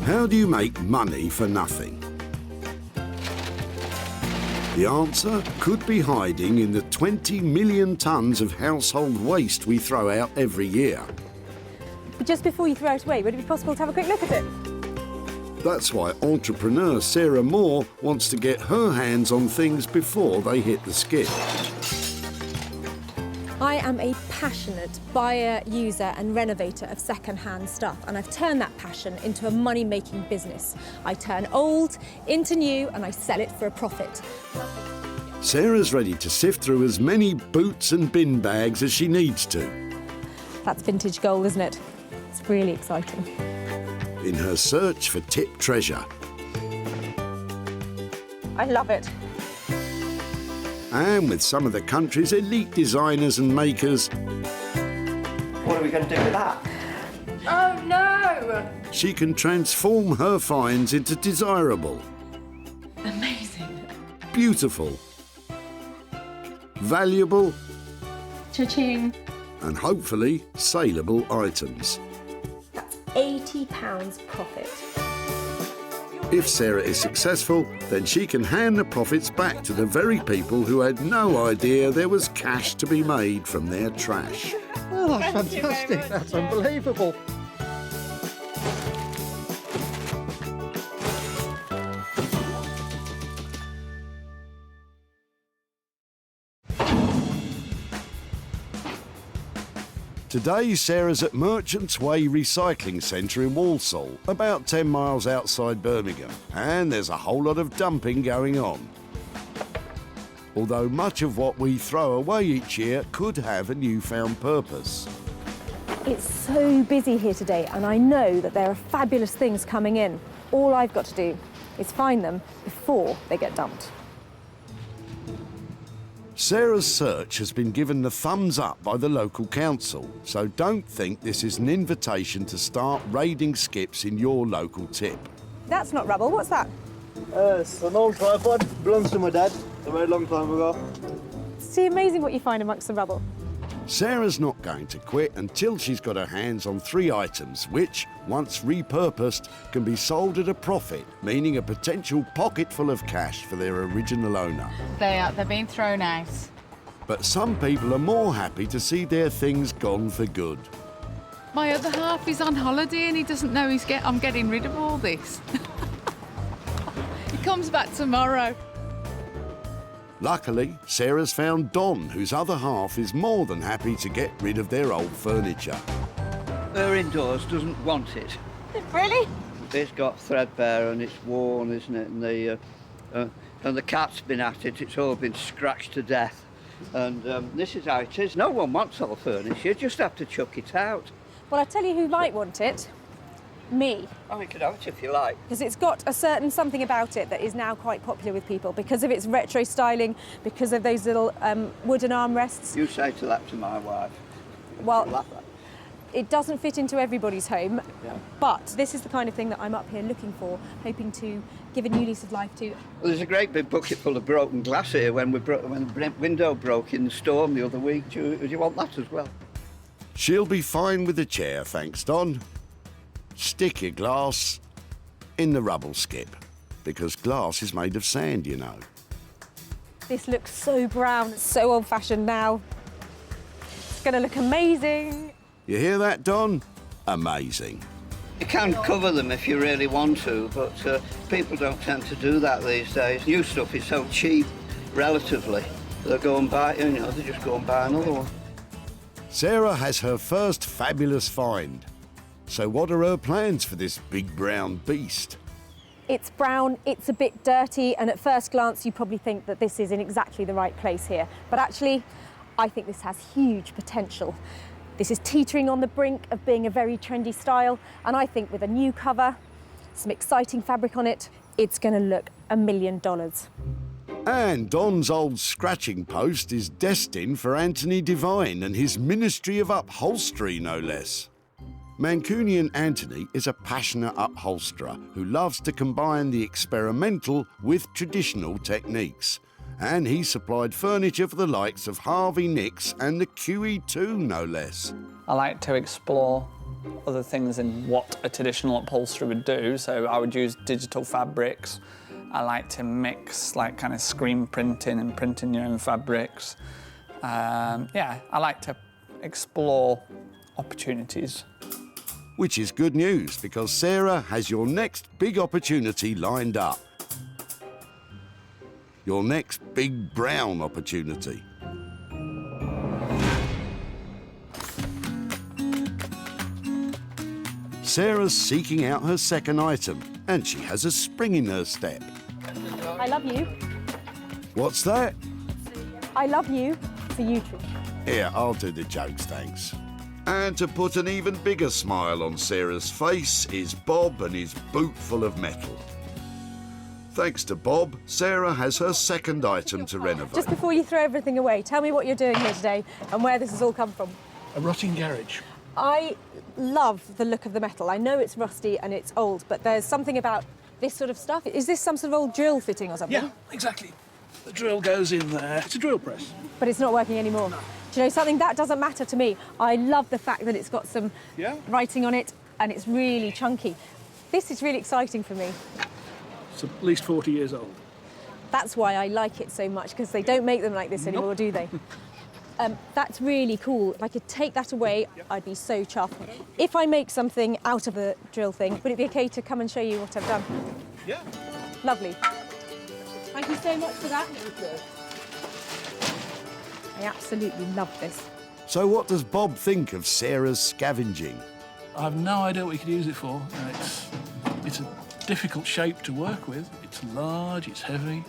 How do you make money for nothing? The answer could be hiding in the 20 million tonnes of household waste we throw out every year. Just before you throw it away, would it be possible to have a quick look at it? That's why entrepreneur Sarah Moore wants to get her hands on things before they hit the skip. I am a passionate buyer, user and renovator of second-hand stuff, and I've turned that passion into a money-making business. I turn old into new and I sell it for a profit. Sarah's ready to sift through as many boots and bin bags as she needs to. That's vintage gold, isn't it? It's really exciting. In her search for tip treasure. I love it. And with some of the country's elite designers and makers, what are we going to do with that? Oh no! she can transform her finds into desirable, Amazing. beautiful, valuable, Cha-ching. and hopefully saleable items. That's £80 profit. If Sarah is successful, then she can hand the profits back to the very people who had no idea there was cash to be made from their trash. Oh, that's fantastic. That's unbelievable. Today, Sarah's at Merchants Way Recycling Centre in Walsaw, about 10 miles outside Birmingham, and there's a whole lot of dumping going on. Although much of what we throw away each year could have a newfound purpose. It's so busy here today, and I know that there are fabulous things coming in. All I've got to do is find them before they get dumped. Sarah's search has been given the thumbs up by the local council, so don't think this is an invitation to start raiding skips in your local tip. That's not rubble, what's that? It's an old tripod. Belongs to my dad a very long time ago. It's amazing what you find amongst the rubble. Sarah's not going to quit until she's got her hands on 3 items which, once repurposed, can be sold at a profit, meaning a potential pocket full of cash for their original owner. They're being thrown out. But some people are more happy to see their things gone for good. My other half is on holiday and he doesn't know I'm getting rid of all this. He comes back tomorrow. Luckily, Sarah's found Don, whose other half is more than happy to get rid of their old furniture. Her indoors doesn't want it. Really? It's got threadbare and it's worn, isn't it? And the cat's been at it. It's all been scratched to death. And this is how it is. No one wants old furniture. You just have to chuck it out. Well, I'll tell you who might want it. Me. Oh, you can have it if you like. Because it's got a certain something about it that is now quite popular with people because of its retro styling, because of those little wooden armrests. You say to that to my wife. Well, She'll laugh at it. it doesn't fit into everybody's home, Yeah. but this is the kind of thing that I'm up here looking for, hoping to give a new lease of life to. Well, there's a great big bucket full of broken glass here when the window broke in the storm the other week. Do you want that as well? She'll be fine with the chair, thanks, Don. Stick your glass in the rubble skip, because glass is made of sand, you know. This looks so brown, it's so old-fashioned now. It's going to look amazing. You hear that, Don? Amazing. You can cover them if you really want to, but people don't tend to do that these days. New stuff is so cheap, relatively. They'll go and buy, they just go and buy another one. Sarah has her first fabulous find. So what are her plans for this big brown beast? It's brown, it's a bit dirty, and at first glance you probably think that this is in exactly the right place here. But actually, I think this has huge potential. This is teetering on the brink of being a very trendy style, and I think with a new cover, some exciting fabric on it, it's going to look $1 million. And Don's old scratching post is destined for Anthony Devine and his Ministry of Upholstery, no less. Mancunian Anthony is a passionate upholsterer who loves to combine the experimental with traditional techniques. And he supplied furniture for the likes of Harvey Nicks and the QE2, no less. I like to explore other things than what a traditional upholstery would do. So I would use digital fabrics. I like to mix like kind of screen printing and printing your own fabrics. Yeah, I like to explore opportunities. Which is good news, because Sarah has your next big opportunity lined up. Your next big brown opportunity. Sarah's seeking out her second item, and she has a spring in her step. I love you. What's that? I love you for you, Trish. Here, I'll do the jokes, thanks. And to put an even bigger smile on Sarah's face is Bob and his boot full of metal. Thanks to Bob, Sarah has her second item to renovate. Just before you throw everything away, tell me what you're doing here today and where this has all come from. A rotting garage. I love the look of the metal. I know it's rusty and it's old, but there's something about this sort of stuff. Is this some sort of old drill fitting or something? Yeah, exactly. The drill goes in there. It's a drill press. But it's not working anymore. No. Do you know something? That doesn't matter to me. I love the fact that it's got some writing on it and it's really chunky. This is really exciting for me. It's at least 40 years old. That's why I like it so much, because they don't make them like this anymore, do they? That's really cool. If I could take that away, I'd be so chuffed. If I make something out of a drill thing, would it be okay to come and show you what I've done? Yeah. Lovely. Thank you so much for that. I absolutely love this. So what does Bob think of Sarah's scavenging? I have no idea what you could use it for. It's a difficult shape to work with. It's large, it's heavy.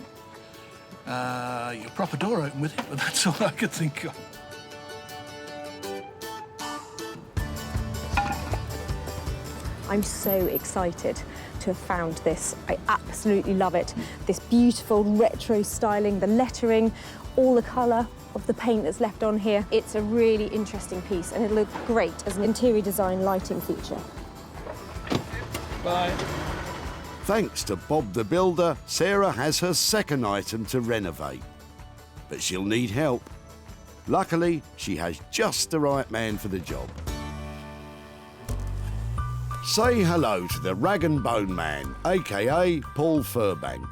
Your proper door open with it, but that's all I could think of. I'm so excited to have found this. I absolutely love it. This beautiful retro styling, the lettering, all the colour of the paint that's left on here. It's a really interesting piece and it'll look great as an interior design lighting feature. Bye. Thanks to Bob the Builder, Sarah has her second item to renovate. But she'll need help. Luckily, she has just the right man for the job. Say hello to the Rag and Bone Man, aka Paul Furbank.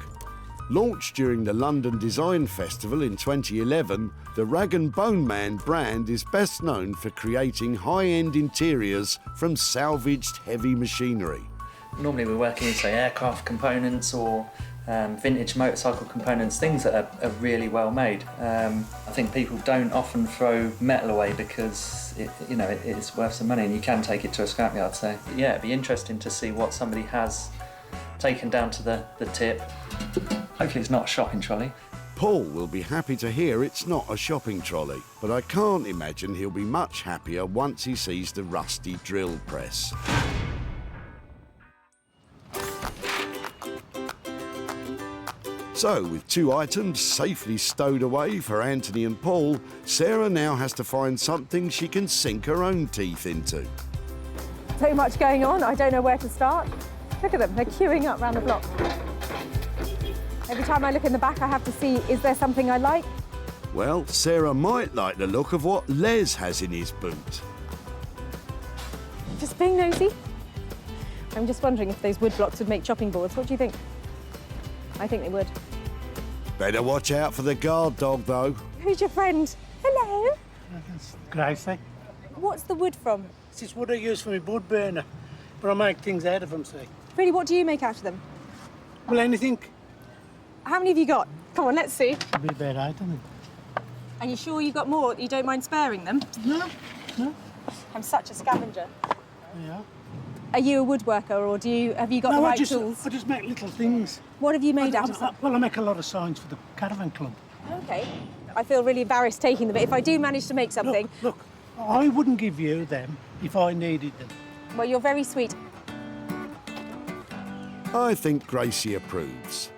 Launched during the London Design Festival in 2011, the Rag and Bone Man brand is best known for creating high-end interiors from salvaged heavy machinery. Normally we're working with, say, aircraft components or vintage motorcycle components, things that are really well made. I think people don't often throw metal away because it's worth some money and you can take it to a scrapyard. So yeah, it'd be interesting to see what somebody has taken down to the tip. Hopefully it's not a shopping trolley. Paul will be happy to hear it's not a shopping trolley, but I can't imagine he'll be much happier once he sees the rusty drill press. So, with two items safely stowed away for Anthony and Paul, Sarah now has to find something she can sink her own teeth into. So much going on, I don't know where to start. Look at them, they're queuing up round the block. Every time I look in the back, I have to see, is there something I like? Well, Sarah might like the look of what Les has in his boot. Just being nosy. I'm just wondering if those wood blocks would make chopping boards. What do you think? I think they would. Better watch out for the guard dog, though. Who's your friend? Hello. That's Gracie. What's the wood from? This is wood I use for my wood burner, but I make things out of them, see. Really, what do you make out of them? Well, anything. How many have you got? Come on, let's see. It'll be about 8, I think. Are you sure you've got more? You don't mind sparing them? No, no. I'm such a scavenger. Yeah. Are you a woodworker, or have you got the right tools? I just make little things. What have you made out of them? Well, I make a lot of signs for the caravan club. Okay. I feel really embarrassed taking them, but if I do manage to make something... Look, I wouldn't give you them if I needed them. Well, you're very sweet. I think Gracie approves.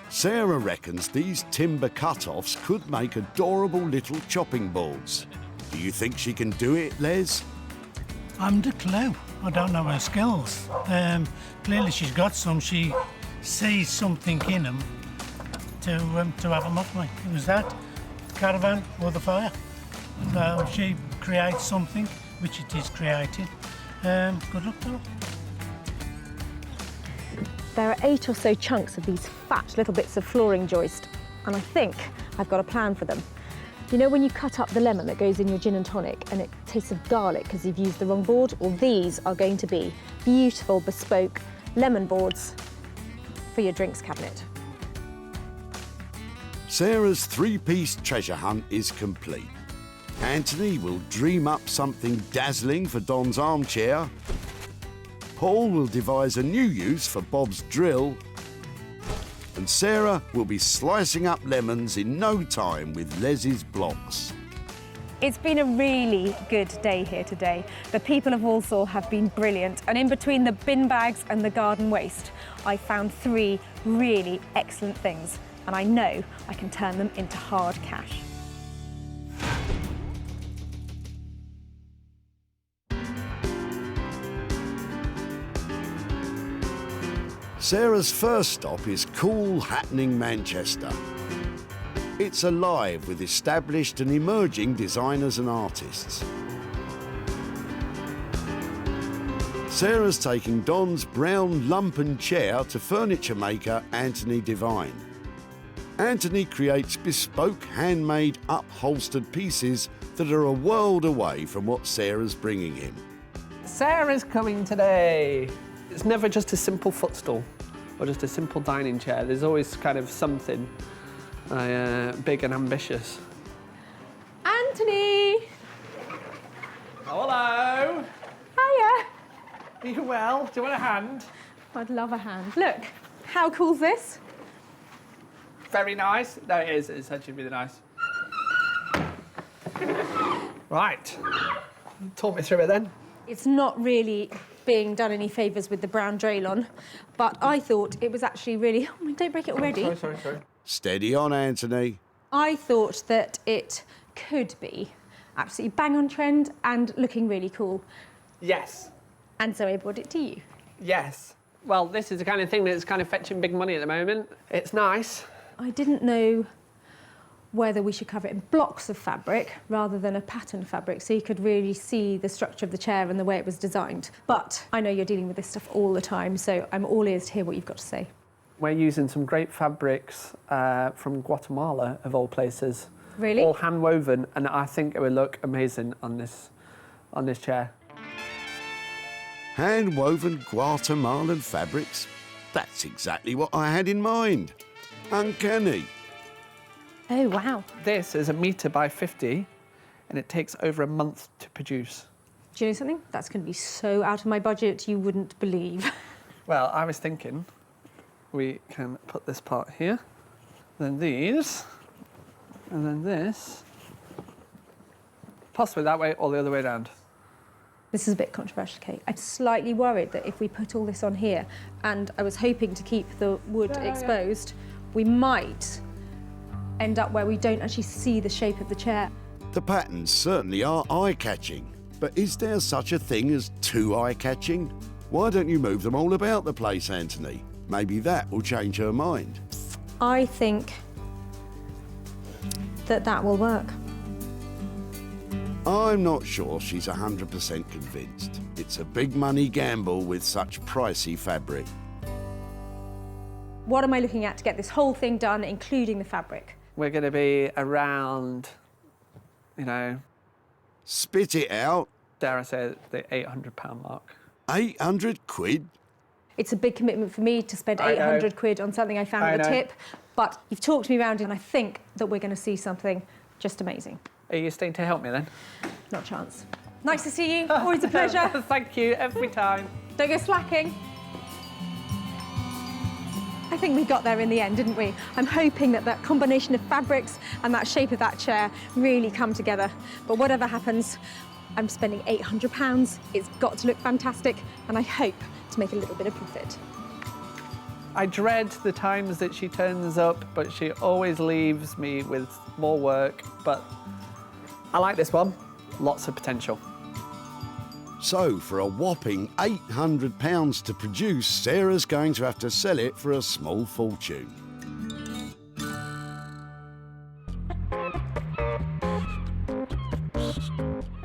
Sarah reckons these timber cut-offs could make adorable little chopping boards. Do you think she can do it, Les? I'm the clue. I don't know her skills. Clearly she's got some. She sees something in them to have them off me. It was that, caravan or the fire. So she creates something, which it is created, Good luck to her. There are 8 or so chunks of these fat little bits of flooring joist, and I think I've got a plan for them. You know when you cut up the lemon that goes in your gin and tonic and it tastes of garlic because you've used the wrong board? Well, these are going to be beautiful, bespoke lemon boards for your drinks cabinet. Sarah's 3-piece treasure hunt is complete. Anthony will dream up something dazzling for Don's armchair. Paul will devise a new use for Bob's drill. And Sarah will be slicing up lemons in no time with Les's blocks. It's been a really good day here today. The people of Walsaw have been brilliant, and in between the bin bags and the garden waste, I found 3 really excellent things, and I know I can turn them into hard cash. Sarah's first stop is cool, happening Manchester. It's alive with established and emerging designers and artists. Sarah's taking Don's brown lumpen chair to furniture maker Anthony Devine. Anthony creates bespoke, handmade, upholstered pieces that are a world away from what Sarah's bringing him. Sarah's coming today. It's never just a simple footstool or just a simple dining chair. There's always kind of something big and ambitious. Anthony! Oh, hello. Hiya! Are you well? Do you want a hand? I'd love a hand. Look, how cool's this? Very nice. No, it is. It's actually really nice. Right. Talk me through it then. It's not really being done any favours with the brown draylon, but I thought it was actually really... Oh, don't break it already. Sorry. Steady on, Anthony. I thought that it could be absolutely bang on trend and looking really cool. Yes. And so I brought it to you. Yes. Well, this is the kind of thing that's kind of fetching big money at the moment. It's nice. I didn't know whether we should cover it in blocks of fabric rather than a pattern fabric, so you could really see the structure of the chair and the way it was designed. But I know you're dealing with this stuff all the time, so I'm all ears to hear what you've got to say. We're using some great fabrics from Guatemala, of all places. Really? All hand woven, and I think it would look amazing on this chair. Hand-woven Guatemalan fabrics? That's exactly what I had in mind. Uncanny. Oh, wow. This is 1 metre by 50, and it takes over a month to produce. Do you know something? That's going to be so out of my budget you wouldn't believe. Well, I was thinking we can put this part here, then these, and then this. Possibly that way or the other way around. This is a bit controversial, Kate. I'm slightly worried that if we put all this on here, and I was hoping to keep the wood exposed, we might end up where we don't actually see the shape of the chair. The patterns certainly are eye-catching, but is there such a thing as too eye-catching? Why don't you move them all about the place, Anthony? Maybe that will change her mind. I think that will work. I'm not sure she's 100% convinced. It's a big money gamble with such pricey fabric. What am I looking at to get this whole thing done, including the fabric? We're going to be around, you know... Spit it out. Dare I say the £800 mark. 800 quid? It's a big commitment for me to spend 800 quid on something I found at a tip, but you've talked me around and I think that we're going to see something just amazing. Are you staying to help me then? Not a chance. Nice to see you. Always a pleasure. Thank you, every time. Don't go slacking. I think we got there in the end, didn't we? I'm hoping that that combination of fabrics and that shape of that chair really come together. But whatever happens, I'm spending £800. It's got to look fantastic, and I hope to make a little bit of profit. I dread the times that she turns up, but she always leaves me with more work. But I like this one. Lots of potential. So, for a whopping £800 to produce, Sarah's going to have to sell it for a small fortune.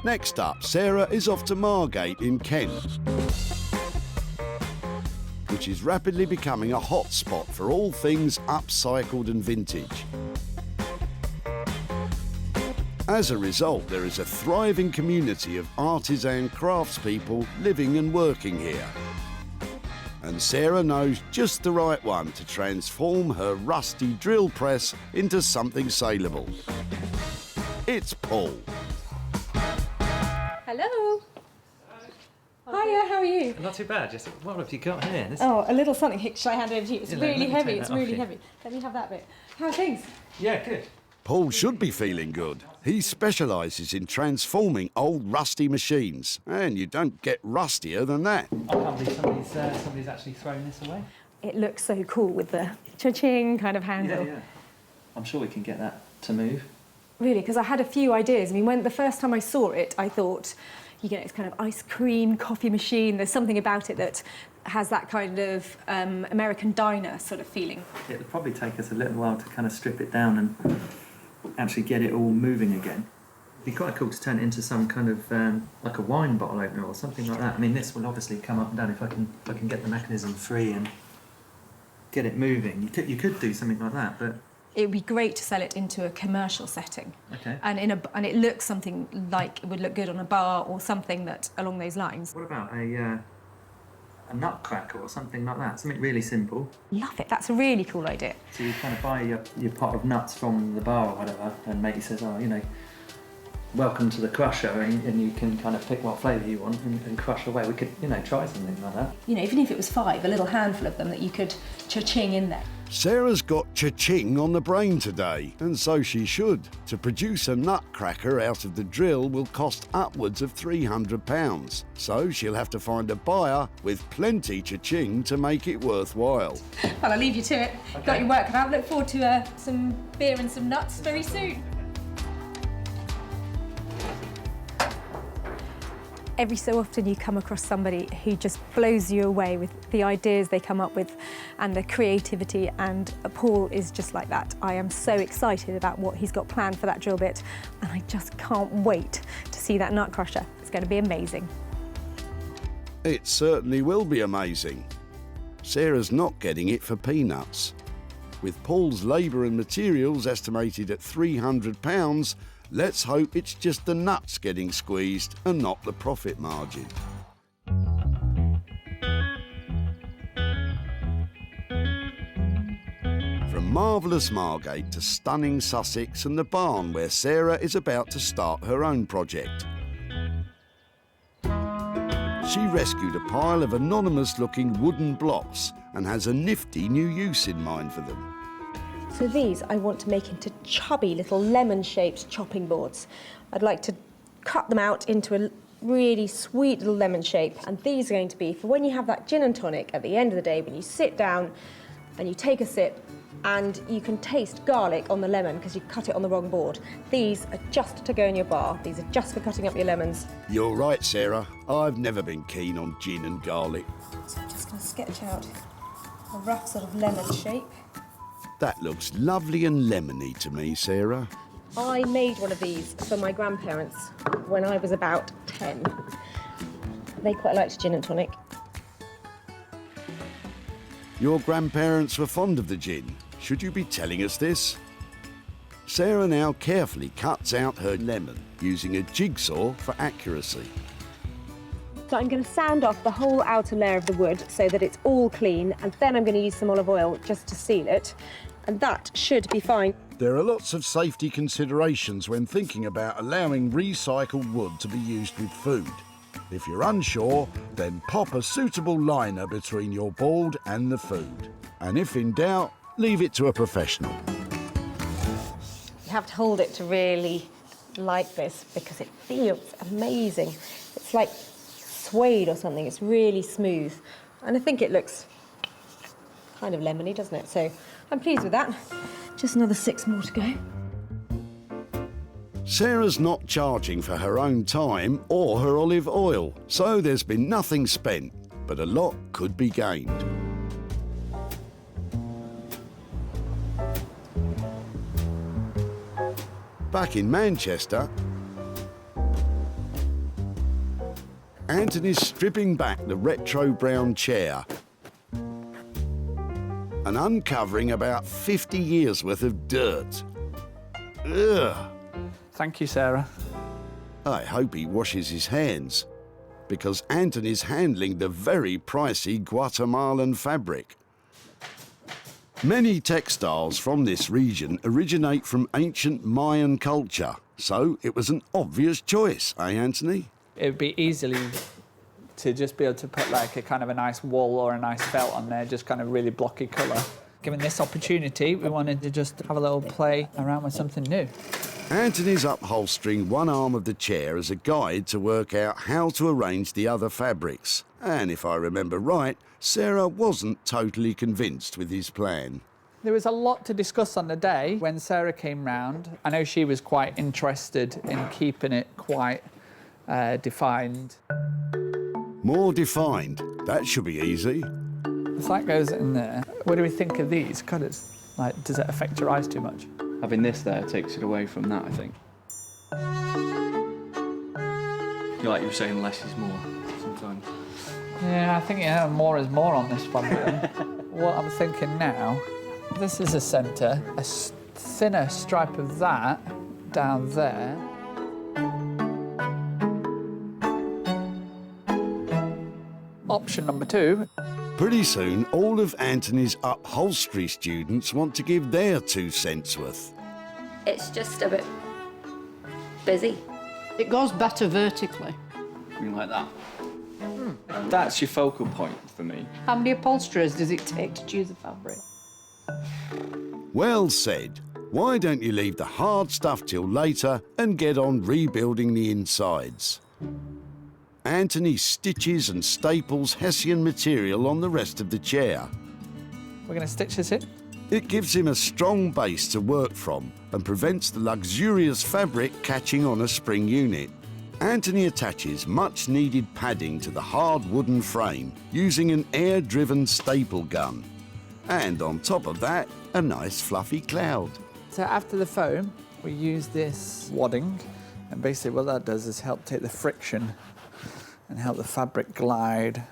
Next up, Sarah is off to Margate in Kent, which is rapidly becoming a hotspot for all things upcycled and vintage. As a result, there is a thriving community of artisan craftspeople living and working here. And Sarah knows just the right one to transform her rusty drill press into something saleable. It's Paul. Hello. Hiya, how are you? Not too bad. Just what have you got here? Oh, a little something. Should I hand it over to you? It's Yeah, really let me heavy. take It's that off really you. heavy. Let me have that bit. How are things? Yeah, good. Paul should be feeling good. He specialises in transforming old rusty machines, and you don't get rustier than that. I can't believe somebody's actually thrown this away. It looks so cool with the cha-ching kind of handle. Yeah. I'm sure we can get that to move. Really, because I had a few ideas. I mean, when the first time I saw it, I thought, it's kind of ice cream, coffee machine. There's something about it that has that kind of American diner sort of feeling. It'll probably take us a little while to kind of strip it down and actually get it all moving again. It'd be quite cool to turn it into some kind of like a wine bottle opener or something like that. I mean, this will obviously come up and down if I can get the mechanism free and get it moving. You could do something like that, but It would be great to sell it into a commercial setting. okay. And it looks something like it would look good on a bar or something that along those lines. What about a nutcracker or something like that? Something really simple. Love it. That's a really cool idea. So you kind of buy your pot of nuts from the bar or whatever, and matey says, welcome to the crusher, and you can kind of pick what flavour you want and crush away. We could, try something like that. Even if it was 5, a little handful of them that you could cha-ching in there. Sarah's got cha-ching on the brain today, and so she should. To produce a nutcracker out of the drill will cost upwards of £300, so she'll have to find a buyer with plenty cha-ching to make it worthwhile. Well, I'll leave you to it. Okay. Got your work cut out. Look forward to some beer and some nuts very soon. Every so often you come across somebody who just blows you away with the ideas they come up with and the creativity, and Paul is just like that. I am so excited about what he's got planned for that drill bit, and I just can't wait to see that nut crusher. It's going to be amazing. It certainly will be amazing. Sarah's not getting it for peanuts. With Paul's labour and materials estimated at £300, let's hope it's just the nuts getting squeezed and not the profit margin. From marvellous Margate to stunning Sussex and the barn where Sarah is about to start her own project. She rescued a pile of anonymous-looking wooden blocks and has a nifty new use in mind for them. So these I want to make into chubby little lemon-shaped chopping boards. I'd like to cut them out into a really sweet little lemon shape, and these are going to be for when you have that gin and tonic at the end of the day, when you sit down and you take a sip and you can taste garlic on the lemon because you cut it on the wrong board. These are just to go in your bar. These are just for cutting up your lemons. You're right, Sarah. I've never been keen on gin and garlic. So I'm just going to sketch out a rough sort of lemon shape. That looks lovely and lemony to me, Sarah. I made one of these for my grandparents when I was about 10. They quite liked gin and tonic. Your grandparents were fond of the gin. Should you be telling us this? Sarah now carefully cuts out her lemon using a jigsaw for accuracy. So I'm going to sand off the whole outer layer of the wood so that it's all clean, and then I'm going to use some olive oil just to seal it, and that should be fine. There are lots of safety considerations when thinking about allowing recycled wood to be used with food. If you're unsure, then pop a suitable liner between your board and the food. And if in doubt, leave it to a professional. You have to hold it to really like this because it feels amazing. It's like suede or something. It's really smooth. And I think it looks kind of lemony, doesn't it? So I'm pleased with that. Just another 6 more to go. Sarah's not charging for her own time or her olive oil, so there's been nothing spent, but a lot could be gained. Back in Manchester, Anthony's stripping back the retro brown chair and uncovering about 50 years worth of dirt. Ugh. Thank you, Sarah. I hope he washes his hands, because Anthony's handling the very pricey Guatemalan fabric. Many textiles from this region originate from ancient Mayan culture, so it was an obvious choice, eh, Anthony? It would be easily to just be able to put like a kind of a nice wool or a nice felt on there, just kind of really blocky colour. Given this opportunity, we wanted to just have a little play around with something new. Anthony's upholstering one arm of the chair as a guide to work out how to arrange the other fabrics. And if I remember right, Sarah wasn't totally convinced with his plan. There was a lot to discuss on the day when Sarah came round. I know she was quite interested in keeping it quite defined. More defined. That should be easy. If that goes in there, what do we think of these colours? Like, does it affect your eyes too much? Having this there takes it away from that, I think. Like you were saying, less is more sometimes. Yeah, I think more is more on this one. What I'm thinking now, this is a centre, a thinner stripe of that down there. Option number 2. Pretty soon, all of Anthony's upholstery students want to give their 2 cents worth. It's just a bit busy. It goes better vertically. Something like that. That's your focal point for me. How many upholsterers does it take to choose a fabric? Well said. Why don't you leave the hard stuff till later and get on rebuilding the insides? Anthony stitches and staples Hessian material on the rest of the chair. We're going to stitch this in. It gives him a strong base to work from and prevents the luxurious fabric catching on a spring unit. Anthony attaches much-needed padding to the hard wooden frame using an air-driven staple gun. And on top of that, a nice fluffy cloud. So after the foam, we use this wadding, and basically what that does is help take the friction and help the fabric glide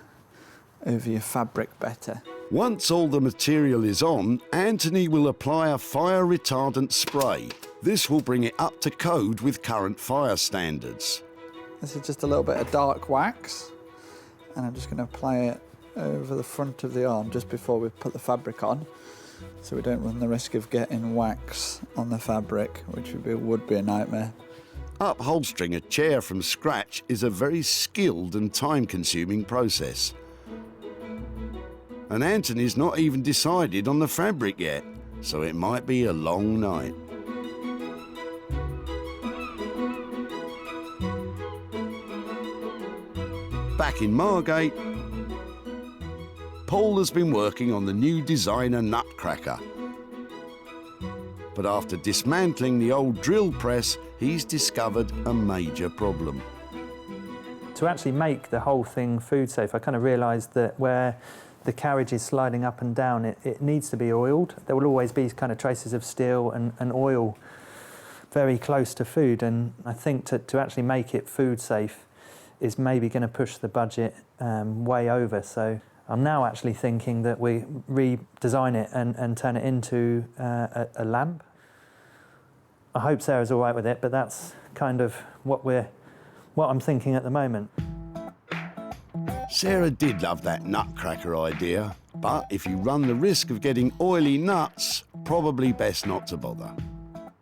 over your fabric better. Once all the material is on, Anthony will apply a fire retardant spray. This will bring it up to code with current fire standards. This is just a little bit of dark wax, and I'm just going to apply it over the front of the arm just before we put the fabric on, so we don't run the risk of getting wax on the fabric, which would be a nightmare. Upholstering a chair from scratch is a very skilled and time-consuming process. And Anthony's not even decided on the fabric yet, so it might be a long night. Back in Margate, Paul has been working on the new designer nutcracker. But after dismantling the old drill press, he's discovered a major problem. To actually make the whole thing food safe, I kind of realised that where the carriage is sliding up and down, it needs to be oiled. There will always be kind of traces of steel and oil very close to food, and I think to actually make it food safe is maybe going to push the budget way over. So I'm now actually thinking that we redesign it and turn it into a lamp. I hope Sarah's all right with it, but that's kind of what I'm thinking at the moment. Sarah did love that nutcracker idea, but if you run the risk of getting oily nuts, probably best not to bother.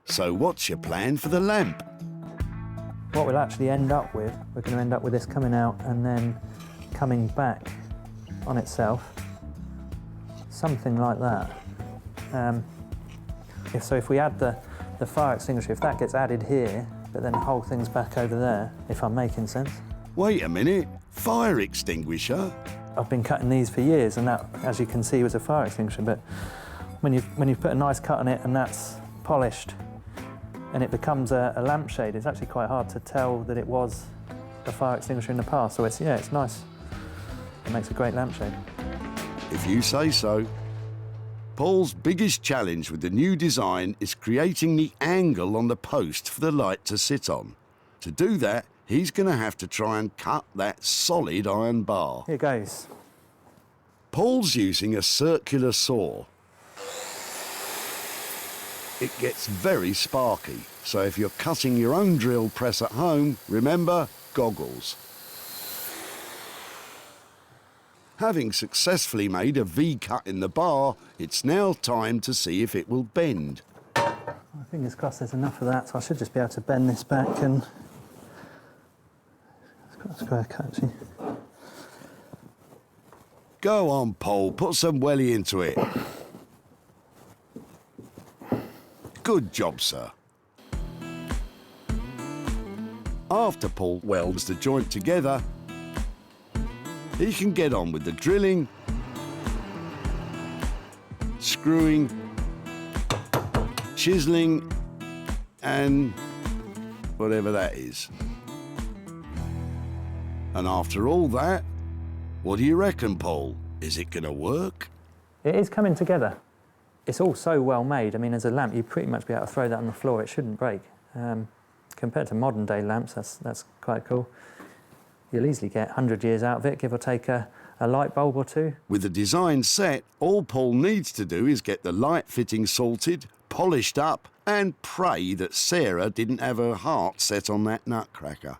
So what's your plan for the lamp? What we'll actually end up with, we're going to end up with this coming out and then coming back on itself, something like that. If we add the fire extinguisher, if that gets added here, but then the whole thing's back over there, if I'm making sense. Wait a minute, fire extinguisher? I've been cutting these for years, and that, as you can see, was a fire extinguisher, but when you've put a nice cut on it and that's polished, and it becomes a lampshade, it's actually quite hard to tell that it was a fire extinguisher in the past. So it's nice. It makes a great lampshade. If you say so. Paul's biggest challenge with the new design is creating the angle on the post for the light to sit on. To do that, he's going to have to try and cut that solid iron bar. Here goes. Paul's using a circular saw. It gets very sparky, so if you're cutting your own drill press at home, remember, goggles. Having successfully made a V-cut in the bar, it's now time to see if it will bend. Fingers crossed there's enough of that, so I should just be able to bend this back and... It's got a square cut, actually. Go on, Paul, put some welly into it. Good job, sir. After Paul welds the joint together, he can get on with the drilling, screwing, chiseling, and whatever that is. And after all that, what do you reckon, Paul? Is it going to work? It is coming together. It's all so well made. I mean, as a lamp, you'd pretty much be able to throw that on the floor. It shouldn't break. Compared to modern day lamps, that's quite cool. You'll easily get 100 years out of it, give or take a light bulb or two. With the design set, all Paul needs to do is get the light fitting sorted, polished up, and pray that Sarah didn't have her heart set on that nutcracker.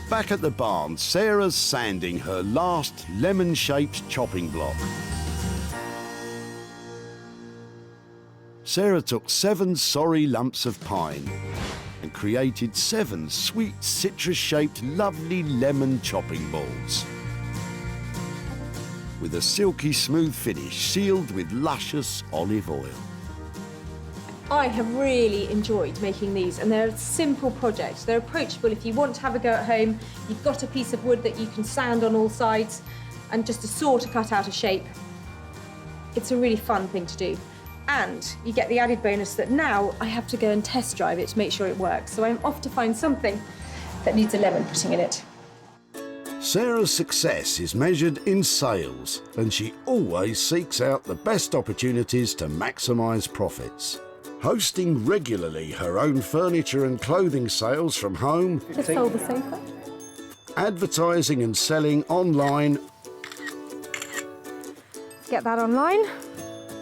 Back at the barn, Sarah's sanding her last lemon-shaped chopping block. Sarah took 7 sorry lumps of pine and created 7 sweet citrus-shaped lovely lemon chopping balls with a silky smooth finish sealed with luscious olive oil. I have really enjoyed making these, and they're a simple project. They're approachable if you want to have a go at home. You've got a piece of wood that you can sand on all sides and just a saw to cut out a shape. It's a really fun thing to do. And you get the added bonus that now I have to go and test drive it to make sure it works. So I'm off to find something that needs a lemon putting in it. Sarah's success is measured in sales, and she always seeks out the best opportunities to maximise profits. Hosting regularly her own furniture and clothing sales from home, Just sold the sofa. advertising and selling online, Get that online.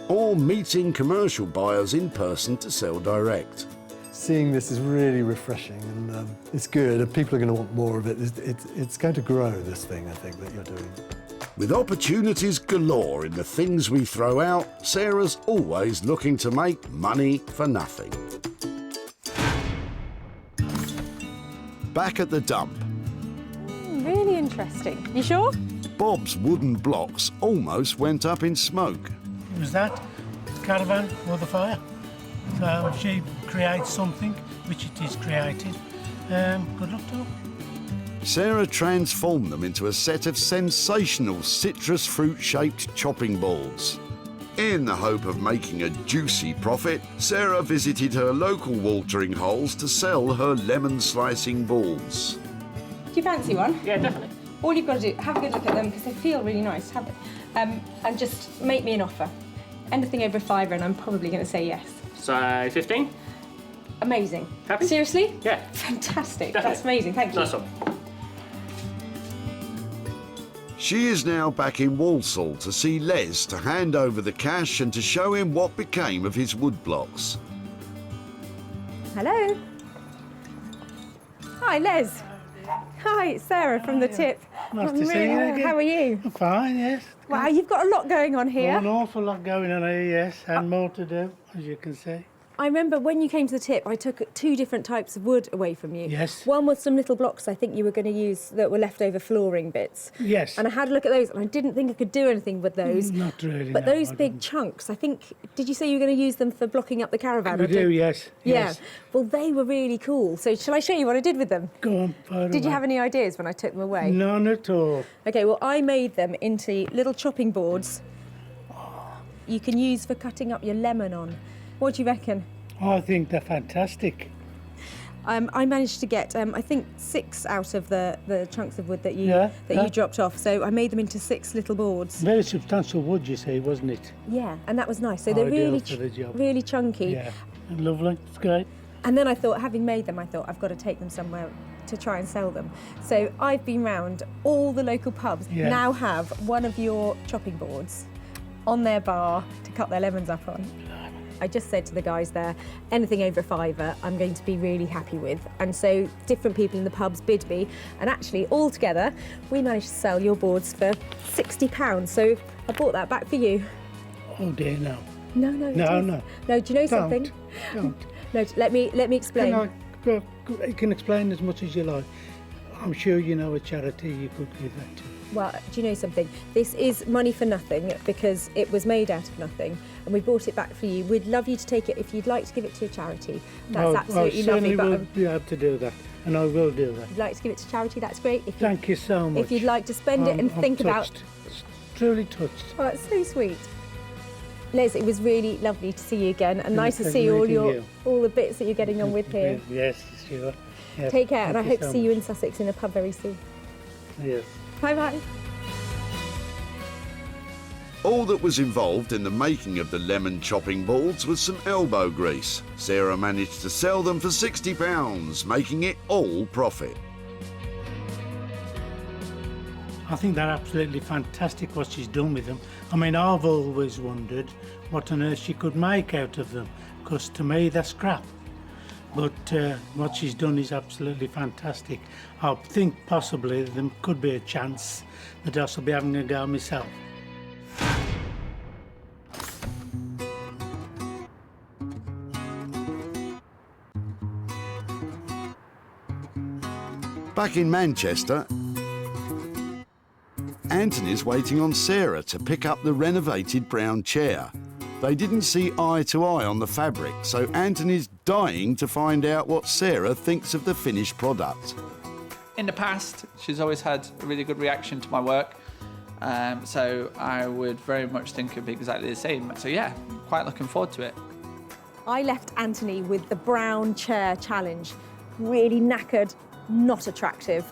or meeting commercial buyers in person to sell direct. Seeing this is really refreshing, and it's good, and people are going to want more of it. It's going to grow, this thing, I think, that you're doing. With opportunities galore in the things we throw out, Sarah's always looking to make money for nothing. Back at the dump, Really interesting. You sure? Bob's wooden blocks almost went up in smoke. It was that caravan or the fire. So she creates something, which it is created. Good luck to her. Sarah transformed them into a set of sensational citrus fruit-shaped chopping balls. In the hope of making a juicy profit, Sarah visited her local watering holes to sell her lemon slicing balls. Do you fancy one? Yeah, definitely. All you've got to do, have a good look at them because they feel really nice. Have it, and just make me an offer. Anything over £5, and I'm probably going to say yes. So 15? Amazing. Happy? Seriously? Yeah. Fantastic. Definitely. That's amazing. Thank you. Nice one. She is now back in Walsaw to see Les to hand over the cash and to show him what became of his wood blocks. Hello. Hi, Les. Hi, it's Sarah from the Tip. Nice to see you again. How are you? I'm fine, yes. Wow, you've got a lot going on here. An awful lot going on here, yes, and more to do, as you can see. I remember when you came to the Tip, I took 2 different types of wood away from you. Yes. One was some little blocks I think you were going to use that were leftover flooring bits. Yes. And I had a look at those, and I didn't think I could do anything with those. Not really, But no, those I big didn't. chunks, I think, did you say you were going to use them for blocking up the caravan? We or do, yes. Yeah. Yes. Well, they were really cool. So shall I show you what I did with them? Go on, fire Did you away. have any ideas when I took them away? None at all. Okay, well, I made them into little chopping boards you can use for cutting up your lemon on. What do you reckon? I think they're fantastic. I managed to get, I think, 6 out of the chunks of wood that you you dropped off. So I made them into 6 little boards. Very substantial wood, you say, wasn't it? Yeah, and that was nice. So they're Ideal for the job. really chunky. Yeah, lovely. It's great. And then I thought, having made them, I thought I've got to take them somewhere to try and sell them. So I've been round all the local pubs. Now have one of your chopping boards on their bar to cut their lemons up on. I just said to the guys there, anything over £5 I'm going to be really happy with. And so different people in the pubs bid me, and actually all together we managed to sell your boards for £60. So I bought that back for you. Oh dear, no. No. No. No, do you know something? Don't. No, let me explain. You can explain as much as you like. I'm sure you know a charity you could give that to. Well, do you know something? This is money for nothing because it was made out of nothing, and we bought it back for you. We'd love you to take it if you'd like to give it to a charity. That's absolutely lovely. I certainly will be able to do that, and I will do that. If you'd like to give it to charity, that's great. Thank you so much. If you'd like to spend it and think about... Truly touched. Oh, that's so sweet. Les, it was really lovely to see you again, and nice to see all the bits that you're getting on with here. Yes, sure. Yes. Take care, and I hope to see much. you in Sussex in a pub very soon. Yes. Bye-bye. All that was involved in the making of the lemon chopping boards was some elbow grease. Sarah managed to sell them for £60, making it all profit. I think they're absolutely fantastic what she's done with them. I mean, I've always wondered what on earth she could make out of them, because to me they're scrap. But what she's done is absolutely fantastic. I think possibly there could be a chance that I shall be having a go myself. Back in Manchester, Anthony's waiting on Sarah to pick up the renovated brown chair. They didn't see eye to eye on the fabric, so Anthony's dying to find out what Sarah thinks of the finished product. In the past, she's always had a really good reaction to my work, so I would very much think it'd be exactly the same. So yeah, quite looking forward to it. I left Anthony with the brown chair challenge. Really knackered, not attractive,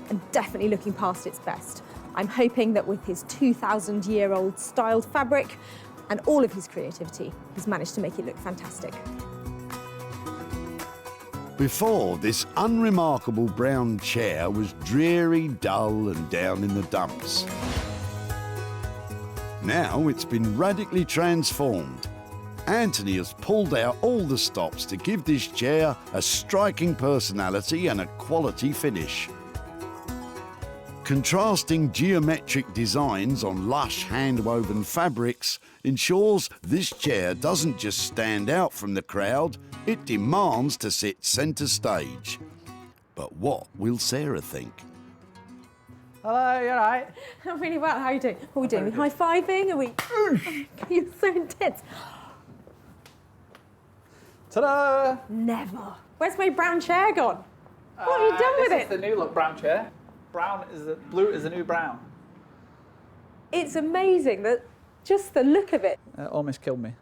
and definitely looking past its best. I'm hoping that with his 2,000-year-old styled fabric and all of his creativity, he's managed to make it look fantastic. Before, this unremarkable brown chair was dreary, dull and down in the dumps. Now it's been radically transformed. Anthony has pulled out all the stops to give this chair a striking personality and a quality finish. Contrasting geometric designs on lush hand-woven fabrics ensures this chair doesn't just stand out from the crowd, it demands to sit centre stage. But what will Sarah think? Hello, you all right? I'm really well, how are you doing? What are we doing? High-fiving? Are we... You're so intense. Ta-da! Never. Where's my brown chair gone? What have you done with it? This is the new look brown chair. Blue is the new brown. It's amazing that just the look of it. Almost killed me.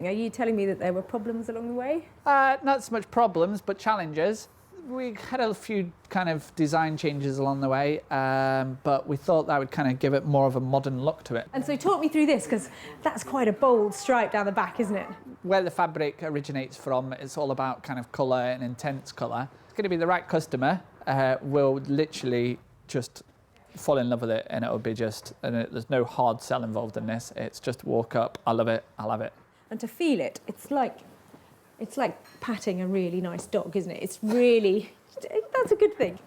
Are you telling me that there were problems along the way? Not so much problems, but challenges. We had a few kind of design changes along the way, but we thought that would kind of give it more of a modern look to it. And so talk me through this, because that's quite a bold stripe down the back, isn't it? Where the fabric originates from, it's all about kind of colour and intense colour. It's going to be the right customer will literally just fall in love with it, and it'll be just, there's no hard sell involved in this. It's just walk up, I love it, I'll have it. And to feel it, it's like patting a really nice dog, isn't it? It's really, that's a good thing.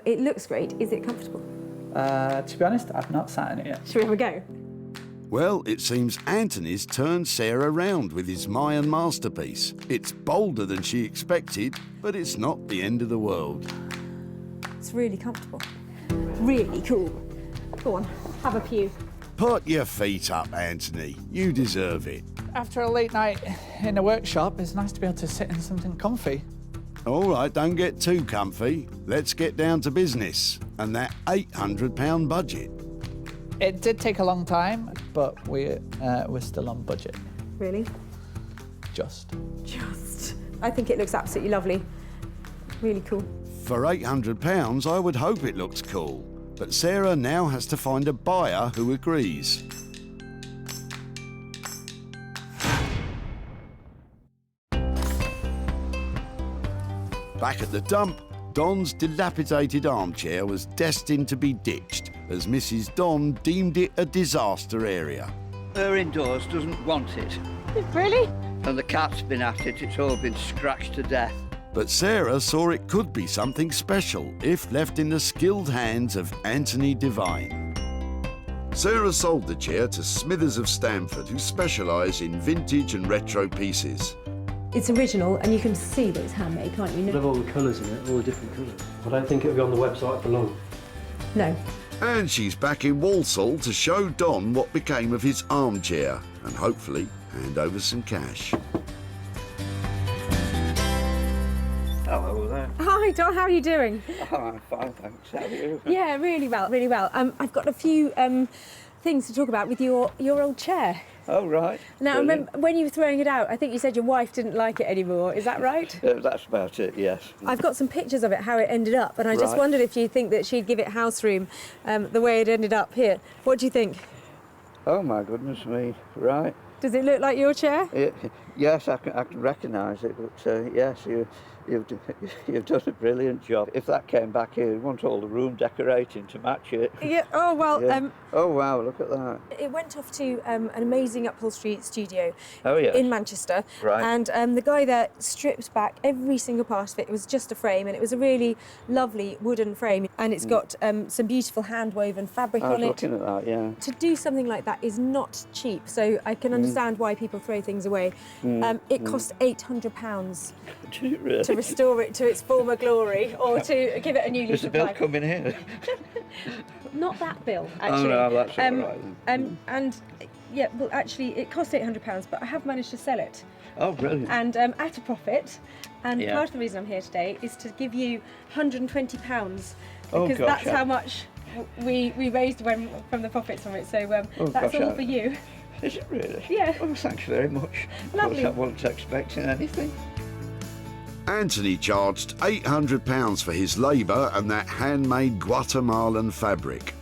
It looks great. Is it comfortable? To be honest, I've not sat in it yet. Shall we have a go? Well, it seems Anthony's turned Sarah round with his Mayan masterpiece. It's bolder than she expected, but it's not the end of the world. It's really comfortable. Really cool. Go on, have a pew. Put your feet up, Anthony. You deserve it. After a late night in the workshop, it's nice to be able to sit in something comfy. All right, don't get too comfy. Let's get down to business and that £800 budget. It did take a long time, but we're still on budget. Really? Just. I think it looks absolutely lovely. Really cool. For £800, I would hope it looks cool, but Sarah now has to find a buyer who agrees. Back at the dump, Don's dilapidated armchair was destined to be ditched, as Mrs. Don deemed it a disaster area. Her indoors doesn't want it. Really? And the cat's been at it, it's all been scratched to death. But Sarah saw it could be something special if left in the skilled hands of Anthony Devine. Sarah sold the chair to Smithers of Stamford, who specialise in vintage and retro pieces. It's original, and you can see that it's handmade, can't you? Love all the colours in it, all the different colours. I don't think it'll be on the website for long. No. And she's back in Walsaw to show Don what became of his armchair and hopefully hand over some cash. Hello there. Hi, Don. How are you doing? Oh, I'm fine, thanks. How are you? Yeah, really well, really well. I've got a few things to talk about with your old chair. Oh, right. Now, I Brilliant. remember when you were throwing it out, I think you said your wife didn't like it anymore. Is that right? That's about it, yes. I've got some pictures of it, how it ended up, and I just Right. wondered if you think that she'd give it house room the way it ended up here. What do you think? Oh, my goodness me. Right. Does it look like your chair? Yes, I can recognise it, but yes, you've done a brilliant job. If that came back here, you'd want all the room decorating to match it. Yeah. Oh well. Yeah. Oh wow! Look at that. It went off to an amazing upholstery studio in Manchester. Right. And the guy there stripped back every single part of it. It was just a frame, and it was a really lovely wooden frame, and it's got some beautiful hand-woven fabric I was on it. looking at that, yeah. To do something like that is not cheap, so I can understand why people throw things away. It cost £800 Did it really? to restore it to its former glory, or to give it a new lease Is the of bill life. coming here? Not that bill, actually. Oh no, that's all right then. And yeah, well, actually, it cost £800, but I have managed to sell it. Oh, brilliant. And at a profit. And Yeah. part of the reason I'm here today is to give you £120 Oh, because gosh, that's how much we raised from the profits from it. So that's gosh, all for you. Is it really? Yeah. Oh, thanks very much. Lovely. I wasn't expecting anything. Anthony charged £800 for his labour and that handmade Guatemalan fabric.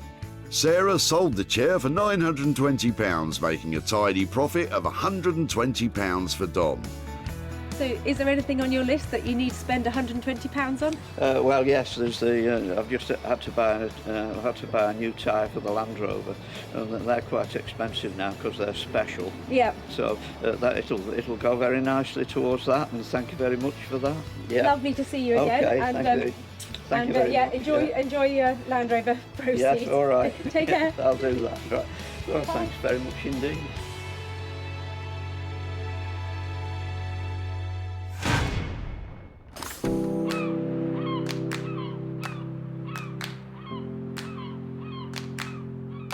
Sarah sold the chair for £920, making a tidy profit of £120 for Don. So is there anything on your list that you need to spend £120 on? Well, yes. There's the. I've just had to buy a new tyre for the Land Rover, and they're quite expensive now because they're special. Yeah. So that it'll go very nicely towards that, and thank you very much for that. Yeah. Lovely to see you again. Okay, and, thank you. Thank you very yeah, much. enjoy your Land Rover proceeds. Yes, all right. Take care. I'll do that. Right. Well, thanks very much indeed.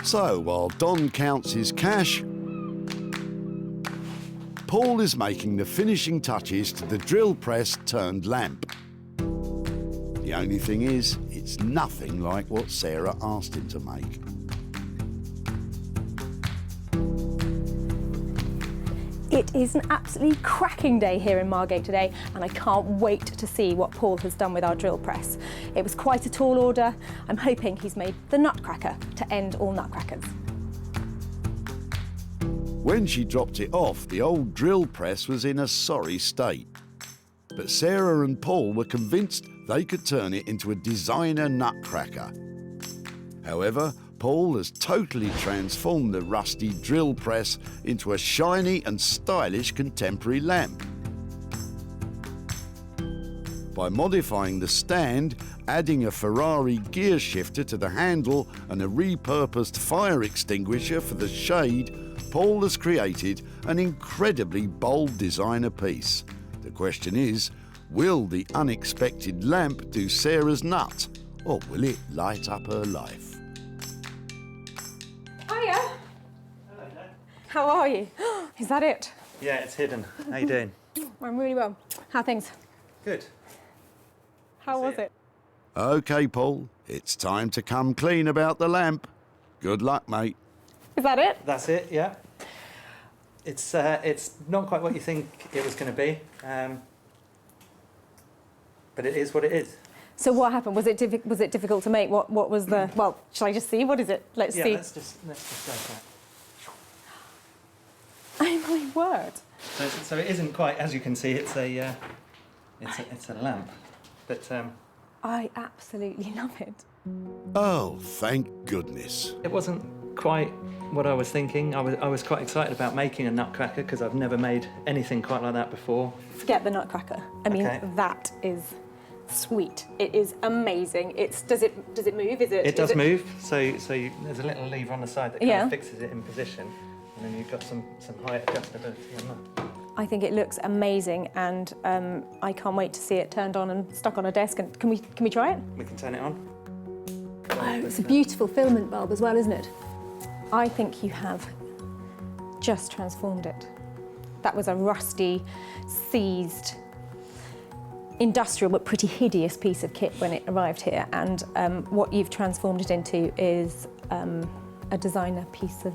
So while Don counts his cash, Paul is making the finishing touches to the drill press turned lamp. The only thing is, it's nothing like what Sarah asked him to make. It is an absolutely cracking day here in Margate today, and I can't wait to see what Paul has done with our drill press. It was quite a tall order. I'm hoping he's made the nutcracker to end all nutcrackers. When she dropped it off, the old drill press was in a sorry state. But Sarah and Paul were convinced they could turn it into a designer nutcracker. However, Paul has totally transformed the rusty drill press into a shiny and stylish contemporary lamp. By modifying the stand, adding a Ferrari gear shifter to the handle and a repurposed fire extinguisher for the shade, Paul has created an incredibly bold designer piece. The question is, will the unexpected lamp do Sarah's nut, or will it light up her life? Hiya. How are you? Is that it? Yeah, it's hidden. How you doing? I'm really well. How are things? Good. How was it? OK, Paul, it's time to come clean about the lamp. Good luck, mate. Is that it? That's it, yeah. It's not quite what you think it was going to be. But it is what it is. So what happened? Was it difficult to make? What was the? Well, shall I just see? What is it? Let's see. Let's just go for it. Oh my word! So it isn't quite, as you can see, it's a lamp, but I absolutely love it. Oh, thank goodness. it wasn't quite what I was thinking. I was quite excited about making a nutcracker because I've never made anything quite like that before. Forget the nutcracker. I mean, that is sweet. It is amazing. Does it move? It does move. So there's a little lever on the side that kind of fixes it in position, and then you've got some height adjustability on that. I think it looks amazing, and I can't wait to see it turned on and stuck on a desk. And can we try it? We can turn it on. Oh, it's a beautiful filament bulb as well, isn't it? I think you have just transformed it. That was a rusty, seized, industrial but pretty hideous piece of kit when it arrived here, and what you've transformed it into is a designer piece of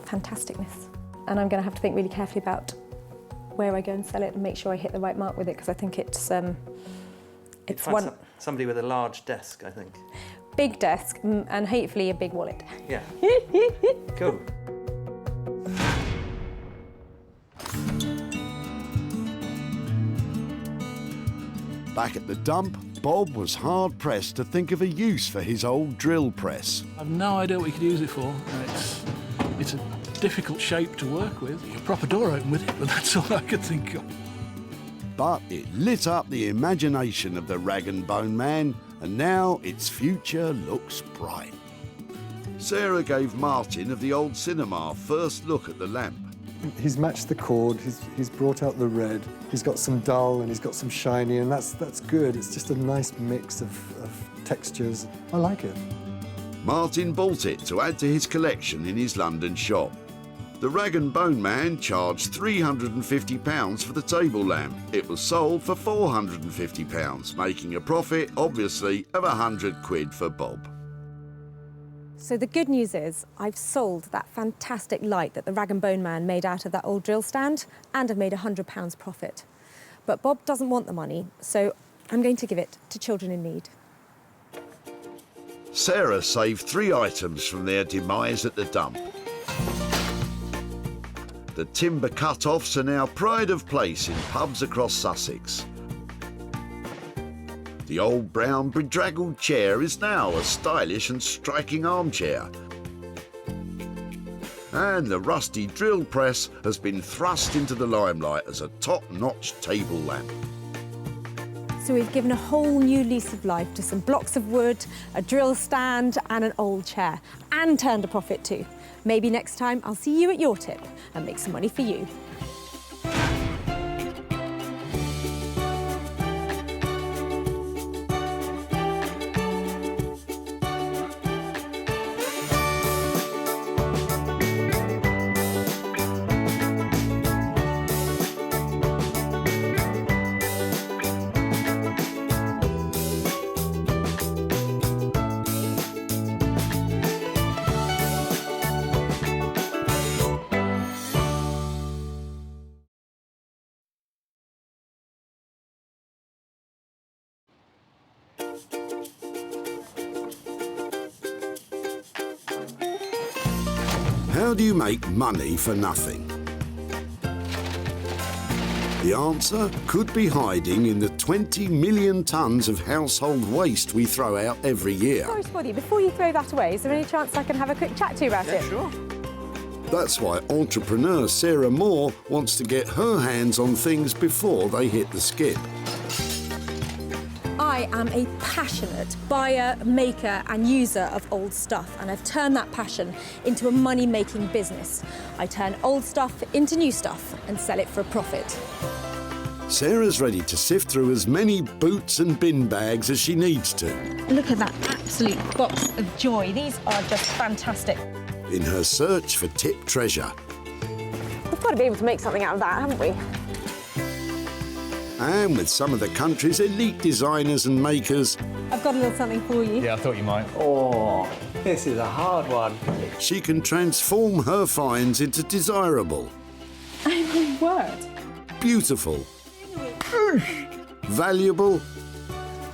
fantasticness. And I'm going to have to think really carefully about where I go and sell it and make sure I hit the right mark with it, because I think it's one somebody with a large desk, I think. Big desk and hopefully a big wallet. Yeah. Cool. Back at the dump, Bob was hard-pressed to think of a use for his old drill press. I've no idea what we could use it for. It's a difficult shape to work with. You can prop a door open with it, but that's all I could think of. But it lit up the imagination of the rag and bone man, and now its future looks bright. Sarah gave Martin of the old cinema first look at the lamp. He's matched the cord, he's brought out the red, he's got some dull and he's got some shiny, and that's good. It's just a nice mix of textures. I like it. Martin bought it to add to his collection in his London shop. The rag and bone man charged £350 for the table lamp. It was sold for £450, making a profit, obviously, of £100 for Bob. So the good news is I've sold that fantastic light that the rag and bone man made out of that old drill stand, and I've made £100 profit. But Bob doesn't want the money, so I'm going to give it to children in need. Sarah saved 3 items from their demise at the dump. The timber cut-offs are now pride of place in pubs across Sussex. The old brown bedraggled chair is now a stylish and striking armchair. And the rusty drill press has been thrust into the limelight as a top-notch table lamp. So we've given a whole new lease of life to some blocks of wood, a drill stand and an old chair, and turned a profit too. Maybe next time I'll see you at your tip and make some money for you. How do you make money for nothing? The answer could be hiding in the 20 million tonnes of household waste we throw out every year. Sorry, Spotty, before you throw that away, is there any chance I can have a quick chat to you about it? Sure. That's why entrepreneur Sarah Moore wants to get her hands on things before they hit the skip. I am a passionate buyer, maker and user of old stuff, and I've turned that passion into a money-making business. I turn old stuff into new stuff and sell it for a profit. Sarah's ready to sift through as many boots and bin bags as she needs to. Look at that absolute box of joy. These are just fantastic. In her search for tip treasure. We've got to be able to make something out of that, haven't we? And with some of the country's elite designers and makers. I've got a little something for you. Yeah, I thought you might. Oh, this is a hard one. She can transform her finds into desirable. Oh my word. Beautiful. valuable,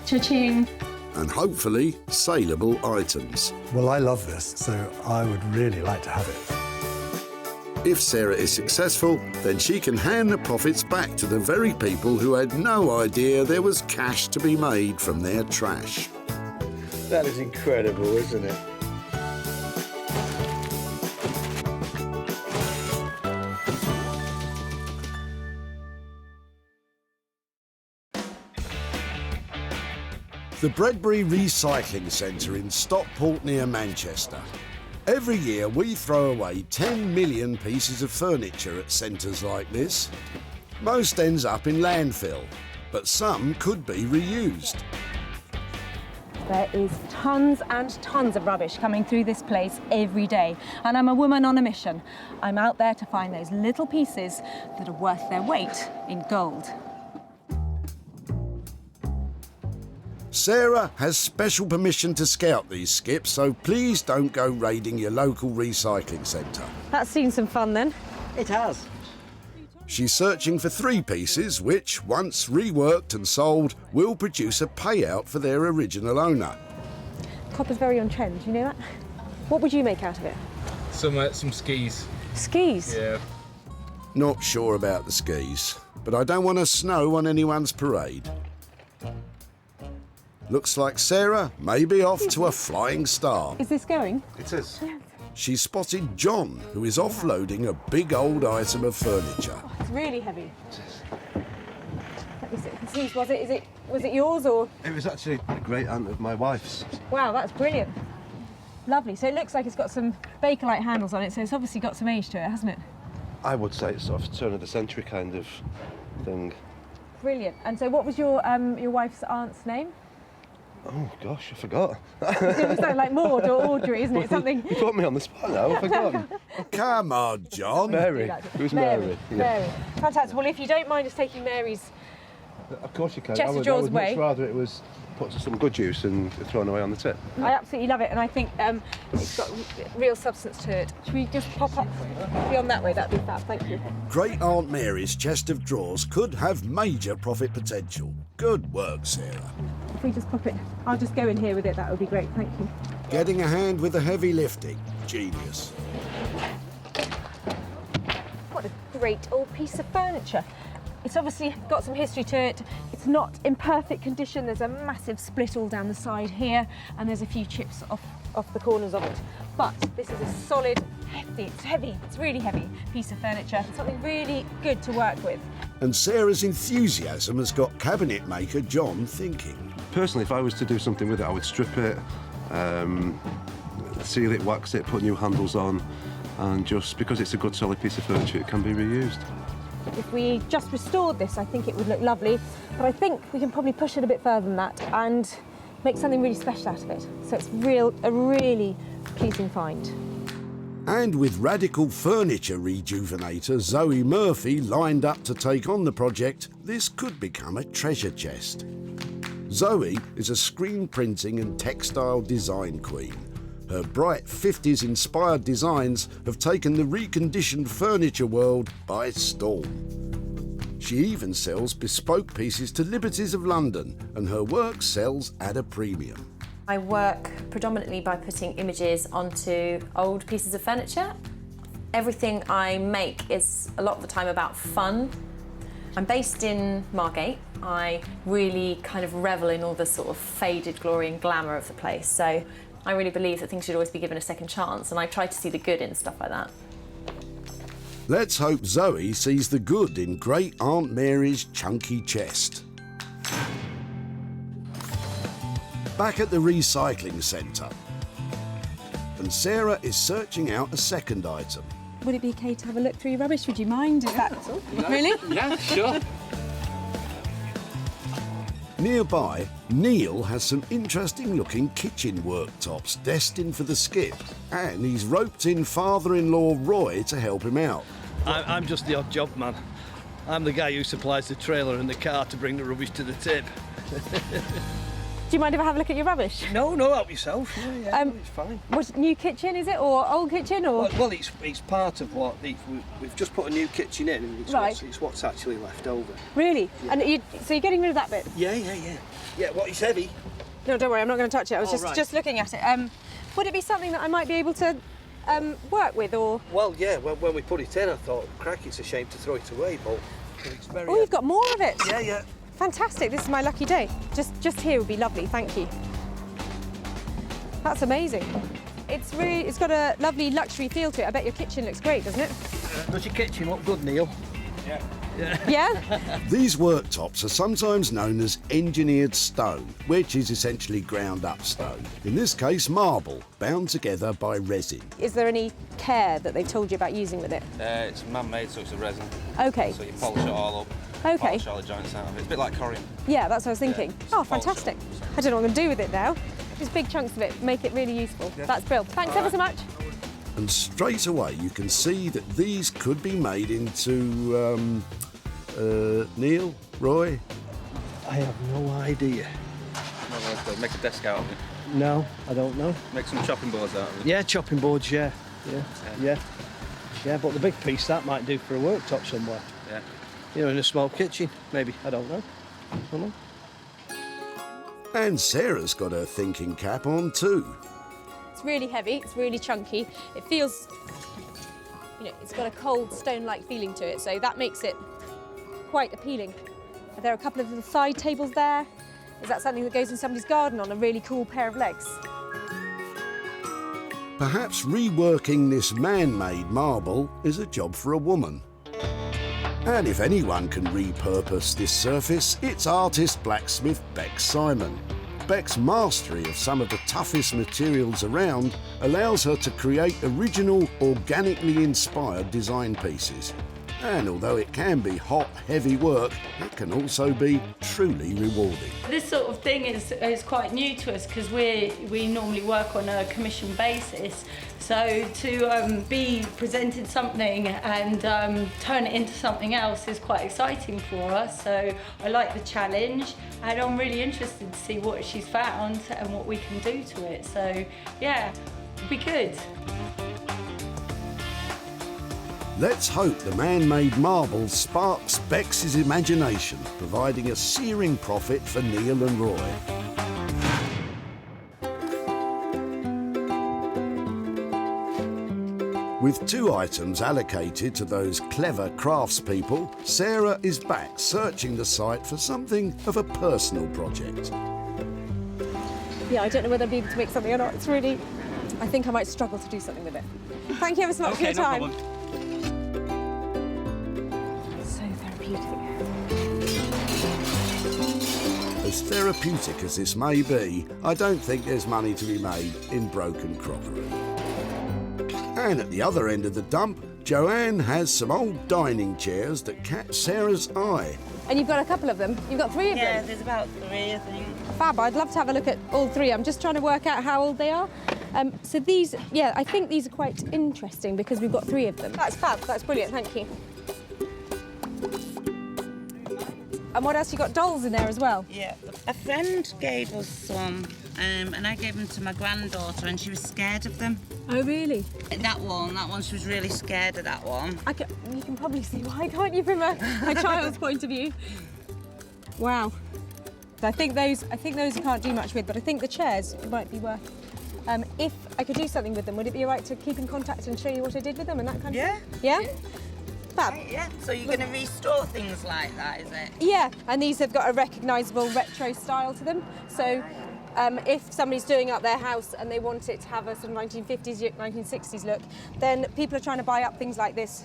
Cha-ching. and hopefully saleable items. Well, I love this, so I would really like to have it. If Sarah is successful, then she can hand the profits back to the very people who had no idea there was cash to be made from their trash. That is incredible, isn't it? The Bredbury Recycling Centre in Stockport near Manchester. Every year we throw away 10 million pieces of furniture at centres like this. Most ends up in landfill, but some could be reused. There is tons and tons of rubbish coming through this place every day, and I'm a woman on a mission. I'm out there to find those little pieces that are worth their weight in gold. Sarah has special permission to scout these skips, so please don't go raiding your local recycling centre. That's seen some fun then. It has. She's searching for 3 pieces which, once reworked and sold, will produce a payout for their original owner. Copper's very on trend, you know that? What would you make out of it? Some skis. Skis? Yeah. Not sure about the skis, but I don't want to snow on anyone's parade. Looks like Sarah may be off to a flying start. Is this going? It is. She spotted John, who is offloading a big old item of furniture. Oh, it's really heavy. Let me see. Was it yours or? It was actually a great aunt of my wife's. Wow, that's brilliant. Lovely. So it looks like it's got some Bakelite handles on it, so it's obviously got some age to it, hasn't it? I would say it's sort of turn of the century kind of thing. Brilliant. And so what was your wife's aunt's name? Oh gosh, I forgot. It sounds like Maud or Audrey, isn't it? Something. You put me on the spot now, I've forgotten. Come on, John. Mary. It was Mary. Yeah. Mary. Fantastic. Well, if you don't mind us taking Mary's. Of course you can. Chest I of would drawers much away. rather it was put to some good use and thrown away on the tip. I absolutely love it, and I think it's got real substance to it. Should we just pop up beyond that way? That'd be fab. Thank you. Great Aunt Mary's chest of drawers could have major profit potential. Good work, Sarah. If we just pop it, I'll just go in here with it. That would be great. Thank you. Getting a hand with the heavy lifting. Genius. What a great old piece of furniture. It's obviously got some history to it. It's not in perfect condition. There's a massive split all down the side here, and there's a few chips off the corners of it. But this is a solid, hefty, it's really heavy piece of furniture. Something really good to work with. And Sarah's enthusiasm has got cabinet maker John thinking. Personally, if I was to do something with it, I would strip it, seal it, wax it, put new handles on, and just because it's a good solid piece of furniture, it can be reused. If we just restored this, I think it would look lovely, but I think we can probably push it a bit further than that and make something really special out of it. So it's a really pleasing find. And with radical furniture rejuvenator Zoe Murphy lined up to take on the project, this could become a treasure chest. Zoe is a screen printing and textile design queen. Her bright 50s-inspired designs have taken the reconditioned furniture world by storm. She even sells bespoke pieces to Liberties of London, and her work sells at a premium. I work predominantly by putting images onto old pieces of furniture. Everything I make is a lot of the time about fun. I'm based in Margate. I really kind of revel in all the sort of faded glory and glamour of the place. So I really believe that things should always be given a second chance, and I try to see the good in stuff like that. Let's hope Zoe sees the good in Great Aunt Mary's chunky chest. Back at the recycling centre, and Sarah is searching out a second item. Would it be okay to have a look through your rubbish? Would you mind? Is that really? Yeah, sure. Nearby, Neil has some interesting looking kitchen worktops destined for the skip, and he's roped in father-in-law Roy to help him out. I'm just the odd job man. I'm the guy who supplies the trailer and the car to bring the rubbish to the tip. you mind if I have a look at your rubbish? No, help yourself. Yeah, it's fine. What's new kitchen, is it, or old kitchen, or? Well, it's part of what we've just put a new kitchen in, and it's what's actually left over. Really? Yeah. And so you're getting rid of that bit? Yeah. Yeah, it's heavy. No, don't worry, I'm not going to touch it. I was just looking at it. Would it be something that I might be able to work with, or? Well, yeah. When we put it in, I thought, crack, it's a shame to throw it away, but it's very. Oh, you've got more of it. Yeah. Fantastic. This is my lucky day. Just here would be lovely. Thank you. That's amazing. It's got a lovely luxury feel to it. I bet your kitchen looks great, doesn't it? Does your kitchen look good, Neil? Yeah. Yeah? These worktops are sometimes known as engineered stone, which is essentially ground up stone. In this case, marble, bound together by resin. Is there any care that they've told you about using with it? It's man-made, so it's a resin. Okay. So you polish it all up. Okay. Polish all the joints out of it. It's a bit like corium. Yeah, that's what I was thinking. Yeah, oh, fantastic. I don't know what I'm going to do with it now. Just big chunks of it, make it really useful. Yeah. That's brilliant. Thanks ever so much. And straight away you can see that these could be made into, Neil, Roy? I have no idea. Make a desk out of it. No, I don't know. Make some chopping boards out of it. Yeah, chopping boards, yeah. Yeah, but the big piece, that might do for a worktop somewhere. Yeah. You know, in a small kitchen, maybe. I don't know. And Sarah's got her thinking cap on too. It's really heavy, it's really chunky. It feels, it's got a cold stone-like feeling to it, so that makes it quite appealing. There are a couple of little side tables there. Is that something that goes in somebody's garden on a really cool pair of legs? Perhaps reworking this man-made marble is a job for a woman. And if anyone can repurpose this surface, it's artist blacksmith Beck Simon. Beck's mastery of some of the toughest materials around allows her to create original, organically inspired design pieces. And although it can be hot, heavy work, it can also be truly rewarding. This sort of thing is quite new to us because we normally work on a commission basis. So to be presented something and turn it into something else is quite exciting for us. So I like the challenge and I'm really interested to see what she's found and what we can do to it. So yeah, it'll be good. Let's hope the man-made marble sparks Beck's imagination, providing a searing profit for Neil and Roy. With 2 items allocated to those clever craftspeople, Sarah is back searching the site for something of a personal project. Yeah, I don't know whether I'll be able to make something or not. It's really, I think I might struggle to do something with it. Thank you ever so much for your time. No problem. As therapeutic as this may be, I don't think there's money to be made in broken crockery. And at the other end of the dump, Joanne has some old dining chairs that catch Sarah's eye. And you've got a couple of them? You've got 3 of them? Yeah, there's about 3, I think. Fab, I'd love to have a look at all 3. I'm just trying to work out how old they are. So these, yeah, I think these are quite interesting because we've got 3 of them. That's fab, that's brilliant, thank you. And what else? You got dolls in there as well? Yeah, a friend gave us some, and I gave them to my granddaughter, and she was scared of them. Oh, really? That one, she was really scared of that one. You can probably see why, can't you, from a child's point of view? Wow. I think those I can't do much with, but I think the chairs might be worth. If I could do something with them, would it be all right to keep in contact and show you what I did with them and that kind of thing? Yeah? Fab. Right, yeah, so you're going to restore things like that, is it? Yeah, and these have got a recognisable retro style to them. So if somebody's doing up their house and they want it to have a sort of 1950s, 1960s look, then people are trying to buy up things like this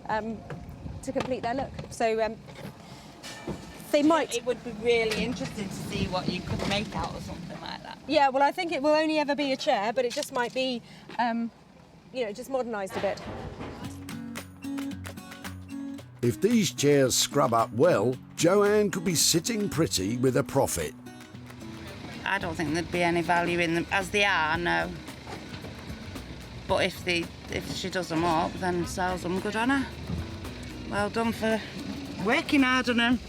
to complete their look. So they might... It would be really interesting to see what you could make out of something like that. Yeah, well, I think it will only ever be a chair, but it just might be, just modernised a bit. If these chairs scrub up well, Joanne could be sitting pretty with a profit. I don't think there'd be any value in them as they are, no. But if she does them up, then sells them, good on her. Well done for working hard on them.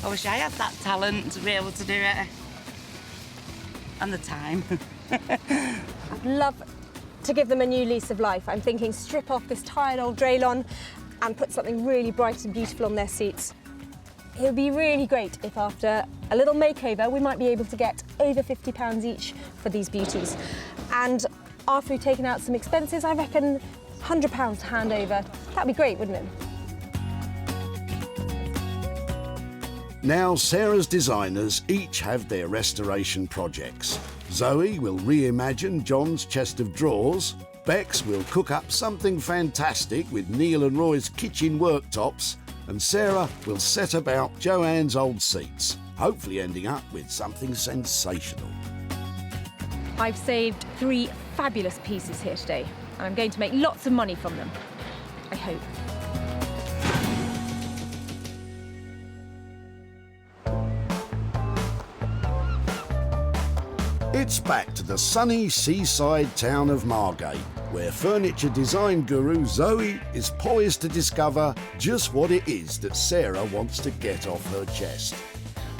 I wish I had that talent to be able to do it. And the time. I'd love to give them a new lease of life. I'm thinking strip off this tired old Draylon and put something really bright and beautiful on their seats. It would be really great if after a little makeover we might be able to get over £50 each for these beauties. And after we've taken out some expenses, I reckon £100 to hand over. That'd be great, wouldn't it? Now Sarah's designers each have their restoration projects. Zoe will reimagine John's chest of drawers. Bex will cook up something fantastic with Neil and Roy's kitchen worktops. And Sarah will set about Joanne's old seats, hopefully ending up with something sensational. I've saved 3 fabulous pieces here today, and I'm going to make lots of money from them. I hope. It's back to the sunny seaside town of Margate, where furniture design guru Zoe is poised to discover just what it is that Sarah wants to get off her chest.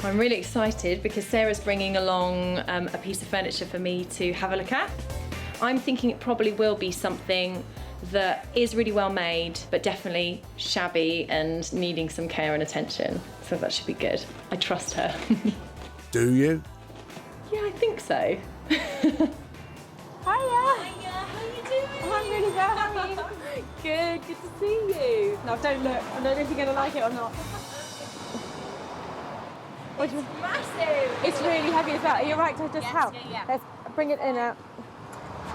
I'm really excited because Sarah's bringing along a piece of furniture for me to have a look at. I'm thinking it probably will be something that is really well made, but definitely shabby and needing some care and attention. So that should be good. I trust her. Do you? Yeah, I think so. Hiya! Hiya, how you doing? I'm really well, how are you? Good to see you. Now don't look, I don't know if you're going to like it or not. It's massive! It's really heavy as well. Are you right to just help? Yeah. Let's bring it in out.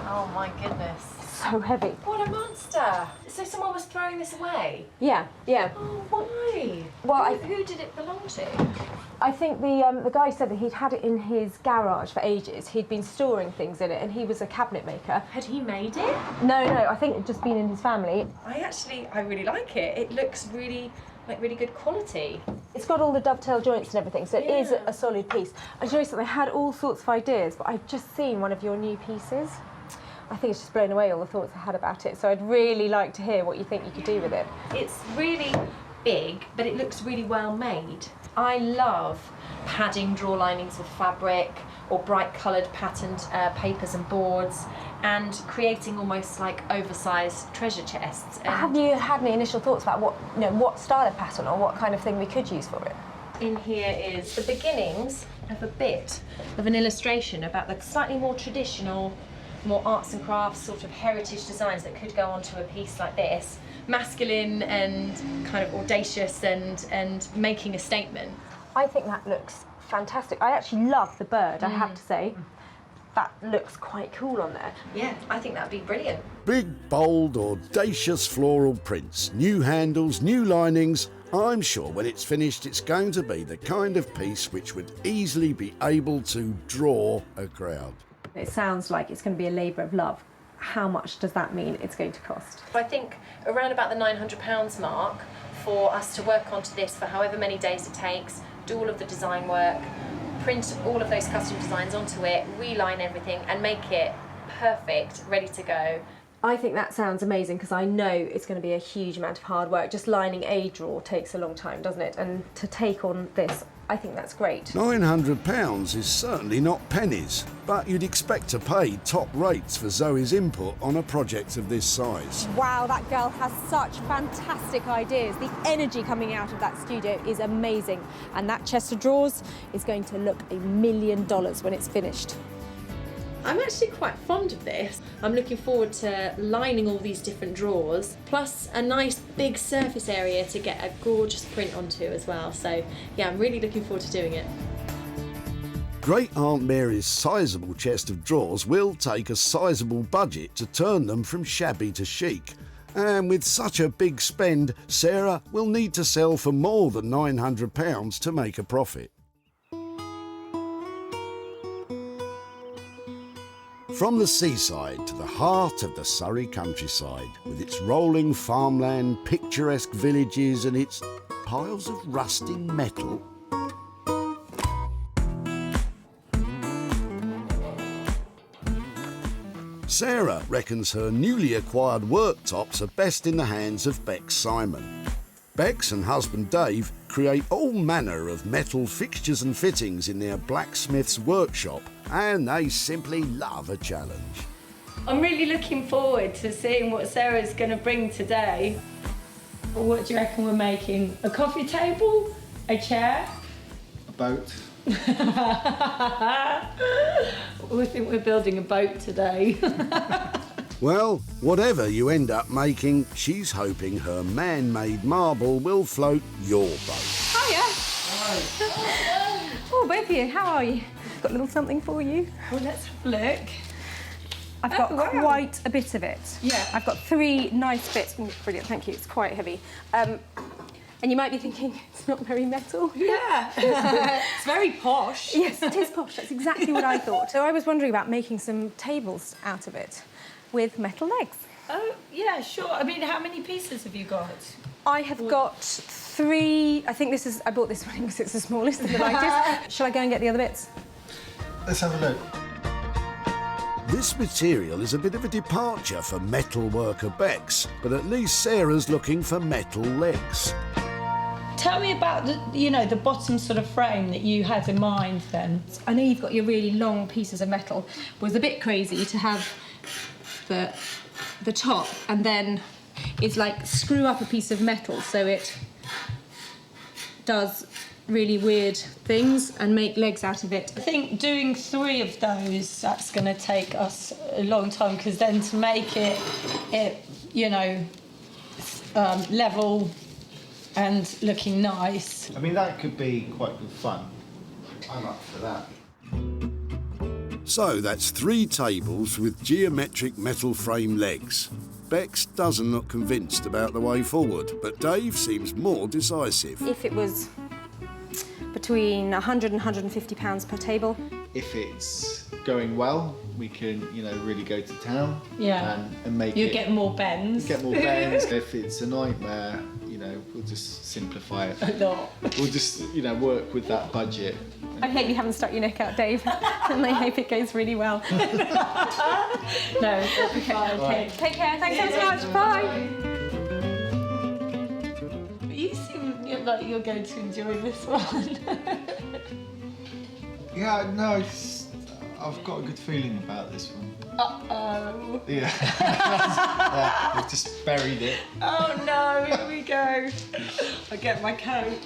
Oh my goodness. So heavy. What a monster! So someone was throwing this away? Yeah. Oh, why? Well, who did it belong to? I think the guy said that he'd had it in his garage for ages. He'd been storing things in it, and he was a cabinet maker. Had he made it? No, I think it'd just been in his family. I really like it. It looks really good quality. It's got all the dovetail joints and everything, so it is a solid piece. I show you something, I had all sorts of ideas, but I've just seen one of your new pieces. I think it's just blown away all the thoughts I had about it, so I'd really like to hear what you think you could do with it. It's really big, but it looks really well made. I love padding drawer linings with fabric or bright coloured patterned papers and boards, and creating almost like oversized treasure chests. And have you had any initial thoughts about what style of pattern or what kind of thing we could use for it? in here is the beginnings of a bit of an illustration about the slightly more traditional, more arts and crafts sort of heritage designs that could go onto a piece like this. Masculine and kind of audacious and making a statement. I think that looks fantastic. I actually love the bird, I have to say. That looks quite cool on there. Yeah, I think that'd be brilliant. Big, bold, audacious floral prints, new handles, new linings. I'm sure when it's finished it's going to be the kind of piece which would easily be able to draw a crowd. It sounds like it's going to be a labour of love. How much does that mean it's going to cost? I think around about the £900 mark for us to work onto this for however many days it takes, do all of the design work, print all of those custom designs onto it, reline everything and make it perfect, ready to go. I think that sounds amazing because I know it's going to be a huge amount of hard work. Just lining a drawer takes a long time, doesn't it? And to take on this, I think that's great. £900 is certainly not pennies, but you'd expect to pay top rates for Zoe's input on a project of this size. Wow, that girl has such fantastic ideas. The energy coming out of that studio is amazing. And that chest of drawers is going to look $1 million when it's finished. I'm actually quite fond of this. I'm looking forward to lining all these different drawers, plus a nice big surface area to get a gorgeous print onto as well. So yeah, I'm really looking forward to doing it. Great Aunt Mary's sizable chest of drawers will take a sizable budget to turn them from shabby to chic. And with such a big spend, Sarah will need to sell for more than £900 to make a profit. From the seaside to the heart of the Surrey countryside, with its rolling farmland, picturesque villages and its piles of rusting metal. Sarah reckons her newly acquired worktops are best in the hands of Beck Simon. Bex and husband Dave create all manner of metal fixtures and fittings in their blacksmith's workshop, and they simply love a challenge. I'm really looking forward to seeing what Sarah's going to bring today. What do you reckon we're making? A coffee table? A chair? A boat. We think we're building a boat today. Well, whatever you end up making, she's hoping her man-made marble will float your boat. Hiya. Oh, both of you, how are you? Got a little something for you. Well, let's have a look. I've got quite a bit of it. Yeah. I've got 3 nice bits. Oh, brilliant, thank you. It's quite heavy. And you might be thinking, it's not very metal. Yeah. It's very posh. Yes, it is posh. That's exactly what I thought. So I was wondering about making some tables out of it with metal legs. Oh, yeah, sure. I mean, how many pieces have you got? I have got 3. I think this is... I bought this one because it's the smallest and the lightest. Shall I go and get the other bits? Let's have a look. This material is a bit of a departure for metal worker Bex, but at least Sarah's looking for metal legs. Tell me about the bottom sort of frame that you had in mind then. I know you've got your really long pieces of metal. It was a bit crazy to have the top and then it's like screw up a piece of metal so it does really weird things and make legs out of it. I think doing 3 of those, that's going to take us a long time because then to make it level and looking nice. I mean, that could be quite good fun. I'm up for that. So that's 3 tables with geometric metal frame legs. Bex doesn't look convinced about the way forward, but Dave seems more decisive. If it was between 100 and 150 pounds per table. If it's going well, we can, really go to town. Yeah. And make you it. get more bends. Get more bends. If it's a nightmare, we'll just simplify it. A lot. We'll just, work with that budget. I hope you haven't stuck your neck out, Dave, and I hope it goes really well. No, it'll be fine. Okay. Take care. Thanks so much. Bye. You seem like you're going to enjoy this one. Yeah, no, I've got a good feeling about this one. Uh-oh. Yeah. I've just buried it. Oh no, here we go. I'll get my coat.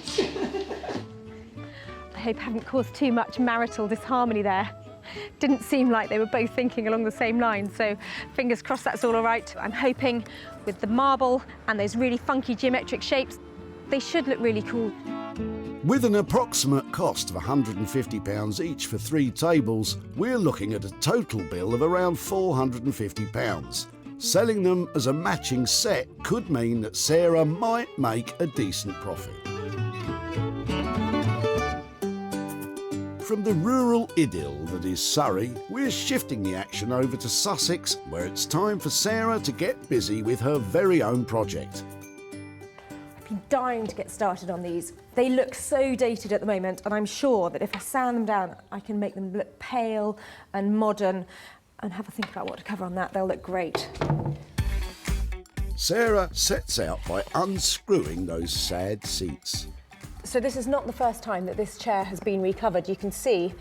I hope I haven't caused too much marital disharmony there. Didn't seem like they were both thinking along the same lines, so fingers crossed that's all right. I'm hoping with the marble and those really funky geometric shapes, they should look really cool. With an approximate cost of £150 each for 3 tables, we're looking at a total bill of around £450. Selling them as a matching set could mean that Sarah might make a decent profit. From the rural idyll that is Surrey, we're shifting the action over to Sussex, where it's time for Sarah to get busy with her very own project. I've been dying to get started on these. They look so dated at the moment, and I'm sure that if I sand them down, I can make them look pale and modern, and have a think about what to cover on that. They'll look great. Sarah sets out by unscrewing those sad seats. So this is not the first time that this chair has been recovered. You can see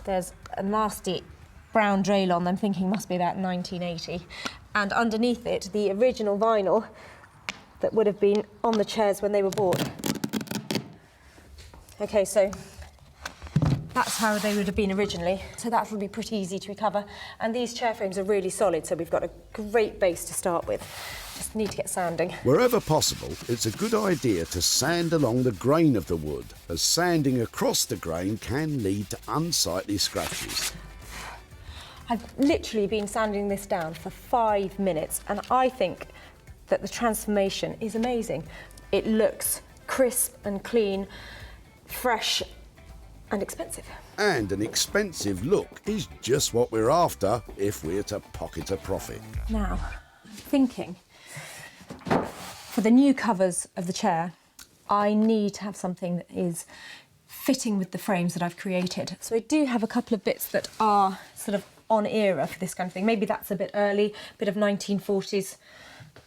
there's a nasty brown draylon I'm thinking must be about 1980. And underneath it, the original vinyl that would have been on the chairs when they were bought. Okay, so that's how they would have been originally. So that will be pretty easy to recover. And these chair frames are really solid, so we've got a great base to start with. Just need to get sanding. Wherever possible, it's a good idea to sand along the grain of the wood, as sanding across the grain can lead to unsightly scratches. I've literally been sanding this down for 5 minutes, and I think that the transformation is amazing. It looks crisp and clean, fresh and expensive. And an expensive look is just what we're after if we're to pocket a profit. Now, I'm thinking, for the new covers of the chair, I need to have something that is fitting with the frames that I've created. So I do have a couple of bits that are sort of on era for this kind of thing. Maybe that's a bit early, a bit of 1940s.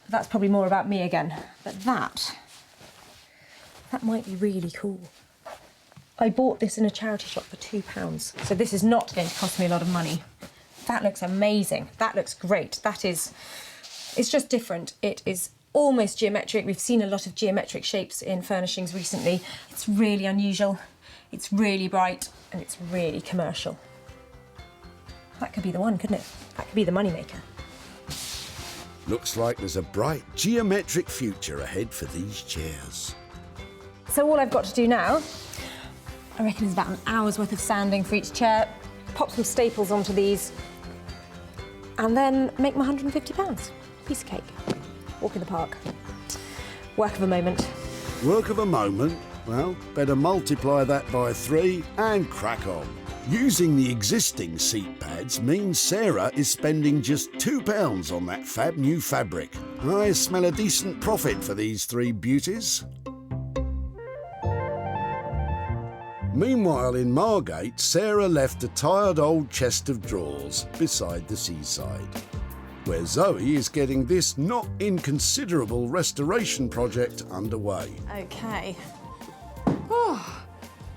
That's probably more about me again. But that That might be really cool. I bought this in a charity shop for £2, so this is not going to cost me a lot of money. That looks amazing. That looks great. It's just different. It is almost geometric. We've seen a lot of geometric shapes in furnishings recently. It's really unusual, it's really bright, and it's really commercial. That could be the one, couldn't it? That could be the moneymaker. Looks like there's a bright geometric future ahead for these chairs. So all I've got to do now, I reckon, is about an hour's worth of sanding for each chair, pop some staples onto these, and then make my £150. Piece of cake. Walk in the park. Work of a moment. Work of a moment? Well, better multiply that by 3 and crack on. Using the existing seat pads means Sarah is spending just £2 on that fab new fabric. I smell a decent profit for these 3 beauties. Meanwhile, in Margate, Sarah left a tired old chest of drawers beside the seaside, where Zoe is getting this not inconsiderable restoration project underway. Okay. Oh,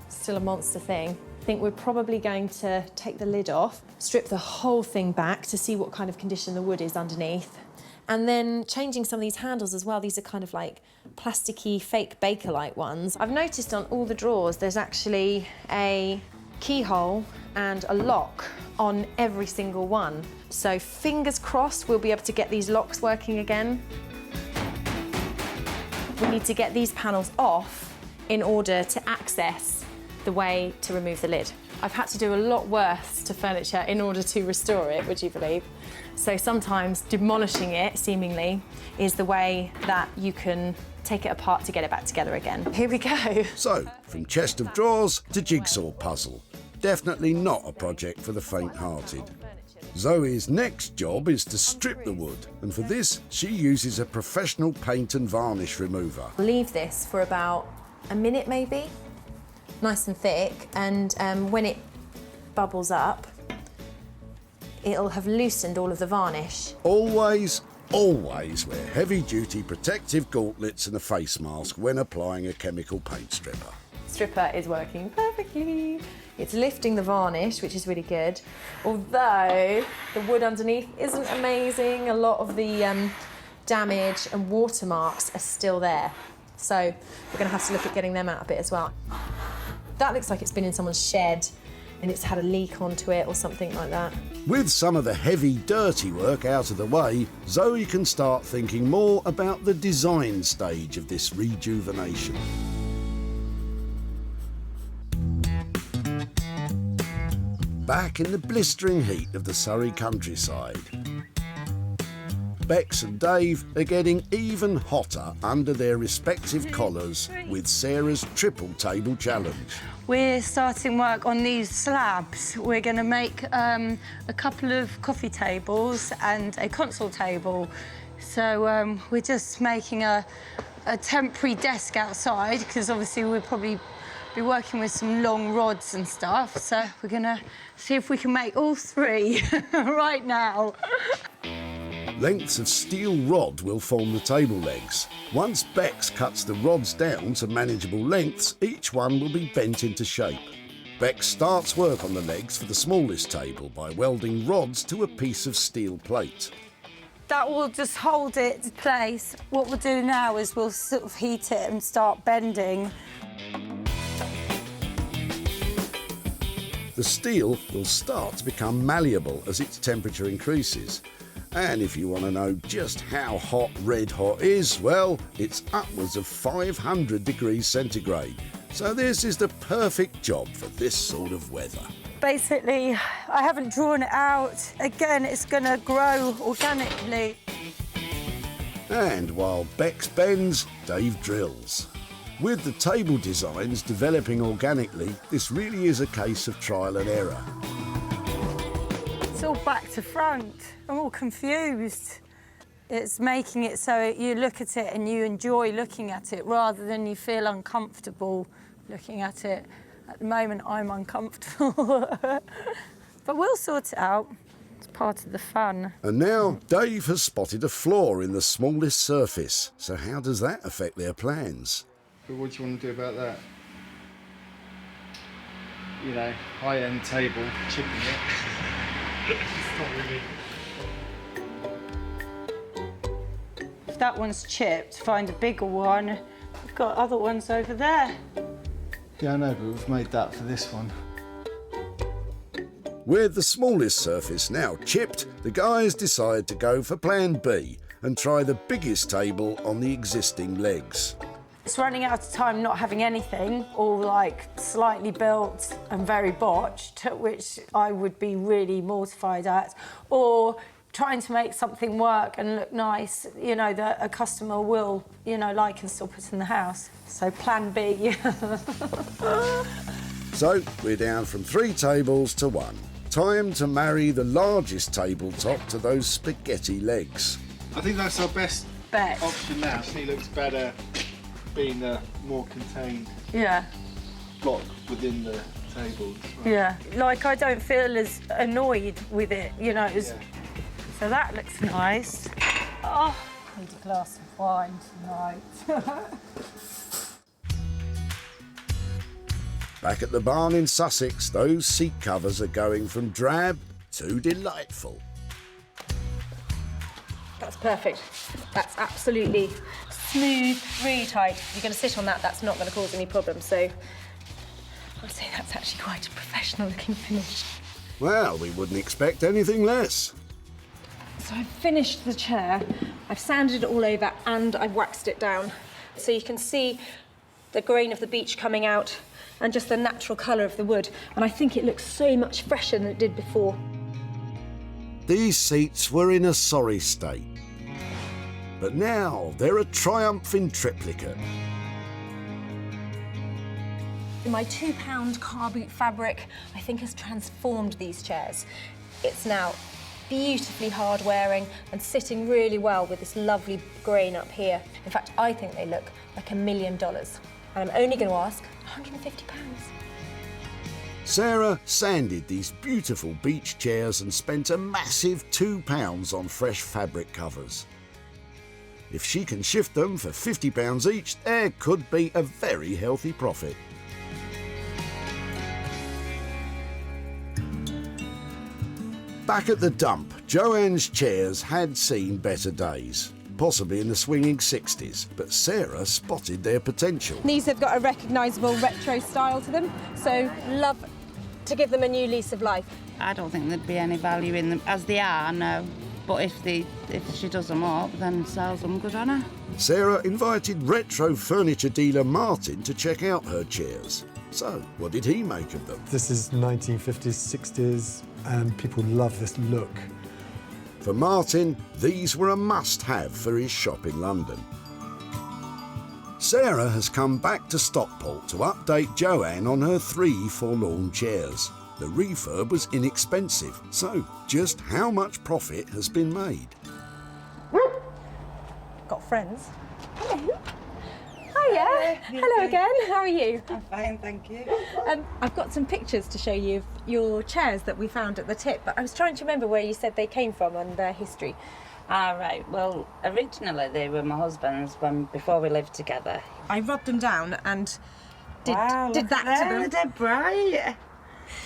still a monster thing. I think we're probably going to take the lid off, strip the whole thing back to see what kind of condition the wood is underneath, and then changing some of these handles as well. These are kind of like plasticky, fake Bakelite ones. I've noticed on all the drawers there's actually a keyhole and a lock on every single one. So fingers crossed we'll be able to get these locks working again. We need to get these panels off in order to access the way to remove the lid. I've had to do a lot worse to furniture in order to restore it, would you believe? So sometimes demolishing it, seemingly, is the way that you can take it apart to get it back together again. Here we go. So, from chest of drawers to jigsaw puzzle. Definitely not a project for the faint-hearted. Zoe's next job is to strip the wood, and for this, she uses a professional paint and varnish remover. Leave this for about a minute maybe, nice and thick, and when it bubbles up, it'll have loosened all of the varnish. Always wear heavy-duty protective gauntlets and a face mask when applying a chemical paint stripper. Stripper is working perfectly. It's lifting the varnish, which is really good. Although the wood underneath isn't amazing, a lot of the damage and watermarks are still there. So we're going to have to look at getting them out a bit as well. That looks like it's been in someone's shed and it's had a leak onto it or something like that. With some of the heavy, dirty work out of the way, Zoe can start thinking more about the design stage of this rejuvenation. Back in the blistering heat of the Surrey countryside, Bex and Dave are getting even hotter under their respective collars with Sarah's triple table challenge. We're starting work on these slabs. We're going to make a couple of coffee tables and a console table. So we're just making a temporary desk outside because obviously we'll probably be working with some long rods and stuff. So we're going to see if we can make all 3 right now. Lengths of steel rod will form the table legs. Once Bex cuts the rods down to manageable lengths, each one will be bent into shape. Bex starts work on the legs for the smallest table by welding rods to a piece of steel plate. That will just hold it in place. What we'll do now is we'll sort of heat it and start bending. The steel will start to become malleable as its temperature increases. And if you want to know just how hot red hot is, well, it's upwards of 500 degrees centigrade. So this is the perfect job for this sort of weather. Basically, I haven't drawn it out. Again, it's going to grow organically. And while Bex bends, Dave drills. With the table designs developing organically, this really is a case of trial and error. It's all back to front. I'm all confused. It's making it so you look at it and you enjoy looking at it rather than you feel uncomfortable looking at it. At the moment, I'm uncomfortable. But we'll sort it out. It's part of the fun. And now Dave has spotted a flaw in the smallest surface. So how does that affect their plans? But what do you want to do about that? You know, high-end table, chipping it. It's not really. If that one's chipped, find a bigger one. We've got other ones over there. Yeah, I know, but we've made that for this one. With the smallest surface now chipped, the guys decide to go for plan B and try the biggest table on the existing legs. It's running out of time not having anything, all like slightly built and very botched, which I would be really mortified at, or trying to make something work and look nice, you know, that a customer will, you know, like and still put in the house. So plan B. So we're down from 3 tables to 1. Time to marry the largest tabletop to those spaghetti legs. I think that's our best Bet. option now. She looks better being a more contained Yeah. block within the table. Yeah, like I don't feel as annoyed with it, you know. So that looks nice. Oh, I need a glass of wine tonight. Back at the barn in Sussex, those seat covers are going from drab to delightful. That's perfect. That's absolutely smooth, really tight. If you're going to sit on that, that's not going to cause any problems. So I'd say that's actually quite a professional looking finish. Well, we wouldn't expect anything less. So I've finished the chair, I've sanded it all over and I've waxed it down. So you can see the grain of the beech coming out and just the natural colour of the wood. And I think it looks so much fresher than it did before. These seats were in a sorry state. But now they're a triumphing triplicate. My £2 car boot fabric, I think, has transformed these chairs. It's now beautifully hard wearing and sitting really well with this lovely grain up here. In fact, I think they look like $1 million. And I'm only going to ask £150. Sarah sanded these beautiful beech chairs and spent a massive £2 on fresh fabric covers. If she can shift them for £50 each, there could be a very healthy profit. Back at the dump, Joanne's chairs had seen better days, possibly in the swinging 60s, but Sarah spotted their potential. These have got a recognisable retro style to them, so love to give them a new lease of life. I don't think there'd be any value in them as they are, no. But if she does them up, then sells them, good on her. Sarah invited retro furniture dealer Martin to check out her chairs. So, what did he make of them? This is 1950s, 60s, and people love this look. For Martin, these were a must-have for his shop in London. Sarah has come back to Stockport to update Joanne on her 3 forlorn chairs. The refurb was inexpensive, so just how much profit has been made? Got friends. Hello. Hiya. Hello again. How are you? I'm fine, thank you. I've got some pictures to show you of your chairs that we found at the tip, but I was trying to remember where you said they came from and their history. Ah, right. Well, originally they were my husband's before we lived together. I rubbed them down and did Wow, that look to at them. them. They're dead bright.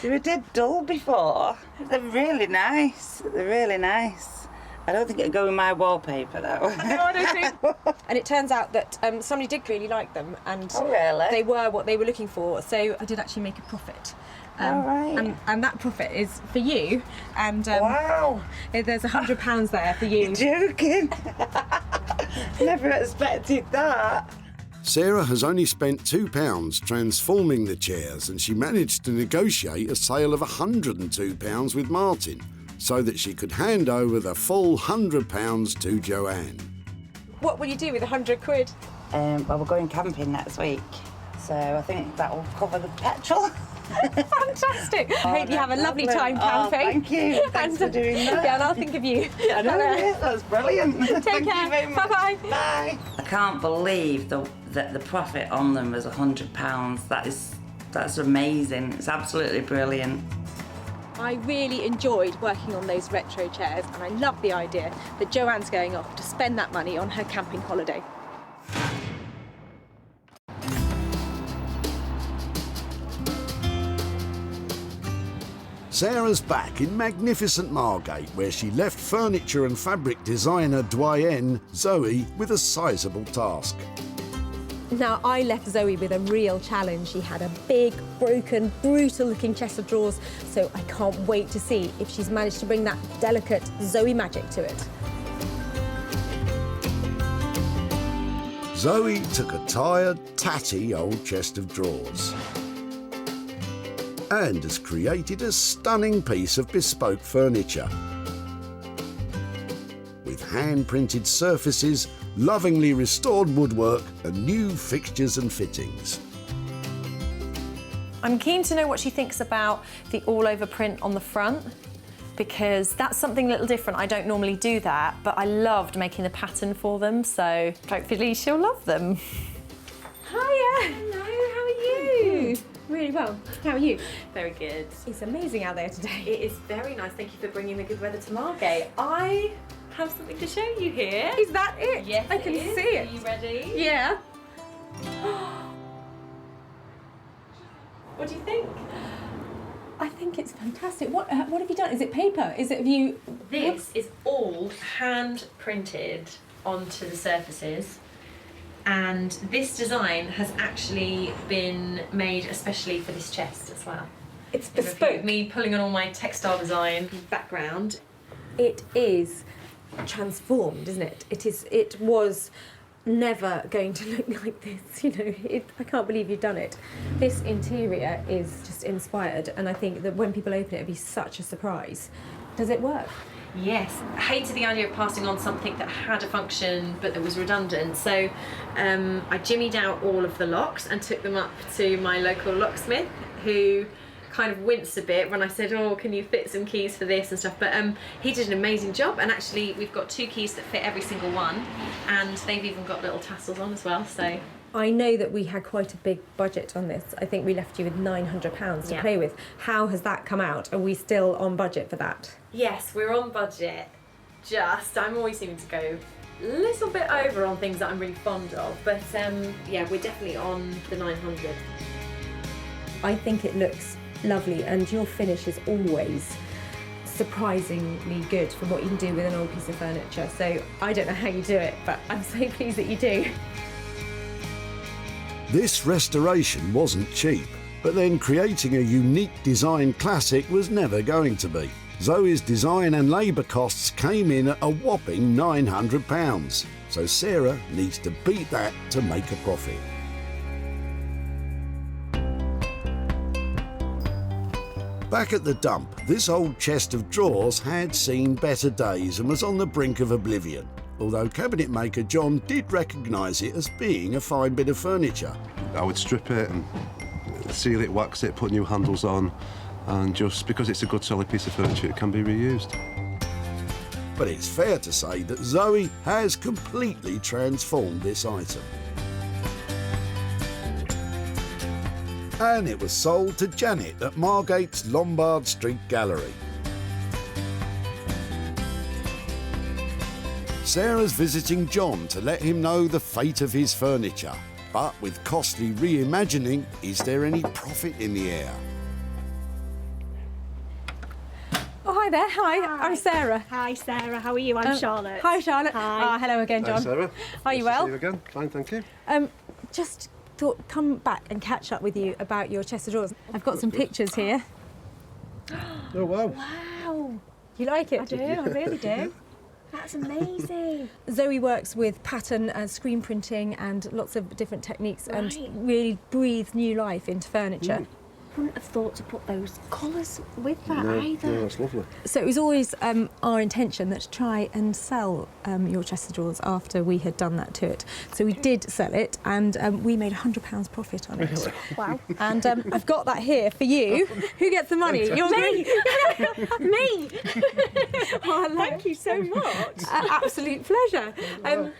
They were dead dull before. They're really nice. They're really nice. I don't think it'd go in my wallpaper though. No, I don't think. And it turns out that somebody did really like them, and Oh, really? they were what they were looking for. So I did actually make a profit. All right. And that profit is for you. And wow. There's £100 there for you. You're joking. Never expected that. Sarah has only spent £2 transforming the chairs, and she managed to negotiate a sale of £102 with Martin, so that she could hand over the full £100 to Joanne. What will you do with £100? Well, we're going camping next week, so I think that will cover the petrol. Fantastic. I hope you have a lovely time Oh, camping. thank you. Thanks for doing that. Yeah, and I'll think of you. I know, yeah, that's brilliant. Take Thank care. you very much. Bye-bye. Bye. I can't believe that the profit on them was £100. That's amazing. It's absolutely brilliant. I really enjoyed working on those retro chairs, and I love the idea that Joanne's going off to spend that money on her camping holiday. Sarah's back in magnificent Margate, where she left furniture and fabric designer doyenne Zoe with a sizable task. Now, I left Zoe with a real challenge. She had a big, broken, brutal-looking chest of drawers, so I can't wait to see if she's managed to bring that delicate Zoe magic to it. Zoe took a tired, tatty old chest of drawers and has created a stunning piece of bespoke furniture. With hand-printed surfaces, lovingly restored woodwork and new fixtures and fittings. I'm keen to know what she thinks about the all-over print on the front, because that's something a little different. I don't normally do that, but I loved making the pattern for them, so hopefully she'll love them. Hiya! Hello, how are you? Really well. How are you? Very good. It's amazing out there today. It is very nice. Thank you for bringing the good weather to Margate. I have something to show you here. Is that it? Yes, I can see it. Are you ready? Yeah. What do you think? I think it's fantastic. What have you done? Is it paper? Have you... This is all hand printed onto the surfaces, and this design has actually been made especially for this chest as well. It's bespoke. Me pulling on all my textile design background. It is transformed, isn't it? It was never going to look like this, you know. I can't believe you've done it. This interior is just inspired, and I think that when people open it, it'll be such a surprise. Does it work? Yes. I hated the idea of passing on something that had a function but that was redundant, so I jimmied out all of the locks and took them up to my local locksmith, who kind of winced a bit when I said, oh, can you fit some keys for this and stuff, but he did an amazing job, and actually we've got 2 keys that fit every single one, and they've even got little tassels on as well, so. I know that we had quite a big budget on this. I think we left you with £900 to play with. How has that come out? Are we still on budget for that? Yes, we're on budget. I'm always seeming to go a little bit over on things that I'm really fond of, but yeah, we're definitely on the 900. I think it looks lovely, and your finish is always surprisingly good for what you can do with an old piece of furniture. So I don't know how you do it, but I'm so pleased that you do. This restoration wasn't cheap, but then creating a unique design classic was never going to be. Zoe's design and labour costs came in at a whopping £900, so Sarah needs to beat that to make a profit. Back at the dump, this old chest of drawers had seen better days and was on the brink of oblivion, although cabinet maker John did recognise it as being a fine bit of furniture. I would strip it and seal it, wax it, put new handles on, and just because it's a good solid piece of furniture, it can be reused. But it's fair to say that Zoe has completely transformed this item. And it was sold to Janet at Margate's Lombard Street Gallery. Sarah's visiting John to let him know the fate of his furniture. But with costly reimagining, is there any profit in the air? Oh, hi there. Hi. I'm Sarah. Hi, Sarah. How are you? I'm Charlotte. Hi, Charlotte. Hi. Hello again, John. Hi, Sarah. Are you Nice to well? see you again. Fine, thank you. Just thought come back and catch up with you about your chest of drawers. I've got some pictures here. Oh, wow. Wow. You like it? I do. I really do. That's amazing. Zoe works with pattern and screen printing and lots of different techniques and really breathes new life into furniture. Wouldn't have thought to put those colours with that No, either. no, that's lovely. So it was always our intention that to try and sell your chest of drawers after we had done that to it. So we did sell it, and we made £100 profit on it. Really? Wow. And I've got that here for you. Who gets the money? You're Me! Me! Oh, Thank you so much. Absolute pleasure.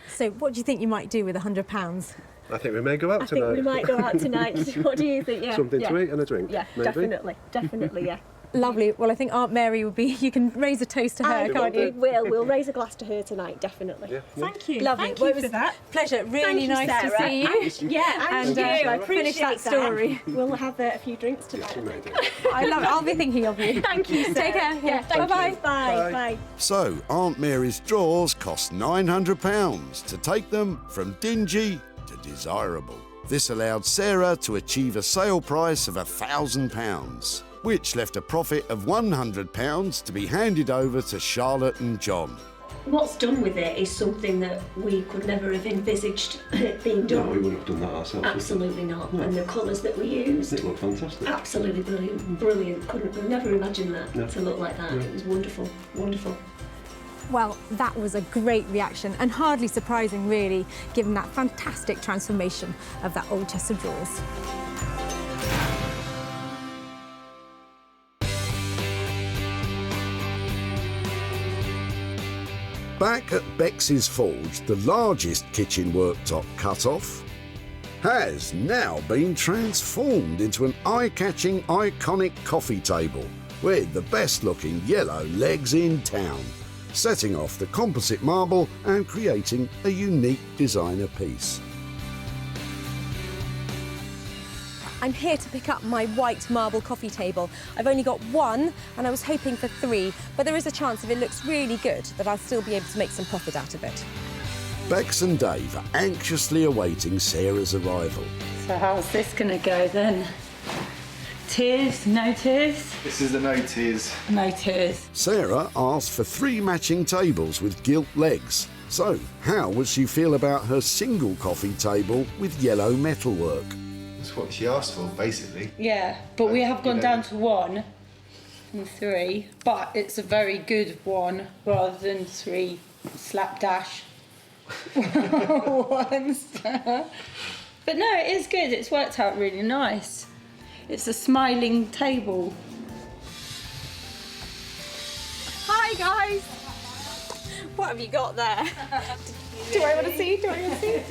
So what do you think you might do with £100? I think we may go out I tonight. think we might go out tonight. What do you think? Yeah. Something to eat and a drink. Yeah, maybe. definitely, yeah. Lovely. Well, I think Aunt Mary would be, you can raise a toast to her, can't you? We'll raise a glass to her tonight, definitely. Yeah. Thank you. Lovely. Thank well, you it was for that. Pleasure. Really Thank you, nice to Sarah. see you. Yeah, and I finish that story. We'll have a few drinks tonight. I love it. I'll be thinking of you. Thank you, Sarah. Take care. Yeah, thank Bye-bye. you. Bye. Bye. So, Aunt Mary's drawers cost £900 to take them from dingy to desirable. This allowed Sarah to achieve a sale price of £1,000, which left a profit of £100 to be handed over to Charlotte and John. What's done with it is something that we could never have envisaged being done. No, we wouldn't have done that ourselves. Absolutely not. No. And the colours that we used. It looked fantastic. Absolutely brilliant. Brilliant. We've never imagined that No. to look like that. No. It was wonderful. Wonderful. Well, that was a great reaction and hardly surprising, really, given that fantastic transformation of that old chest of drawers. Back at Bex's Forge, the largest kitchen worktop cut-off has now been transformed into an eye-catching, iconic coffee table with the best-looking yellow legs in town, setting off the composite marble and creating a unique designer piece. I'm here to pick up my white marble coffee table. I've only got one and I was hoping for 3, but there is a chance if it looks really good that I'll still be able to make some profit out of it. Bex and Dave are anxiously awaiting Sarah's arrival. So how's this gonna go then? Tears? No tears? This is the no tears. No tears. Sarah asked for 3 matching tables with gilt legs. So, how would she feel about her single coffee table with yellow metalwork? That's what she asked for, basically. Yeah, but we have gone down to 1 and 3, but it's a very good 1 rather than 3 slapdash ones. But no, it is good. It's worked out really nice. It's a smiling table. Hi guys! What have you got there? Do I want to see? Do I want to see?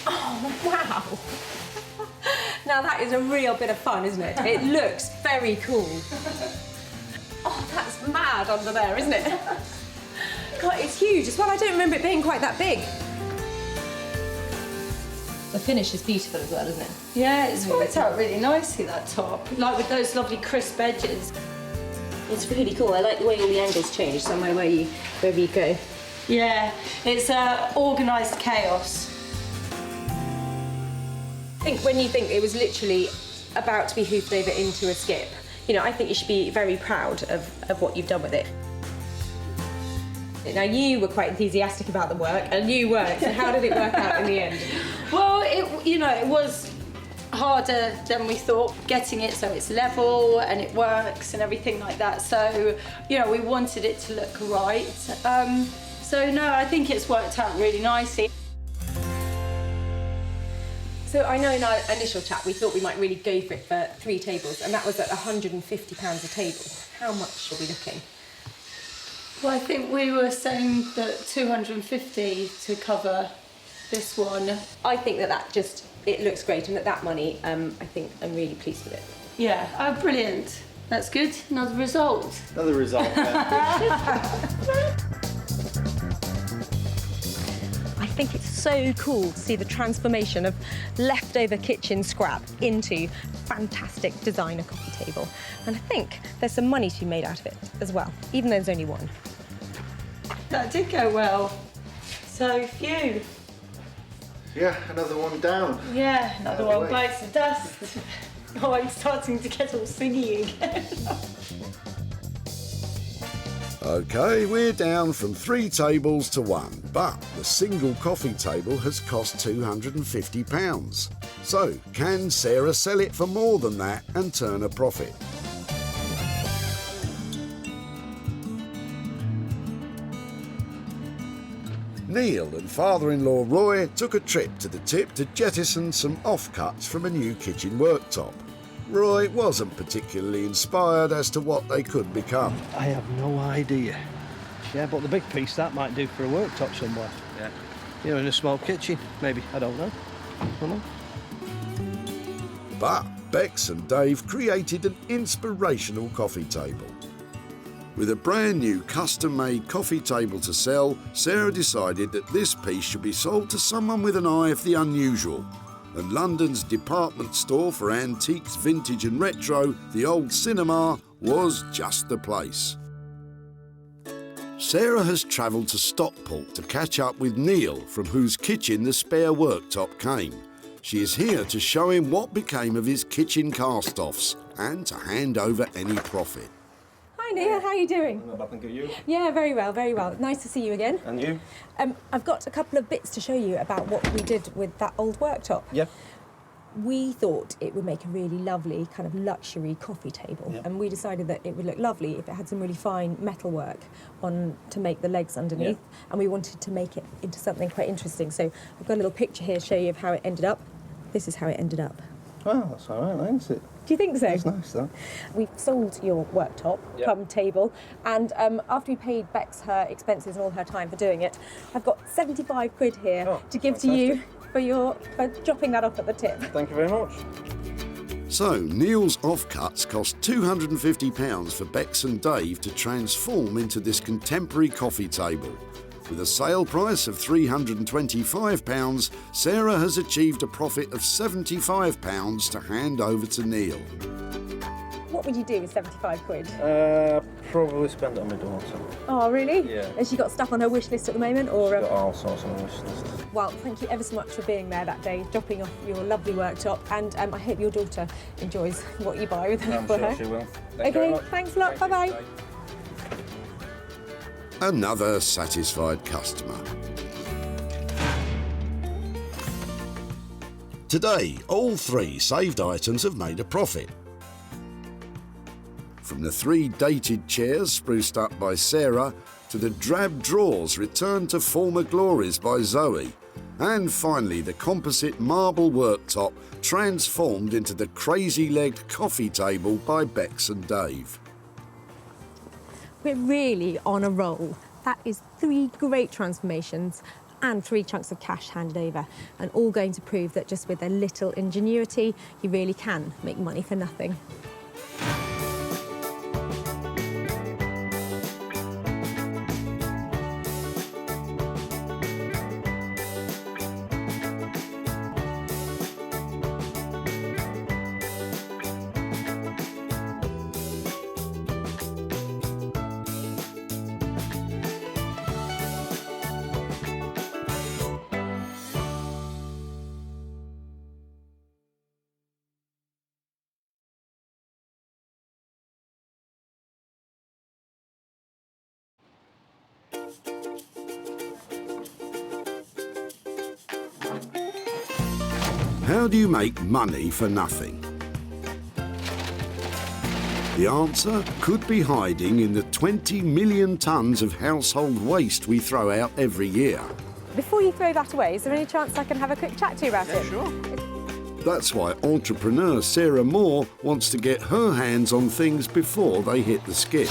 Oh, wow! Now that is a real bit of fun, isn't it? It looks very cool. Oh, that's mad under there, isn't it? God, it's huge as well. I don't remember it being quite that big. The finish is beautiful as well, isn't it? Yeah, it's worked out really nicely, that top. Like with those lovely crisp edges. It's really cool. I like the way all the angles change, somewhere wherever you go. Yeah, it's organised chaos. I think when you think it was literally about to be hoofed over into a skip, you know, I think you should be very proud of what you've done with it. Now, you were quite enthusiastic about the work, and you weren't, so how did it work out in the end? Well, it was harder than we thought, getting it so it's level and it works and everything like that. So, you know, we wanted it to look right. So, no, I think it's worked out really nicely. So I know in our initial chat we thought we might really go for it for 3 tables, and that was at £150 a table. How much are we looking? Well, I think we were saying that 250 to cover this one. I think that it looks great, and that money, I think I'm really pleased with it. Yeah, oh, brilliant. That's good. Another result. Another result, yeah. I think it's so cool to see the transformation of leftover kitchen scrap into fantastic designer coffee table. And I think there's some money to be made out of it as well, even though there's only 1. That did go well. So phew. Yeah, another one down. Yeah, another one bites the dust. Oh, I'm starting to get all singy again. OK, we're down from 3 tables to 1, but the single coffee table has cost £250. So, can Sarah sell it for more than that and turn a profit? Neil and father-in-law Roy took a trip to the tip to jettison some offcuts from a new kitchen worktop. Roy wasn't particularly inspired as to what they could become. I have no idea. Yeah, but the big piece, that might do for a worktop somewhere. Yeah. You know, in a small kitchen, maybe. I don't know. But Bex and Dave created an inspirational coffee table. With a brand new custom-made coffee table to sell, Sarah decided that this piece should be sold to someone with an eye for the unusual. And London's department store for antiques, vintage and retro, the Old Cinema, was just the place. Sarah has travelled to Stockport to catch up with Neil, from whose kitchen the spare worktop came. She is here to show him what became of his kitchen cast-offs and to hand over any profit. Hi Neil, how are you doing? Thank you. Yeah, very well, very well. Nice to see you again. And you? I've got a couple of bits to show you about what we did with that old worktop. Yeah. We thought it would make a really lovely kind of luxury coffee table, and we decided that it would look lovely if it had some really fine metalwork on to make the legs underneath, and we wanted to make it into something quite interesting. So I've got a little picture here to show you of how it ended up. This is how it ended up. Well, that's all right, isn't it? Do you think so? It's nice, that. We've sold your worktop, come table, and after we paid Bex her expenses and all her time for doing it, I've got 75 quid here to give to you for dropping that off at the tip. Thank you very much. So, Neil's offcuts cost £250 for Bex and Dave to transform into this contemporary coffee table. With a sale price of £325, Sarah has achieved a profit of £75 to hand over to Neil. What would you do with 75 quid? Probably spend it on my daughter. Oh, really? Yeah. Has she got stuff on her wish list at the moment? Or Got all sorts on my wish list. Well, thank you ever so much for being there that day, dropping off your lovely worktop, and I hope your daughter enjoys what you buy with her. I'm sure she will. Thank you very Okay, much. thanks a lot. Bye-bye. Another satisfied customer. Today, all three saved items have made a profit. From the 3 dated chairs spruced up by Sarah to the drab drawers returned to former glories by Zoe, and finally the composite marble worktop transformed into the crazy-legged coffee table by Bex and Dave. We're really on a roll. That is 3 great transformations and 3 chunks of cash handed over, and all going to prove that just with a little ingenuity, you really can make money for nothing. How do you make money for nothing? The answer could be hiding in the 20 million tonnes of household waste we throw out every year. Before you throw that away, is there any chance I can have a quick chat to you about it? Sure. That's why entrepreneur Sarah Moore wants to get her hands on things before they hit the skip.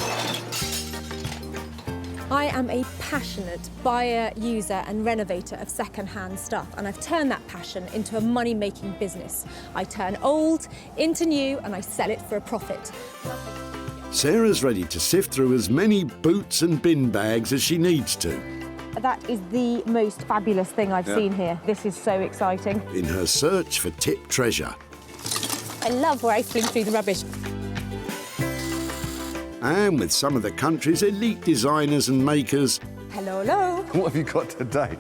I am a passionate buyer, user and renovator of second-hand stuff, and I've turned that passion into a money-making business. I turn old into new and I sell it for a profit. Sarah's ready to sift through as many boots and bin bags as she needs to. That is the most fabulous thing I've seen here. This is so exciting. In her search for tip treasure. I love where I fling through the rubbish. And with some of the country's elite designers and makers. Hello, hello. What have you got today?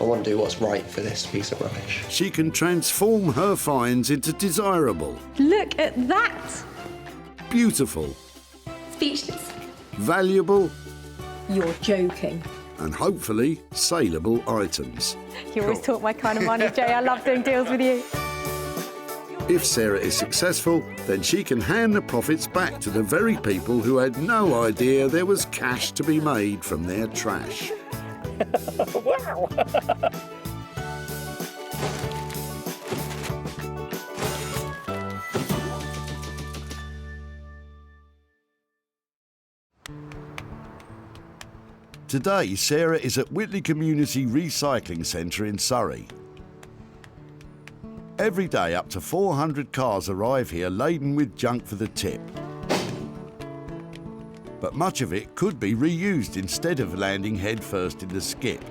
I want to do what's right for this piece of rubbish. She can transform her finds into desirable, Look at that. beautiful, Speechless. valuable, You're joking. and hopefully saleable items. You always talk my kind of money, Jay. I love doing deals with you. If Sarah is successful, then she can hand the profits back to the very people who had no idea there was cash to be made from their trash. Wow! Today, Sarah is at Whitley Community Recycling Centre in Surrey. Every day up to 400 cars arrive here laden with junk for the tip. But much of it could be reused instead of landing headfirst in the skip.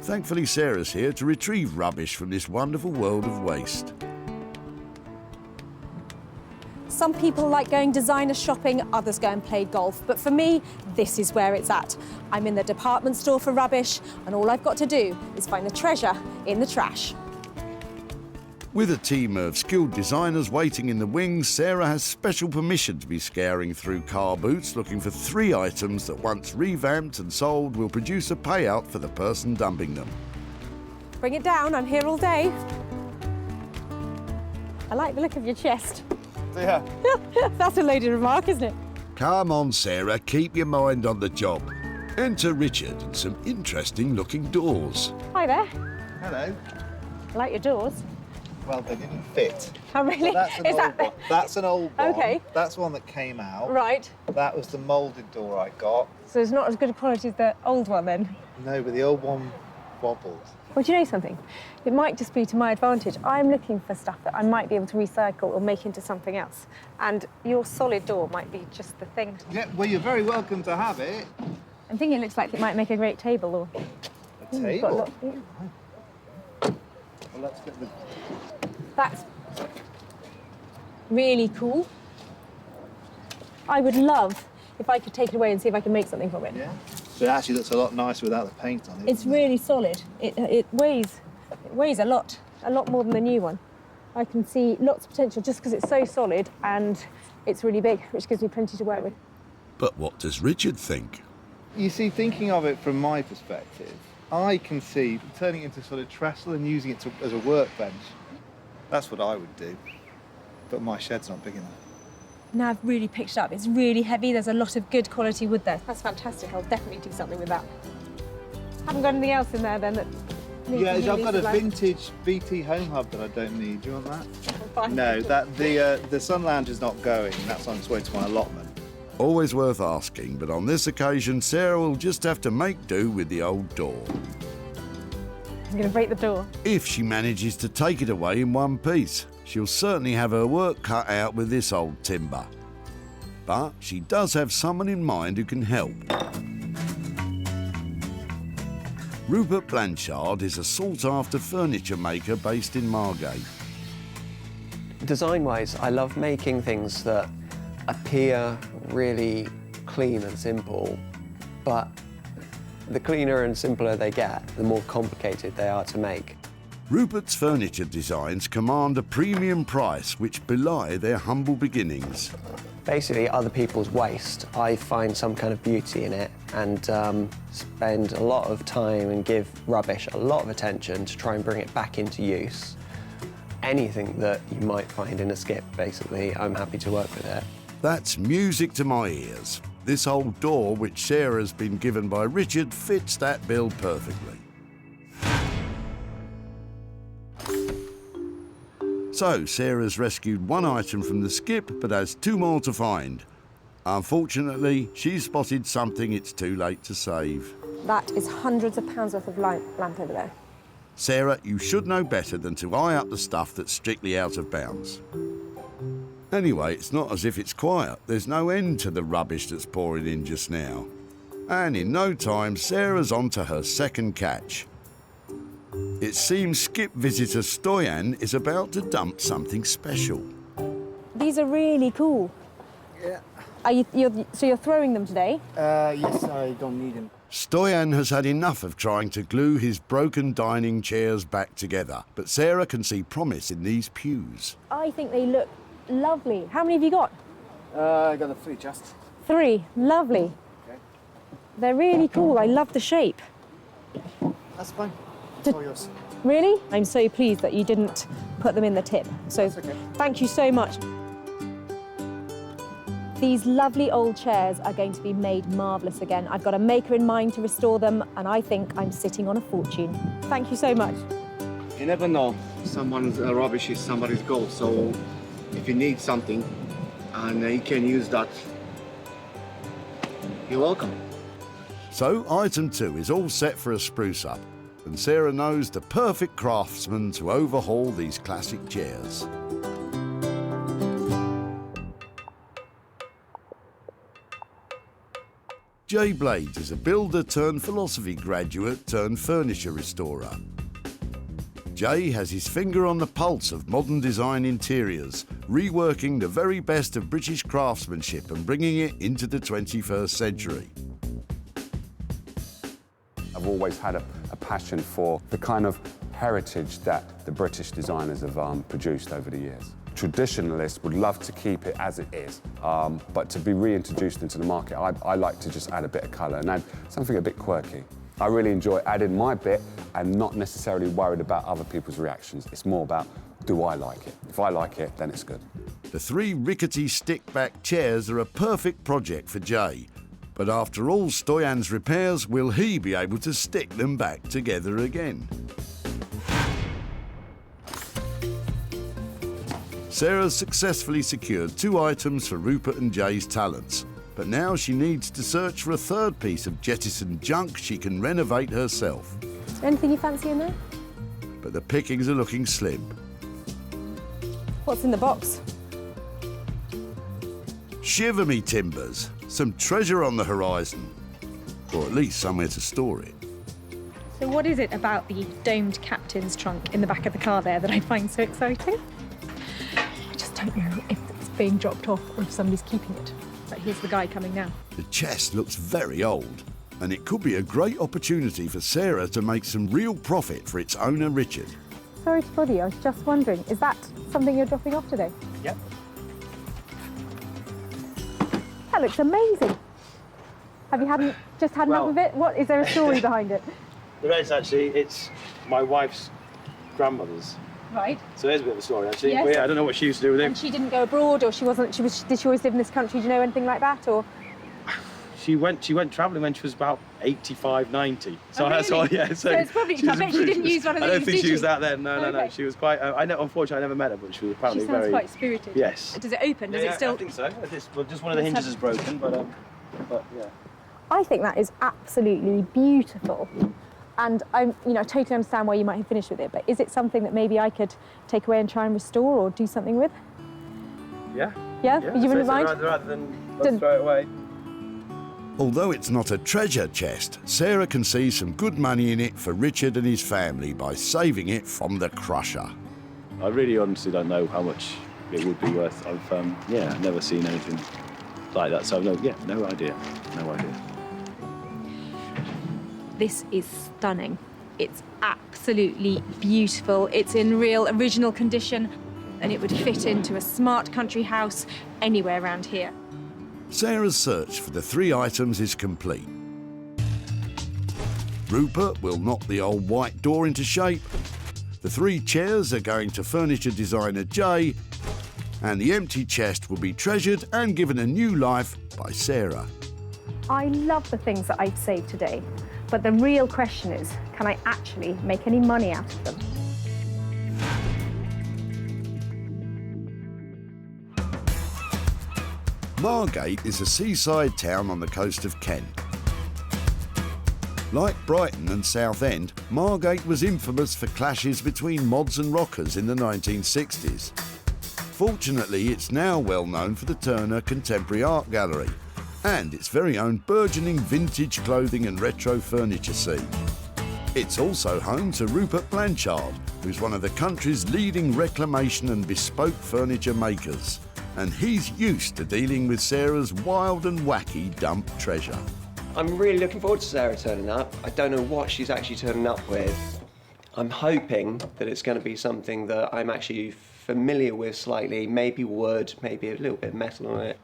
Thankfully, Sarah's here to retrieve rubbish from this wonderful world of waste. Some people like going designer shopping, others go and play golf. But for me, this is where it's at. I'm in the department store for rubbish, and all I've got to do is find the treasure in the trash. With a team of skilled designers waiting in the wings, Sarah has special permission to be scouring through car boots looking for 3 items that once revamped and sold will produce a payout for the person dumping them. Bring it down, I'm here all day. I like the look of your chest. Yeah. That's a loaded remark, isn't it? Come on, Sarah, keep your mind on the job. Enter Richard and some interesting looking doors. Hi there. Hello. I like your doors. Well, they didn't fit. Oh, really? So that's an Is old that one. That's an old one. Okay. That's one that came out. Right. That was the moulded door I got. So it's not as good a quality as the old one then? No, but the old one wobbled. Well, do you know something? It might just be to my advantage. I'm looking for stuff that I might be able to recycle or make into something else. And your solid door might be just the thing. Yeah, well, you're very welcome to have it. I'm thinking it looks like it might make a great table or... A You've got a table? lot- yeah. Well, let's get the... That's really cool. I would love if I could take it away and see if I can make something from it. Yeah. So it actually looks a lot nicer without the paint on it. It's really solid. It weighs a lot more than the new one. I can see lots of potential just because it's so solid and it's really big, which gives me plenty to work with. But what does Richard think? You see, thinking of it from my perspective, I can see turning it into sort of trestle and using it as a workbench. That's what I would do. But my shed's not big enough. Now I've really picked it up. It's really heavy. There's a lot of good quality wood there. That's fantastic. I'll definitely do something with that. Haven't got anything else in there then that needs Yeah, to be I've got a utilised? vintage BT home hub that I don't need. Do you want that? Fine. No, the sun lounge is not going. That's on its way to my allotment. Always worth asking, but on this occasion, Sarah will just have to make do with the old door. I'm going to break the door. If she manages to take it away in one piece, she'll certainly have her work cut out with this old timber. But she does have someone in mind who can help. Rupert Blanchard is a sought-after furniture maker based in Margate. Design-wise, I love making things that appear really clean and simple, but the cleaner and simpler they get, the more complicated they are to make. Rupert's furniture designs command a premium price which belie their humble beginnings. Basically, other people's waste, I find some kind of beauty in it and spend a lot of time and give rubbish a lot of attention to try and bring it back into use. Anything that you might find in a skip, basically, I'm happy to work with it. That's music to my ears. This old door, which Sarah's been given by Richard, fits that bill perfectly. So, Sarah's rescued one item from the skip, but has 2 more to find. Unfortunately, she's spotted something it's too late to save. That is hundreds of pounds worth of lamp over there. Sarah, you should know better than to eye up the stuff that's strictly out of bounds. Anyway, it's not as if it's quiet. There's no end to the rubbish that's pouring in just now. And in no time, Sarah's on to her second catch. It seems skip visitor Stoyan is about to dump something special. These are really cool. Yeah. So you're throwing them today? Yes, I don't need them. Stoyan has had enough of trying to glue his broken dining chairs back together, but Sarah can see promise in these pews. I think they look lovely. How many have you got? I got a 3 just. 3. Lovely. Okay. They're really cool. I love the shape. That's fine. It's all yours. Really? I'm so pleased that you didn't put them in the tip. So okay. Thank you so much. These lovely old chairs are going to be made marvellous again. I've got a maker in mind to restore them, and I think I'm sitting on a fortune. Thank you so much. You never know. Someone's rubbish is somebody's gold. So if you need something and you can use that, you're welcome. So, item 2 is all set for a spruce up. and Sarah knows the perfect craftsman to overhaul these classic chairs. Jay Blades is a builder turned philosophy graduate turned furniture restorer. Jay has his finger on the pulse of modern design interiors, reworking the very best of British craftsmanship and bringing it into the 21st century. I've always had a passion for the kind of heritage that the British designers have produced over the years. Traditionalists would love to keep it as it is, but to be reintroduced into the market, I like to just add a bit of colour and add something a bit quirky. I really enjoy adding my bit and not necessarily worried about other people's reactions. It's more about, do I like it? If I like it, then it's good. The 3 rickety stick-back chairs are a perfect project for Jay. But after all Stoyan's repairs, will he be able to stick them back together again? Sarah's successfully secured 2 items for Rupert and Jay's talents, but now she needs to search for a 3rd piece of jettisoned junk she can renovate herself. Is there anything you fancy in there? But the pickings are looking slim. What's in the box? Shiver me timbers, some treasure on the horizon, or at least somewhere to store it. So what is it about the domed captain's trunk in the back of the car there that I find so exciting? I just don't know if it's being dropped off or if somebody's keeping it. But here's the guy coming now. The chest looks very old, and it could be a great opportunity for Sarah to make some real profit for its owner, Richard. Sorry to bother you, I was just wondering, is that something you're dropping off today? Yep. That looks amazing. Have you just had enough of it? What, is there a story behind it? There is actually. It's my wife's grandmother's. Right. So there's a bit of a story actually. Yes. I don't know what she used to do with it. And she didn't go abroad, or did she always live in this country? Do you know anything like that, or? She went travelling when she was about 85, 90. So Oh, that's really? all. Yeah. So it's probably. I bet she didn't use one of these. I don't think did she used she? that then. No. She was quite. Unfortunately, I never met her, but she was apparently She sounds very. quite spirited. Yes. Does it open? Does Yeah, it still? I think so. Just one of the hinges is broken, but yeah. I think that is absolutely beautiful. And I totally understand why you might have finished with it, but is it something that maybe I could take away and try and restore or do something with? Yeah. Yeah? You wouldn't mind? Rather than let's throw it away. Although it's not a treasure chest, Sarah can see some good money in it for Richard and his family by saving it from the crusher. I really honestly don't know how much it would be worth. I've never seen anything like that, so no idea. This is stunning. It's absolutely beautiful. It's in real original condition, and it would fit into a smart country house anywhere around here. Sarah's search for the 3 items is complete. Rupert will knock the old white door into shape. The 3 chairs are going to furniture designer Jay, and the empty chest will be treasured and given a new life by Sarah. I love the things that I've saved today, but the real question is, can I actually make any money out of them? Margate is a seaside town on the coast of Kent. Like Brighton and Southend, Margate was infamous for clashes between mods and rockers in the 1960s. Fortunately, it's now well known for the Turner Contemporary Art Gallery and its very own burgeoning vintage clothing and retro furniture scene. It's also home to Rupert Blanchard, who's one of the country's leading reclamation and bespoke furniture makers. And he's used to dealing with Sarah's wild and wacky dump treasure. I'm really looking forward to Sarah turning up. I don't know what she's actually turning up with. I'm hoping that it's going to be something that I'm actually familiar with slightly, maybe wood, maybe a little bit of metal on it.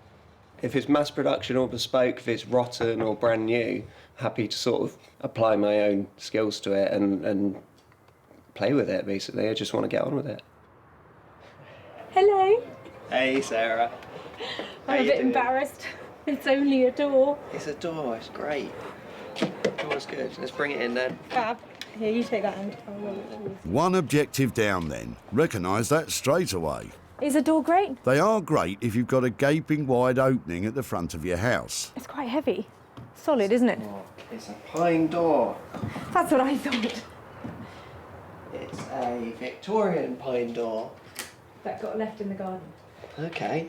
If it's mass production or bespoke, if it's rotten or brand new, happy to sort of apply my own skills to it and play with it, basically. I just want to get on with it. Hello. Hey, Sarah. I'm a bit embarrassed. It's only a door. It's a door, it's great. The door's good. Let's bring it in then. Fab. Here, you take that end. One objective down then. Recognise that straight away. Is a door great? They are great if you've got a gaping wide opening at the front of your house. It's quite heavy. Solid, isn't it? It's a pine door. That's what I thought. It's a Victorian pine door. That got left in the garden. Okay.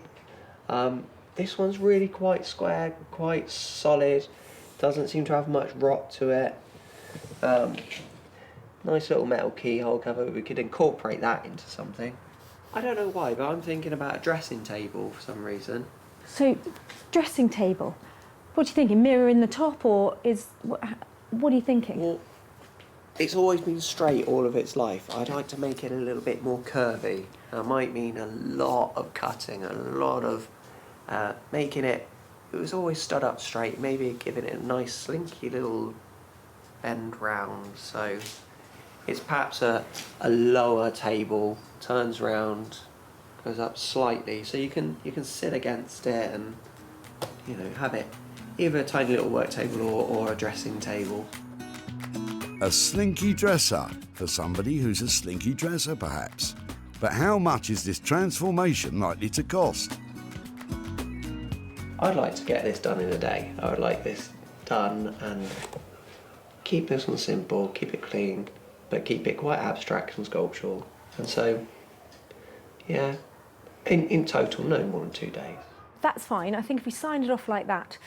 This one's really quite square, quite solid. Doesn't seem to have much rot to it. Nice little metal keyhole cover. We could incorporate that into something. I don't know why, but I'm thinking about a dressing table for some reason. So, dressing table. What are you thinking? Mirror in the top, or is what are you thinking? Well, it's always been straight all of its life. I'd like to make it a little bit more curvy. That might mean a lot of cutting, a lot of making it. It was always stood up straight. Maybe giving it a nice slinky little bend round. So it's perhaps a lower table, turns round, goes up slightly, so you can sit against it and have it either a tiny little work table or a dressing table. A slinky dresser for somebody who's a slinky dresser, perhaps. But how much is this transformation likely to cost? I'd like to get this done in a day. I would like this done and keep this one simple, keep it clean, but keep it quite abstract and sculptural. And so, yeah, in total, no more than 2 days. That's fine. I think if we signed it off like that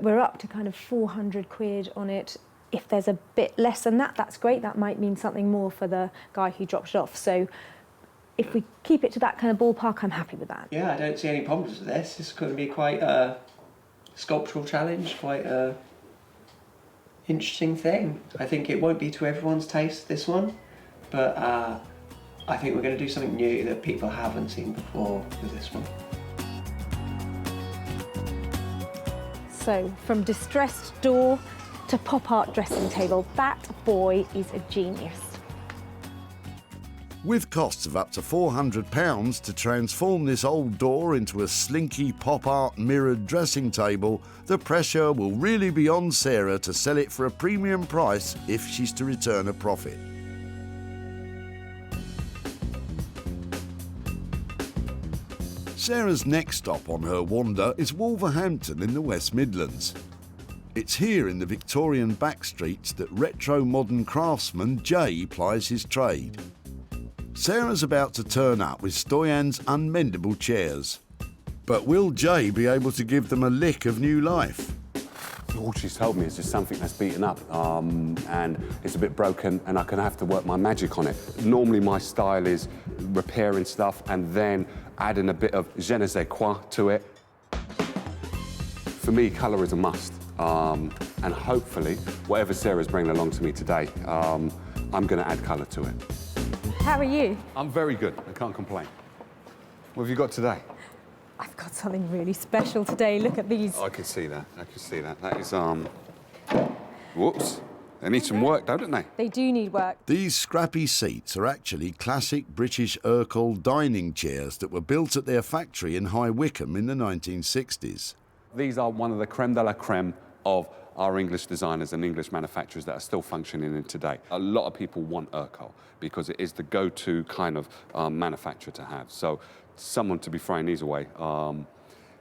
we're up to kind of 400 quid on it. If there's a bit less than that, that's great. That might mean something more for the guy who dropped it off. So if we keep it to that kind of ballpark, I'm happy with that. Yeah, I don't see any problems with this. It's going to be quite a sculptural challenge, quite a interesting thing. I think it won't be to everyone's taste, this one, but I think we're going to do something new that people haven't seen before with this one. So from distressed door to pop art dressing table, that boy is a genius. With costs of up to £400 to transform this old door into a slinky pop art mirrored dressing table, the pressure will really be on Sarah to sell it for a premium price if she's to return a profit. Sarah's next stop on her wander is Wolverhampton in the West Midlands. It's here in the Victorian backstreets that retro-modern craftsman Jay plies his trade. Sarah's about to turn up with Stoyan's unmendable chairs. But will Jay be able to give them a lick of new life? All she's told me is just something that's beaten up and it's a bit broken and I'm gonna have to work my magic on it. Normally my style is repairing stuff and then adding a bit of je ne sais quoi to it. For me, colour is a must. And hopefully, whatever Sarah's bringing along to me today, I'm gonna add colour to it. How are you? I'm very good, I can't complain. What have you got today? I've got something really special today. Look at these. I can see that, I can see that. That is, whoops. They need some work, don't they? They do need work. These scrappy seats are actually classic British Urkel dining chairs that were built at their factory in High Wycombe in the 1960s. These are one of the creme de la creme of our English designers and English manufacturers that are still functioning in today. A lot of people want Urkel because it is the go-to kind of manufacturer to have. So someone to be throwing these away,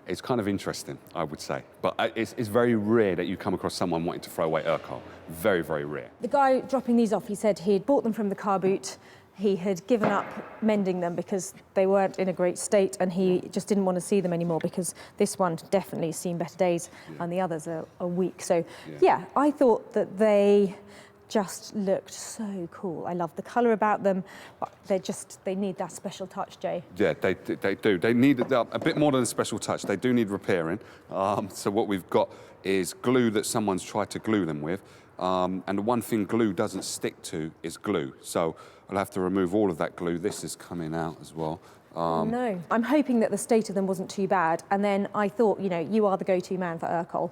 it's kind of interesting, I would say. But it's very rare that you come across someone wanting to throw away Urkel. Very, very rare. The guy dropping these off, he said he'd bought them from the car boot. He had given up mending them because they weren't in a great state and he just didn't want to see them anymore because this one definitely seen better days and the others are weak. So, yeah, I thought that they just looked so cool. I love the colour about them, but they need that special touch, Jay. Yeah, they do. They need a bit more than a special touch. They do need repairing. So what we've got is glue that someone's tried to glue them with. And the one thing glue doesn't stick to is glue. So I'll have to remove all of that glue. This is coming out as well. No. I'm hoping that the state of them wasn't too bad. And then I thought, you are the go-to man for Urkel.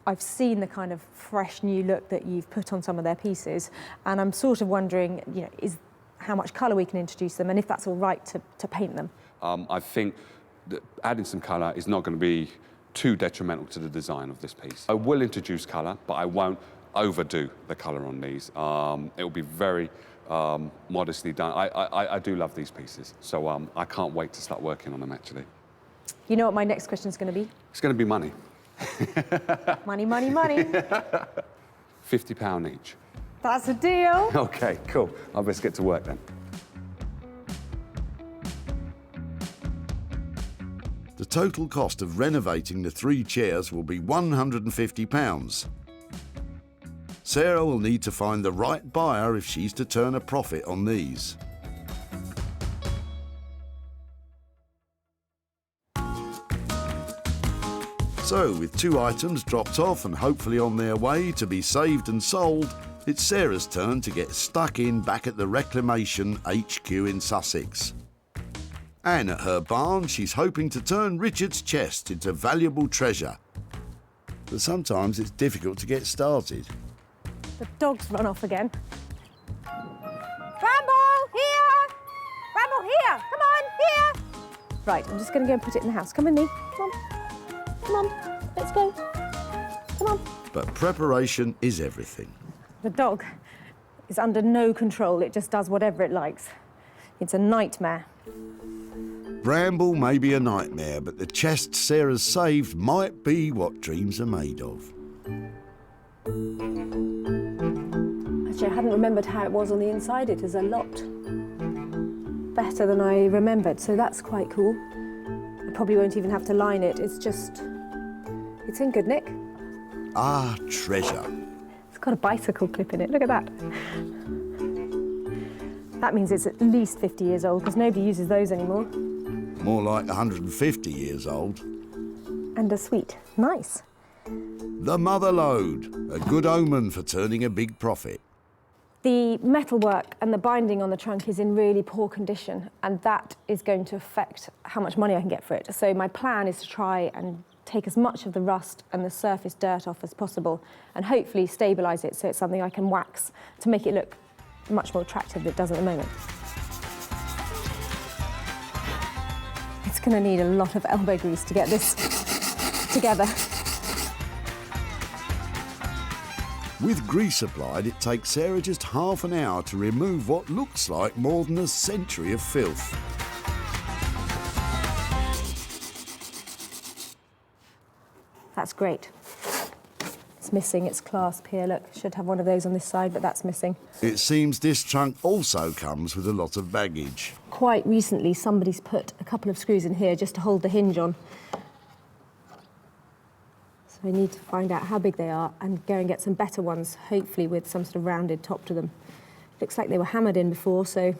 I've seen the kind of fresh new look that you've put on some of their pieces. And I'm sort of wondering, is how much colour we can introduce them and if that's all right to paint them. I think that adding some colour is not going to be too detrimental to the design of this piece. I will introduce colour, but I won't overdo the colour on these. It will be very modestly done. I do love these pieces, so I can't wait to start working on them, actually. You know what my next question is going to be? It's going to be money. Money, money, money. £50 each. That's a deal. Okay, cool. I'll best get to work then. The total cost of renovating the 3 chairs will be £150. Sarah will need to find the right buyer if she's to turn a profit on these. So, with 2 items dropped off and hopefully on their way to be saved and sold, it's Sarah's turn to get stuck in back at the Reclamation HQ in Sussex. And at her barn, she's hoping to turn Richard's chest into valuable treasure. But sometimes it's difficult to get started. The dog's run off again. Bramble, here! Bramble, here! Come on, here! Right, I'm just going to go and put it in the house. Come with me. Come on. Come on, let's go. Come on. But preparation is everything. The dog is under no control. It just does whatever it likes. It's a nightmare. Bramble may be a nightmare, but the chest Sarah's saved might be what dreams are made of. Actually, I hadn't remembered how it was on the inside. It is a lot better than I remembered, so that's quite cool. I probably won't even have to line it. It's in good nick. Ah, treasure. It's got a bicycle clip in it. Look at that. That means it's at least 50 years old, because nobody uses those anymore. More like 150 years old. And a sweet. Nice. The mother load, a good omen for turning a big profit. The metalwork and the binding on the trunk is in really poor condition, and that is going to affect how much money I can get for it. So my plan is to try and take as much of the rust and the surface dirt off as possible, and hopefully stabilise it so it's something I can wax to make it look much more attractive than it does at the moment. It's going to need a lot of elbow grease to get this together. With grease applied, it takes Sarah just half an hour to remove what looks like more than a century of filth. That's great. It's missing its clasp here, look. Should have one of those on this side, but that's missing. It seems this trunk also comes with a lot of baggage. Quite recently, somebody's put a couple of screws in here just to hold the hinge on. So I need to find out how big they are and go and get some better ones, hopefully with some sort of rounded top to them. Looks like they were hammered in before, so I'm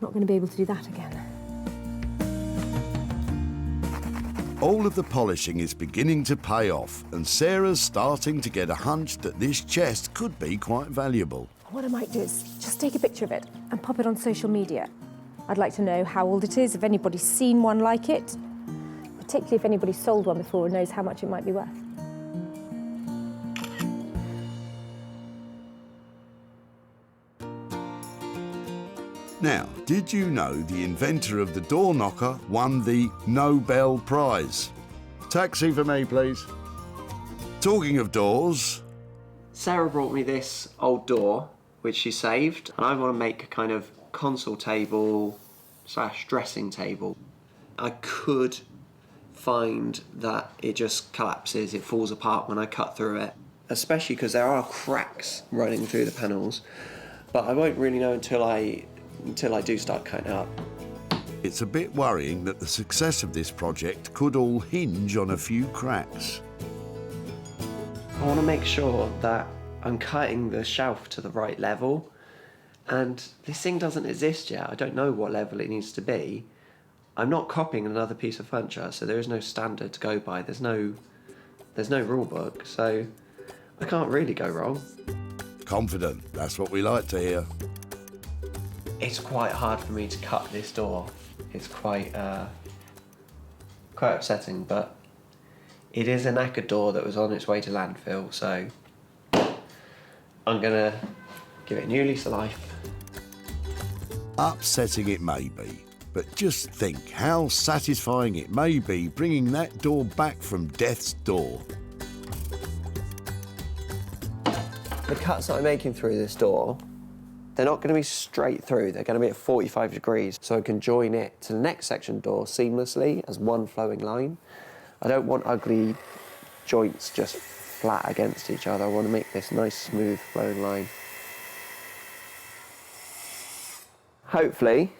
not going to be able to do that again. All of the polishing is beginning to pay off, and Sarah's starting to get a hunch that this chest could be quite valuable. What I might do is just take a picture of it and pop it on social media. I'd like to know how old it is, if anybody's seen one like it, particularly if anybody's sold one before and knows how much it might be worth. Now, did you know the inventor of the door knocker won the Nobel Prize? Taxi for me, please. Talking of doors... Sarah brought me this old door, which she saved, and I want to make a kind of console table / dressing table. I could find that it just collapses, it falls apart when I cut through it, especially because there are cracks running through the panels, but I won't really know until I do start cutting it up. It's a bit worrying that the success of this project could all hinge on a few cracks. I want to make sure that I'm cutting the shelf to the right level, and this thing doesn't exist yet. I don't know what level it needs to be. I'm not copying another piece of furniture, so there is no standard to go by. There's no rule book, so I can't really go wrong. Confident, that's what we like to hear. It's quite hard for me to cut this door. It's quite upsetting, but it is a knackered door that was on its way to landfill, so I'm gonna give it a new lease of life. Upsetting it may be, but just think how satisfying it may be bringing that door back from death's door. The cuts that I'm making through this door, they're not going to be straight through, they're going to be at 45 degrees, so I can join it to the next section door seamlessly as one flowing line. I don't want ugly joints just flat against each other. I want to make this nice, smooth, flowing line. Hopefully,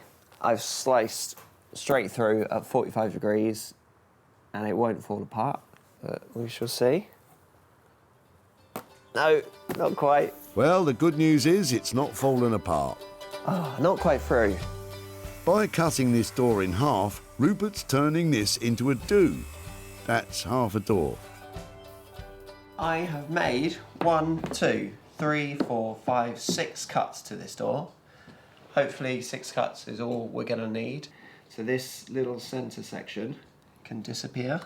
I've sliced straight through at 45 degrees and it won't fall apart, but we shall see. No, not quite. Well, the good news is it's not fallen apart. Oh, not quite through. By cutting this door in half, Rupert's turning this into a do. That's half a door. I have made 1, 2, 3, 4, 5, 6 cuts to this door. Hopefully 6 cuts is all we're going to need. So this little centre section can disappear,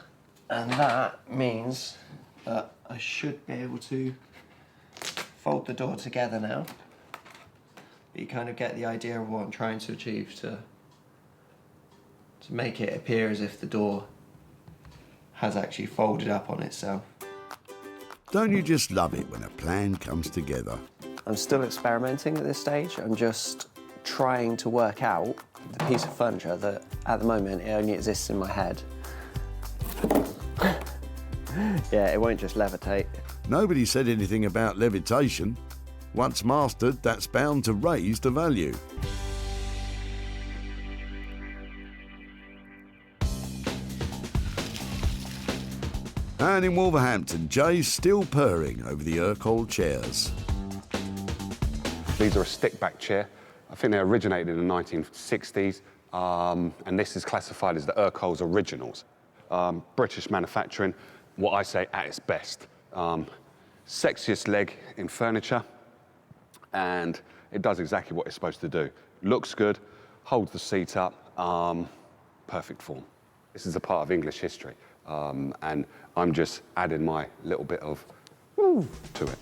and that means that I should be able to fold the door together now. But you kind of get the idea of what I'm trying to achieve, to make it appear as if the door has actually folded up on itself. Don't you just love it when a plan comes together? I'm still experimenting at this stage. I'm just trying to work out the piece of furniture that, at the moment, it only exists in my head. Yeah, it won't just levitate. Nobody said anything about levitation. Once mastered, that's bound to raise the value. And in Wolverhampton, Jay's still purring over the Urquhart chairs. These are a stick-back chair. I think they originated in the 1960s, and this is classified as the Urquhart's originals. British manufacturing, what I say at its best. Sexiest leg in furniture, and it does exactly what it's supposed to do. Looks good, holds the seat up, perfect form. This is a part of English history, and I'm just adding my little bit of to it.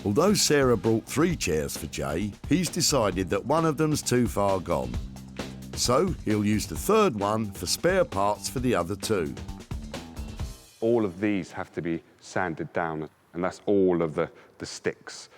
Although Sarah brought 3 chairs for Jay, he's decided that one of them's too far gone. So he'll use the 3rd one for spare parts for the other 2. All of these have to be sanded down, and that's all of the sticks,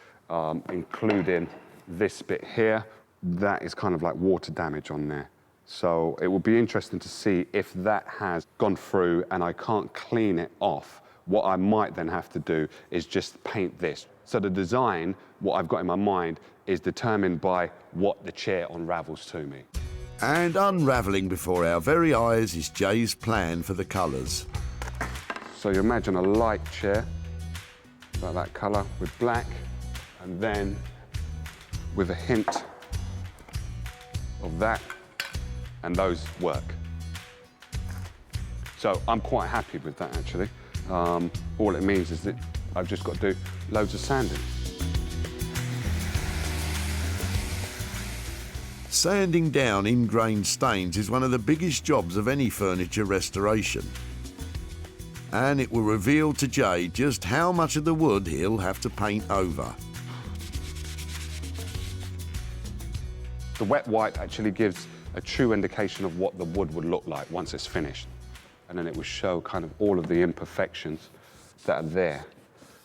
including this bit here. That is kind of like water damage on there. So it will be interesting to see if that has gone through and I can't clean it off. What I might then have to do is just paint this. So the design, what I've got in my mind, is determined by what the chair unravels to me. And unravelling before our very eyes is Jay's plan for the colours. So you imagine a light chair, like that colour, with black, and then with a hint of that, and those work. So I'm quite happy with that, actually. All it means is that I've just got to do loads of sanding. Sanding down ingrained stains is one of the biggest jobs of any furniture restoration. And it will reveal to Jay just how much of the wood he'll have to paint over. The wet wipe actually gives a true indication of what the wood would look like once it's finished. And then it will show kind of all of the imperfections that are there.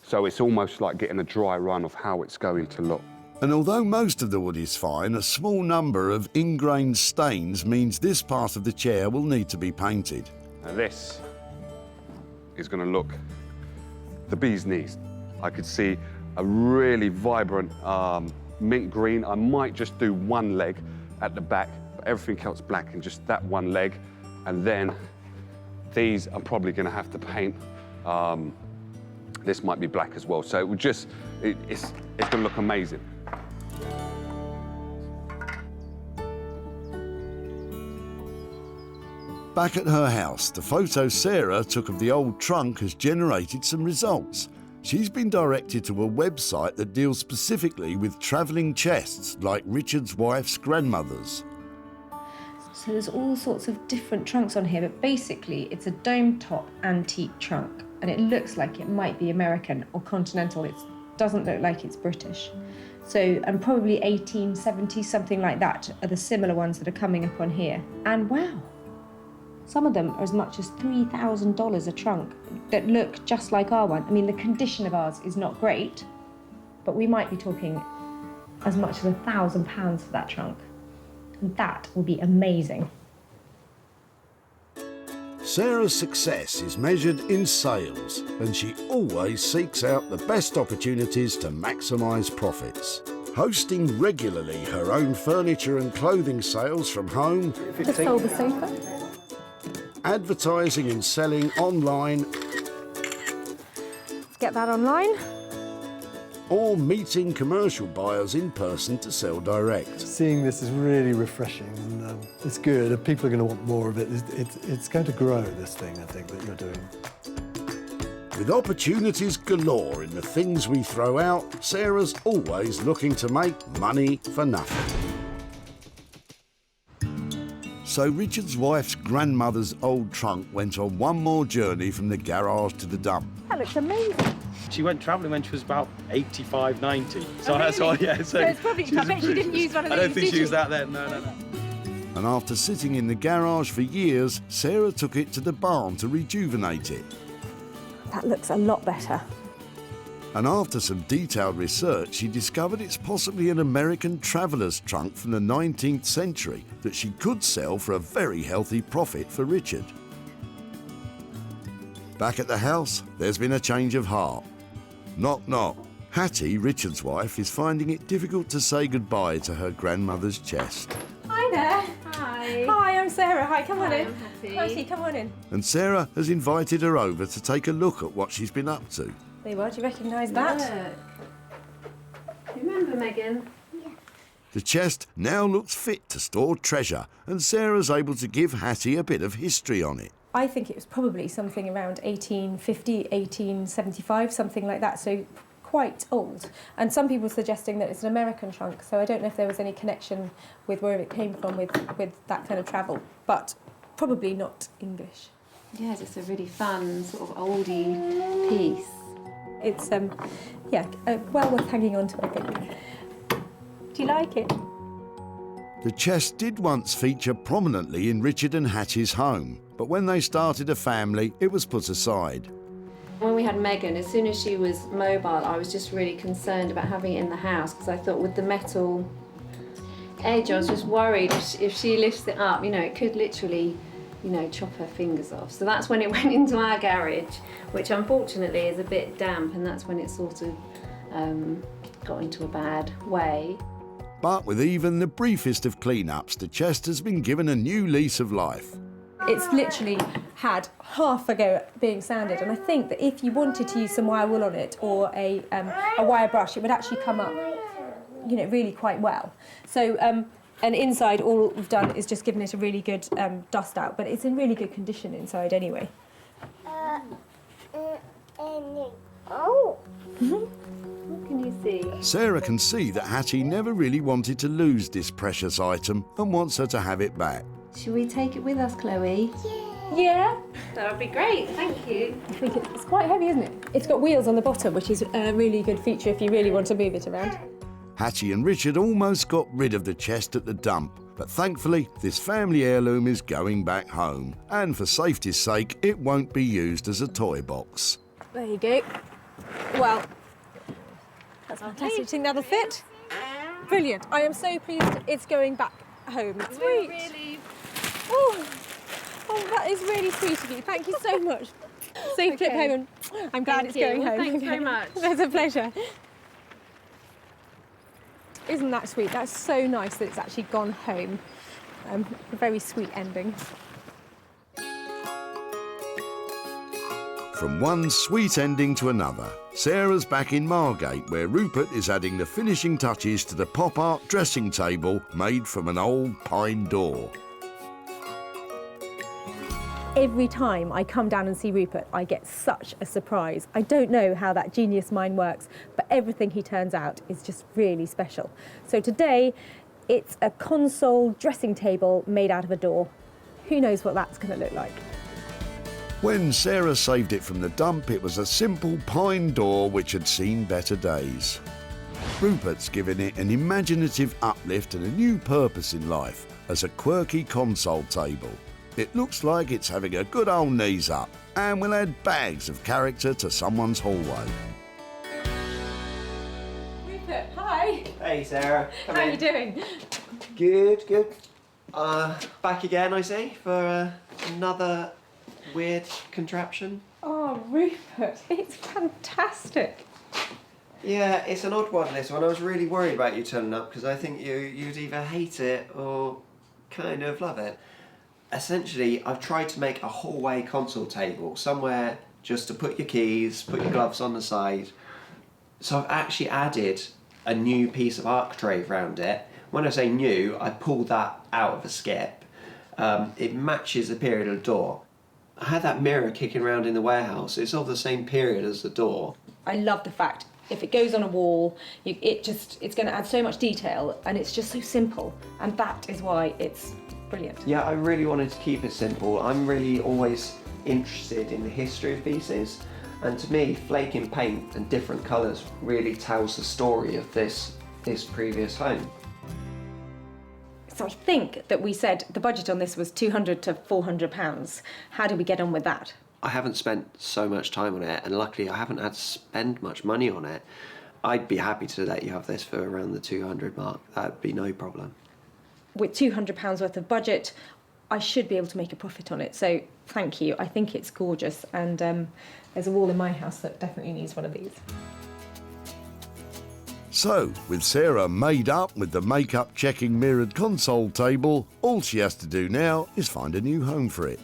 So it's almost like getting a dry run of how it's going to look. And although most of the wood is fine, a small number of ingrained stains means this part of the chair will need to be painted. Now this is going to look the bee's knees. I could see a really vibrant mint green. I might just do one leg at the back, but everything else black and just that one leg. And then these I'm probably going to have to paint. This might be black as well. So it would just, it's going to look amazing. Back at her house, the photo Sarah took of the old trunk has generated some results. She's been directed to a website that deals specifically with travelling chests like Richard's wife's grandmother's. So there's all sorts of different trunks on here, but basically it's a dome top antique trunk, and it looks like it might be American or continental. It doesn't look like it's British. So, and probably 1870, something like that, are the similar ones that are coming up on here. And wow, some of them are as much as $3,000 a trunk that look just like our one. I mean, the condition of ours is not great, but we might be talking as much as £1,000 for that trunk. And that will be amazing. Sarah's success is measured in sales, and she always seeks out the best opportunities to maximise profits. hosting regularly her own furniture and clothing sales from home, Just sold the sofa. advertising and selling online, Get that online. or meeting commercial buyers in person to sell direct. Seeing this is really refreshing, and it's good. People are going to want more of it. It's going to grow, this thing, I think, that you're doing. With opportunities galore in the things we throw out, Sarah's always looking to make money for nothing. So Richard's wife's grandmother's old trunk went on one more journey from the garage to the dump. That looks amazing. She went travelling when she was about 85, 90. So Oh, that's really? all, yeah. So it's probably, I bet she didn't use one of these, I don't think did she used you? that then, no. And after sitting in the garage for years, Sarah took it to the barn to rejuvenate it. That looks a lot better. And after some detailed research, she discovered it's possibly an American traveller's trunk from the 19th century that she could sell for a very healthy profit for Richard. Back at the house, there's been a change of heart. Knock, knock. Hattie, Richard's wife, is finding it difficult to say goodbye to her grandmother's chest. Hi there. Hi. Hi, I'm Sarah. Hi, come on Hi, in. I'm Hattie. Hattie, come on in. And Sarah has invited her over to take a look at what she's been up to. There you are. Do you recognise that? You remember Megan? The chest now looks fit to store treasure, and Sarah's able to give Hattie a bit of history on it. I think it was probably something around 1850, 1875, something like that, so quite old. And some people are suggesting that it's an American trunk, so I don't know if there was any connection with where it came from with that kind of travel, but probably not English. Yeah, just a really fun sort of oldie piece. It's, yeah, well worth hanging on to, I think. Do you like it? The chest did once feature prominently in Richard and Hattie's home, but when they started a family, it was put aside. When we had Megan, as soon as she was mobile, I was just really concerned about having it in the house because I thought with the metal edge, I was just worried if she lifts it up, you know, it could literally, you know, chop her fingers off. So that's when it went into our garage, which unfortunately is a bit damp, and that's when it sort of got into a bad way. But with even the briefest of clean-ups, the chest has been given a new lease of life. It's literally had half a go at being sanded, and I think that if you wanted to use some wire wool on it or a wire brush, it would actually come up, you know, really quite well. So, and inside, all we've done is just given it a really good dust out, but it's in really good condition inside anyway. What can you see? Sarah can see that Hattie never really wanted to lose this precious item and wants her to have it back. Should we take it with us, Chloe? Yeah. That would be great, thank you. I think it's quite heavy, isn't it? It's got wheels on the bottom, which is a really good feature if you really want to move it around. Hattie and Richard almost got rid of the chest at the dump, but thankfully this family heirloom is going back home, and for safety's sake it won't be used as a toy box. There you go. Well, that's fantastic. Do you think that'll fit? Brilliant. I am so pleased it's going back home. That's sweet. Really... Oh, that is really sweet of you. Thank you so much. Safe trip home. And I'm glad it's going home. Thanks very much. That's a pleasure. Isn't that sweet? That's so nice that it's actually gone home. A very sweet ending. From one sweet ending to another, Sarah's back in Margate, where Rupert is adding the finishing touches to the pop art dressing table made from an old pine door. Every time I come down and see Rupert, I get such a surprise. I don't know how that genius mind works, but everything he turns out is just really special. So today, it's a console dressing table made out of a door. Who knows what that's going to look like? When Sarah saved it from the dump, it was a simple pine door which had seen better days. Rupert's given it an imaginative uplift and a new purpose in life as a quirky console table. It looks like it's having a good old knees up and will add bags of character to someone's hallway. Rupert, hi. Hey Sarah, come How in. are you doing? Good, good. Back again, I see, for another weird contraption. Oh, Rupert, it's fantastic. Yeah, it's an odd one, this one. I was really worried about you turning up because I think you'd either hate it or kind of love it. Essentially, I've tried to make a hallway console table, somewhere just to put your keys, put your gloves on the side. So I've actually added a new piece of architrave around it. When I say new, I pulled that out of a skip. It matches the period of the door. I had that mirror kicking around in the warehouse. It's of the same period as the door. I love the fact if it goes on a wall, it's going to add so much detail, and it's just so simple, and that is why it's brilliant. Yeah, I really wanted to keep it simple. I'm really always interested in the history of pieces, and to me, flaking paint and different colours really tells the story of this previous home. So I think that we said the budget on this was £200 to £400. How did we get on with that? I haven't spent so much time on it, and luckily I haven't had to spend much money on it. I'd be happy to let you have this for around the 200 mark. That'd be no problem. With £200 worth of budget, I should be able to make a profit on it. So thank you. I think it's gorgeous, and there's a wall in my house that definitely needs one of these. So, with Sarah made up with the makeup checking mirrored console table, all she has to do now is find a new home for it.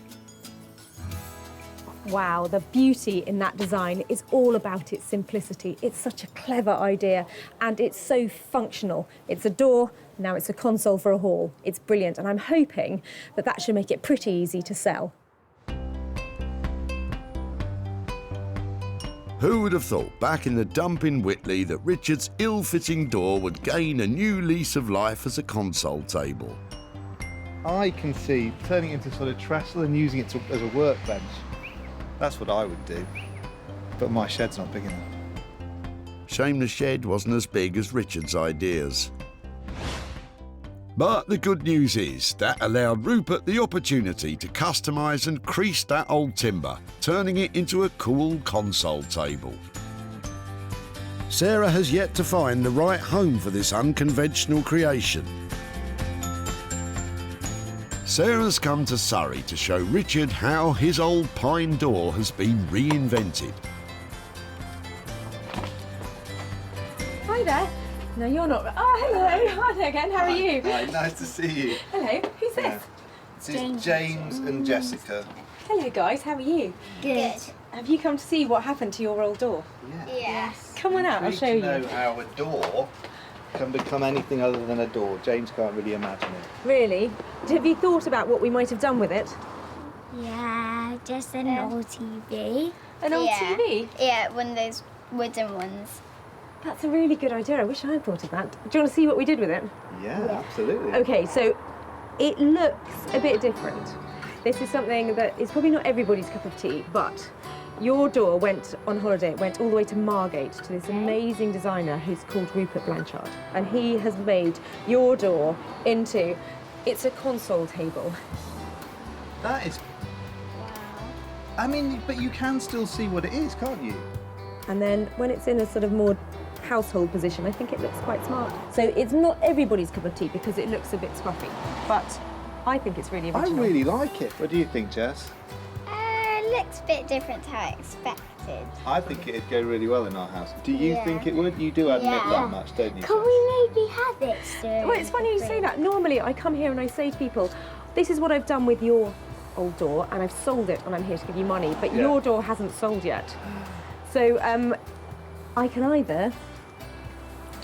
Wow, the beauty in that design is all about its simplicity. It's such a clever idea, and it's so functional. It's a door, now it's a console for a hall. It's brilliant, and I'm hoping that that should make it pretty easy to sell. Who would have thought back in the dump in Whitley that Richard's ill-fitting door would gain a new lease of life as a console table? I can see turning it into sort of trestle and using it as a workbench. That's what I would do, but my shed's not big enough. Shame the shed wasn't as big as Richard's ideas. But the good news is that allowed Rupert the opportunity to customise and crease that old timber, turning it into a cool console table. Sarah has yet to find the right home for this unconventional creation. Sarah's come to Surrey to show Richard how his old pine door has been reinvented. Hi there. No, you're not. Oh, hello. Hi there again. How are you? Hi, nice to see you. Hello. Who's this? This is James and Jessica. Hello, guys. How are you? Good. Have you come to see what happened to your old door? Yes. Come on out. I'll show you. know how a door can become anything other than a door. James can't really imagine it. Really? Have you thought about what we might have done with it? Yeah, just an old TV. An old TV? Yeah, one of those wooden ones. That's a really good idea. I wish I had thought of that. Do you want to see what we did with it? Yeah, absolutely. Okay, so it looks a bit different. This is something that is probably not everybody's cup of tea, but your door went on holiday, it went all the way to Margate to this amazing designer who's called Rupert Blanchard. And he has made your door into, it's a console table. That is... I mean, but you can still see what it is, can't you? And then when it's in a sort of more household position, I think it looks quite smart. So it's not everybody's cup of tea because it looks a bit scruffy, but I think it's really original. I really like it. What do you think, Jess? It looks a bit different to how I expected. I think it'd go really well in our house. Do you think it would? You do admit that much, don't you? Can we maybe have it still? Well, it's funny you say that. Normally I come here and I say to people, this is what I've done with your old door and I've sold it and I'm here to give you money, but your door hasn't sold yet. So I can either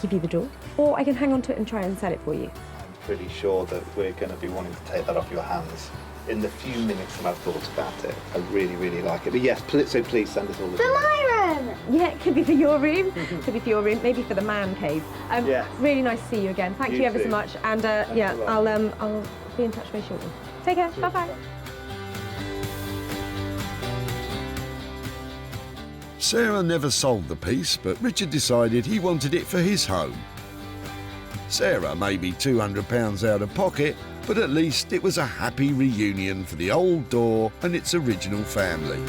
give you the door or I can hang on to it and try and sell it for you. I'm pretty sure that we're going to be wanting to take that off your hands in the few minutes that I've thought about it. I really, really like it. But yes, so please send us all the For my room! Yeah, it could be for your room, could be for your room, maybe for the man cave. Really nice to see you again. Thank you ever so much. And yeah, I'll be in touch very shortly. Take care. Bye-bye. Sarah never sold the piece, but Richard decided he wanted it for his home. Sarah may be £200 out of pocket, but at least it was a happy reunion for the old door and its original family.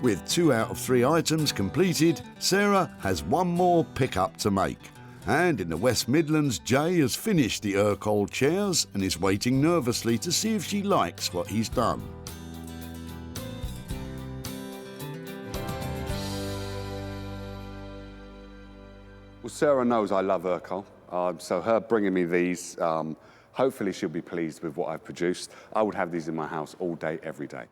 With 2 out of 3 items completed, Sarah has one more pickup to make. And in the West Midlands, Jay has finished the Urquhart chairs and is waiting nervously to see if she likes what he's done. Well, Sarah knows I love Urkel, so her bringing me these, hopefully she'll be pleased with what I've produced. I would have these in my house all day, every day.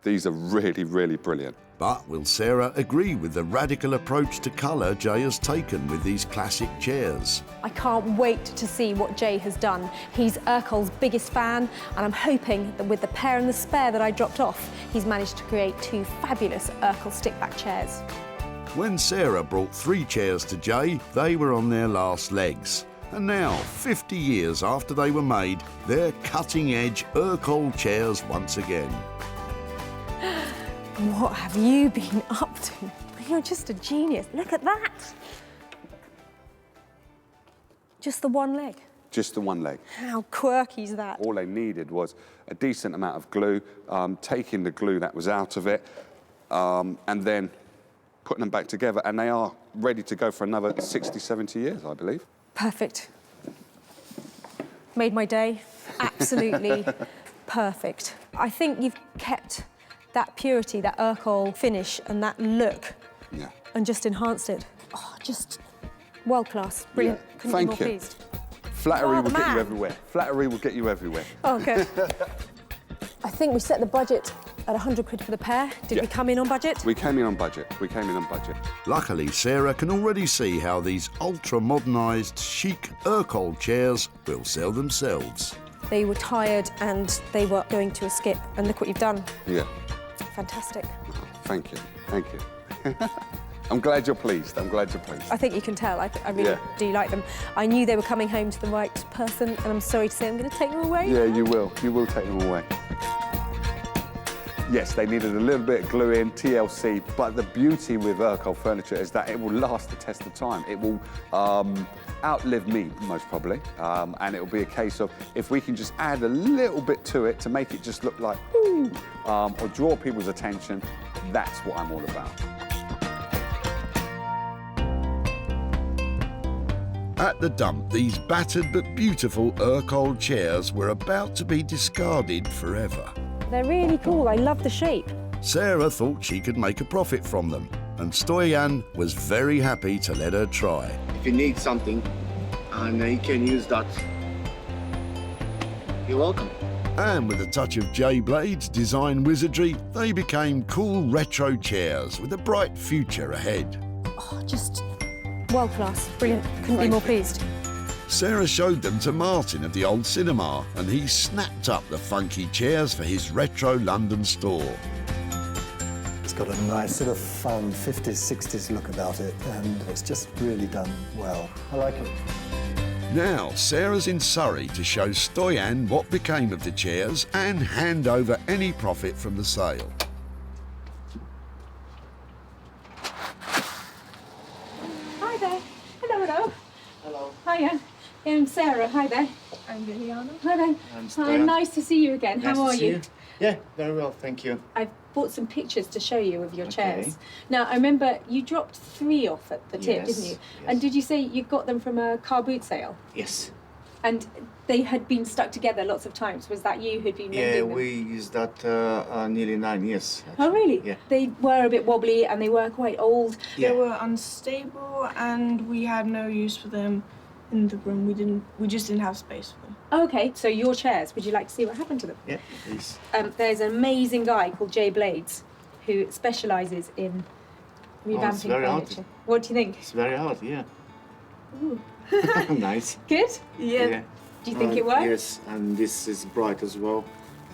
These are really, really brilliant. But will Sarah agree with the radical approach to colour Jay has taken with these classic chairs? I can't wait to see what Jay has done. He's Urkel's biggest fan, and I'm hoping that with the pair and the spare that I dropped off, he's managed to create 2 fabulous Urkel stick-back chairs. When Sarah brought 3 chairs to Jay, they were on their last legs. And now, 50 years after they were made, they're cutting-edge Urkel chairs once again. What have you been up to? You're just a genius. Look at that. Just the one leg. Just the one leg. How quirky is that? All they needed was a decent amount of glue, taking the glue that was out of it, and then putting them back together, and they are ready to go for another 60, 70 years, I believe. Perfect. Made my day. Absolutely perfect. I think you've kept that purity, that Urkel finish and that look, and just enhanced it. Oh, just world class. Brilliant. Yeah. Couldn't be more pleased. Flattery Oh, will the get you man. everywhere. Flattery will get you everywhere. Oh, good. I think we set the budget at 100 quid for the pair. Did we come in on budget? We came in on budget. We came in on budget. Luckily, Sarah can already see how these ultra-modernised, chic Urkel chairs will sell themselves. They were tired and they were going to a skip, and look what you've done. Yeah. Fantastic. Thank you. Thank you. I'm glad you're pleased. I'm glad you're pleased. I think you can tell. I really do like them. I knew they were coming home to the right person, and I'm sorry to say I'm going to take them away. Yeah, you will. You will take them away. Yes, they needed a little bit of glue in, TLC, but the beauty with Urkel furniture is that it will last the test of time. It will outlive me, most probably, and it will be a case of if we can just add a little bit to it to make it just look like, ooh, or draw people's attention, that's what I'm all about. At the dump, these battered but beautiful Urkel chairs were about to be discarded forever. They're really cool. I love the shape. Sarah thought she could make a profit from them, and Stoyan was very happy to let her try. If you need something and you can use that, you're welcome. And with a touch of J Blade's design wizardry, they became cool retro chairs with a bright future ahead. Oh, just world class. Brilliant. Couldn't be more pleased. Sarah showed them to Martin at the old cinema, and he snapped up the funky chairs for his retro London store. It's got a nice sort of fun 50s, 60s look about it, and it's just really done well. I like it. Now, Sarah's in Surrey to show Stoyan what became of the chairs and hand over any profit from the sale. Hi there. Hello, hello. Hello. Hiya. I'm Sarah. Hi there. I'm Liliana. Hi there. I'm Hi, Stoyan. nice to see you again. Nice How to are see you? Yeah, very well, thank you. I've bought some pictures to show you of your Okay. chairs. Now, I remember you dropped 3 off at the tip, Yes, didn't you? And did you say you got them from a car boot sale? Yes. And they had been stuck together lots of times. Was that you who'd been Yeah, mending them? we used that nearly 9 years. Oh, really? Yeah. They were a bit wobbly and they were quite old. Yeah. They were unstable and we had no use for them in the room. We just didn't have space for them. Okay, so your chairs, would you like to see what happened to them? Yeah, please. There's an amazing guy called Jay Blades who specialises in revamping very hard. furniture. What do you think? It's very hard, yeah. Ooh. Nice. Good? Yeah. Do you think it works? Yes, and this is bright as well.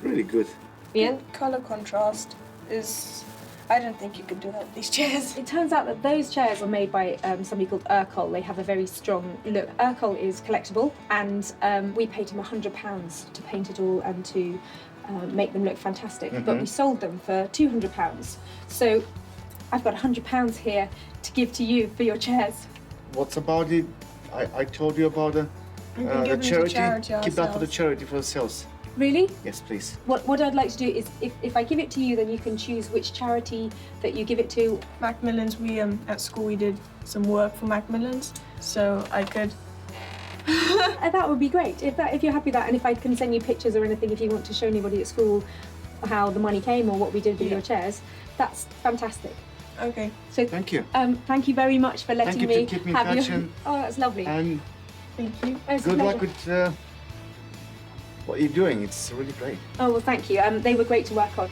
Really good. Ian? Colour contrast is... I don't think you could do that with these chairs. It turns out that those chairs are made by somebody called Urkel. They have a very strong look. Urkel is collectible, and we paid him £100 to paint it all and to make them look fantastic. But Mhm. we sold them for £200. So I've got £100 here to give to you for your chairs. What's about it? I told you about We can the give them to charity. charity Keep that for the ourselves. charity for ourselves. Really? Yes, please. What I'd like to do is, if I give it to you, then you can choose which charity that you give it to. Macmillan's, we at school we did some work for Macmillan's, so I could... That would be great, if you're happy with that, and if I can send you pictures or anything, if you want to show anybody at school how the money came or what we did with your chairs, that's fantastic. Okay. So thank you. Thank you very much for letting Thank you me to keep me in have touch your... and- Oh, that's lovely. And Thank you. Oh, it's a good luck pleasure. with what you're doing. It's really great. Oh, well, thank you. They were great to work on.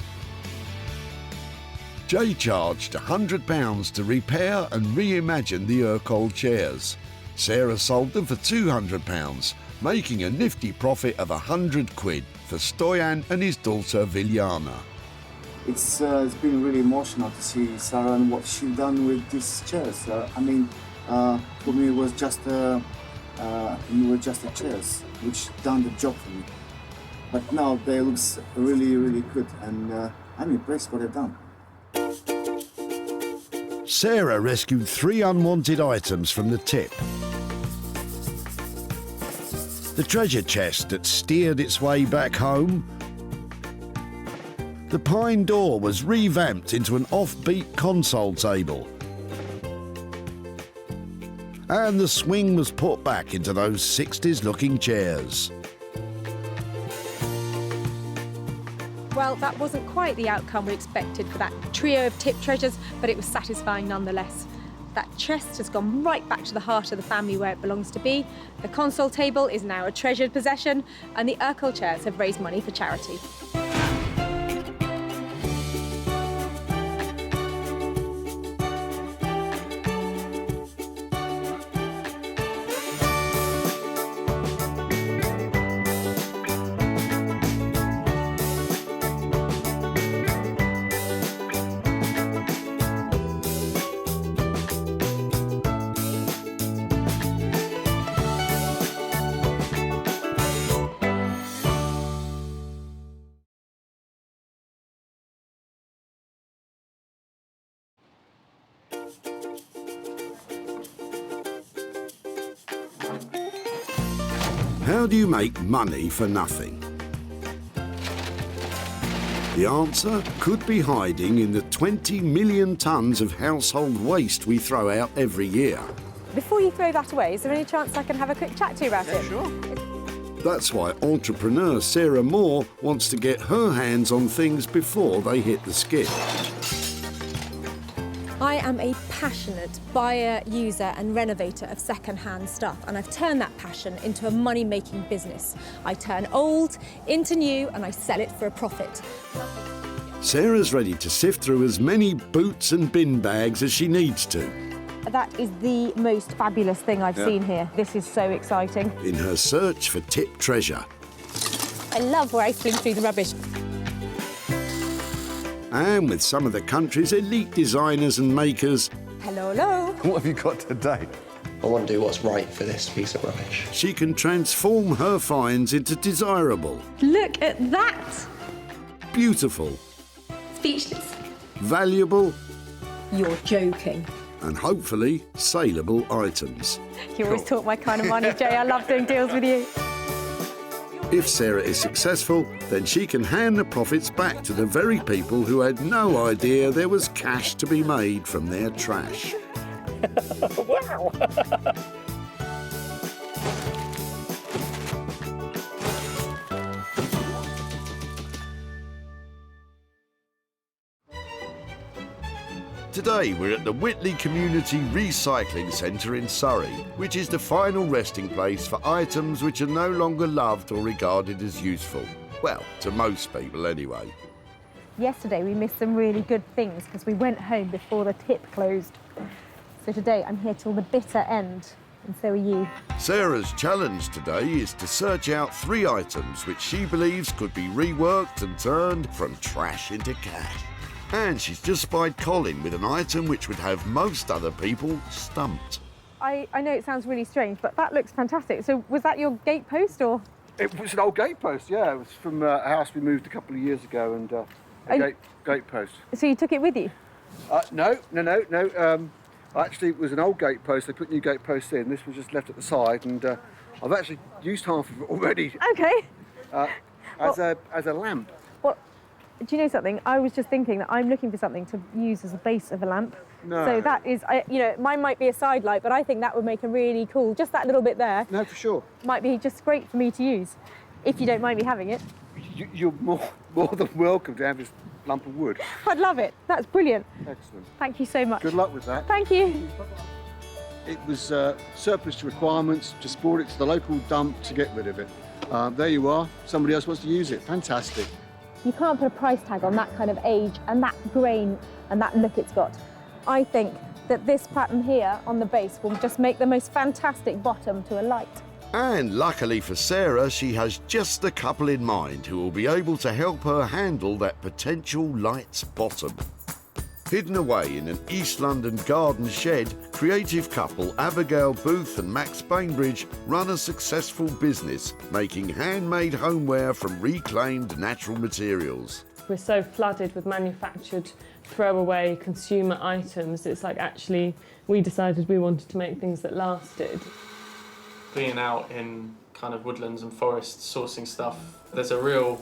Jay charged £100 to repair and reimagine the Urkel chairs. Sarah sold them for £200, making a nifty profit of £100 for Stoyan and his daughter Viljana. It's been really emotional to see Sarah and what she's done with these chairs. For me, it was just the chairs which done the job for me. But now they look really, really good, and I'm impressed what they've done. Sarah rescued 3 unwanted items from the tip. The treasure chest that steered its way back home. The pine door was revamped into an offbeat console table. And the swing was put back into those 60s-looking chairs. Well, that wasn't quite the outcome we expected for that trio of tip treasures, but it was satisfying nonetheless. That chest has gone right back to the heart of the family where it belongs to be. The console table is now a treasured possession, and the Urkel chairs have raised money for charity. How do you make money for nothing? The answer could be hiding in the 20 million tonnes of household waste we throw out every year. Before you throw that away, is there any chance I can have a quick chat to you about it? Sure. That's why entrepreneur Sarah Moore wants to get her hands on things before they hit the skip. I am a passionate buyer, user and renovator of second-hand stuff, and I've turned that passion into a money-making business. I turn old into new and I sell it for a profit. Sarah's ready to sift through as many boots and bin bags as she needs to. That is the most fabulous thing I've seen here. This is so exciting. In her search for tip treasure. I love rifling through the rubbish. And with some of the country's elite designers and makers. Hello, hello. What have you got today? I want to do what's right for this piece of rubbish. She can transform her finds into desirable. Look at that. Beautiful. Speechless. Valuable. You're joking. And hopefully saleable items. You always talk my kind of money, Jay. I love doing deals with you. If Sarah is successful, then she can hand the profits back to the very people who had no idea there was cash to be made from their trash. Wow! Today we're at the Whitley Community Recycling Centre in Surrey, which is the final resting place for items which are no longer loved or regarded as useful. Well, to most people anyway. Yesterday we missed some really good things because we went home before the tip closed. So today I'm here till the bitter end, and so are you. Sarah's challenge today is to search out 3 items which she believes could be reworked and turned from trash into cash. And she's just spied Colin with an item which would have most other people stumped. I know it sounds really strange, but that looks fantastic. So was that your gate post or? It was an old gate post, yeah. It was from a house we moved a couple of years ago, and a gate post. So you took it with you? No. Actually, it was an old gate post. They put new gate posts in. This was just left at the side, and I've actually used half of it already. Okay. As a lamp. Well, do you know something? I was just thinking that I'm looking for something to use as a base of a lamp. No. So that is, mine might be a side light, but I think that would make a really cool, just that little bit there. No, for sure. Might be just great for me to use, if you don't mind me having it. You're more than welcome to have this lump of wood. I'd love it. That's brilliant. Excellent. Thank you so much. Good luck with that. Thank you. It was surplus to requirements, just brought it to the local dump to get rid of it. There you are. Somebody else wants to use it. Fantastic. You can't put a price tag on that kind of age and that grain and that look it's got. I think that this pattern here on the base will just make the most fantastic bottom to a light. And luckily for Sarah, she has just the couple in mind who will be able to help her handle that potential light's bottom. Hidden away in an East London garden shed, creative couple Abigail Booth and Max Bainbridge run a successful business making handmade homeware from reclaimed natural materials. We're so flooded with manufactured throwaway consumer items. It's like actually we decided we wanted to make things that lasted. Being out in kind of woodlands and forests sourcing stuff, there's a real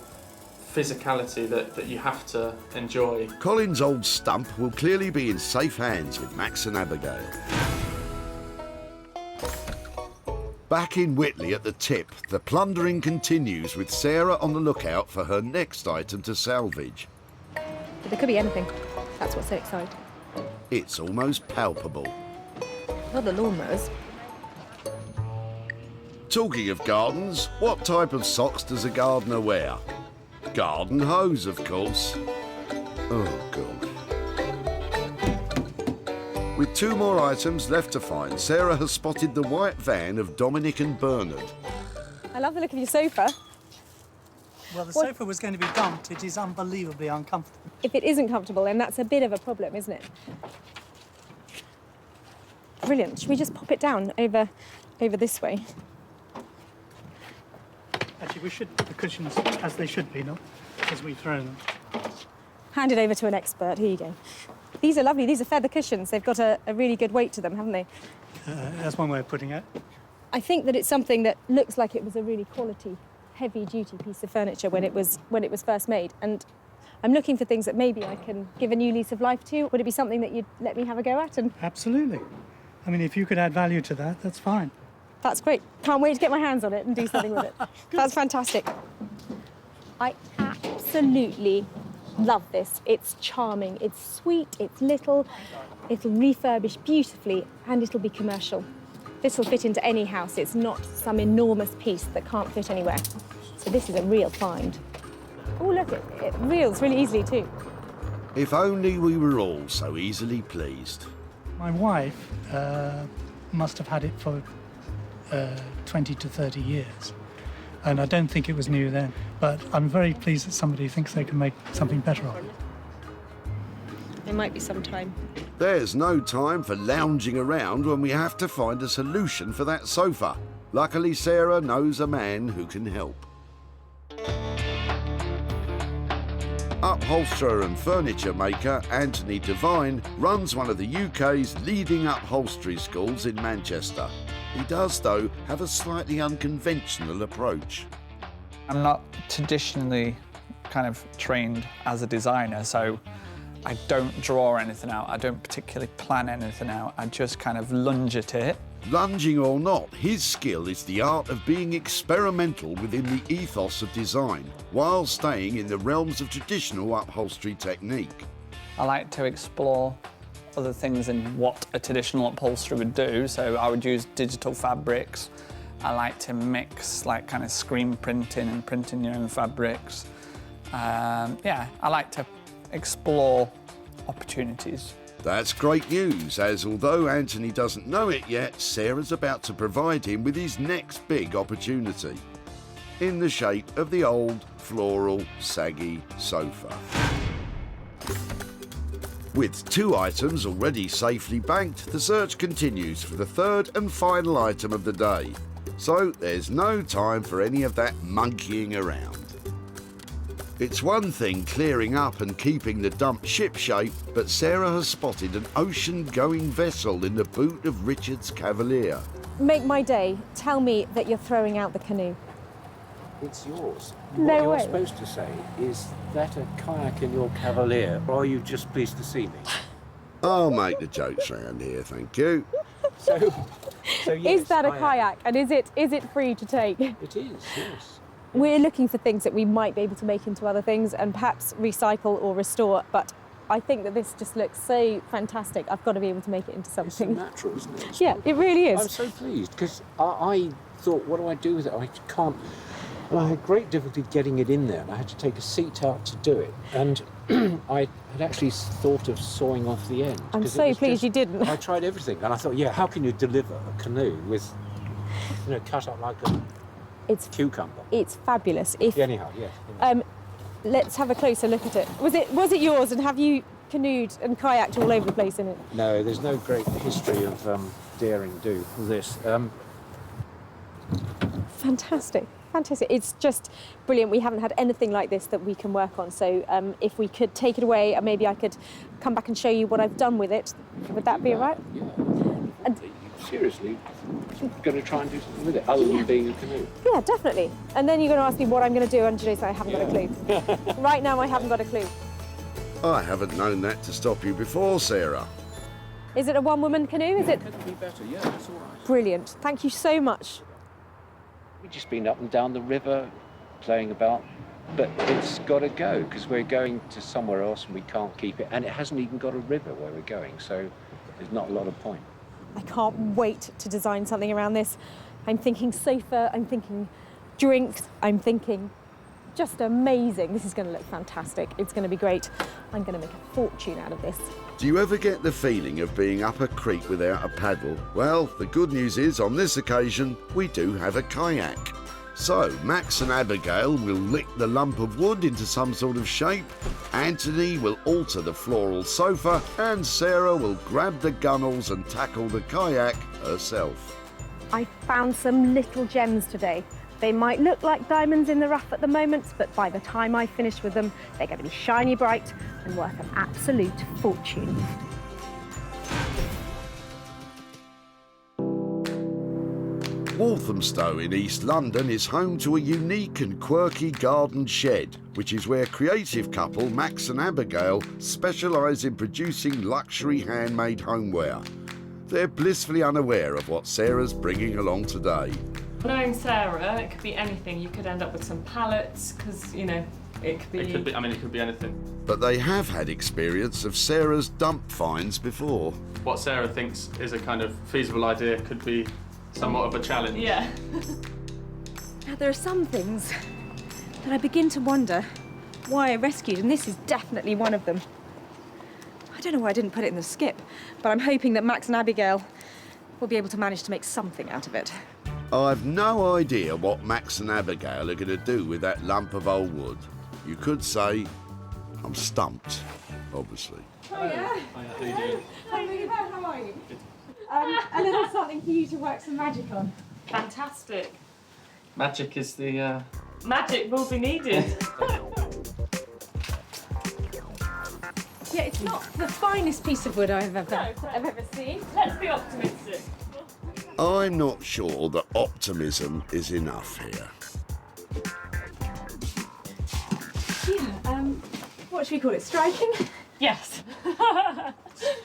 physicality that you have to enjoy. Colin's old stump will clearly be in safe hands with Max and Abigail. Back in Whitley at the tip, the plundering continues with Sarah on the lookout for her next item to salvage. But there could be anything. That's what's so exciting. It's almost palpable. Not the lawnmowers. Talking of gardens, what type of socks does a gardener wear? Garden hose, of course. Oh, God. With 2 more items left to find, Sarah has spotted the white van of Dominic and Bernard. I love the look of your sofa. Well, the sofa was going to be dumped. It is unbelievably uncomfortable. If it isn't comfortable, then that's a bit of a problem, isn't it? Brilliant. Should we just pop it down over this way? Actually, we should put the cushions as they should be, not as we throw them. Hand it over to an expert. Here you go. These are lovely. These are feather cushions. They've got a really good weight to them, haven't they? That's one way of putting it. I think that it's something that looks like it was a really quality, heavy-duty piece of furniture when it was first made. And I'm looking for things that maybe I can give a new lease of life to. Would it be something that you'd let me have a go at? Absolutely. I mean, if you could add value to that, that's fine. That's great. Can't wait to get my hands on it and do something with it. That's fantastic. I absolutely love this. It's charming, it's sweet, it's little, it'll refurbish beautifully, and it'll be commercial. This will fit into any house. It's not some enormous piece that can't fit anywhere. So this is a real find. Oh, look, it reels really easily too. If only we were all so easily pleased. My wife must have had it for 20 to 30 years. And I don't think it was new then. But I'm very pleased that somebody thinks they can make something better of it. It might be some time. There's no time for lounging around when we have to find a solution for that sofa. Luckily, Sarah knows a man who can help. Upholsterer and furniture maker Anthony Devine runs one of the UK's leading upholstery schools in Manchester. He does, though, have a slightly unconventional approach. I'm not traditionally kind of trained as a designer, so I don't draw anything out. I don't particularly plan anything out. I just kind of lunge at it. Lunging or not, his skill is the art of being experimental within the ethos of design, while staying in the realms of traditional upholstery technique. I like to explore other things than what a traditional upholsterer would do, so I would use digital fabrics. I like to mix like kind of screen printing and printing your own fabrics. Yeah, I like to explore opportunities. That's great news, as although Anthony doesn't know it yet, Sarah's about to provide him with his next big opportunity, in the shape of the old, floral, saggy sofa. With 2 items already safely banked, the search continues for the 3rd and final item of the day. So there's no time for any of that monkeying around. It's one thing clearing up and keeping the dump shipshape, but Sarah has spotted an ocean-going vessel in the boot of Richard's Cavalier. Make my day. Tell me that you're throwing out the canoe. It's yours. No what you're way. supposed to say is that a kayak in your Cavalier, or are you just pleased to see me? I'll make the jokes round here, thank you. So yes, Is that a I am. kayak, and is it free to take? It is, yes. We're looking for things that we might be able to make into other things and perhaps recycle or restore, but I think that this just looks so fantastic. I've got to be able to make it into something. It's natural, isn't it? Yeah, it really is. I'm so pleased because I thought, what do I do with it? I can't. And I had great difficulty getting it in there, and I had to take a seat out to do it. And I had actually thought of sawing off the end. I'm so pleased you didn't. I tried everything, and I thought, yeah, how can you deliver a canoe with, cut up like a cucumber? It's fabulous. Anyhow, yes. Let's have a closer look at it. Was it yours, and have you canoed and kayaked all over the place in it? No, there's no great history of daring do this. Fantastic. Fantastic. It's just brilliant. We haven't had anything like this that we can work on. So if we could take it away, and maybe I could come back and show you what I've done with it. Would that be all right? Yeah. And seriously, going to try and do something with it, other than being a canoe? Yeah, definitely. And then you're going to ask me what I'm going to do, and I haven't got a clue. Right now, I haven't got a clue. I haven't known that to stop you before, Sarah. Is it a one-woman canoe? Is it? Could be better, yeah, that's all right. Brilliant. Thank you so much. We've just been up and down the river, playing about, but it's got to go because we're going to somewhere else and we can't keep it, and it hasn't even got a river where we're going, so there's not a lot of point. I can't wait to design something around this. I'm thinking sofa, I'm thinking drinks, I'm thinking just amazing. This is going to look fantastic. It's going to be great. I'm going to make a fortune out of this. Do you ever get the feeling of being up a creek without a paddle? Well, the good news is, on this occasion, we do have a kayak. So, Max and Abigail will lick the lump of wood into some sort of shape, Anthony will alter the floral sofa, and Sarah will grab the gunnels and tackle the kayak herself. I found some little gems today. They might look like diamonds in the rough at the moment, but by the time I finish with them, they're going to be shiny bright and worth an absolute fortune. Walthamstow in East London is home to a unique and quirky garden shed, which is where creative couple Max and Abigail specialise in producing luxury handmade homeware. They're blissfully unaware of what Sarah's bringing along today. Knowing Sarah, it could be anything. You could end up with some pallets, because, it could be... It could be anything. But they have had experience of Sarah's dump finds before. What Sarah thinks is a kind of feasible idea could be somewhat of a challenge. Yeah. Now, there are some things that I begin to wonder why I rescued, and this is definitely one of them. I don't know why I didn't put it in the skip, but I'm hoping that Max and Abigail will be able to manage to make something out of it. I've no idea what Max and Abigail are going to do with that lump of old wood. You could say I'm stumped, obviously. Oh, yeah. How are you doing? How are you? A little something for you to work some magic on. Fantastic. Magic is the... Magic will be needed. Yeah, it's not the finest piece of wood I've ever seen. Let's be optimistic. I'm not sure that optimism is enough here. Yeah, what should we call it? Striking? Yes.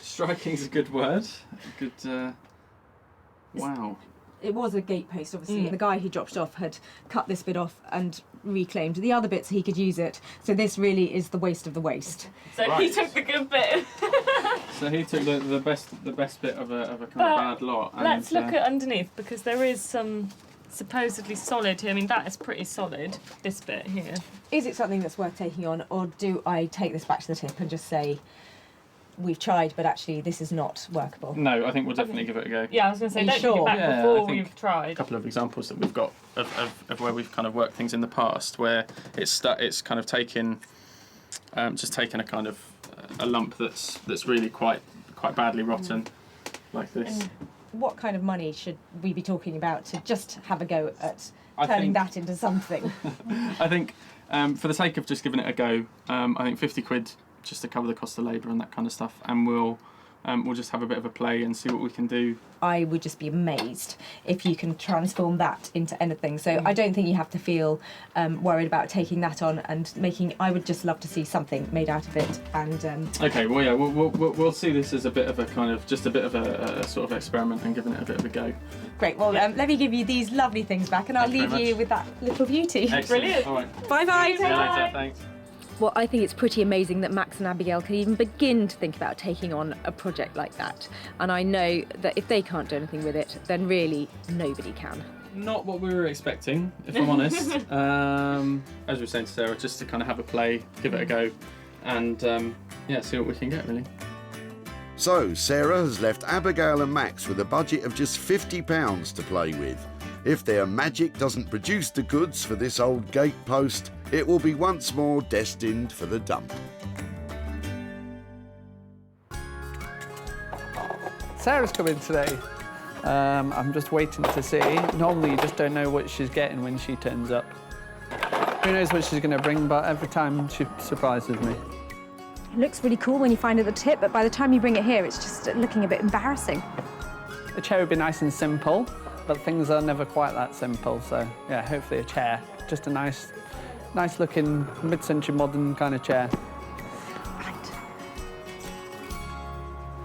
Striking's a good word. Good, wow. It was a gate post, obviously. The guy who dropped it off had cut this bit off and reclaimed the other bits. He could use it. So this really is the waste of the waste. So he took the good bit. So he took the best bit of a kind of bad lot. And, let's look at underneath, because there is some supposedly solid here. I mean, that is pretty solid, this bit here. Is it something that's worth taking on, or do I take this back to the tip and just say, we've tried, but actually this is not workable? No, I think we'll definitely give it a go. Yeah, I was going to say, don't sure? take it back before we've tried. A couple of examples that we've got of where we've kind of worked things in the past, where it's kind of taken a kind of a lump that's really quite badly rotten, like this. And what kind of money should we be talking about to just have a go at turning that into something? I think, for the sake of just giving it a go, I think 50 quid just to cover the cost of labour and that kind of stuff, and we'll we'll just have a bit of a play and see what we can do. I would just be amazed if you can transform that into anything. So I don't think you have to feel worried about taking that on and making. I would just love to see something made out of it. And Okay, well, yeah, we'll see this as a bit of a kind of just a bit of a sort of experiment and giving it a bit of a go. great. Well, let me give you these lovely things back, and I'll leave you with that little beauty. Excellent. Brilliant. All right. Bye bye. See you later. Thanks. Well, I think it's pretty amazing that Max and Abigail can even begin to think about taking on a project like that. And I know that if they can't do anything with it, then really nobody can. Not what we were expecting, if I'm honest. As we were saying to Sarah, just to kind of have a play, give it a go, and yeah, see what we can get, really. So, Sarah has left Abigail and Max with a budget of just £50 to play with. If their magic doesn't produce the goods for this old gatepost, it will be once more destined for the dump. Sarah's coming today. I'm just waiting to see. Normally you just don't know what she's getting when she turns up. Who knows what she's going to bring, but every time she surprises me. It looks really cool when you find it at the tip, but by the time you bring it here, it's just looking a bit embarrassing. A chair would be nice and simple, but things are never quite that simple, so yeah, hopefully a chair. Just a nice looking mid-century modern kind of chair.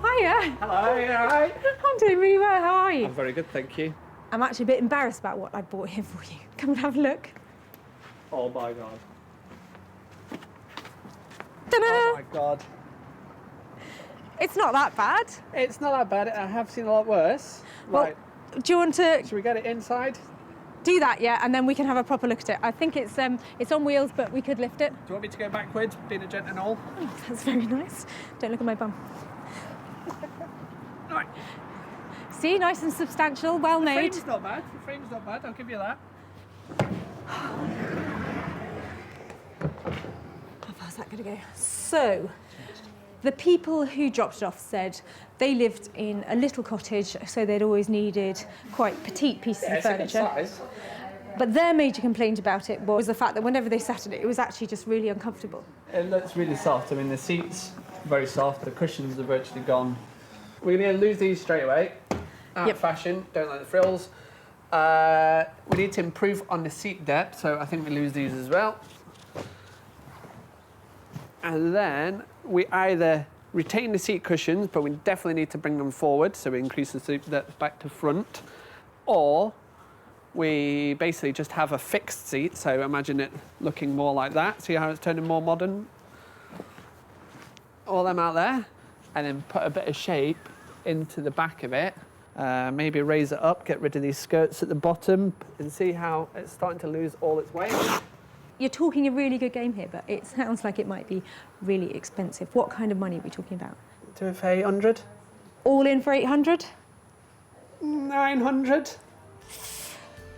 Hiya. Hello, you all right? I'm doing really well, how are you? I'm very good, thank you. I'm actually a bit embarrassed about what I bought here for you. Come and have a look. Oh my God. Ta-da! Oh my God. It's not that bad. It's not that bad, I have seen a lot worse. Well, Right, do you want to should we get it inside? do that, yeah, and then we can have a proper look at it. I think it's on wheels, but we could lift it. Do you want me to go backwards, being a gent and all? Oh, that's very nice. Don't look at my bum. Right. See, nice and substantial, well The made. frame's not bad, the frame's not bad, I'll give you that. How far's that going to go? So, the people who dropped it off said they lived in a little cottage, so they'd always needed quite petite pieces of furniture. But their major complaint about it was the fact that whenever they sat in it, it was actually just really uncomfortable. It looks really soft. I mean, the seats are very soft, the cushions are virtually gone. We're going to lose these straight away. Out of fashion, don't like the frills. We need to improve on the seat depth, so I think we lose these as well. And then we either retain the seat cushions, but we definitely need to bring them forward, so we increase the seat depth back to front, or we basically just have a fixed seat, so imagine it looking more like that. See how it's turning more modern? All them out there, and then put a bit of shape into the back of it. Maybe raise it up, get rid of these skirts at the bottom, and see how it's starting to lose all its weight. You're talking a really good game here, but it sounds like it might be really expensive. What kind of money are we talking about? Do it for 800. All in for 800? 900.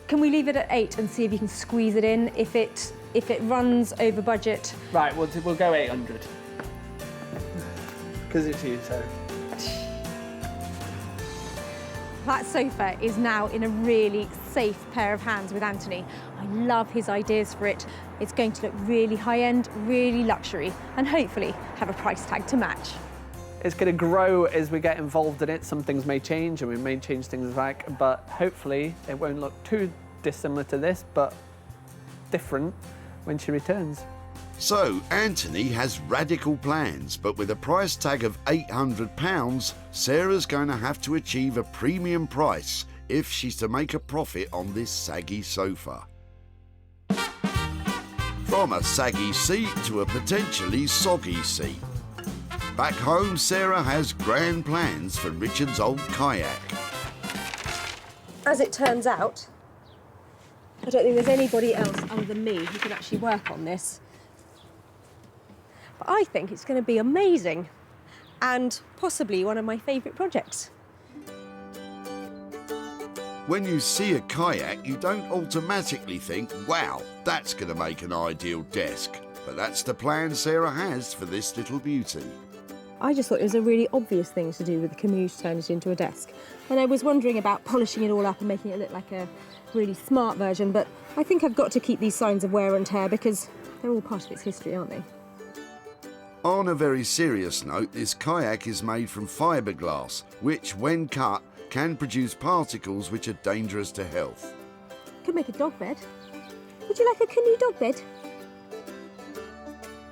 Can we leave it at 8 and see if you can squeeze it in? If it runs over budget. Right, we'll go 800. Because it's you, so. That sofa is now in a really safe pair of hands with Anthony. I love his ideas for it. It's going to look really high-end, really luxury, and hopefully have a price tag to match. It's going to grow as we get involved in it. Some things may change, and we may change things back, but hopefully it won't look too dissimilar to this, but different when she returns. So, Anthony has radical plans, but with a price tag of £800, Sarah's going to have to achieve a premium price if she's to make a profit on this saggy sofa. From a saggy seat to a potentially soggy seat. Back home, Sarah has grand plans for Richard's old kayak. As it turns out, I don't think there's anybody else other than me who can actually work on this. But I think it's going to be amazing and possibly one of my favourite projects. When you see a kayak, you don't automatically think, wow, that's going to make an ideal desk. But that's the plan Sarah has for this little beauty. I just thought it was a really obvious thing to do with the Camus to turn it into a desk. And I was wondering about polishing it all up and making it look like a really smart version, but I think I've got to keep these signs of wear and tear because they're all part of its history, aren't they? On a very serious note, this kayak is made from fiberglass, which, when cut, can produce particles which are dangerous to health. Could make a dog bed. Would you like a canoe dog bed?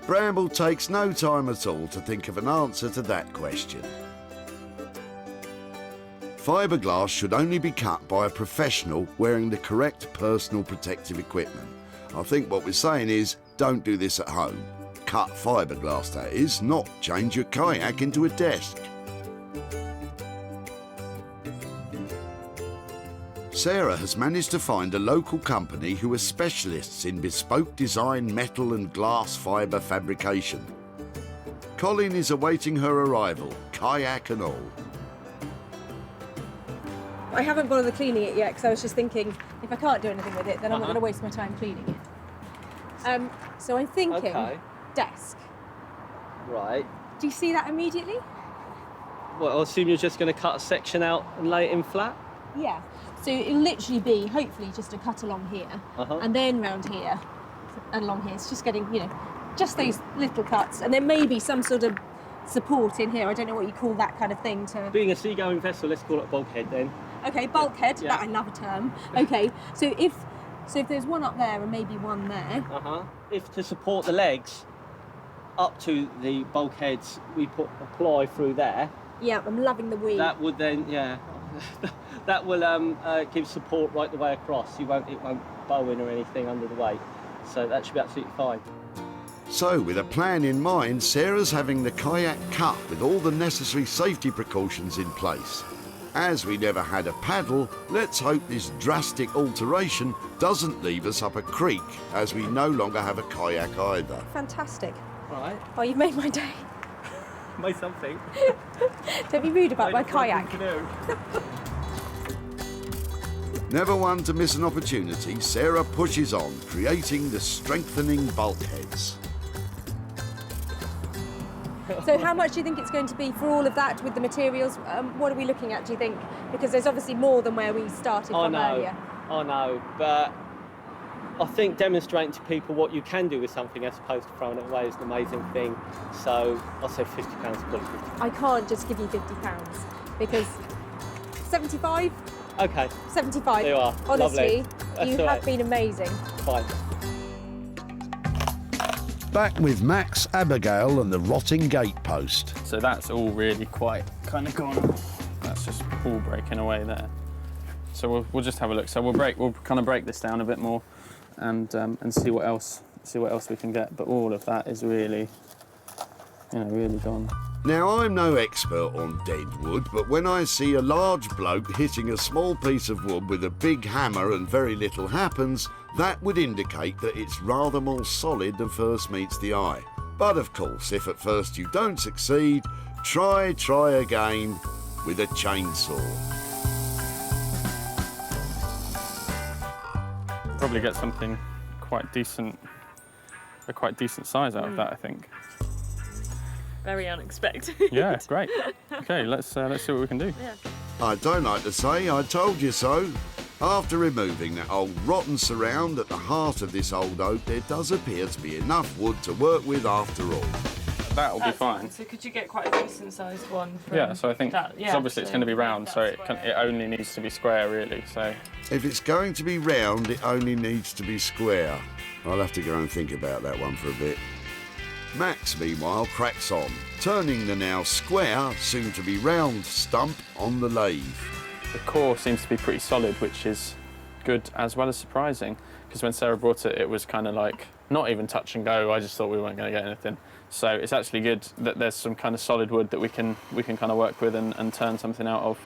Bramble takes no time at all to think of an answer to that question. Fiberglass should only be cut by a professional wearing the correct personal protective equipment. I think what we're saying is, don't do this at home. Cut fiberglass, that is, not change your kayak into a desk. Sarah has managed to find a local company who are specialists in bespoke design metal and glass fibre fabrication. Colin is awaiting her arrival, kayak and all. I haven't bothered cleaning it yet because I was just thinking if I can't do anything with it, then I'm not going to waste my time cleaning it. So I'm thinking desk. Right. Do you see that immediately? Well, I'll assume you're just going to cut a section out and lay it in flat? Yeah. So it'll literally be, hopefully, just a cut along here, and then round here, and along here. It's just getting, you know, just those little cuts, and then maybe some sort of support in here. I don't know what you call that kind of thing to... Being a seagoing vessel, let's call it a bulkhead then. Okay, bulkhead. Yeah. That I love a term. Okay, so if there's one up there and maybe one there. If to support the legs up to the bulkheads, we put a ply through there. Yeah, I'm loving the weave. That would then, that will give support right the way across. It won't bow in or anything under the weight. So that should be absolutely fine. So, with a plan in mind, Sarah's having the kayak cut with all the necessary safety precautions in place. As we never had a paddle, let's hope this drastic alteration doesn't leave us up a creek, as we no longer have a kayak either. Fantastic. Right. Oh, you've made my day. Made something. Don't be rude about my kayak. Never one to miss an opportunity, Sarah pushes on, creating the strengthening bulkheads. So how much do you think it's going to be for all of that with the materials? What are we looking at, do you think? Because there's obviously more than where we started from earlier. I know, but I think demonstrating to people what you can do with something as opposed to throwing it away is an amazing thing. So I'll say £50, call it £50. I can't just give you £50 because 75? Okay. 75. There you are. Honestly, Lovely. you have been amazing. Fine. Back with Max, Abigail and the rotting gatepost. So that's all really quite kind of gone. That's just all breaking away there. So we'll just have a look. So we'll kind of break this down a bit more and see what else we can get. But all of that is really, really gone. Now, I'm no expert on dead wood, but when I see a large bloke hitting a small piece of wood with a big hammer and very little happens, that would indicate that it's rather more solid than first meets the eye. But of course, if at first you don't succeed, try again with a chainsaw. Probably get something quite decent, a quite decent size out of that, I think. Very unexpected. Yeah, great. Okay, let's see what we can do. Yeah. I don't like to say I told you so. After removing that old rotten surround at the heart of this old oak, there does appear to be enough wood to work with after all. That'll be fine. So could you get quite a decent sized one from Yeah, so I think, that? because obviously it's going to be round, so it only needs to be square, really. So if it's going to be round, it only needs to be square. I'll have to go and think about that one for a bit. Max, meanwhile, cracks on, turning the now square, soon to be round stump on the lathe. the core seems to be pretty solid, which is good as well as surprising, because when Sarah brought it, it was kind of like not even touch and go. I just thought we weren't going to get anything. So it's actually good that there's some kind of solid wood that we can kind of work with and turn something out of.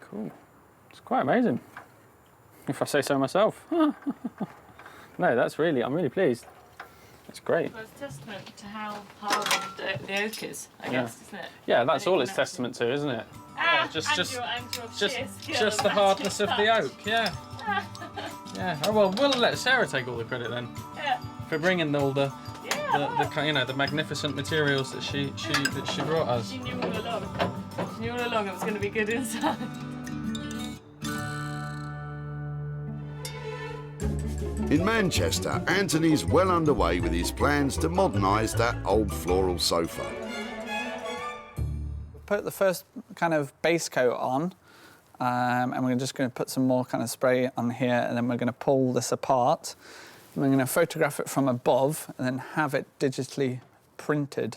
Cool. It's quite amazing, if I say so myself. No, I'm really pleased. It's great. Well, it's a testament to how hard the oak is, I guess, isn't it? Yeah, that's all it's testament to, isn't it? Ah, just the the hardness of the oak, yeah. Yeah. Oh well, we'll let Sarah take all the credit then. Yeah. For bringing all the the magnificent materials that she brought us. She knew all along. She knew all along it was going to be good inside. In Manchester, Anthony's well underway with his plans to modernise that old floral sofa. Put the first kind of base coat on, and we're just going to put some more kind of spray on here, and then we're going to pull this apart. And we're going to photograph it from above and then have it digitally printed.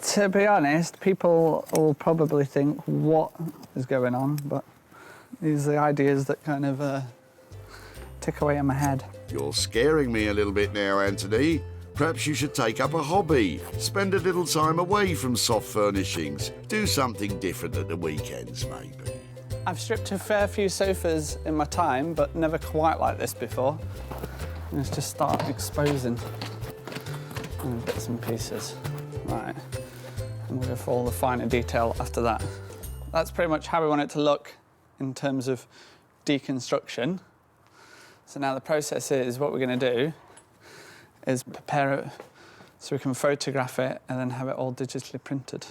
To be honest, people will probably think, what is going on? But these are the ideas that kind of tick away in my head. You're scaring me a little bit now, Anthony. Perhaps you should take up a hobby. Spend a little time away from soft furnishings. Do something different at the weekends, maybe. I've stripped a fair few sofas in my time, but never quite like this before. Let's just start exposing bits and pieces. Right, and we'll go for all the finer detail after that. That's pretty much how we want it to look in terms of deconstruction. So now the process is, what we're going to do is prepare it so we can photograph it and then have it all digitally printed.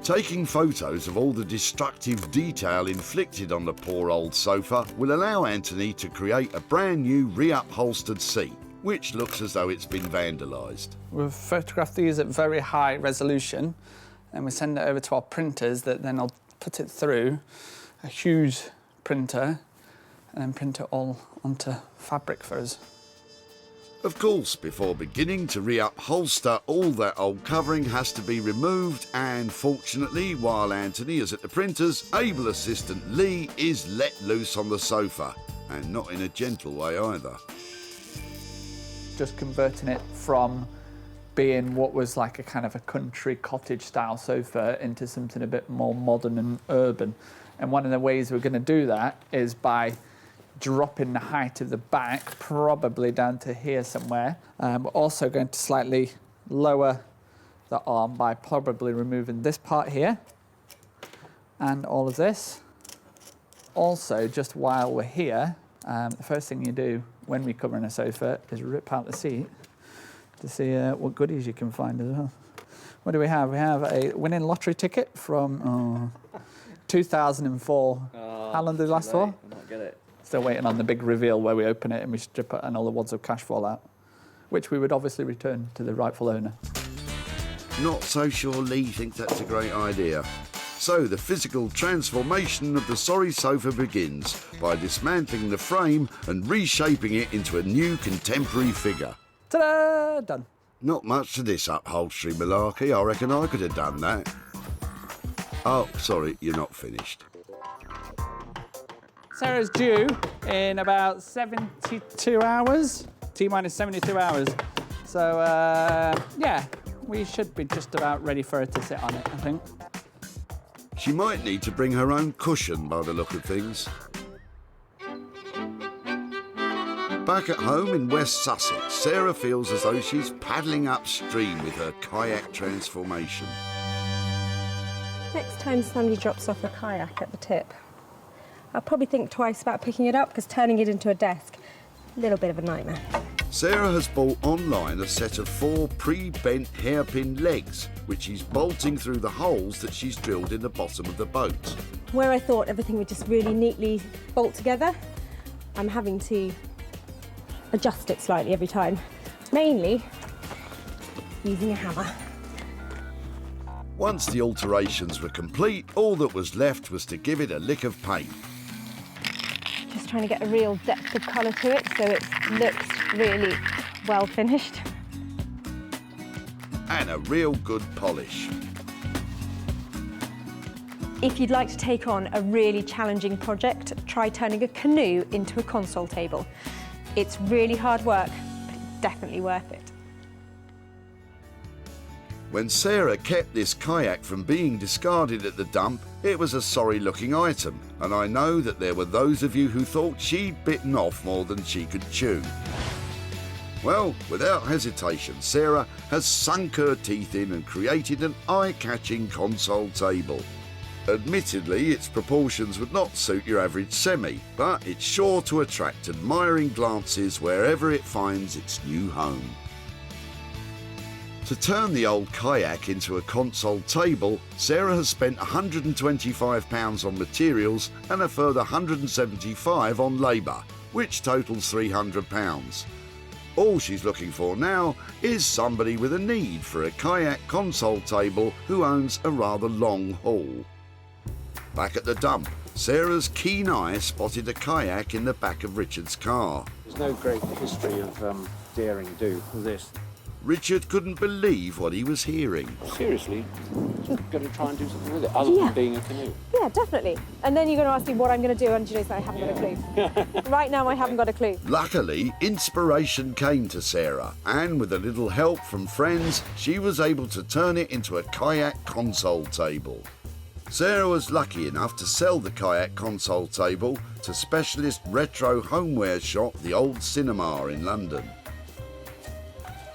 Taking photos of all the destructive detail inflicted on the poor old sofa will allow Anthony to create a brand new reupholstered seat, which looks as though it's been vandalised. We've photographed these at very high resolution and we send it over to our printers that then will put it through a huge printer and then print it all onto fabric for us. Of course, before beginning to reupholster, all that old covering has to be removed, and fortunately, while Anthony is at the printers, able assistant Lee is let loose on the sofa, and not in a gentle way either. Just converting it from being what was like a kind of a country cottage style sofa into something a bit more modern and urban. And one of the ways we're going to do that is by dropping the height of the back, probably down to here somewhere. We're also going to slightly lower the arm by probably removing this part here and all of this. Also, just while we're here, the first thing you do when we're covering a sofa is rip out the seat to see what goodies you can find as well. What do we have? We have a winning lottery ticket from 2004. How long did it last for? I might get it. Still waiting on the big reveal where we open it and we strip it and all the wads of cash fall out, which we would obviously return to the rightful owner. Not so sure Lee thinks that's a great idea. So the physical transformation of the sorry sofa begins by dismantling the frame and reshaping it into a new contemporary figure. Ta-da! Done. Not much to this upholstery malarkey. I reckon I could have done that. Oh, sorry, you're not finished. Sarah's due in about 72 hours, T-minus 72 hours. So, yeah, we should be just about ready for her to sit on it, I think. She might need to bring her own cushion by the look of things. Back at home in West Sussex, Sarah feels as though she's paddling upstream with her kayak transformation. Next time somebody drops off a kayak at the tip, I'll probably think twice about picking it up, because turning it into a desk, a little bit of a nightmare. Sarah has bought online a set of 4 pre-bent hairpin legs, which she's bolting through the holes that she's drilled in the bottom of the boat. Where I thought everything would just really neatly bolt together, I'm having to adjust it slightly every time, mainly using a hammer. Once the alterations were complete, all that was left was to give it a lick of paint. Just trying to get a real depth of colour to it so it looks really well finished. And a real good polish. If you'd like to take on a really challenging project, try turning a canoe into a console table. It's really hard work, but it's definitely worth it. When Sarah kept this kayak from being discarded at the dump, it was a sorry-looking item, and I know that there were those of you who thought she'd bitten off more than she could chew. Well, without hesitation, Sarah has sunk her teeth in and created an eye-catching console table. Admittedly, its proportions would not suit your average semi, but it's sure to attract admiring glances wherever it finds its new home. To turn the old kayak into a console table, Sarah has spent £125 on materials and a further £175 on labour, which totals £300. All she's looking for now is somebody with a need for a kayak console table who owns a rather long haul. Back at the dump, Sarah's keen eye spotted a kayak in the back of Richard's car. There's no great history of daring do with this. Richard couldn't believe what he was hearing. Seriously, you're going to try and do something with it, other than being a canoe. Yeah, definitely. And then you're going to ask me what I'm going to do, and you know, I haven't got a clue. Right now, I haven't got a clue. Luckily, inspiration came to Sarah, and with a little help from friends, she was able to turn it into a kayak console table. Sarah was lucky enough to sell the kayak console table to specialist retro homeware shop The Old Cinema in London.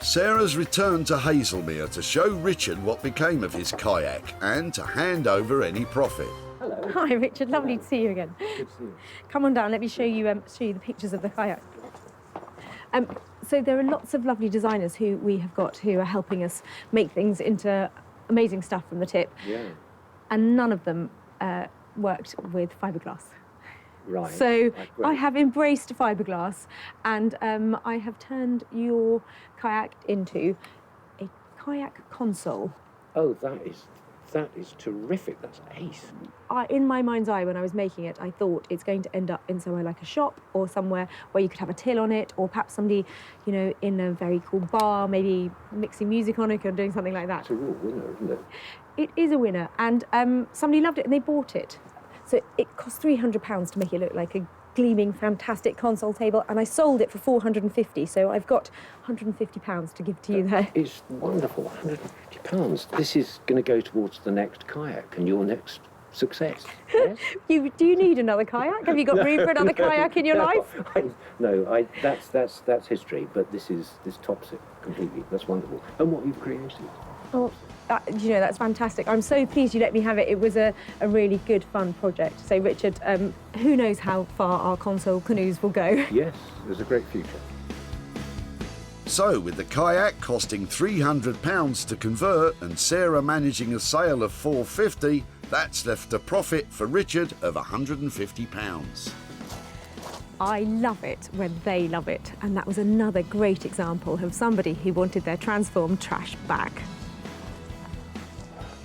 Sarah's returned to Hazelmere to show Richard what became of his kayak and to hand over any profit. Hello. Hi, Richard. Lovely to see you again. Good to see you. Come on down. Let me show you the pictures of the kayak. So there are lots of lovely designers who we have got who are helping us make things into amazing stuff from the tip. Yeah. And none of them worked with fiberglass. Right. So I have embraced fiberglass, and I have turned your kayak into a kayak console. Oh, that is terrific. That's ace. In my mind's eye, when I was making it, I thought it's going to end up in somewhere like a shop or somewhere where you could have a till on it, or perhaps somebody, you know, in a very cool bar, maybe mixing music on it or doing something like that. It's a real winner, isn't it? It is a winner, and somebody loved it and they bought it. So it cost £300 to make it look like a gleaming, fantastic console table, and I sold it for £450. So I've got £150 to give to you there. It's wonderful. £150. This is going to go towards the next kayak and your next success. Yes? Do you need another kayak? Have you got room for another kayak in your life? That's history, but this tops it completely. That's wonderful. And what you've created. Oh, you know, that's fantastic. I'm so pleased you let me have it. It was a really good, fun project. So, Richard, who knows how far our console canoes will go? Yes, there's a great future. So, with the kayak costing £300 to convert and Sarah managing a sale of £450, that's left a profit for Richard of £150. I love it when they love it. And that was another great example of somebody who wanted their transformed trash back.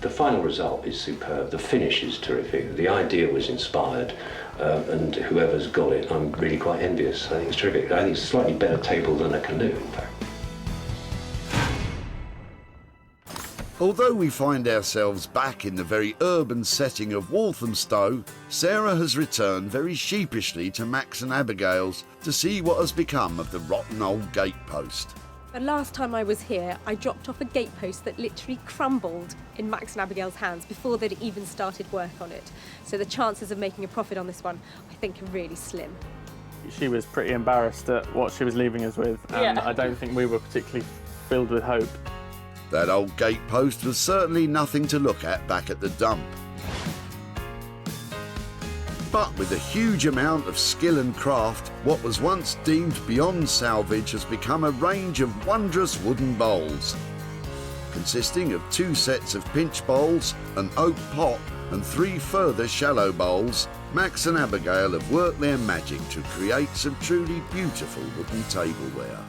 The final result is superb. The finish is terrific. The idea was inspired, and whoever's got it, I'm really quite envious. I think it's terrific. I think it's a slightly better table than a canoe, in fact. Although we find ourselves back in the very urban setting of Walthamstow, Sarah has returned very sheepishly to Max and Abigail's to see what has become of the rotten old gatepost. The last time I was here, I dropped off a gatepost that literally crumbled in Max and Abigail's hands before they'd even started work on it. So the chances of making a profit on this one, I think, are really slim. She was pretty embarrassed at what she was leaving us with, and I don't think we were particularly filled with hope. That old gatepost was certainly nothing to look at back at the dump. But with a huge amount of skill and craft, what was once deemed beyond salvage has become a range of wondrous wooden bowls. Consisting of 2 sets of pinch bowls, an oak pot and 3 further shallow bowls, Max and Abigail have worked their magic to create some truly beautiful wooden tableware.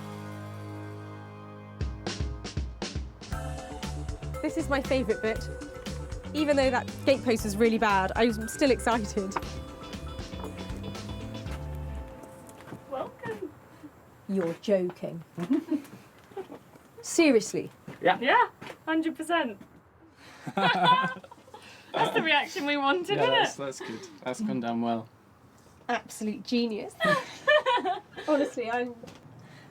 This is my favourite bit. Even though that gatepost was really bad, I'm still excited. Welcome. You're joking. Seriously? Yeah. Yeah, 100%. That's the reaction we wanted, isn't it? That's good. That's gone down well. Absolute genius. Honestly,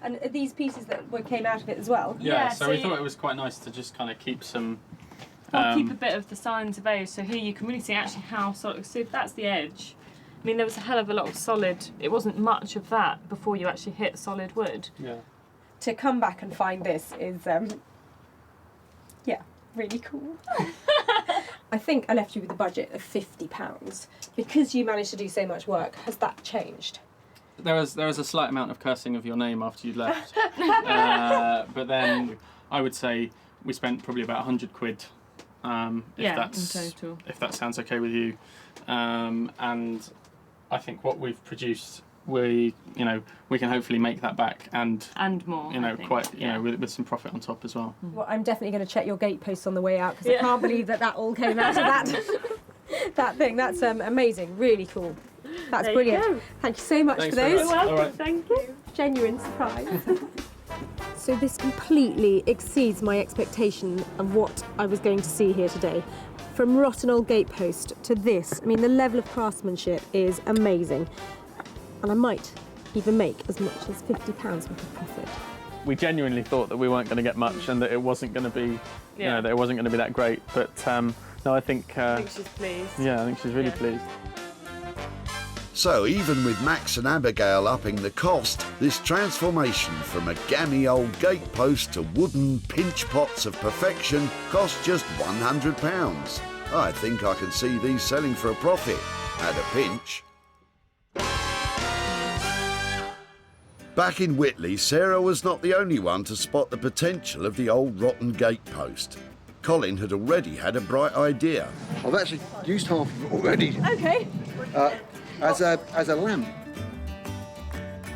and these pieces that came out of it as well. Yeah, so we thought it was quite nice to just kind of keep some... We'll keep a bit of the signs of age, so here you can really see actually how solid... So that's the edge. I mean, there was a hell of a lot of solid... It wasn't much of that before you actually hit solid wood. Yeah. To come back and find this is, yeah, really cool. I think I left you with a budget of £50. Because you managed to do so much work, has that changed? There was a slight amount of cursing of your name after you'd left. But then I would say we spent probably about 100 quid. In total. If that sounds okay with you. And I think what we've produced we can hopefully make that back and more. With some profit on top as well. Well, I'm definitely going to check your gate posts on the way out because I can't believe that all came out of that thing. That's amazing, really cool. That's There brilliant. you go. Thank you so much Thanks for very those. much. All right. Thank you. Genuine surprise. So this completely exceeds my expectation of what I was going to see here today. From rotten old gatepost to this, I mean, the level of craftsmanship is amazing. And I might even make as much as £50 worth of profit. We genuinely thought that we weren't going to get much and that it wasn't going to be, that it wasn't going to be that great. But no, I think she's pleased. Yeah, I think she's really pleased. So even with Max and Abigail upping the cost, this transformation from a gammy old gatepost to wooden pinch pots of perfection cost just £100. I think I can see these selling for a profit, at a pinch. Back in Whitley, Sarah was not the only one to spot the potential of the old rotten gatepost. Colin had already had a bright idea. I've actually used half of it already. Okay. As a lamp.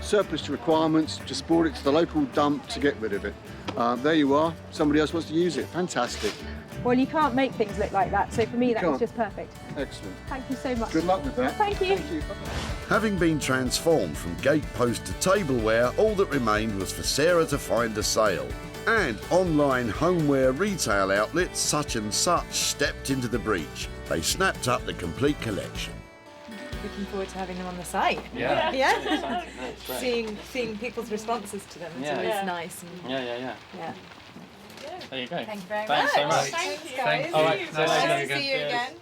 Surplus to requirements, just brought it to the local dump to get rid of it. There you are, somebody else wants to use it, fantastic. Well, you can't make things look like that, so for me that was just perfect. Excellent. Thank you so much. Good luck with that. Thank you. Thank you. Having been transformed from gatepost to tableware, all that remained was for Sarah to find a sale. And online homeware retail outlets such and such stepped into the breach. They snapped up the complete collection. Looking forward to having them on the site. Yeah. Yeah. Great. Seeing people's responses to them. It's Yeah. always Yeah. nice. And, Yeah. yeah. There you go. Thank you very Thanks much. so much. Thanks, guys. All right. Nice to see you Cheers. again.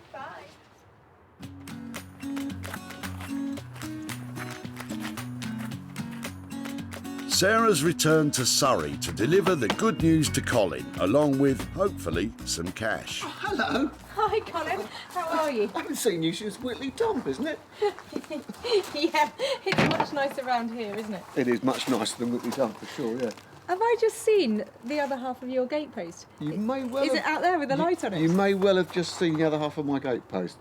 Sarah's returned to Surrey to deliver the good news to Colin, along with, hopefully, some cash. Oh, hello. Hi, Colin. How are you? I haven't seen you since Whitley Dump, isn't it? Yeah, it's much nicer around here, isn't it? It is much nicer than Whitley Dump, for sure, yeah. Have I just seen the other half of your gatepost? You may well Is have, it out there with the light on it? You may well have just seen the other half of my gatepost.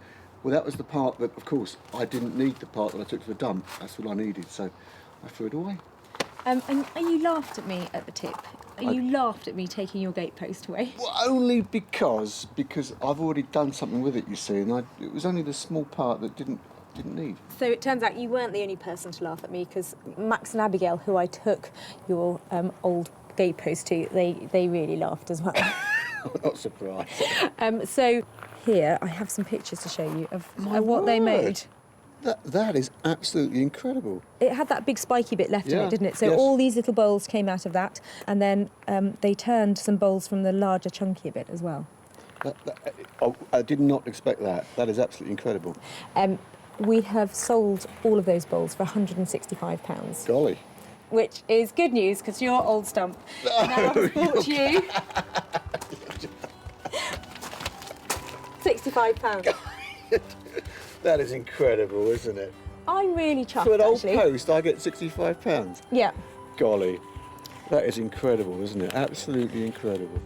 Well, that was the part that, of course, I didn't need the part that I took to the dump. That's what I needed, so I threw it away. And you laughed at me at the tip. You laughed at me taking your gatepost away. Well, only because I've already done something with it, you see, and it was only the small part that didn't need. So it turns out you weren't the only person to laugh at me, because Max and Abigail, who I took your old gatepost to, they really laughed as well. I'm not surprised. So here I have some pictures to show you of what they made. That is absolutely incredible. It had that big spiky bit left in Yeah, it, didn't it? So yes. all these little bowls came out of that, and then they turned some bowls from the larger, chunkier bit as well. I did not expect that. That is absolutely incredible. We have sold all of those bowls for £165. Golly. Which is good news, because your old stump now has bought you £65. That is incredible, isn't it? I'm really chuffed, For an old actually. post, I get £65. Yeah. Golly. That is incredible, isn't it? Absolutely incredible.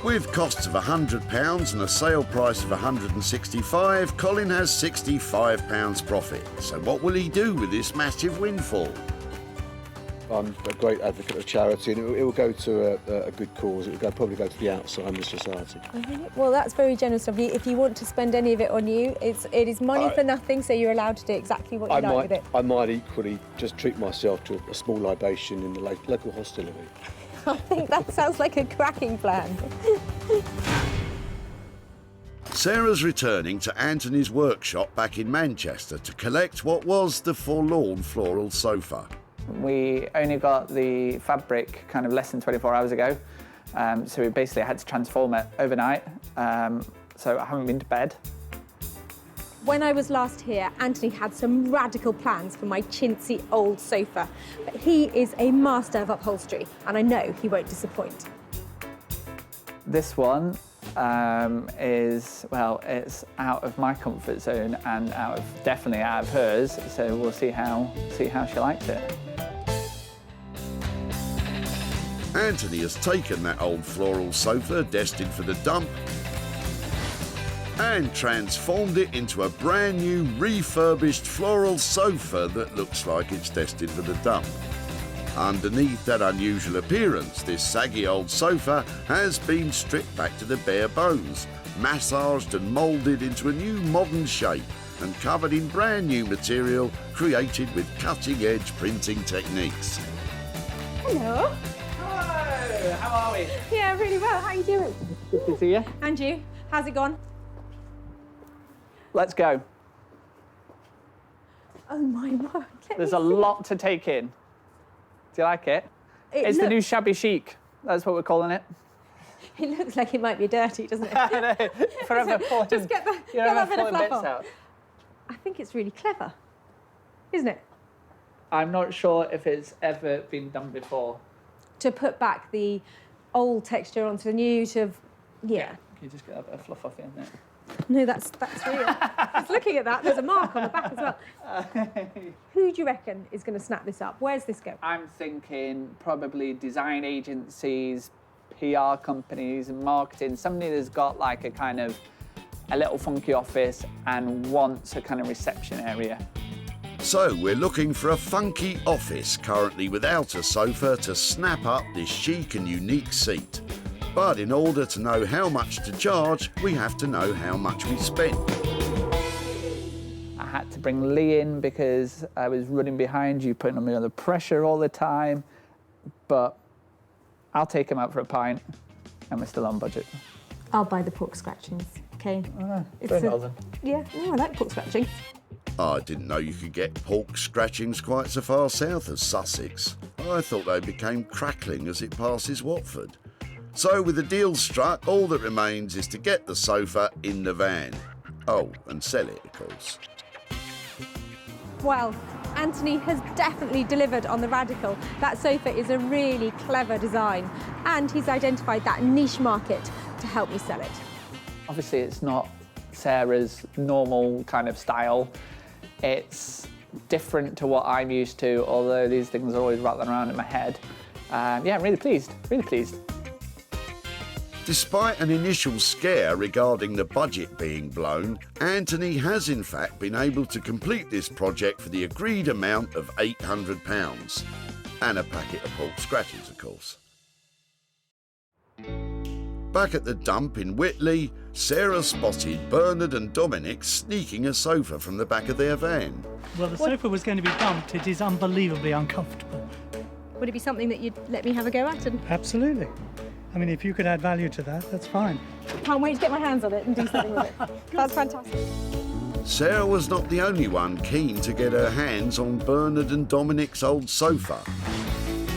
With costs of £100 and a sale price of £165, Colin has £65 profit. So what will he do with this massive windfall? I'm a great advocate of charity, and it will go to a good cause. It will probably go to the Alzheimer's Society. Well, that's very generous of you. If you want to spend any of it on you, it is money for nothing, so you're allowed to do exactly what you like with it. I might equally just treat myself to a small libation in the local hostelry. I think that sounds like a cracking plan. Sarah's returning to Anthony's workshop back in Manchester to collect what was the forlorn floral sofa. We only got the fabric kind of less than 24 hours ago, so we basically had to transform it overnight, so I haven't been to bed. When I was last here, Anthony had some radical plans for my chintzy old sofa, but he is a master of upholstery, and I know he won't disappoint. This one is, well, it's out of my comfort zone and definitely out of hers, so we'll see how she likes it. Anthony has taken that old floral sofa destined for the dump and transformed it into a brand new refurbished floral sofa that looks like it's destined for the dump. Underneath that unusual appearance, this saggy old sofa has been stripped back to the bare bones, massaged and moulded into a new modern shape and covered in brand new material created with cutting-edge printing techniques. Hello. Hello, how are we? Yeah, really well. How are you doing? Good to see you. And you? How's it gone? Let's go. Oh my word. There's a lot to take in. Do you like it? It's the new shabby chic. That's what we're calling it. It looks like it might be dirty, doesn't it? Forever pulling, Just get that bit of fluff off. I think it's really clever, isn't it? I'm not sure if it's ever been done before. To put back the old texture onto the new, yeah. Can you just get a bit of fluff off the end there? No, that's real. Just looking at that, there's a mark on the back as well. Who do you reckon is going to snap this up? Where's this going? I'm thinking probably design agencies, PR companies, and marketing. Somebody that's got like a little funky office and wants a kind of reception area. So we're looking for a funky office currently without a sofa to snap up this chic and unique seat. But in order to know how much to charge, we have to know how much we spent. I had to bring Lee in because I was running behind you, putting me under pressure all the time. But I'll take him out for a pint, and we're still on budget. I'll buy the pork scratchings, okay? Very well then. Yeah, I like pork scratchings. I didn't know you could get pork scratchings quite so far south as Sussex. I thought they became crackling as it passes Watford. So with the deal struck, all that remains is to get the sofa in the van. Oh, and sell it, of course. Well, Anthony has definitely delivered on the radical. That sofa is a really clever design, and he's identified that niche market to help me sell it. Obviously, it's not Sarah's normal kind of style. It's different to what I'm used to, although these things are always rattling around in my head. Yeah, I'm really pleased, really pleased. Despite an initial scare regarding the budget being blown, Anthony has in fact been able to complete this project for the agreed amount of £800. And a packet of pork scratches, of course. Back at the dump in Whitley, Sarah spotted Bernard and Dominic sneaking a sofa from the back of their van. Well, the sofa was going to be dumped. It is unbelievably uncomfortable. Would it be something that you'd let me have a go at? Absolutely. I mean, if you could add value to that, that's fine. Can't wait to get my hands on it and do something with it. That's fantastic. Sarah was not the only one keen to get her hands on Bernard and Dominic's old sofa.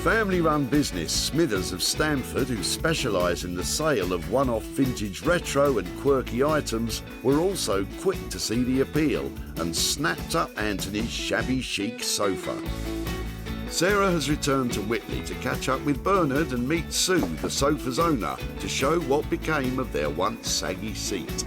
Family-run business Smithers of Stamford, who specialise in the sale of one-off vintage retro and quirky items, were also quick to see the appeal and snapped up Anthony's shabby chic sofa. Sarah has returned to Whitley to catch up with Bernard and meet Sue, the sofa's owner, to show what became of their once saggy seat.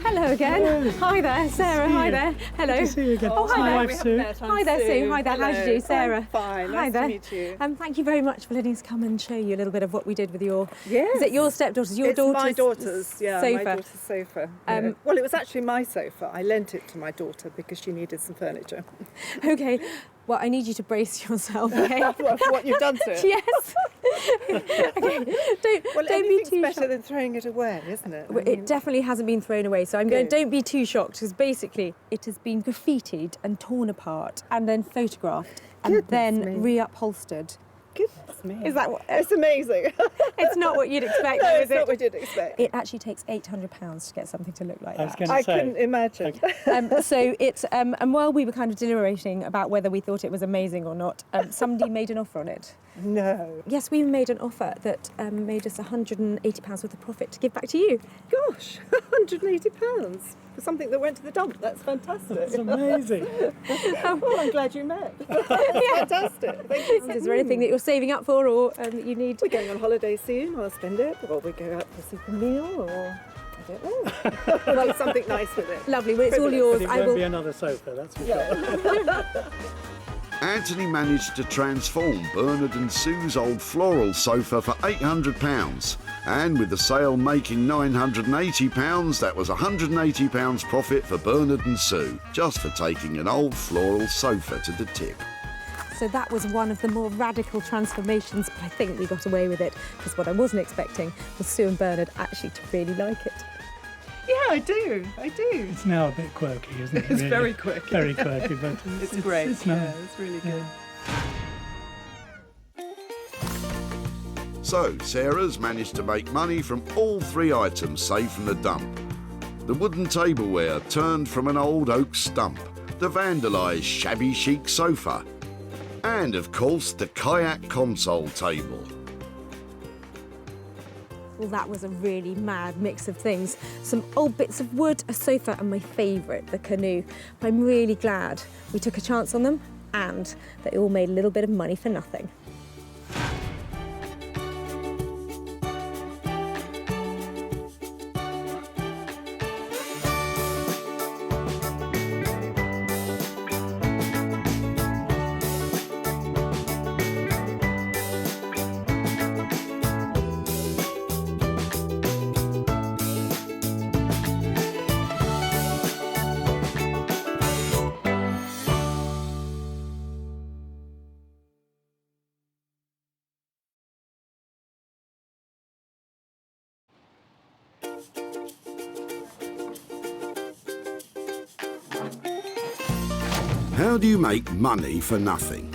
Hello again. Hello. Hi there, Sarah. Hi there. Hello. Good to see you again. Oh, hi My there. wife, Sue. Hi there, Sue. Hi there. How did you do, Sarah? I'm fine. Hi Nice there. to meet you. Thank you very much for letting us come and show you a little bit of what we did with your. Yes. Is it your stepdaughter's? Your It's daughter's my daughter's, yeah, sofa. my daughter's sofa. Yeah. Well, it was actually my sofa. I lent it to my daughter because she needed some furniture. Okay. Well, I need you to brace yourself, okay? what you've done to it? Yes. Okay. Don't be too better than throwing it away, isn't it? Well, it definitely hasn't been thrown away, so I'm going. Don't be too shocked, because basically it has been graffitied and torn apart, and then photographed, and then reupholstered. Goodness me. Is that what? It's amazing. It's not what you'd expect, No, though, it's is it? not what you'd expect. It actually takes £800 to get something to look like that. I couldn't imagine. So it's and while we were kind of deliberating about whether we thought it was amazing or not, somebody made an offer on it. No. Yes, we made an offer that made us £180 worth of profit to give back to you. Gosh, £180 for something that went to the dump. That's fantastic. That's amazing. Well, I'm glad you met. That's fantastic. Thank you. Is there anything that you're saving up for or that you need? We're going on holiday soon. I'll spend it, or we go out for a super meal, or I don't know. Well, do something nice with it. Lovely. Well, it's all yours. It won't be another sofa, that's for sure. Anthony managed to transform Bernard and Sue's old floral sofa for £800 And with the sale making £980, that was £180 profit for Bernard and Sue, just for taking an old floral sofa to the tip. So that was one of the more radical transformations, but I think we got away with it, because what I wasn't expecting was Sue and Bernard actually to really like it. Yeah, I do. It's now a bit quirky, isn't it? It's really? very quirky. Very quirky, but it's great. It's nice. Yeah, it's really good. So, Sarah's managed to make money from all 3 items saved from the dump. The wooden tableware turned from an old oak stump, the vandalised shabby chic sofa, and of course the kayak console table. Well, that was a really mad mix of things. Some old bits of wood, a sofa, and my favourite, the canoe. But I'm really glad we took a chance on them and they all made a little bit of money for nothing. How do you make money for nothing?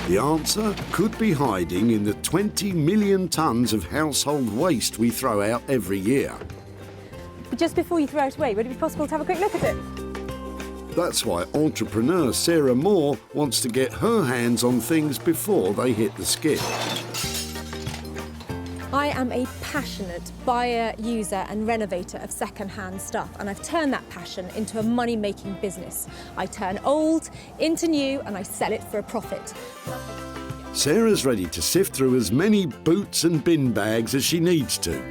The answer could be hiding in the 20 million tonnes of household waste we throw out every year. But just before you throw it away, would it be possible to have a quick look at it? That's why entrepreneur Sarah Moore wants to get her hands on things before they hit the skid. I am a passionate buyer, user and renovator of second-hand stuff, and I've turned that passion into a money-making business. I turn old into new and I sell it for a profit. Sarah's ready to sift through as many boots and bin bags as she needs to.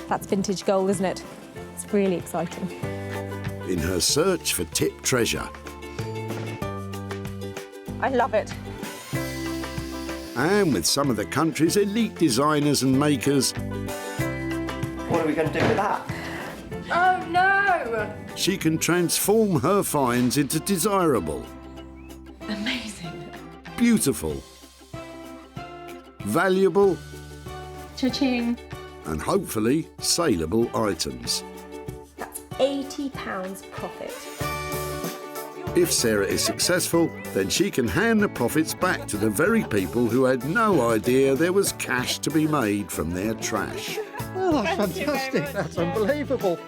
That's vintage gold, isn't it? It's really exciting. In her search for tip treasure. I love it. And with some of the country's elite designers and makers, What are we going to do with that? Oh no! she can transform her finds into desirable, Amazing. beautiful, valuable, Cha-ching. and hopefully saleable items. That's £80 profit. If Sarah is successful, then she can hand the profits back to the very people who had no idea there was cash to be made from their trash. Oh, that's fantastic. That's unbelievable.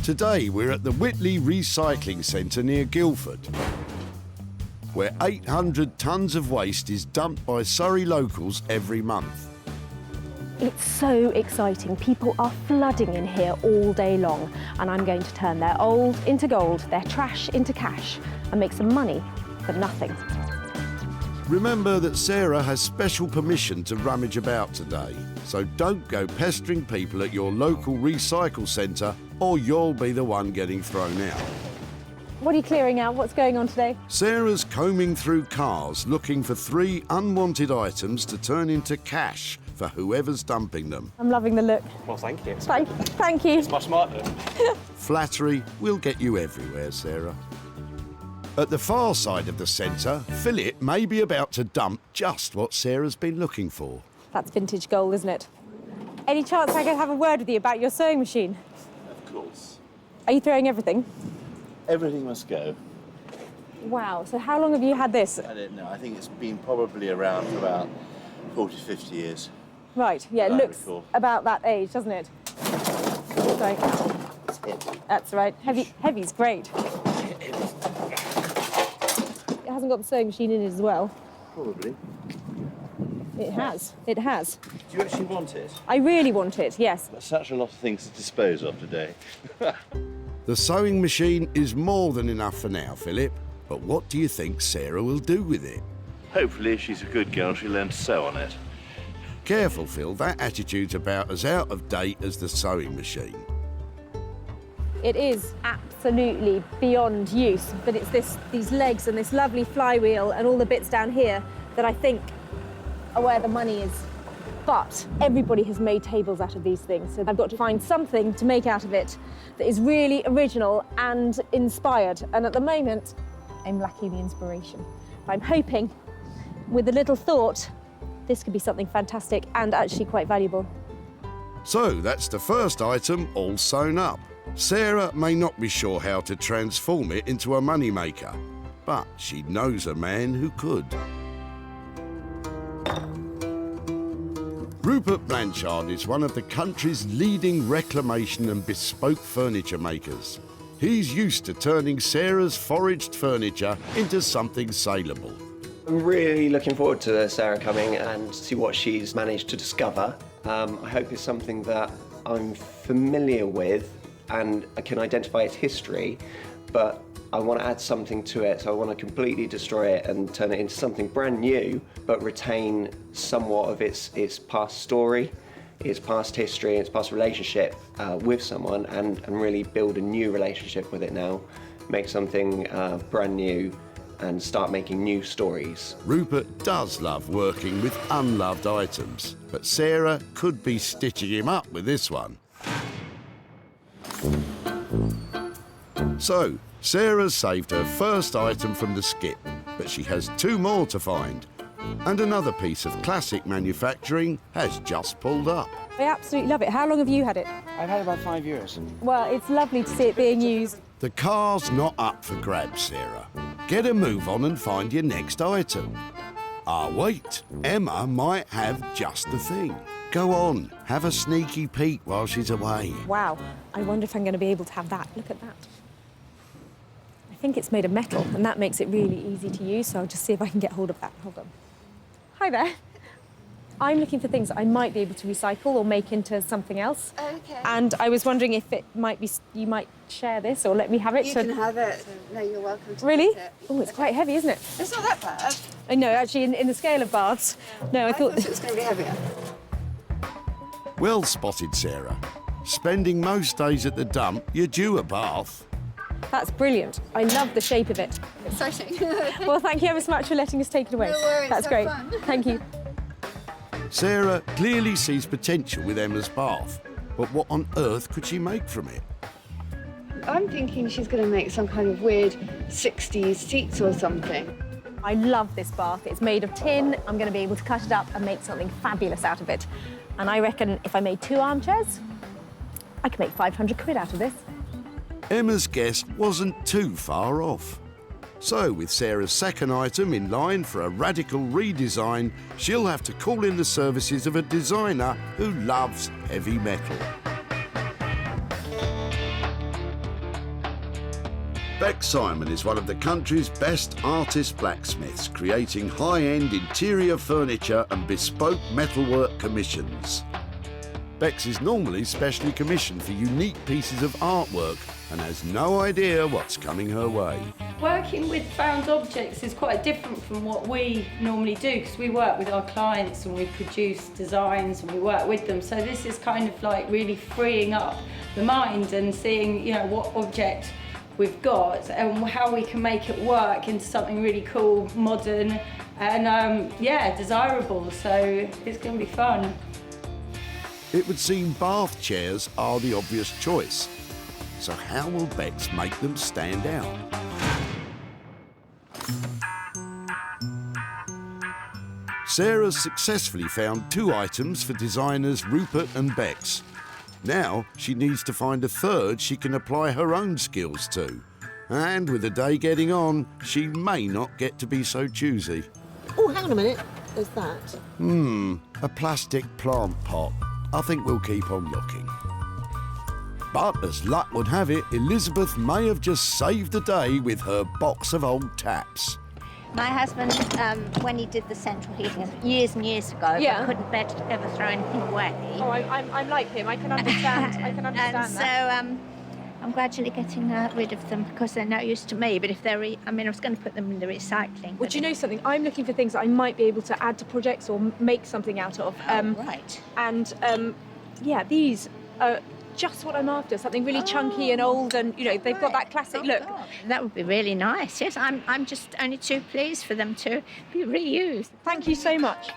Today we're at the Whitley Recycling Centre near Guildford, where 800 tonnes of waste is dumped by Surrey locals every month. It's so exciting. People are flooding in here all day long, and I'm going to turn their old into gold, their trash into cash, and make some money for nothing. Remember that Sarah has special permission to rummage about today, so don't go pestering people at your local recycle centre or you'll be the one getting thrown out. What are you clearing out? What's going on today? Sarah's combing through cars looking for 3 unwanted items to turn into cash for whoever's dumping them. I'm loving the look. Well, thank you. Thank you. It's much smarter. Flattery will get you everywhere, Sarah. At the far side of the centre, Philip may be about to dump just what Sarah's been looking for. That's vintage gold, isn't it? Any chance I could have a word with you about your sewing machine? Of course. Are you throwing everything? Everything must go. Wow, so how long have you had this? I don't know. I think it's been probably around for about 40, 50 years. Right, yeah, it I looks recall. about that age, doesn't it? Sorry. It's heavy. That's right. Heavy's great. It hasn't got the sewing machine in it as well. Probably. It has. It has. Do you actually want it? I really want it, yes. There's such a lot of things to dispose of today. The sewing machine is more than enough for now, Philip. But what do you think Sarah will do with it? Hopefully, if she's a good girl, she'll learn to sew on it. Careful, Phil, that attitude's about as out of date as the sewing machine. It is absolutely beyond use, but it's these legs and this lovely flywheel and all the bits down here that I think are where the money is. But everybody has made tables out of these things, so I've got to find something to make out of it that is really original and inspired. And at the moment, I'm lacking the inspiration. I'm hoping, with a little thought, this could be something fantastic and actually quite valuable. So that's the first item all sewn up. Sarah may not be sure how to transform it into a moneymaker, but she knows a man who could. Rupert Blanchard is one of the country's leading reclamation and bespoke furniture makers. He's used to turning Sarah's foraged furniture into something saleable. I'm really looking forward to Sarah coming and see what she's managed to discover. I hope it's something that I'm familiar with and I can identify its history, but I want to add something to it, so I want to completely destroy it and turn it into something brand new, but retain somewhat of its past story, its past history, its past relationship with someone, and really build a new relationship with it now, make something brand new, and start making new stories. Rupert does love working with unloved items, but Sarah could be stitching him up with this one. So, Sarah's saved her first item from the skip, but she has 2 more to find. And another piece of classic manufacturing has just pulled up. I absolutely love it. How long have you had it? I've had it about 5 years. Well, it's lovely to see it being used. The car's not up for grabs, Sarah. Get a move on and find your next item. Ah, wait, Emma might have just the thing. Go on, have a sneaky peek while she's away. Wow, I wonder if I'm going to be able to have that. Look at that. I think it's made of metal, and that makes it really easy to use, so I'll just see if I can get hold of that. Hold on. Hi there. I'm looking for things that I might be able to recycle or make into something else. Okay. And I was wondering if it might be, you might share this or let me have it. You can have it. No, you're welcome to Really? take it. Oh, it's quite heavy, isn't it? It's not that bad. I know, actually, in the scale of baths. No, I thought it was going to be heavier. Well spotted, Sarah. Spending most days at the dump, you're due a bath. That's brilliant. I love the shape of it. Exciting. Well, thank you ever so much for letting us take it away. No worries, That's have great. fun. Thank you. Sarah clearly sees potential with Emma's bath, but what on earth could she make from it? I'm thinking she's going to make some kind of weird 60s seats or something. I love this bath. It's made of tin. I'm going to be able to cut it up and make something fabulous out of it. And I reckon if I made 2 armchairs, I could make 500 quid out of this. Emma's guess wasn't too far off. So, with Sarah's second item in line for a radical redesign, she'll have to call in the services of a designer who loves heavy metal. Beck Simon is one of the country's best artist blacksmiths, creating high-end interior furniture and bespoke metalwork commissions. Beck's is normally specially commissioned for unique pieces of artwork and has no idea what's coming her way. Working with found objects is quite different from what we normally do, because we work with our clients and we produce designs and we work with them. So this is kind of like really freeing up the mind and seeing, you know, what object we've got and how we can make it work into something really cool, modern, and yeah, desirable. So it's going to be fun. It would seem bath chairs are the obvious choice. So how will Bex make them stand out? Sarah's successfully found 2 items for designers Rupert and Bex. Now she needs to find a third she can apply her own skills to. And with the day getting on, she may not get to be so choosy. Oh, hang on a minute. There's that. A plastic plant pot. I think we'll keep on looking. But as luck would have it, Elizabeth may have just saved the day with her box of old taps. My husband, when he did the central heating years and years ago, Yeah. couldn't bear to ever throw anything away. Oh, I'm like him. I can understand. I can understand and that. so I'm gradually getting rid of them because they're no use to me. But if they're, I was going to put them in the recycling. Well, do you know something? I'm looking for things that I might be able to add to projects or make something out of. Right. And yeah, these are just what I'm after. Something really chunky and old, and they've got that classic look. God. That would be really nice. Yes, I'm just only too pleased for them to be reused. Thank you so much.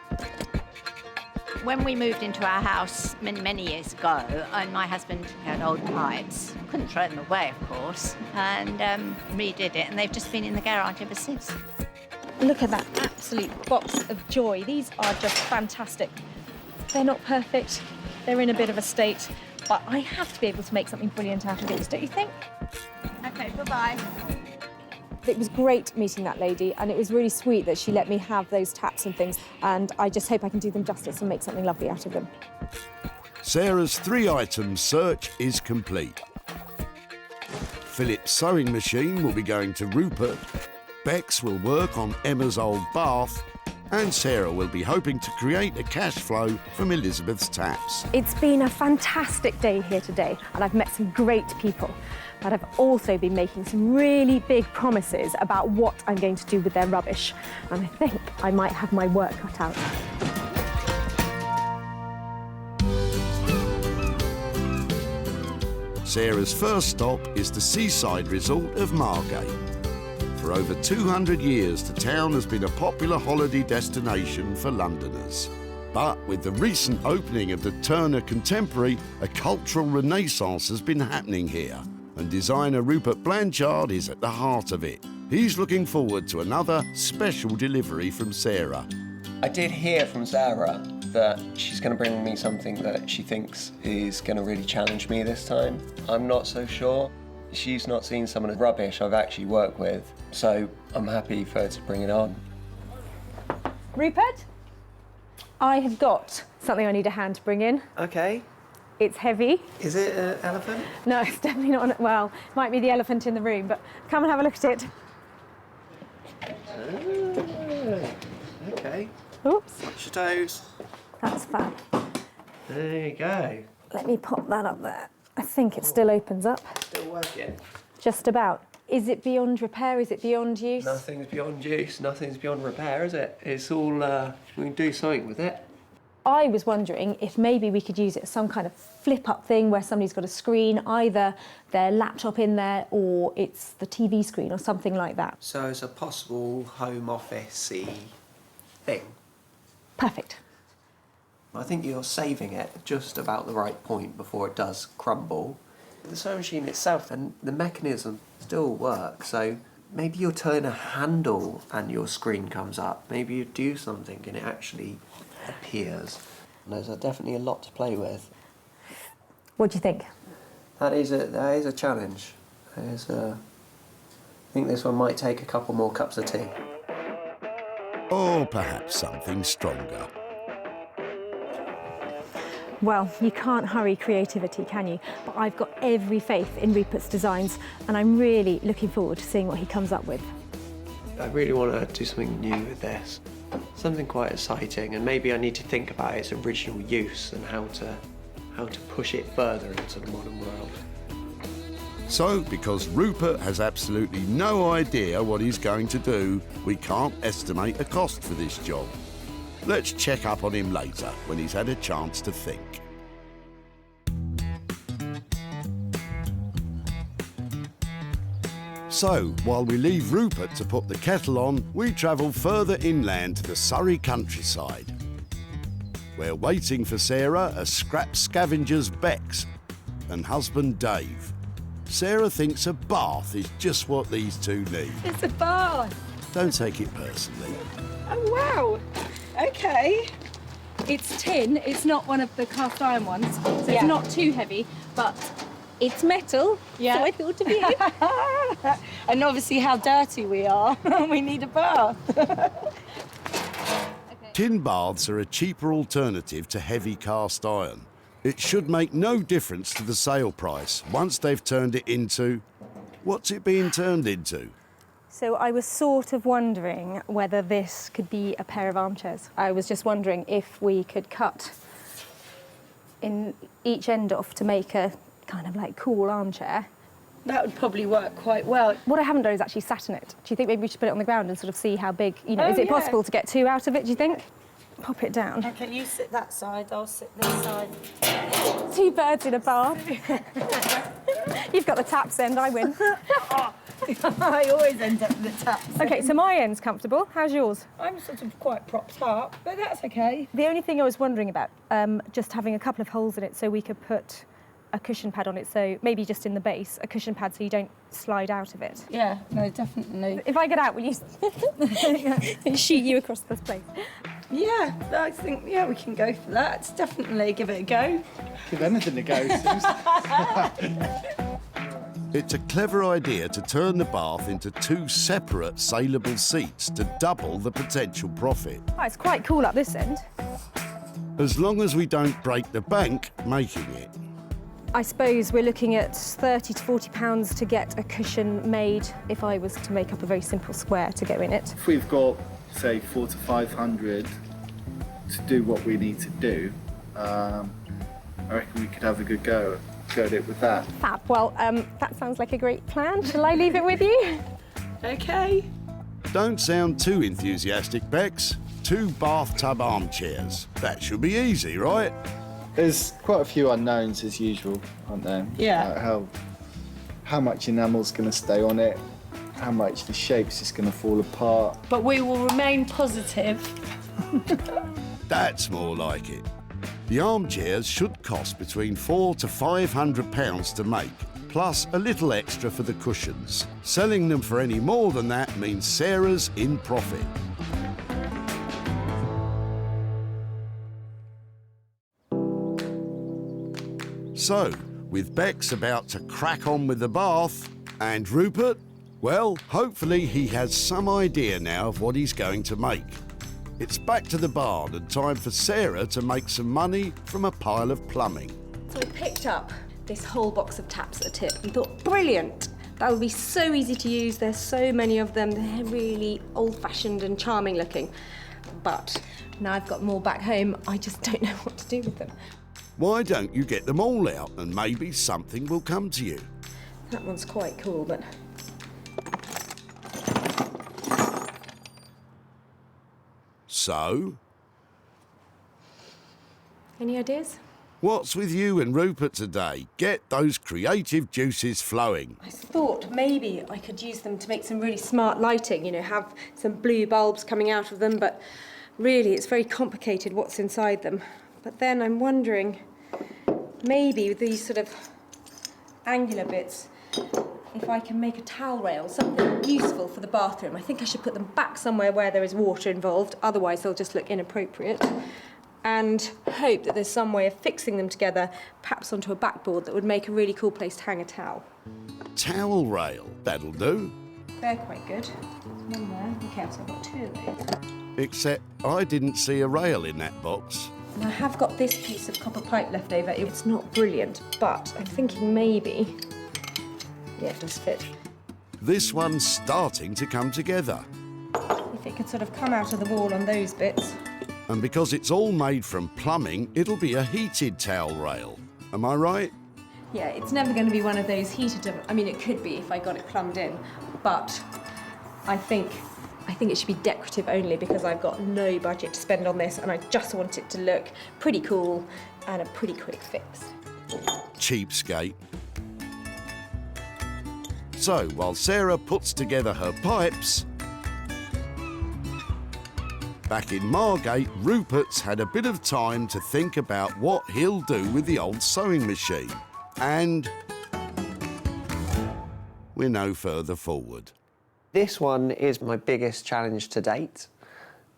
When we moved into our house many years ago, and my husband had old pipes, couldn't throw them away, of course, and redid it, and they've just been in the garage ever since. Look at that absolute box of joy. These are just fantastic. They're not perfect. They're in a bit of a state, but I have to be able to make something brilliant out of these, don't you think? Okay, bye-bye. It was great meeting that lady, and it was really sweet that she let me have those taps and things, and I just hope I can do them justice and make something lovely out of them. Sarah's 3-item search is complete. Philip's sewing machine will be going to Rupert, Bex will work on Emma's old bath, and Sarah will be hoping to create a cash flow from Elizabeth's taps. It's been a fantastic day here today, and I've met some great people. But I've also been making some really big promises about what I'm going to do with their rubbish. And I think I might have my work cut out. Sarah's first stop is the seaside resort of Margate. For over 200 years, the town has been a popular holiday destination for Londoners. But with the recent opening of the Turner Contemporary, a cultural renaissance has been happening here. And designer Rupert Blanchard is at the heart of it. He's looking forward to another special delivery from Sarah. I did hear from Sarah that she's going to bring me something that she thinks is going to really challenge me this time. I'm not so sure. She's not seen some of the rubbish I've actually worked with, so I'm happy for her to bring it on. Rupert, I have got something I need a hand to bring in. Okay. It's heavy. Is it an elephant? No, it's definitely not. Well, it might be the elephant in the room, but come and have a look at it. Okay. Oops. Watch your toes. That's fab. There you go. Let me pop that up there. I think it still opens up. Still working. Just about. Is it beyond repair? Is it beyond use? Nothing's beyond use. Nothing's beyond repair, is it? It's all, we can do something with it. I was wondering if maybe we could use it as some kind of flip-up thing where somebody's got a screen, either their laptop in there or it's the TV screen or something like that. So it's a possible home office-y thing. Perfect. I think you're saving it just about the right point before it does crumble. The sewing machine itself and the mechanism still work, so maybe you'll turn a handle and your screen comes up. Maybe you do something and it actually appears. There's definitely a lot to play with. What do you think? That is a challenge. I think this one might take a couple more cups of tea. Or perhaps something stronger. Well, you can't hurry creativity, can you? But I've got every faith in Rupert's designs, and I'm really looking forward to seeing what he comes up with. I really want to do something new with this. Something quite exciting, and maybe I need to think about its original use and how to push it further into the modern world. So, because Rupert has absolutely no idea what he's going to do, we can't estimate a cost for this job. Let's check up on him later, when he's had a chance to think. So, while we leave Rupert to put the kettle on, we travel further inland to the Surrey countryside. We're waiting for Sarah as scrap scavengers Bex and husband Dave. Sarah thinks a bath is just what these two need. It's a bath. Don't take it personally. Oh, wow. Okay. It's tin, it's not one of the cast iron ones, so Yeah. it's not too heavy, but it's metal, Yeah. so I thought of you. And obviously how dirty we are. We need a bath. Tin baths are a cheaper alternative to heavy cast iron. It should make no difference to the sale price once they've turned it into... What's it being turned into? So I was sort of wondering whether this could be a pair of armchairs. I was just wondering if we could cut in each end off to make a kind of like cool armchair, That would probably work quite well. What I haven't done is actually sat in it. Do you think maybe we should put it on the ground and sort of see how big, you know, Oh, is it yeah. possible to get 2 out of it, do you think? Pop it down. Okay, you sit that side, I'll sit this side. 2 birds in a bath. You've got the taps end, I win. I always end up with the taps. OK, so my end's comfortable. How's yours? I'm sort of quite propped up, but that's okay. The only thing I was wondering about, just having a couple of holes in it so we could put a cushion pad on it, so maybe just in the base, a cushion pad so you don't slide out of it. Yeah, no, definitely. If I get out, will you shoot you across this place? Yeah, I think, yeah, we can go for that. Definitely give it a go. Give anything a go, Suze. It's a clever idea to turn the bath into 2 separate saleable seats to double the potential profit. Oh, it's quite cool up this end. As long as we don't break the bank making it. I suppose we're looking at £30 to £40 to get a cushion made if I was to make up a very simple square to go in it. If we've got, say, 400 to 500 to do what we need to do, I reckon we could have a good go at it with that. Fab. Well, that sounds like a great plan. Shall I leave it with you? Okay. Don't sound too enthusiastic, Bex. 2 bathtub armchairs. That should be easy, right? There's quite a few unknowns as usual, aren't there? Yeah. Like how much enamel's going to stay on it, how much the shape's just going to fall apart. But we will remain positive. That's more like it. The armchairs should cost between £400 to £500 to make, plus a little extra for the cushions. Selling them for any more than that means Sarah's in profit. So, with Bex about to crack on with the bath, and Rupert, well, hopefully he has some idea now of what he's going to make. It's back to the barn and time for Sarah to make some money from a pile of plumbing. So I picked up this whole box of taps at a tip and thought, brilliant! That would be so easy to use. There's so many of them. They're really old-fashioned and charming looking. But now I've got more back home, I just don't know what to do with them. Why don't you get them all out and maybe something will come to you? That one's quite cool, but... So? Any ideas? What's with you and Rupert today? Get those creative juices flowing. I thought maybe I could use them to make some really smart lighting, you know, have some blue bulbs coming out of them, but really it's very complicated what's inside them. But then I'm wondering, maybe with these sort of angular bits, if I can make a towel rail, something useful for the bathroom. I think I should put them back somewhere where there is water involved, otherwise they'll just look inappropriate. And hope that there's some way of fixing them together, perhaps onto a backboard that would make a really cool place to hang a towel. Towel rail, that'll do. They're quite good. There's one there. Okay, so I've got 2 of those. Except I didn't see a rail in that box. And I have got this piece of copper pipe left over. It's not brilliant, but I'm thinking maybe... Yeah, it does fit. This one's starting to come together. If it could sort of come out of the wall on those bits. And because it's all made from plumbing, it'll be a heated towel rail. Am I right? Yeah, it's never going to be one of those heated... I mean, it could be if I got it plumbed in, but I think it should be decorative only because I've got no budget to spend on this and I just want it to look pretty cool and a pretty quick fix. Cheapskate. So, while Sarah puts together her pipes, back in Margate, Rupert's had a bit of time to think about what he'll do with the old sewing machine. And we're no further forward. This one is my biggest challenge to date.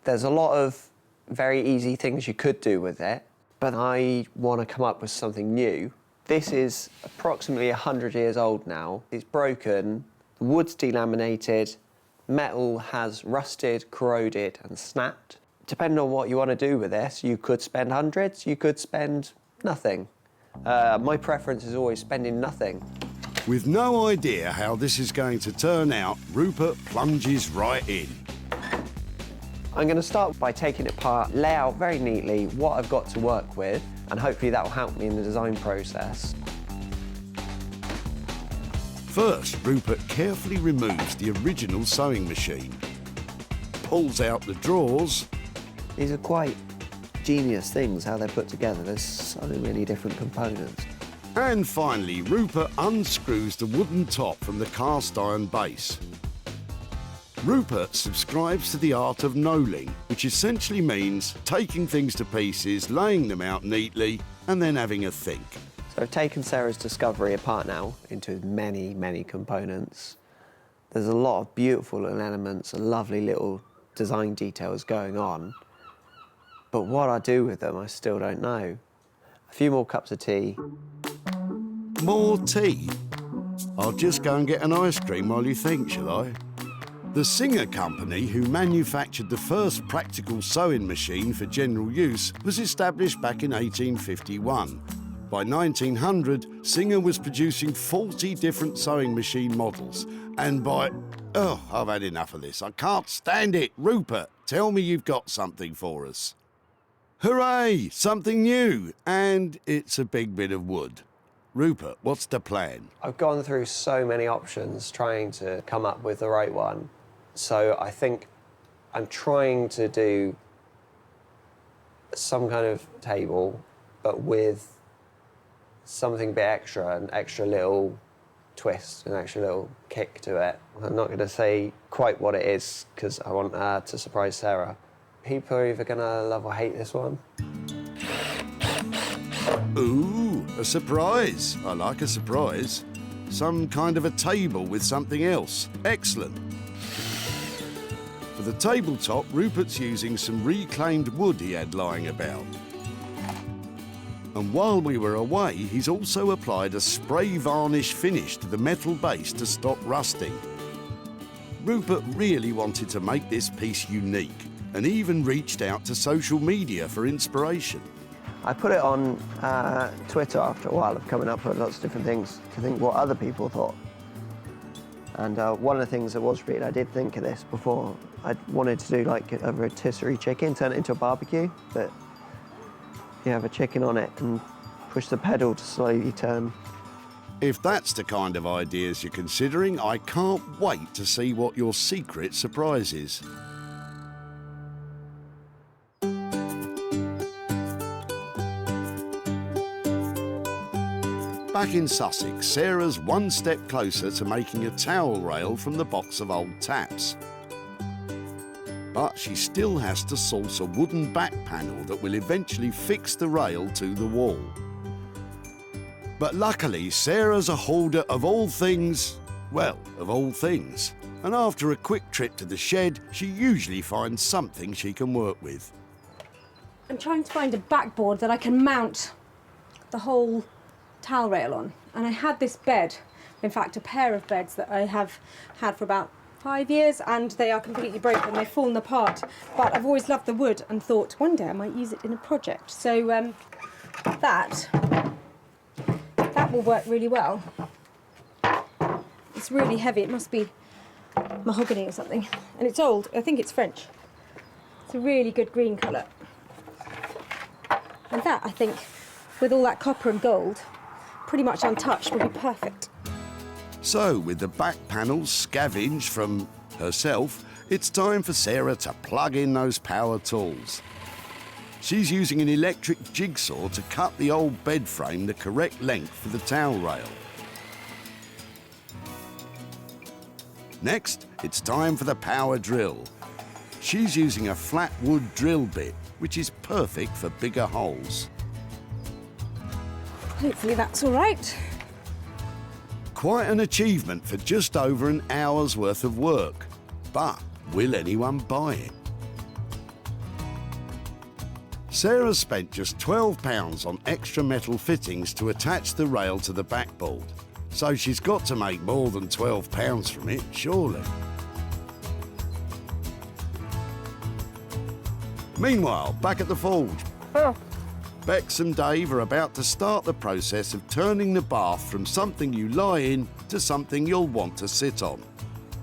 There's a lot of very easy things you could do with it, but I want to come up with something new. This is approximately 100 years old now. It's broken, the wood's delaminated, metal has rusted, corroded and snapped. Depending on what you want to do with this, you could spend hundreds, you could spend nothing. My preference is always spending nothing. With no idea how this is going to turn out, Rupert plunges right in. I'm going to start by taking it apart, lay out very neatly what I've got to work with, and hopefully that will help me in the design process. First, Rupert carefully removes the original sewing machine, pulls out the drawers. These are quite genius things, how they're put together. There's so many different components. And finally, Rupert unscrews the wooden top from the cast iron base. Rupert subscribes to the art of knolling, which essentially means taking things to pieces, laying them out neatly, and then having a think. So I've taken Sarah's discovery apart now into many, many components. There's a lot of beautiful little elements and lovely little design details going on. But what I do with them, I still don't know. A few more cups of tea. More tea? I'll just go and get an ice cream while you think, shall I? The Singer Company, who manufactured the first practical sewing machine for general use, was established back in 1851. By 1900, Singer was producing 40 different sewing machine models, and by... Oh, I've had enough of this. I can't stand it. Rupert, tell me you've got something for us. Hooray! Something new, and it's a big bit of wood. Rupert, what's the plan? I've gone through so many options trying to come up with the right one. So I think I'm trying to do some kind of table, but with something a bit extra, an extra little twist, an extra little kick to it. I'm not going to say quite what it is because I want to surprise Sarah. People are either going to love or hate this one. Ooh, a surprise. I like a surprise. Some kind of a table with something else. Excellent. For the tabletop, Rupert's using some reclaimed wood he had lying about. And while we were away, he's also applied a spray varnish finish to the metal base to stop rusting. Rupert really wanted to make this piece unique and even reached out to social media for inspiration. I put it on Twitter after a while of coming up with lots of different things to think what other people thought. And one of the things that was real, I did think of this before. I wanted to do like a rotisserie chicken, turn it into a barbecue, but you have a chicken on it and push the pedal to slowly turn. If that's the kind of ideas you're considering, I can't wait to see what your secret surprise is. Back in Sussex, Sarah's one step closer to making a towel rail from the box of old taps. But she still has to source a wooden back panel that will eventually fix the rail to the wall. But luckily, Sarah's a hoarder of all things, well, of all things. And after a quick trip to the shed, she usually finds something she can work with. I'm trying to find a backboard that I can mount the whole towel rail on. And I had this bed, in fact a pair of beds that I have had for about 5 years, and they are completely broken, they've fallen apart. But I've always loved the wood and thought one day I might use it in a project. So that will work really well. It's really heavy, it must be mahogany or something. And it's old, I think it's French. It's a really good green colour. And that, I think, with all that copper and gold, pretty much untouched, will be perfect. So, with the back panels scavenged from herself, it's time for Sarah to plug in those power tools. She's using an electric jigsaw to cut the old bed frame the correct length for the towel rail. Next, it's time for the power drill. She's using a flat wood drill bit, which is perfect for bigger holes. Hopefully that's all right. Quite an achievement for just over an hour's worth of work. But will anyone buy it? Sarah spent just £12 on extra metal fittings to attach the rail to the backboard. So she's got to make more than £12 from it, surely. Meanwhile, back at the forge, Bex and Dave are about to start the process of turning the bath from something you lie in to something you'll want to sit on.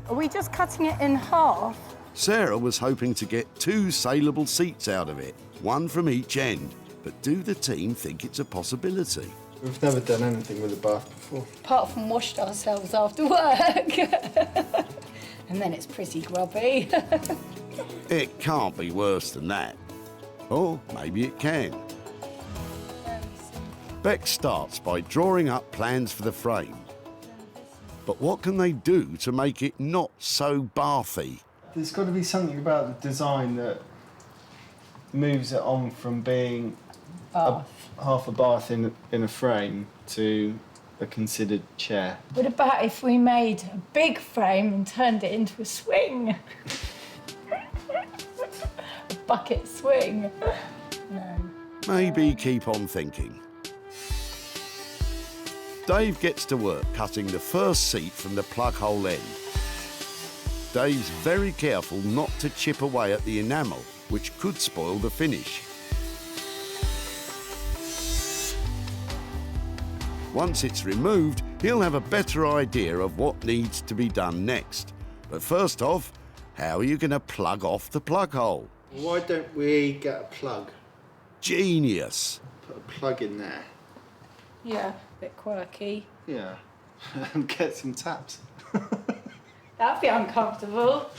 Are we just cutting it in half? Sarah was hoping to get 2 saleable seats out of it, one from each end. But do the team think it's a possibility? We've never done anything with a bath before. Apart from washed ourselves after work. And then it's pretty grubby. It can't be worse than that. Or maybe it can. Beck starts by drawing up plans for the frame. But what can they do to make it not so bathy? There's got to be something about the design that moves it on from being half a bath in a frame to a considered chair. What about if we made a big frame and turned it into a swing? A bucket swing. No. Maybe keep on thinking. Dave gets to work cutting the first seat from the plug hole end. Dave's very careful not to chip away at the enamel, which could spoil the finish. Once it's removed, he'll have a better idea of what needs to be done next. But first off, how are you going to plug off the plug hole? Why don't we get a plug? Genius. Put a plug in there. Yeah, a bit quirky. Yeah. And get some taps. That'd be uncomfortable.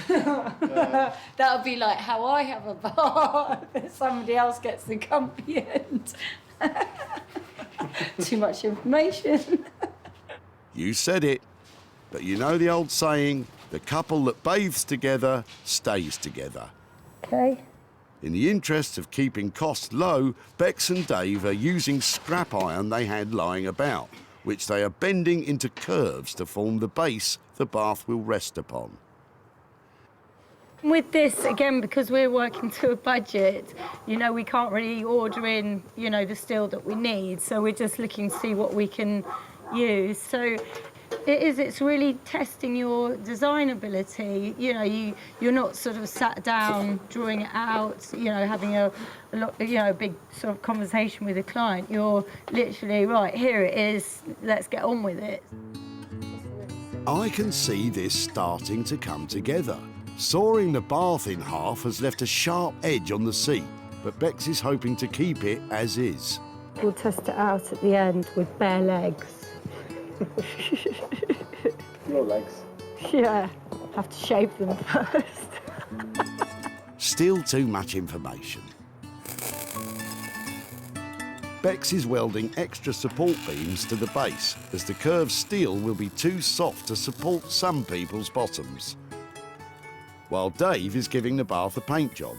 That would be like how I have a bath. Somebody else gets the comfy end. Too much information. You said it. But you know the old saying, the couple that bathes together stays together. Okay. In the interest of keeping costs low, Bex and Dave are using scrap iron they had lying about, which they are bending into curves to form the base the bath will rest upon. With this, again, because we're working to a budget, you know, we can't really order in, you know, the steel that we need. So we're just looking to see what we can use. So it's really testing your design ability. You know, you're not sort of sat down, drawing it out, you know, having a big sort of conversation with a client. You're literally, right, here it is, let's get on with it. I can see this starting to come together. Sawing the bath in half has left a sharp edge on the seat, but Bex is hoping to keep it as is. We'll test it out at the end with bare legs. Your legs? Yeah, have to shave them first. Still too much information. Bex is welding extra support beams to the base, as the curved steel will be too soft to support some people's bottoms. While Dave is giving the bath a paint job.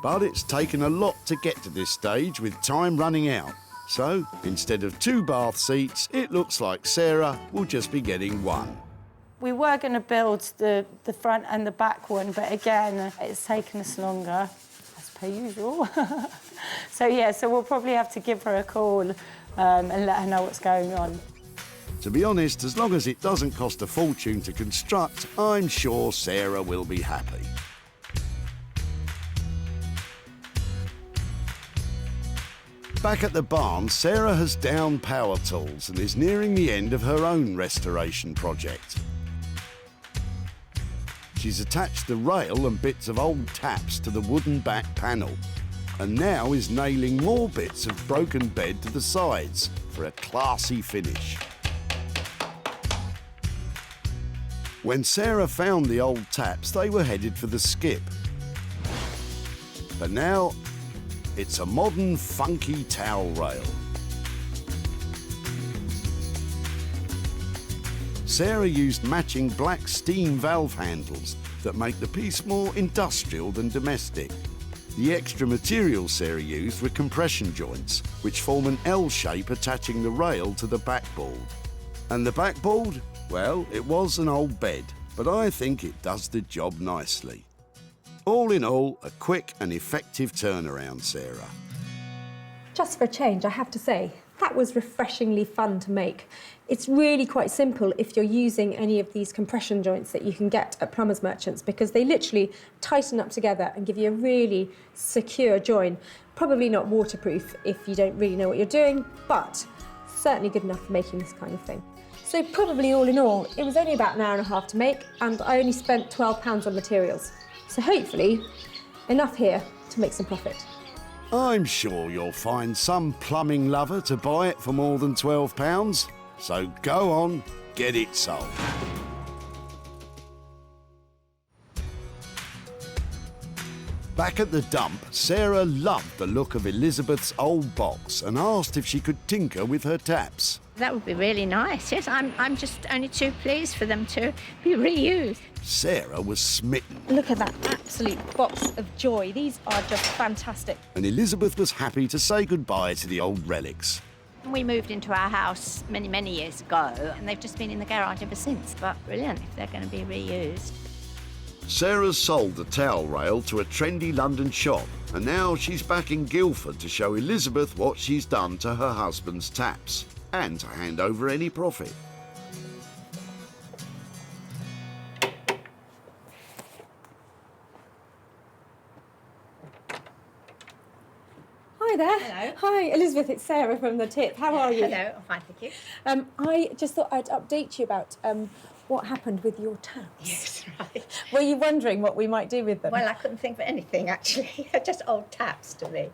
But it's taken a lot to get to this stage with time running out. So, instead of 2 bath seats, it looks like Sarah will just be getting 1. We were going to build the front and the back one, but again, it's taken us longer, as per usual. So we'll probably have to give her a call and let her know what's going on. To be honest, as long as it doesn't cost a fortune to construct, I'm sure Sarah will be happy. Back at the barn, Sarah has downed power tools and is nearing the end of her own restoration project. She's attached the rail and bits of old taps to the wooden back panel, and now is nailing more bits of broken bed to the sides for a classy finish. When Sarah found the old taps, they were headed for the skip. But now, it's a modern, funky towel rail. Sarah used matching black steam valve handles that make the piece more industrial than domestic. The extra materials Sarah used were compression joints, which form an L shape attaching the rail to the backboard. And the backboard? Well, it was an old bed, but I think it does the job nicely. All in all, a quick and effective turnaround, Sarah. Just for a change, I have to say, that was refreshingly fun to make. It's really quite simple if you're using any of these compression joints that you can get at plumbers merchants, because they literally tighten up together and give you a really secure join. Probably not waterproof if you don't really know what you're doing, but certainly good enough for making this kind of thing. So probably all in all, it was only about an hour and a half to make, and I only spent £12 on materials. So hopefully, enough here to make some profit. I'm sure you'll find some plumbing lover to buy it for more than £12. So go on, get it sold. Back at the dump, Sarah loved the look of Elizabeth's old box and asked if she could tinker with her taps. That would be really nice, yes. I'm just only too pleased for them to be reused. Sarah was smitten, Look at that absolute box of joy. These are just fantastic. and Elizabeth was happy to say goodbye to the old relics. We moved into our house many, many years ago, and they've just been in the garage ever since. But brilliant if they're going to be reused. Sarah's sold the towel rail to a trendy London shop, and now she's back in Guildford to show Elizabeth what she's done to her husband's taps, and to hand over any profit. Hi there. Hello. Hi, Elizabeth, it's Sarah from The Tip. How are you? Hello, I'm fine, thank you. I just thought I'd update you about what happened with your taps. Yes, right. Were you wondering what we might do with them? Well, I couldn't think of anything, actually. They're just old taps to me.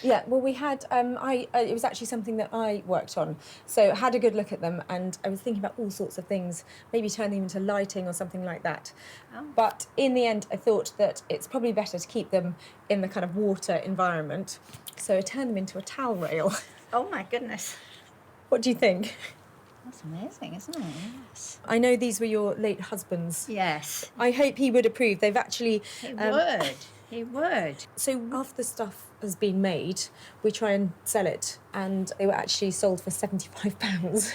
Yeah, well, we had, it was actually something that I worked on. So I had a good look at them, and I was thinking about all sorts of things, maybe turn them into lighting or something like that. Oh. But in the end, I thought that it's probably better to keep them in the kind of water environment. So I turned them into a towel rail. Oh, my goodness. What do you think? That's amazing, isn't it? Yes. I know these were your late husband's. Yes. I hope he would approve. They've actually... He would. He would. So after the stuff has been made, we try and sell it, and they were actually sold for £75.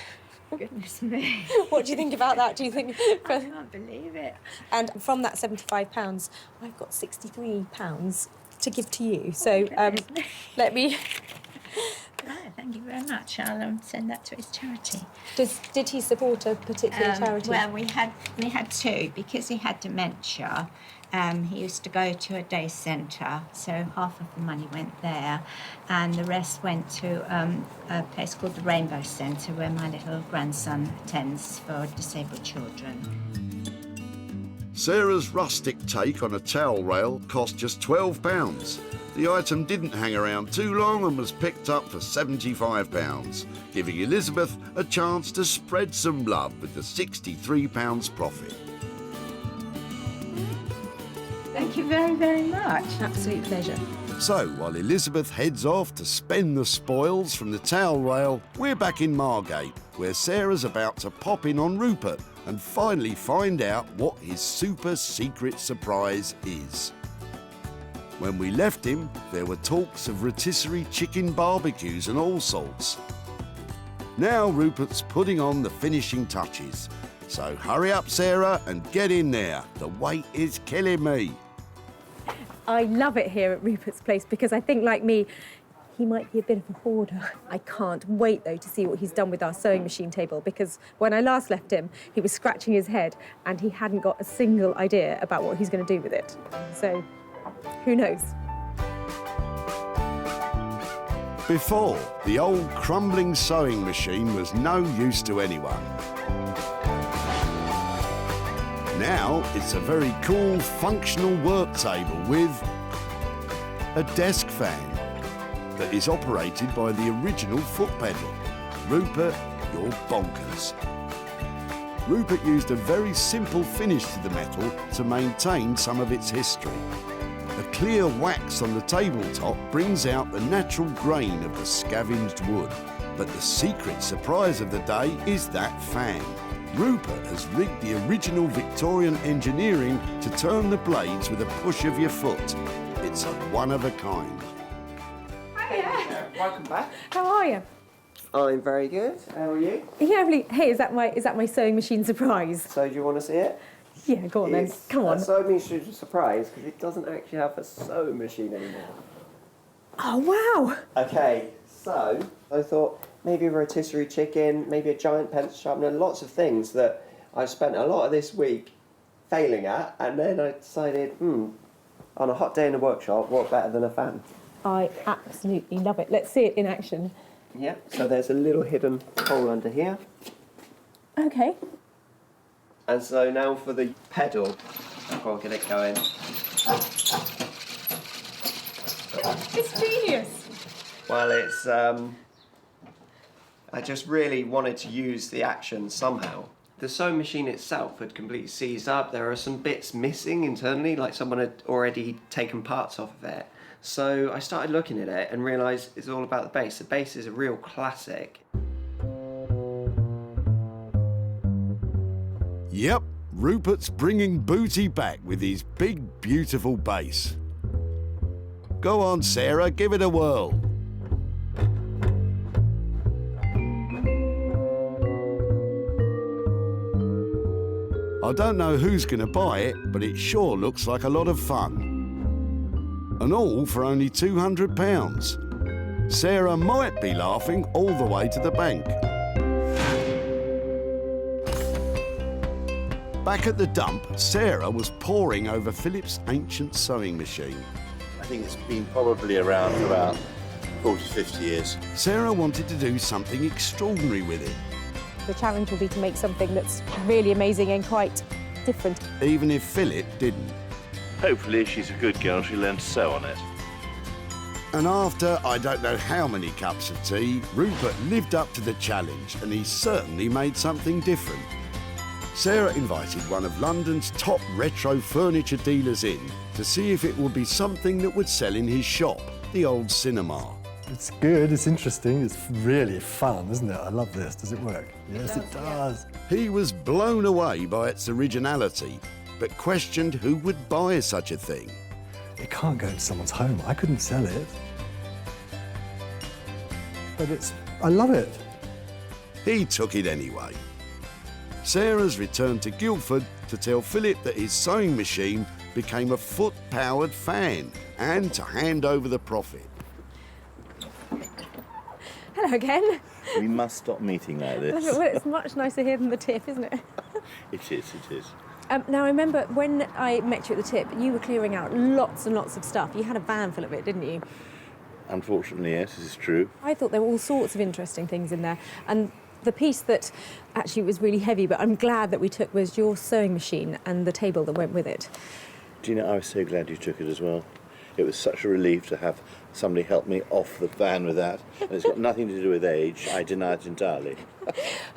Goodness me. What do you think about that? Do you think... I can't believe it. And from that £75, I've got £63 to give to you. So let me... Right, thank you very much. I'll send that to his charity. Did he support a particular charity? Well, we had two because he had dementia. He used to go to a day centre, so half of the money went there, and the rest went to a place called the Rainbow Centre, where my little grandson attends for disabled children. Sarah's rustic take on a towel rail cost just £12. The item didn't hang around too long and was picked up for £75, giving Elizabeth a chance to spread some love with the £63 profit. Thank you very, very much. Absolute pleasure. So, while Elizabeth heads off to spend the spoils from the towel rail, we're back in Margate, where Sarah's about to pop in on Rupert and finally find out what his super secret surprise is. When we left him, there were talks of rotisserie chicken barbecues and all sorts. Now Rupert's putting on the finishing touches. So hurry up, Sarah, and get in there. The wait is killing me. I love it here at Rupert's place because I think, like me, he might be a bit of a hoarder. I can't wait, though, to see what he's done with our sewing machine table, because when I last left him, he was scratching his head and he hadn't got a single idea about what he's going to do with it. So, who knows? Before, the old crumbling sewing machine was no use to anyone. Now it's a very cool, functional work table with a desk fan that is operated by the original foot pedal. Rupert, you're bonkers. Rupert used a very simple finish to the metal to maintain some of its history. The clear wax on the tabletop brings out the natural grain of the scavenged wood. But the secret surprise of the day is that fan. Rupert has rigged the original Victorian engineering to turn the blades with a push of your foot. It's a one of a kind. Hiya. Welcome back. How are you? I'm very good. How are you? Yeah, really. Hey, is that my sewing machine surprise? So do you want to see it? Yeah, go on then. Come on. A sewing machine surprise because it doesn't actually have a sewing machine anymore. Oh, wow. Okay, so I thought maybe a rotisserie chicken, maybe a giant pencil sharpener, lots of things that I spent a lot of this week failing at, and then I decided, on a hot day in the workshop, what better than a fan? I absolutely love it. Let's see it in action. Yeah, so there's a little hidden hole under here. Okay. And so now for the pedal, I'll get it going. It's genius. Well, it's, I just really wanted to use the action somehow. The sewing machine itself had completely seized up. There are some bits missing internally, like someone had already taken parts off of it. So I started looking at it and realised it's all about the base. The base is a real classic. Yep, Rupert's bringing booty back with his big, beautiful base. Go on, Sarah, give it a whirl. I don't know who's going to buy it, but it sure looks like a lot of fun. And all for only £200. Sarah might be laughing all the way to the bank. Back at the dump, Sarah was poring over Philip's ancient sewing machine. I think it's been probably around for about 40, 50 years. Sarah wanted to do something extraordinary with it. The challenge will be to make something that's really amazing and quite different. Even if Philip didn't. Hopefully, if she's a good girl, she'll learn to sew on it. And after I don't know how many cups of tea, Rupert lived up to the challenge and he certainly made something different. Sarah invited one of London's top retro furniture dealers in to see if it would be something that would sell in his shop, the old cinema. It's good, it's interesting, it's really fun, isn't it? I love this. Does it work? Yes, it does. He was blown away by its originality, but questioned who would buy such a thing. It can't go into someone's home. I couldn't sell it. But I love it. He took it anyway. Sarah's returned to Guildford to tell Philip that his sewing machine became a foot-powered fan and to hand over the profit. Hello again. We must stop meeting like this. Well, it's much nicer here than the tip, isn't it? It is, it is. Now, I remember when I met you at the tip, you were clearing out lots and lots of stuff. You had a van full of it, didn't you? Unfortunately, yes, this is true. I thought there were all sorts of interesting things in there. And the piece that actually was really heavy, but I'm glad that we took, was your sewing machine and the table that went with it. Do you know, I was so glad you took it as well. It was such a relief to have somebody help me off the van with that. And it's got nothing to do with age. I deny it entirely.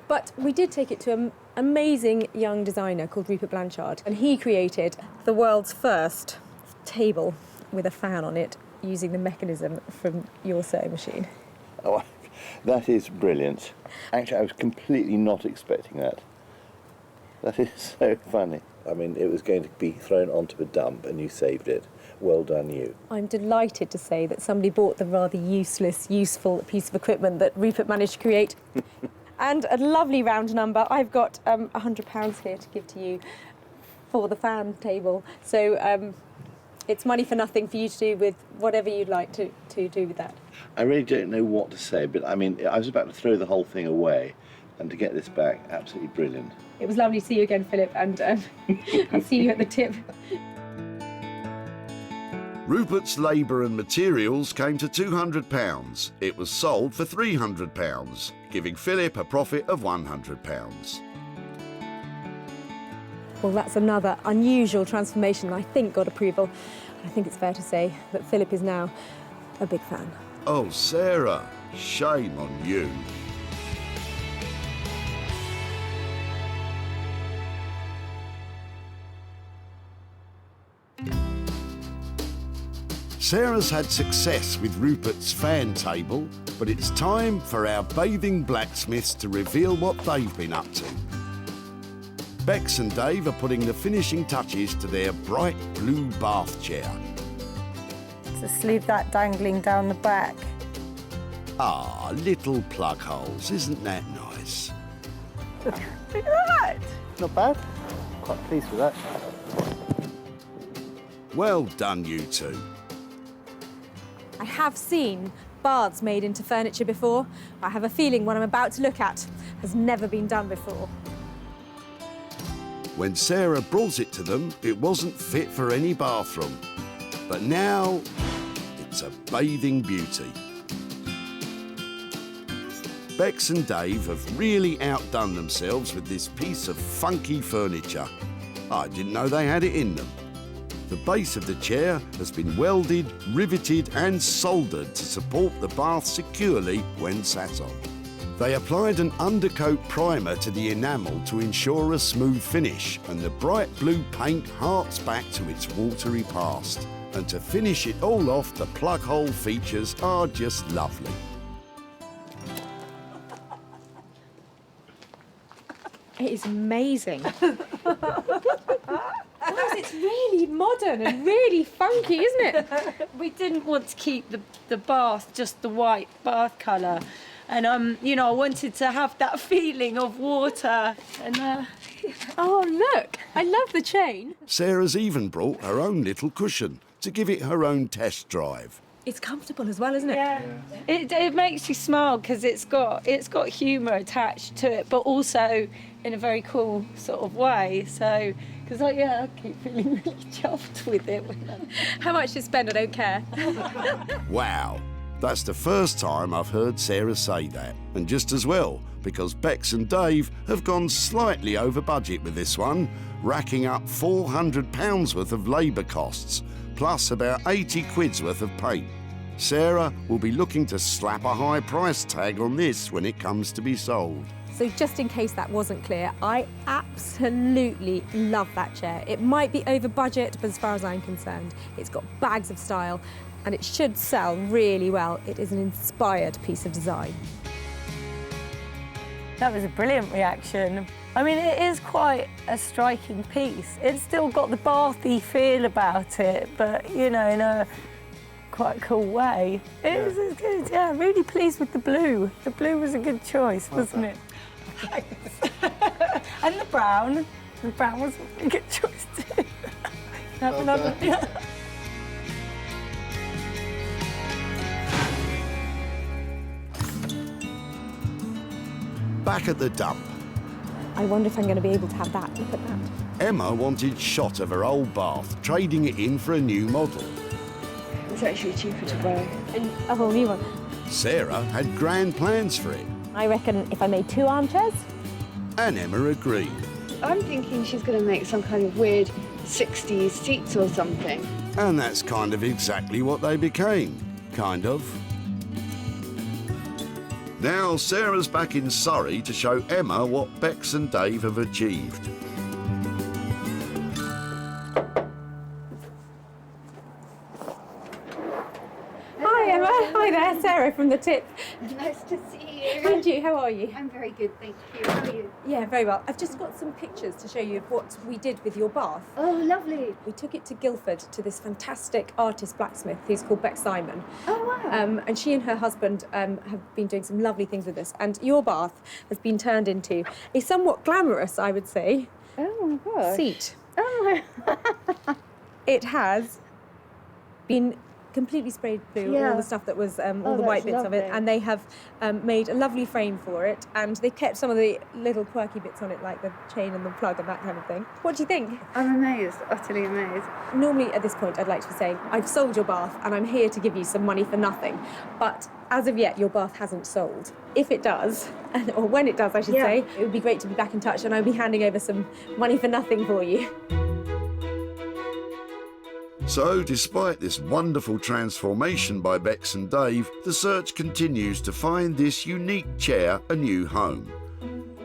But we did take it to an amazing young designer called Rupert Blanchard, and he created the world's first table with a fan on it using the mechanism from your sewing machine. Oh, that is brilliant. Actually, I was completely not expecting that. That is so funny. I mean, it was going to be thrown onto a dump and you saved it. Well done, you. I'm delighted to say that somebody bought the rather useless, useful piece of equipment that Rupert managed to create. And a lovely round number. I've got £100 here to give to you for the fan table. So it's money for nothing for you to do with whatever you'd like to do with that. I really don't know what to say, but I mean, I was about to throw the whole thing away, and to get this back, absolutely brilliant. It was lovely to see you again, Philip, and I'll see you at the tip. Rupert's labour and materials came to £200. It was sold for £300, giving Philip a profit of £100. Well, that's another unusual transformation that I think got approval. I think it's fair to say that Philip is now a big fan. Oh, Sarah, shame on you. Sarah's had success with Rupert's fan table, but it's time for our bathing blacksmiths to reveal what they've been up to. Bex and Dave are putting the finishing touches to their bright blue bath chair. Just leave that dangling down the back. Ah, little plug holes, isn't that nice? Look at that! Not bad. Quite pleased with that. Well done, you two. I have seen baths made into furniture before. I have a feeling what I'm about to look at has never been done before. When Sarah brought it to them, it wasn't fit for any bathroom. But now, it's a bathing beauty. Bex and Dave have really outdone themselves with this piece of funky furniture. I didn't know they had it in them. The base of the chair has been welded, riveted and soldered to support the bath securely when sat on. They applied an undercoat primer to the enamel to ensure a smooth finish, and the bright blue paint harks back to its watery past. And to finish it all off, the plug hole features are just lovely. It is amazing. Guys, it's really modern and really funky, isn't it? We didn't want to keep the bath just the white bath colour. And, you know, I wanted to have that feeling of water. And, oh, look, I love the chain. Sarah's even brought her own little cushion to give it her own test drive. It's comfortable as well, isn't it? Yeah. It makes you smile because it's got humour attached to it, but also in a very cool sort of way. So, because I keep feeling really chuffed with it. How much to spend, I don't care. Wow, that's the first time I've heard Sarah say that. And just as well, because Bex and Dave have gone slightly over budget with this one, racking up £400 worth of labour costs, plus about 80 quid's worth of paint. Sarah will be looking to slap a high price tag on this when it comes to be sold. So just in case that wasn't clear, I absolutely love that chair. It might be over budget, but as far as I'm concerned, it's got bags of style and it should sell really well. It is an inspired piece of design. That was a brilliant reaction. I mean, it is quite a striking piece. It's still got the bathy feel about it, but, you know, in a quite cool way. It's good, yeah. Really pleased with the blue. The blue was a good choice, wasn't it? And the brown. The brown was a good choice too. Have another. Yeah. Back at the dump, I wonder if I'm going to be able to have that. Look at that. Emma wanted shot of her old bath, trading it in for a new model. It's actually cheaper to buy. And a whole new one. Sarah had grand plans for it. I reckon if I made 2 armchairs. And Emma agreed. I'm thinking she's going to make some kind of weird 60s seats or something. And that's kind of exactly what they became. Kind of. Now Sarah's back in Surrey to show Emma what Bex and Dave have achieved. Hi Emma, hi there, Sarah from The Tip. Nice to see you. And you, how are you? I'm very good, thank you. How are you? Yeah, very well. I've just got some pictures to show you of what we did with your bath. Oh, lovely. We took it to Guildford to this fantastic artist blacksmith who's called Bex Simon. Oh, wow. And she and her husband have been doing some lovely things with this. And your bath has been turned into a somewhat glamorous, I would say, oh my gosh. seat. Oh my. It has been completely sprayed blue, Yeah. all the stuff that was, all Oh, the white that's bits of it, lovely. and they have made a lovely frame for it, and they kept some of the little quirky bits on it, like the chain and the plug and that kind of thing. What do you think? I'm amazed, utterly amazed. Normally at this point I'd like to say, I've sold your bath and I'm here to give you some money for nothing, but as of yet your bath hasn't sold. If it does, or when it does I should say, it would be great to be back in touch and I'll be handing over some money for nothing for you. So, despite this wonderful transformation by Bex and Dave, the search continues to find this unique chair a new home.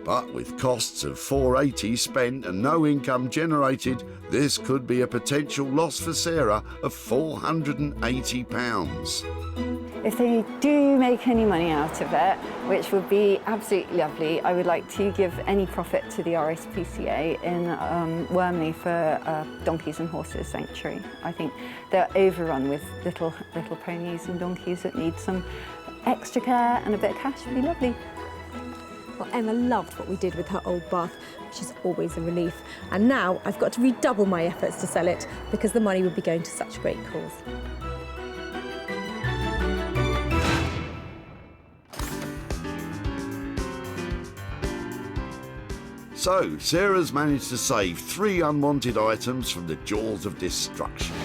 But with costs of $480 spent and no income generated, this could be a potential loss for Sarah of £480. If they do make any money out of it, which would be absolutely lovely, I would like to give any profit to the RSPCA in Wormley for Donkeys and Horses Sanctuary. I think they're overrun with little ponies and donkeys that need some extra care, and a bit of cash would be lovely. Well, Emma loved what we did with her old bath, which is always a relief. And now I've got to redouble my efforts to sell it because the money would be going to such a great cause. So, Sarah's managed to save 3 unwanted items from the jaws of destruction.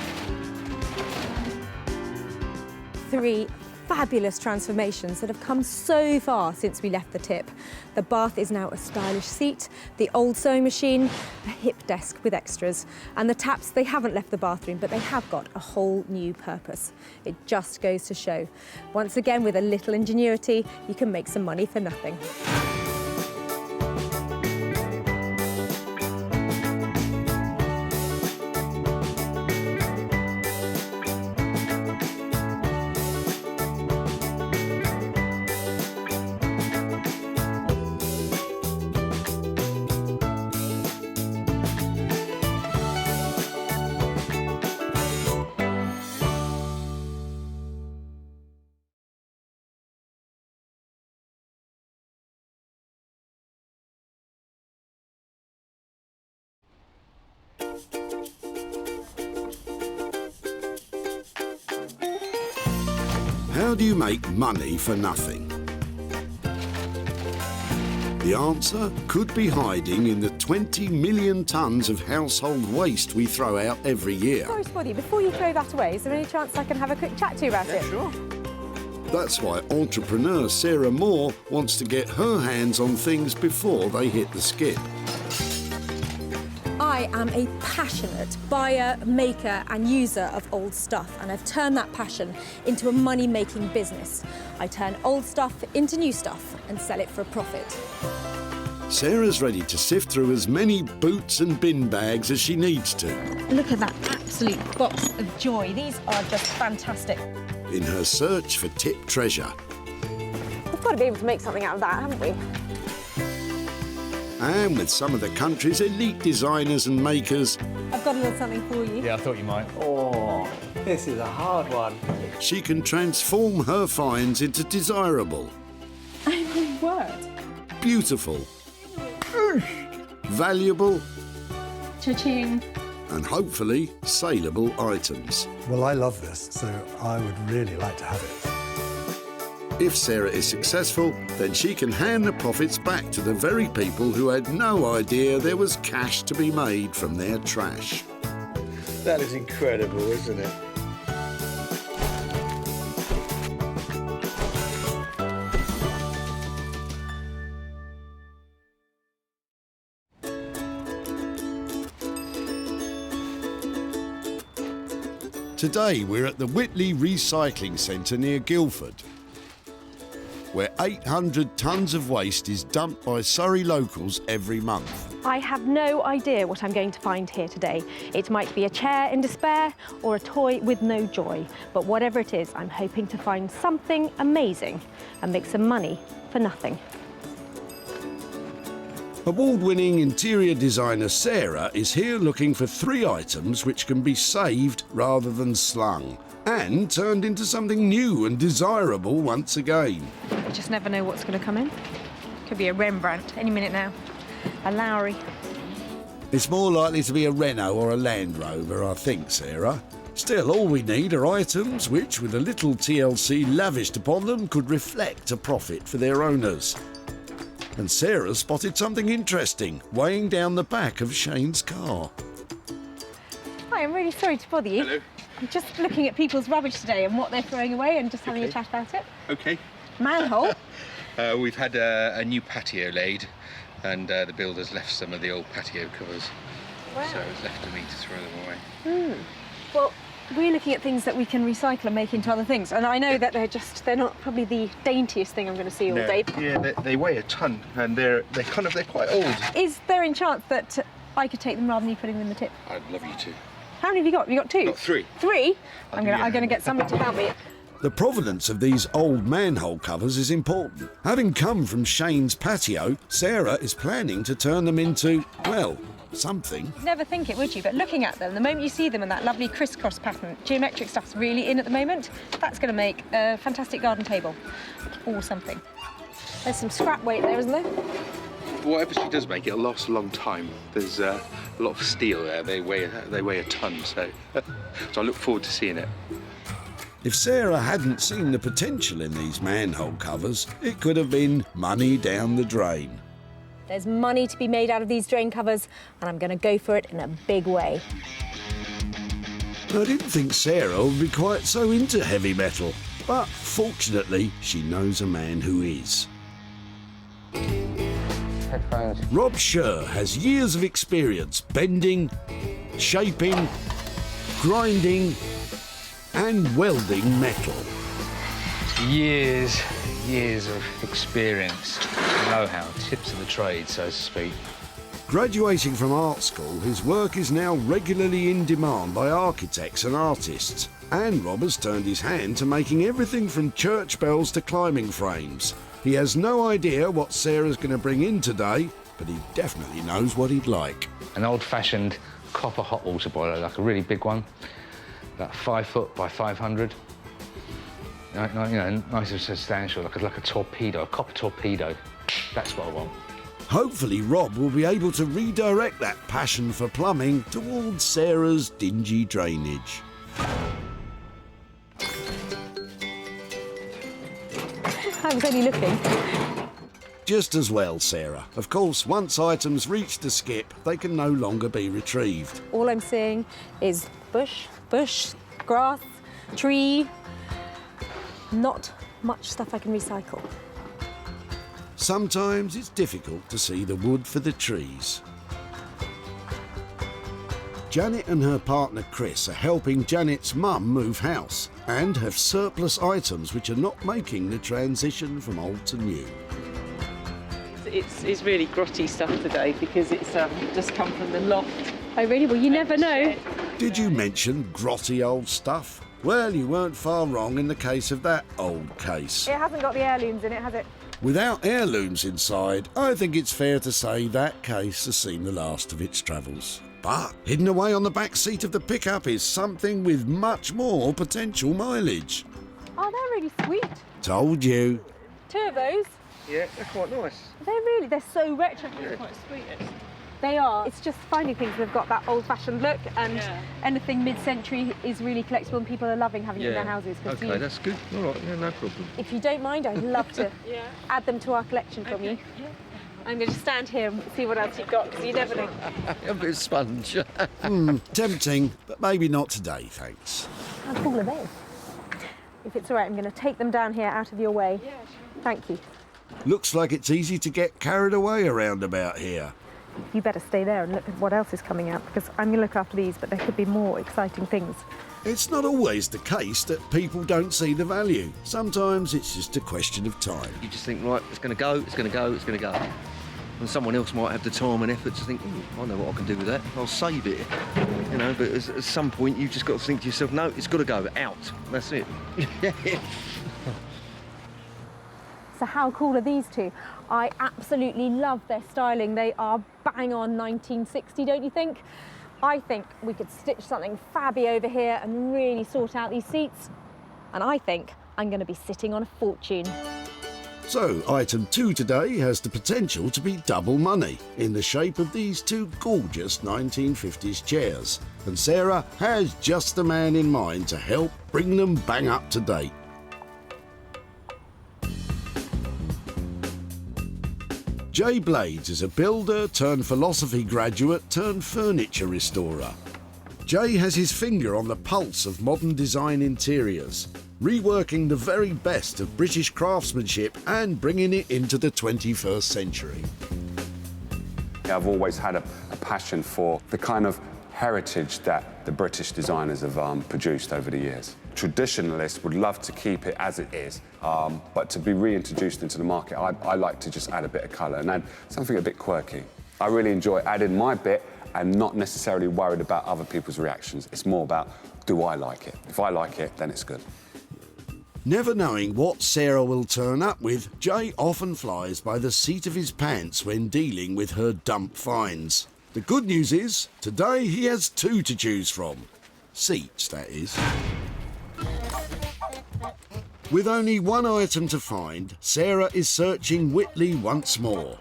3 fabulous transformations that have come so far since we left the tip. The bath is now a stylish seat, the old sewing machine, a hip desk with extras, and the taps, they haven't left the bathroom, but they have got a whole new purpose. It just goes to show. Once again, with a little ingenuity, you can make some money for nothing. How do you make money for nothing? The answer could be hiding in the 20 million tonnes of household waste we throw out every year. Sorry to bother you, before you throw that away, is there any chance I can have a quick chat to you about it? Sure. That's why entrepreneur Sarah Moore wants to get her hands on things before they hit the skip. I am a passionate buyer, maker and user of old stuff, and I've turned that passion into a money-making business. I turn old stuff into new stuff and sell it for a profit. Sarah's ready to sift through as many boots and bin bags as she needs to. Look at that absolute box of joy. These are just fantastic. In her search for tip treasure. We've got to be able to make something out of that, haven't we? And with some of the country's elite designers and makers, I've got a little something for you. Yeah, I thought you might. Oh, this is a hard one. she can transform her finds into desirable, Oh my word. beautiful, valuable, Cha-ching. and hopefully saleable items. Well, I love this, so I would really like to have it. If Sarah is successful, then she can hand the profits back to the very people who had no idea there was cash to be made from their trash. That is incredible, isn't it? Today we're at the Whitley Recycling Centre near Guildford, where 800 tonnes of waste is dumped by Surrey locals every month. I have no idea what I'm going to find here today. It might be a chair in despair or a toy with no joy. But whatever it is, I'm hoping to find something amazing and make some money for nothing. Award-winning interior designer Sarah is here looking for 3 items which can be saved rather than slung and turned into something new and desirable once again. You just never know what's going to come in. Could be a Rembrandt any minute now. A Lowry. It's more likely to be a Renault or a Land Rover, I think, Sarah. Still, all we need are items which, with a little TLC lavished upon them, could reflect a profit for their owners. And Sarah spotted something interesting, weighing down the back of Shane's car. Hi, I'm really sorry to bother you. Hello. I'm just looking at people's rubbish today and what they're throwing away and just having a chat about it. Okay. Manhole. We've had a new patio laid, and the builders left some of the old patio covers. Wow. So it's left to me to throw them away. Well, we're looking at things that we can recycle and make into other things, and I know that they're not probably the daintiest thing I'm going to see all day. Yeah, they weigh a ton, and they're quite old. Is there any chance that I could take them rather than you putting them in the tip? I'd love you to. How many have you got? Have you got 2? Got 3. 3? I'm going to get somebody to help me. The provenance of these old manhole covers is important. Having come from Shane's patio, Sarah is planning to turn them into, well, something. Never think it, would you? But looking at them, the moment you see them in that lovely crisscross pattern, geometric stuff's really in at the moment, that's going to make a fantastic garden table or something. There's some scrap weight there, isn't there? Whatever she does make, it'll last a long time. There's a lot of steel there. They weigh a ton, so I look forward to seeing it. If Sarah hadn't seen the potential in these manhole covers, it could have been money down the drain. There's money to be made out of these drain covers, and I'm going to go for it in a big way. I didn't think Sarah would be quite so into heavy metal, but fortunately, she knows a man who is. Headphones. Rob Scher has years of experience bending, shaping, grinding and welding metal. Years of experience, know-how, tips of the trade, so to speak. Graduating from art school, his work is now regularly in demand by architects and artists. And Rob has turned his hand to making everything from church bells to climbing frames. He has no idea what Sarah's going to bring in today, but he definitely knows what he'd like. An old-fashioned copper hot water boiler, like a really big one, about 5 foot by 500. You know, nice and substantial, like a torpedo, a copper torpedo. That's what I want. Hopefully Rob will be able to redirect that passion for plumbing towards Sarah's dingy drainage. I was only looking. Just as well, Sarah. Of course, once items reach the skip, they can no longer be retrieved. All I'm seeing is bush, grass, tree. Not much stuff I can recycle. Sometimes it's difficult to see the wood for the trees. Janet and her partner Chris are helping Janet's mum move house and have surplus items which are not making the transition from old to new. It's really grotty stuff today because it's just come from the loft. Oh really? Well, you never know. Did you mention grotty old stuff? Well, you weren't far wrong in the case of that old case. It hasn't got the heirlooms in it, has it? Without heirlooms inside, I think it's fair to say that case has seen the last of its travels. But hidden away on the back seat of the pickup is something with much more potential mileage. Oh, they're really sweet. Told you. 2 of those. Yeah, they're quite nice. They're so retro. They're quite sweet. They are. It's just finding things that have got that old-fashioned look, and anything mid-century is really collectible, and people are loving having it in their houses. Okay, that's good. All right, yeah, no problem. If you don't mind, I'd love to add them to our collection from you. I'm going to stand here and see what else you've got, because you never know. A bit of sponge. Tempting, but maybe not today, thanks. How cool are they? If it's all right, I'm going to take them down here out of your way. Yeah, sure. Thank you. Looks like it's easy to get carried away around about here. You better stay there and look at what else is coming out, because I'm going to look after these, but there could be more exciting things. It's not always the case that people don't see the value. Sometimes it's just a question of time. You just think, right, it's going to go, it's going to go, it's going to go. And someone else might have the time and effort to think, I know what I can do with that, I'll save it. You know, but at some point you've just got to think to yourself, no, it's got to go, out. That's it. So how cool are these two? I absolutely love their styling. They are bang on 1960, don't you think? I think we could stitch something fabby over here and really sort out these seats. And I think I'm going to be sitting on a fortune. So, item 2 today has the potential to be double money in the shape of these 2 gorgeous 1950s chairs. And Sarah has just the man in mind to help bring them bang up to date. Jay Blades is a builder turned philosophy graduate turned furniture restorer. Jay has his finger on the pulse of modern design interiors, reworking the very best of British craftsmanship and bringing it into the 21st century. I've always had a passion for the kind of heritage that the British designers have produced over the years. Traditionalists would love to keep it as it is, but to be reintroduced into the market, I like to just add a bit of colour and add something a bit quirky. I really enjoy adding my bit and not necessarily worried about other people's reactions. It's more about, do I like it? If I like it, then it's good. Never knowing what Sarah will turn up with, Jay often flies by the seat of his pants when dealing with her dump finds. The good news is, today he has 2 to choose from. Seats, that is. With only 1 item to find, Sarah is searching Whitley once more.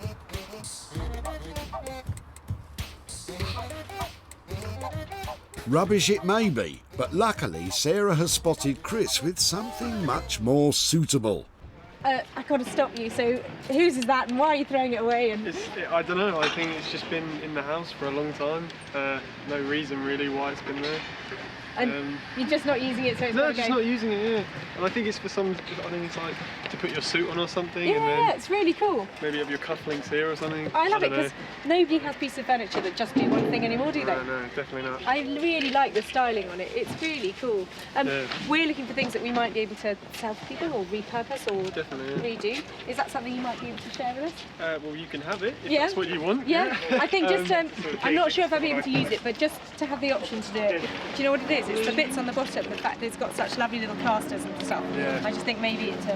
Rubbish it may be, but luckily Sarah has spotted Chris with something much more suitable. I got to stop you. So whose is that and why are you throwing it away? And I don't know, I think it's just been in the house for a long time. No reason really why it's been there. And you're just not using it, so it's No, gotta just go. not using it, yeah. And I think it's for some, I think it's like to put your suit on or something. Yeah, and then it's really cool. maybe have your cufflinks here or something. I love it don't know. because nobody has pieces of furniture that just do one thing anymore, do they? No, definitely not. I really like the styling on it. It's really cool. Yeah. We're looking for things that we might be able to sell to people or repurpose or redo. Is that something you might be able to share with us? Well, you can have it if Yeah. that's what you want. Yeah, I think just, sort of I'm not basics sure if I'll of be able what to I use it, but just to have the option to do it. Do you know what it is? It's the bits on the bottom, the fact that it's got such lovely little casters and stuff. Yeah. I just think maybe it's,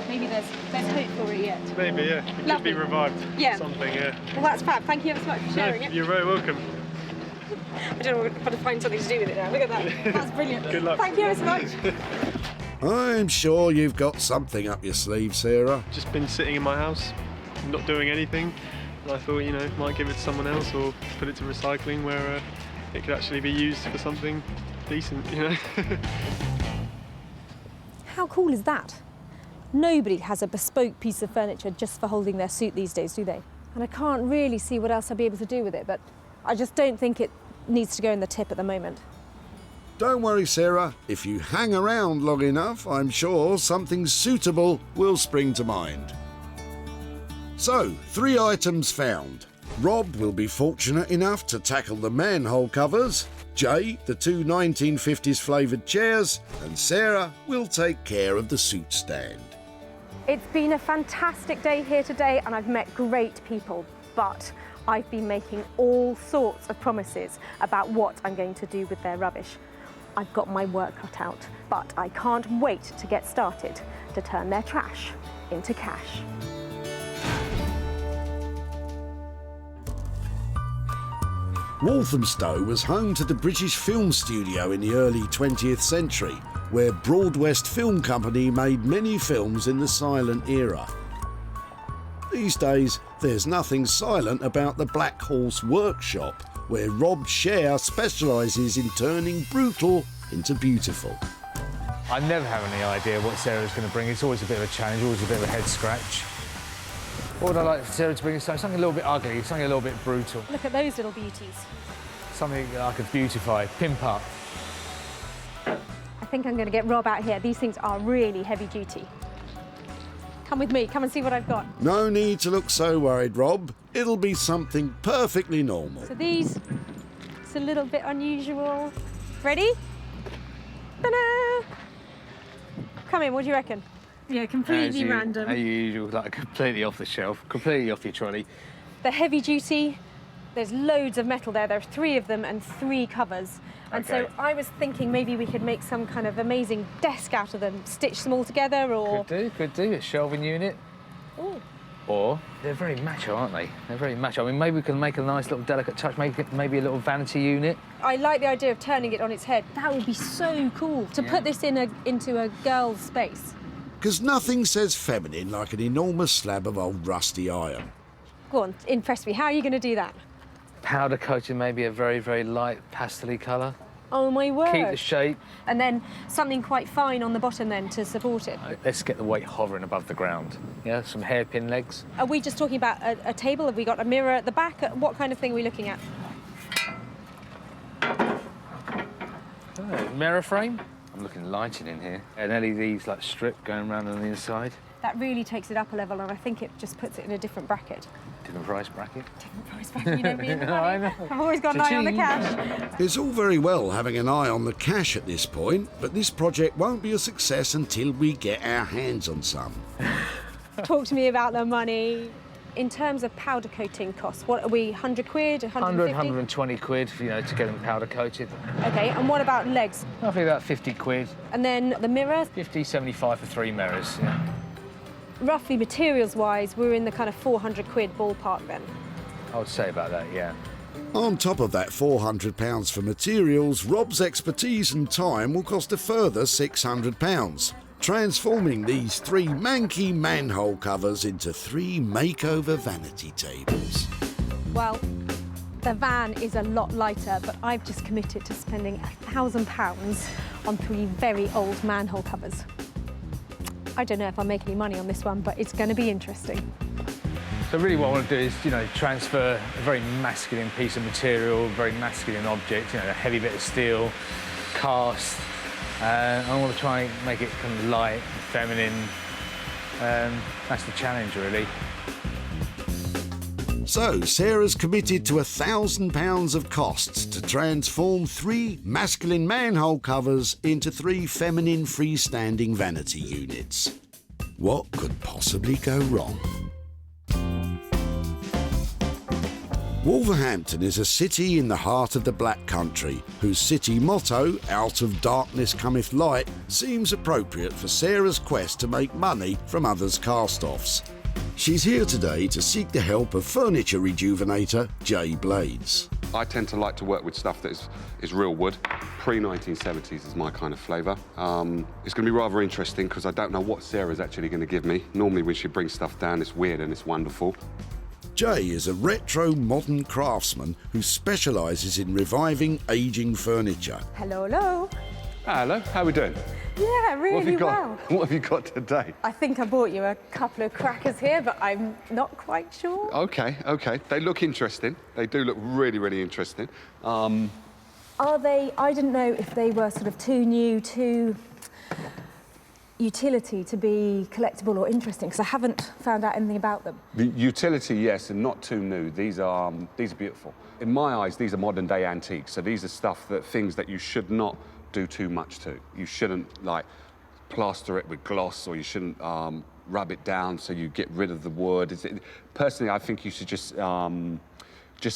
maybe there's hope for it yet. Maybe, yeah. It could Lovely. be revived. Yeah. Something, yeah. Well, that's fab. Thank you ever so much for sharing it. You're very welcome. I don't know if I've got to find something to do with it now. Look at that. That's brilliant. Good luck. Thank you ever so much. I'm sure you've got something up your sleeve, Sarah. Just been sitting in my house, not doing anything. And I thought, you know, might give it to someone else or put it to recycling where it could actually be used for something decent, you know. How cool is that? Nobody has a bespoke piece of furniture just for holding their suit these days, do they? And I can't really see what else I'll be able to do with it, but I just don't think it needs to go in the tip at the moment. Don't worry, Sarah. If you hang around long enough, I'm sure something suitable will spring to mind. So, 3 items found. Rob will be fortunate enough to tackle the manhole covers, Jay the 2 1950s flavoured chairs, and Sarah will take care of the suit stand. It's been a fantastic day here today and I've met great people, but I've been making all sorts of promises about what I'm going to do with their rubbish. I've got my work cut out, but I can't wait to get started to turn their trash into cash. Walthamstow was home to the British Film Studio in the early 20th century, where Broadwest Film Company made many films in the silent era. These days, there's nothing silent about the Black Horse Workshop, where Rob Scher specialises in turning brutal into beautiful. I never have any idea what Sarah's going to bring. It's always a bit of a challenge, always a bit of a head scratch. What would I like Sarah to bring? Something a little bit ugly, something a little bit brutal. Look at those little beauties. Something that I could beautify, pimp up. I think I'm going to get Rob out here. These things are really heavy duty. Come with me, come and see what I've got. No need to look so worried, Rob. It'll be something perfectly normal. So these, it's a little bit unusual. Ready? Ta-da! Come in, what do you reckon? Yeah, completely random. As usual, like completely off the shelf, completely off your trolley. They're heavy duty. There's loads of metal there. There are 3 of them and 3 covers. And so I was thinking maybe we could make some kind of amazing desk out of them, stitch them all together or... Could do, a shelving unit. Ooh. Or, they're very macho, aren't they? They're very macho. I mean, maybe we can make a nice little delicate touch, make it maybe a little vanity unit. I like the idea of turning it on its head. That would be so cool, to put this into a girl's space. Because nothing says feminine like an enormous slab of old rusty iron. Go on, impress me. How are you going to do that? Powder coated, maybe a very, very light pastel-y colour. Oh, my word. Keep the shape. And then something quite fine on the bottom then to support it. Let's get the weight hovering above the ground. Yeah, some hairpin legs. Are we just talking about a table? Have we got a mirror at the back? What kind of thing are we looking at? Mirror frame. I'm looking lighting in here. An LED like strip going around on the inside. That really takes it up a level and I think it just puts it in a different bracket. Different price bracket. Different price bracket, you know me and the money. I know. I've always got an eye on the cash. It's all very well having an eye on the cash at this point, but this project won't be a success until we get our hands on some. Talk to me about the money. In terms of powder coating costs, what are we, 100 quid, 150? 120 quid, you know, to get them powder coated. OK, and what about legs? Roughly about 50 quid. And then the mirror? 50, 75 for 3 mirrors, yeah. Roughly materials-wise, we're in the kind of 400 quid ballpark then. I would say about that, yeah. On top of that £400 for materials, Rob's expertise and time will cost a further £600, transforming these 3 manky manhole covers into 3 makeover vanity tables. Well, the van is a lot lighter, but I've just committed to spending £1,000 on 3 very old manhole covers. I don't know if I'll make any money on this one, but it's going to be interesting. So really what I want to do is, you know, transfer a very masculine piece of material, a very masculine object, you know, a heavy bit of steel, cast. I want to try and make it kind of light and feminine. That's the challenge, really. So, Sarah's committed to £1,000 of costs to transform 3 masculine manhole covers into 3 feminine freestanding vanity units. What could possibly go wrong? Wolverhampton is a city in the heart of the Black Country, whose city motto, "Out of darkness cometh light," seems appropriate for Sarah's quest to make money from others' cast-offs. She's here today to seek the help of furniture rejuvenator Jay Blades. I tend to like to work with stuff that is real wood. Pre-1970s is my kind of flavour. It's going to be rather interesting because I don't know what Sarah's actually going to give me. Normally when she brings stuff down, it's weird and it's wonderful. Jay is a retro modern craftsman who specialises in reviving ageing furniture. Hello, hello. Hello, how are we doing? Yeah, really well. What have you got today? I think I bought you a couple of crackers here, but I'm not quite sure. Okay. They look interesting. They do look really, really interesting. Are they, I didn't know if they were sort of too new, too utility to be collectible or interesting, because I haven't found out anything about them. The utility, yes, and not too new. These are beautiful. In my eyes, these are modern day antiques. So these are things that you should not do too much to. You shouldn't like plaster it with gloss, or you shouldn't rub it down so you get rid of the wood. Personally, I think you should just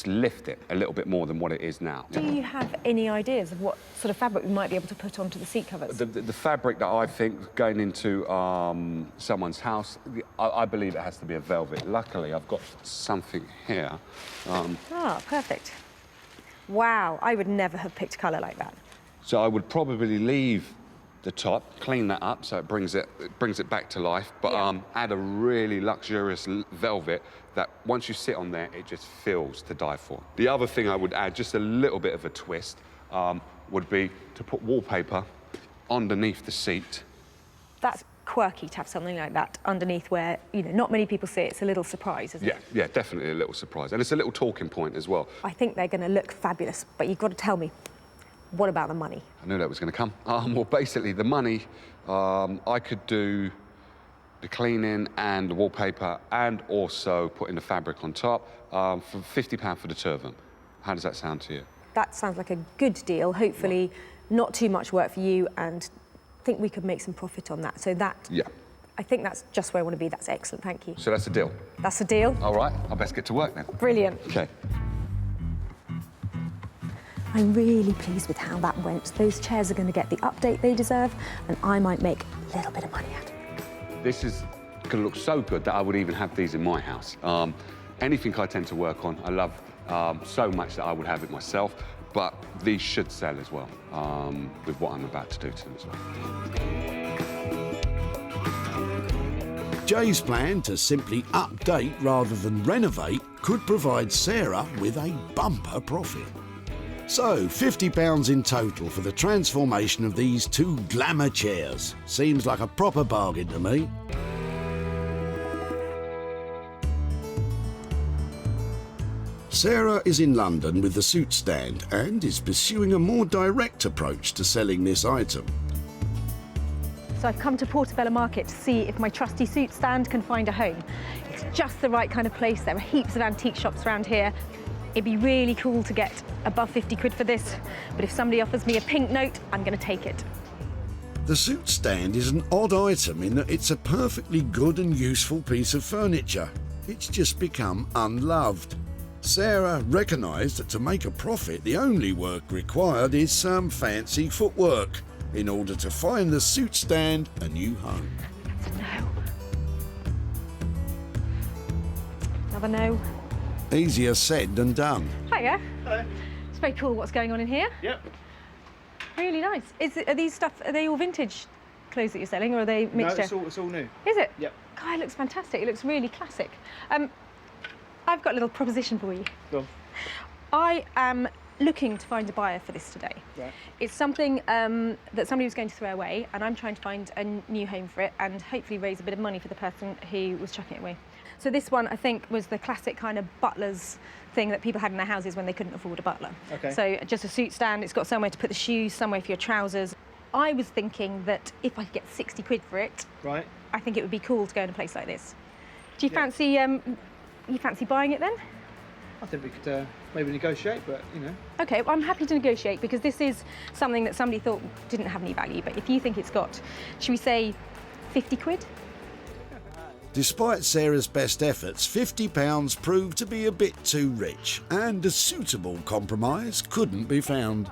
lift it a little bit more than what it is now. Do you have any ideas of what sort of fabric we might be able to put onto the seat covers? The fabric that I think going into someone's house, I believe it has to be a velvet. Luckily, I've got something here. Perfect. Wow, I would never have picked a colour like that. So I would probably leave the top, clean that up so it brings it back to life, but add a really luxurious velvet that once you sit on there, it just feels to die for. The other thing I would add, just a little bit of a twist, would be to put wallpaper underneath the seat. That's quirky to have something like that underneath where, you know, not many people see it. It's a little surprise, isn't it? Yeah, definitely a little surprise. And it's a little talking point as well. I think they're going to look fabulous, but you've got to tell me, what about the money? I knew that was going to come. Well, basically, the money, I could do the cleaning and the wallpaper and also putting the fabric on top for £50 for the turban. How does that sound to you? That sounds like a good deal. Hopefully, not too much work for you, and I think we could make some profit on that. So that, I think that's just where I want to be. That's excellent, thank you. So that's a deal? That's a deal. All right, I'll best get to work then. Brilliant. OK. I'm really pleased with how that went. Those chairs are going to get the update they deserve, and I might make a little bit of money out of it. This is going to look so good that I would even have these in my house. Anything I tend to work on, I love so much that I would have it myself, but these should sell as well, with what I'm about to do to them as well. Jay's plan to simply update rather than renovate could provide Sarah with a bumper profit. So, £50 in total for the transformation of these 2 glamour chairs. Seems like a proper bargain to me. Sarah is in London with the suit stand and is pursuing a more direct approach to selling this item. So I've come to Portobello Market to see if my trusty suit stand can find a home. It's just the right kind of place. There are heaps of antique shops around here. It'd be really cool to get above 50 quid for this, but if somebody offers me a pink note, I'm going to take it. The suit stand is an odd item in that it's a perfectly good and useful piece of furniture. It's just become unloved. Sarah recognised that to make a profit, the only work required is some fancy footwork in order to find the suit stand a new home. That's a no. Another no. Easier said than done. Hiya. Hello. It's very cool what's going on in here. Yep. Really nice. Are they all vintage clothes that you're selling, or are they mixture? No, it's all new. Is it? Yep. God, it looks fantastic. It looks really classic. I've got a little proposition for you. Go on. I am looking to find a buyer for this today. Right. It's something that somebody was going to throw away, and I'm trying to find a new home for it and hopefully raise a bit of money for the person who was chucking it away. So this one, I think, was the classic kind of butler's thing that people had in their houses when they couldn't afford a butler. Okay. So just a suit stand, it's got somewhere to put the shoes, somewhere for your trousers. I was thinking that if I could get 60 quid for it, Right. I think it would be cool to go in a place like this. Do you fancy buying it then? I think we could maybe negotiate, but you know. Okay, well, I'm happy to negotiate because this is something that somebody thought didn't have any value, but if you think it's got, should we say 50 quid? Despite Sarah's best efforts, £50 proved to be a bit too rich, and a suitable compromise couldn't be found.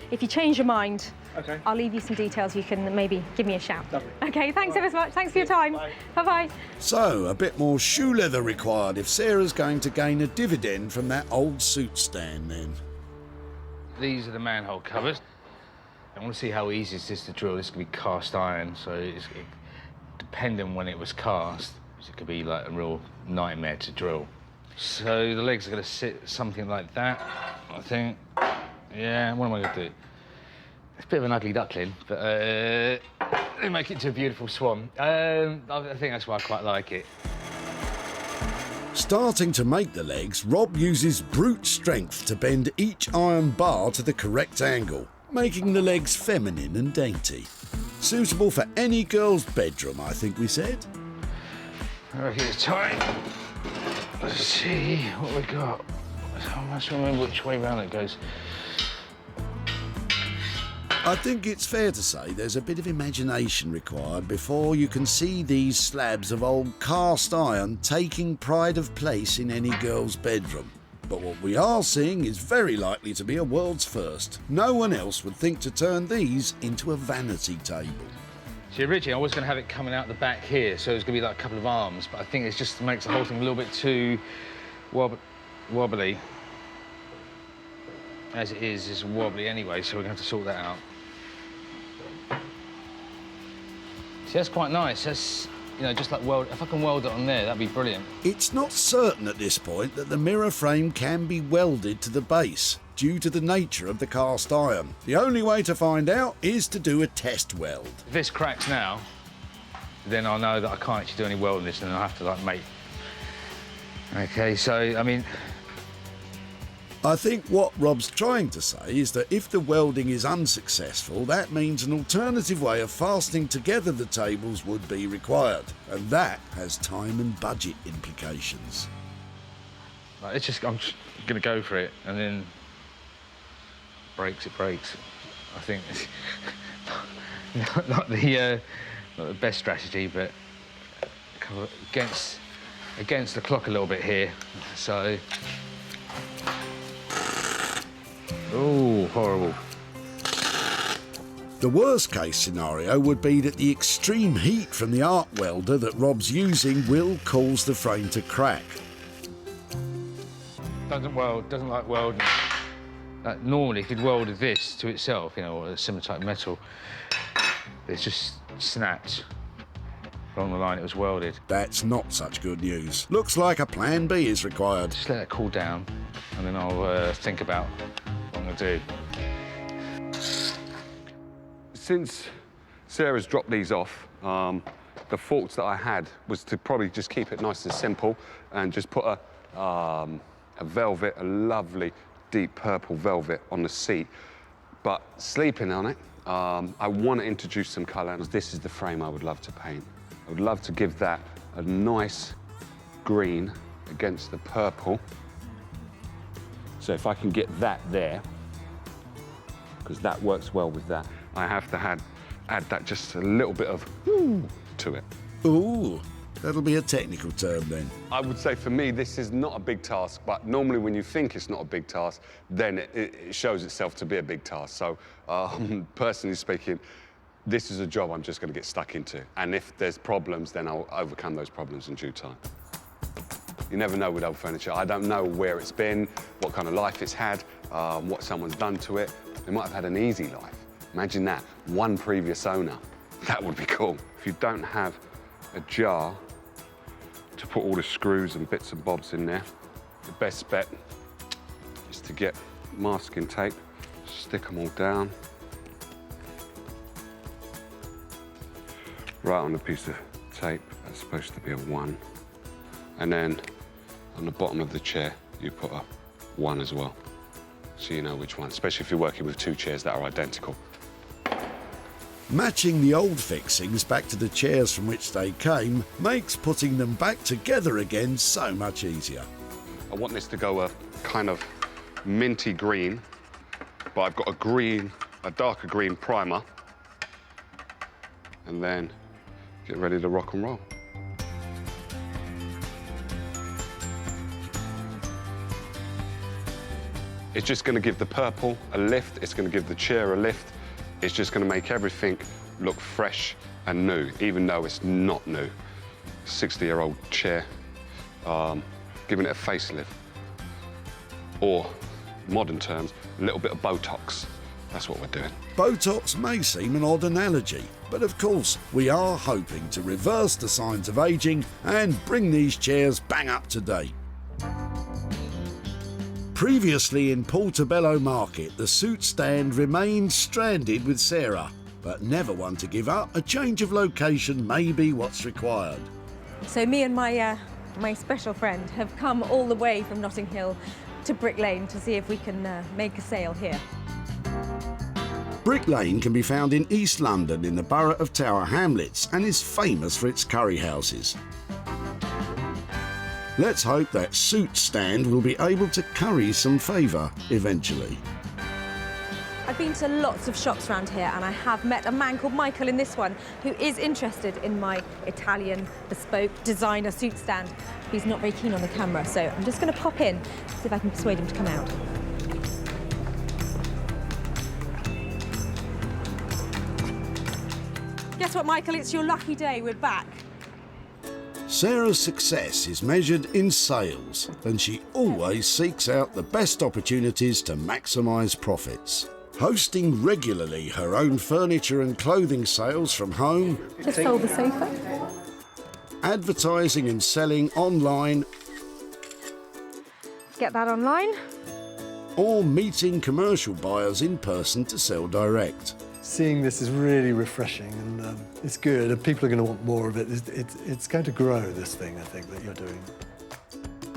If you change your mind, okay, I'll leave you some details. You can maybe give me a shout. Lovely. Okay, thanks ever so much. Thanks for your time. Bye-bye. So, a bit more shoe leather required if Sarah's going to gain a dividend from that old suit stand then. These are the manhole covers. I want to see how easy it is to drill. This could be cast iron, so depending when it was cast, it could be like a real nightmare to drill. So the legs are going to sit something like that, I think. Yeah, what am I going to do? It's a bit of an ugly duckling, but they make it to a beautiful swan. I think that's why I quite like it. Starting to make the legs, Rob uses brute strength to bend each iron bar to the correct angle, making the legs feminine and dainty. Suitable for any girl's bedroom, I think we said. I reckon it's time. Let's see what we got. I must remember which way round it goes. I think it's fair to say there's a bit of imagination required before you can see these slabs of old cast iron taking pride of place in any girl's bedroom. But what we are seeing is very likely to be a world's first. No one else would think to turn these into a vanity table. See, originally I was going to have it coming out the back here, so it's going to be like a couple of arms, but I think it just makes the whole thing a little bit too wobbly. As it is, it's wobbly anyway, so we're going to have to sort that out. See, that's quite nice. That's, you know, just like if I can weld it on there, that'd be brilliant. It's not certain at this point that the mirror frame can be welded to the base due to the nature of the cast iron. The only way to find out is to do a test weld. If this cracks now, then I'll know that I can't actually do any welding this, and I'll have to like make. Okay, so I mean. I think what Rob's trying to say is that if the welding is unsuccessful, that means an alternative way of fastening together the tables would be required, and that has time and budget implications. Right, I'm just going to go for it, and then breaks. I think it's not the best strategy, but kind of against the clock a little bit here. So. Oh, horrible. The worst case scenario would be that the extreme heat from the arc welder that Rob's using will cause the frame to crack. Doesn't like welding. Normally, if you'd welded this to itself, you know, or a similar type of metal, it's just snapped along the line it was welded. That's not such good news. Looks like a plan B is required. Just let it cool down, and then I'll think about what I'm going to do. Since Sarah's dropped these off, the thoughts that I had was to probably just keep it nice and simple and just put a velvet, a lovely deep purple velvet on the seat. But sleeping on it, I want to introduce some colour. This is the frame I would love to paint. I would love to give that a nice green against the purple. So if I can get that there, because that works well with that, I have to add that just a little bit of ooh to it. Ooh, that'll be a technical term then. I would say for me, this is not a big task, but normally when you think it's not a big task, then it shows itself to be a big task. So personally speaking, this is a job I'm just going to get stuck into. And if there's problems, then I'll overcome those problems in due time. You never know with old furniture. I don't know where it's been, what kind of life it's had, what someone's done to it. They might have had an easy life. Imagine that, one previous owner. That would be cool. If you don't have a jar to put all the screws and bits and bobs in there, the best bet is to get masking tape, stick them all down. Right on the piece of tape, that's supposed to be a 1. And then on the bottom of the chair, you put a 1 as well. So you know which one, especially if you're working with 2 chairs that are identical. Matching the old fixings back to the chairs from which they came makes putting them back together again so much easier. I want this to go a kind of minty green, but I've got a darker green primer. And then get ready to rock and roll. It's just going to give the purple a lift, it's going to give the chair a lift, it's just going to make everything look fresh and new, even though it's not new. 60-year-old chair, giving it a facelift. Or, modern terms, a little bit of Botox. That's what we're doing. Botox may seem an odd analogy, but of course we are hoping to reverse the signs of ageing and bring these chairs bang up to date. Previously in Portobello Market, the suit stand remained stranded with Sarah, but never one to give up. A change of location may be what's required. So me and my special friend have come all the way from Notting Hill to Brick Lane to see if we can make a sale here. Brick Lane can be found in East London in the borough of Tower Hamlets and is famous for its curry houses. Let's hope that suit stand will be able to curry some favour eventually. I've been to lots of shops around here and I have met a man called Michael in this one who is interested in my Italian bespoke designer suit stand. He's not very keen on the camera, so I'm just going to pop in, see if I can persuade him to come out. Guess what, Michael? It's your lucky day. We're back. Sarah's success is measured in sales, and she always seeks out the best opportunities to maximise profits. Hosting regularly her own furniture and clothing sales from home, Just fold the sofa. advertising and selling online, Get that online. or meeting commercial buyers in person to sell direct. Seeing this is really refreshing, and it's good, and people are going to want more of it. It's going to grow, this thing, I think, that you're doing.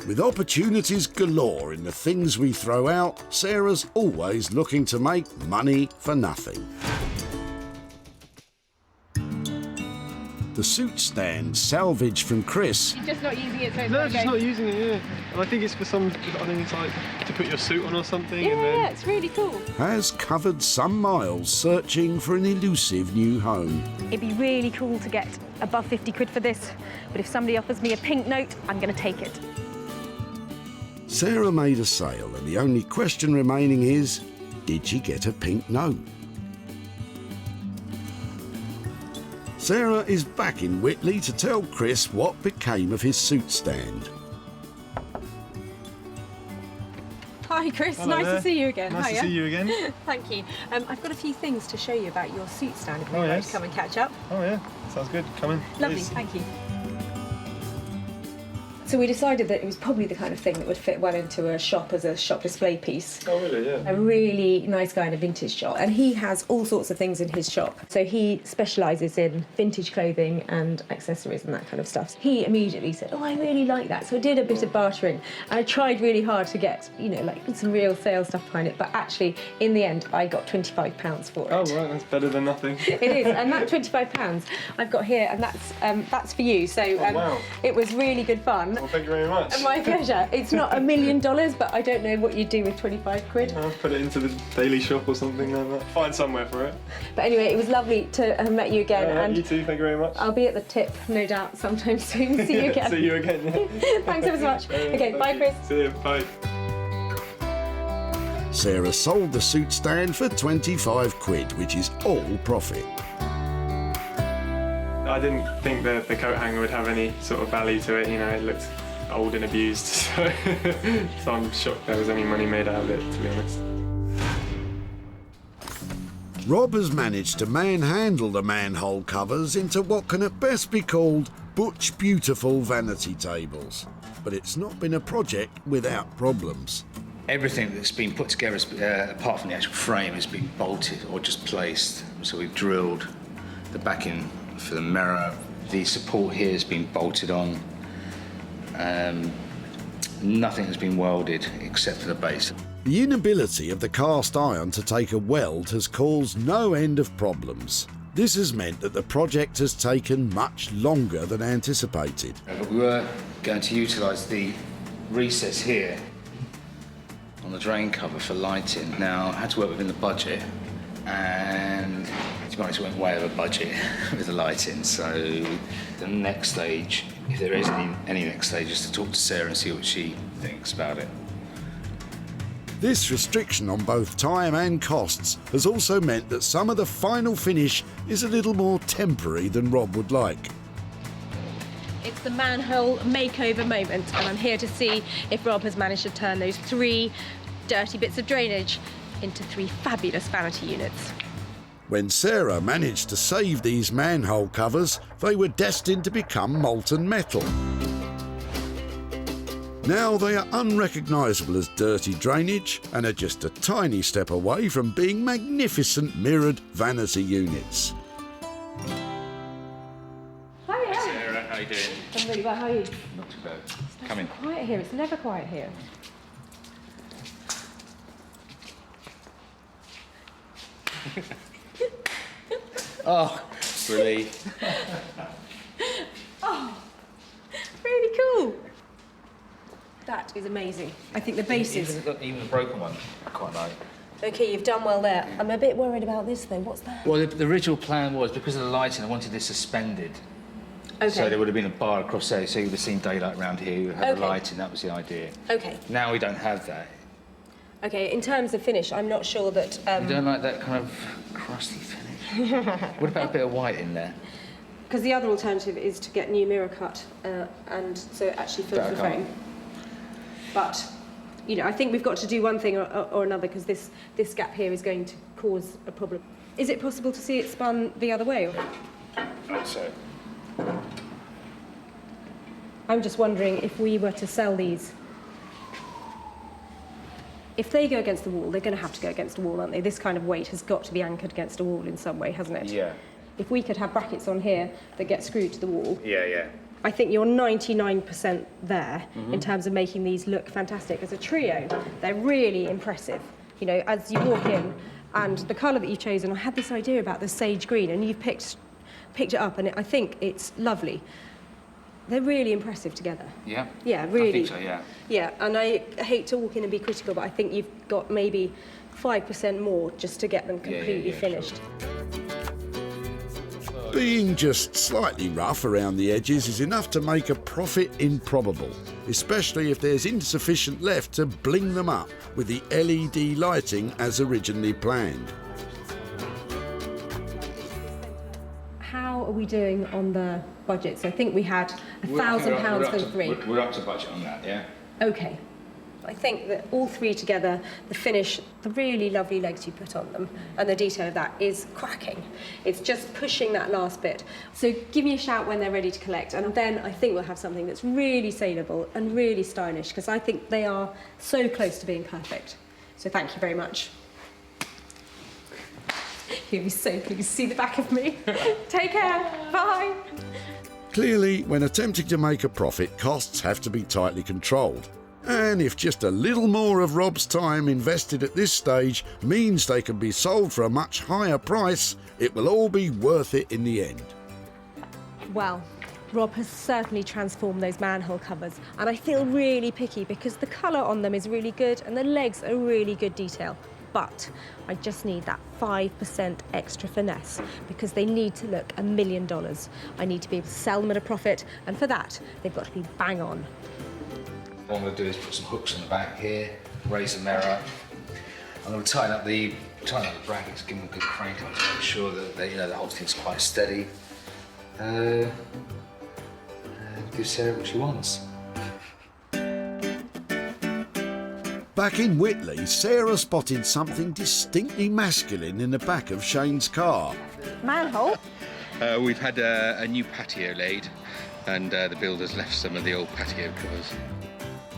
With opportunities galore in the things we throw out, Sarah's always looking to make money for nothing. The suit stand, salvaged from Chris, You're just not using it, so it's No, okay. just not using it, yeah. And I think it's for some, I think it's like to put your suit on or something. Yeah, and then... yeah, it's really cool. has covered some miles searching for an elusive new home. It'd be really cool to get above 50 quid for this, but if somebody offers me a pink note, I'm going to take it. Sarah made a sale, and the only question remaining is, did she get a pink note? Sarah is back in Whitley to tell Chris what became of his suit stand. Hi, Chris. Hello nice there. to see you again. Nice to Hiya. see you again. Thank you. I've got a few things to show you about your suit stand if you'd like yes. to come and catch up. Oh yeah, sounds good. Come in. Lovely, please. thank you. So we decided that it was probably the kind of thing that would fit well into a shop as a shop display piece. Oh really? Yeah. A really nice guy in a vintage shop, and he has all sorts of things in his shop. So he specialises in vintage clothing and accessories and that kind of stuff. He immediately said, "Oh, I really like that." So I did a bit of bartering, and I tried really hard to get, you know, like some real sales stuff behind it. But actually, in the end, I got £25 for it. Oh right, that's better than nothing. It is, and that £25 I've got here, and that's for you. So wow. It was really good fun. Well, thank you very much. My pleasure. It's not $1 million, but I don't know what you'd do with 25 quid. I'll put it into the daily shop or something like that. Find somewhere for it. But anyway, it was lovely to have met you again. And you too, thank you very much. I'll be at the tip, no doubt, sometime soon. See you again. See you again. Yeah. Thanks ever so much. Okay, bye, Chris. See you, bye. Sarah sold the suit stand for 25 quid, which is all profit. I didn't think the coat hanger would have any sort of value to it, you know, it looked old and abused, so I'm shocked there was any money made out of it, to be honest. Rob has managed to manhandle the manhole covers into what can at best be called butch beautiful vanity tables. But it's not been a project without problems. Everything that's been put together, apart from the actual frame, has been bolted or just placed. So we've drilled the backing for the mirror. The support here has been bolted on. Nothing has been welded except for the base. The inability of the cast iron to take a weld has caused no end of problems. This has meant that the project has taken much longer than anticipated. But we were going to utilise the recess here on the drain cover for lighting. Now, I had to work within the budget, and to be honest, we went way over budget with the lighting. So the next stage, if there is any next stage, is to talk to Sarah and see what she thinks about it. This restriction on both time and costs has also meant that some of the final finish is a little more temporary than Rob would like. It's the manhole makeover moment, and I'm here to see if Rob has managed to turn those 3 dirty bits of drainage into 3 fabulous vanity units. When Sarah managed to save these manhole covers, they were destined to become molten metal. Now they are unrecognisable as dirty drainage and are just a tiny step away from being magnificent mirrored vanity units. Hi, Sarah, how you doing? I'm really well, how are you? Not too bad. Come in. Quiet here, it's never quiet here. Oh, relief. Oh, really cool. That is amazing. I think the bases... Even the broken one, I quite like. OK, you've done well there. I'm a bit worried about this, though. What's that? Well, the original plan was, because of the lighting, I wanted this suspended. OK. So there would have been a bar across there, so you would have seen daylight around here, you had OK. the lighting, that was the idea. OK. Now we don't have that. OK, in terms of finish, I'm not sure that... You don't like that kind of crusty finish? What about a bit of white in there? Because the other alternative is to get new mirror cut, and so it actually fills the frame. But, you know, I think we've got to do one thing or another, because this gap here is going to cause a problem. Is it possible to see it spun the other way? Right, so. I'm just wondering if we were to sell these. If they go against the wall, they're going to have to go against a wall, aren't they? This kind of weight has got to be anchored against a wall in some way, hasn't it? Yeah. If we could have brackets on here that get screwed to the wall, Yeah. I think you're 99% there in terms of making these look fantastic. As a trio, they're really impressive. You know, as you walk in, and the colour that you've chosen, I had this idea about the sage green, and you've picked it up, and I think it's lovely. They're really impressive together. Yeah? Yeah, really. I think so, yeah. Yeah, and I hate to walk in and be critical, but I think you've got maybe 5% more just to get them completely finished. Being just slightly rough around the edges is enough to make a profit improbable, especially if there's insufficient left to bling them up with the LED lighting as originally planned. How are we doing on the budget? So I think we had £1,000 for the 3. We're up to budget on that, yeah? OK. I think that all 3 together, the finish, the really lovely legs you put on them, and the detail of that is cracking. It's just pushing that last bit. So give me a shout when they're ready to collect, and then I think we'll have something that's really saleable and really stylish, because I think they are so close to being perfect. So thank you very much. You'll be so pleased to see the back of me. Take care. Bye. Clearly, when attempting to make a profit, costs have to be tightly controlled. And if just a little more of Rob's time invested at this stage means they can be sold for a much higher price, it will all be worth it in the end. Well, Rob has certainly transformed those manhole covers, and I feel really picky because the colour on them is really good and the legs are really good detail. But I just need that 5% extra finesse because they need to look $1 million. I need to be able to sell them at a profit, and for that, they've got to be bang on. What I'm going to do is put some hooks on the back here, raise the mirror. I'm going to tighten up the brackets, give them a good crank on to make sure that the whole thing's quite steady. And give Sarah what she wants. Back in Whitley, Sarah spotted something distinctly masculine in the back of Shane's car. Manhole? We've had a new patio laid, and the builders left some of the old patio covers.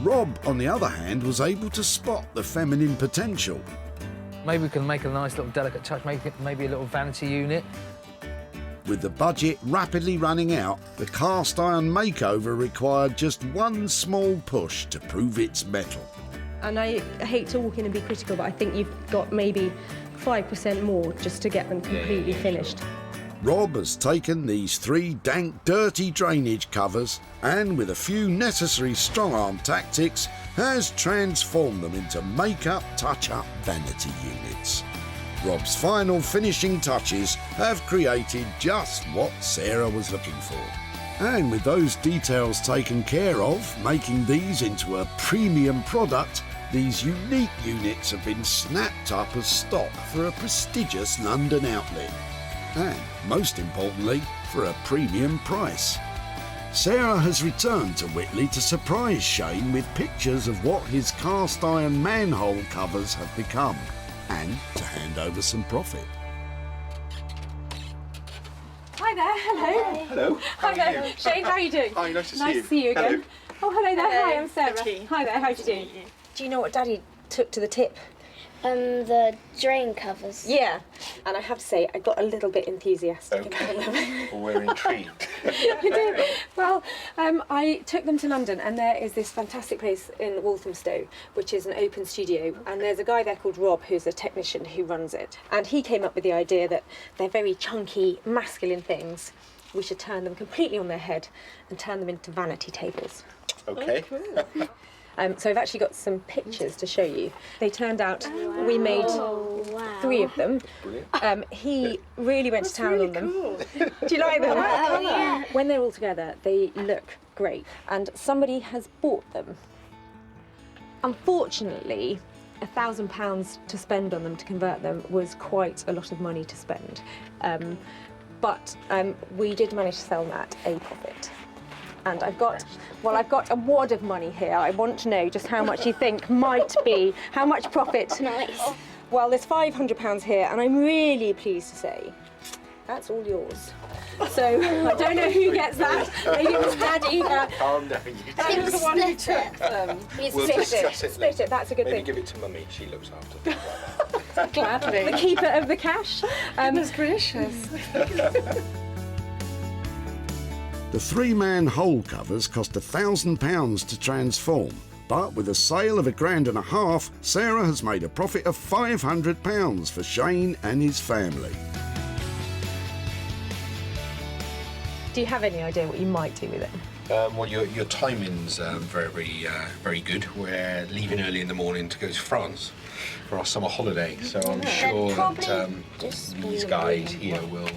Rob, on the other hand, was able to spot the feminine potential. Maybe we can make a nice little delicate touch, make it maybe a little vanity unit. With the budget rapidly running out, the cast iron makeover required just one small push to prove its mettle. And I hate to walk in and be critical, but I think you've got maybe 5% more just to get them completely finished. Rob has taken these 3 dank, dirty drainage covers and, with a few necessary strong-arm tactics, has transformed them into make-up, touch-up vanity units. Rob's final finishing touches have created just what Sarah was looking for. And with those details taken care of, making these into a premium product, these unique units have been snapped up as stock for a prestigious London outlet. And, most importantly, for a premium price. Sarah has returned to Whitley to surprise Shane with pictures of what his cast iron manhole covers have become, and to hand over some profit. Hi there, hello. Hello. Hi there. Shane, how are you doing? Hi, nice to see Nice you. to see you again. Hello. Oh, hello there. Hello. Hi, I'm Sarah. Thank you. Hi there, how are you doing? Do you know what Daddy took to the tip? The drain covers. Yeah, and I have to say, I got a little bit enthusiastic about them. Well, we're intrigued. I did. Well, I took them to London, and there is this fantastic place in Walthamstow, which is an open studio, and there's a guy there called Rob, who's a technician who runs it, and he came up with the idea that they're very chunky, masculine things. We should turn them completely on their head and turn them into vanity tables. Okay. So I've actually got some pictures to show you. They turned out, we made 3 of them. He really went to town on them. Do you like them? Oh, yeah. When they're all together, they look great. And somebody has bought them. Unfortunately, £1,000 to spend on them to convert them was quite a lot of money to spend. But we did manage to sell them at a profit. And I've got a wad of money here. I want to know just how much you think might be, how much profit. Nice. Well, there's £500 here, and I'm really pleased to say that's all yours. So I don't know who gets that. Maybe it was Daddy. Calm down, you Daddy was the one who took them. We'll discuss it Split it. That's a good Maybe thing. give it to Mummy, she looks after things. Gladly. The keeper of the cash. Goodness gracious. The 3-man hole covers cost £1,000 to transform, but with a sale of £1,500, Sarah has made a profit of £500 for Shane and his family. Do you have any idea what you might do with it? Well, your timing's very good. We're leaving early in the morning to go to France for our summer holiday, so I'm sure that these guys here will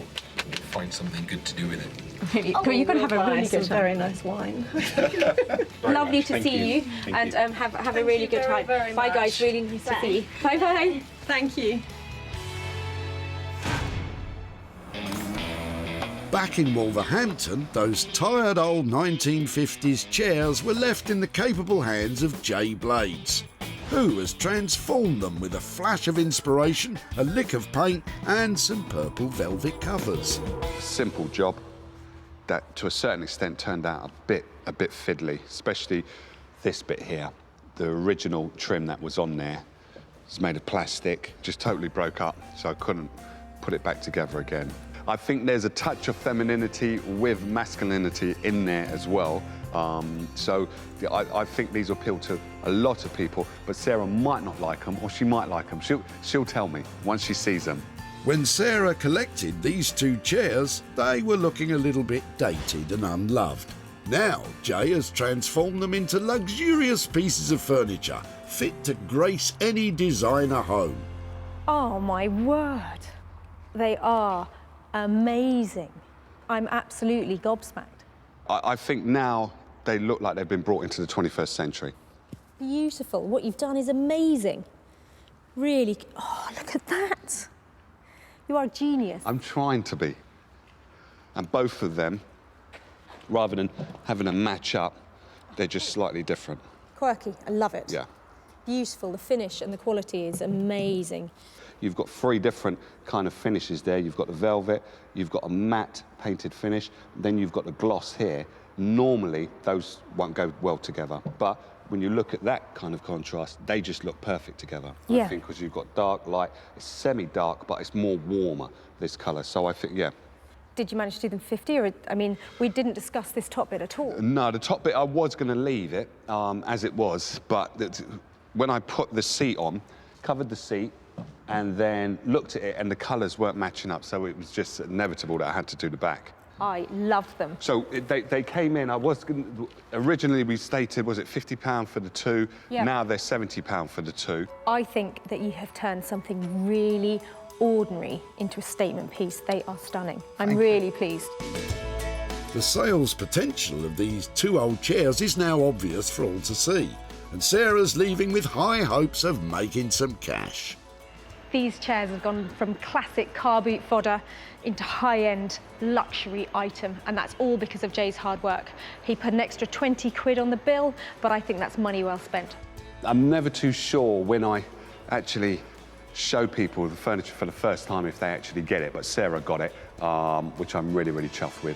find something good to do with it. Really, you're going to have a really good time. very nice wine. Lovely much. to Thank see you, Thank and you. have a really good time. very Bye, much. guys. Really nice to see you. Bye, bye. Thank you. Back in Wolverhampton, those tired old 1950s chairs were left in the capable hands of Jay Blades, who has transformed them with a flash of inspiration, a lick of paint and some purple velvet covers. Simple job that to a certain extent turned out a bit fiddly, especially this bit here. The original trim that was on there was made of plastic, just totally broke up, so I couldn't put it back together again. I think there's a touch of femininity with masculinity in there as well. So I think these will appeal to a lot of people, but Sarah might not like them, or she might like them. She'll tell me once she sees them. When Sarah collected these 2 chairs, they were looking a little bit dated and unloved. Now, Jay has transformed them into luxurious pieces of furniture, fit to grace any designer home. Oh, my word. They are amazing. I'm absolutely gobsmacked. I think now they look like they've been brought into the 21st century. Beautiful. What you've done is amazing. Really. Oh, look at that. You are a genius. I'm trying to be. And both of them, rather than having a match up, they're just slightly different. Quirky. I love it. Yeah. Beautiful. The finish and the quality is amazing. You've got 3 different kind of finishes there. You've got the velvet, you've got a matte painted finish, then you've got the gloss here. Normally, those won't go well together, but when you look at that kind of contrast, they just look perfect together. Yeah. I think because you've got dark, light, it's semi-dark, but it's more warmer, this colour. So I think, yeah. Did you manage to do them 50? Or, I mean, we didn't discuss this top bit at all. No, the top bit, I was going to leave it as it was, but when I put the seat on, covered the seat, and then looked at it, and the colours weren't matching up, so it was just inevitable that I had to do the back. I loved them. So they came in, originally we stated, was it £50 for the two? Yeah. Now they're £70 for the two. I think that you have turned something really ordinary into a statement piece. They are stunning. I'm really pleased. The sales potential of these two old chairs is now obvious for all to see, and Sarah's leaving with high hopes of making some cash. These chairs have gone from classic car boot fodder into high-end luxury item, and that's all because of Jay's hard work. He put an extra 20 quid on the bill, but I think that's money well spent. I'm never too sure when I actually show people the furniture for the first time if they actually get it, but Sarah got it, which I'm really, really chuffed with.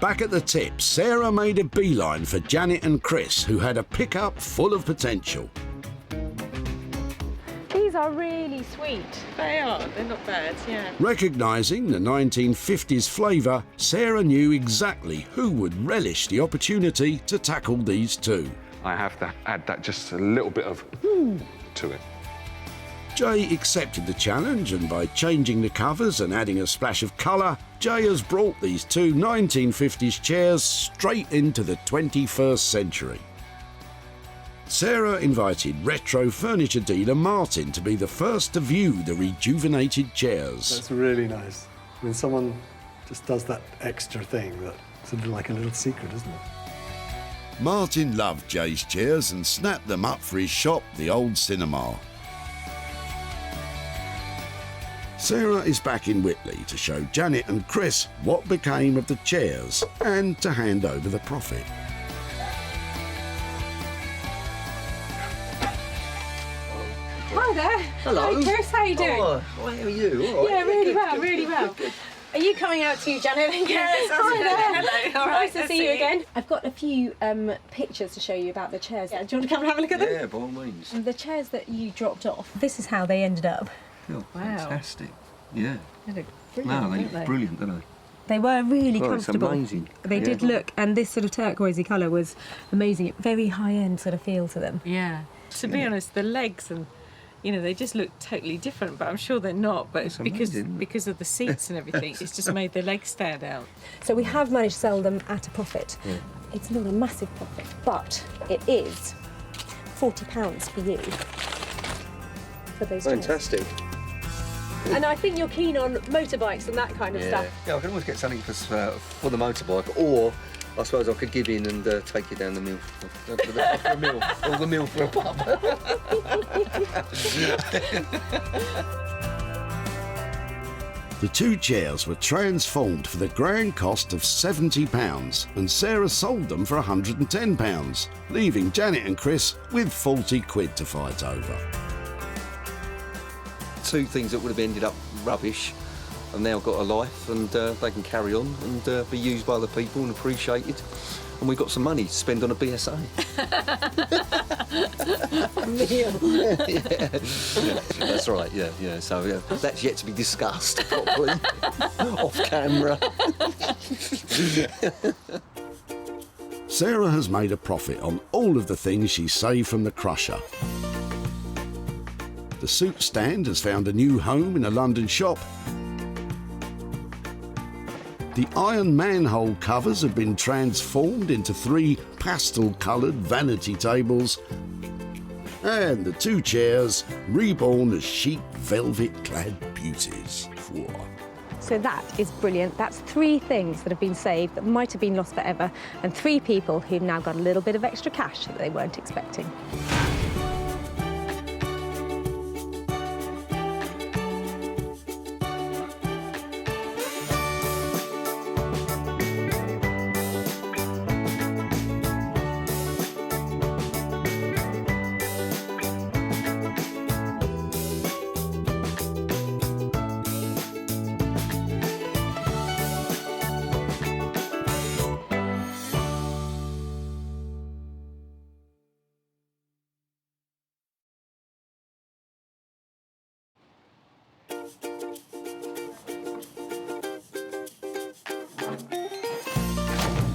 Back at the tip, Sarah made a beeline for Janet and Chris, who had a pickup full of potential. These are really sweet. They are. They're not bad, yeah. Recognising the 1950s flavour, Sarah knew exactly who would relish the opportunity to tackle these two. I have to add that just a little bit of to it. Jay accepted the challenge, and by changing the covers and adding a splash of colour, Jay has brought these two 1950s chairs straight into the 21st century. Sarah invited retro furniture dealer Martin to be the first to view the rejuvenated chairs. That's really nice. When someone just does that extra thing, that's sort of like a little secret, isn't it? Martin loved Jay's chairs and snapped them up for his shop, the Old Cinema. Sarah is back in Whitley to show Janet and Chris what became of the chairs and to hand over the profit. Hi there. Hello. Hi, Chris. How are you doing? Oh, how are you? All right. Yeah, really Good, well, good, really good, well. good. Are you coming out too, Janet? Yes, Hi there. hello. All right, Nice to see you again. I've got a few pictures to show you about the chairs. Yeah, do you want to come and have a look at them? Yeah, by all means. The chairs that you dropped off, this is how they ended up. Oh, Wow. fantastic. Yeah. They look No, brilliant, they don't look brilliant, don't they? They were really Oh, it's comfortable. amazing. They did Yeah. look, and this sort of turquoisey colour was amazing. Very high-end sort of feel to them. Yeah. To be honest, the legs and, you know, they just look totally different, but I'm sure they're not. But it's because of the seats and everything, it's just made the legs stand out. So we have managed to sell them at a profit. Yeah. It's not a massive profit, but it is £40 for you for those chairs. Fantastic. And I think you're keen on motorbikes and that kind of stuff. Yeah, I can always get something for the motorbike, or I suppose I could give in and take you down the mill after a meal, or the mill for a pub. The two chairs were transformed for the grand cost of £70, and Sarah sold them for £110, leaving Janet and Chris with 40 quid to fight over. Two things that would have ended up rubbish have now got a life, and they can carry on and be used by other people and appreciated. And we've got some money to spend on a BSA. Yeah, that's right, yeah. So that's yet to be discussed properly off camera. Sarah has made a profit on all of the things she saved from the crusher. The suit stand has found a new home in a London shop. The iron manhole covers have been transformed into 3 pastel-coloured vanity tables. And the two chairs reborn as chic velvet-clad beauties. Whoa. So that is brilliant. That's 3 things that have been saved that might have been lost forever, and 3 people who've now got a little bit of extra cash that they weren't expecting.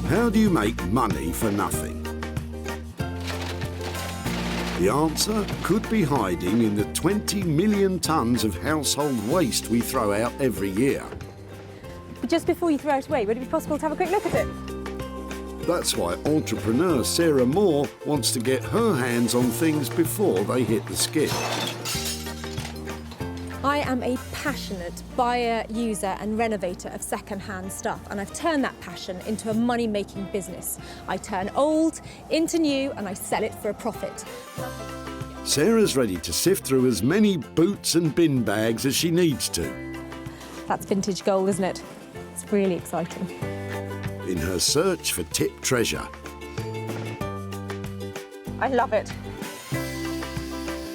How do you make money for nothing? The answer could be hiding in the 20 million tonnes of household waste we throw out every year. But just before you throw it away, would it be possible to have a quick look at it? That's why entrepreneur Sarah Moore wants to get her hands on things before they hit the skid. I am a passionate buyer, user and renovator of second-hand stuff, and I've turned that passion into a money-making business. I turn old into new and I sell it for a profit. Sarah's ready to sift through as many boots and bin bags as she needs to. That's vintage gold, isn't it? It's really exciting. In her search for tip treasure. I love it.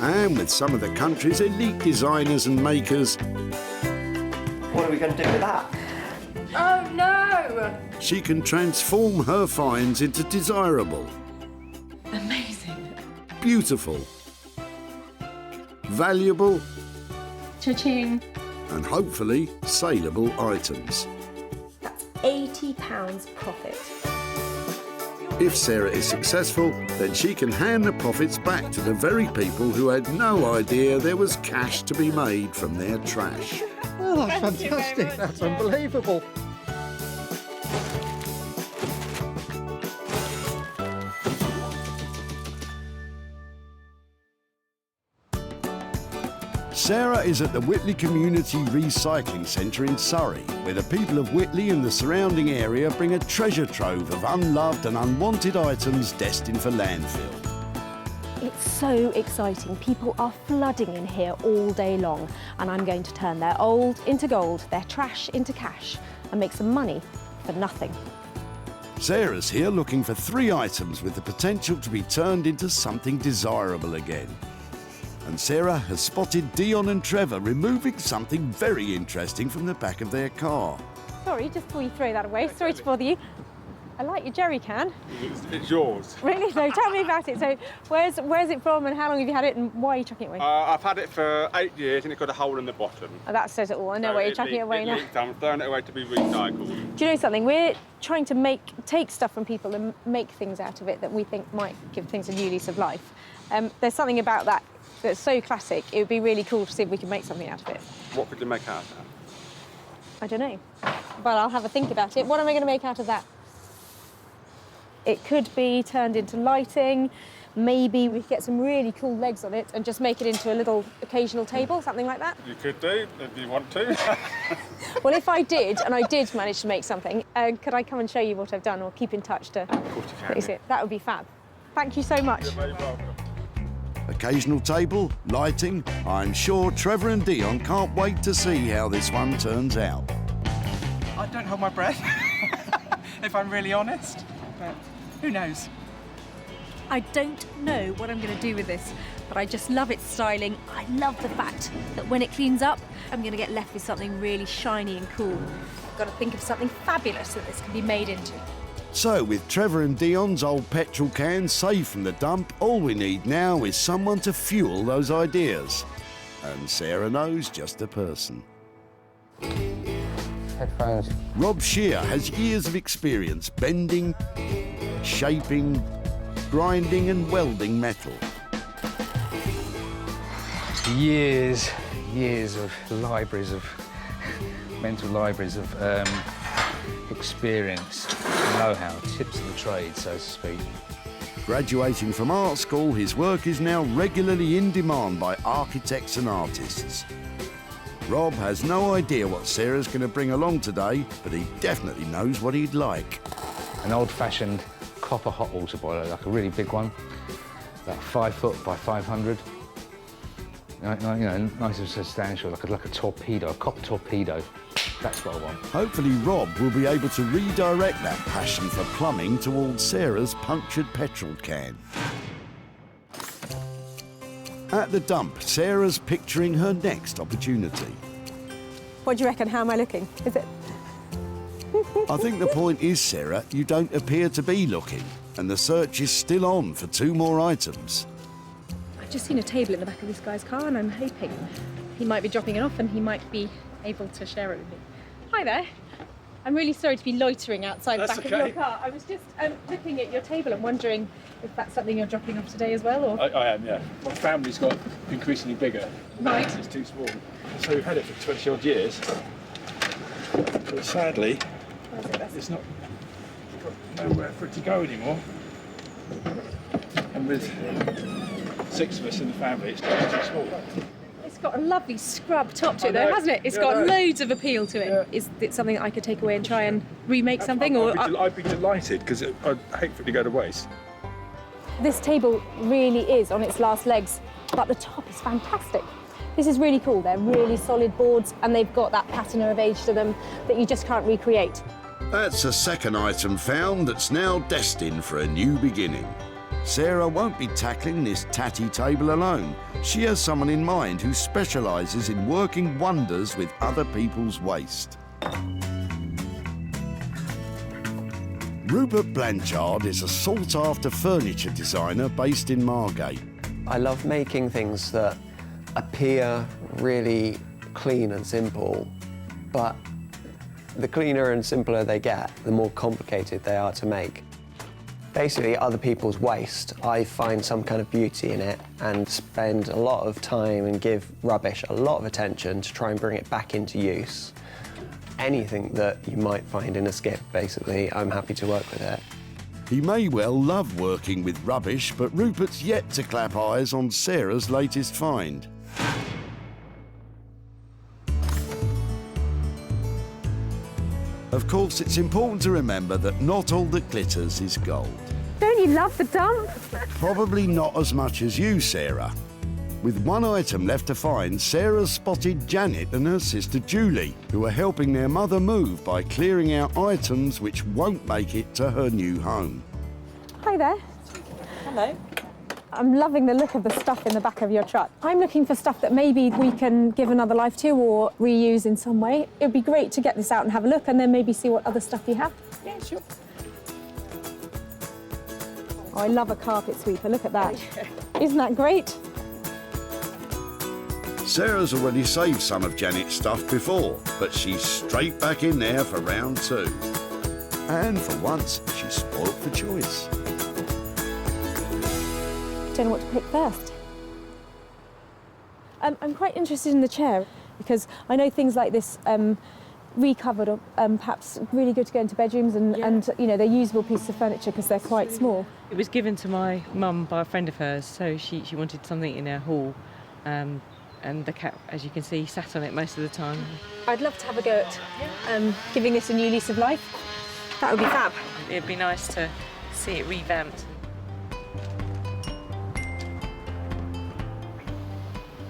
And with some of the country's elite designers and makers, What are we going to do with that? Oh no! she can transform her finds into desirable, Amazing. beautiful, valuable, Cha-ching. and hopefully saleable items. That's £80 profit. If Sarah is successful, then she can hand the profits back to the very people who had no idea there was cash to be made from their trash. Oh, that's fantastic. That's unbelievable. Sarah is at the Whitley Community Recycling Centre in Surrey, where the people of Whitley and the surrounding area bring a treasure trove of unloved and unwanted items destined for landfill. It's so exciting. People are flooding in here all day long, and I'm going to turn their old into gold, their trash into cash, and make some money for nothing. Sarah's here looking for 3 items with the potential to be turned into something desirable again. And Sarah has spotted Dion and Trevor removing something very interesting from the back of their car. Sorry, just before you throw that away, sorry to bother you. I like your jerry can. It's yours. Really? No, tell me about it. So where's it from and how long have you had it and why are you chucking it away? I've had it for 8 years and it's got a hole in the bottom. Oh, that says it all. I know why you're chucking it away now. I'm throwing it away to be recycled. Do you know something? We're trying to take stuff from people and make things out of it that we think might give things a new lease of life. There's something about that that's so classic. It would be really cool to see if we can make something out of it. What could you make out of that? I don't know, but I'll have a think about it. What am I going to make out of that? It could be turned into lighting. Maybe we could get some really cool legs on it and just make it into a little occasional table, something like that. You could do, if you want to. Well, if I did, and I did manage to make something, could I come and show you what I've done or keep in touch to... Of course you can. See it? That would be fab. Thank you so much. You're very welcome. Occasional table, lighting. I'm sure Trevor and Dion can't wait to see how this one turns out. I don't hold my breath, if I'm really honest, but who knows? I don't know what I'm going to do with this, but I just love its styling. I love the fact that when it cleans up, I'm going to get left with something really shiny and cool. I've got to think of something fabulous that this can be made into. So, with Trevor and Dion's old petrol cans saved from the dump, all we need now is someone to fuel those ideas. And Sarah knows just the person. Headphones. Rob Shear has years of experience bending, shaping, grinding and welding metal. Years of libraries of mental libraries of experience, know-how, tips of the trade, so to speak. Graduating from art school, his work is now regularly in demand by architects and artists. Rob has no idea what Sarah's going to bring along today, but he definitely knows what he'd like. An old-fashioned copper hot water boiler, like a really big one, about 5 foot by 500. You know, nice and substantial, like a torpedo, a copper torpedo. That's what I want. Hopefully Rob will be able to redirect that passion for plumbing towards Sarah's punctured petrol can. At the dump, Sarah's picturing her next opportunity. What do you reckon? How am I looking? Is it? I think the point is, Sarah, you don't appear to be looking, and the search is still on for 2 more items. I I've just seen a table in the back of this guy's car, and I'm hoping he might be dropping it off and he might be able to share it with me. Hi there. I'm really sorry to be loitering outside the back of your car. I was just looking at your table and wondering if that's something you're dropping off today as well, or? I am, yeah. My family's got increasingly bigger. Right. It's too small. So we've had it for 20 odd years. But sadly, it's not got nowhere for it to go anymore. And with 6 of us in the family, it's just too small. It's got a lovely scrub top to it, though, hasn't it? It's got loads of appeal to it. Yeah. Is it something I could take away and try and remake something? I'd be delighted, because I'd hate for it to go to waste. This table really is on its last legs, but the top is fantastic. This is really cool. They're really solid boards, and they've got that patina of age to them that you just can't recreate. That's a second item found that's now destined for a new beginning. Sarah won't be tackling this tatty table alone. She has someone in mind who specialises in working wonders with other people's waste. Rupert Blanchard is a sought-after furniture designer based in Margate. I love making things that appear really clean and simple, but the cleaner and simpler they get, the more complicated they are to make. Basically, other people's waste, I find some kind of beauty in it and spend a lot of time and give rubbish a lot of attention to try and bring it back into use. Anything that you might find in a skip, basically, I'm happy to work with it. He may well love working with rubbish, but Rupert's yet to clap eyes on Sarah's latest find. Of course, it's important to remember that not all that glitters is gold. Don't you love the dump? Probably not as much as you, Sarah. With one item left to find, Sarah spotted Janet and her sister Julie, who are helping their mother move by clearing out items which won't make it to her new home. Hi there. Hello. I'm loving the look of the stuff in the back of your truck. I'm looking for stuff that maybe we can give another life to or reuse in some way. It would be great to get this out and have a look and then maybe see what other stuff you have. Yeah, sure. Oh, I love a carpet sweeper, look at that. Isn't that great? Sarah's already saved some of Janet's stuff before, but she's straight back in there for round 2. And for once, she's spoilt for choice. Don't know what to pick first. I'm quite interested in the chair because I know things like this recovered or perhaps really good to go into bedrooms and you know, they're usable pieces of furniture because they're quite small. It was given to my mum by a friend of hers, so she wanted something in her hall, and the cat, as you can see, sat on it most of the time. I'd love to have a go at giving this a new lease of life. That would be fab. It'd be nice to see it revamped.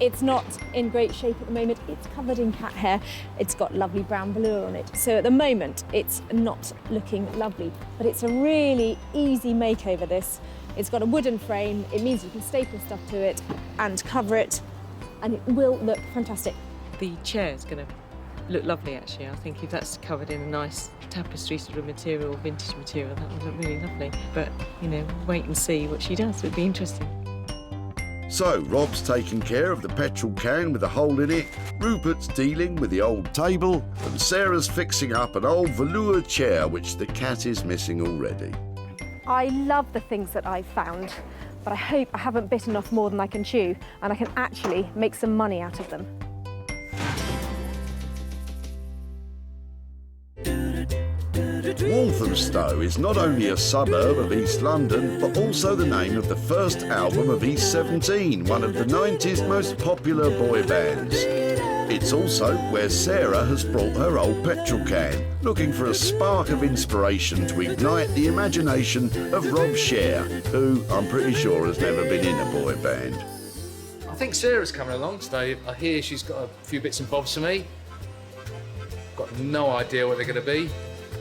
It's not in great shape at the moment. It's covered in cat hair. It's got lovely brown velour on it. So at the moment, it's not looking lovely, but it's a really easy makeover, this. It's got a wooden frame. It means you can staple stuff to it and cover it, and it will look fantastic. The chair is going to look lovely, actually. I think if that's covered in a nice tapestry sort of material, vintage material, that would look really lovely. But, you know, wait and see what she does. It'd be interesting. So, Rob's taking care of the petrol can with a hole in it, Rupert's dealing with the old table, and Sarah's fixing up an old velour chair which the cat is missing already. I love the things that I've found, but I hope I haven't bitten off more than I can chew, and I can actually make some money out of them. Walthamstow is not only a suburb of East London, but also the name of the first album of East 17, one of the 90s most popular boy bands. It's also where Sarah has brought her old petrol can, looking for a spark of inspiration to ignite the imagination of Rob Sher, who I'm pretty sure has never been in a boy band. I think Sarah's coming along today. I hear she's got a few bits and bobs for me. Got no idea what they're going to be.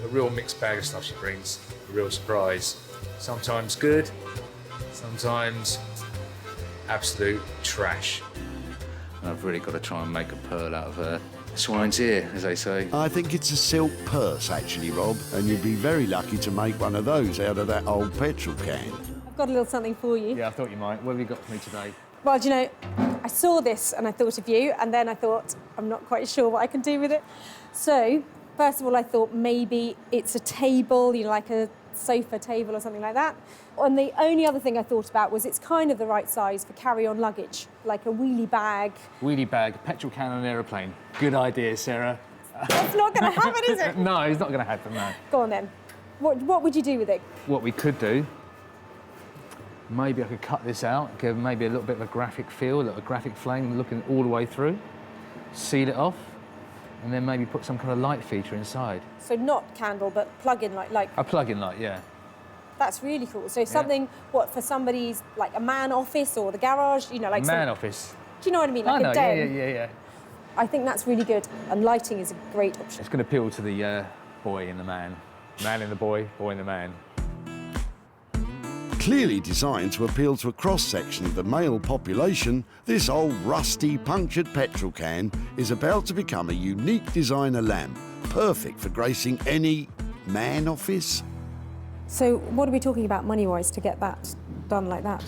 A real mixed bag of stuff she brings. A real surprise. Sometimes good, sometimes absolute trash. And I've really got to try and make a pearl out of her swine's ear, as they say. I think it's a silk purse, actually, Rob, and you'd be very lucky to make one of those out of that old petrol can. I've got a little something for you. Yeah, I thought you might. What have you got for me today? Well, do you know, I saw this and I thought of you, and then I thought, I'm not quite sure what I can do with it. So, first of all, I thought maybe it's a table, you know, like a sofa table or something like that. And the only other thing I thought about was it's kind of the right size for carry-on luggage, like a wheelie bag. Wheelie bag, petrol can on an aeroplane. Good idea, Sarah. It's not going to happen, is it? No, it's not going to happen, no. Go on then. What would you do with it? What we could do, maybe I could cut this out, give maybe a little bit of a graphic feel, a little graphic flame looking all the way through, seal it off, and then maybe put some kind of light feature inside. So not candle, but plug-in light, like... A plug-in light, yeah. That's really cool. So something, what, for somebody's, like a man office or the garage, you know, like... Man office. Do you know what I mean? Like I know, a den. yeah. I think that's really good, and lighting is a great option. It's going to appeal to the boy in the man. Man in the boy, boy in the man. Clearly designed to appeal to a cross-section of the male population, this old rusty punctured petrol can is about to become a unique designer lamp, perfect for gracing any man office. So what are we talking about money-wise to get that done like that?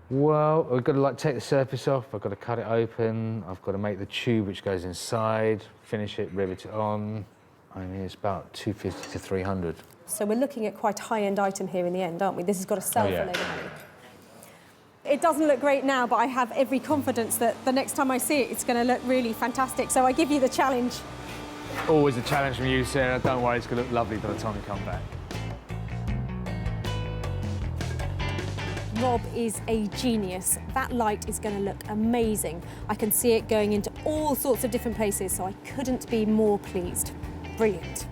Well, I've got to take the surface off, I've got to cut it open, I've got to make the tube which goes inside, finish it, rivet it on. I mean, it's about 250 to 300. So we're looking at quite a high-end item here in the end, aren't we? This has got to sell for a load of money. It doesn't look great now, but I have every confidence that the next time I see it, it's going to look really fantastic. So I give you the challenge. Always a challenge from you, Sarah. Don't worry, it's going to look lovely by the time we come back. Rob is a genius. That light is going to look amazing. I can see it going into all sorts of different places, so I couldn't be more pleased. Brilliant.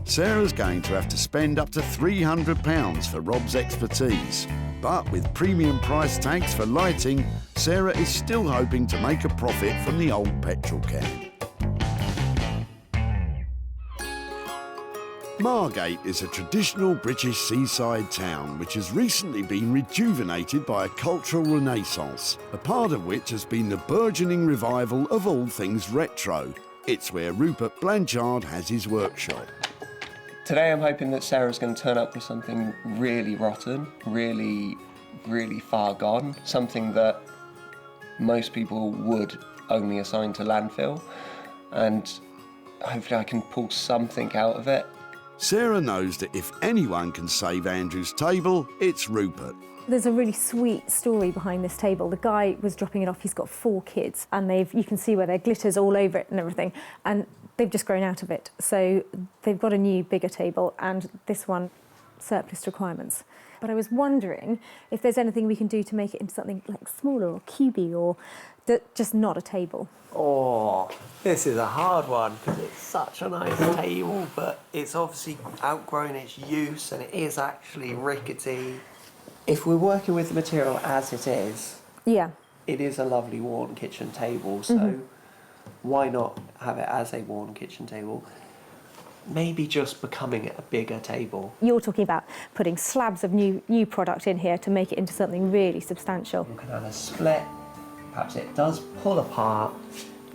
Sarah's going to have to spend up to £300 for Rob's expertise. But with premium price tags for lighting, Sarah is still hoping to make a profit from the old petrol can. Margate is a traditional British seaside town which has recently been rejuvenated by a cultural renaissance, a part of which has been the burgeoning revival of all things retro. It's where Rupert Blanchard has his workshop. Today I'm hoping that Sarah's going to turn up with something really rotten, really far gone, something that most people would only assign to landfill, and hopefully I can pull something out of it. Sarah knows that if anyone can save Andrew's table, it's Rupert. There's a really sweet story behind this table. The guy was dropping it off, he's got 4 kids, and you can see where there glitters all over it and everything, and they've just grown out of it. So they've got a new, bigger table, and this one, surplus requirements. But I was wondering if there's anything we can do to make it into something like smaller or cubey, or just not a table. Oh, this is a hard one because it's such a nice table, but it's obviously outgrown its use and it is actually rickety. If we're working with the material as it is, yeah, it is a lovely worn kitchen table, so why not have it as a worn kitchen table? Maybe just becoming it a bigger table. You're talking about putting slabs of new product in here to make it into something really substantial. You can have a split, perhaps it does pull apart,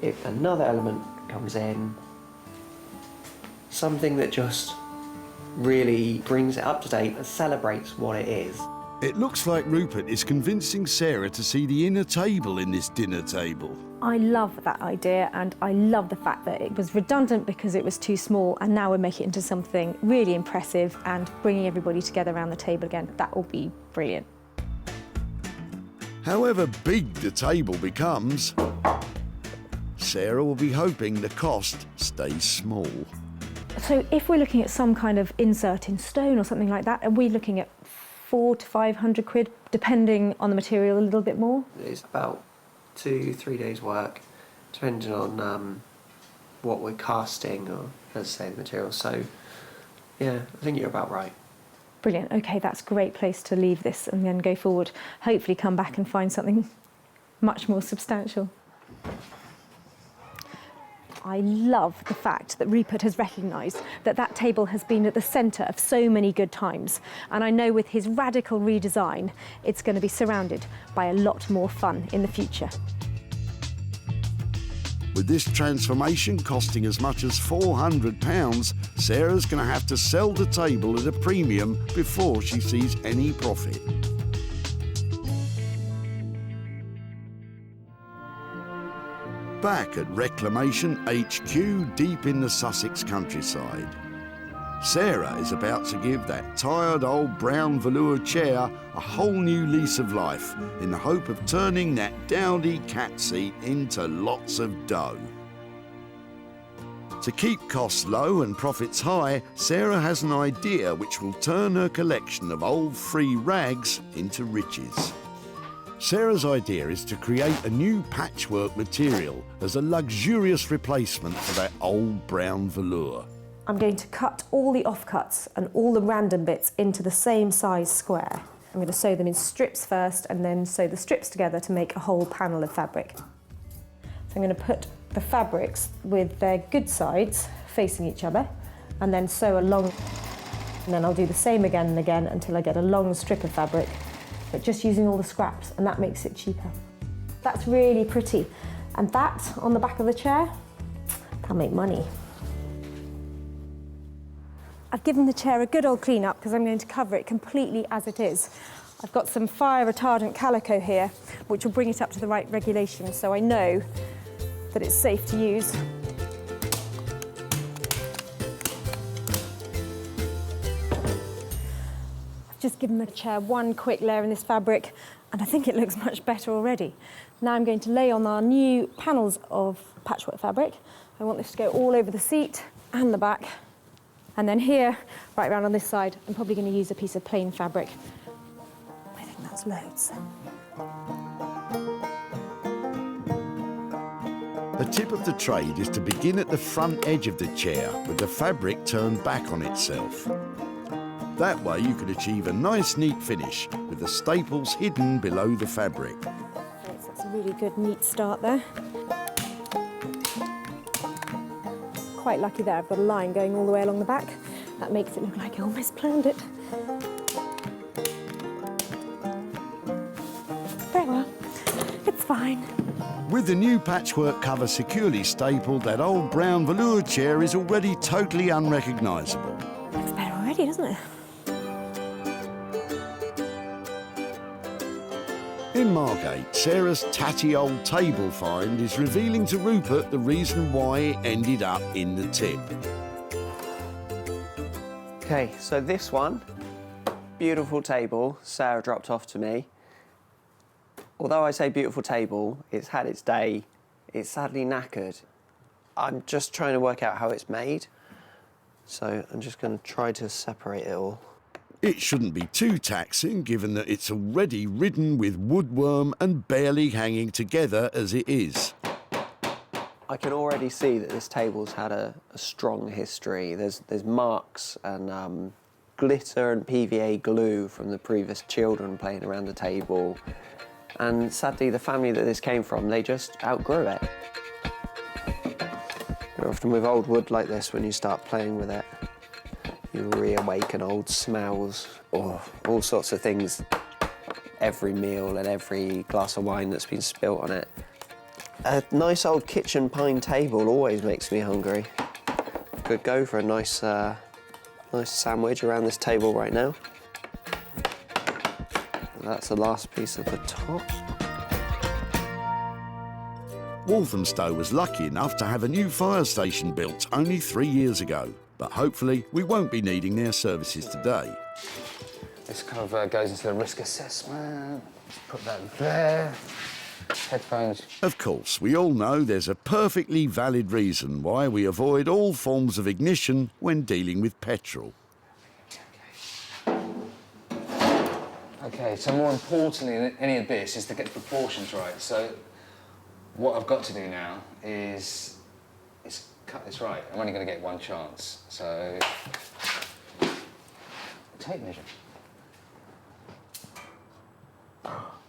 if another element comes in, something that just really brings it up to date and celebrates what it is. It looks like Rupert is convincing Sarah to see the inner table in this dinner table. I love that idea, and I love the fact that it was redundant because it was too small, and now we're making it into something really impressive and bringing everybody together around the table again. That will be brilliant. However big the table becomes, Sarah will be hoping the cost stays small. So if we're looking at some kind of insert in stone or something like that, are we looking at 400 to 500 quid, depending on the material a little bit more? It's about 2-3 days work, depending on what we're casting or, as I say, the material. So, yeah, I think you're about right. Brilliant. OK, that's a great place to leave this and then go forward. Hopefully come back and find something much more substantial. I love the fact that Rupert has recognised that that table has been at the centre of so many good times. And I know with his radical redesign, it's going to be surrounded by a lot more fun in the future. With this transformation costing as much as £400, Sarah's going to have to sell the table at a premium before she sees any profit. back at Reclamation HQ deep in the Sussex countryside. Sarah is about to give that tired old brown velour chair a whole new lease of life in the hope of turning that dowdy cat seat into lots of dough. To keep costs low and profits high, Sarah has an idea which will turn her collection of old free rags into riches. Sarah's idea is to create a new patchwork material as a luxurious replacement for that old brown velour. I'm going to cut all the offcuts and all the random bits into the same size square. I'm going to sew them in strips first and then sew the strips together to make a whole panel of fabric. So I'm going to put the fabrics with their good sides facing each other and then sew along. And then I'll do the same again and again until I get a long strip of fabric, but just using all the scraps, and that makes it cheaper. That's really pretty. And that on the back of the chair, that'll make money. I've given the chair a good old clean up because I'm going to cover it completely as it is. I've got some fire retardant calico here, which will bring it up to the right regulation, so I know that it's safe to use. I've just given the chair one quick layer in this fabric, and I think it looks much better already. Now I'm going to lay on our new panels of patchwork fabric. I want this to go all over the seat and the back. And then here, right around on this side, I'm probably going to use a piece of plain fabric. I think that's loads. The tip of the trade is to begin at the front edge of the chair with the fabric turned back on itself. That way you can achieve a nice neat finish with the staples hidden below the fabric. So that's a really good neat start there. Quite lucky there, I've got a line going all the way along the back. That makes it look like I almost planned it. Very well, it's fine. With the new patchwork cover securely stapled, that old brown velour chair is already totally unrecognisable. Looks better already, doesn't it? In Margate, Sarah's tatty old table find is revealing to Rupert the reason why it ended up in the tip. Okay, so this one, beautiful table, Sarah dropped off to me. Although I say beautiful table, it's had its day, it's sadly knackered. I'm just trying to work out how it's made, so I'm just going to try to separate it all. It shouldn't be too taxing, given that it's already ridden with woodworm and barely hanging together as it is. I can already see that this table's had a strong history. There's marks and glitter and PVA glue from the previous children playing around the table. And sadly, the family that this came from, they just outgrew it. You're often with old wood like this, when you start playing with it, you reawaken old smells or all sorts of things. Every meal and every glass of wine that's been spilt on it. A nice old kitchen pine table always makes me hungry. Could go for a nice sandwich around this table right now. That's the last piece of the top. Walthamstow was lucky enough to have a new fire station built only 3 years ago, but hopefully we won't be needing their services today. This kind of goes into the risk assessment. Let's put that there. Headphones. Of course, we all know there's a perfectly valid reason why we avoid all forms of ignition when dealing with petrol. Okay, so more importantly than any of this is to get the proportions right. So what I've got to do now is cut this right. I'm only going to get one chance. So tape measure.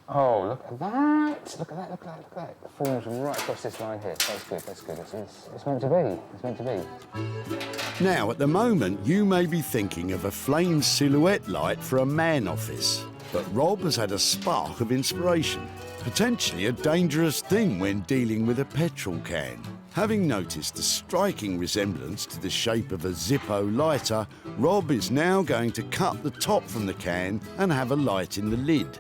Oh, look at that! Look at that! Look at that! Look at that! It falls right across this line here. That's good. That's good. It's meant to be. It's meant to be. Now, at the moment, you may be thinking of a flame silhouette light for a man office. But Rob has had a spark of inspiration, potentially a dangerous thing when dealing with a petrol can. Having noticed a striking resemblance to the shape of a Zippo lighter, Rob is now going to cut the top from the can and have a light in the lid.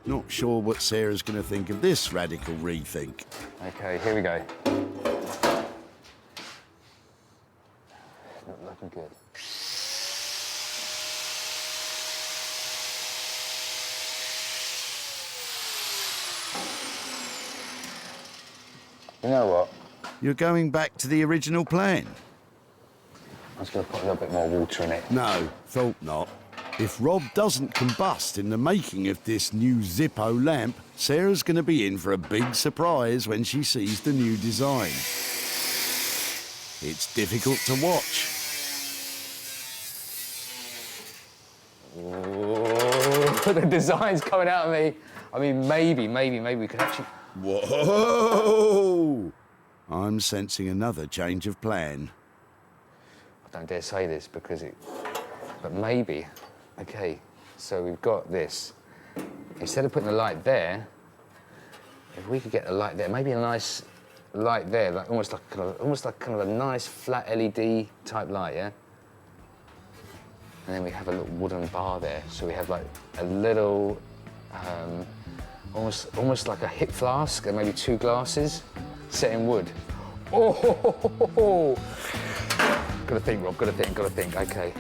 Not sure what Sarah's going to think of this radical rethink. Okay, here we go. Not looking good. You know what? You're going back to the original plan? I was going to put a little bit more water in it. No, thought not. If Rob doesn't combust in the making of this new Zippo lamp, Sarah's going to be in for a big surprise when she sees the new design. It's difficult to watch. Oh, the design's coming out of me. I mean, maybe we could actually... Whoa! I'm sensing another change of plan. I don't dare say this because it... But maybe. Okay, so we've got this. Instead of putting the light there, if we could get the light there, maybe a nice light there, like almost like kind of a nice flat LED type light, yeah? And then we have a little wooden bar there, so we have like a little, almost like a hip flask and maybe 2 glasses set in wood. Oh! Gotta think, Rob, gotta think, okay.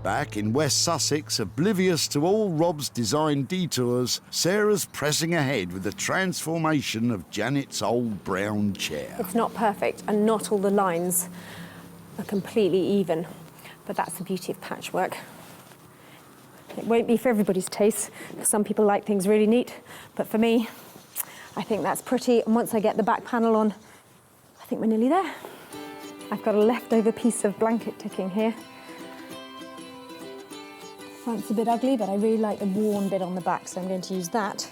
Back in West Sussex, oblivious to all Rob's design detours, Sarah's pressing ahead with the transformation of Janet's old brown chair. It's not perfect, and not all the lines are completely even, but that's the beauty of patchwork. It won't be for everybody's taste, because some people like things really neat, but for me, I think that's pretty, and once I get the back panel on, I think we're nearly there. I've got a leftover piece of blanket ticking here. Front's a bit ugly, but I really like the worn bit on the back, so I'm going to use that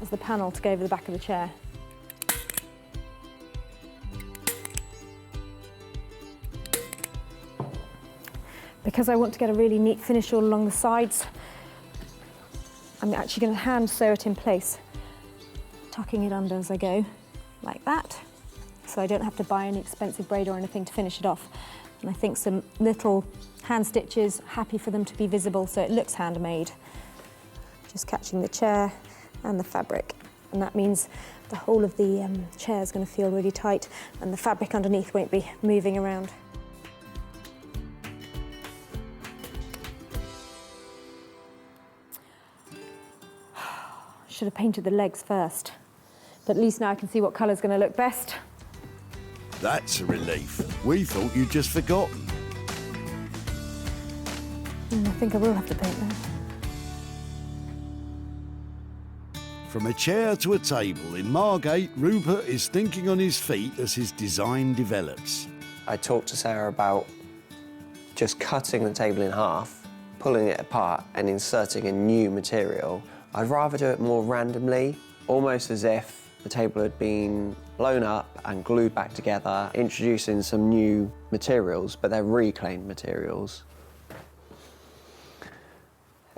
as the panel to go over the back of the chair. Because I want to get a really neat finish all along the sides, I'm actually going to hand sew it in place, tucking it under as I go, like that, so I don't have to buy any expensive braid or anything to finish it off. And I think some little hand stitches, happy for them to be visible so it looks handmade. Just catching the chair and the fabric. And that means the whole of the chair is going to feel really tight and the fabric underneath won't be moving around. Should have painted the legs first, but at least now I can see what colour's going to look best. That's a relief. We thought you'd just forgotten. I think I will have to paint them. From a chair to a table, in Margate, Rupert is thinking on his feet as his design develops. I talked to Sarah about just cutting the table in half, pulling it apart and inserting a new material. I'd rather do it more randomly, almost as if the table had been blown up and glued back together, introducing some new materials, but they're reclaimed materials.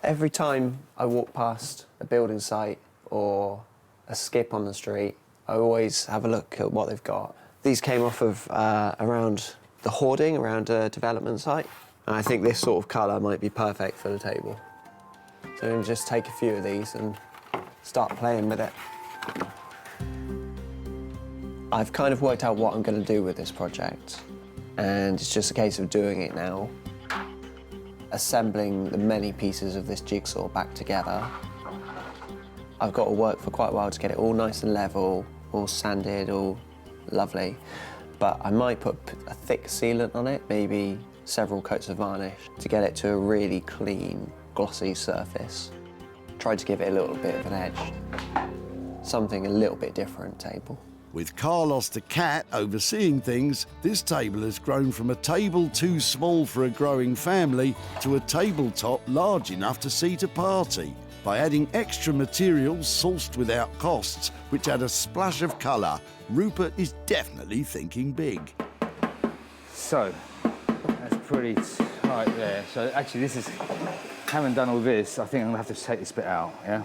Every time I walk past a building site or a skip on the street, I always have a look at what they've got. These came off of around the hoarding, around a development site, and I think this sort of colour might be perfect for the table. So I'm going to just take a few of these and start playing with it. I've kind of worked out what I'm going to do with this project, and it's just a case of doing it now. Assembling the many pieces of this jigsaw back together. I've got to work for quite a while to get it all nice and level, all sanded, all lovely. But I might put a thick sealant on it, maybe several coats of varnish, to get it to a really clean, glossy surface. Try to give it a little bit of an edge. Something a little bit different table. With Carlos the cat overseeing things, this table has grown from a table too small for a growing family to a tabletop large enough to seat a party. By adding extra materials sourced without costs, which add a splash of colour, Rupert is definitely thinking big. So, that's pretty tight there. So actually this is, having done all this, I think I'm gonna have to take this bit out, yeah?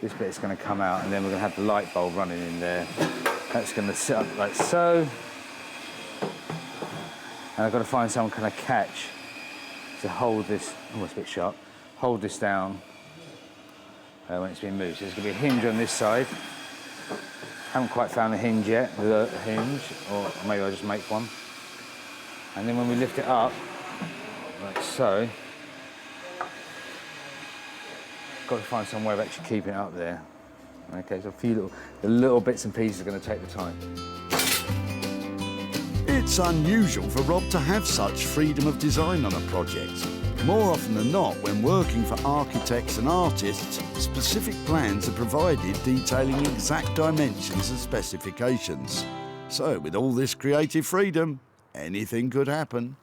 This bit's gonna come out and then we're gonna have the light bulb running in there. That's going to sit up like so. And I've got to find some kind of catch to hold this, oh, it's a bit sharp, hold this down when it's been moved. So there's going to be a hinge on this side. Haven't quite found the hinge yet, the hinge, or maybe I'll just make one. And then when we lift it up, like so, got to find some way of actually keeping it up there. Okay, so the little bits and pieces are going to take the time. It's unusual for Rob to have such freedom of design on a project. More often than not, when working for architects and artists, specific plans are provided detailing exact dimensions and specifications. So, with all this creative freedom, anything could happen.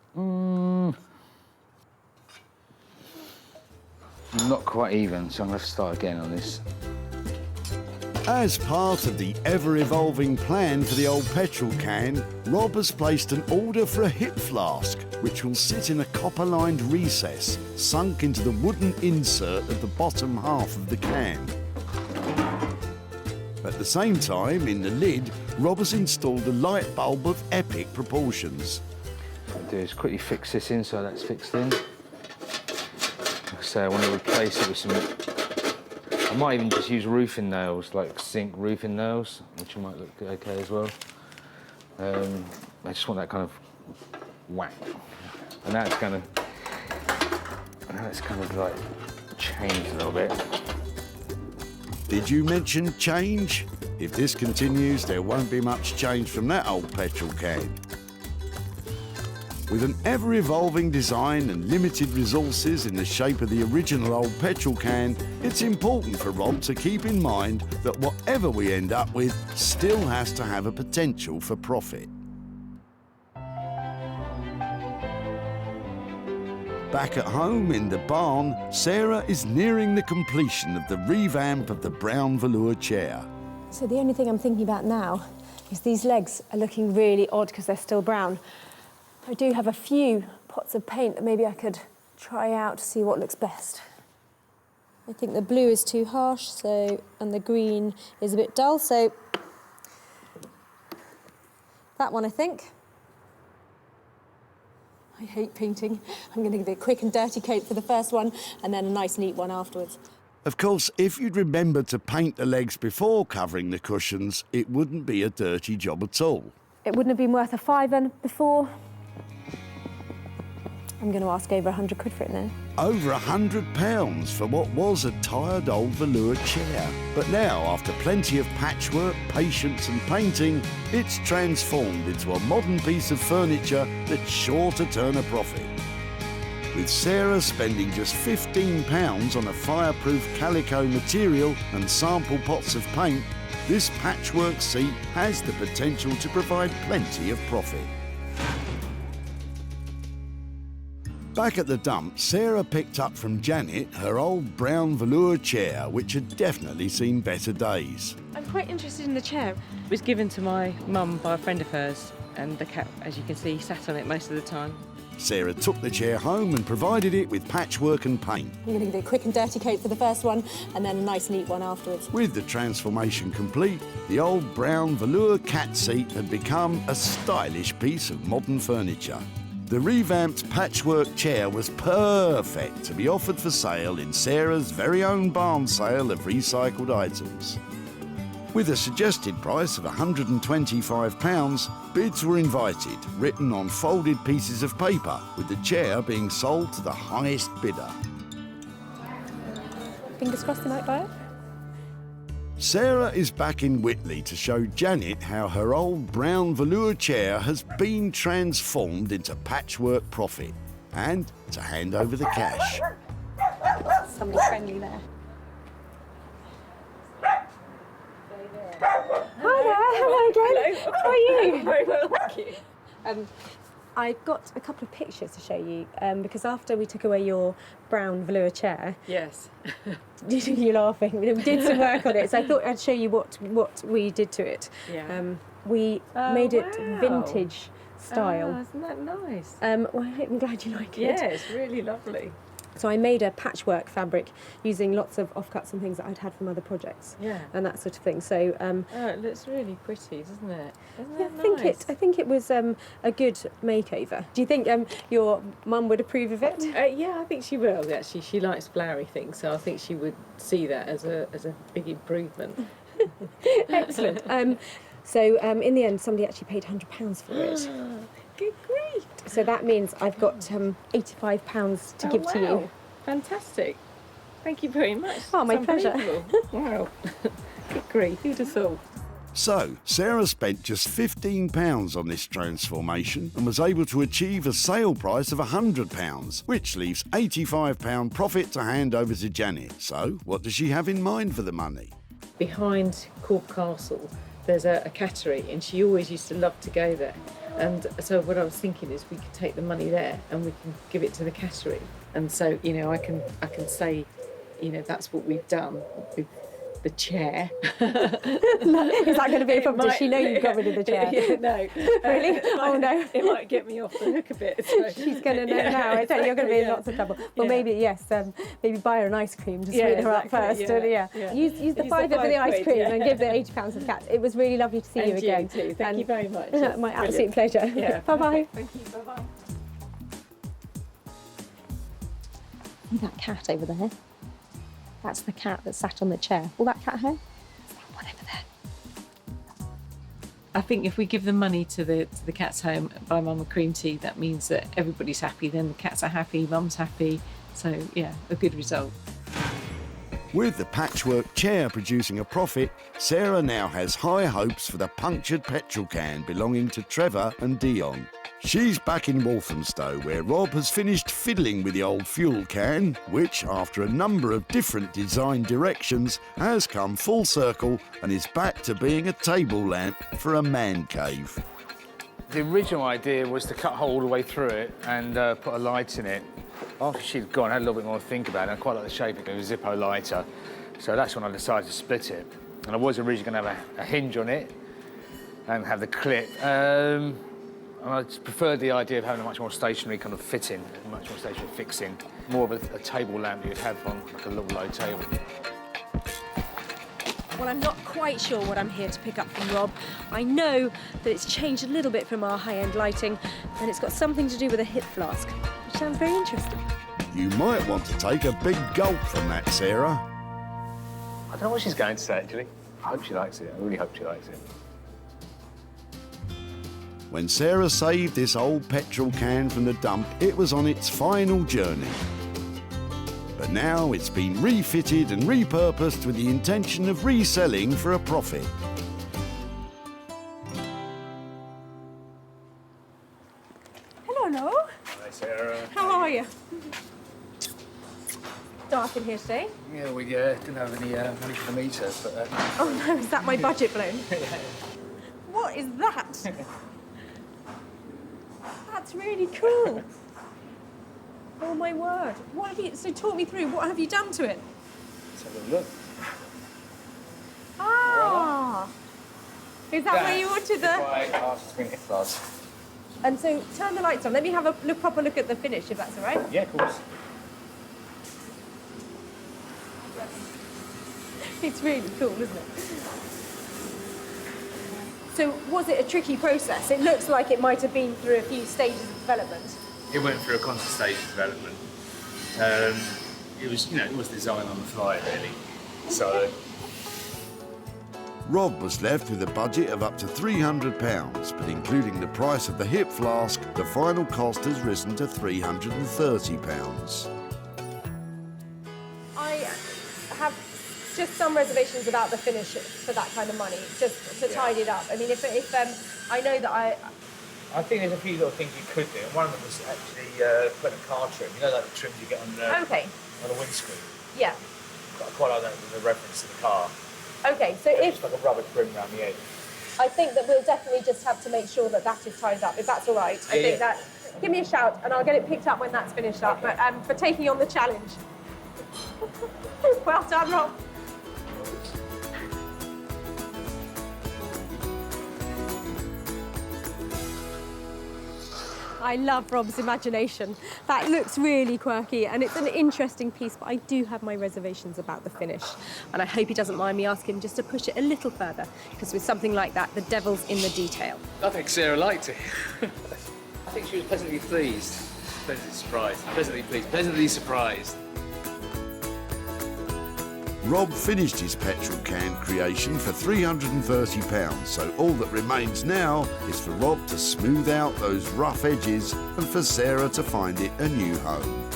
Not quite even, so I'm going to start again on this. As part of the ever-evolving plan for the old petrol can, Rob has placed an order for a hip flask, which will sit in a copper-lined recess, sunk into the wooden insert at the bottom half of the can. At the same time, in the lid, Rob has installed a light bulb of epic proportions. What I'll do is quickly fix this in so that's fixed in. Like I say, I want to replace it with some... I might even just use roofing nails, like zinc roofing nails, which might look okay as well. I just want that kind of whack. And that's kind of like changed a little bit. Did you mention change? If this continues, there won't be much change from that old petrol can. With an ever-evolving design and limited resources in the shape of the original old petrol can, it's important for Rob to keep in mind that whatever we end up with still has to have a potential for profit. Back at home in the barn, Sarah is nearing the completion of the revamp of the brown velour chair. So the only thing I'm thinking about now is these legs are looking really odd because they're still brown. I do have a few pots of paint that maybe I could try out to see what looks best. I think the blue is too harsh, and the green is a bit dull, so that one I think. I hate painting. I'm going to give it a quick and dirty coat for the first one and then a nice neat one afterwards. Of course, if you'd remembered to paint the legs before covering the cushions, it wouldn't be a dirty job at all. It wouldn't have been worth a £5 before. I'm going to ask over 100 quid for it now. Over £100 for what was a tired old velour chair. But now, after plenty of patchwork, patience and painting, it's transformed into a modern piece of furniture that's sure to turn a profit. With Sarah spending just £15 on a fireproof calico material and sample pots of paint, this patchwork seat has the potential to provide plenty of profit. Back at the dump, Sarah picked up from Janet her old brown velour chair, which had definitely seen better days. I'm quite interested in the chair. It was given to my mum by a friend of hers, and the cat, as you can see, sat on it most of the time. Sarah took the chair home and provided it with patchwork and paint. I'm going to give it a quick and dirty coat for the first one and then a nice neat one afterwards. With the transformation complete, the old brown velour cat seat had become a stylish piece of modern furniture. The revamped patchwork chair was perfect to be offered for sale in Sarah's very own barn sale of recycled items. With a suggested price of £125, bids were invited, written on folded pieces of paper, with the chair being sold to the highest bidder. Fingers crossed they might buy it. Sarah is back in Whitley to show Janet how her old brown velour chair has been transformed into patchwork profit, and to hand over the cash. Somebody friendly there. Hi there, hello again. Hello. How are you? Very well, thank you. I've got a couple of pictures to show you because after we took away your brown velour chair, Yes. you're laughing. We did some work on it, so I thought I'd show you what we did to it. Yeah. We made it wow. vintage style. Oh, isn't that nice? Well, I'm glad you like it. Yeah, it's really lovely. So I made a patchwork fabric using lots of offcuts and things that I'd had from other projects. Yeah. And that sort of thing. So Oh, it looks really pretty, doesn't it? Isn't yeah, it nice? I think it was a good makeover. Do you think your mum would approve of it? Yeah, I think she will, actually. She likes flowery things, so I think she would see that as a big improvement. Excellent. So in the end, somebody actually paid £100 for it. Good grief. So that means I've got £85 to give to you. Fantastic. Thank you very much. Oh, my It's pleasure. unbelievable. Wow. Good grief, who'd have thought? So, Sarah spent just £15 on this transformation and was able to achieve a sale price of £100, which leaves £85 profit to hand over to Janet. So, what does she have in mind for the money? Behind Cork Castle, there's a cattery, and she always used to love to go there. And so what I was thinking is we could take the money there and we can give it to the cattery. And so, you know, I can say, you know, that's what we've done with the chair. Is that going to be a problem? Does she know you've got rid of the chair? Yeah, no. Really? Oh no. It might get me off the hook a bit. So. She's going to know now. I tell you, you're going to be in lots of trouble. Well, maybe, yes, maybe buy her an ice cream to sweeten her up first. Use the £5 for the ice cream and give the £80 to the cat. It was really lovely to see you again. You too. Thank you very much. My absolute pleasure. Yeah. Bye-bye. Thank you. Bye-bye. See that cat over there? That's the cat that sat on the chair. Will that cat home? Is that one over there? I think if we give the money to the cat's home, buy Mum a cream tea, that means that everybody's happy. Then the cats are happy, Mum's happy. So yeah, a good result. With the patchwork chair producing a profit, Sarah now has high hopes for the punctured petrol can belonging to Trevor and Dion. She's back in Walthamstow, where Rob has finished fiddling with the old fuel can, which, after a number of different design directions, has come full circle and is back to being a table lamp for a man cave. The original idea was to cut a hole all the way through it and put a light in it. After she'd gone, I had a little bit more to think about it. I quite like the shape of it, a Zippo lighter. So that's when I decided to split it. And I was originally going to have a hinge on it and have the clip. And I just preferred the idea of having a much more stationary kind of fitting, much more stationary fixing. More of a table lamp you'd have on like a little low table. Well, I'm not quite sure what I'm here to pick up from Rob. I know that it's changed a little bit from our high-end lighting, and it's got something to do with a hip flask, which sounds very interesting. You might want to take a big gulp from that, Sarah. I don't know what she's going to say, actually. I hope she likes it. I really hope she likes it. When Sarah saved this old petrol can from the dump, it was on its final journey. But now it's been refitted and repurposed with the intention of reselling for a profit. Hello. Hi, Sarah. How are you? Dark in here today. Yeah, we didn't have any money for the meter, but... Oh no, is that my budget blown? What is that? That's really cool. Oh my word. What have you, so talk me through, what have you done to it? Let's have a look. Ah! Is that where you wanted the... Hip flask. And so turn the lights on. Let me have a proper look at the finish, if that's all right. Yeah, of course. It's really cool, isn't it? So was it a tricky process? It looks like it might have been through a few stages of development. It went through a constant stage of development. It was, it was designed on the fly, really. So. Rob was left with a budget of up to £300, but including the price of the hip flask, the final cost has risen to £330. I have just some reservations about the finish for that kind of money, just to tidy it up. I mean, if I know that I think there's a few little things you could do. And one of them was actually putting a car trim. You know, like the trims you get on the windscreen. Yeah. I quite like that with the reference to the car. Okay, so Just like a rubber trim around the edge. I think that we'll definitely just have to make sure that that is tied up, if that's all right. I think that. Give me a shout, and I'll get it picked up when that's finished up. But for taking on the challenge. Well done, Rob. I love Rob's imagination. That looks really quirky and it's an interesting piece, but I do have my reservations about the finish. And I hope he doesn't mind me asking him just to push it a little further, because with something like that, the devil's in the detail. I think Sarah liked it. I think she was pleasantly pleased. Pleasantly surprised. Pleasantly pleased. Pleasantly surprised. Rob finished his petrol can creation for £330, so all that remains now is for Rob to smooth out those rough edges and for Sarah to find it a new home.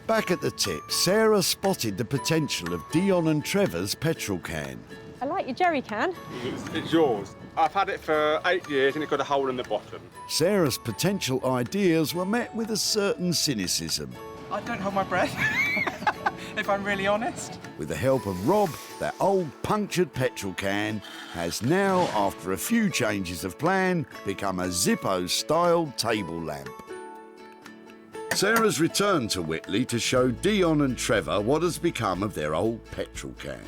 Back at the tip, Sarah spotted the potential of Dion and Trevor's petrol can. I like your jerry can. It's yours. I've had it for 8 years and it's got a hole in the bottom. Sarah's potential ideas were met with a certain cynicism. I don't hold my breath, if I'm really honest. With the help of Rob, that old punctured petrol can has now, after a few changes of plan, become a Zippo-styled table lamp. Sarah's returned to Whitley to show Dion and Trevor what has become of their old petrol can.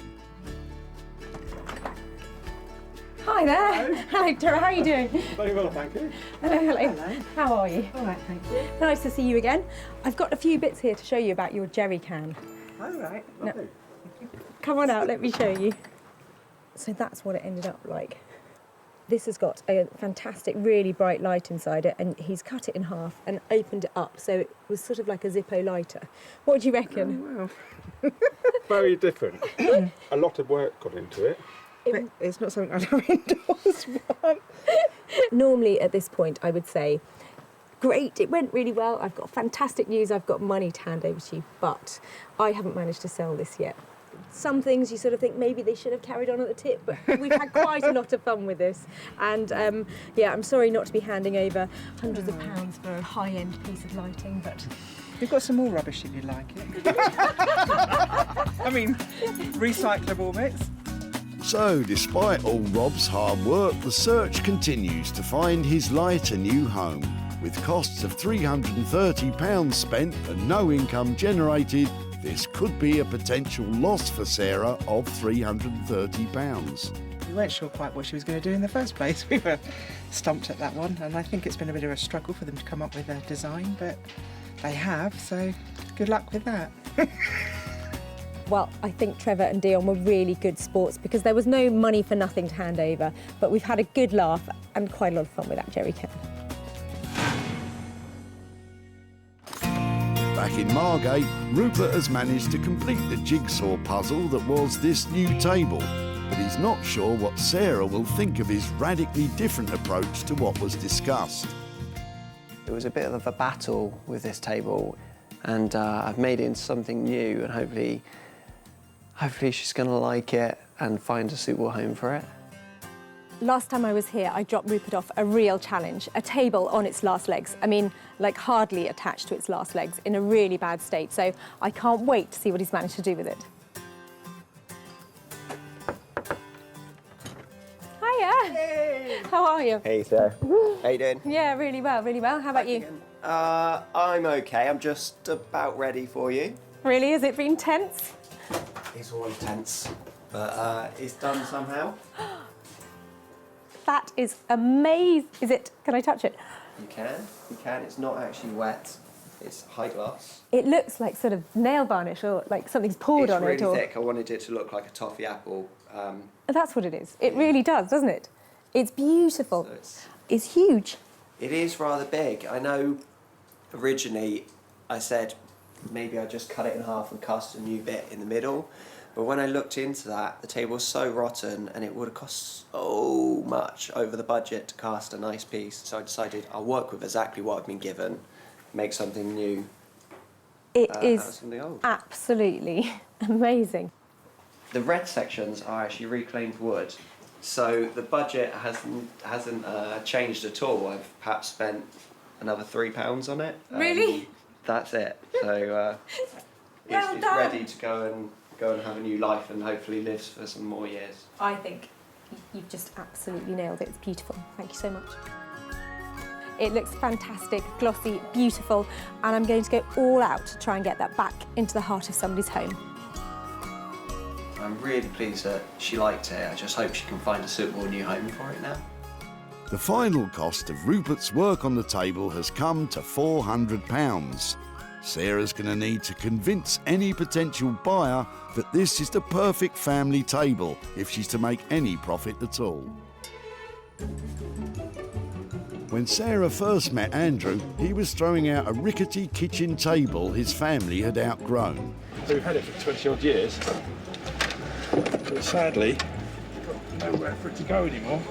Hi there. Hello, Tara. How are you doing? Very well, thank you. Hello, hello. How are you? All right, thank you. Nice to see you again. I've got a few bits here to show you about your jerry can. All right. No. Come on out, let me show you. So that's what it ended up like. This has got a fantastic, really bright light inside it, and he's cut it in half and opened it up, so it was sort of like a Zippo lighter. What do you reckon? Oh, well. Very different. A lot of work got into it. It's not something I'd have endorsed. Normally at this point I would say, great, it went really well, I've got fantastic news, I've got money to hand over to you, but I haven't managed to sell this yet. Some things you sort of think maybe they should have carried on at the tip, but we've had quite a lot of fun with this. And yeah, I'm sorry not to be handing over hundreds of pounds for a high-end piece of lighting, but... We've got some more rubbish if you like it. I mean, recyclable bits. So, despite all Rob's hard work, the search continues to find his light a new home. With costs of £330 spent and no income generated, this could be a potential loss for Sarah of £330. We weren't sure quite what she was going to do in the first place. We were stumped at that one, and I think it's been a bit of a struggle for them to come up with a design, but they have, so good luck with that. Well, I think Trevor and Dion were really good sports because there was no money for nothing to hand over, but we've had a good laugh and quite a lot of fun with that jerry can. Back in Margate, Rupert has managed to complete the jigsaw puzzle that was this new table, but he's not sure what Sarah will think of his radically different approach to what was discussed. It was a bit of a battle with this table, and I've made it into something new, and hopefully she's going to like it and find a suitable home for it. Last time I was here, I dropped Rupert off a real challenge, a table on its last legs. I mean, like hardly attached to its last legs, in a really bad state. So I can't wait to see what he's managed to do with it. Hiya! Hey. How are you? Hey, Sarah. How you doing? Yeah, really well, really well. How about you? I'm okay. I'm just about ready for you. Really? Has it been tense? It's always tense, but it's done somehow. That is amazing. Is it? Can I touch it? You can. It's not actually wet. It's high gloss. It looks like sort of nail varnish or like something's poured on it. It's really thick. I wanted it to look like a toffee apple. That's what it is. It really does, doesn't it? It's beautiful. So it's huge. It is rather big. I know originally I said maybe I just cut it in half and cast a new bit in the middle. But when I looked into that, the table was so rotten and it would have cost so much over the budget to cast a nice piece. So I decided I'll work with exactly what I've been given, make something new. It is something old. Absolutely amazing. The red sections are actually reclaimed wood. So the budget hasn't changed at all. I've perhaps spent another £3 on it. Really? That's it. So it's ready to go and have a new life and hopefully lives for some more years. I think you've just absolutely nailed it. It's beautiful. Thank you so much. It looks fantastic, glossy, beautiful, and I'm going to go all out to try and get that back into the heart of somebody's home. I'm really pleased that she liked it. I just hope she can find a suitable new home for it now. The final cost of Rupert's work on the table has come to £400. Sarah's going to need to convince any potential buyer that this is the perfect family table if she's to make any profit at all. When Sarah first met Andrew, he was throwing out a rickety kitchen table his family had outgrown. So we've had it for 20 odd years, but sadly, we've got nowhere for it to go anymore.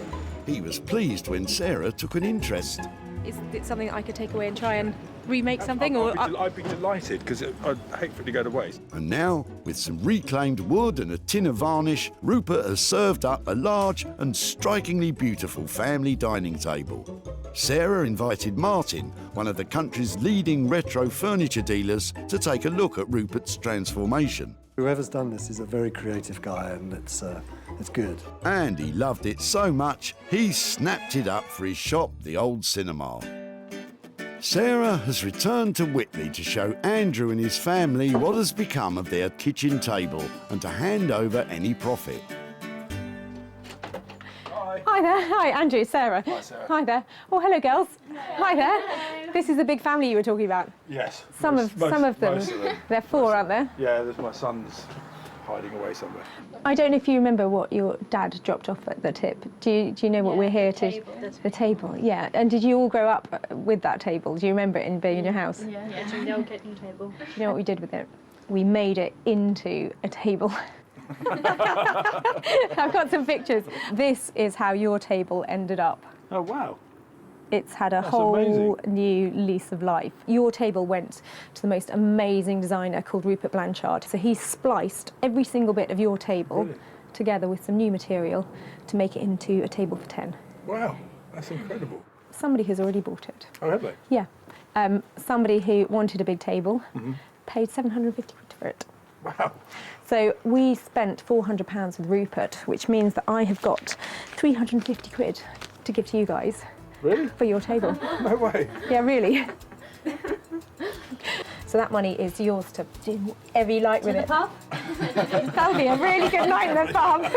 He was pleased when Sarah took an interest. Is it something I could take away and try and remake something? I'd be delighted, because I'd hate for it to go to waste. And now, with some reclaimed wood and a tin of varnish, Rupert has served up a large and strikingly beautiful family dining table. Sarah invited Martin, one of the country's leading retro furniture dealers, to take a look at Rupert's transformation. Whoever's done this is a very creative guy, and it's good. And he loved it so much, he snapped it up for his shop, the Old Cinema. Sarah has returned to Whitley to show Andrew and his family what has become of their kitchen table and to hand over any profit. Hi there. Hi, Andrew, Sarah. Hi, Sarah. Hi there. Oh, hello, girls. Hi there. This is the big family you were talking about. Yes. Some of them. Most of them. There are four, aren't there? Yeah, there's my son's hiding away somewhere. I don't know if you remember what your dad dropped off at the tip. Do you know what we're here to? The table. Yeah. And did you all grow up with that table? Do you remember it being in your house? Yeah, it's a no kitchen table. Do you know what we did with it? We made it into a table. I've got some pictures. This is how your table ended up. Oh, wow. It's had a That's whole amazing. new lease of life. Your table went to the most amazing designer called Rupert Blanchard. So he spliced every single bit of your table together with some new material to make it into a table for 10. Wow, that's incredible. Somebody has already bought it. Oh, have they? Yeah. Somebody who wanted a big table paid 750 quid for it. Wow. So we spent £400 with Rupert, which means that I have got 350 quid to give to you guys. Really? For your table. No way. Yeah, really. So that money is yours to do whatever you like with it. pub? That'll be a really good night in the pub.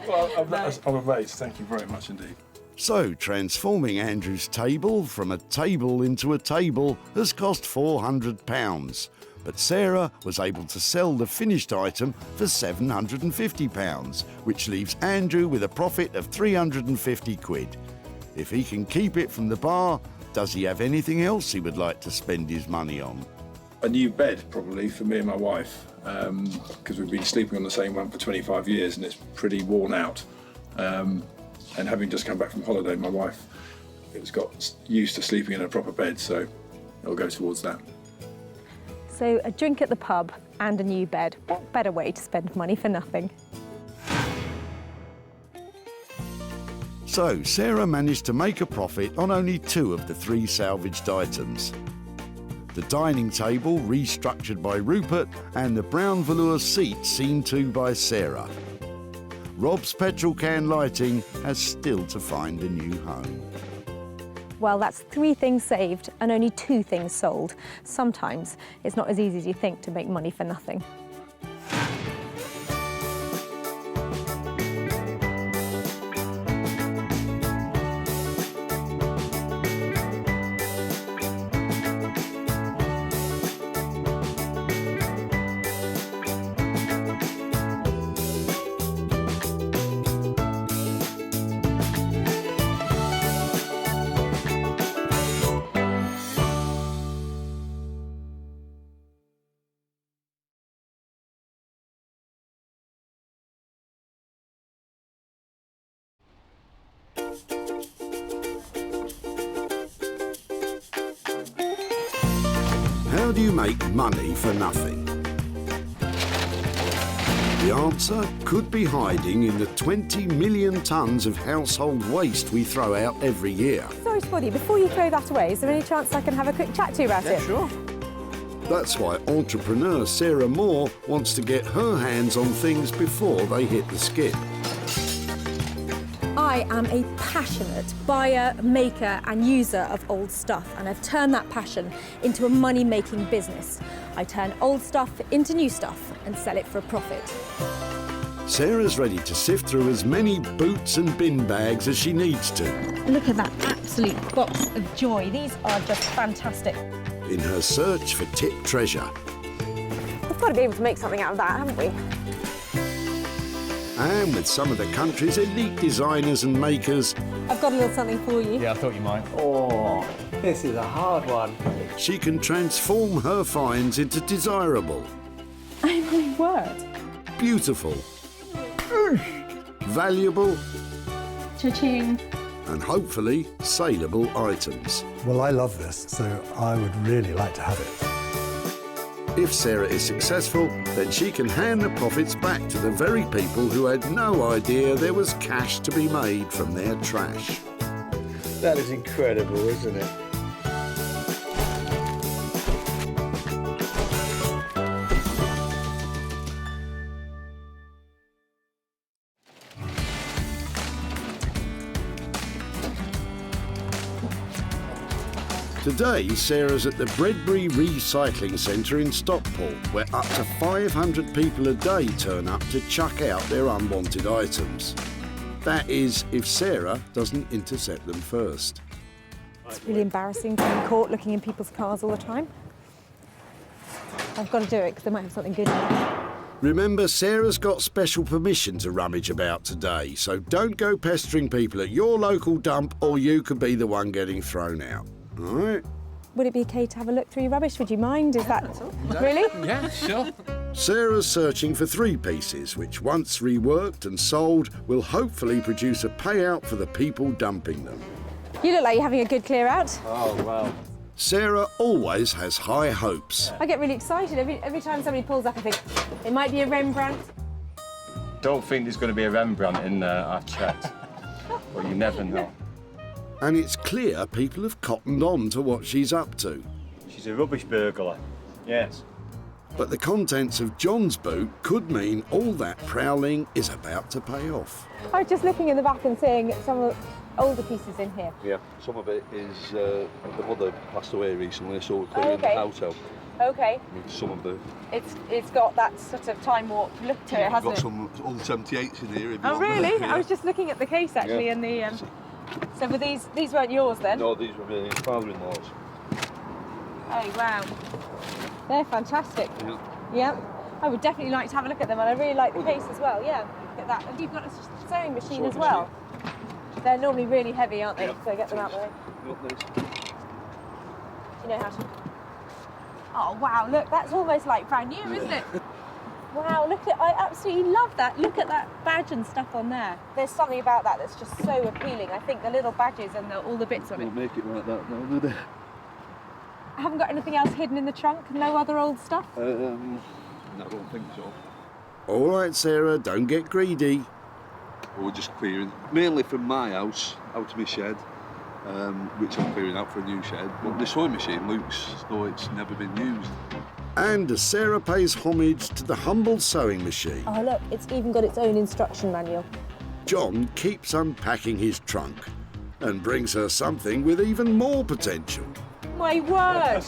Well, I'm amazed. Thank you very much indeed. So, transforming Andrew's table from a table into a table has cost £400. But Sarah was able to sell the finished item for £750, which leaves Andrew with a profit of 350 quid. If he can keep it from the bar, does he have anything else he would like to spend his money on? A new bed, probably, for me and my wife, because we've been sleeping on the same one for 25 years and it's pretty worn out. And having just come back from holiday, my wife has got used to sleeping in a proper bed, so it'll go towards that. So a drink at the pub and a new bed. What better way to spend money for nothing? So, Sarah managed to make a profit on only 2 of the 3 salvaged items. The dining table restructured by Rupert and the brown velour seat seen to by Sarah. Rob's petrol can lighting has still to find a new home. Well, that's 3 things saved and only 2 things sold. Sometimes it's not as easy as you think to make money for nothing. How do you make money for nothing? The answer could be hiding in the 20 million tonnes of household waste we throw out every year. Sorry to bother you, before you throw that away, is there any chance I can have a quick chat to you about it? Sure. That's why entrepreneur Sarah Moore wants to get her hands on things before they hit the skip. I am a passionate buyer, maker and user of old stuff, and I've turned that passion into a money-making business. I turn old stuff into new stuff and sell it for a profit. Sarah's ready to sift through as many boots and bin bags as she needs to. Look at that absolute box of joy. These are just fantastic. In her search for tip treasure. We've got to be able to make something out of that, haven't we? And with some of the country's elite designers and makers, I've got a little something for you. Yeah, I thought you might. Oh, this is a hard one. she can transform her finds into desirable, Oh my word. beautiful, valuable, Cha-ching. and hopefully saleable items. Well, I love this, so I would really like to have it. If Sarah is successful, then she can hand the profits back to the very people who had no idea there was cash to be made from their trash. That is incredible, isn't it? Today, Sarah's at the Bredbury Recycling Centre in Stockport, where up to 500 people a day turn up to chuck out their unwanted items. That is, if Sarah doesn't intercept them first. It's really embarrassing to be caught looking in people's cars all the time. I've got to do it because they might have something good in it. Remember, Sarah's got special permission to rummage about today, so don't go pestering people at your local dump or you could be the one getting thrown out. All right? Would it be okay to have a look through your rubbish? Would you mind? Is that... Really? Yeah, sure. Sarah's searching for 3 pieces, which once reworked and sold, will hopefully produce a payout for the people dumping them. You look like you're having a good clear out. Oh, wow. Sarah always has high hopes. I get really excited. Every time somebody pulls up, I think, it might be a Rembrandt. Don't think there's going to be a Rembrandt in there, I've checked. But you never know. And it's clear people have cottoned on to what she's up to. She's a rubbish burglar. Yes. But the contents of John's boot could mean all that prowling is about to pay off. I was just looking in the back and seeing some of the older pieces in here. Yeah, some of it is the mother passed away recently, so we're clearing the house out. Okay. Some of the... It's got that sort of time warp look to it, hasn't got it? some old 78s in here. If you Oh, want really? them. Yeah. I was just looking at the case, actually, Yeah. and the... So were these weren't yours, then? No, these were my father-in-law's. Oh, wow. They're fantastic. Yeah. Yeah. I would definitely like to have a look at them, and I really like the case as well, yeah. Look at that. And you've got a sewing machine as well. They're normally really heavy, aren't they? Yeah. So get them out of the way. Got this. Do you know how to... Oh, wow, look, that's almost like brand new, isn't it? Wow, look at, I absolutely love that. Look at that badge and stuff on there. There's something about that that's just so appealing. I think the little badges and all the bits of it. We'll make it like that now, do they? I haven't got anything else hidden in the trunk? No other old stuff? I don't think so. All right, Sarah, don't get greedy. We're just clearing, mainly from my house, out of my shed, which I'm clearing out for a new shed. But the sewing machine looks as though it's never been used. And as Sarah pays homage to the humble sewing machine, Oh, look, it's even got its own instruction manual. John keeps unpacking his trunk and brings her something with even more potential. My word!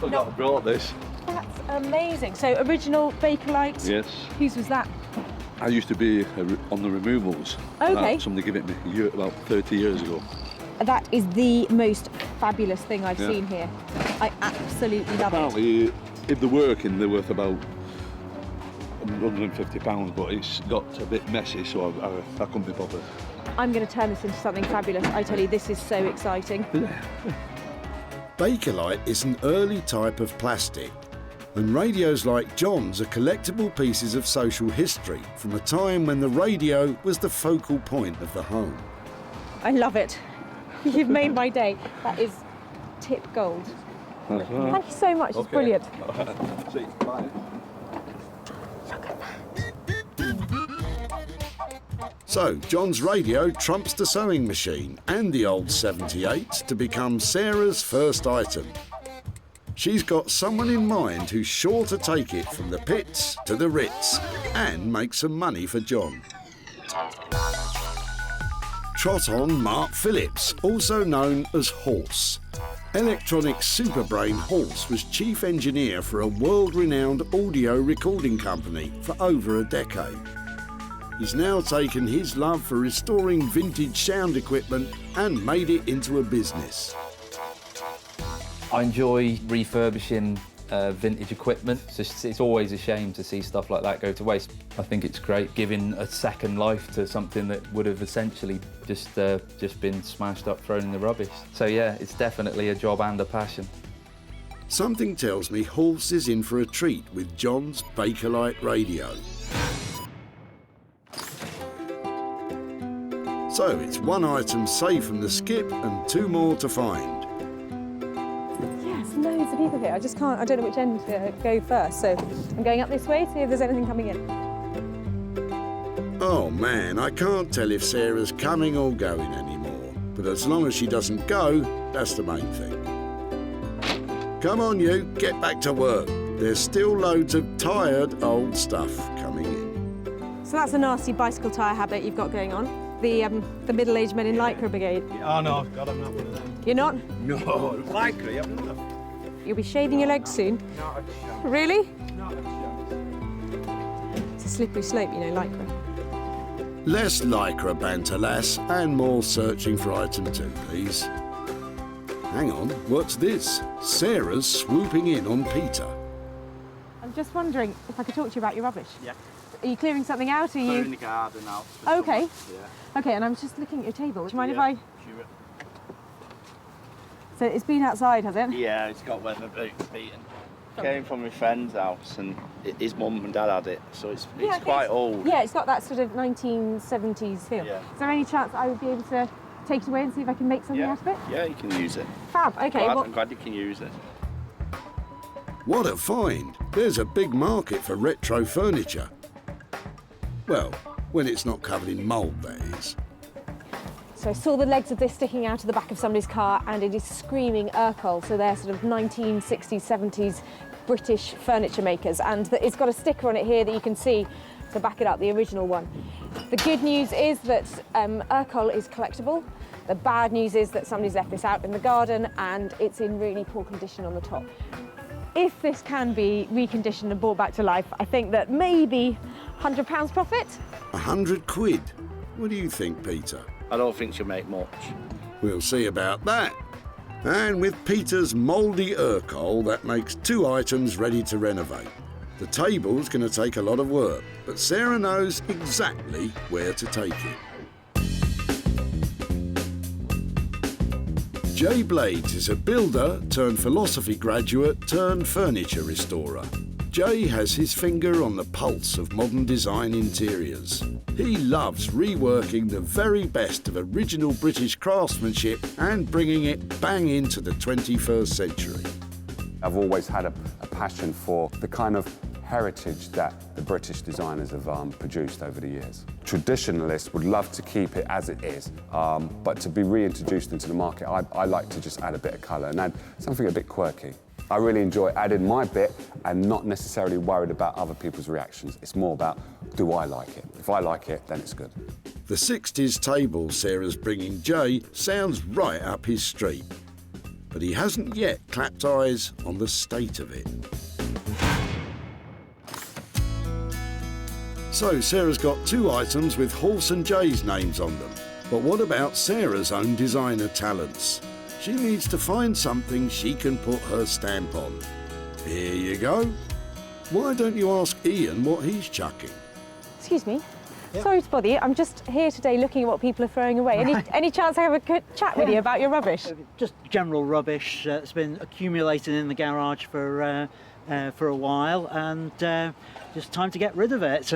Forgot I brought this. That's amazing. So, original Bakelite. Yes. Whose was that? I used to be on the removals. Okay. Somebody gave it me about 30 years ago. That is the most fabulous thing I've Yeah. seen here. I absolutely love it. Apparently, if they're working, they're worth about £150, but it's got a bit messy, so I couldn't be bothered. I'm going to turn this into something fabulous. I tell you, this is so exciting. Bakelite is an early type of plastic, and radios like John's are collectible pieces of social history from a time when the radio was the focal point of the home. I love it. You've made my day. That is tip gold. That's right. Thank you so much. It's brilliant. See you. Bye. So, John's radio trumps the sewing machine and the old 78 to become Sarah's first item. She's got someone in mind who's sure to take it from the pits to the Ritz and make some money for John. Trot on Mark Phillips, also known as Horse. Electronic superbrain Horse was chief engineer for a world-renowned audio recording company for over a decade. he's now taken his love for restoring vintage sound equipment and made it into a business. I enjoy refurbishing vintage equipment. It's always a shame to see stuff like that go to waste. I think it's great giving a second life to something that would have essentially just been smashed up, thrown in the rubbish. So yeah, it's definitely a job and a passion. Something tells me Horse is in for a treat with John's Bakelite radio. So it's one item saved from the skip and 2 more to find. Yes, loads of people here. I don't know which end to go first, so I'm going up this way, see if there's anything coming in. Oh man, I can't tell if Sarah's coming or going anymore. But as long as she doesn't go, that's the main thing. Come on you, get back to work. There's still loads of tired old stuff coming in. So that's a nasty bicycle tyre habit you've got going on. The middle-aged men in Lycra brigade. Oh no, God, I'm not one of them. You're not? No, Lycra, I'm not. You'll be shaving your legs soon. Not a chance. Really? Not a chance. It's a slippery slope, you know, Lycra. Less Lycra banter, lass, and more searching for item 2, please. Hang on, what's this? Sarah's swooping in on Peter. I'm just wondering if I could talk to you about your rubbish. Yeah. Are you clearing something out? Or are you Clearing the garden out. Oh, okay. Yeah. Okay, and I was just looking at your table. Do you mind if I? Sure. So it's been outside, has it? Yeah, it's got weather beaten. Came from my friend's house and his mum and dad had it, so it's quite old. Yeah, it's got that sort of 1970s feel. Yeah. Is there any chance I would be able to take it away and see if I can make something out of it? Yeah, you can use it. Fab, okay. I'm glad you can use it. What a find! There's a big market for retro furniture. Well, when it's not covered in mould, that is. So I saw the legs of this sticking out of the back of somebody's car, and it is screaming Urkel, so they're sort of 1960s, 70s British furniture makers, and it's got a sticker on it here that you can see to back it up, the original one. The good news is that Urkel is collectible. The bad news is that somebody's left this out in the garden and it's in really poor condition on the top. If this can be reconditioned and brought back to life, I think that maybe £100 profit. 100 quid? What do you think, Peter? I don't think she'll make much. We'll see about that. And with Peter's mouldy Urkel, that makes 2 items ready to renovate. The table's going to take a lot of work, but Sarah knows exactly where to take it. Jay Blades is a builder turned philosophy graduate turned furniture restorer. Jay has his finger on the pulse of modern design interiors. He loves reworking the very best of original British craftsmanship and bringing it bang into the 21st century. I've always had a passion for the kind of heritage that the British designers have produced over the years. Traditionalists would love to keep it as it is, but to be reintroduced into the market, I like to just add a bit of colour and add something a bit quirky. I really enjoy adding my bit and not necessarily worried about other people's reactions. It's more about, do I like it? If I like it, then it's good. The 60s table Sarah's bringing Jay sounds right up his street, but he hasn't yet clapped eyes on the state of it. So Sarah's got 2 items with Horse and Jay's names on them. But what about Sarah's own designer talents? She needs to find something she can put her stamp on. Here you go. Why don't you ask Ian what he's chucking? Excuse me. Sorry to bother you. I'm just here today looking at what people are throwing away. Any chance I have a good chat with you about your rubbish? Just general rubbish that's been accumulating in the garage for a while, and just time to get rid of it.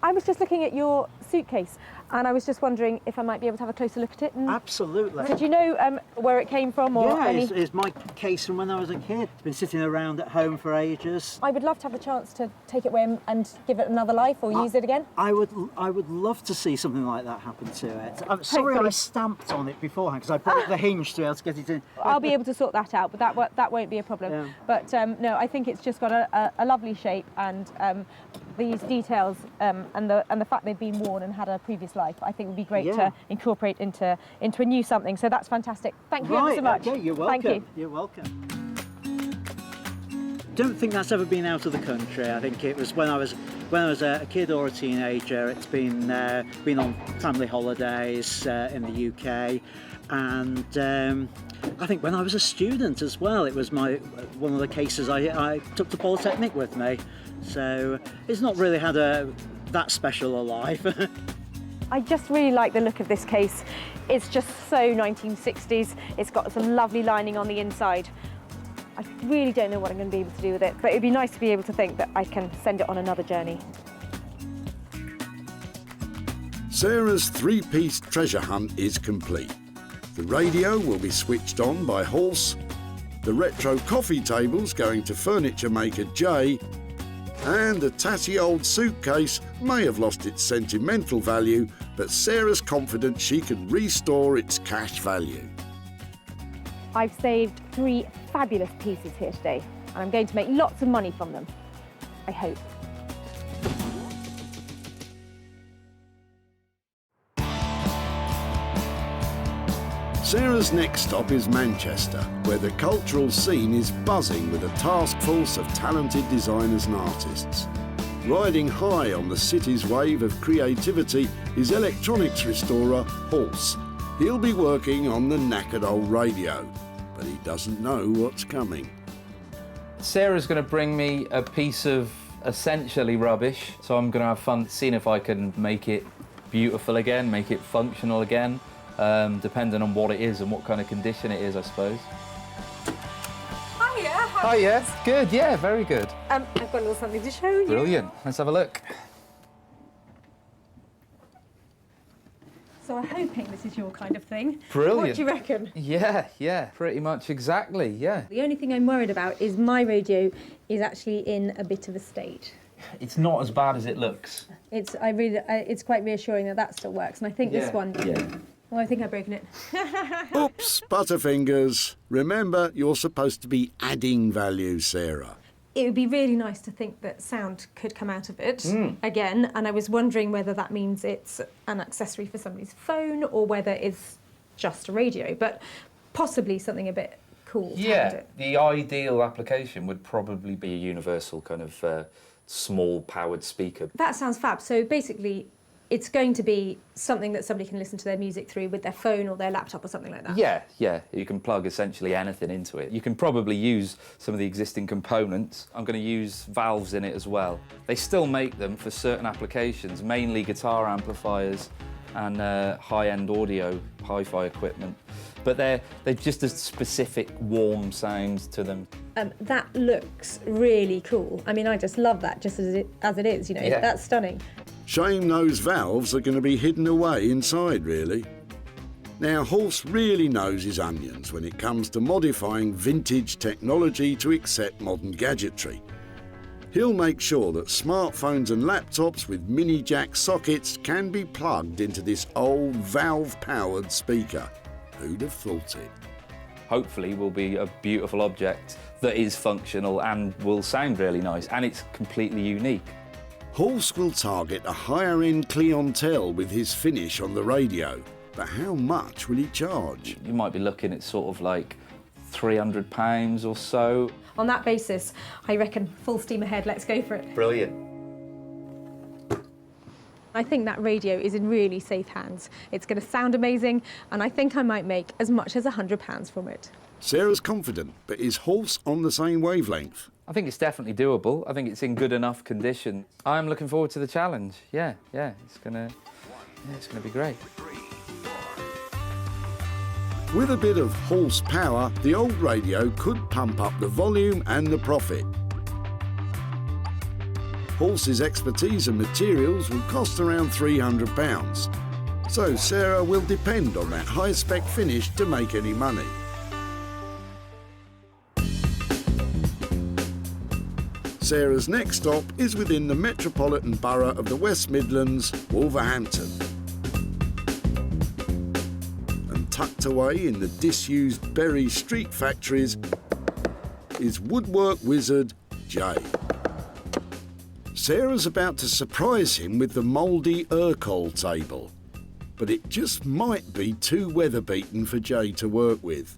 I was just looking at your suitcase, and I was just wondering if I might be able to have a closer look at it. And absolutely. Did you know where it came from? Or yeah, any... it's my case from when I was a kid. It's been sitting around at home for ages. I would love to have the chance to take it away and give it another life or use it again. I would love to see something like that happen to it. I'm sorry I stamped on it beforehand because I broke the hinge to be able to get it in. I'll be able to sort that out, but that won't be a problem. Yeah. But no, I think it's just got a lovely shape, and these details and the fact they've been worn and had a previous life, I think would be great to incorporate into a new something. So that's fantastic. Thank you ever so much. Okay, you're welcome. Thank you. You're welcome. don't think that's ever been out of the country. I think it was when I was a kid or a teenager. It's been on family holidays in the UK, and I think when I was a student as well, it was one of the cases I took to Polytechnic with me. So it's not really had that special a life. I just really like the look of this case. It's just so 1960s. It's got some lovely lining on the inside. I really don't know what I'm going to be able to do with it, but it'd be nice to be able to think that I can send it on another journey. Sarah's three-piece treasure hunt is complete. The radio will be switched on by Horse, the retro coffee table's going to furniture maker Jay, and the tatty old suitcase may have lost its sentimental value, but Sarah's confident she can restore its cash value. I've saved 3 fabulous pieces here today, and I'm going to make lots of money from them. I hope. Sarah's next stop is Manchester, where the cultural scene is buzzing with a task force of talented designers and artists. Riding high on the city's wave of creativity is electronics restorer Horse. He'll be working on the knackered old radio, but he doesn't know what's coming. Sarah's going to bring me a piece of essentially rubbish, so I'm going to have fun seeing if I can make it beautiful again, make it functional again, depending on what it is and what kind of condition it is, I suppose. Hiya. Oh yeah, good, yeah, very good. I've got a little something to show you. Brilliant, let's have a look. So I'm hoping this is your kind of thing. Brilliant. What do you reckon? Yeah, pretty much exactly, yeah. The only thing I'm worried about is my radio is actually in a bit of a state. It's not as bad as it looks. It's quite reassuring that still works, and I think this one. Yeah. Well, I think I've broken it. Oops, Butterfingers. Remember, you're supposed to be adding value, Sarah. It would be really nice to think that sound could come out of it again, and I was wondering whether that means it's an accessory for somebody's phone or whether it's just a radio, but possibly something a bit cool. Yeah, the ideal application would probably be a universal kind of small powered speaker. That sounds fab. So basically, it's going to be something that somebody can listen to their music through with their phone or their laptop or something like that. Yeah, you can plug essentially anything into it. You can probably use some of the existing components. I'm going to use valves in it as well. They still make them for certain applications, mainly guitar amplifiers and high-end audio, hi-fi equipment. But they're just a specific warm sound to them. That looks really cool. I mean, I just love that just as it is, you know, Yeah. That's stunning. Shame those valves are going to be hidden away inside, really. Now, Horse really knows his onions when it comes to modifying vintage technology to accept modern gadgetry. He'll make sure that smartphones and laptops with mini jack sockets can be plugged into this old valve-powered speaker. Who'd have thought it? Hopefully will be a beautiful object that is functional and will sound really nice, and it's completely unique. Horse will target a higher-end clientele with his finish on the radio, but how much will he charge? You might be looking at sort of like £300 or so. On that basis, I reckon full steam ahead, let's go for it. Brilliant. I think that radio is in really safe hands. It's going to sound amazing, and I think I might make as much as £100 from it. Sarah's confident, but is Horse on the same wavelength? I think it's definitely doable. I think it's in good enough condition. I'm looking forward to the challenge. Yeah, it's gonna be great. With a bit of horsepower, the old radio could pump up the volume and the profit. Horse's expertise and materials will cost around £300. So Sarah will depend on that high-spec finish to make any money. Sarah's next stop is within the metropolitan borough of the West Midlands, Wolverhampton. And tucked away in the disused Bury Street factories is woodwork wizard Jay. Sarah's about to surprise him with the mouldy Urkel table, but it just might be too weather-beaten for Jay to work with.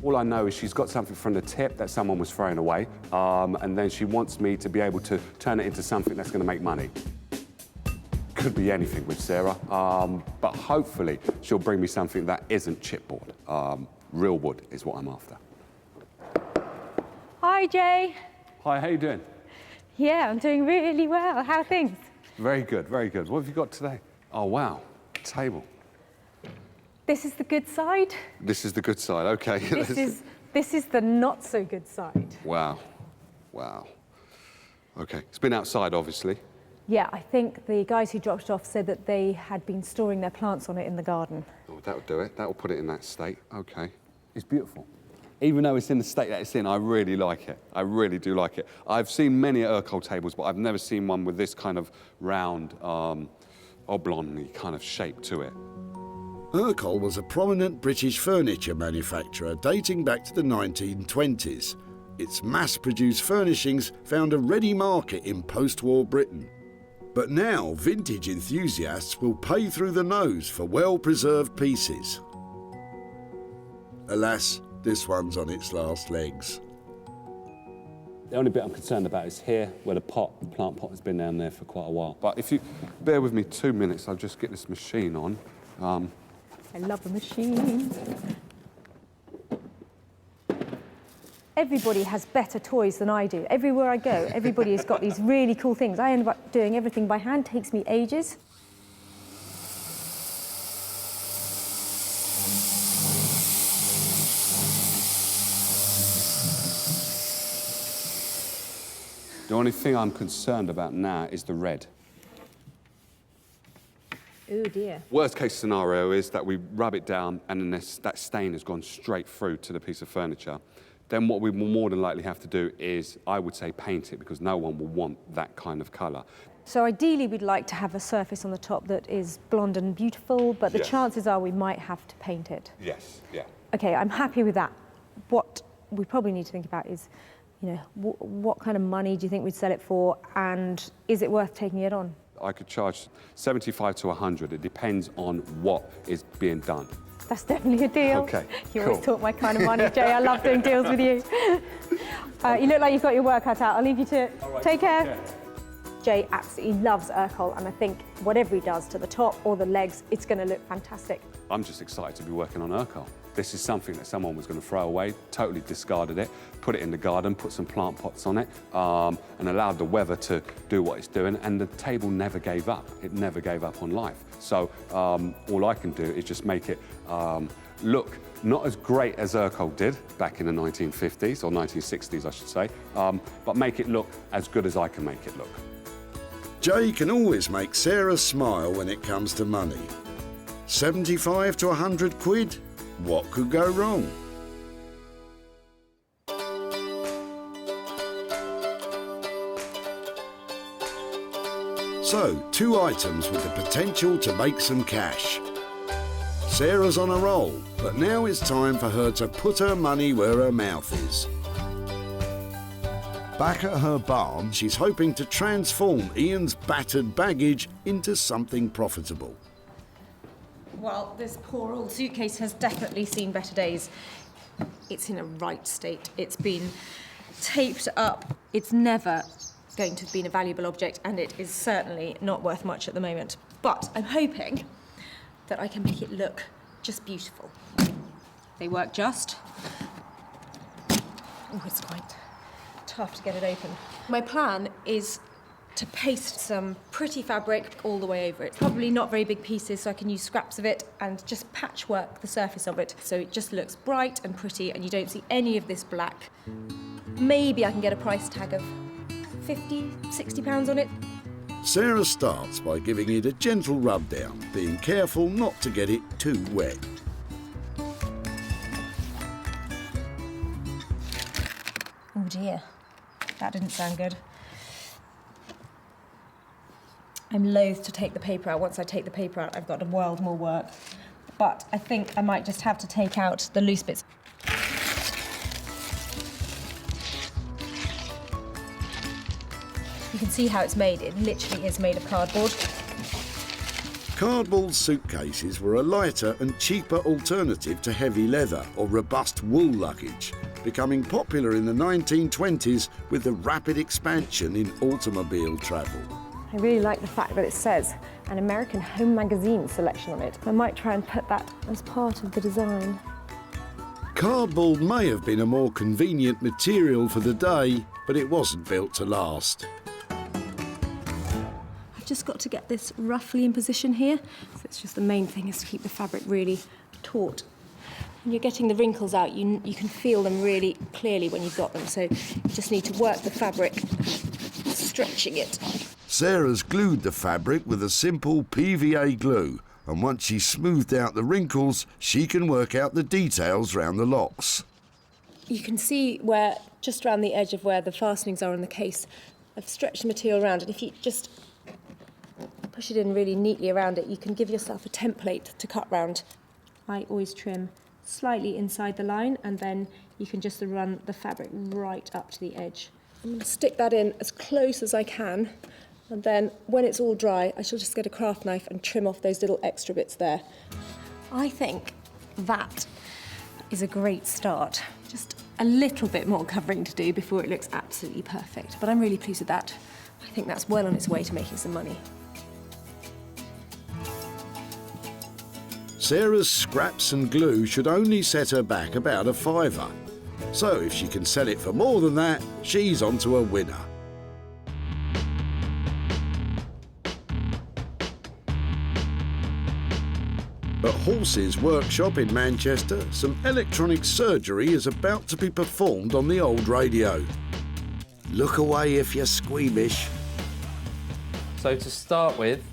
All I know is she's got something from the tip that someone was throwing away, and then she wants me to be able to turn it into something that's going to make money. Could be anything with Sarah, but hopefully she'll bring me something that isn't chipboard. Real wood is what I'm after. Hi, Jay. Hi, how you doing? Yeah, I'm doing really well. How are things? Very good, very good. What have you got today? Oh, wow, table. This is the good side. This is the good side, okay. This is the not so good side. Wow, wow. Okay, it's been outside, obviously. Yeah, I think the guys who dropped it off said that they had been storing their plants on it in the garden. Oh, that'll do it. That'll put it in that state. Okay. It's beautiful. Even though it's in the state that it's in, I really like it. I really do like it. I've seen many Urkel tables, but I've never seen one with this kind of round, oblong kind of shape to it. Urkel was a prominent British furniture manufacturer dating back to the 1920s. Its mass-produced furnishings found a ready market in post-war Britain. But now, vintage enthusiasts will pay through the nose for well-preserved pieces. Alas, this one's on its last legs. The only bit I'm concerned about is here, where the plant pot has been down there for quite a while. But if you bear with me 2 minutes, I'll just get this machine on. I love the machine. Everybody has better toys than I do. Everywhere I go, everybody has got these really cool things. I end up doing everything by hand, takes me ages. The only thing I'm concerned about now is the red. Oh dear. Worst case scenario is that we rub it down and then that stain has gone straight through to the piece of furniture. Then what we will more than likely have to do is, I would say, paint it, because no one will want that kind of colour. So ideally we'd like to have a surface on the top that is blonde and beautiful, but the chances are we might have to paint it. Yes, yeah. Okay, I'm happy with that. What we probably need to think about is, you know, what kind of money do you think we'd sell it for, and is it worth taking it on? I could charge 75 to 100. It depends on what is being done. That's definitely a deal. Okay, You cool. always talk my kind of money, Jay. I love doing deals with you. You look like you've got your work cut out. I'll leave you to it. All right, take care. yeah. Jay absolutely loves Urkel, and I think whatever he does to the top or the legs, it's going to look fantastic. I'm just excited to be working on Urkel. This is something that someone was going to throw away, totally discarded it, put it in the garden, put some plant pots on it, and allowed the weather to do what it's doing, and the table never gave up. It never gave up on life. So all I can do is just make it look not as great as Urkel did back in the 1950s, or 1960s, I should say, but make it look as good as I can make it look. Jay can always make Sarah smile when it comes to money. 75 to 100 quid? What could go wrong? So, 2 items with the potential to make some cash. Sarah's on a roll, but now it's time for her to put her money where her mouth is. Back at her barn, she's hoping to transform Ian's battered baggage into something profitable. Well, this poor old suitcase has definitely seen better days. It's in a right state. It's been taped up. It's never going to have been a valuable object, and it is certainly not worth much at the moment. But I'm hoping that I can make it look just beautiful. They work just. Oh, it's quite tough to get it open. My plan is to paste some pretty fabric all the way over it. Probably not very big pieces, so I can use scraps of it and just patchwork the surface of it so it just looks bright and pretty and you don't see any of this black. Maybe I can get a price tag of 50, 60 pounds on it. Sarah starts by giving it a gentle rub down, being careful not to get it too wet. Oh dear, that didn't sound good. I'm loath to take the paper out. Once I take the paper out, I've got a world more work. But I think I might just have to take out the loose bits. You can see how it's made. It literally is made of cardboard. Cardboard suitcases were a lighter and cheaper alternative to heavy leather or robust wool luggage, becoming popular in the 1920s with the rapid expansion in automobile travel. I really like the fact that it says an American Home Magazine selection on it. I might try and put that as part of the design. Cardboard may have been a more convenient material for the day, but it wasn't built to last. I've just got to get this roughly in position here. So it's just the main thing is to keep the fabric really taut. When you're getting the wrinkles out, you can feel them really clearly when you've got them. So you just need to work the fabric, stretching it. Sarah's glued the fabric with a simple PVA glue, and once she's smoothed out the wrinkles, she can work out the details round the locks. You can see where, just around the edge of where the fastenings are on the case, I've stretched the material around, and if you just push it in really neatly around it, you can give yourself a template to cut round. I always trim slightly inside the line, and then you can just run the fabric right up to the edge. I'm going to stick that in as close as I can, and then when it's all dry, I shall just get a craft knife and trim off those little extra bits there. I think that is a great start. Just a little bit more covering to do before it looks absolutely perfect, but I'm really pleased with that. I think that's well on its way to making some money. Sarah's scraps and glue should only set her back about a £5. So if she can sell it for more than that, she's onto a winner. At Halsey's workshop in Manchester, some electronic surgery is about to be performed on the old radio. Look away if you're squeamish. So to start with,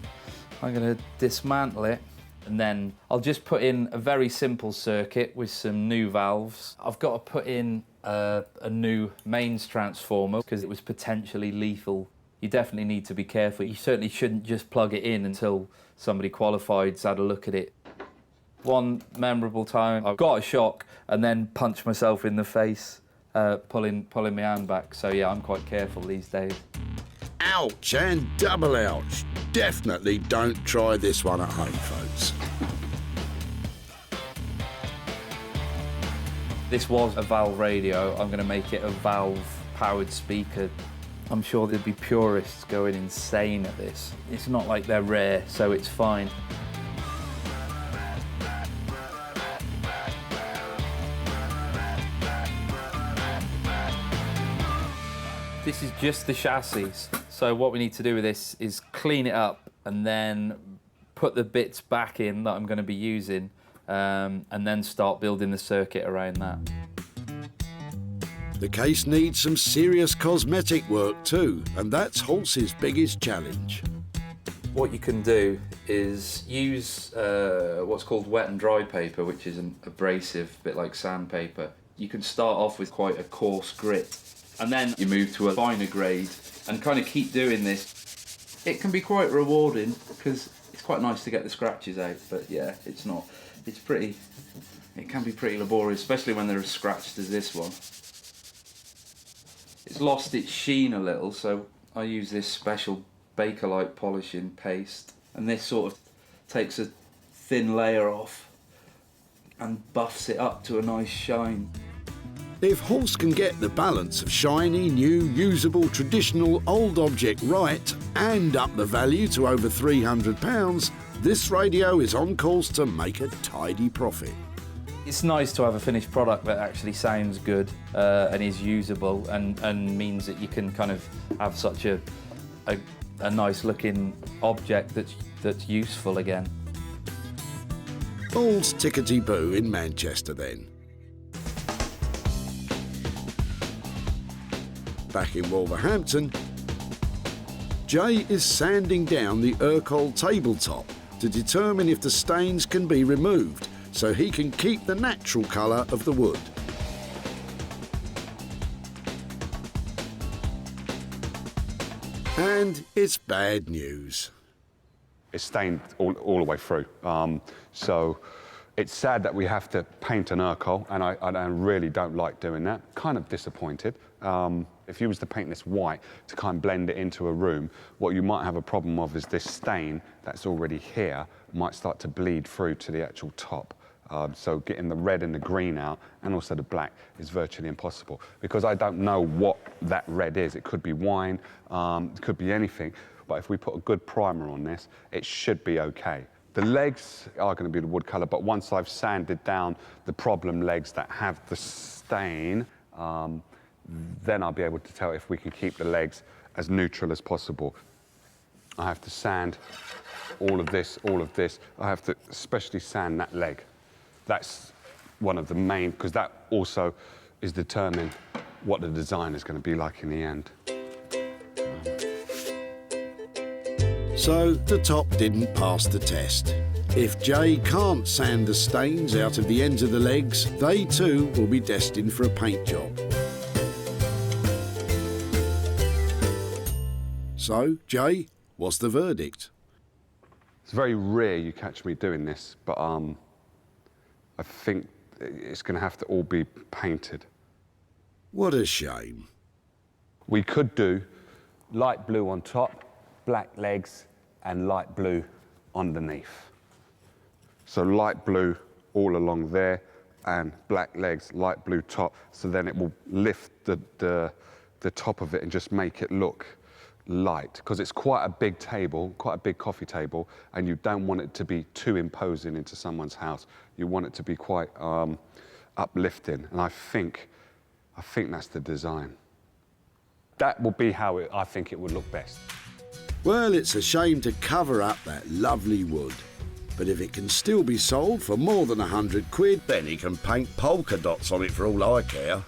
I'm going to dismantle it, and then I'll just put in a very simple circuit with some new valves. I've got to put in a new mains transformer because it was potentially lethal. You definitely need to be careful. You certainly shouldn't just plug it in until somebody qualified's had a look at it. One memorable time, I got a shock and then punched myself in the face, pulling my hand back. So yeah, I'm quite careful these days. Ouch and double ouch. Definitely don't try this one at home, folks. This was a valve radio. I'm going to make it a valve-powered speaker. I'm sure there'd be purists going insane at this. It's not like they're rare, so it's fine. This is just the chassis. So what we need to do with this is clean it up and then put the bits back in that I'm going to be using, and then start building the circuit around that. The case needs some serious cosmetic work too, and that's Halsey's biggest challenge. What you can do is use what's called wet and dry paper, which is an abrasive, bit like sandpaper. You can start off with quite a coarse grit, and then you move to a finer grade and kind of keep doing this. It can be quite rewarding because it's quite nice to get the scratches out, but yeah, it can be pretty laborious, especially when they're as scratched as this one. It's lost its sheen a little, so I use this special Bakelite polishing paste, and this sort of takes a thin layer off and buffs it up to a nice shine. If Halse can get the balance of shiny, new, usable, traditional old object right and up the value to over £300, this radio is on course to make a tidy profit. It's nice to have a finished product that actually sounds good and is usable and means that you can kind of have such a nice looking object that's useful again. Paul's Tickety-Boo in Manchester then. Back in Wolverhampton, Jay is sanding down the Urquhart tabletop to determine if the stains can be removed so he can keep the natural colour of the wood. And it's bad news. It's stained all the way through. So It's sad that we have to paint an Urkel, and I really don't like doing that. Kind of disappointed. If you was to paint this white to kind of blend it into a room, what you might have a problem of is this stain that's already here might start to bleed through to the actual top. So getting the red and the green out, and also the black, is virtually impossible, because I don't know what that red is. It could be wine, it could be anything, but if we put a good primer on this, it should be okay. The legs are going to be the wood colour, but once I've sanded down the problem legs that have the stain, then I'll be able to tell if we can keep the legs as neutral as possible. I have to sand all of this. I have to especially sand that leg. That's one of the main, because that also is determining what the design is going to be like in the end. So the top didn't pass the test. If Jay can't sand the stains out of the ends of the legs, they too will be destined for a paint job. So, Jay, what's the verdict? It's very rare you catch me doing this, but I think it's going to have to all be painted. What a shame. We could do light blue on top, black legs, and light blue underneath. So light blue all along there, and black legs, light blue top, so then it will lift the top of it and just make it look light, because it's quite a big table, quite a big coffee table, and you don't want it to be too imposing into someone's house. You want it to be quite uplifting, and I think that's the design. That will be how I think it would look best. Well, it's a shame to cover up that lovely wood. But if it can still be sold for more than 100 quid, then he can paint polka dots on it for all I care.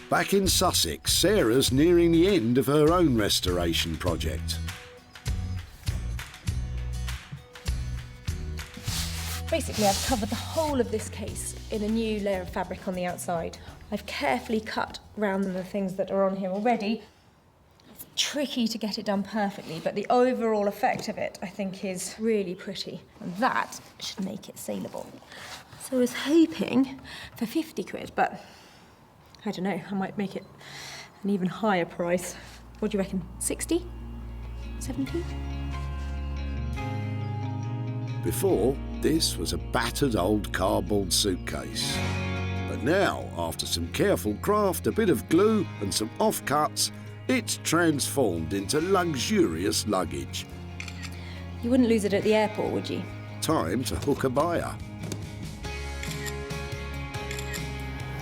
Back in Sussex, Sarah's nearing the end of her own restoration project. Basically, I've covered the whole of this case in a new layer of fabric on the outside. I've carefully cut round the things that are on here already. It's tricky to get it done perfectly, but the overall effect of it, I think, is really pretty. And that should make it saleable. So I was hoping for 50 quid, but I don't know, I might make it an even higher price. What do you reckon, 60? 70? Before, this was a battered old cardboard suitcase. But now, after some careful craft, a bit of glue and some offcuts, it's transformed into luxurious luggage. You wouldn't lose it at the airport, would you? Time to hook a buyer.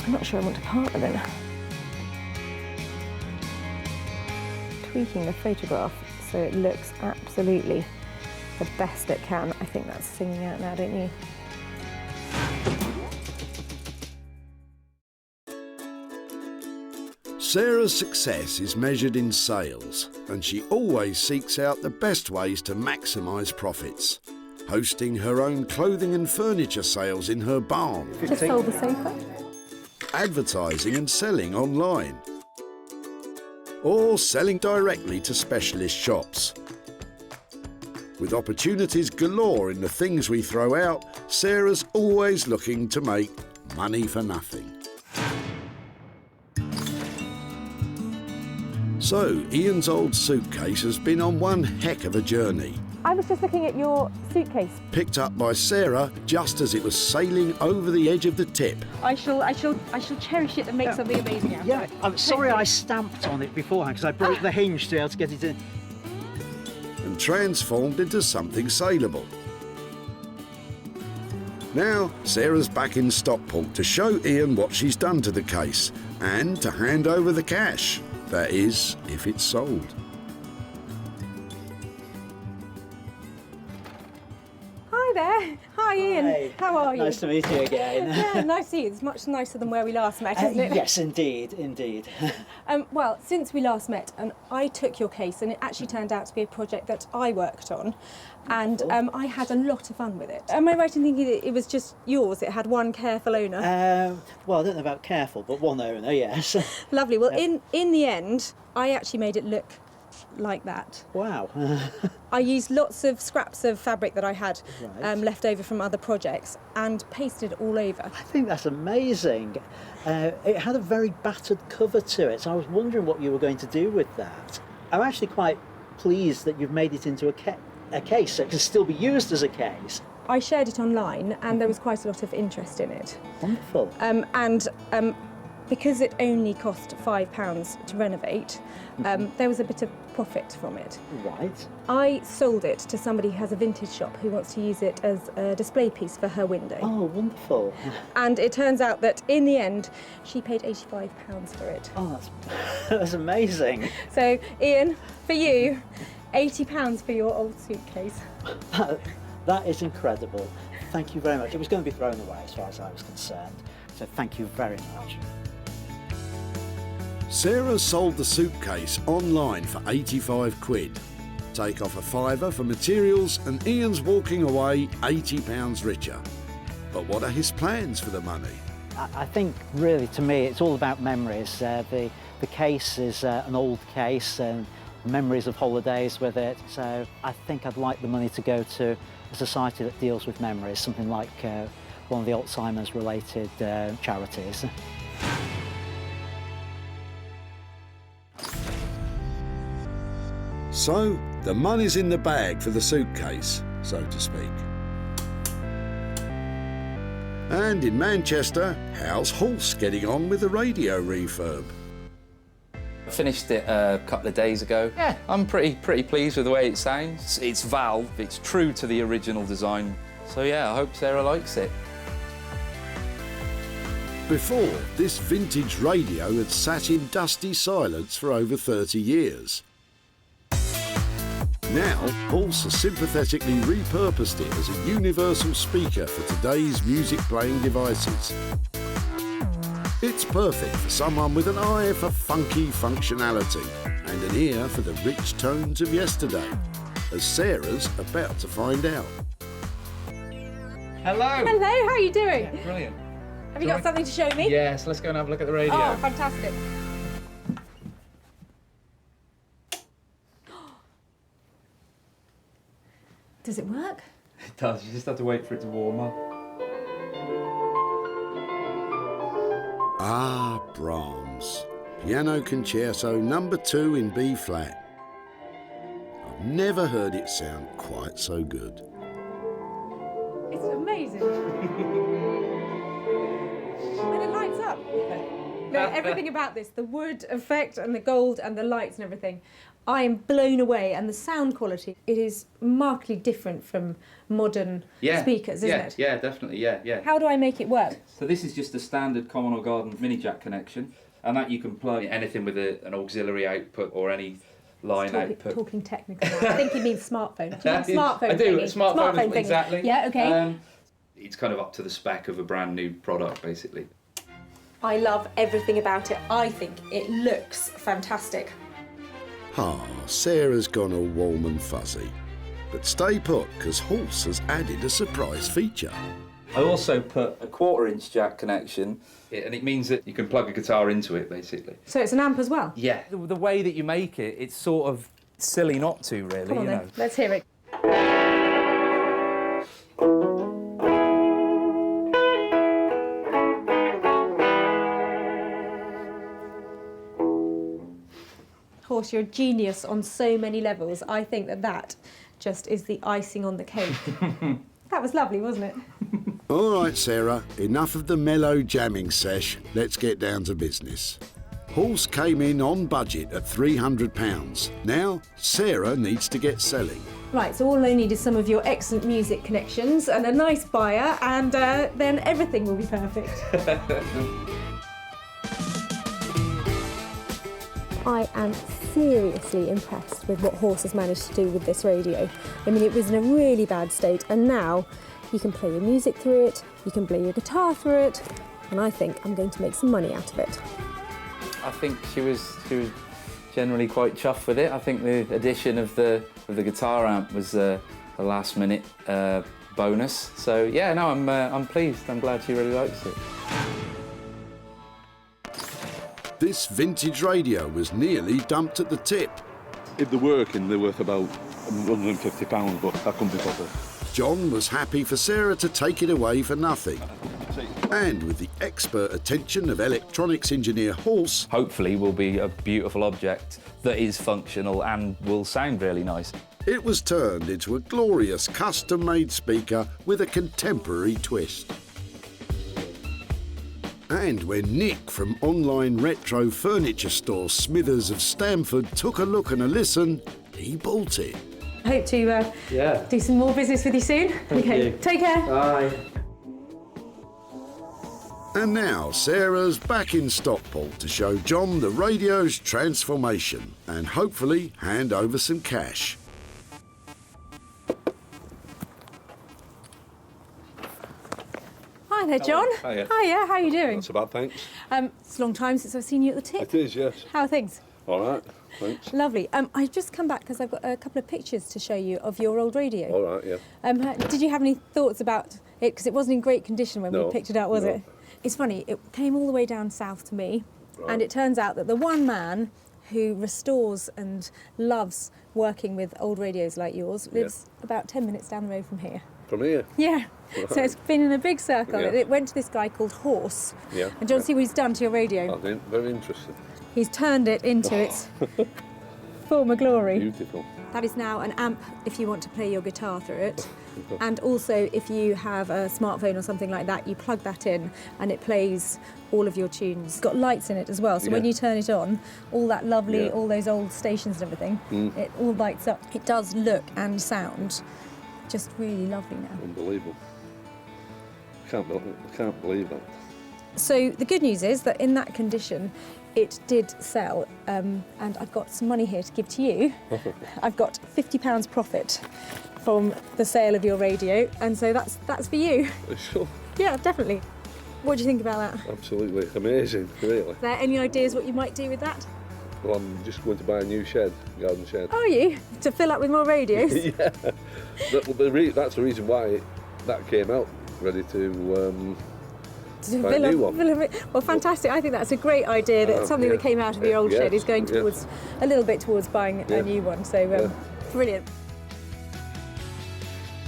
I'm not sure I want to part with it. Tweaking the photograph so it looks absolutely the best it can. I think that's singing out now, don't you? Sarah's success is measured in sales, and she always seeks out the best ways to maximise profits, hosting her own clothing and furniture sales in her barn. Just sold the sofa. Advertising and selling online, or selling directly to specialist shops. With opportunities galore in the things we throw out, Sarah's always looking to make money for nothing. So, Ian's old suitcase has been on one heck of a journey. I was just looking at your suitcase. Picked up by Sarah just as it was sailing over the edge of the tip. I shall cherish it and make something amazing out of it. Yeah, I'm sorry I stamped on it beforehand because I broke the hinge to be able to get it in. And transformed into something saleable. Now, Sarah's back in Stockport to show Ian what she's done to the case and to hand over the cash. That is, if it's sold. Hi there. Hi, Ian. Hi. How are you? Nice to meet you again. Yeah, nice to see you. It's much nicer than where we last met, isn't it? Yes, indeed, indeed. Well, since we last met, and I took your case, and it actually turned out to be a project that I worked on, and I had a lot of fun with it. Am I right in thinking that it was just yours? It had one careful owner? Well, I don't know about careful, but one owner, yes. Lovely. Well, in the end, I actually made it look like that. Wow. I used lots of scraps of fabric that I had Right. left over from other projects and pasted it all over. I think that's amazing. It had a very battered cover to it, so I was wondering what you were going to do with that. I'm actually quite pleased that you've made it into a case, so it can still be used as a case. I shared it online and there was quite a lot of interest in it. Wonderful. Because it only cost £5 to renovate, there was a bit of profit from it. Right. I sold it to somebody who has a vintage shop who wants to use it as a display piece for her window. Oh, wonderful. And it turns out that in the end, she paid £85 for it. Oh, that's amazing. So, Ian, for you, £80 for your old suitcase. That is incredible. Thank you very much. It was going to be thrown away as far as I was concerned. So thank you very much. Sarah sold the suitcase online for 85 quid. Take off a fiver for materials and Ian's walking away £80 richer. But what are his plans for the money? I think really to me it's all about memories. The case is an old case and memories of holidays with it. So I think I'd like the money to go to a society that deals with memories, something like one of the Alzheimer's related charities. So, the money's in the bag for the suitcase, so to speak. And in Manchester, how's Hulse getting on with the radio refurb? I finished it a couple of days ago. Yeah, I'm pretty pleased with the way it sounds. It's valve, it's true to the original design. So yeah, I hope Sarah likes it. Before, this vintage radio had sat in dusty silence for over 30 years. Now, Hulse has sympathetically repurposed it as a universal speaker for today's music-playing devices. It's perfect for someone with an eye for funky functionality and an ear for the rich tones of yesterday, as Sarah's about to find out. Hello! Hello, how are you doing? Yeah, brilliant. Have you got something to show me? Yes, let's go and have a look at the radio. Oh, fantastic. Does it work? It does, you just have to wait for it to warm up. Ah, Brahms. Piano Concerto No. 2 in B flat. I've never heard it sound quite so good. It's amazing. When it lights up. No, everything about this, the wood effect and the gold and the lights and everything, I am blown away. And the sound quality, it is markedly different from modern speakers, isn't it? Yeah, definitely, yeah. How do I make it work? So this is just a standard common or garden mini jack connection, and that you can plug anything with an auxiliary output or any line output. Talking technical now. I think you mean smartphone. Do you mean smartphone I do, thingy? smartphone thingy. exactly. Yeah, okay. It's kind of up to the spec of a brand new product, basically. I love everything about it. I think it looks fantastic. Ah, Sarah's gone all warm and fuzzy. But stay put, because Hulse has added a surprise feature. I also put a 1/4-inch jack connection, and it means that you can plug a guitar into it, basically. So it's an amp as well? Yeah. The way that you make it, it's sort of silly not to, really. Come on then, let's hear it. Horse, you're a genius on so many levels. I think that just is the icing on the cake. That was lovely, wasn't it? All right, Sarah, enough of the mellow jamming sesh. Let's get down to business. Hulse came in on budget at £300. Now, Sarah needs to get selling. Right, so all I need is some of your excellent music connections and a nice buyer, and then everything will be perfect. I am seriously impressed with what Horse has managed to do with this radio. I mean, it was in a really bad state, and now you can play your music through it, you can play your guitar through it, and I think I'm going to make some money out of it. I think she was generally quite chuffed with it. I think the addition of the guitar amp was a last-minute bonus. So yeah, no, I'm pleased. I'm glad she really likes it. This vintage radio was nearly dumped at the tip. If they're working, they're worth about £150, but I couldn't be bothered. John was happy for Sarah to take it away for nothing. And with the expert attention of electronics engineer Horse, hopefully will be a beautiful object that is functional and will sound really nice. It was turned into a glorious custom-made speaker with a contemporary twist. And when Nick from online retro furniture store Smithers of Stamford took a look and a listen, he bought it. Hope to do some more business with you soon. Thank you. Take care. Bye. And now Sarah's back in Stockport to show John the radio's transformation and hopefully hand over some cash. Hi there, John. Hiya. Hiya, how are you doing? Not so bad, thanks. It's a long time since I've seen you at the tip. It is, yes. How are things? All right, thanks. Lovely. I've just come back because I've got a couple of pictures to show you of your old radio. All right, yeah. Did you have any thoughts about it? Because it wasn't in great condition when we picked it up, was it? It's funny, it came all the way down south to me, and it turns out that the one man who restores and loves working with old radios like yours lives about 10 minutes down the road from here. From here? Yeah. Right. So it's been in a big circle. Yeah. It went to this guy called Horse. Yeah. And do you want to see what he's done to your radio? I think very interesting. He's turned it into its former glory. Beautiful. That is now an amp if you want to play your guitar through it. And also if you have a smartphone or something like that, you plug that in and it plays all of your tunes. It's got lights in it as well, so when you turn it on, all that lovely, all those old stations and everything, it all lights up. It does look and sound just really lovely now. Unbelievable. I can't believe that. So the good news is that in that condition, it did sell, and I've got some money here to give to you. I've got £50 profit from the sale of your radio, and so that's for you. Sure. Yeah, definitely. What do you think about that? Absolutely amazing, really. Are there any ideas what you might do with that? Well, I'm just going to buy a new shed, garden shed. Are you? To fill up with more radios? Yeah. That's the reason why that came out, ready to buy a new one. Well, fantastic. I think that's a great idea, that something that came out of your old shed is going towards, a little bit towards buying a new one. So, brilliant.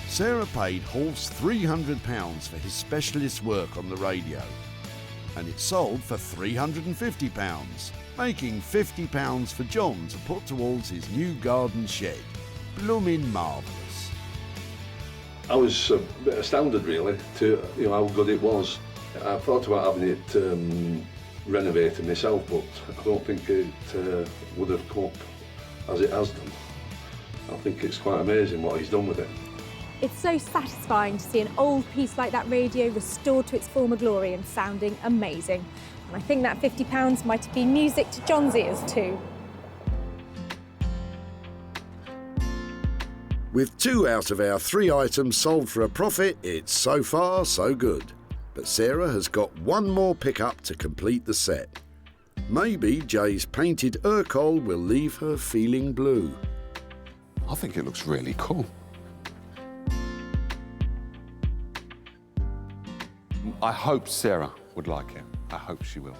Sarah paid Horse £300 for his specialist work on the radio, and it sold for £350, making £50 for John to put towards his new garden shed. Bloomin' marvellous. I was a bit astounded, really, to how good it was. I thought about having it renovated myself, but I don't think it would have come up as it has done. I think it's quite amazing what he's done with it. It's so satisfying to see an old piece like that radio restored to its former glory and sounding amazing. And I think that £50 might have been music to John's ears too. With 2 out of our 3 items sold for a profit, it's so far so good. But Sarah has got one more pickup to complete the set. Maybe Jay's painted Urkel will leave her feeling blue. I think it looks really cool. I hope Sarah would like it. I hope she will.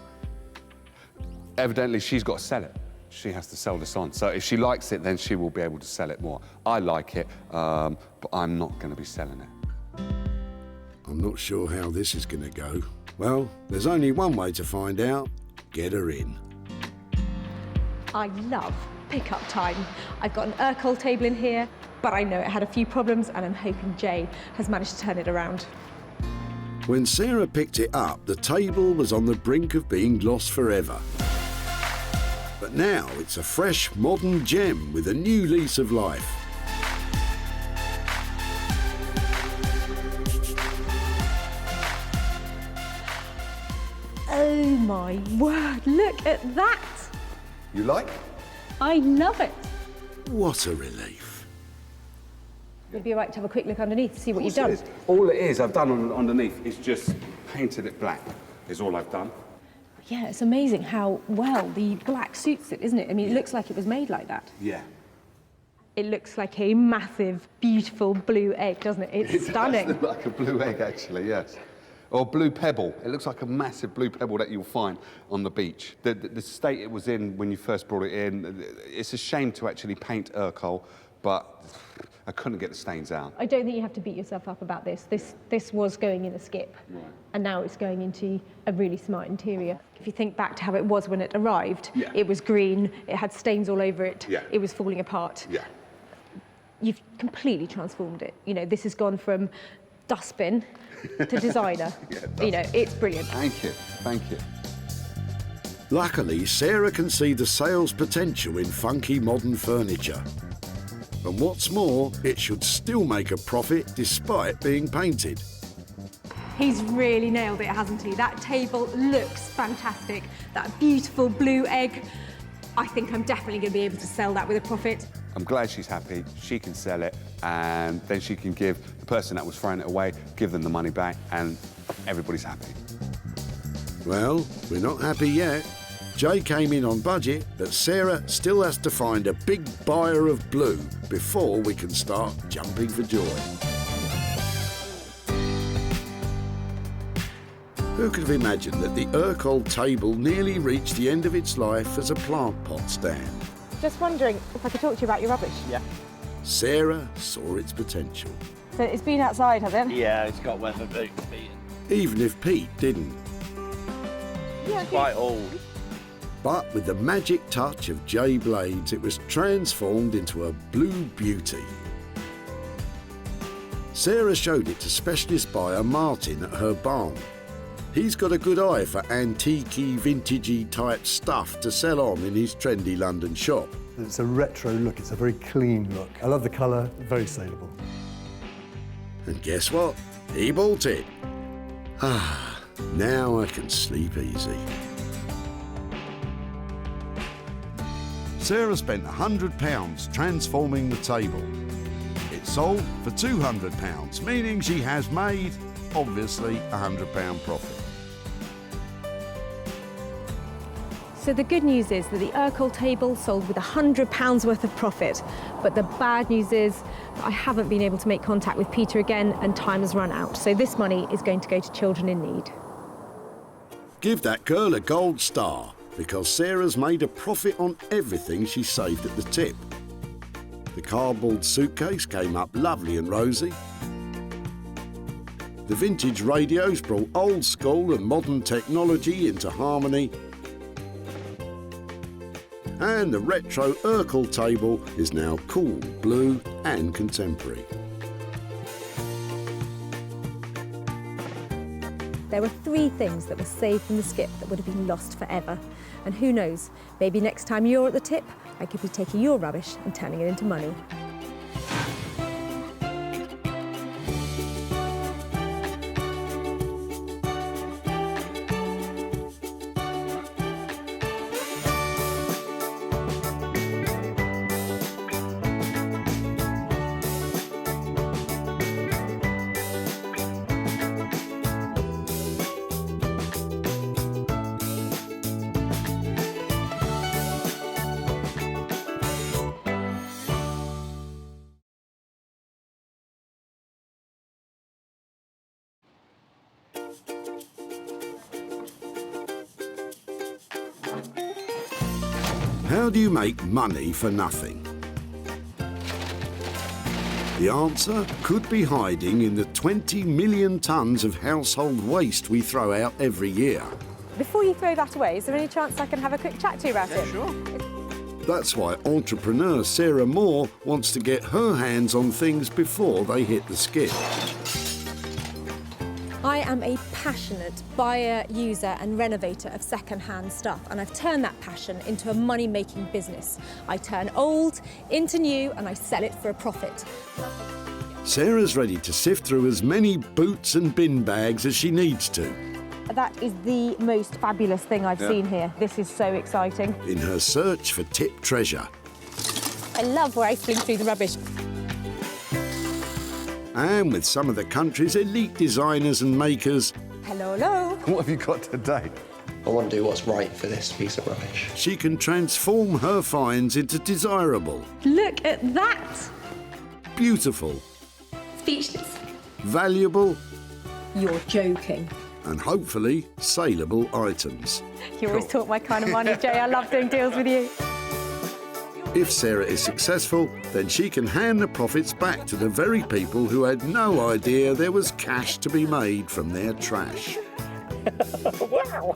Evidently, she's got to sell it. She has to sell this on. So if she likes it, then she will be able to sell it more. I like it, but I'm not going to be selling it. I'm not sure how this is going to go. Well, there's only one way to find out. Get her in. I love pickup time. I've got an Urkel table in here, but I know it had a few problems and I'm hoping Jay has managed to turn it around. When Sarah picked it up, the table was on the brink of being lost forever. But now it's a fresh, modern gem with a new lease of life. Oh my word, look at that! You like? I love it. What a relief. Would it be all right to have a quick look underneath to see what you've done? All it is I've done underneath is just painted it black, is all I've done. Yeah, it's amazing how well the black suits it, isn't it? I mean, it looks like it was made like that. Yeah. It looks like a massive, beautiful blue egg, doesn't it? It's stunning. It does look like a blue egg, actually, yes. Or blue pebble. It looks like a massive blue pebble that you'll find on the beach. The state it was in when you first brought it in, it's a shame to actually paint Urkel, but I couldn't get the stains out. I don't think you have to beat yourself up about this. This was going in a skip, and now it's going into a really smart interior. If you think back to how it was when it arrived, it was green, it had stains all over it, it was falling apart. You've completely transformed it. You know, this has gone from dustbin to designer. You know, it's brilliant. Thank you, thank you. Luckily, Sarah can see the sales potential in funky modern furniture. And what's more, it should still make a profit despite being painted. He's really nailed it, hasn't he? That table looks fantastic. That beautiful blue egg. I think I'm definitely going to be able to sell that with a profit. I'm glad she's happy, she can sell it, and then she can give the person that was throwing it away, give them the money back, and everybody's happy. Well, we're not happy yet. Jay came in on budget, but Sarah still has to find a big buyer of blue before we can start jumping for joy. Who could have imagined that the Urkel table nearly reached the end of its life as a plant pot stand? Just wondering if I could talk to you about your rubbish. Yeah. Sarah saw its potential. So it's been outside, has it? Yeah, it's got weather beaten. Even if Pete didn't. It's quite old. But with the magic touch of Jay Blades, it was transformed into a blue beauty. Sarah showed it to specialist buyer Martin at her barn. He's got a good eye for antique-y, vintagey type stuff to sell on in his trendy London shop. It's a retro look, it's a very clean look. I love the colour, very saleable. And guess what? He bought it. Ah, now I can sleep easy. Sarah spent £100 transforming the table. It sold for £200, meaning she has made, obviously, £100 profit. So the good news is that the Urkel table sold with £100 worth of profit. But the bad news is I haven't been able to make contact with Peter again and time has run out. So this money is going to go to children in need. Give that girl a gold star, because Sarah's made a profit on everything she saved at the tip. The cardboard suitcase came up lovely and rosy. The vintage radios brought old school and modern technology into harmony. And the retro Urkel table is now cool, blue and contemporary. There were 3 things that were saved from the skip that would have been lost forever. And who knows, maybe next time you're at the tip, I could be taking your rubbish and turning it into money. How do you make money for nothing? The answer could be hiding in the 20 million tonnes of household waste we throw out every year. Before you throw that away, is there any chance I can have a quick chat to you about it? Sure. That's why entrepreneur Sarah Moore wants to get her hands on things before they hit the skip. I am a passionate buyer, user and renovator of second-hand stuff, and I've turned that passion into a money-making business. I turn old into new and I sell it for a profit. Sarah's ready to sift through as many boots and bin bags as she needs to. That is the most fabulous thing I've seen here. This is so exciting. In her search for tip treasure. I love where I fling through the rubbish. And with some of the country's elite designers and makers. Hello, hello. What have you got today? I want to do what's right for this piece of rubbish. She can transform her finds into desirable. Look at that. Beautiful. Speechless. Valuable. You're joking. And hopefully saleable items. You always talk my kind of money, Jay. I love doing deals with you. If Sarah is successful, then she can hand the profits back to the very people who had no idea there was cash to be made from their trash. Wow!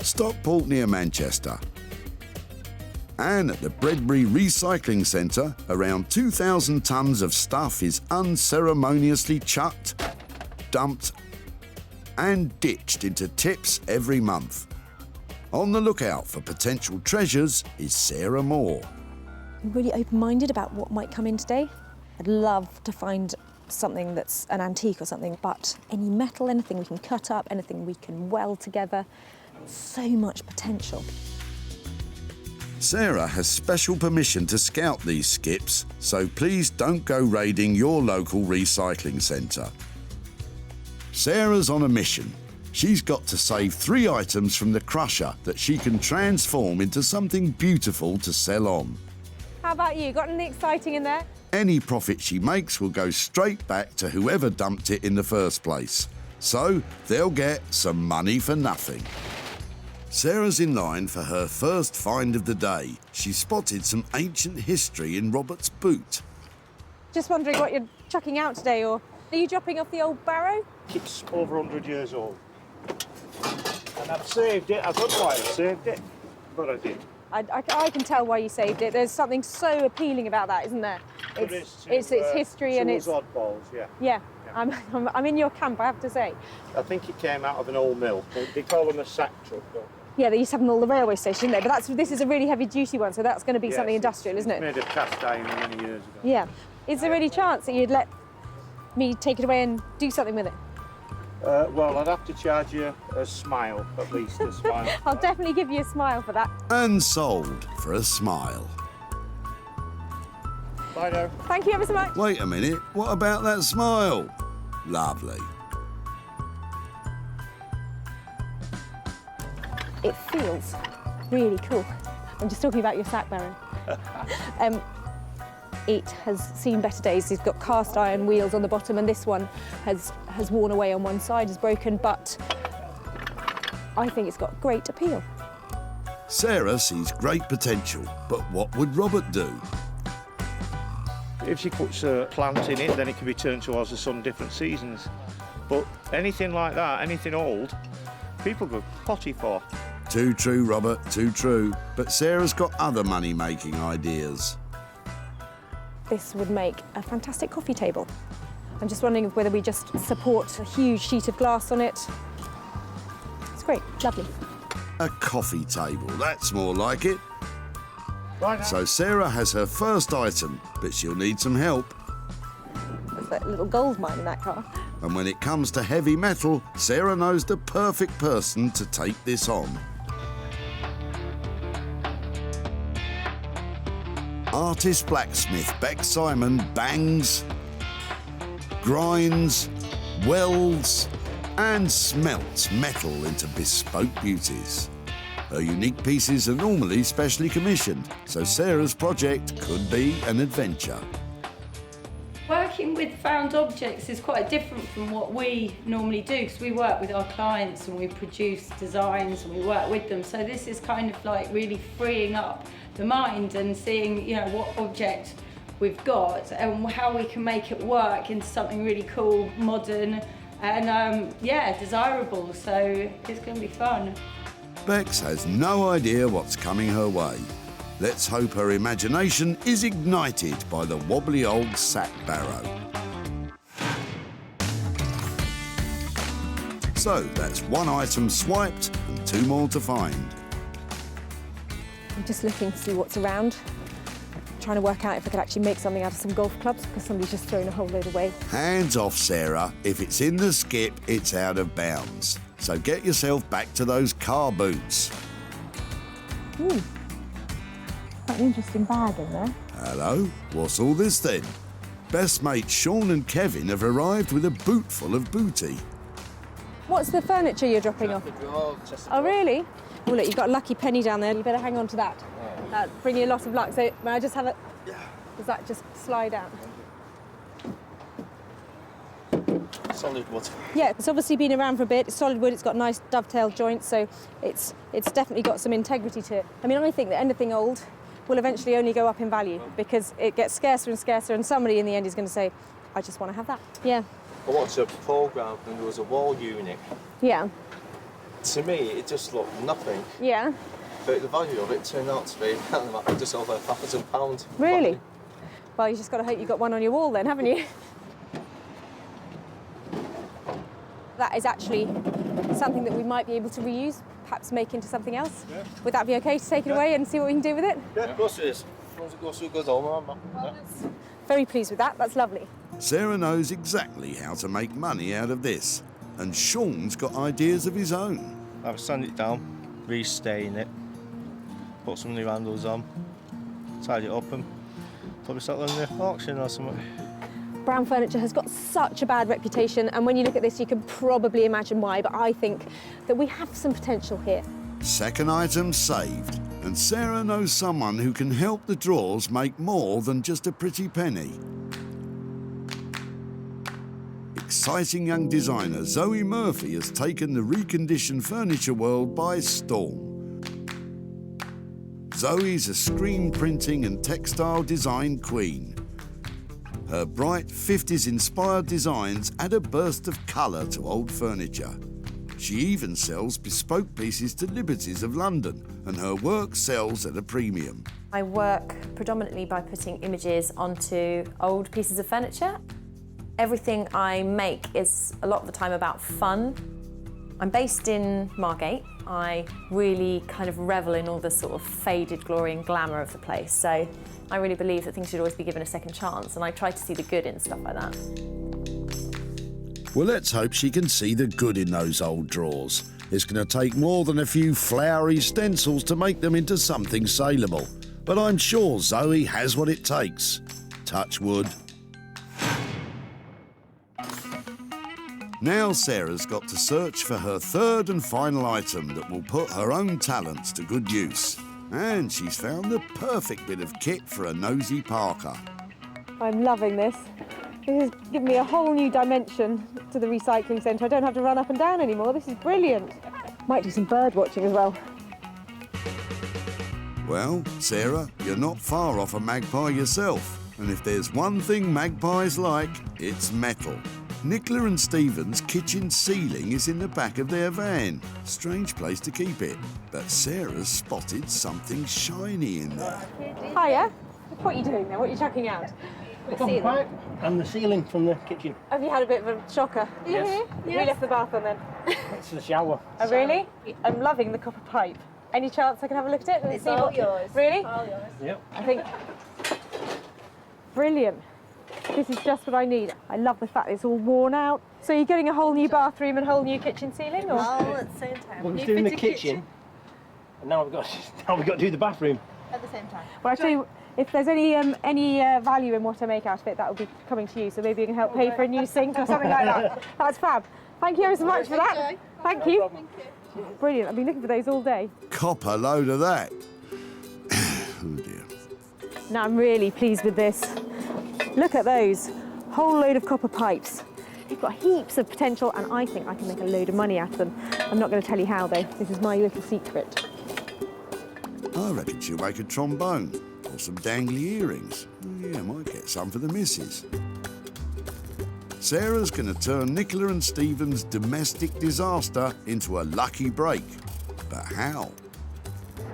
Stockport near Manchester. And at the Bredbury Recycling Centre, around 2,000 tonnes of stuff is unceremoniously chucked, dumped and ditched into tips every month. On the lookout for potential treasures is Sarah Moore. I'm really open-minded about what might come in today. I'd love to find something that's an antique or something, but any metal, anything we can cut up, anything we can weld together, so much potential. Sarah has special permission to scout these skips, so please don't go raiding your local recycling centre. Sarah's on a mission. She's got to save 3 items from the crusher that she can transform into something beautiful to sell on. How about you? Got anything exciting in there? Any profit she makes will go straight back to whoever dumped it in the first place. So they'll get some money for nothing. Sarah's in line for her first find of the day. She spotted some ancient history in Robert's boot. Just wondering what you're chucking out today, or are you dropping off the old barrow? It's over 100 years old. And I've saved it. I don't know why I saved it, but I did. I can tell why you saved it. There's something so appealing about that, isn't there? It's history and it's oddballs, yeah. Yeah, I'm in your camp, I have to say. I think it came out of an old mill. They call them a sack truck, though. Yeah, they used to have them all the railway station, didn't they? But this is a really heavy-duty one, so that's going to be something industrial, isn't it? Made of cast iron many years ago. Yeah. Is there any chance that you'd let me take it away and do something with it? Well, I'd have to charge you a smile, at least a smile. I'll definitely give you a smile for that. And sold for a smile. Bye now. Thank you ever so much. Wait a minute, what about that smile? Lovely. It feels really cool. I'm just talking about your sack barrow. It has seen better days. It's got cast iron wheels on the bottom, and this one has worn away on one side, is broken, but I think it's got great appeal. Sarah sees great potential, but what would Robert do? If she puts a plant in it, then it can be turned towards the sun different seasons. But anything like that, anything old, people go potty for. Too true, Robert, too true. But Sarah's got other money-making ideas. This would make a fantastic coffee table. I'm just wondering whether we just support a huge sheet of glass on it. It's great, lovely. A coffee table, that's more like it. Right now. So Sarah has her first item, but she'll need some help. There's that little gold mine in that car. And when it comes to heavy metal, Sarah knows the perfect person to take this on. Artist blacksmith Beck Simon bangs, grinds, welds and smelts metal into bespoke beauties. Her unique pieces are normally specially commissioned, so Sarah's project could be an adventure. Working with found objects is quite different from what we normally do, because we work with our clients and we produce designs and we work with them. So this is kind of like really freeing up the mind and seeing, you know, what object we've got and how we can make it work into something really cool, modern and yeah, desirable. So it's going to be fun. Bex has no idea what's coming her way. Let's hope her imagination is ignited by the wobbly old sack barrow. So that's one item swiped and 2 more to find. I'm just looking to see what's around. Trying to work out if I could actually make something out of some golf clubs, because somebody's just thrown a whole load away. Hands off, Sarah. If it's in the skip, it's out of bounds. So get yourself back to those car boots. Ooh. Quite an interesting bag in there. Hello, what's all this then? Best mates Sean and Kevin have arrived with a boot full of booty. What's the furniture you're dropping off? Oh, really? Oh, look, you've got a lucky penny down there. You better hang on to that. That'll bring you a lot of luck. So, may I just have a... Does that just slide out? Solid wood. Yeah, it's obviously been around for a bit. It's solid wood. It's got nice dovetailed joints, so it's definitely got some integrity to it. I mean, I think that anything old will eventually only go up in value because it gets scarcer and scarcer, and somebody in the end is going to say, I just want to have that. Yeah. I watched a programme and there was a wall unit. Yeah. To me, it just looked nothing. Yeah. But the value of it turned out to be about just over £1,000. Really? Well, you just got to hope you've got one on your wall then, haven't you? That is actually something that we might be able to reuse, perhaps make into something else. Yeah. Would that be okay to take it away and see what we can do with it? Yeah, of course it is. As long as it goes through good home, Very pleased with that. That's lovely. Sarah knows exactly how to make money out of this, and Sean's got ideas of his own. I've sand it down, restain it, put some new handles on, tidy it up and probably sell it on the auction or something. Brown furniture has got such a bad reputation, and when you look at this you can probably imagine why, but I think that we have some potential here. Second item saved, and Sarah knows someone who can help the drawers make more than just a pretty penny. Exciting young designer Zoe Murphy has taken the reconditioned furniture world by storm. Zoe's a screen printing and textile design queen. Her bright 50s-inspired designs add a burst of colour to old furniture. She even sells bespoke pieces to Liberties of London, and her work sells at a premium. I work predominantly by putting images onto old pieces of furniture. Everything I make is a lot of the time about fun. I'm based in Margate. I really kind of revel in all the sort of faded glory and glamour of the place. So I really believe that things should always be given a second chance, and I try to see the good in stuff like that. Well, let's hope she can see the good in those old drawers. It's going to take more than a few flowery stencils to make them into something saleable. But I'm sure Zoe has what it takes. Touch wood. Now Sarah's got to search for her third and final item that will put her own talents to good use. And she's found the perfect bit of kit for a nosy Parker. I'm loving this. This has given me a whole new dimension to the recycling centre. I don't have to run up and down anymore. This is brilliant. Might do some bird watching as well. Well, Sarah, you're not far off a magpie yourself. And if there's one thing magpies like, it's metal. Nicola and Stephen's kitchen ceiling is in the back of their van. Strange place to keep it. But Sarah's spotted something shiny in there. Hiya. What are you doing there? What are you chucking out? The copper pipe and the ceiling from the kitchen. Have you had a bit of a shocker? Yes. We left the bath on then. It's the shower. Oh, really? I'm loving the copper pipe. Any chance I can have a look at it? And It's see all what... yours. Really? All yours. Yep. I think... Brilliant. This is just what I need. I love the fact it's all worn out. So you're getting a whole new bathroom and a whole new kitchen ceiling, or? All at the same time. Well, we're doing the kitchen, and now we've got to do the bathroom. At the same time. Well, I tell you, if there's any value in what I make out of it, that will be coming to you. So maybe you can help pay for a new sink or something like that. That's fab. Thank you ever so much for that. Thank you. Brilliant. I've been looking for those all day. Copper load of that. Oh dear. Now I'm really pleased with this. Look at those. Whole load of copper pipes. They've got heaps of potential, and I think I can make a load of money out of them. I'm not going to tell you how, though. This is my little secret. I reckon she'll make a trombone or some dangly earrings. Yeah, might get some for the missus. Sarah's going to turn Nicola and Stephen's domestic disaster into a lucky break. But how?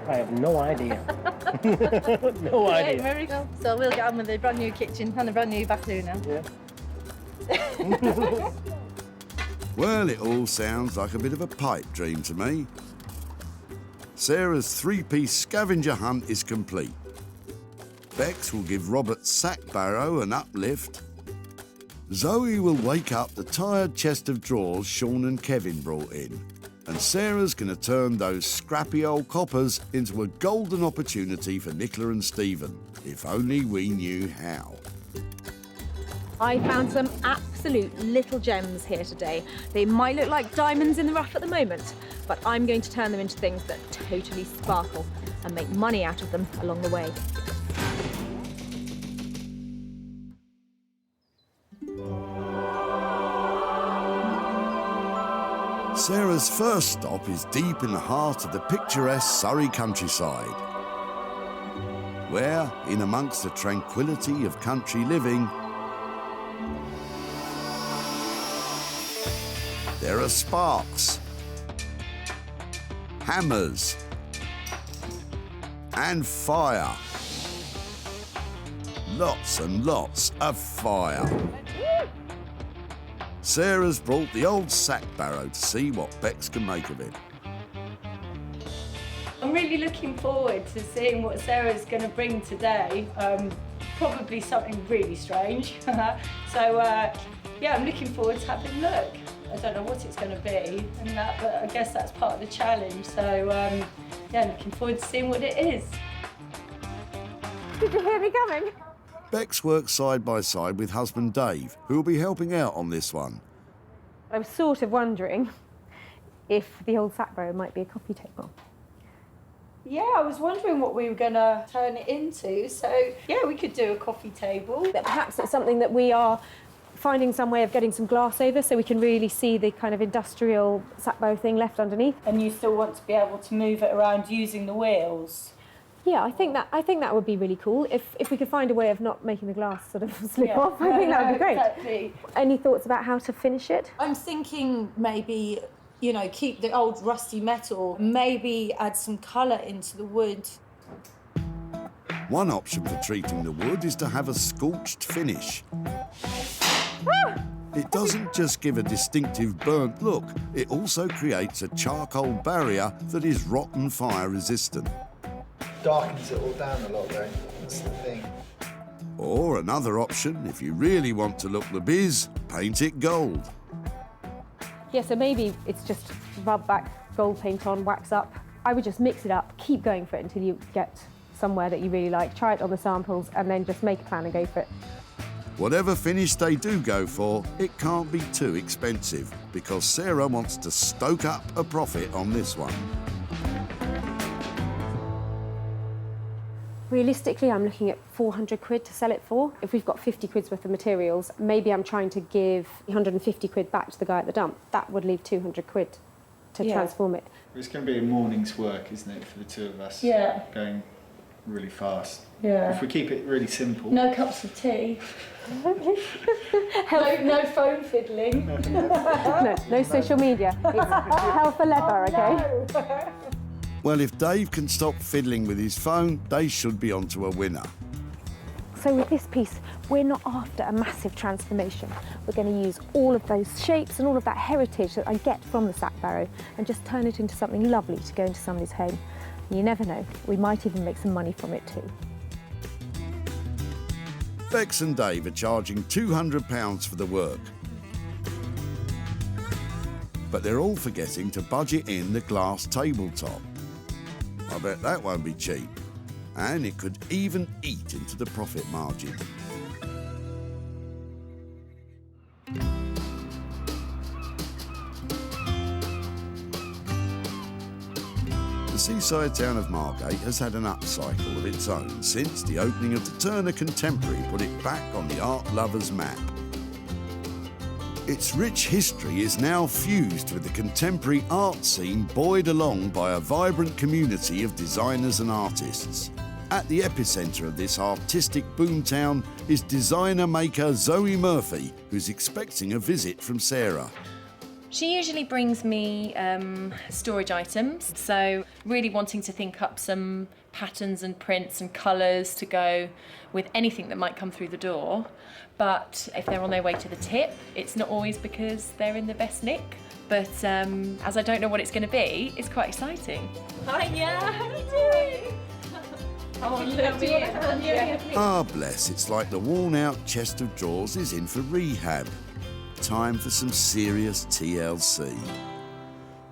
I have no idea. No idea. There we go. So we'll get on with the brand new kitchen and a brand new bathroom now. Yeah. Well, it all sounds like a bit of a pipe dream to me. Sarah's three-piece scavenger hunt is complete. Bex will give Robert's sack barrow an uplift. Zoe will wake up the tired chest of drawers Sean and Kevin brought in. And Sarah's going to turn those scrappy old coppers into a golden opportunity for Nicola and Stephen, if only we knew how. I found some absolute little gems here today. They might look like diamonds in the rough at the moment, but I'm going to turn them into things that totally sparkle and make money out of them along the way. Sarah's first stop is deep in the heart of the picturesque Surrey countryside, where, in amongst the tranquility of country living, there are sparks, hammers, and fire. Lots and lots of fire. Sarah's brought the old sack barrow to see what Bex can make of it. I'm really looking forward to seeing what Sarah's going to bring today. Probably something really strange. Yeah, I'm looking forward to having a look. I don't know what it's going to be, but I guess that's part of the challenge. So yeah, looking forward to seeing what it is. Did you hear me coming? Bex works side by side with husband Dave, who will be helping out on this one. I was sort of wondering if the old sack barrow might be a coffee table. Yeah, I was wondering what we were going to turn it into. So yeah, we could do a coffee table. But perhaps it's something that we are finding some way of getting some glass over so we can really see the kind of industrial sack barrow thing left underneath. And you still want to be able to move it around using the wheels? Yeah, I think that would be really cool. If we could find a way of not making the glass sort of slip off, I think that would be great. Exactly. Any thoughts about how to finish it? I'm thinking maybe, you know, keep the old rusty metal, maybe add some colour into the wood. One option for treating the wood is to have a scorched finish. It doesn't just give a distinctive burnt look, it also creates a charcoal barrier that is rotten fire resistant. Darkens it all down a lot though, that's the thing. Or another option, if you really want to look the biz, paint it gold. Yeah, so maybe it's just rub back, gold paint on, wax up. I would just mix it up, keep going for it until you get somewhere that you really like. Try it on the samples and then just make a plan and go for it. Whatever finish they do go for, it can't be too expensive because Sarah wants to stoke up a profit on this one. Realistically, I'm looking at 400 quid to sell it for. If we've got 50 quid's worth of materials, maybe I'm trying to give 150 quid back to the guy at the dump. That would leave 200 quid to transform it. It's going to be a morning's work, isn't it, for the two of us? Yeah. Going really fast. Yeah. If we keep it really simple. No cups of tea. no phone fiddling. No social media. It's hell for leather, okay? No. Well, if Dave can stop fiddling with his phone, they should be onto a winner. So with this piece, we're not after a massive transformation. We're going to use all of those shapes and all of that heritage that I get from the sack barrow and just turn it into something lovely to go into somebody's home. And you never know, we might even make some money from it too. Bex and Dave are charging £200 for the work. But they're all forgetting to budget in the glass tabletop. I bet that won't be cheap. And it could even eat into the profit margin. The seaside town of Margate has had an upcycle of its own since the opening of the Turner Contemporary put it back on the art lovers' map. Its rich history is now fused with the contemporary art scene buoyed along by a vibrant community of designers and artists. At the epicentre of this artistic boomtown is designer-maker Zoe Murphy, who's expecting a visit from Sarah. She usually brings me storage items, so really wanting to think up some patterns and prints and colours to go with anything that might come through the door. But if they're on their way to the tip, it's not always because they're in the best nick. But as I don't know what it's going to be, it's quite exciting. Hi, yeah, how are you doing? Ah, bless, it's like the worn-out chest of drawers is in for rehab. Time for some serious TLC.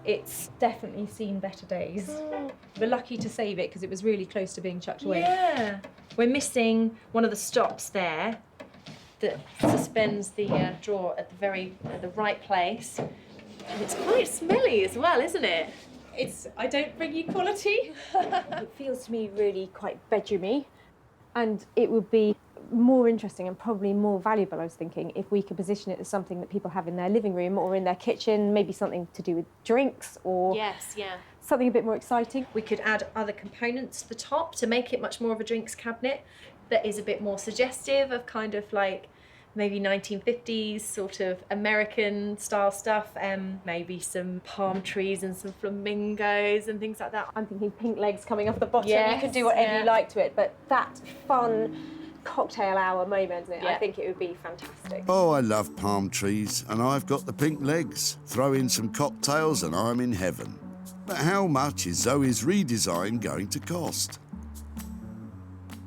It's definitely seen better days. We're lucky to save it because it was really close to being chucked away. Yeah. We're missing one of the stops there. that suspends the drawer at the right place. And it's quite smelly as well, isn't it? I don't bring you quality. It feels to me really quite bedroomy, and it would be more interesting and probably more valuable, I was thinking, if we could position it as something that people have in their living room or in their kitchen, maybe something to do with drinks or Yes, yeah. something a bit more exciting. We could add other components to the top to make it much more of a drinks cabinet that is a bit more suggestive of kind of like maybe 1950s sort of American style stuff, maybe some palm trees and some flamingos and things like that. I'm thinking pink legs coming off the bottom. Yes, you could do whatever yeah. you like to it, but that fun cocktail hour moment, Yeah. I think it would be fantastic. Oh, I love palm trees, and I've got the pink legs. Throw in some cocktails and I'm in heaven. But how much is Zoe's redesign going to cost?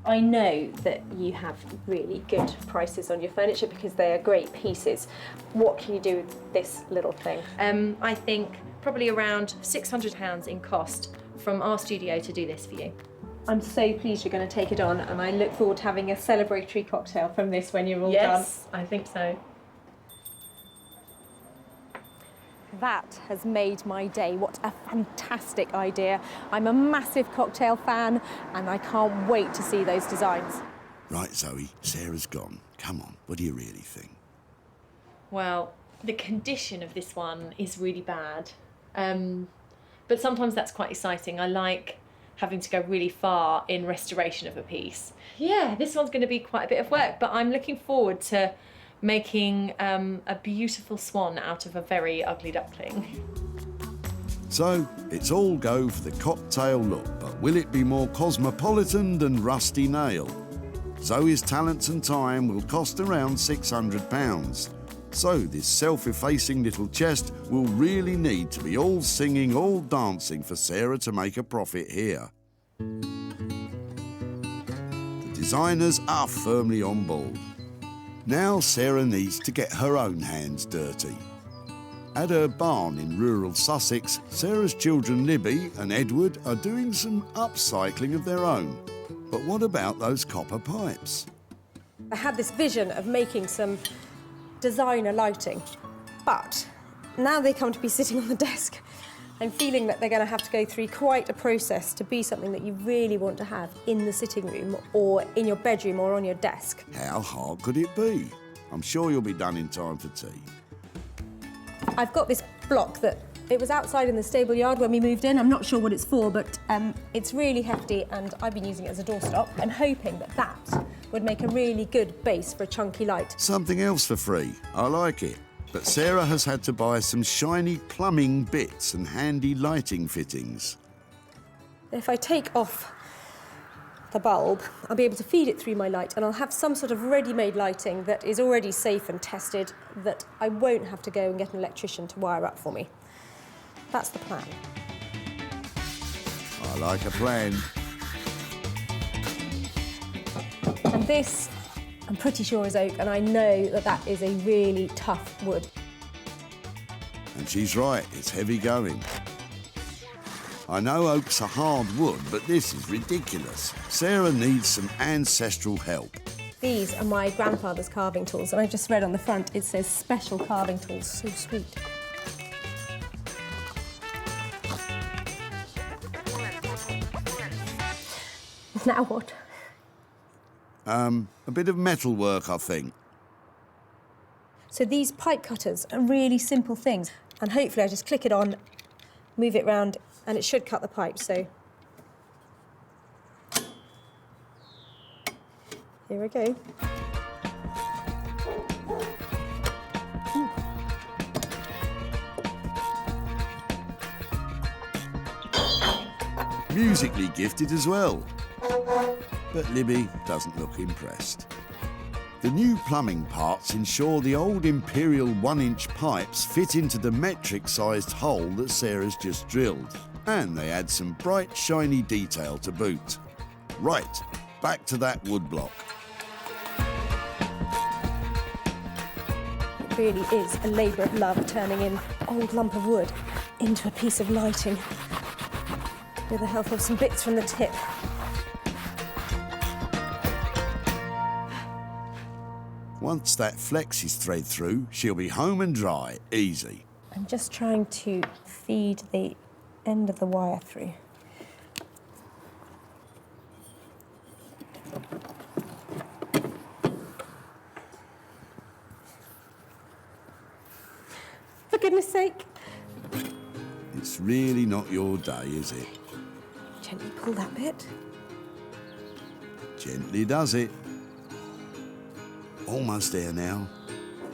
I know that you have really good prices on your furniture because they are great pieces. What can you do with this little thing? I think probably around £600 in cost from our studio to do this for you. I'm so pleased you're going to take it on, and I look forward to having a celebratory cocktail from this when you're all Yes, I think so. That has made my day. What a fantastic idea. I'm a massive cocktail fan, and I can't wait to see those designs. Right, Zoe, Sarah's gone. Come on, what do you really think? Well, the condition of this one is really bad, but sometimes that's quite exciting. I like having to go really far in restoration of a piece. Yeah, this one's going to be quite a bit of work, but I'm looking forward to making a beautiful swan out of a very ugly duckling. So, it's all go for the cocktail look, but will it be more cosmopolitan than Rusty Nail? Zoe's talents and time will cost around £600. So this self-effacing little chest will really need to be all singing, all dancing for Sarah to make a profit here. The designers are firmly on board. Now Sarah needs to get her own hands dirty. At her barn in rural Sussex, Sarah's children Libby and Edward are doing some upcycling of their own. But what about those copper pipes? I had this vision of making some designer lighting, but now they come to be sitting on the desk. I'm feeling that they're going to have to go through quite a process to be something that you really want to have in the sitting room or in your bedroom or on your desk. How hard could it be? I'm sure you'll be done in time for tea. I've got this block that it was outside in the stable yard when we moved in. I'm not sure what it's for, but it's really hefty and I've been using it as a doorstop. I'm hoping that that would make a really good base for a chunky light. Something else for free. I like it. But Sarah has had to buy some shiny plumbing bits and handy lighting fittings. If I take off the bulb, I'll be able to feed it through my light and I'll have some sort of ready-made lighting that is already safe and tested that I won't have to go and get an electrician to wire up for me. That's the plan. I like a plan. And this, I'm pretty sure is oak, and I know that that is a really tough wood. And she's right, it's heavy going. I know oak's a hard wood, but this is ridiculous. Sarah needs some ancestral help. These are my grandfather's carving tools, and I just read on the front it says special carving tools. So sweet. Now what? A bit of metal work, I think. So these pipe cutters are really simple things, and hopefully I just click it on, move it round, and it should cut the pipe, so. Here we go. Musically gifted as well. But Libby doesn't look impressed. The new plumbing parts ensure the old imperial 1-inch pipes fit into the metric-sized hole that Sarah's just drilled. And they add some bright, shiny detail to boot. Right, back to that woodblock. It really is a labour of love turning an old lump of wood into a piece of lighting with the help of some bits from the tip. Once that flex is thread through, she'll be home and dry, easy. I'm just trying to feed the end of the wire through. For goodness sake. It's really not your day, is it? Gently pull that bit. Gently does it. Almost there now.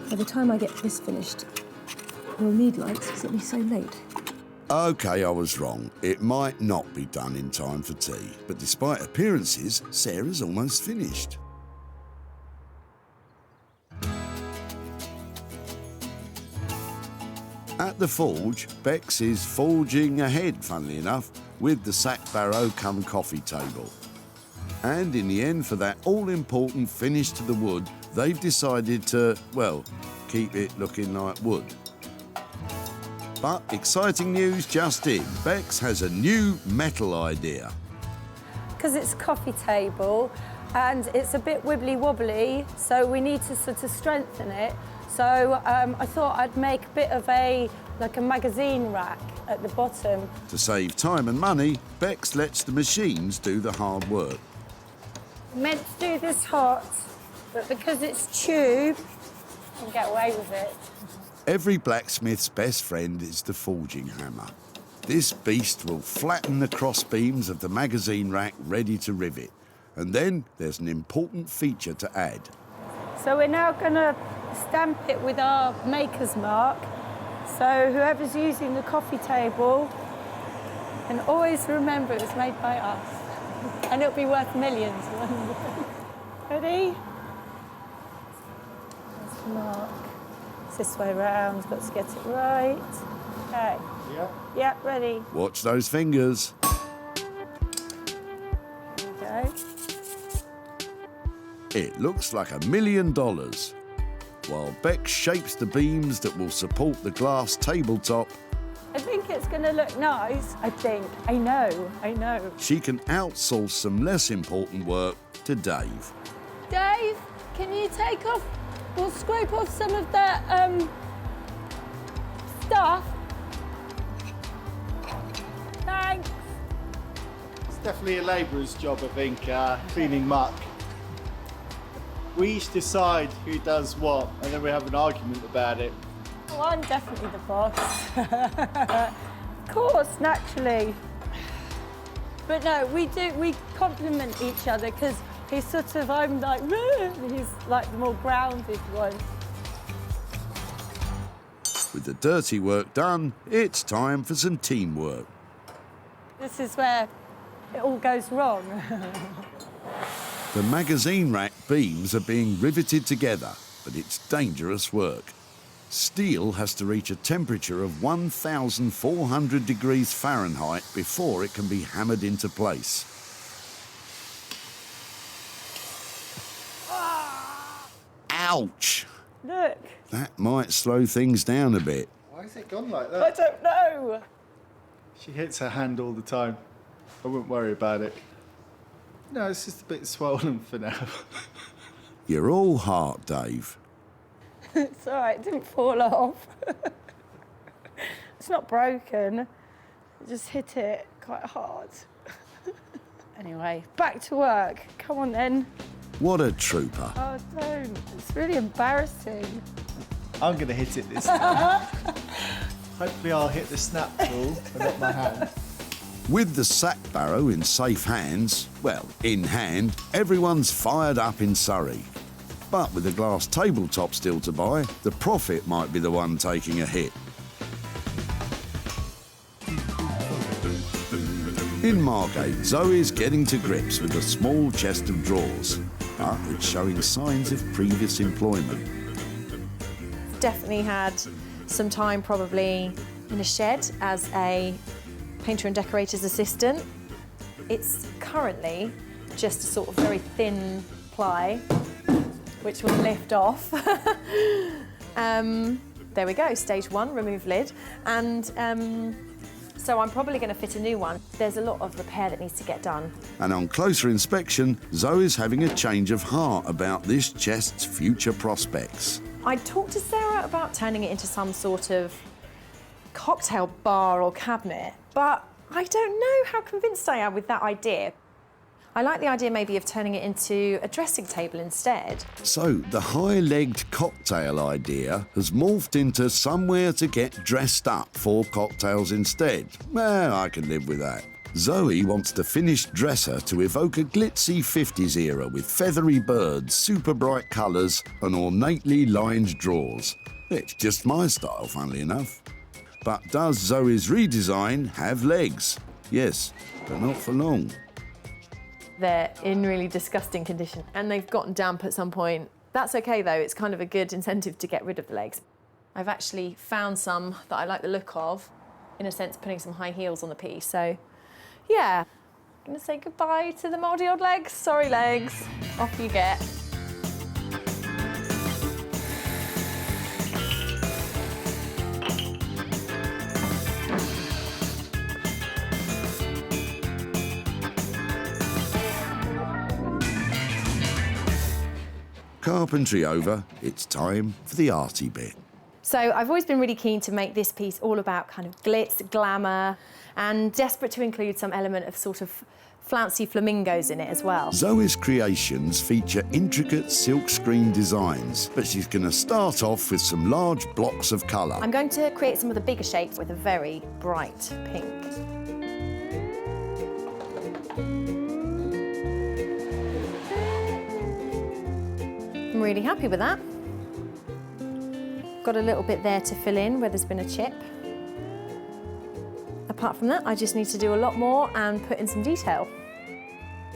By the time I get this finished, we'll need lights because it'll be so late. OK, I was wrong. It might not be done in time for tea, but despite appearances, Sarah's almost finished. At the forge, Bex is forging ahead, funnily enough, with the sack barrow come coffee table. And in the end, for that all-important finish to the wood, they've decided to, well, keep it looking like wood. But exciting news just in. Bex has a new metal idea. Because it's a coffee table and it's a bit wibbly-wobbly, so we need to sort of strengthen it. So I thought I'd make a bit of like a magazine rack at the bottom. To save time and money, Bex lets the machines do the hard work. Meant to do this hot, but because it's tube, I can get away with it. Every blacksmith's best friend is the forging hammer. This beast will flatten the cross beams of the magazine rack ready to rivet. And then there's an important feature to add. So we're now going to stamp it with our maker's mark. So whoever's using the coffee table can always remember it was made by us. And it'll be worth millions. Ready? There's the mark. It's this way round, got to get it right. Okay. Yeah. Yeah, ready. Watch those fingers. There we go. It looks like $1 million. While Bex shapes the beams that will support the glass tabletop, I think it's going to look nice. I think. I know. she can outsource some less important work to Dave. Dave, can you take off, we'll scrape off some of that stuff. Thanks. It's definitely a labourer's job, I think, cleaning muck. We each decide who does what, and then we have an argument about it. Well, I'm definitely the boss. Of course, naturally. But no, we compliment each other because he's sort of, I'm like, and he's like the more grounded one. With the dirty work done, it's time for some teamwork. This is where it all goes wrong. The magazine rack beams are being riveted together, but it's dangerous work. Steel has to reach a temperature of 1,400 degrees Fahrenheit before it can be hammered into place. Ouch! Look. That might slow things down a bit. Why has it gone like I that? don't know. She hits her hand all the time. I wouldn't worry about it. No, it's just a bit swollen for now. You're all heart, Dave. It's all right, it didn't fall off. It's not broken. I just hit it quite hard. Anyway, back to work. Come on then. What a trooper. Oh, don't. It's really embarrassing. I'm going to hit it this time. Hopefully I'll hit the snap tool and not my hand. With the sack barrow in safe hands, well, in hand, everyone's fired up in Surrey. But with the glass tabletop still to buy, the profit might be the one taking a hit. In Margate, Zoe's getting to grips with a small chest of drawers, but it's showing signs of previous employment. Definitely had some time probably in a shed as a painter and decorator's assistant. It's currently just a sort of very thin ply, which will lift off. There we go, stage one, remove lid. And So I'm probably going to fit a new one. There's a lot of repair that needs to get done. And on closer inspection, Zoe's having a change of heart about this chest's future prospects. I talked to Sarah about turning it into some sort of cocktail bar or cabinet, but I don't know how convinced I am with that idea. I like the idea maybe of turning it into a dressing table instead. So the high-legged cocktail idea has morphed into somewhere to get dressed up for cocktails instead. Well, I can live with that. Zoe wants the finished dresser to evoke a glitzy 50s era with feathery birds, super bright colours and ornately lined drawers. It's just my style, funnily enough. But does Zoe's redesign have legs? Yes, but not for long. They're in really disgusting condition and they've gotten damp at some point. That's okay though, it's kind of a good incentive to get rid of the legs. I've actually found some that I like the look of, in a sense putting some high heels on the piece, so yeah. I'm gonna say goodbye to the mouldy old legs. Sorry legs, off you get. Carpentry over, it's time for the arty bit. So I've always been really keen to make this piece all about kind of glitz, glamour, and desperate to include some element of sort of flouncy flamingos in it as well. Zoe's creations feature intricate silkscreen designs, but she's going to start off with some large blocks of colour. I'm going to create some of the bigger shapes with a very bright pink. I'm really happy with that. Got a little bit there to fill in where there's been a chip. Apart from that, I just need to do a lot more and put in some detail.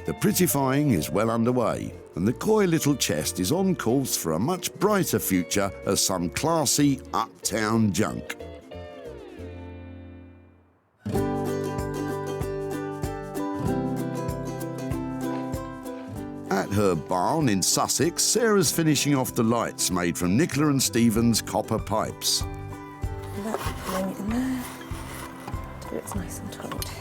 The prettifying is well underway, and the coy little chest is on course for a much brighter future as some classy uptown junk. At her barn in Sussex, Sarah's finishing off the lights made from Nicola and Stephen's copper pipes. Bring it in there till it's nice and taut.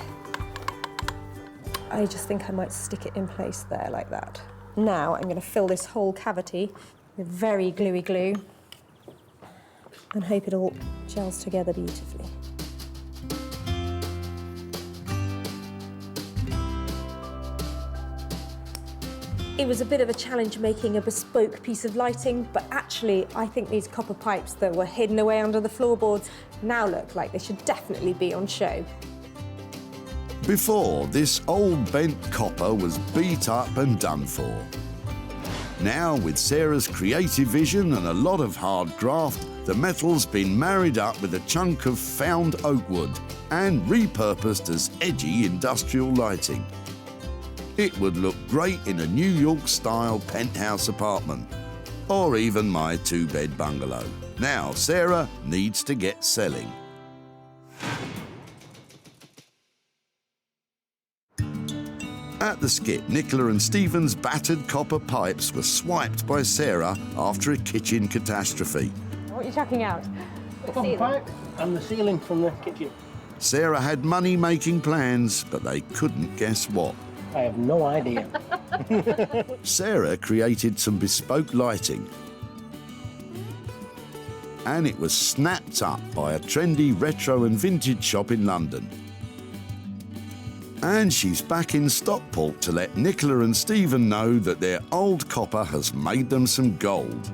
I just think I might stick it in place there like that. Now I'm going to fill this whole cavity with very gluey glue and hope it all gels together beautifully. It was a bit of a challenge making a bespoke piece of lighting, but actually I think these copper pipes that were hidden away under the floorboards now look like they should definitely be on show. Before, this old bent copper was beat up and done for. Now, with Sarah's creative vision and a lot of hard graft, the metal's been married up with a chunk of found oak wood and repurposed as edgy industrial lighting. It would look great in a New York-style penthouse apartment, or even my two-bed bungalow. Now, Sarah needs to get selling. At the skip, Nicola and Stephen's battered copper pipes were swiped by Sarah after a kitchen catastrophe. What are you chucking out? The copper pipe and the ceiling from the kitchen. Sarah had money-making plans, but they couldn't guess what. I have no idea. Sarah created some bespoke lighting, and it was snapped up by a trendy retro and vintage shop in London. And she's back in Stockport to let Nicola and Stephen know that their old copper has made them some gold.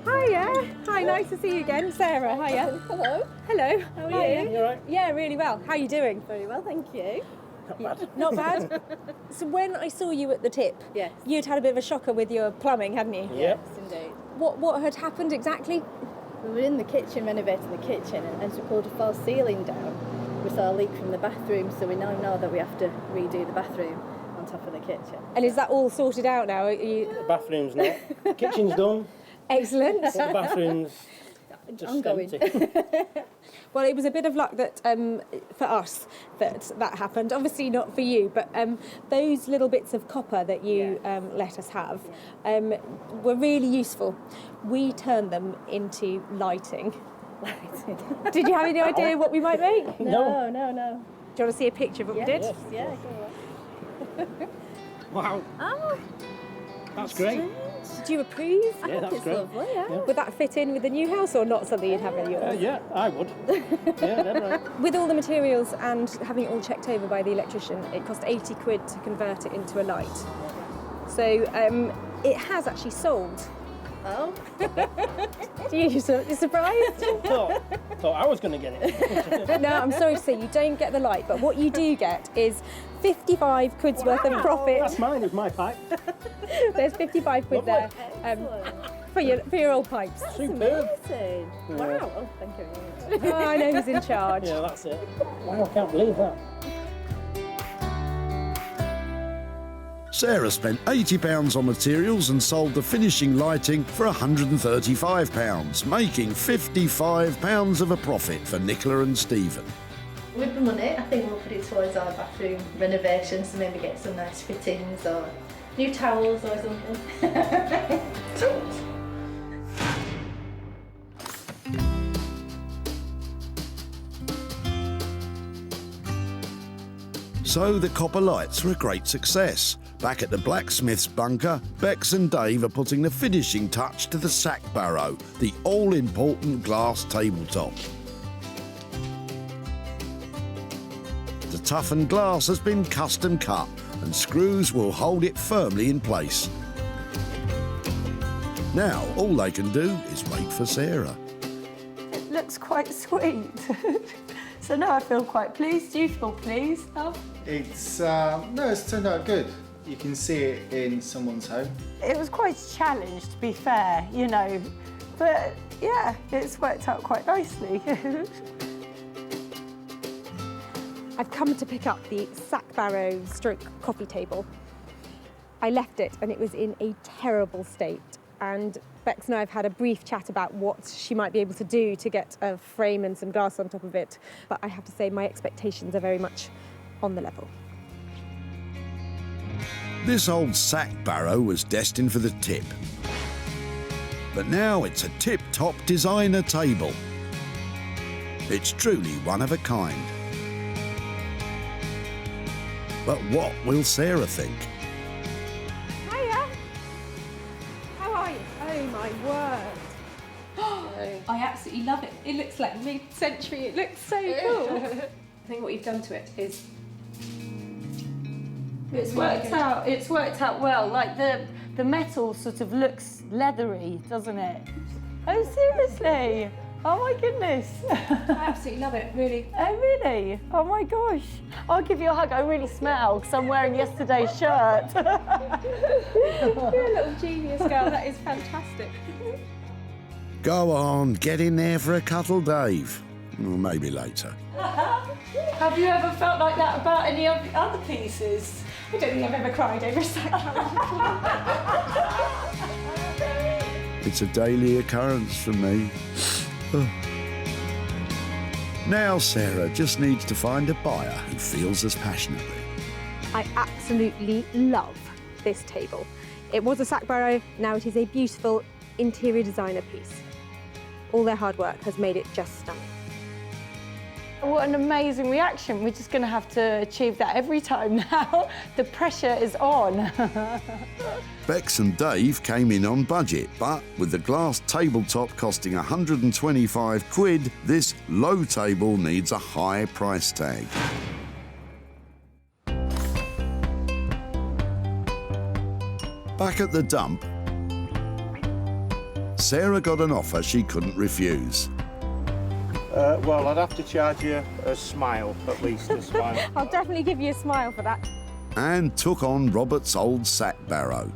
Hiya. Hi, nice to see you again. Sarah, hiya. Hello. Hello. How are Hiya. you? You all right? Yeah, really well. How are you doing? Very well, thank you. Not bad. Not bad? So when I saw you at the tip, Yes. you'd had a bit of a shocker with your plumbing, hadn't you? Yep. Yes, indeed. What had happened exactly? We were in the kitchen, renovating the kitchen, and as we pulled a false ceiling down, we saw a leak from the bathroom, so we now know that we have to redo the bathroom on top of the kitchen. And is that all sorted out now? Are you... The bathroom's not. Kitchen's done. Excellent. But the bathroom's just ongoing. empty. Well, it was a bit of luck that for us that happened. Obviously not for you, but those little bits of copper that you let us have were really useful. We turned them into lighting, lighting. Did you have any idea what we might make? No. Do you want to see a picture of what we did? Yes, yeah, go on. Wow. Oh, That's great. Do you approve? Yeah, that's it's great. lovely, yeah. Would that fit in with the new house or not something you'd have in yours? Yeah, I would. Yeah, definitely. With all the materials and having it all checked over by the electrician, it cost 80 quid to convert it into a light. So it has actually sold. Oh. You're surprised? thought I was going to get it. No, I'm sorry to say you don't get the light, but what you do get is 55 quid's worth of profit. That's mine, it's my pipe. There's 55 quid there for your old pipes. Superb. Amazing. Yeah. Wow. Oh, thank you very much. Oh, I know who's in charge. Yeah, that's it. Wow, I can't believe that. Sarah spent £80 on materials and sold the finishing lighting for £135, making £55 of a profit for Nicola and Stephen. With the money, I think we'll put it towards our bathroom renovations to maybe get some nice fittings or new towels or something. So the copper lights were a great success. Back at the blacksmith's bunker, Bex and Dave are putting the finishing touch to the sack barrow, the all-important glass tabletop. The toughened glass has been custom cut and screws will hold it firmly in place. Now all they can do is wait for Sarah. It looks quite sweet. So now I feel quite pleased. Do you feel pleased, love? It's turned out good. You can see it in someone's home. It was quite a challenge, to be fair, you know, but yeah, it's worked out quite nicely. I've come to pick up the sack barrow stroke coffee table. I left it and it was in a terrible state. And Bex and I have had a brief chat about what she might be able to do to get a frame and some glass on top of it. But I have to say my expectations are very much on the level. This old sack barrow was destined for the tip. But now it's a tip-top designer table. It's truly one of a kind. But what will Sarah think? Hiya! How are you? Oh my word! I absolutely love it. It looks like mid-century. It looks so cool. I think what you've done to it is It's worked out well. Like the metal sort of looks leathery, doesn't it? Oh, seriously? Oh my goodness. I absolutely love it, really. Oh, really? Oh my gosh. I'll give you a hug. I really smell because I'm wearing yesterday's shirt. You're a little genius, girl. That is fantastic. Go on, get in there for a cuddle, Dave. Or maybe later. Have you ever felt like that about any of the other pieces? I don't think I've ever cried over a sack barrow. It's a daily occurrence for me. Now Sarah just needs to find a buyer who feels as passionately. I absolutely love this table. It was a sack barrow, now it is a beautiful interior designer piece. All their hard work has made it just stunning. What an amazing reaction. We're just going to have to achieve that every time now. The pressure is on. Bex and Dave came in on budget, but with the glass tabletop costing 125 quid, this low table needs a high price tag. Back at the dump, Sarah got an offer she couldn't refuse. Well, I'd have to charge you a smile, at least a smile. I'll definitely give you a smile for that. And took on Robert's old sack barrow.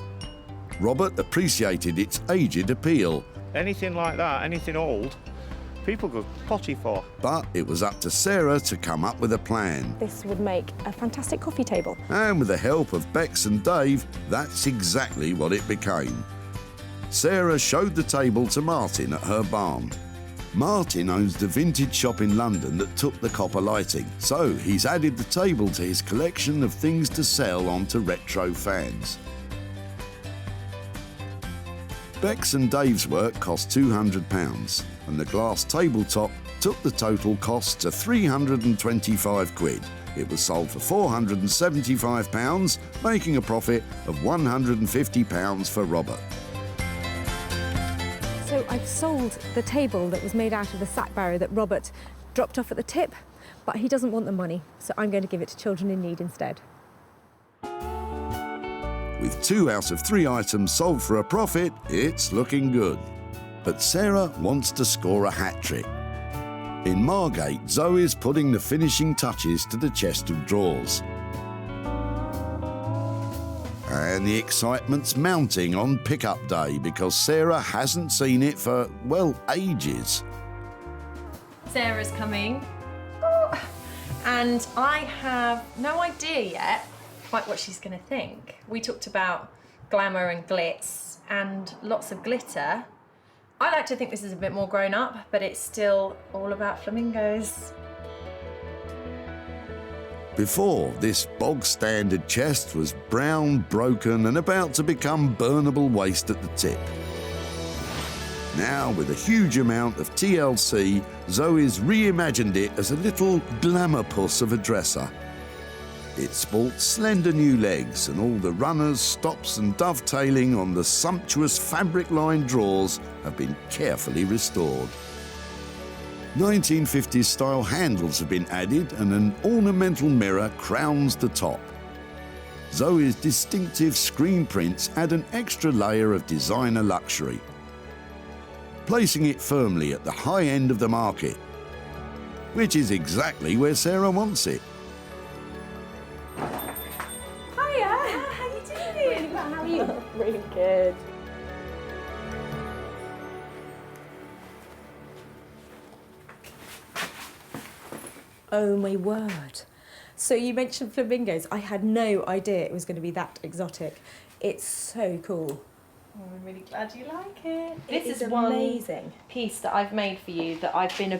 Robert appreciated its aged appeal. Anything like that, anything old, people go potty for. But it was up to Sarah to come up with a plan. This would make a fantastic coffee table. And with the help of Bex and Dave, that's exactly what it became. Sarah showed the table to Martin at her barn. Martin owns the vintage shop in London that took the copper lighting, so he's added the table to his collection of things to sell on to retro fans. Beck's and Dave's work cost £200 and the glass tabletop took the total cost to £325. It was sold for £475, making a profit of £150 for Robert. So I've sold the table that was made out of the sack barrow that Robert dropped off at the tip, but he doesn't want the money, so I'm going to give it to children in need instead. With 2 out of 3 items sold for a profit, it's looking good. But Sarah wants to score a hat-trick. In Margate, Zoe's putting the finishing touches to the chest of drawers. And the excitement's mounting on pickup day because Sarah hasn't seen it for, well, ages. Sarah's coming. Oh, and I have no idea yet quite what she's going to think. We talked about glamour and glitz and lots of glitter. I like to think this is a bit more grown up, but it's still all about flamingos. Before, this bog-standard chest was brown, broken and about to become burnable waste at the tip. Now, with a huge amount of TLC, Zoe's reimagined it as a little glamour puss of a dresser. It sports slender new legs and all the runners, stops and dovetailing on the sumptuous fabric-lined drawers have been carefully restored. 1950s style handles have been added and an ornamental mirror crowns the top. Zoe's distinctive screen prints add an extra layer of designer luxury, placing it firmly at the high end of the market, which is exactly where Sarah wants it. Hiya, how are you doing? How are you? Really good. Oh my word. So you mentioned flamingos. I had no idea it was going to be that exotic. It's so cool. Oh, I'm really glad you like it. It This is is one amazing. piece that I've made for you that I've been I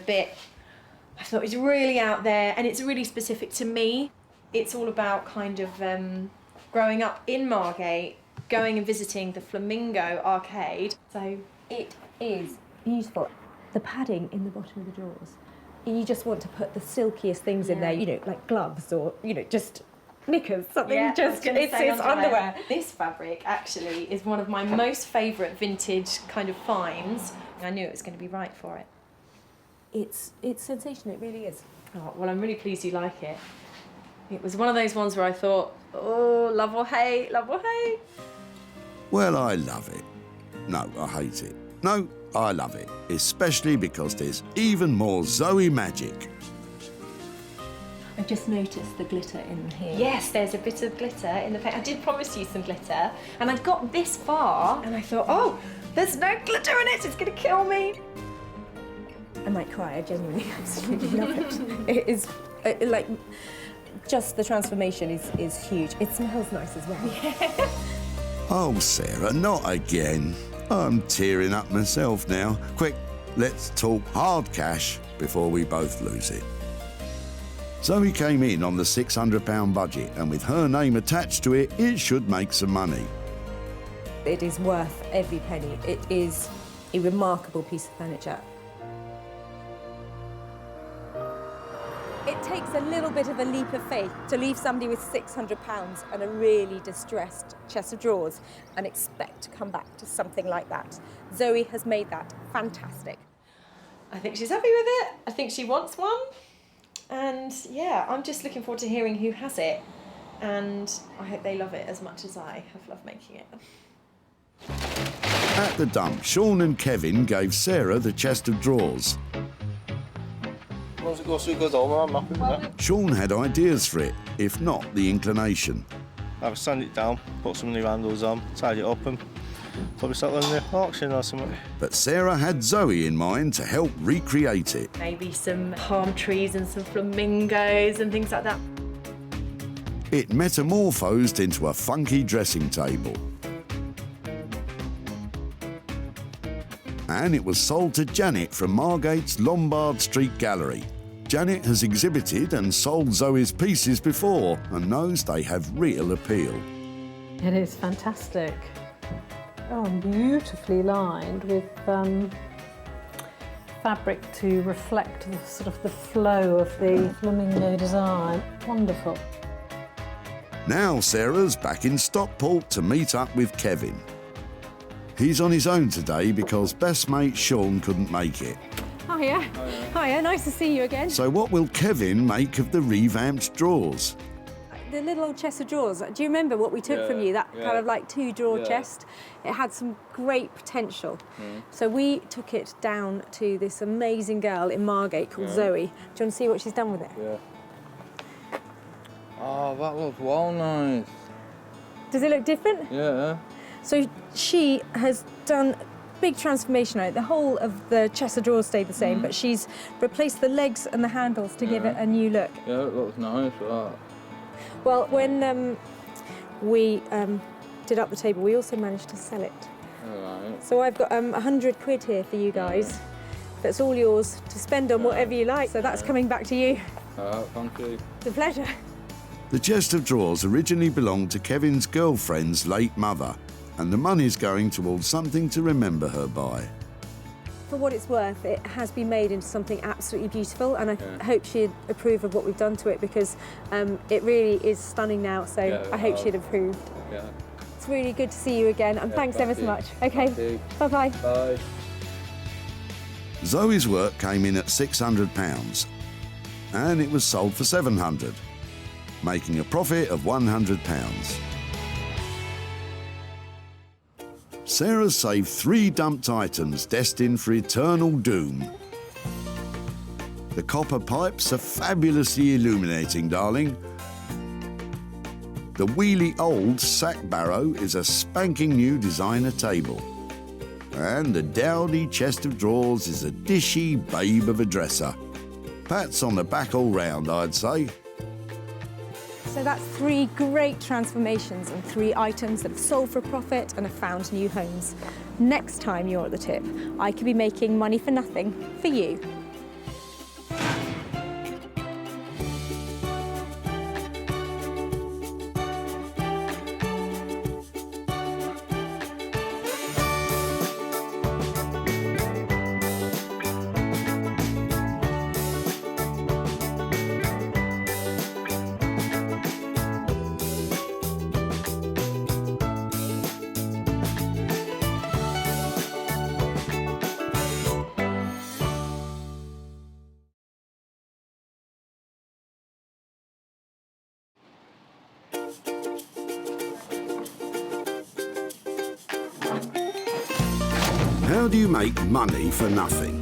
thought it's really out there and it's really specific to me. It's all about kind of growing up in Margate, going and visiting the Flamingo arcade. So it is beautiful. The padding in the bottom of the drawers. You just want to put the silkiest things in there, you know, like gloves or, you know, just knickers, something it's underwear. This fabric actually is one of my most favourite vintage kind of finds. I knew it was going to be right for it. It's sensational, it really is. Oh, well, I'm really pleased you like it. It was one of those ones where I thought, oh, love or hate, love or hate. Well, I love it. No, I hate it. No, I love it, especially because there's even more Zoe magic. I just noticed the glitter in here. Yes, there's a bit of glitter in the paint. I did promise you some glitter, and I got this far, and I thought, oh, there's no glitter in it, it's going to kill me. I might cry, I genuinely absolutely love it. It is, like, just the transformation is huge. It smells nice as well. Yeah. Oh, Sarah, not again. I'm tearing up myself now. Quick, let's talk hard cash before we both lose it. Zoe came in on the £600 budget, and with her name attached to it, it should make some money. It is worth every penny. It is a remarkable piece of furniture. It takes a little bit of a leap of faith to leave somebody with £600 and a really distressed chest of drawers and expect to come back to something like that. Zoe has made that fantastic. I think she's happy with it. I think she wants one. And yeah, I'm just looking forward to hearing who has it. And I hope they love it as much as I have loved making it. At the dump, Sean and Kevin gave Sarah the chest of drawers. Once it goes through, it goes over. I'm happy with that. Sean had ideas for it, if not the inclination. I've sand it down, put some new handles on, tied it up and probably sell it in the auction or something. But Sarah had Zoe in mind to help recreate it. Maybe some palm trees and some flamingos and things like that. It metamorphosed into a funky dressing table. And it was sold to Janet from Margate's Lombard Street Gallery. Janet has exhibited and sold Zoe's pieces before and knows they have real appeal. It is fantastic. Oh, beautifully lined with fabric to reflect the sort of the flow of the flamingo design. Wonderful. Now Sarah's back in Stockport to meet up with Kevin. He's on his own today because best mate Sean couldn't make it. Hiya. Hiya, nice to see you again. So what will Kevin make of the revamped drawers? The little old chest of drawers, do you remember what we took from you? That kind of like 2-drawer chest? It had some great potential. So we took it down to this amazing girl in Margate called Zoe. Do you want to see what she's done with it? Yeah. Oh, that looks well nice. Does it look different? Yeah. So she has done big transformation on it. The whole of the chest of drawers stayed the same, but she's replaced the legs and the handles to give it a new look. Yeah, it looks nice. Well, when we did up the table, we also managed to sell it. Alright. So I've got 100 quid here for you guys. That's all yours to spend on whatever you like. So that's coming back to you. Thank you. It's a pleasure. The chest of drawers originally belonged to Kevin's girlfriend's late mother, and the money's going towards something to remember her by. For what it's worth, it has been made into something absolutely beautiful, and I hope she'd approve of what we've done to it, because it really is stunning now, so I hope she'd approve. Yeah. It's really good to see you again, and thanks ever so much. Okay, bye-bye. Bye. Zoe's work came in at £600, and it was sold for £700, making a profit of £100. Sarah saved 3 dumped items destined for eternal doom. The copper pipes are fabulously illuminating, darling. The wheelie old sack barrow is a spanking new designer table. And the dowdy chest of drawers is a dishy babe of a dresser. Pats on the back all round, I'd say. So that's 3 great transformations and 3 items that have sold for a profit and have found new homes. Next time you're at the tip, I could be making money for nothing for you. How do you make money for nothing?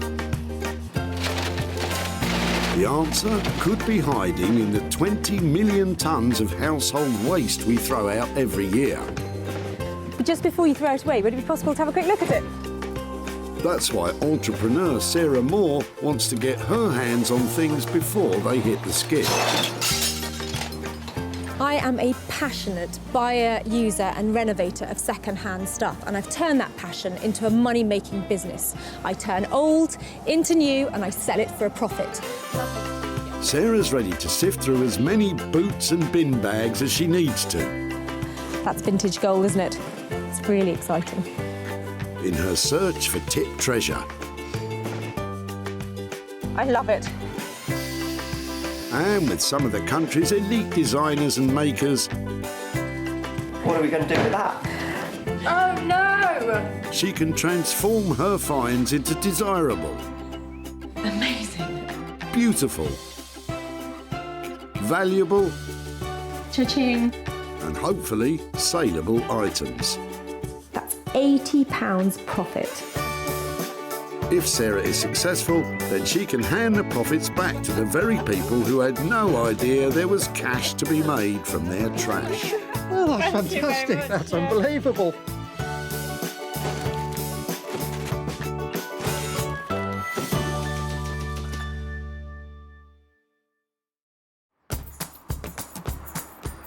The answer could be hiding in the 20 million tonnes of household waste we throw out every year. But just before you throw it away, would it be possible to have a quick look at it? That's why entrepreneur Sarah Moore wants to get her hands on things before they hit the skid. I am a passionate buyer, user and renovator of second-hand stuff, and I've turned that passion into a money-making business. I turn old into new and I sell it for a profit. Sarah's ready to sift through as many boots and bin bags as she needs to. That's vintage gold, isn't it? It's really exciting. In her search for tip treasure. I love it. And with some of the country's elite designers and makers. What are we going to do with that? Oh no! She can transform her finds into desirable, Amazing. beautiful, valuable, Cha-ching. and hopefully saleable items. That's £80 profit. If Sarah is successful, then she can hand the profits back to the very people who had no idea there was cash to be made from their trash. Oh, that's fantastic. That's unbelievable.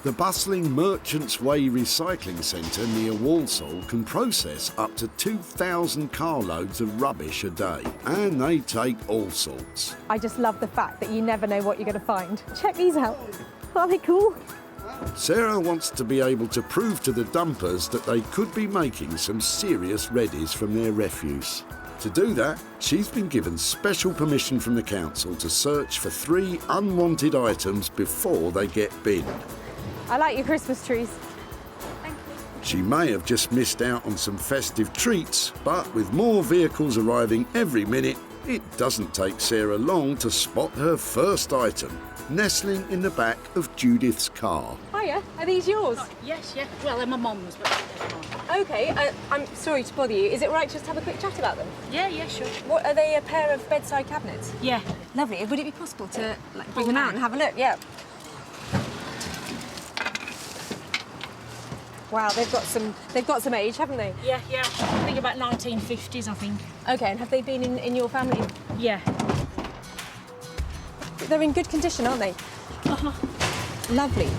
The bustling Merchants Way recycling centre near Walsaw can process up to 2,000 carloads of rubbish a day, and they take all sorts. I just love the fact that you never know what you're going to find. Check these out. Aren't they cool? Sarah wants to be able to prove to the dumpers that they could be making some serious reddies from their refuse. To do that, she's been given special permission from the council to search for 3 unwanted items before they get binned. I like your Christmas trees. She may have just missed out on some festive treats, but with more vehicles arriving every minute, it doesn't take Sarah long to spot her first item, nestling in the back of Judith's car. Hiya, are these yours? Yes, yeah. Well, they're my mum's, but they're mine. OK, I'm sorry to bother you. Is it right just to have a quick chat about them? Yeah, yeah, sure. What, are they a pair of bedside cabinets? Yeah. Lovely. Would it be possible to bring them out and have a look? Yeah. Wow, they've got some age, haven't they? Yeah, yeah. I think about 1950s, I think. OK, and have they been in your family? Yeah. They're in good condition, aren't they? Uh-huh. Lovely.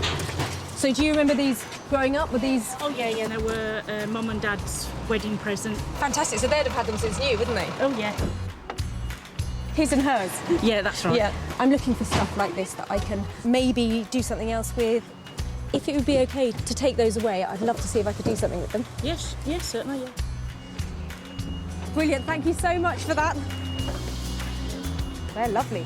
So do you remember these growing up? Were these... Oh, yeah, yeah. They were Mum and Dad's wedding present. Fantastic. So they'd have had them since new, wouldn't they? Oh, yeah. His and hers? Yeah, that's right. Yeah. I'm looking for stuff like this that I can maybe do something else with. If it would be OK to take those away, I'd love to see if I could do something with them. Yes, yes, certainly, yeah. Brilliant. Thank you so much for that. They're lovely.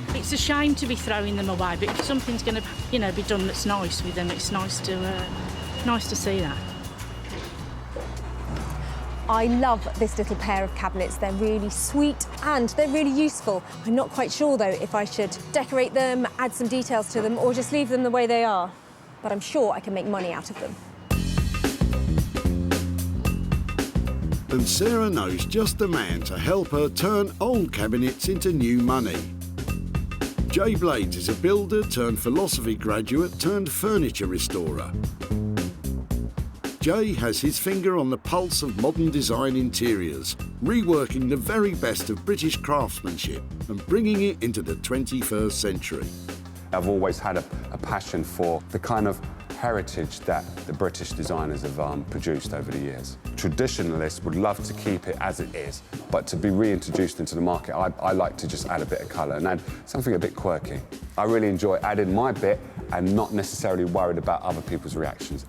It's a shame to be throwing them away, but if something's going to, be done that's nice with them, it's nice to see that. I love this little pair of cabinets. They're really sweet and they're really useful. I'm not quite sure, though, if I should decorate them, add some details to them, or just leave them the way they are. But I'm sure I can make money out of them. And Sarah knows just the man to help her turn old cabinets into new money. Jay Blades is a builder turned philosophy graduate turned furniture restorer. Jay has his finger on the pulse of modern design interiors, reworking the very best of British craftsmanship and bringing it into the 21st century. I've always had a passion for the kind of heritage that the British designers have produced over the years. Traditionalists would love to keep it as it is, but to be reintroduced into the market, I like to just add a bit of colour and add something a bit quirky. I really enjoy adding my bit and not necessarily worried about other people's reactions.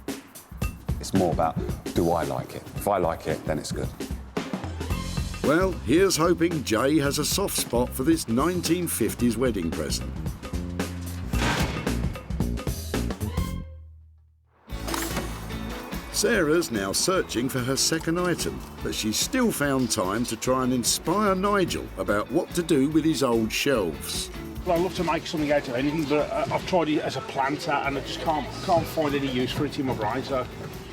It's more about, do I like it? If I like it, then it's good. Well, here's hoping Jay has a soft spot for this 1950s wedding present. Sarah's now searching for her second item, but she's still found time to try and inspire Nigel about what to do with his old shelves. Well, I'd love to make something out of anything, but I've tried it as a planter and I just can't find any use for it in my brain, so...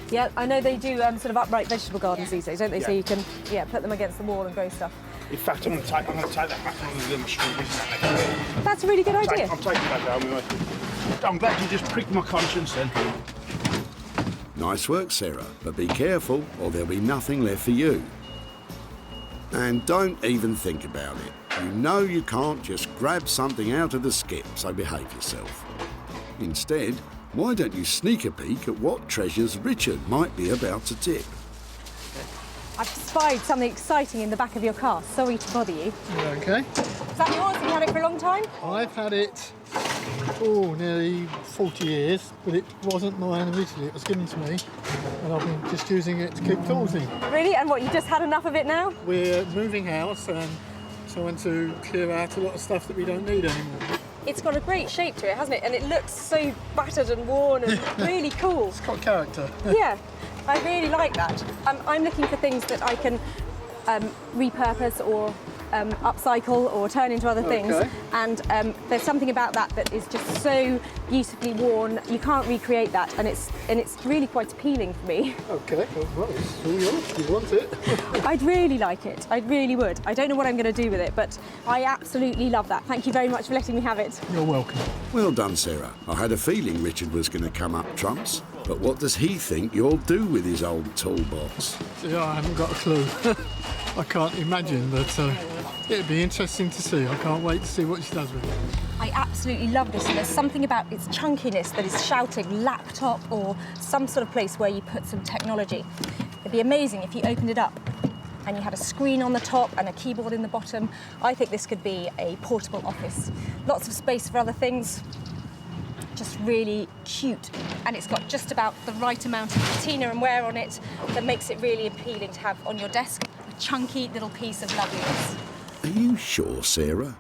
Yeah, I know they do sort of upright vegetable gardens these days, don't they? Yeah. So you can, put them against the wall and grow stuff. In fact, I'm going to take that back on the little strawberries. That's a really good idea. I'm taking that home with me. I'm glad you just pricked my conscience then. Nice work, Sarah, but be careful or there'll be nothing left for you. And don't even think about it. You know you can't just grab something out of the skip, so behave yourself. Instead, why don't you sneak a peek at what treasures Richard might be about to tip? I've spied something exciting in the back of your car. Sorry to bother you. OK. Is that yours? Have you had it for a long time? I've had it, nearly 40 years, but it wasn't mine originally. It was given to me, and I've been just using it to keep tools in. Really? And what, you just had enough of it now? We're moving house, and so I want to clear out a lot of stuff that we don't need anymore. It's got a great shape to it, hasn't it? And it looks so battered and worn and really cool. It's got character. Yeah, I really like that. I'm looking for things that I can repurpose or upcycle or turn into other things. And there's something about that is just so beautifully worn. You can't recreate that, and it's really quite appealing for me. OK, well, it's all yours. You want it. I'd really like it. I really would. I don't know what I'm going to do with it, but I absolutely love that. Thank you very much for letting me have it. You're welcome. Well done, Sarah. I had a feeling Richard was going to come up trumps. But what does he think you'll do with his old toolbox? Yeah, I haven't got a clue. I can't imagine, but it'd be interesting to see. I can't wait to see what she does with it. I absolutely love this, and there's something about its chunkiness that is shouting laptop or some sort of place where you put some technology. It'd be amazing if you opened it up and you had a screen on the top and a keyboard in the bottom, I think this could be a portable office. Lots of space for other things. Just really cute, and it's got just about the right amount of patina and wear on it that makes it really appealing to have on your desk. A chunky little piece of loveliness. Are you sure, Sarah?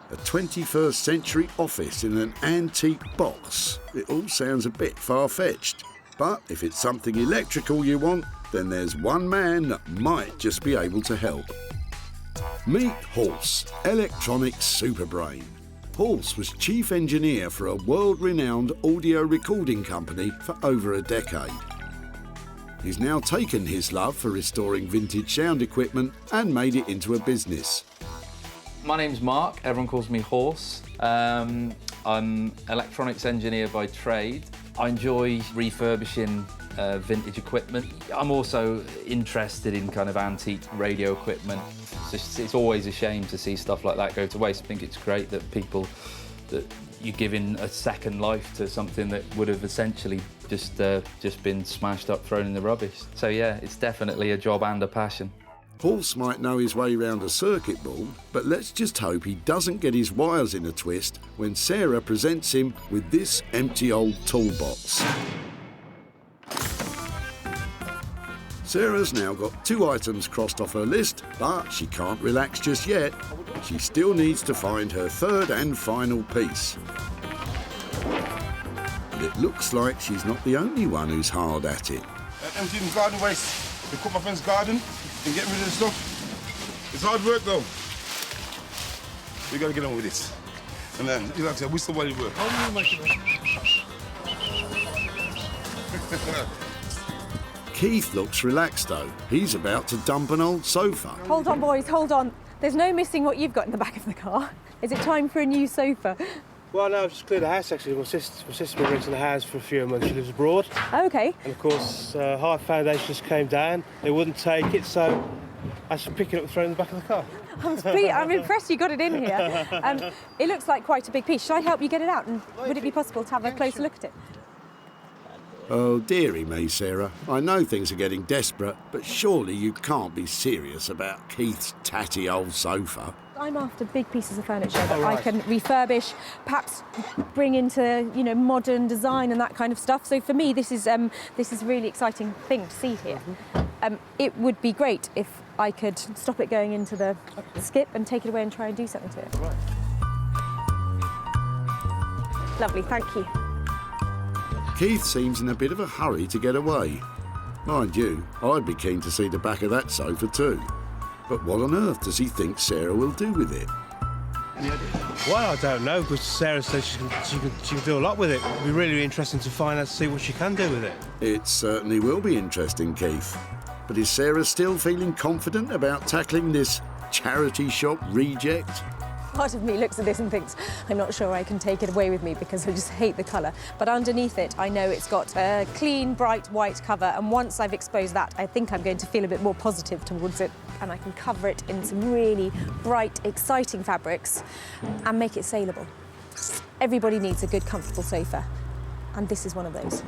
A 21st century office in an antique box. It all sounds a bit far-fetched. But if it's something electrical you want, then there's one man that might just be able to help. Meet Horse, electronic superbrain. Horse was chief engineer for a world-renowned audio recording company for over a decade. He's now taken his love for restoring vintage sound equipment and made it into a business. My name's Mark, everyone calls me Horse. I'm electronics engineer by trade. I enjoy refurbishing vintage equipment. I'm also interested in kind of antique radio equipment. It's always a shame to see stuff like that go to waste. I think it's great that you're giving a second life to something that would have essentially just been smashed up, thrown in the rubbish. So yeah, it's definitely a job and a passion. Horse might know his way around a circuit board, but let's just hope he doesn't get his wires in a twist when Sarah presents him with this empty old toolbox. Sarah's now got 2 items crossed off her list, but she can't relax just yet. She still needs to find her 3rd and final piece. And it looks like she's not the only one who's hard at it. Emptying garden waste. We cut my friend's garden and get rid of the stuff. It's hard work though. We gotta get on with this. And you like to say, we still want to work. Keith looks relaxed though. He's about to dump an old sofa. Hold on, boys, hold on. There's no missing what you've got in the back of the car. Is it time for a new sofa? Well, no, I've just cleared the house actually. My sister's been renting the house for a few months. She lives abroad. Okay. And of course, hard foundations came down. They wouldn't take it, so I just pick it up and throw it in the back of the car. I'm impressed you got it in here. It looks like quite a big piece. Should I help you get it out? And would it be possible to have a closer look at it? Oh, dearie me, Sarah. I know things are getting desperate, but surely you can't be serious about Keith's tatty old sofa. I'm after big pieces of furniture that I can refurbish, perhaps bring into, modern design and that kind of stuff. So for me, this is a really exciting thing to see here. It would be great if I could stop it going into the skip and take it away and try and do something to it. Lovely, thank you. Keith seems in a bit of a hurry to get away. Mind you, I'd be keen to see the back of that sofa too. But what on earth does he think Sarah will do with it? Well, I don't know, but Sarah says she can do a lot with it. It'll be really interesting to find out, to see what she can do with it. It certainly will be interesting, Keith. But is Sarah still feeling confident about tackling this charity shop reject? Part of me looks at this and thinks, I'm not sure I can take it away with me because I just hate the colour. But underneath it, I know it's got a clean, bright white cover, and once I've exposed that, I think I'm going to feel a bit more positive towards it, and I can cover it in some really bright, exciting fabrics and make it saleable. Everybody needs a good, comfortable sofa, and this is one of those.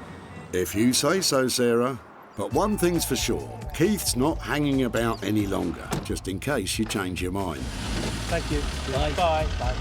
If you say so, Sarah. But one thing's for sure, Keith's not hanging about any longer, just in case you change your mind. Thank you. Bye. Bye. Bye.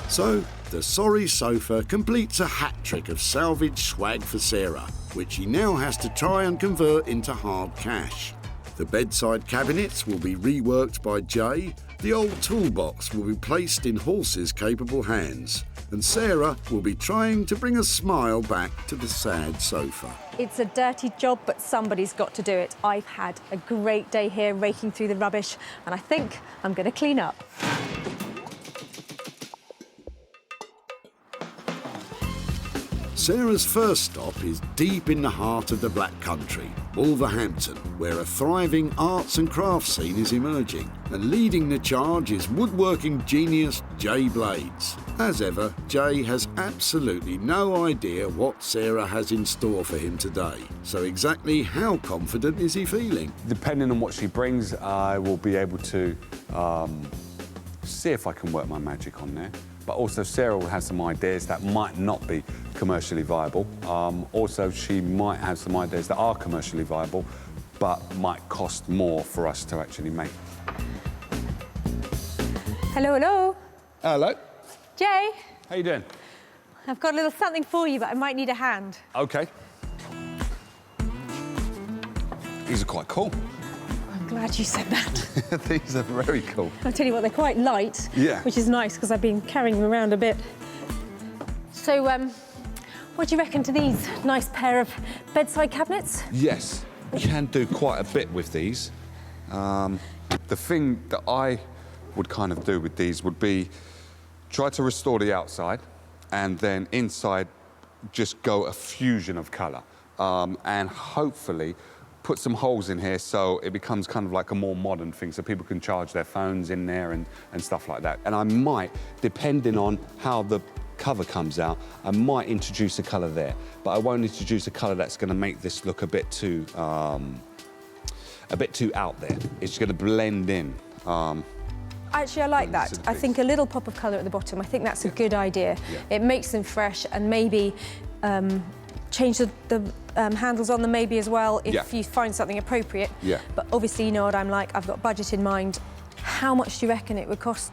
So, the sorry sofa completes a hat-trick of salvage swag for Sarah, which she now has to try and convert into hard cash. The bedside cabinets will be reworked by Jay, the old toolbox will be placed in Horse's capable hands, and Sarah will be trying to bring a smile back to the sad sofa. It's a dirty job, but somebody's got to do it. I've had a great day here raking through the rubbish, and I think I'm going to clean up. Sarah's first stop is deep in the heart of the Black Country, Wolverhampton, where a thriving arts and crafts scene is emerging. And leading the charge is woodworking genius Jay Blades. As ever, Jay has absolutely no idea what Sarah has in store for him today. So exactly how confident is he feeling? Depending on what she brings, I will be able to see if I can work my magic on there. But also Sarah will have some ideas that might not be commercially viable. Also, she might have some ideas that are commercially viable, but might cost more for us to actually make. Hello, hello. Hello. Jay, How you doing? I've got a little something for you, but I might need a hand. Okay. These are quite cool. I'm glad you said that. These are very cool. I'll tell you what, they're quite light, Yeah. which is nice because I've been carrying them around a bit. So, what do you reckon to these nice pair of bedside cabinets? Yes, you can do quite a bit with these. The thing that I would kind of do with these would be try to restore the outside and then inside just go a fusion of colour and hopefully put some holes in here so it becomes kind of like a more modern thing so people can charge their phones in there and stuff like that. And I might, depending on how the cover comes out, I might introduce a colour there, but I won't introduce a colour that's going to make this look a bit too out there. It's going to blend in. Actually, I like that. I think a little pop of colour at the bottom, I think that's a good idea. Yeah. It makes them fresh and maybe change the handles on them maybe as well if you find something appropriate. Yeah. But obviously, you know what I'm like, I've got budget in mind. How much do you reckon it would cost?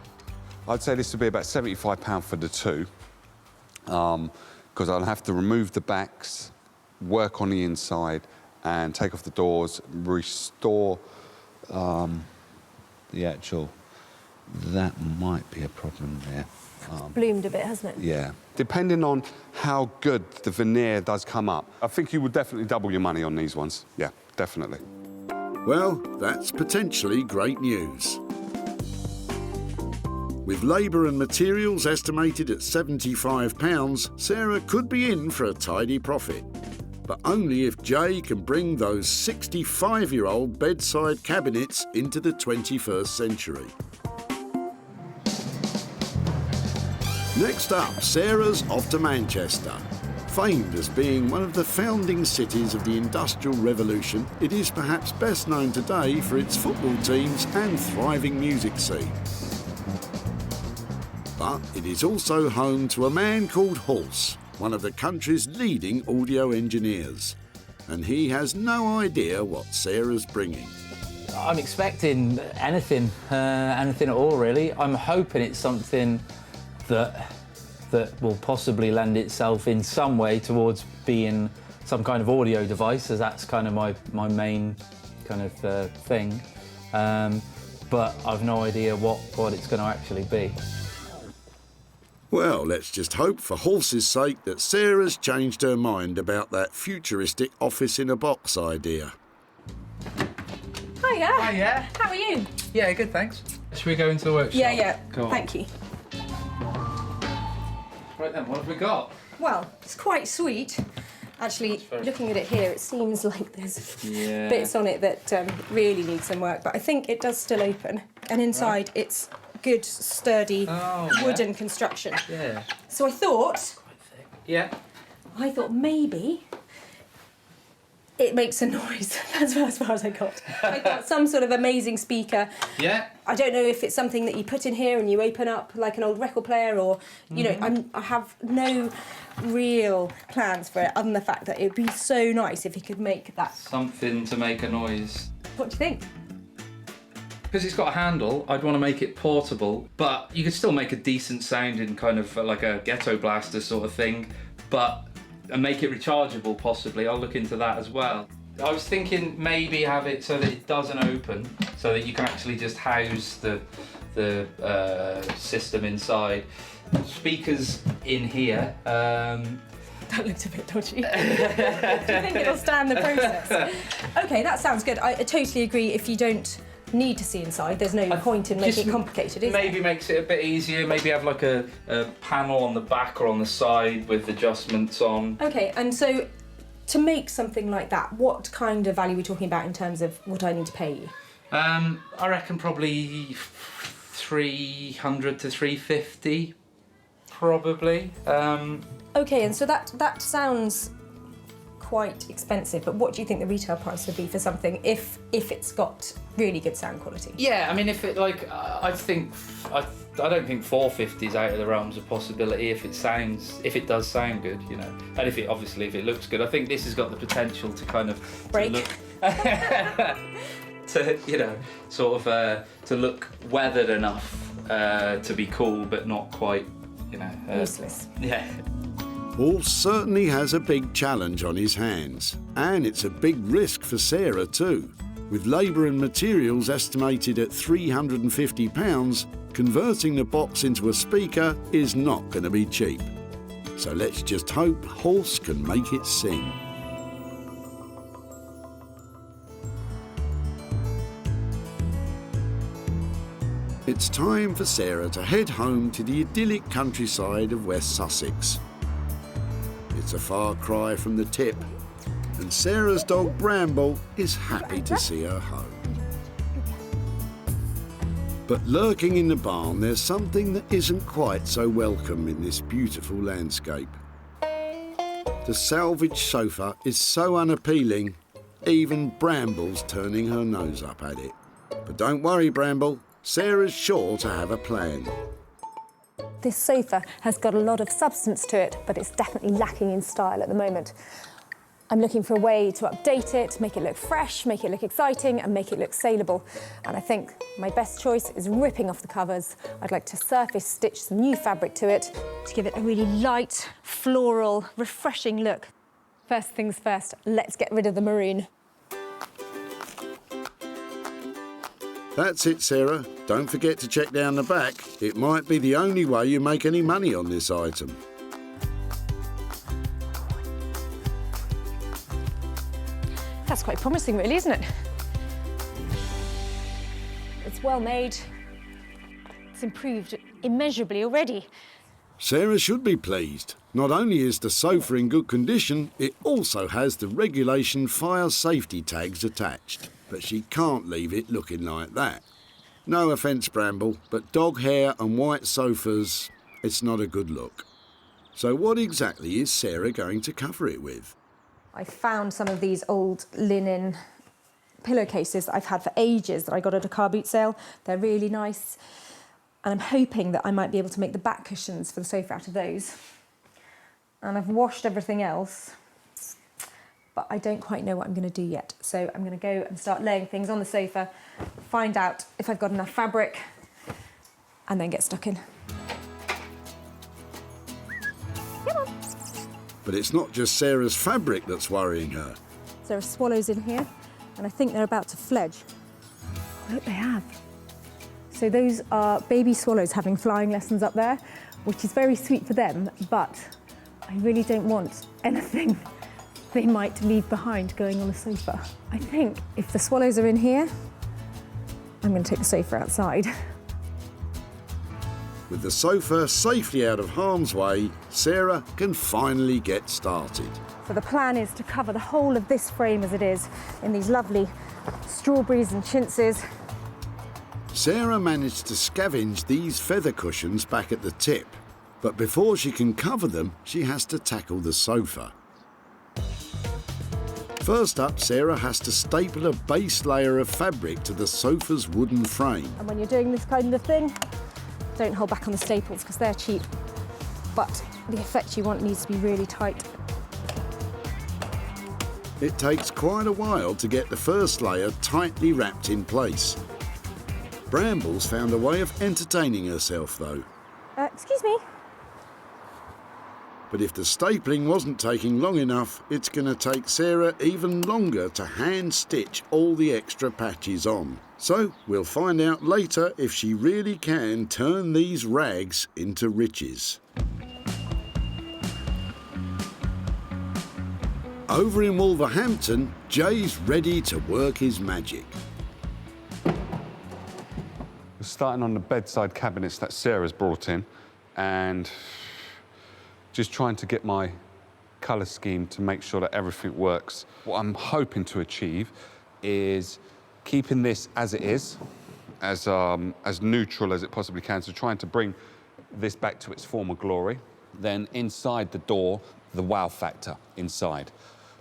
I'd say this would be about £75 for the two, because I'll have to remove the backs, work on the inside, and take off the doors, restore the actual... That might be a problem there. Bloomed a bit, hasn't it? Yeah. Depending on how good the veneer does come up, I think you would definitely double your money on these ones. Yeah, definitely. Well, that's potentially great news. With labour and materials estimated at £75, Sarah could be in for a tidy profit. But only if Jay can bring those 65-year-old bedside cabinets into the 21st century. Next up, Sarah's off to Manchester. Famed as being one of the founding cities of the Industrial Revolution, it is perhaps best known today for its football teams and thriving music scene. But it is also home to a man called Horse, one of the country's leading audio engineers. And he has no idea what Sarah's bringing. I'm expecting anything at all, really. I'm hoping it's something that will possibly lend itself in some way towards being some kind of audio device, as that's kind of my main kind of thing. But I've no idea what it's going to actually be. Well, let's just hope for Horse's sake that Sarah's changed her mind about that futuristic office-in-a-box idea. Hiya. Hiya. How are you? Yeah, good, thanks. Should we go into the workshop? Yeah. Go on. Thank you. Right then, what have we got? Well, it's quite sweet. Actually, looking at it here, it seems like there's bits on it that really need some work, but I think it does still open. And inside, it's good, sturdy, wooden construction. Yeah. So I thought... Yeah. I thought maybe it makes a noise. That's as far as I got. I got some sort of amazing speaker. Yeah. I don't know if it's something that you put in here and you open up like an old record player, or, you know, I have no real plans for it other than the fact that it would be so nice if you could make that. Something to make a noise. What do you think? Because it's got a handle, I'd want to make it portable, but you could still make a decent sounding kind of like a ghetto blaster sort of thing, and make it rechargeable possibly. I'll look into that as well. I was thinking maybe have it so that it doesn't open, so that you can actually just house the system inside. Speakers in here. That looked a bit dodgy. Do you think it'll stand the process? Okay, that sounds good. I totally agree. If you don't need to see inside, there's no point in making it complicated, is there? Maybe makes it a bit easier. Maybe have like a panel on the back or on the side with adjustments on. Okay, and so to make something like that, what kind of value are we talking about in terms of what I need to pay you? I reckon probably 300 to 350, probably. Okay, and so that sounds quite expensive, but what do you think the retail price would be for something if it's got really good sound quality? Yeah, I mean, if it like, I don't think 450 is out of the realms of possibility if it does sound good, you know, and if it looks good. I think this has got the potential to kind of break. To you know, sort of to look weathered enough to be cool, but not quite, you know, useless. Yeah. Paul certainly has a big challenge on his hands, and it's a big risk for Sarah too. With labour and materials estimated at £350, converting the box into a speaker is not going to be cheap. So let's just hope Horse can make it sing. It's time for Sarah to head home to the idyllic countryside of West Sussex. It's a far cry from the tip, and Sarah's dog Bramble is happy to see her home. But lurking in the barn, there's something that isn't quite so welcome in this beautiful landscape. The salvage sofa is so unappealing, even Bramble's turning her nose up at it. But don't worry, Bramble, Sarah's sure to have a plan. This sofa has got a lot of substance to it, but it's definitely lacking in style at the moment. I'm looking for a way to update it, make it look fresh, make it look exciting, and make it look saleable. And I think my best choice is ripping off the covers. I'd like to surface stitch some new fabric to it to give it a really light, floral, refreshing look. First things first, let's get rid of the maroon. That's it, Sarah. Don't forget to check down the back. It might be the only way you make any money on this item. That's quite promising, really, isn't it? It's well made. It's improved immeasurably already. Sarah should be pleased. Not only is the sofa in good condition, it also has the regulation fire safety tags attached. But she can't leave it looking like that. No offence, Bramble, but dog hair and white sofas, it's not a good look. So what exactly is Sarah going to cover it with? I found some of these old linen pillowcases that I've had for ages that I got at a car boot sale. They're really nice. And I'm hoping that I might be able to make the back cushions for the sofa out of those. And I've washed everything else, but I don't quite know what I'm going to do yet. So I'm going to go and start laying things on the sofa, find out if I've got enough fabric, and then get stuck in. Come on. But it's not just Sarah's fabric that's worrying her. There are swallows in here, and I think they're about to fledge. I hope they have. So those are baby swallows having flying lessons up there, which is very sweet for them, but I really don't want anything they might leave behind going on the sofa. I think if the swallows are in here, I'm going to take the sofa outside. With the sofa safely out of harm's way, Sarah can finally get started. So the plan is to cover the whole of this frame as it is in these lovely strawberries and chintzes. Sarah managed to scavenge these feather cushions back at the tip, but before she can cover them, she has to tackle the sofa. First up, Sarah has to staple a base layer of fabric to the sofa's wooden frame. And when you're doing this kind of thing, don't hold back on the staples because they're cheap. But the effect you want needs to be really tight. It takes quite a while to get the first layer tightly wrapped in place. Bramble's found a way of entertaining herself though. Excuse me. But if the stapling wasn't taking long enough, it's going to take Sarah even longer to hand stitch all the extra patches on. So we'll find out later if she really can turn these rags into riches. Over in Wolverhampton, Jay's ready to work his magic. We're starting on the bedside cabinets that Sarah's brought in and just trying to get my colour scheme to make sure that everything works. What I'm hoping to achieve is keeping this as it is, as neutral as it possibly can, so trying to bring this back to its former glory. Then inside the door, the wow factor inside.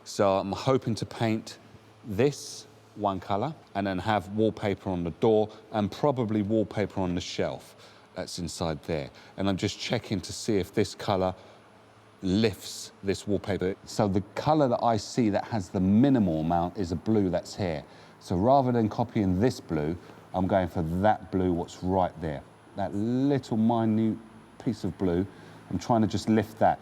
So I'm hoping to paint this one colour and then have wallpaper on the door and probably wallpaper on the shelf that's inside there. And I'm just checking to see if this colour lifts this wallpaper. So the colour that I see that has the minimal amount is a blue that's here. So rather than copying this blue, I'm going for that blue what's right there. That little minute piece of blue, I'm trying to just lift that.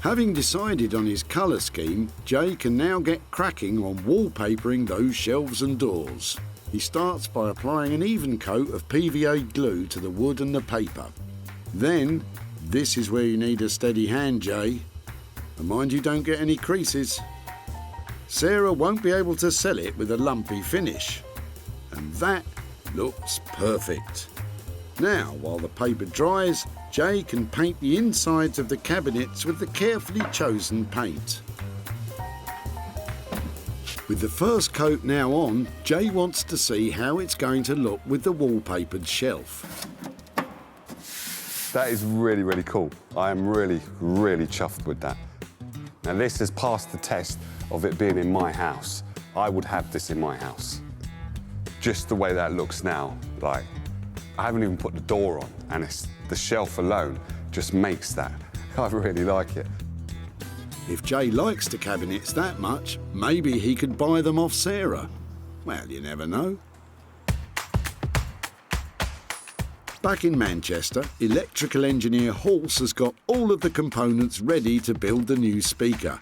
Having decided on his colour scheme, Jay can now get cracking on wallpapering those shelves and doors. He starts by applying an even coat of PVA glue to the wood and the paper. Then, this is where you need a steady hand, Jay. And mind you don't get any creases. Sarah won't be able to sell it with a lumpy finish. And that looks perfect. Now, while the paper dries, Jay can paint the insides of the cabinets with the carefully chosen paint. With the first coat now on, Jay wants to see how it's going to look with the wallpapered shelf. That is really, really cool. I am really, really chuffed with that. Now this has passed the test of it being in my house. I would have this in my house. Just the way that looks now, like, I haven't even put the door on, and it's the shelf alone just makes that. I really like it. If Jay likes the cabinets that much, maybe he could buy them off Sarah. Well, you never know. Back in Manchester, electrical engineer Halse has got all of the components ready to build the new speaker.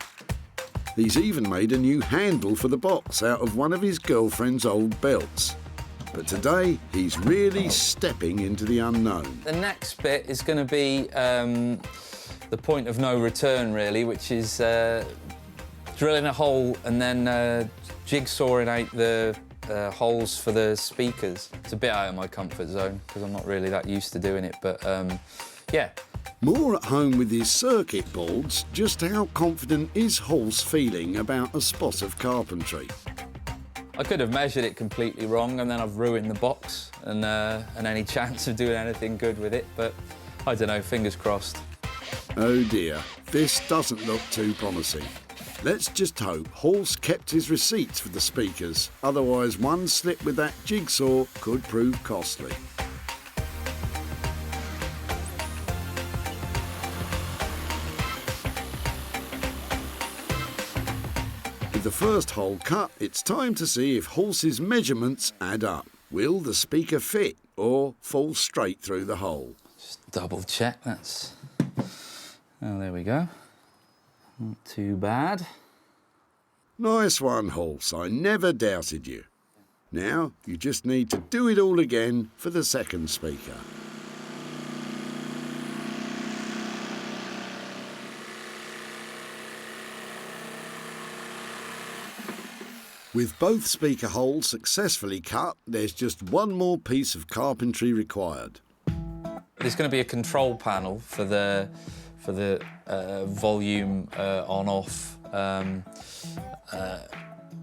He's even made a new handle for the box out of one of his girlfriend's old belts. But today, he's really stepping into the unknown. The next bit is going to be the point of no return, really, which is drilling a hole and then jigsawing out the holes for the speakers. It's a bit out of my comfort zone because I'm not really that used to doing it, but yeah. More at home with his circuit boards, just how confident is Halse feeling about a spot of carpentry? I could have measured it completely wrong and then I've ruined the box and any chance of doing anything good with it, but I don't know, fingers crossed. Oh dear, this doesn't look too promising. Let's just hope Halse kept his receipts for the speakers, otherwise one slip with that jigsaw could prove costly. With the first hole cut, it's time to see if Halse's measurements add up. Will the speaker fit or fall straight through the hole? Just double check, that's... Oh, there we go. Not too bad. Nice one, Halse. I never doubted you. Now, you just need to do it all again for the second speaker. With both speaker holes successfully cut, there's just one more piece of carpentry required. There's going to be a control panel for the volume on-off.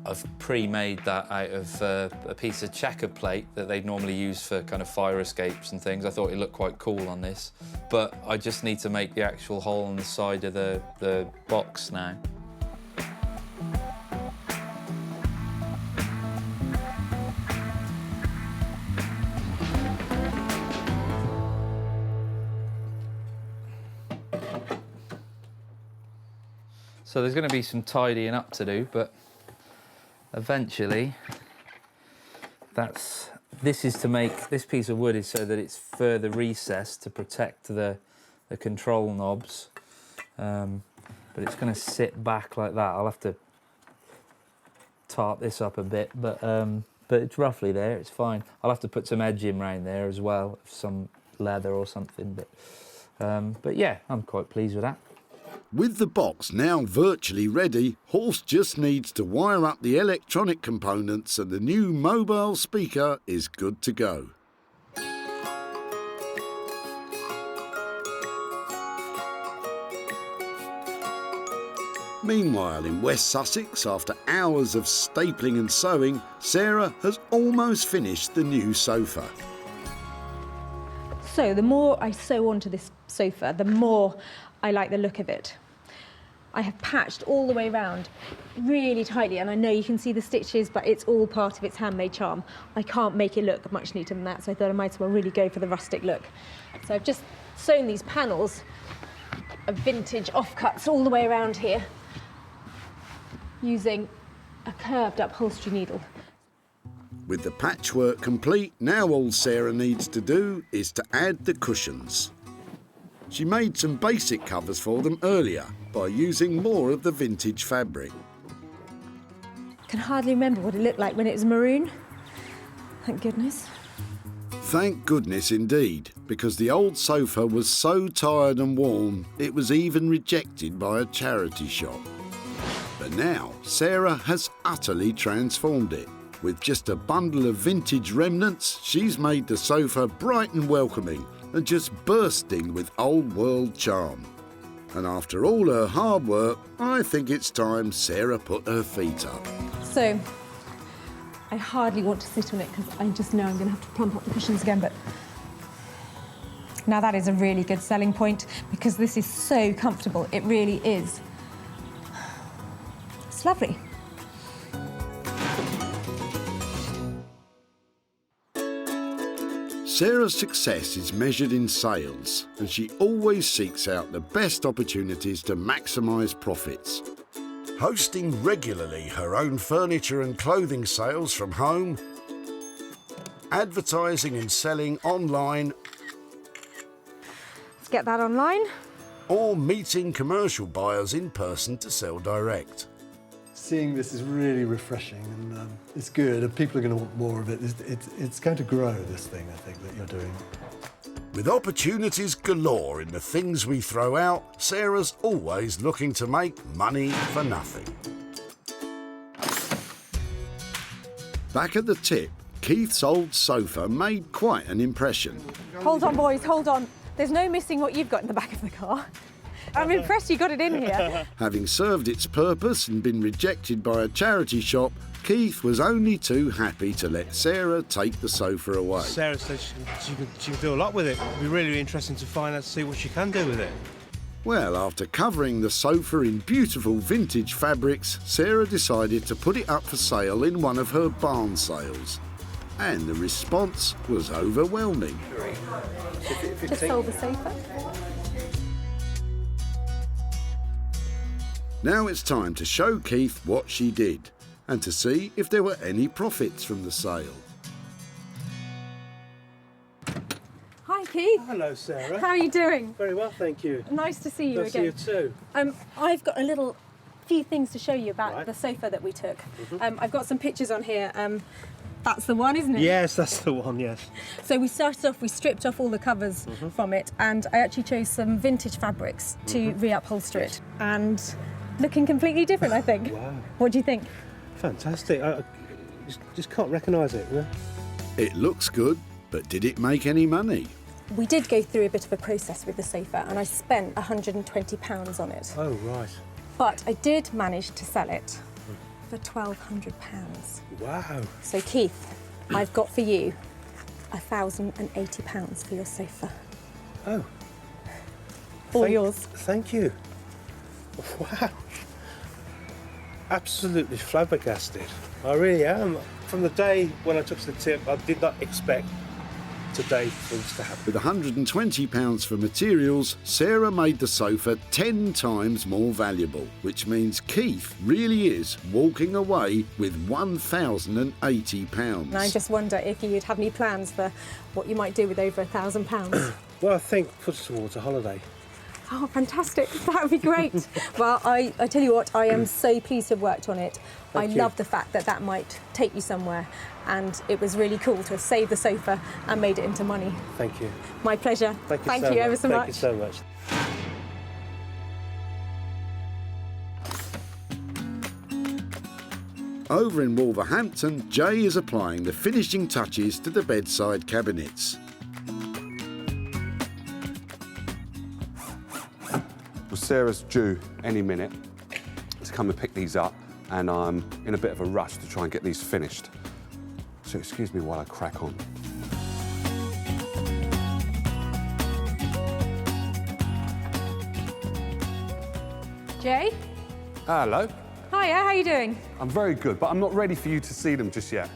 I've pre-made that out of a piece of checker plate that they'd normally use for kind of fire escapes and things. I thought it looked quite cool on this, but I just need to make the actual hole on the side of the box now. So there's going to be some tidying up to do, but eventually this is to make, this piece of wood is so that it's further recessed to protect the control knobs, but it's going to sit back like that. I'll have to tart this up a bit, but it's roughly there, it's fine. I'll have to put some edging around there as well, some leather or something, but yeah, I'm quite pleased with that. With the box now virtually ready, Halse just needs to wire up the electronic components and the new mobile speaker is good to go. Meanwhile, in West Sussex, after hours of stapling and sewing, Sarah has almost finished the new sofa. So the more I sew onto this sofa, the more I like the look of it. I have patched all the way around really tightly, and I know you can see the stitches, but it's all part of its handmade charm. I can't make it look much neater than that, so I thought I might as well really go for the rustic look. So I've just sewn these panels of vintage offcuts all the way around here using a curved upholstery needle. With the patchwork complete, now all Sarah needs to do is to add the cushions. She made some basic covers for them earlier by using more of the vintage fabric. I can hardly remember what it looked like when it was maroon. Thank goodness. Thank goodness indeed, because the old sofa was so tired and worn, it was even rejected by a charity shop. But now, Sarah has utterly transformed it. With just a bundle of vintage remnants, she's made the sofa bright and welcoming and just bursting with old-world charm. And after all her hard work, I think it's time Sarah put her feet up. So, I hardly want to sit on it because I just know I'm going to have to plump up the cushions again, but now that is a really good selling point because this is so comfortable. It really is. It's lovely. Sarah's success is measured in sales, and she always seeks out the best opportunities to maximise profits. Hosting regularly her own furniture and clothing sales from home, advertising and selling online, Let's get that online. or meeting commercial buyers in person to sell direct. Seeing this is really refreshing, and it's good, and people are going to want more of it. It's going to grow, this thing, I think, that you're doing. With opportunities galore in the things we throw out, Sarah's always looking to make money for nothing. Back at the tip, Keith's old sofa made quite an impression. Hold on, boys, hold on. There's no missing what you've got in the back of the car. I'm impressed you got it in here. Having served its purpose and been rejected by a charity shop, Keith was only too happy to let Sarah take the sofa away. Sarah says she can do a lot with it. It'll be really interesting to find out, to see what she can do with it. Well, after covering the sofa in beautiful vintage fabrics, Sarah decided to put it up for sale in one of her barn sales. And the response was overwhelming. Just sold the sofa. Now it's time to show Keith what she did and to see if there were any profits from the sale. Hi, Keith. Hello, Sarah. How are you doing? Very well, thank you. Nice to see you Nice again. to see you too. I've got a few things to show you about the sofa that we took. I've got some pictures on here. That's the one, isn't it? Yes, that's the one, yes. So we started off, we stripped off all the covers from it, and I actually chose some vintage fabrics to reupholster it. And looking completely different, I think. Wow. What do you think? Fantastic. I just can't recognise it. Yeah? It looks good, but did it make any money? We did go through a bit of a process with the sofa, and I spent £120 on it. Oh, right. But I did manage to sell it for £1,200. Wow. So Keith, I've got for you £1,080 for your sofa. Oh. All yours. Thank you. Wow. Absolutely flabbergasted. I really am. From the day when I took the tip, I did not expect today for this to happen. With £120 for materials, Sarah made the sofa 10 times more valuable, which means Keith really is walking away with £1,080. And I just wonder if you'd have any plans for what you might do with over £1,000. Well, I think put it towards a holiday. Oh, fantastic. That would be great. Well, I tell you what, I am so pleased to have worked on it. I love the fact that that might take you somewhere, and it was really cool to have saved the sofa and made it into money. Thank you. My pleasure. Thank you ever so much. Thank you so much. Over in Wolverhampton, Jay is applying the finishing touches to the bedside cabinets. Well, Sarah's due any minute to come and pick these up, and I'm in a bit of a rush to try and get these finished. So excuse me while I crack on. Jay? Hello. Hiya, how you doing? I'm very good, but I'm not ready for you to see them just yet.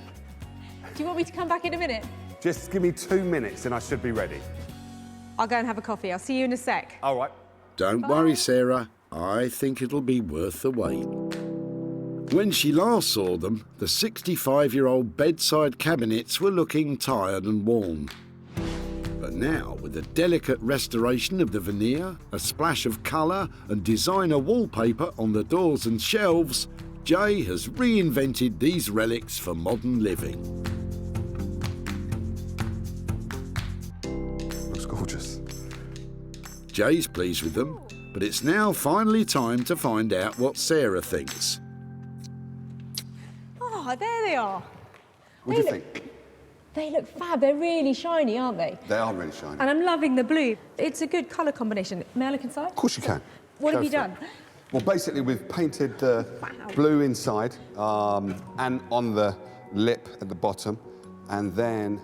Do you want me to come back in a minute? Just give me 2 minutes and I should be ready. I'll go and have a coffee. I'll see you in a sec. All right. Don't worry, Sarah. I think it'll be worth the wait. When she last saw them, the 65-year-old bedside cabinets were looking tired and worn. But now, with a delicate restoration of the veneer, a splash of colour and designer wallpaper on the doors and shelves, Jay has reinvented these relics for modern living. Looks gorgeous. Jay's pleased with them, but it's now finally time to find out what Sarah thinks. Oh, there they are. What do you think? They look fab. They're really shiny, aren't they? They are really shiny. And I'm loving the blue. It's a good colour combination. May I look inside? Of course you can. What Go have you for it. done? Well, basically, we've painted blue inside and on the lip at the bottom, and then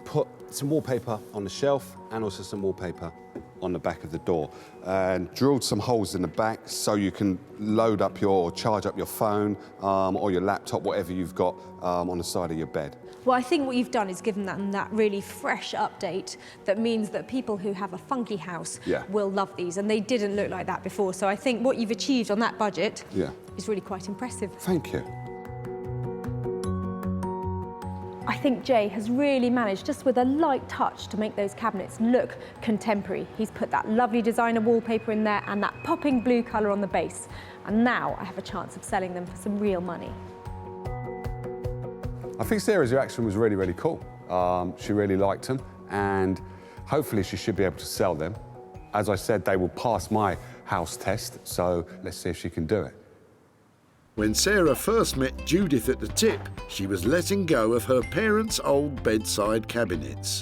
put some wallpaper on the shelf and also some wallpaper on the back of the door, and drilled some holes in the back so you can load up or charge up your phone or your laptop, whatever you've got on the side of your bed. Well, I think what you've done is given them that really fresh update that means that people who have a funky house will love these, and they didn't look like that before. So I think what you've achieved on that budget is really quite impressive. Thank you. I think Jay has really managed, just with a light touch, to make those cabinets look contemporary. He's put that lovely designer wallpaper in there and that popping blue colour on the base. And now I have a chance of selling them for some real money. I think Sarah's reaction was really, really cool. She really liked them, and hopefully she should be able to sell them. As I said, they will pass my house test, so let's see if she can do it. When Sarah first met Judith at the tip, she was letting go of her parents' old bedside cabinets.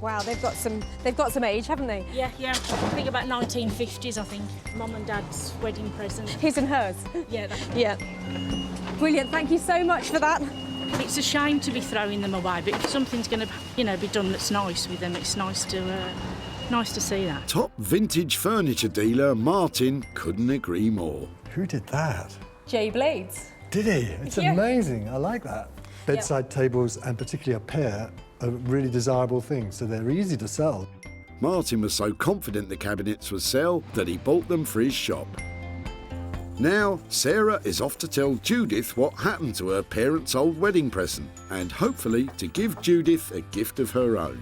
Wow, they've got some age, haven't they? Yeah. I think about 1950s, I think. Mum and Dad's wedding present. His and hers? Yeah. Yeah. Brilliant, thank you so much for that. It's a shame to be throwing them away, but if something's going to, be done that's nice with them, it's nice to see that. Top vintage furniture dealer Martin couldn't agree more. Who did that? Jay Blades. Did he? It's amazing. I like that. Bedside tables, and particularly a pair, are really desirable things, so they're easy to sell. Martin was so confident the cabinets would sell that he bought them for his shop. Now, Sarah is off to tell Judith what happened to her parents' old wedding present, and hopefully to give Judith a gift of her own.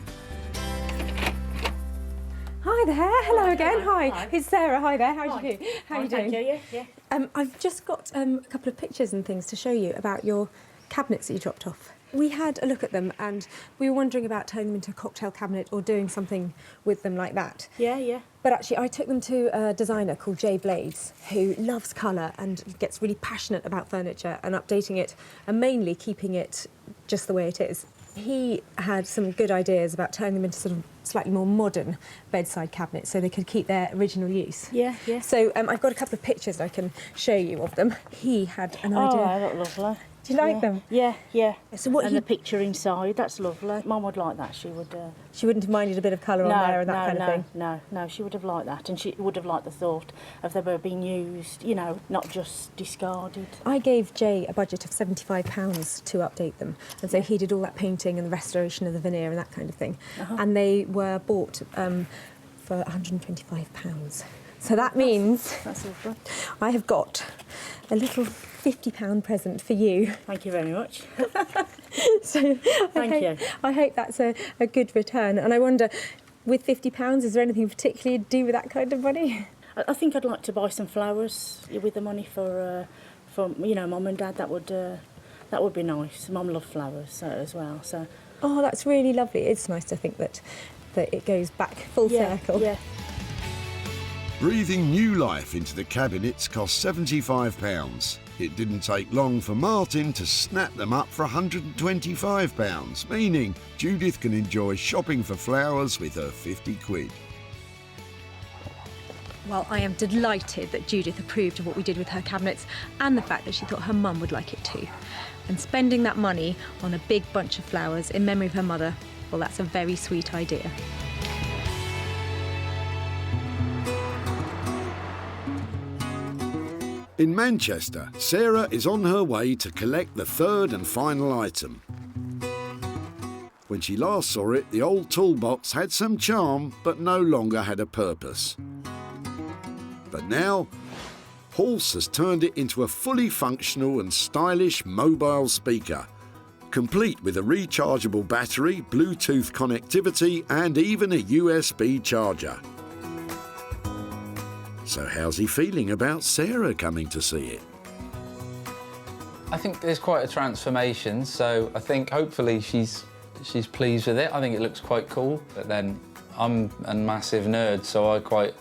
Hi there, hello again. Hi, it's Sarah. Hi there. How are you? How are you doing? Thank you. Yeah. I've just got a couple of pictures and things to show you about your cabinets that you dropped off. We had a look at them and we were wondering about turning them into a cocktail cabinet or doing something with them like that. Yeah. But actually, I took them to a designer called Jay Blades, who loves colour and gets really passionate about furniture and updating it, and mainly keeping it just the way it is. He had some good ideas about turning them into sort of slightly more modern bedside cabinets so they could keep their original use. Yeah. So I've got a couple of pictures I can show you of them. He had an idea. Oh, they look lovely. Do you like them? Yeah. So what and the picture inside, that's lovely. Mum would like that, she would. She wouldn't have minded a bit of colour on there and that kind of thing? No, she would have liked that, and she would have liked the thought of they were being used, not just discarded. I gave Jay a budget of £75 to update them, and so he did all that painting and the restoration of the veneer and that kind of thing. And they were bought for £125. So that means that's lovely. I have got a little £50 present for you. Thank you very much. So I hope that's a good return. And I wonder, with £50, is there anything particularly to do with that kind of money? I think I'd like to buy some flowers with the money for Mum and Dad. That would be nice. Mum loved flowers as well. So. Oh, that's really lovely. It's nice to think that it goes back full circle. Yeah. Breathing new life into the cabinets cost £75. It didn't take long for Martin to snap them up for £125, meaning Judith can enjoy shopping for flowers with her 50 quid. Well, I am delighted that Judith approved of what we did with her cabinets and the fact that she thought her mum would like it too. And spending that money on a big bunch of flowers in memory of her mother, well, that's a very sweet idea. In Manchester, Sarah is on her way to collect the third and final item. When she last saw it, the old toolbox had some charm, but no longer had a purpose. But now, Horse has turned it into a fully functional and stylish mobile speaker, complete with a rechargeable battery, Bluetooth connectivity, and even a USB charger. So how's he feeling about Sarah coming to see it? I think there's quite a transformation, so I think hopefully she's pleased with it. I think it looks quite cool, but then I'm a massive nerd, so I quite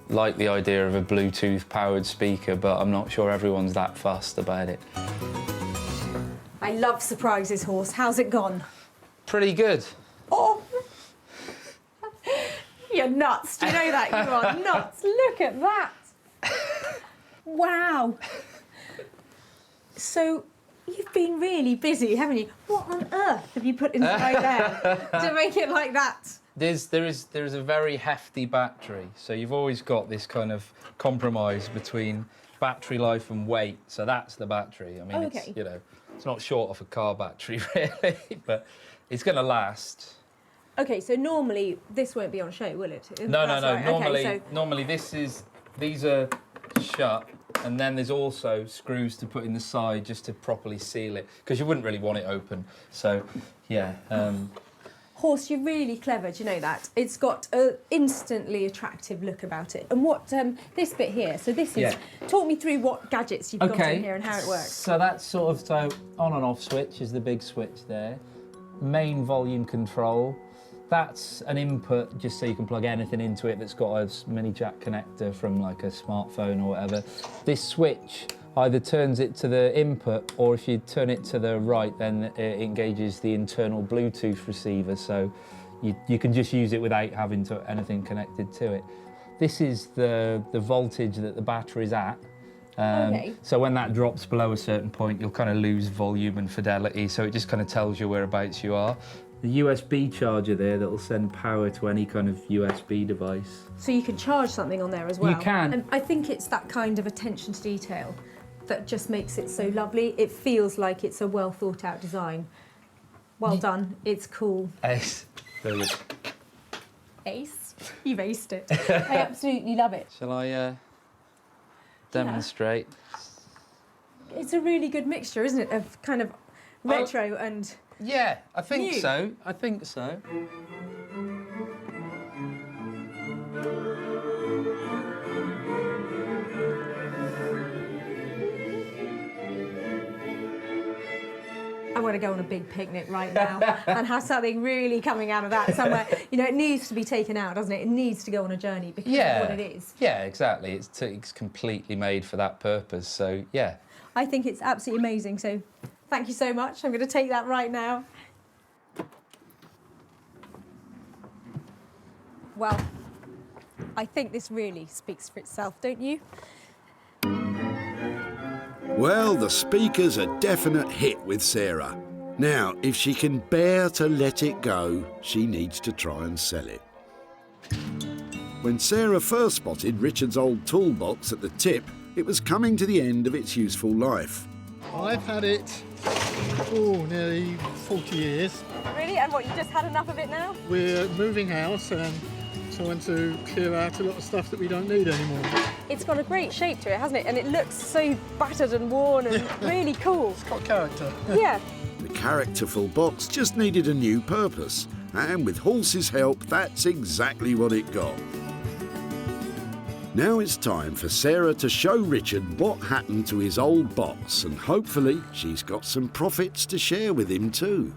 like the idea of a Bluetooth-powered speaker, but I'm not sure everyone's that fussed about it. I love surprises, Horse. How's it gone? Pretty good. Oh! You're nuts. Do you know that? You are nuts. Look at that. Wow. So, you've been really busy, haven't you? What on earth have you put inside there to make it like that? There is a very hefty battery, so you've always got this kind of compromise between battery life and weight. So that's the battery. I mean, Okay. it's, you know, it's not short of a car battery really, but it's going to last. Okay, so normally this won't be on show, will it? No. That's right. Normally, Okay, so normally these are shut, and then there's also screws to put in the side just to properly seal it, because you wouldn't really want it open. So, yeah. Horse, you're really clever, do you know that? It's got an instantly attractive look about it. And what, this bit here, so this is, Yeah. talk me through what gadgets you've got in here and how it works. So that's sort of, so on and off switch is the big switch there. Main volume control. That's an input just so you can plug anything into it that's got a mini jack connector from like a smartphone or whatever. This switch either turns it to the input, or if you turn it to the right, then it engages the internal Bluetooth receiver, so you can just use it without having anything connected to it. This is the voltage that the battery's at. Okay. So when that drops below a certain point, you'll kind of lose volume and fidelity, so it just kind of tells you whereabouts you are. The USB charger there that will send power to any kind of USB device. So you can charge something on there as well. You can. And I think it's that kind of attention to detail that just makes it so lovely. It feels like it's a well thought out design. Well done, it's cool. Ace. Brilliant. Ace? You've aced it. I absolutely love it. Shall I demonstrate? It's a really good mixture, isn't it, of kind of retro and yeah, I think new. so. I think so. I want to go on a big picnic right now and have something really coming out of that somewhere. You know, it needs to be taken out, doesn't it? It needs to go on a journey because of what it is. Yeah, exactly. It's completely made for that purpose, so yeah. I think it's absolutely amazing, so thank you so much. I'm going to take that right now. Well, I think this really speaks for itself, don't you? Well, the speaker's a definite hit with Sarah. Now, if she can bear to let it go, she needs to try and sell it. When Sarah first spotted Richard's old toolbox at the tip, it was coming to the end of its useful life. I've had it, nearly 40 years. Really? And what, you just had enough of it now? We're moving house and trying to clear out a lot of stuff that we don't need anymore. It's got a great shape to it, hasn't it? And it looks so battered and worn and really cool. It's got character. Yeah. The characterful box just needed a new purpose, and with Horse's help, that's exactly what it got. Now it's time for Sarah to show Richard what happened to his old box, and hopefully she's got some profits to share with him too.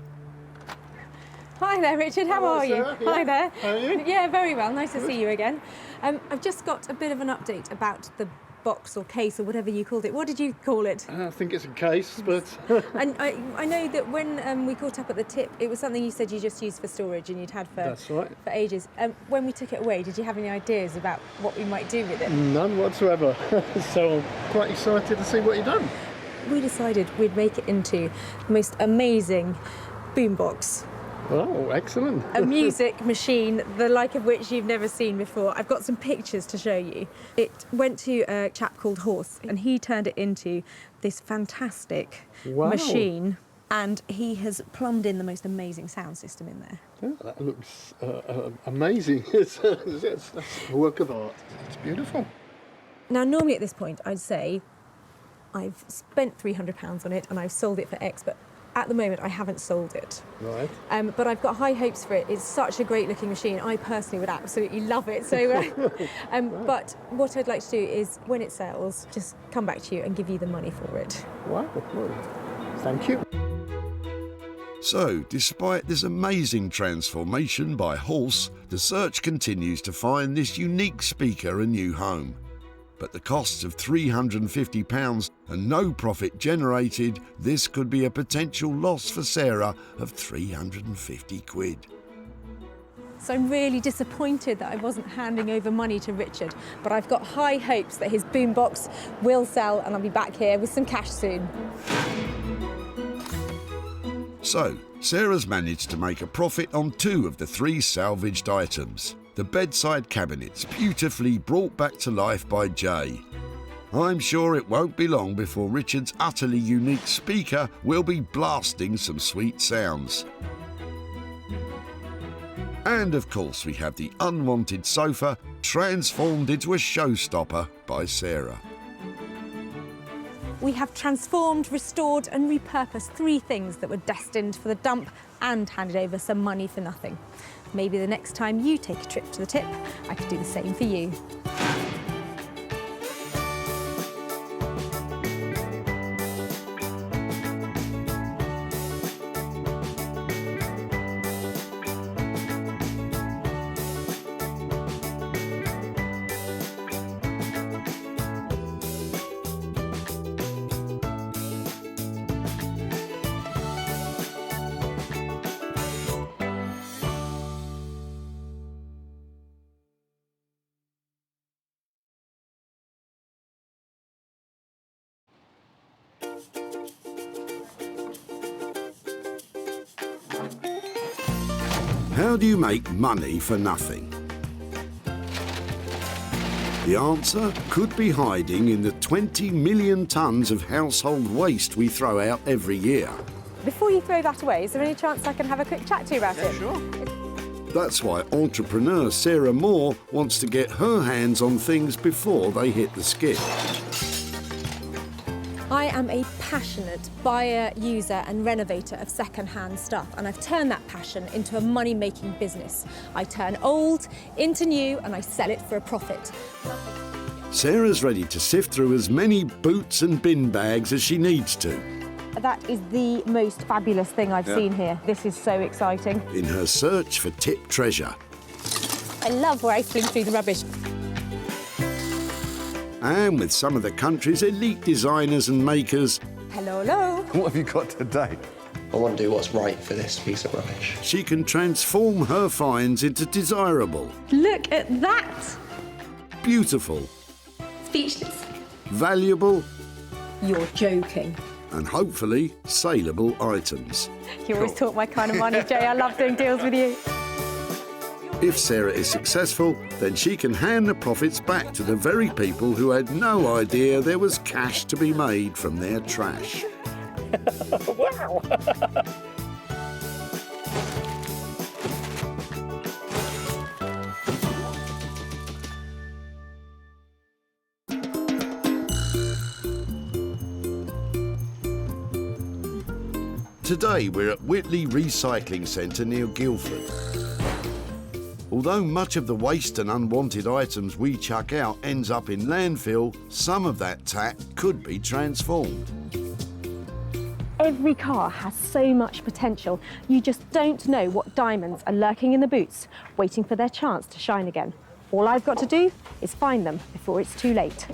Hi there, Richard. How are you? Sarah. Yeah. Hi there. How are you? Yeah, very well. Nice to see you again. I've just got a bit of an update about the box or case or whatever you called it. What did you call it? I think it's a case, but... And I know that when we caught up at the tip, it was something you said you just used for storage and you'd had for, That's right. for ages. When we took it away, did you have any ideas about what we might do with it? None whatsoever. So I'm quite excited to see what you've done. We decided we'd make it into the most amazing boombox Oh, excellent. A music machine, the like of which you've never seen before. I've got some pictures to show you. It went to a chap called Horse, and he turned it into this fantastic machine, and he has plumbed in the most amazing sound system in there. Yeah, that looks amazing. It's a work of art. It's beautiful. Now, normally at this point, I'd say I've spent £300 on it and I've sold it for X, but at the moment, I haven't sold it. Right. But I've got high hopes for it. It's such a great looking machine. I personally would absolutely love it. So, but what I'd like to do is, when it sells, just come back to you and give you the money for it. Wow. Well, thank you. So, despite this amazing transformation by Horse, the search continues to find this unique speaker a new home. But the costs of £350 and no profit generated, this could be a potential loss for Sarah of 350 quid. So I'm really disappointed that I wasn't handing over money to Richard, but I've got high hopes that his boombox will sell and I'll be back here with some cash soon. So, Sarah's managed to make a profit on 2 of the 3 salvaged items. The bedside cabinets, beautifully brought back to life by Jay. I'm sure it won't be long before Richard's utterly unique speaker will be blasting some sweet sounds. And of course we have the unwanted sofa transformed into a showstopper by Sarah. We have transformed, restored and repurposed 3 things that were destined for the dump and handed over some money for nothing. Maybe the next time you take a trip to the tip, I could do the same for you. How do you make money for nothing? The answer could be hiding in the 20 million tonnes of household waste we throw out every year. Before you throw that away, is there any chance I can have a quick chat to you about it? Sure. That's why entrepreneur Sarah Moore wants to get her hands on things before they hit the skip. I am a passionate buyer, user and renovator of second-hand stuff, and I've turned that passion into a money-making business. I turn old into new and I sell it for a profit. Sarah's ready to sift through as many boots and bin bags as she needs to. That is the most fabulous thing I've seen here. This is so exciting. In her search for tip treasure. I love rifling through the rubbish. And with some of the country's elite designers and makers. Hello, hello. What have you got today? I want to do what's right for this piece of rubbish. She can transform her finds into desirable. Look at that. Beautiful. Speechless. Valuable. You're joking. And hopefully saleable items. You always talk my kind of money, Jay. I love doing deals with you. If Sarah is successful, then she can hand the profits back to the very people who had no idea there was cash to be made from their trash. Wow! Today we're at Whitley Recycling Centre near Guildford. Although much of the waste and unwanted items we chuck out ends up in landfill, some of that tat could be transformed. Every car has so much potential. You just don't know what diamonds are lurking in the boots, waiting for their chance to shine again. All I've got to do is find them before it's too late.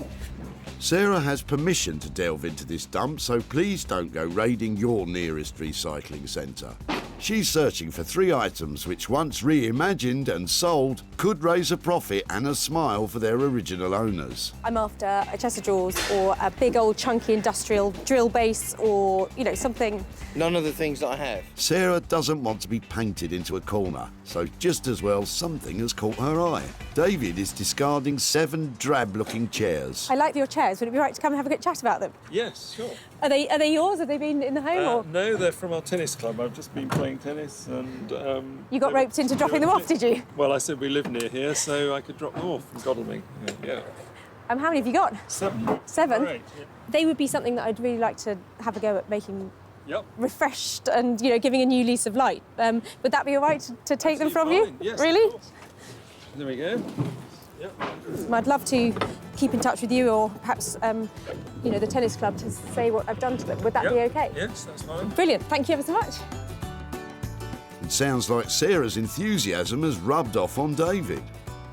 Sarah has permission to delve into this dump, so please don't go raiding your nearest recycling centre. She's searching for 3 items which, once reimagined and sold, could raise a profit and a smile for their original owners. I'm after a chest of drawers or a big old chunky industrial drill base or, you know, something. None of the things that I have. Sarah doesn't want to be painted into a corner, so just as well something has caught her eye. David is discarding 7 drab-looking chairs. I like your chairs. Would it be right to come and have a good chat about them? Yes, sure. Are they yours? Have they been in the home? Or? No, they're from our tennis club. I've just been playing tennis and... You got roped into dropping them off, did you? Well, I said we live near here, so I could drop them off from Godalming. Yeah. How many have you got? 7. 7? Right, yeah. They would be something that I'd really like to have a go at making Yep. refreshed and, you know, giving a new lease of light. Would that be all right to take them from you? Yes, really? of course. There we go. Yep. I'd love to keep in touch with you or perhaps, you know, the tennis club to say what I've done to them. Would that be okay? Yes, that's fine. Brilliant. Thank you ever so much. It sounds like Sarah's enthusiasm has rubbed off on David.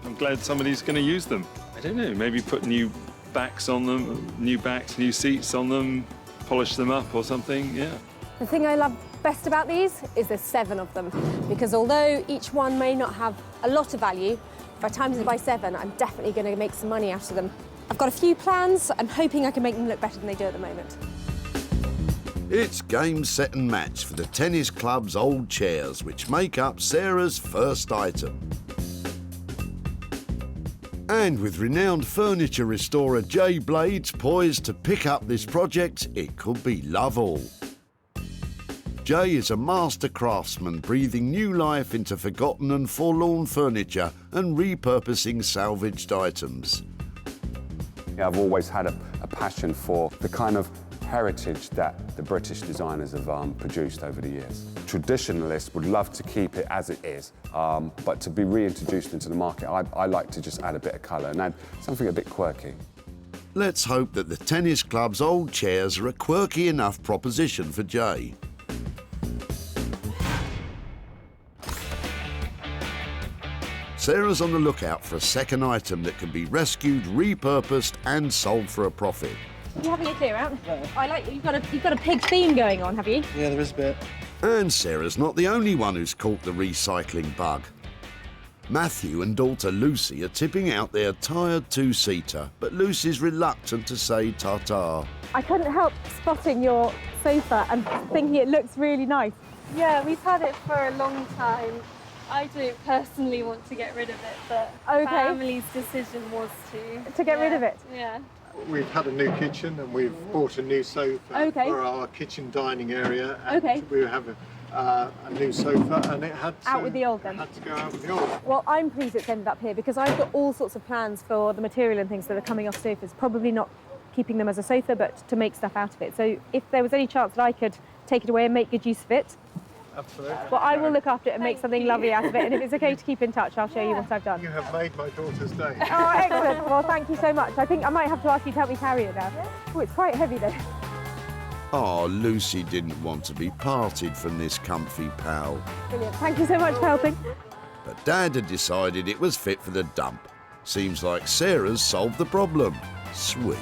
I'm glad somebody's going to use them. I don't know, maybe put new backs on them, new backs, new seats on them, polish them up or something, yeah. The thing I love best about these is there's 7 of them, because although each one may not have a lot of value, if I times it by 7, I'm definitely going to make some money out of them. I've got a few plans. I'm hoping I can make them look better than they do at the moment. It's game, set and match for the tennis club's old chairs, which make up Sarah's first item. And with renowned furniture restorer Jay Blades poised to pick up this project, it could be love all. Jay is a master craftsman breathing new life into forgotten and forlorn furniture and repurposing salvaged items. I've always had a passion for the kind of heritage that the British designers have produced over the years. Traditionalists would love to keep it as it is, but to be reintroduced into the market, I like to just add a bit of colour and add something a bit quirky. Let's hope that the tennis club's old chairs are a quirky enough proposition for Jay. Sarah's on the lookout for a second item that can be rescued, repurposed and sold for a profit. Are you having a clear out? No. I like you've got a pig theme going on, have you? Yeah, there is a bit. And Sarah's not the only one who's caught the recycling bug. Matthew and daughter Lucy are tipping out their tired 2-seater, but Lucy's reluctant to say ta-ta. I couldn't help spotting your sofa and thinking it looks really nice. Yeah, we've had it for a long time. I don't personally want to get rid of it, but family's decision was to get rid of it. Yeah. We've had a new kitchen and we've bought a new sofa for our kitchen dining area. And we have a new sofa and it had to, out with the old then. Had to go out with the old. Well, I'm pleased it's ended up here because I've got all sorts of plans for the material and things that are coming off sofas. Probably not keeping them as a sofa, but to make stuff out of it. So if there was any chance that I could take it away and make good use of it, absolutely. Well, I will look after it and make something lovely out of it. And if it's okay to keep in touch, I'll show you what I've done. You have made my daughter's day. Oh, excellent. Well, thank you so much. I think I might have to ask you to help me carry it now. Oh, it's quite heavy though. Oh, Lucy didn't want to be parted from this comfy pal. Brilliant. Thank you so much for helping. But Dad had decided it was fit for the dump. Seems like Sarah's solved the problem. Sweet.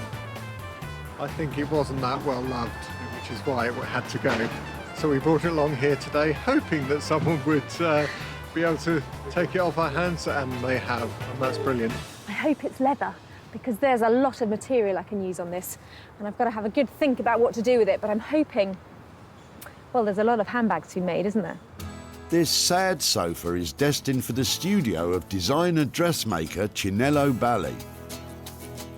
I think it wasn't that well loved, which is why it had to go. So we brought it along here today, hoping that someone would be able to take it off our hands, and they have, and that's brilliant. I hope it's leather, because there's a lot of material I can use on this, and I've got to have a good think about what to do with it, but I'm hoping, well, there's a lot of handbags to be made, isn't there? This sad sofa is destined for the studio of designer dressmaker Chinello Bally.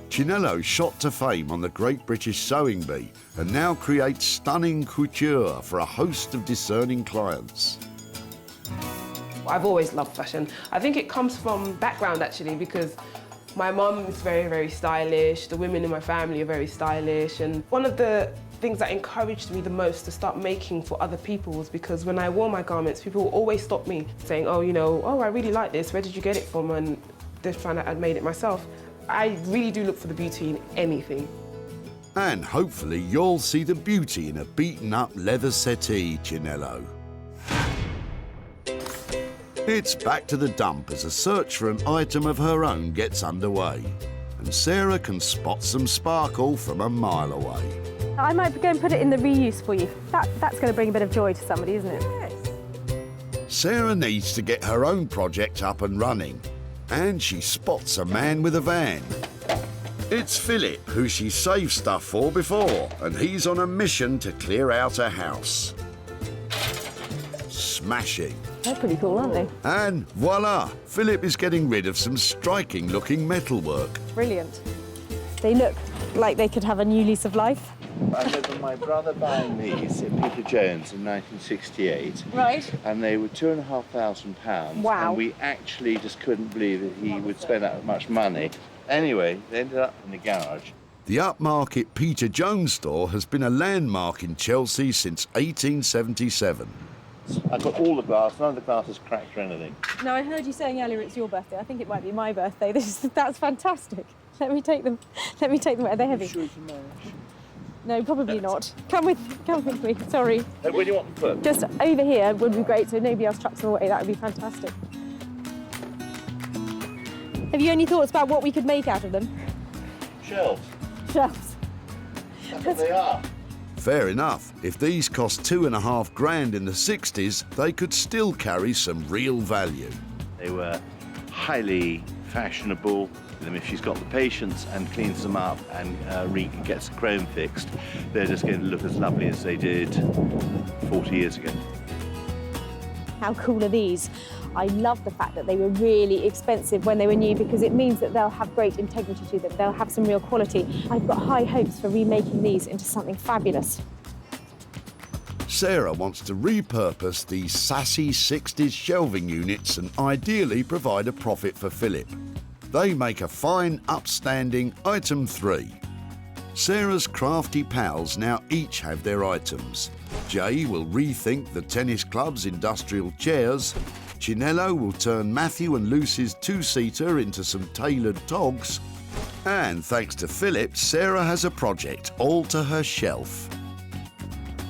Chinello shot to fame on the Great British Sewing Bee and now creates stunning couture for a host of discerning clients. I've always loved fashion. I think it comes from background actually, because my mum is very, very stylish. The women in my family are very stylish. And one of the things that encouraged me the most to start making for other people was because when I wore my garments, people would always stop me saying, oh, you know, oh, I really like this. Where did you get it from? And they found out I'd made it myself. I really do look for the beauty in anything. And hopefully you'll see the beauty in a beaten-up leather settee, Chinello. It's back to the dump as a search for an item of her own gets underway. And Sarah can spot some sparkle from a mile away. I might go and put it in the reuse for you. That's going to bring a bit of joy to somebody, isn't it? Yes. Sarah needs to get her own project up and running, and she spots a man with a van. It's Philip, who she saved stuff for before, and he's on a mission to clear out her house. Smashing. They're pretty cool, aren't they? And voila, Philip is getting rid of some striking-looking metalwork. Brilliant. They look like they could have a new lease of life. I remember my brother buying these at Peter Jones in 1968. Right. And they were £2,500. Wow. And we actually just couldn't believe that he would spend that much money. Anyway, they ended up in the garage. The upmarket Peter Jones store has been a landmark in Chelsea since 1877. I've got all the glass, none of the glass is cracked or anything. No, I heard you saying earlier it's your birthday. I think it might be my birthday. That's fantastic. Let me take them. Let me take them. Are they heavy? Sure you can manage? No, probably not. Come with me. Sorry. Where do you want them put? Just over here would be great, so nobody else chucks them away. That would be fantastic. Have you any thoughts about what we could make out of them? Shelves. Shelves. That's what they are. Fair enough. If these cost $2.5 grand in the 60s, they could still carry some real value. They were highly fashionable. If she's got the patience and cleans them up and gets the chrome fixed, they're just going to look as lovely as they did 40 years ago. How cool are these? I love the fact that they were really expensive when they were new because it means that they'll have great integrity to them. They'll have some real quality. I've got high hopes for remaking these into something fabulous. Sarah wants to repurpose these sassy 60s shelving units and ideally provide a profit for Philip. They make a fine, upstanding item 3. Sarah's crafty pals now each have their items. Jay will rethink the tennis club's industrial chairs. Chinello will turn Matthew and Lucy's two-seater into some tailored togs. And thanks to Philip, Sarah has a project all to her shelf.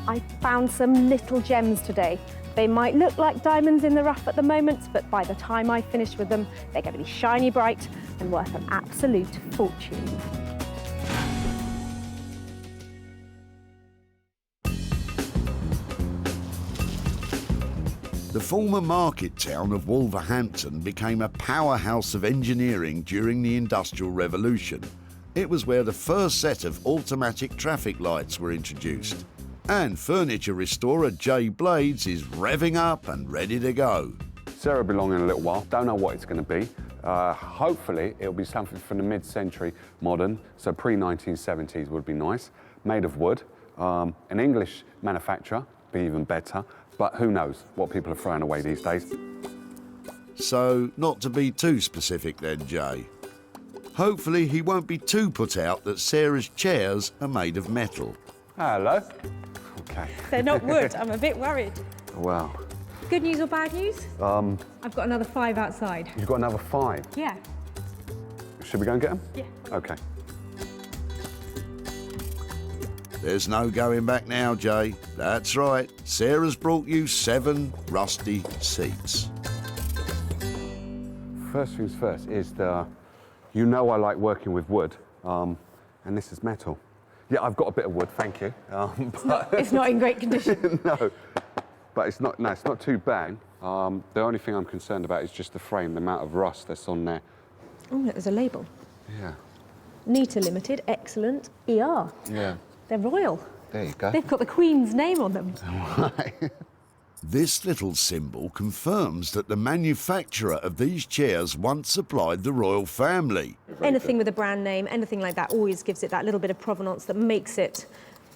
I found some little gems today. They might look like diamonds in the rough at the moment, but by the time I finish with them, they're going to be shiny bright and worth an absolute fortune. The former market town of Wolverhampton became a powerhouse of engineering during the Industrial Revolution. It was where the first set of automatic traffic lights were introduced. And furniture restorer Jay Blades is revving up and ready to go. Sarah will be along in a little while. Don't know what it's going to be. Hopefully it'll be something from the mid-century modern, so pre-1970s would be nice. Made of wood. An English manufacturer, be even better. But who knows what people are throwing away these days. So, not to be too specific then, Jay. Hopefully he won't be too put out that Sarah's chairs are made of metal. Hello. Okay. They're not wood. I'm a bit worried. Wow. Good news or bad news? I've got another 5 outside. You've got another 5? Yeah. Should we go and get them? Yeah. Okay. There's no going back now, Jay. That's right. Sarah's brought you 7 rusty seats. First things first is you know I like working with wood, and this is metal. Yeah, I've got a bit of wood, thank you. It's not in great condition. No, but it's not too bad. The only thing I'm concerned about is just the frame, the amount of rust that's on there. Oh, there's a label. Yeah. Nita Limited, excellent, ER. Yeah. They're royal. There you go. They've got the Queen's name on them. This little symbol confirms that the manufacturer of these chairs once supplied the royal family. Anything with a brand name, anything like that, always gives it that little bit of provenance that makes it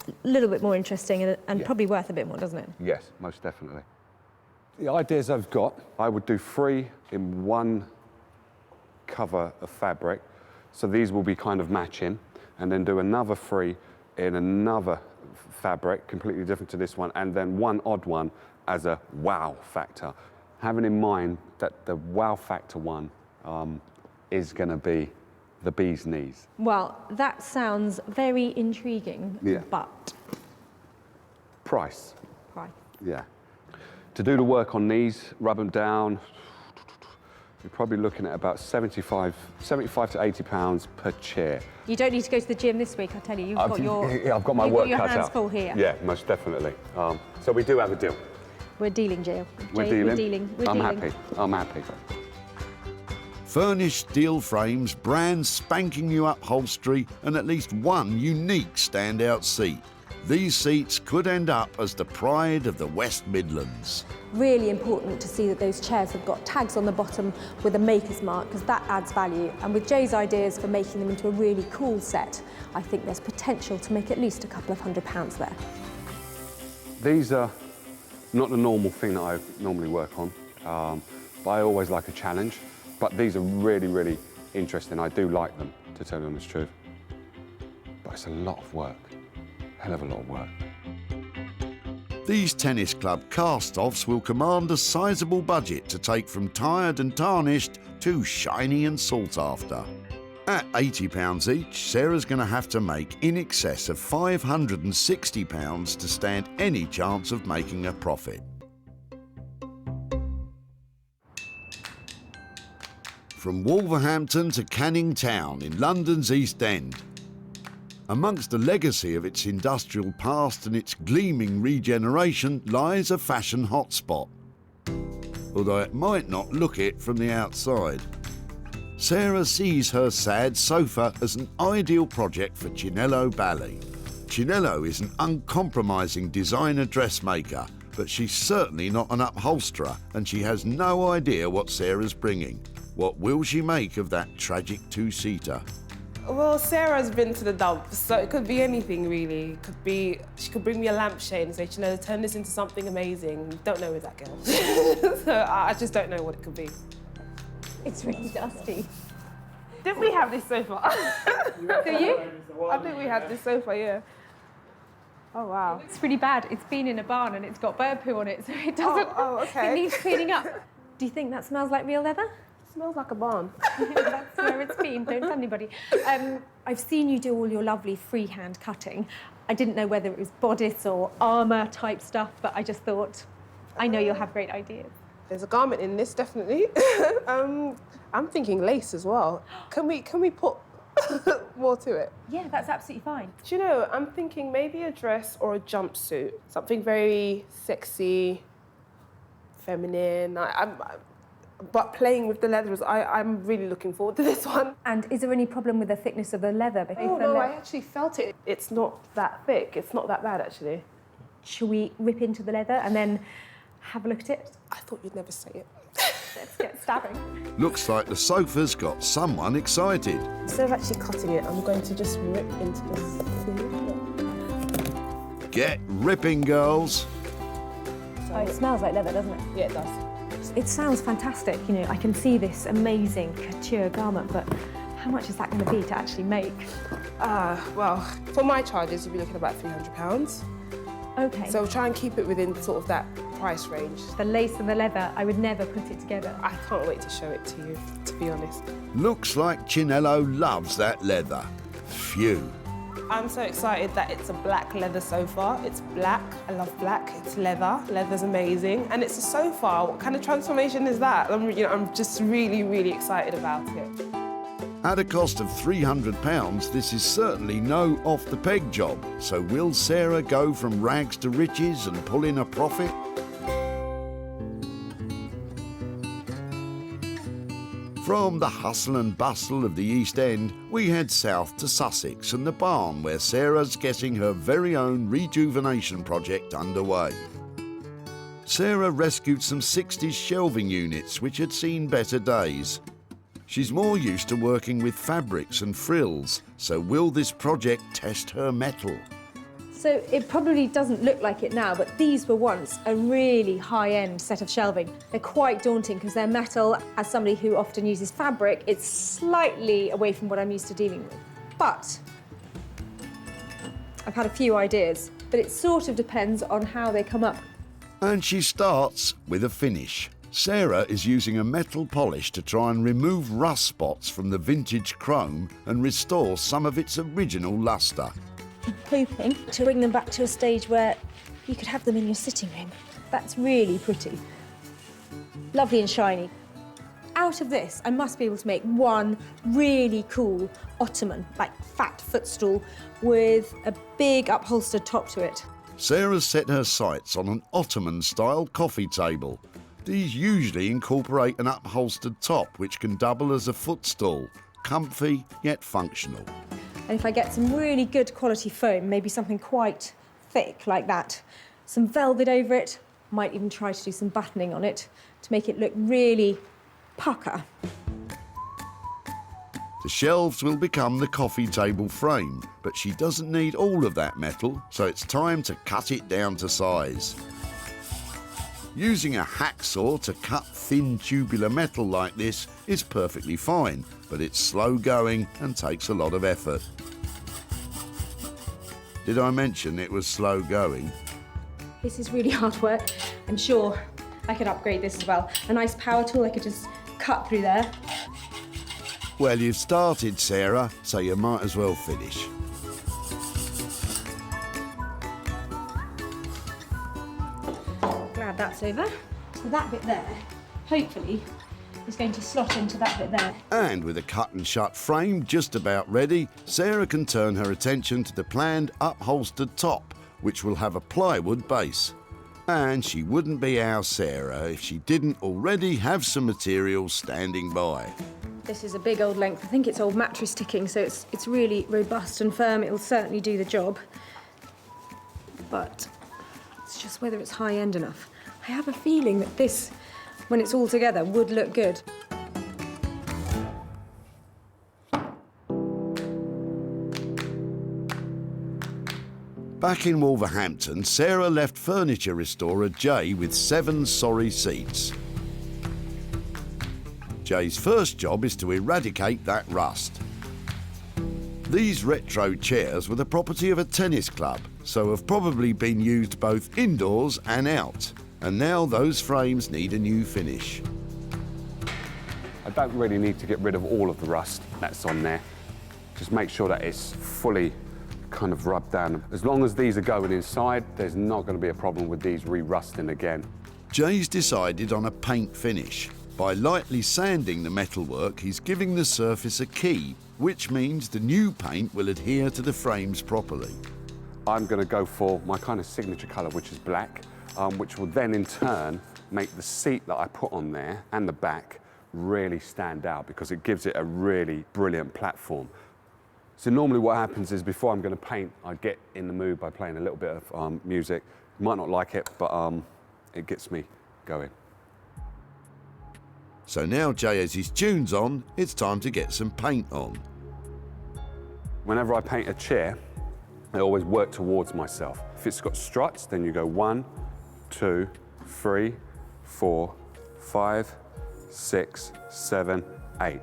a little bit more interesting and probably worth a bit more, doesn't it? Yes, most definitely. The ideas I've got, I would do 3 in one cover of fabric. So these will be kind of matching, and then do another 3 in another fabric, completely different to this one, and then one odd one as a wow factor. Having in mind that the wow factor one is going to be the bee's knees. Well, that sounds very intriguing, Yeah. but... Price. Price. Yeah. To do the work on these, rub them down, you're probably looking at about 75 to 80 pounds per chair. You don't need to go to the gym this week, I tell you. Yeah, I've got my work cut out. You've got your hands full here. Yeah, most definitely. So we do have a deal. We're dealing, Jay. We're dealing. We're I'm dealing. happy. I'm happy. Furnished steel frames, brand spanking new upholstery, and at least one unique standout seat. These seats could end up as the pride of the West Midlands. Really important to see that those chairs have got tags on the bottom with a maker's mark, because that adds value. And with Jay's ideas for making them into a really cool set, I think there's potential to make at least a couple of £100 there. These are not the normal thing that I normally work on, but I always like a challenge. But these are really, really interesting. I do like them, to tell you the honest truth. But it's a lot of work, hell of a lot of work. These tennis club cast-offs will command a sizable budget to take from tired and tarnished to shiny and sought after. At £80 each, Sarah's going to have to make in excess of £560 to stand any chance of making a profit. From Wolverhampton to Canning Town in London's East End, amongst the legacy of its industrial past and its gleaming regeneration lies a fashion hotspot, although it might not look it from the outside. Sarah sees her sad sofa as an ideal project for Chinello Bally. Chinello is an uncompromising designer dressmaker, but she's certainly not an upholsterer, and she has no idea what Sarah's bringing. What will she make of that tragic two-seater? Well, Sarah's been to the dumps, so it could be anything really. It could be, she could bring me a lampshade and say, you know, turn this into something amazing. Don't know with that girl. So I just don't know what it could be. It's really dusty. Didn't we have this sofa? Do you? I think we had this sofa, yeah. Oh, wow. It's pretty bad. It's been in a barn and it's got bird poo on it, so it doesn't... Oh, okay. It needs cleaning up. Do you think that smells like real leather? Smells like a barn. That's where it's been, don't tell anybody. I've seen you do all your lovely freehand cutting. I didn't know whether it was bodice or armour type stuff, but I just thought, I know you'll have great ideas. There's a garment in this, definitely. I'm thinking lace as well. Can we put more to it? Yeah, that's absolutely fine. Do you know, I'm thinking maybe a dress or a jumpsuit. Something very sexy, feminine. But playing with the leathers, I'm really looking forward to this one. And is there any problem with the thickness of the leather? Oh, no, I actually felt it. It's not that thick. It's not that bad, actually. Shall we rip into the leather and then have a look at it? I thought you'd never say it. Let's get stabbing. Looks like the sofa's got someone excited. Instead of actually cutting it, I'm going to just rip into this. Get ripping, girls. Oh, it smells like leather, doesn't it? Yeah, it does. It sounds fantastic, you know, I can see this amazing couture garment, but how much is that going to be to actually make? Well, for my charges, you'll be looking at about £300. Okay. So try and keep it within sort of that price range. The lace and the leather, I would never put it together. I can't wait to show it to you, to be honest. Looks like Chinello loves that leather. Phew. I'm so excited that it's a black leather sofa. It's black, I love black, it's leather, leather's amazing, and it's a sofa. What kind of transformation is that? I'm just really, really excited about it. At a cost of £300, this is certainly no off-the-peg job. So will Sarah go from rags to riches and pull in a profit? From the hustle and bustle of the East End, we head south to Sussex and the barn where Sarah's getting her very own rejuvenation project underway. Sarah rescued some 60s shelving units which had seen better days. She's more used to working with fabrics and frills, so will this project test her mettle? So it probably doesn't look like it now, but these were once a really high-end set of shelving. They're quite daunting because they're metal. As somebody who often uses fabric, it's slightly away from what I'm used to dealing with. But I've had a few ideas, but it sort of depends on how they come up. And she starts with a finish. Sarah is using a metal polish to try and remove rust spots from the vintage chrome and restore some of its original lustre. I'm hoping to bring them back to a stage where you could have them in your sitting room. That's really pretty. Lovely and shiny. Out of this, I must be able to make one really cool ottoman, like fat footstool, with a big upholstered top to it. Sarah's set her sights on an Ottoman-style coffee table. These usually incorporate an upholstered top which can double as a footstool. Comfy yet functional. And if I get some really good quality foam, maybe something quite thick like that, some velvet over it, might even try to do some buttoning on it to make it look really pucker. The shelves will become the coffee table frame, but she doesn't need all of that metal, so it's time to cut it down to size. Using a hacksaw to cut thin tubular metal like this is perfectly fine, but it's slow going and takes a lot of effort. Did I mention it was slow going? This is really hard work. I'm sure I could upgrade this as well. A nice power tool, I could just cut through there. Well, you've started, Sarah, so you might as well finish. Glad that's over. So that bit there, hopefully, is going to slot into that bit there. And with a cut and shut frame just about ready, Sarah can turn her attention to the planned upholstered top, which will have a plywood base. And she wouldn't be our Sarah if she didn't already have some materials standing by. This is a big old length. I think it's old mattress ticking, so it's really robust and firm. It'll certainly do the job. But it's just whether it's high-end enough. I have a feeling that this, when it's all together, would look good. Back in Wolverhampton, Sarah left furniture restorer Jay with 7 sorry seats. Jay's first job is to eradicate that rust. These retro chairs were the property of a tennis club, so have probably been used both indoors and out. And now those frames need a new finish. I don't really need to get rid of all of the rust that's on there. Just make sure that it's fully kind of rubbed down. As long as these are going inside, there's not going to be a problem with these re-rusting again. Jay's decided on a paint finish. By lightly sanding the metalwork, he's giving the surface a key, which means the new paint will adhere to the frames properly. I'm going to go for my kind of signature colour, which is black, which will then in turn make the seat that I put on there and the back really stand out because it gives it a really brilliant platform. So normally what happens is before I'm going to paint, I get in the mood by playing a little bit of music. You might not like it, but it gets me going. So now Jay has his tunes on, it's time to get some paint on. Whenever I paint a chair, I always work towards myself. If it's got struts, then you go 1, 2, 3, 4, 5, 6, 7, 8.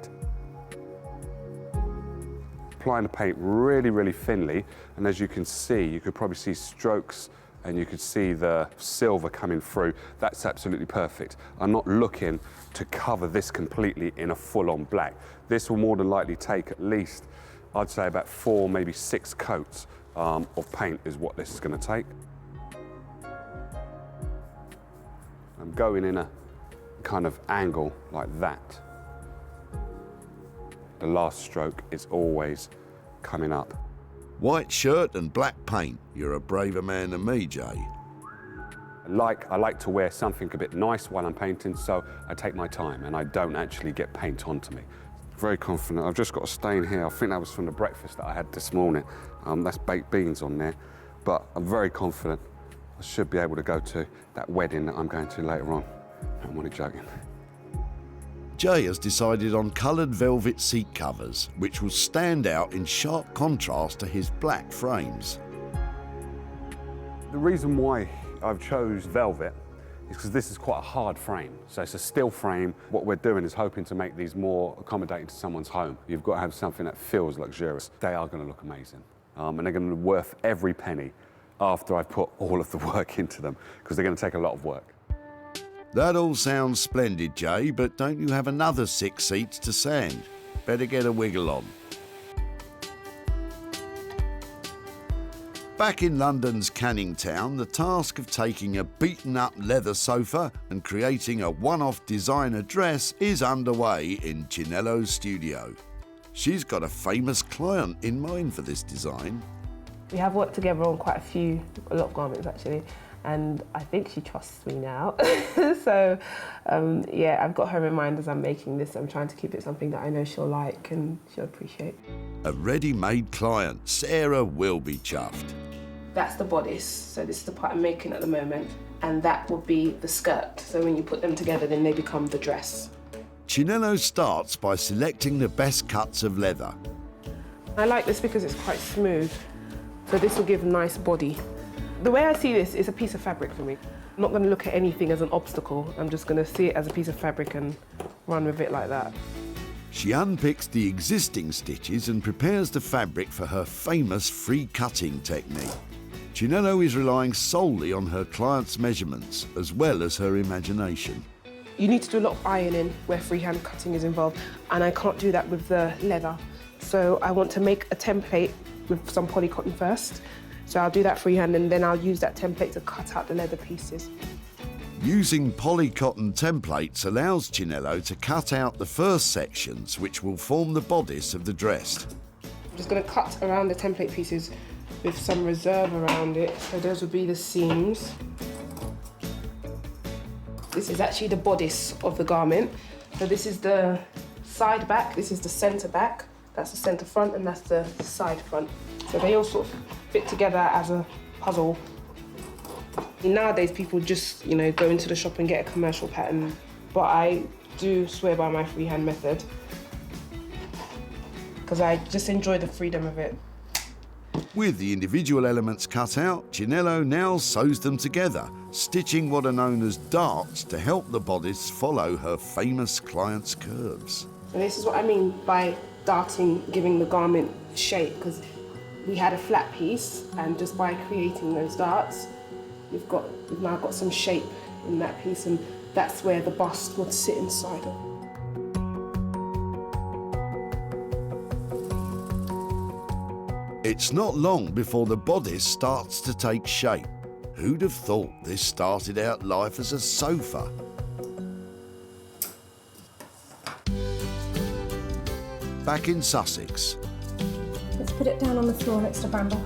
Applying the paint really, really thinly, and as you can see, you could probably see strokes and you could see the silver coming through. That's absolutely perfect. I'm not looking to cover this completely in a full-on black. This will more than likely take at least, I'd say about 4, maybe 6 coats of paint is what this is going to take. I'm going in a kind of angle like that. The last stroke is always coming up. White shirt and black paint. You're a braver man than me, Jay. I like to wear something a bit nice while I'm painting, so I take my time and I don't actually get paint onto me. Very confident. I've just got a stain here. I think that was from the breakfast that I had this morning. That's baked beans on there, but I'm very confident I should be able to go to that wedding that I'm going to later on. I'm only joking. Jay has decided on coloured velvet seat covers, which will stand out in sharp contrast to his black frames. The reason why I've chose velvet is because this is quite a hard frame. So it's a steel frame. What we're doing is hoping to make these more accommodating to someone's home. You've got to have something that feels luxurious. They are going to look amazing. And they're going to be worth every penny after I've put all of the work into them, because they're going to take a lot of work. That all sounds splendid, Jay, but don't you have another 6 seats to sand? Better get a wiggle on. Back in London's Canning Town, the task of taking a beaten-up leather sofa and creating a one-off designer dress is underway in Chinello's studio. She's got a famous client in mind for this design. We have worked together on a lot of garments actually, and I think she trusts me now. So, yeah, I've got her in mind as I'm making this. I'm trying to keep it something that I know she'll like and she'll appreciate. A ready-made client, Sarah will be chuffed. That's the bodice, so this is the part I'm making at the moment, and that will be the skirt. So when you put them together, then they become the dress. Chinello starts by selecting the best cuts of leather. I like this because it's quite smooth, so this will give a nice body. The way I see this is a piece of fabric for me. I'm not going to look at anything as an obstacle. I'm just going to see it as a piece of fabric and run with it like that. She unpicks the existing stitches and prepares the fabric for her famous free cutting technique. Chinello is relying solely on her client's measurements as well as her imagination. You need to do a lot of ironing where freehand cutting is involved, and I can't do that with the leather. So I want to make a template with some polycotton first. So I'll do that freehand and then I'll use that template to cut out the leather pieces. Using polycotton templates allows Chinello to cut out the first sections which will form the bodice of the dress. I'm just going to cut around the template pieces with some reserve around it. So those will be the seams. This is actually the bodice of the garment. So this is the side back, this is the centre back, that's the centre front, and that's the side front. So they all sort of fit together as a puzzle. Nowadays people just, go into the shop and get a commercial pattern, but I do swear by my freehand method because I just enjoy the freedom of it. With the individual elements cut out, Chinello now sews them together, stitching what are known as darts to help the bodice follow her famous client's curves. And this is what I mean by darting, giving the garment shape, because we had a flat piece, and just by creating those darts, we've now got some shape in that piece, and that's where the bust would sit inside of. It's not long before the bodice starts to take shape. Who'd have thought this started out life as a sofa? Back in Sussex, Let's put it down on the floor next to Bramble.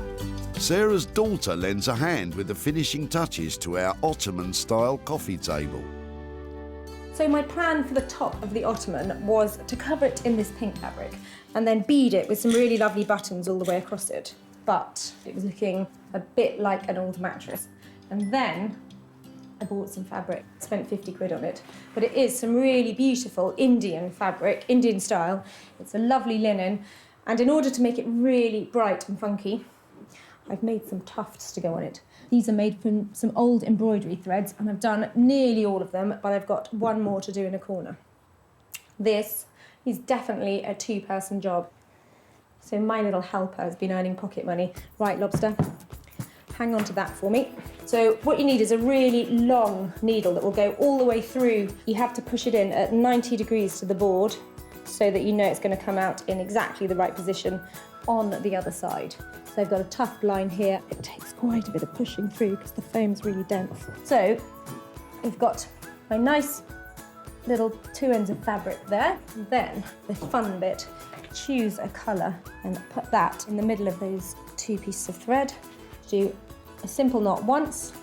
Sarah's daughter lends a hand with the finishing touches to our Ottoman-style coffee table. So my plan for the top of the ottoman was to cover it in this pink fabric and then bead it with some really lovely buttons all the way across it. But it was looking a bit like an old mattress. And then I bought some fabric, spent 50 quid on it. But it is some really beautiful Indian fabric, Indian style. It's a lovely linen. And in order to make it really bright and funky, I've made some tufts to go on it. These are made from some old embroidery threads, and I've done nearly all of them, but I've got one more to do in a corner. This is definitely a two-person job. So my little helper has been earning pocket money. Right, Lobster, hang on to that for me. So what you need is a really long needle that will go all the way through. You have to push it in at 90 degrees to the board so that you know it's going to come out in exactly the right position on the other side. So I've got a tuft line here. It takes quite a bit of pushing through because the foam's really dense. So we've got my nice little two ends of fabric there. And then the fun bit, choose a colour and put that in the middle of those two pieces of thread. Do a simple knot once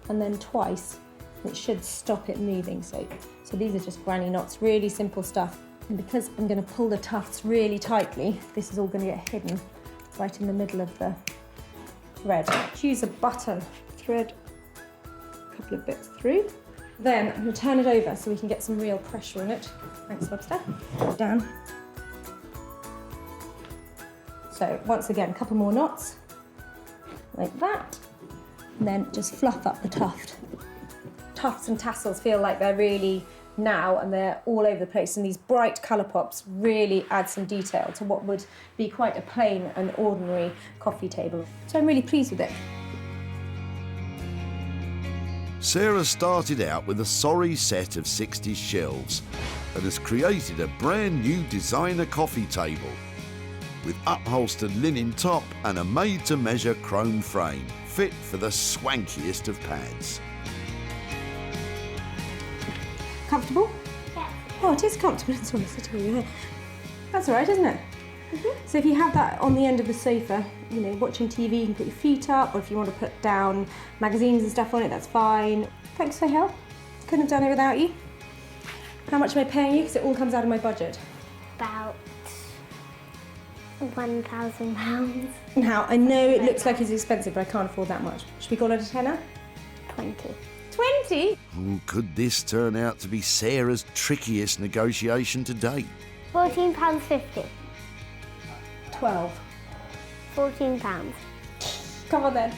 and then twice. It should stop it moving. So these are just granny knots, really simple stuff. And because I'm going to pull the tufts really tightly, this is all going to get hidden right in the middle of the thread. Choose a button, thread a couple of bits through. Then I'm going to turn it over so we can get some real pressure on it. Thanks, Lobster. Down. So once again, a couple more knots, like that. And then just fluff up the tuft. Tufts and tassels feel like they're really now and they're all over the place, and these bright colour pops really add some detail to what would be quite a plain and ordinary coffee table. So I'm really pleased with it. Sarah started out with a sorry set of 60s shelves and has created a brand new designer coffee table with upholstered linen top and a made-to-measure chrome frame, fit for the swankiest of pads. Comfortable? Yeah. Oh, it is comfortable. It's almost a table. That's all right, isn't it? So if you have that on the end of the sofa, you know, watching TV, you can put your feet up, or if you want to put down magazines and stuff on it, that's fine. Thanks for your help. Couldn't have done it without you. How much am I paying you? Because it all comes out of my budget. About £1,000. Now, I know it looks like it's expensive, but I can't afford that much. Should we call it a tenner? 20. 20? Oh, could this turn out to be Sarah's trickiest negotiation to date? £14.50. 12. £14. Come on then.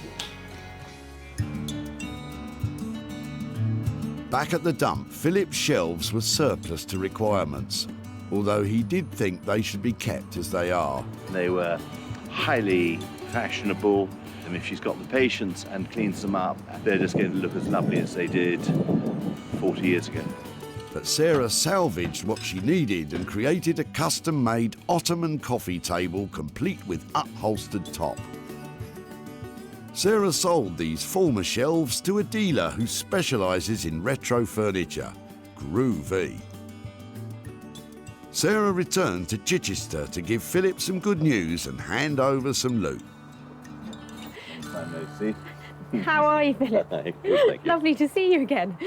Back at the dump, Philip's shelves were surplus to requirements, although he did think they should be kept as they are. They were highly fashionable, and if she's got the patience and cleans them up, they're just going to look as lovely as they did 40 years ago. But Sarah salvaged what she needed and created a custom-made Ottoman coffee table complete with upholstered top. Sarah sold these former shelves to a dealer who specialises in retro furniture, Groovy. Sarah returned to Chichester to give Philip some good news and hand over some loot. Hi, Lucy. How are you, Philip? Hi, good, thank you. Lovely to see you again.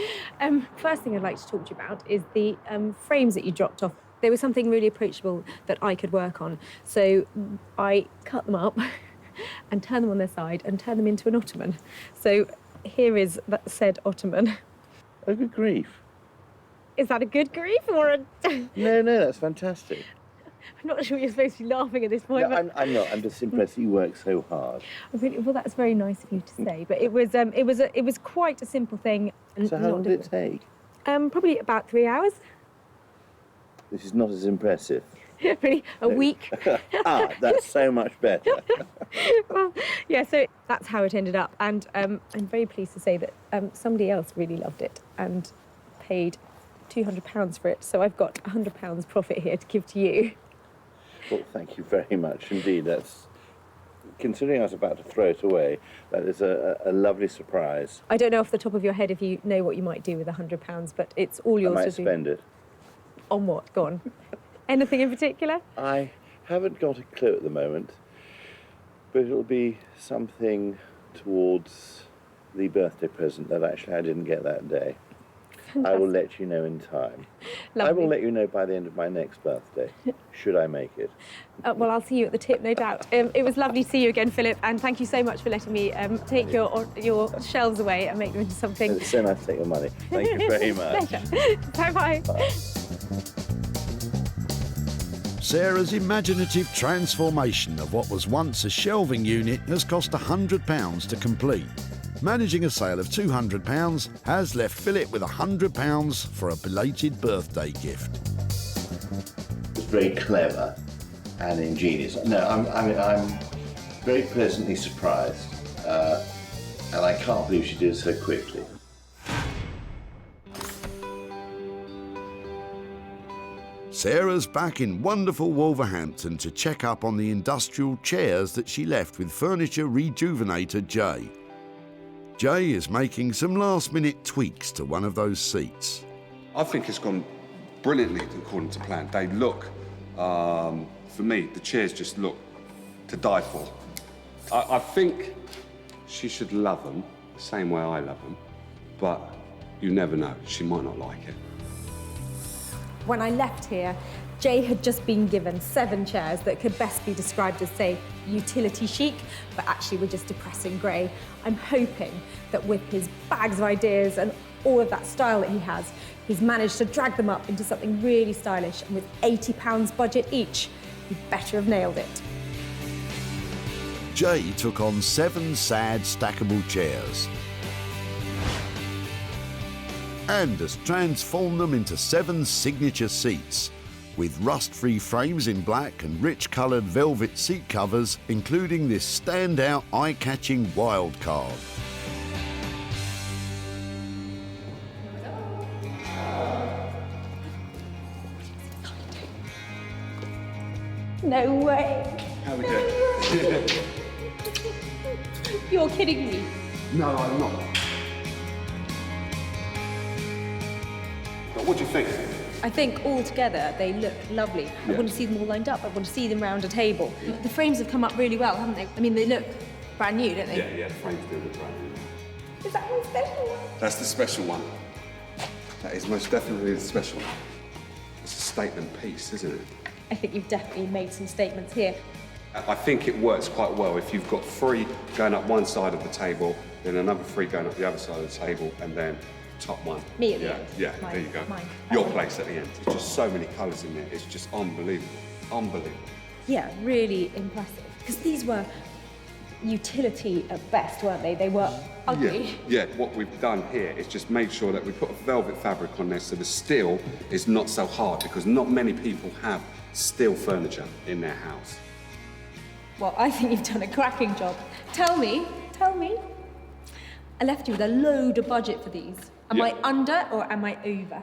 First thing I'd like to talk to you about is the frames that you dropped off. They were something really approachable that I could work on. So I cut them up and turn them on their side and turn them into an ottoman. So here is that said ottoman. Oh, good grief. Is that a good grief or a... No, that's fantastic. I'm not sure you're supposed to be laughing at this point. No, but... I'm not. I'm just impressed that you work so hard. Well, that's very nice of you to say, but it was quite a simple thing. And So how long did it take? Probably about 3 hours. This is not as impressive. Really, a week. That's so much better. Well, yeah, so that's how it ended up. And I'm very pleased to say that somebody else really loved it and paid £200 for it. So I've got £100 profit here to give to you. Well, thank you very much indeed. That's, considering I was about to throw it away, that is a lovely surprise. I don't know off the top of your head if you know what you might do with £100, but it's all yours I to might do. spend it. On what? Go on. Anything in particular? I haven't got a clue at the moment, but it'll be something towards the birthday present that actually I didn't get that day. I will let you know in time. Lovely. I will let you know by the end of my next birthday, should I make it. Well, I'll see you at the tip, no doubt. It was lovely to see you again, Philip, and thank you so much for letting me take your shelves away and make them into something. It's so nice to take your money. Thank you very much. Pleasure. Bye-bye. Bye. Sarah's imaginative transformation of what was once a shelving unit has cost £100 to complete. Managing a sale of £200 has left Philip with £100 for a belated birthday gift. It's very clever and ingenious. No, I'm very pleasantly surprised, and I can't believe she did it so quickly. Sarah's back in wonderful Wolverhampton to check up on the industrial chairs that she left with furniture rejuvenator Jay. Jay is making some last-minute tweaks to one of those seats. I think it's gone brilliantly according to plan. They look, for me, the chairs just look to die for. I think she should love them the same way I love them, but you never know, she might not like it. When I left here, Jay had just been given 7 chairs that could best be described as, say, utility chic, but actually were just depressing grey. I'm hoping that with his bags of ideas and all of that style that he has, he's managed to drag them up into something really stylish, and with £80 budget each, he better have nailed it. Jay took on 7 sad stackable chairs and has transformed them into 7 signature seats, with rust-free frames in black and rich-coloured velvet seat covers, including this standout, eye-catching wild card. No way. How we doing? You're kidding me. No, I'm not. But what do you think? I think all together they look lovely. I want to see them all lined up. I want to see them round a table. The frames have come up really well, haven't they? I mean, they look brand new, don't they? Yeah, the frames do look brand new. Is that one special? That's the special one. That is most definitely the special one. It's a statement piece, isn't it? I think you've definitely made some statements here. I think it works quite well if you've got 3 going up one side of the table, then another 3 going up the other side of the table, and then top one. Me at the end. Yeah, Mine, there you go. mine. Your place at the end. There's just so many colours in there. It's just unbelievable. Unbelievable. Yeah, really impressive. Because these were utility at best, weren't they? They were ugly. Yeah, what we've done here is just make sure that we put a velvet fabric on there so the steel is not so hard, because not many people have steel furniture in their house. Well, I think you've done a cracking job. Tell me. I left you with a load of budget for these. Am I under or am I over?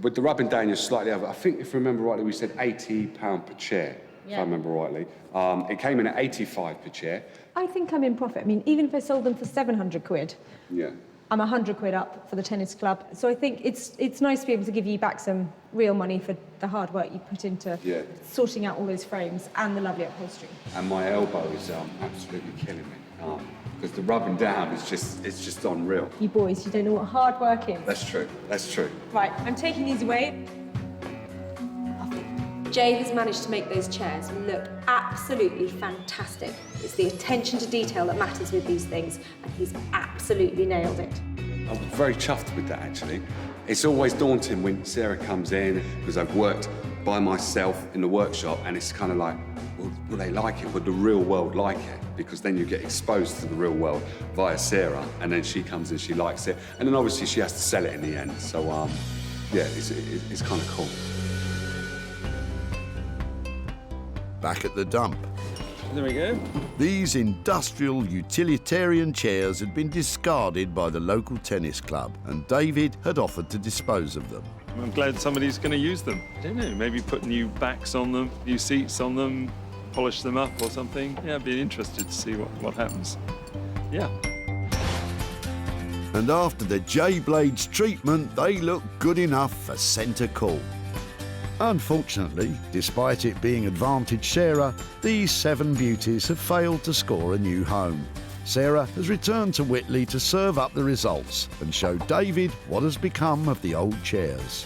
With the rubbing down, you're slightly over. I think, if I remember rightly, we said £80 per chair, if I remember rightly. It came in at 85 per chair. I think I'm in profit. I mean, even if I sold them for 700 quid, Yeah. I'm 100 quid up for the tennis club. So I think it's nice to be able to give you back some real money for the hard work you put into sorting out all those frames and the lovely upholstery. And my elbow is absolutely killing me. Because the rubbing down is just unreal. You boys, you don't know what hard work is. That's true. That's true. Right, I'm taking these away. Jay has managed to make those chairs look absolutely fantastic. It's the attention to detail that matters with these things, and he's absolutely nailed it. I'm very chuffed with that, actually. It's always daunting when Sarah comes in, because I've worked by myself in the workshop, and it's kind of like, well, will they like it? Would the real world like it? Because then you get exposed to the real world via Sarah, and then she comes and she likes it, and then obviously she has to sell it in the end. So, yeah, it's kind of cool. Back at the dump. There we go. These industrial utilitarian chairs had been discarded by the local tennis club, and David had offered to dispose of them. I'm glad somebody's going to use them. I don't know, maybe put new backs on them, new seats on them, polish them up or something. Yeah, I'd be interested to see what happens. Yeah. And after the J-Blades treatment, they look good enough for centre court. Unfortunately, despite it being Advantage Sarah, these 7 beauties have failed to score a new home. Sarah has returned to Whitley to serve up the results and show David what has become of the old chairs.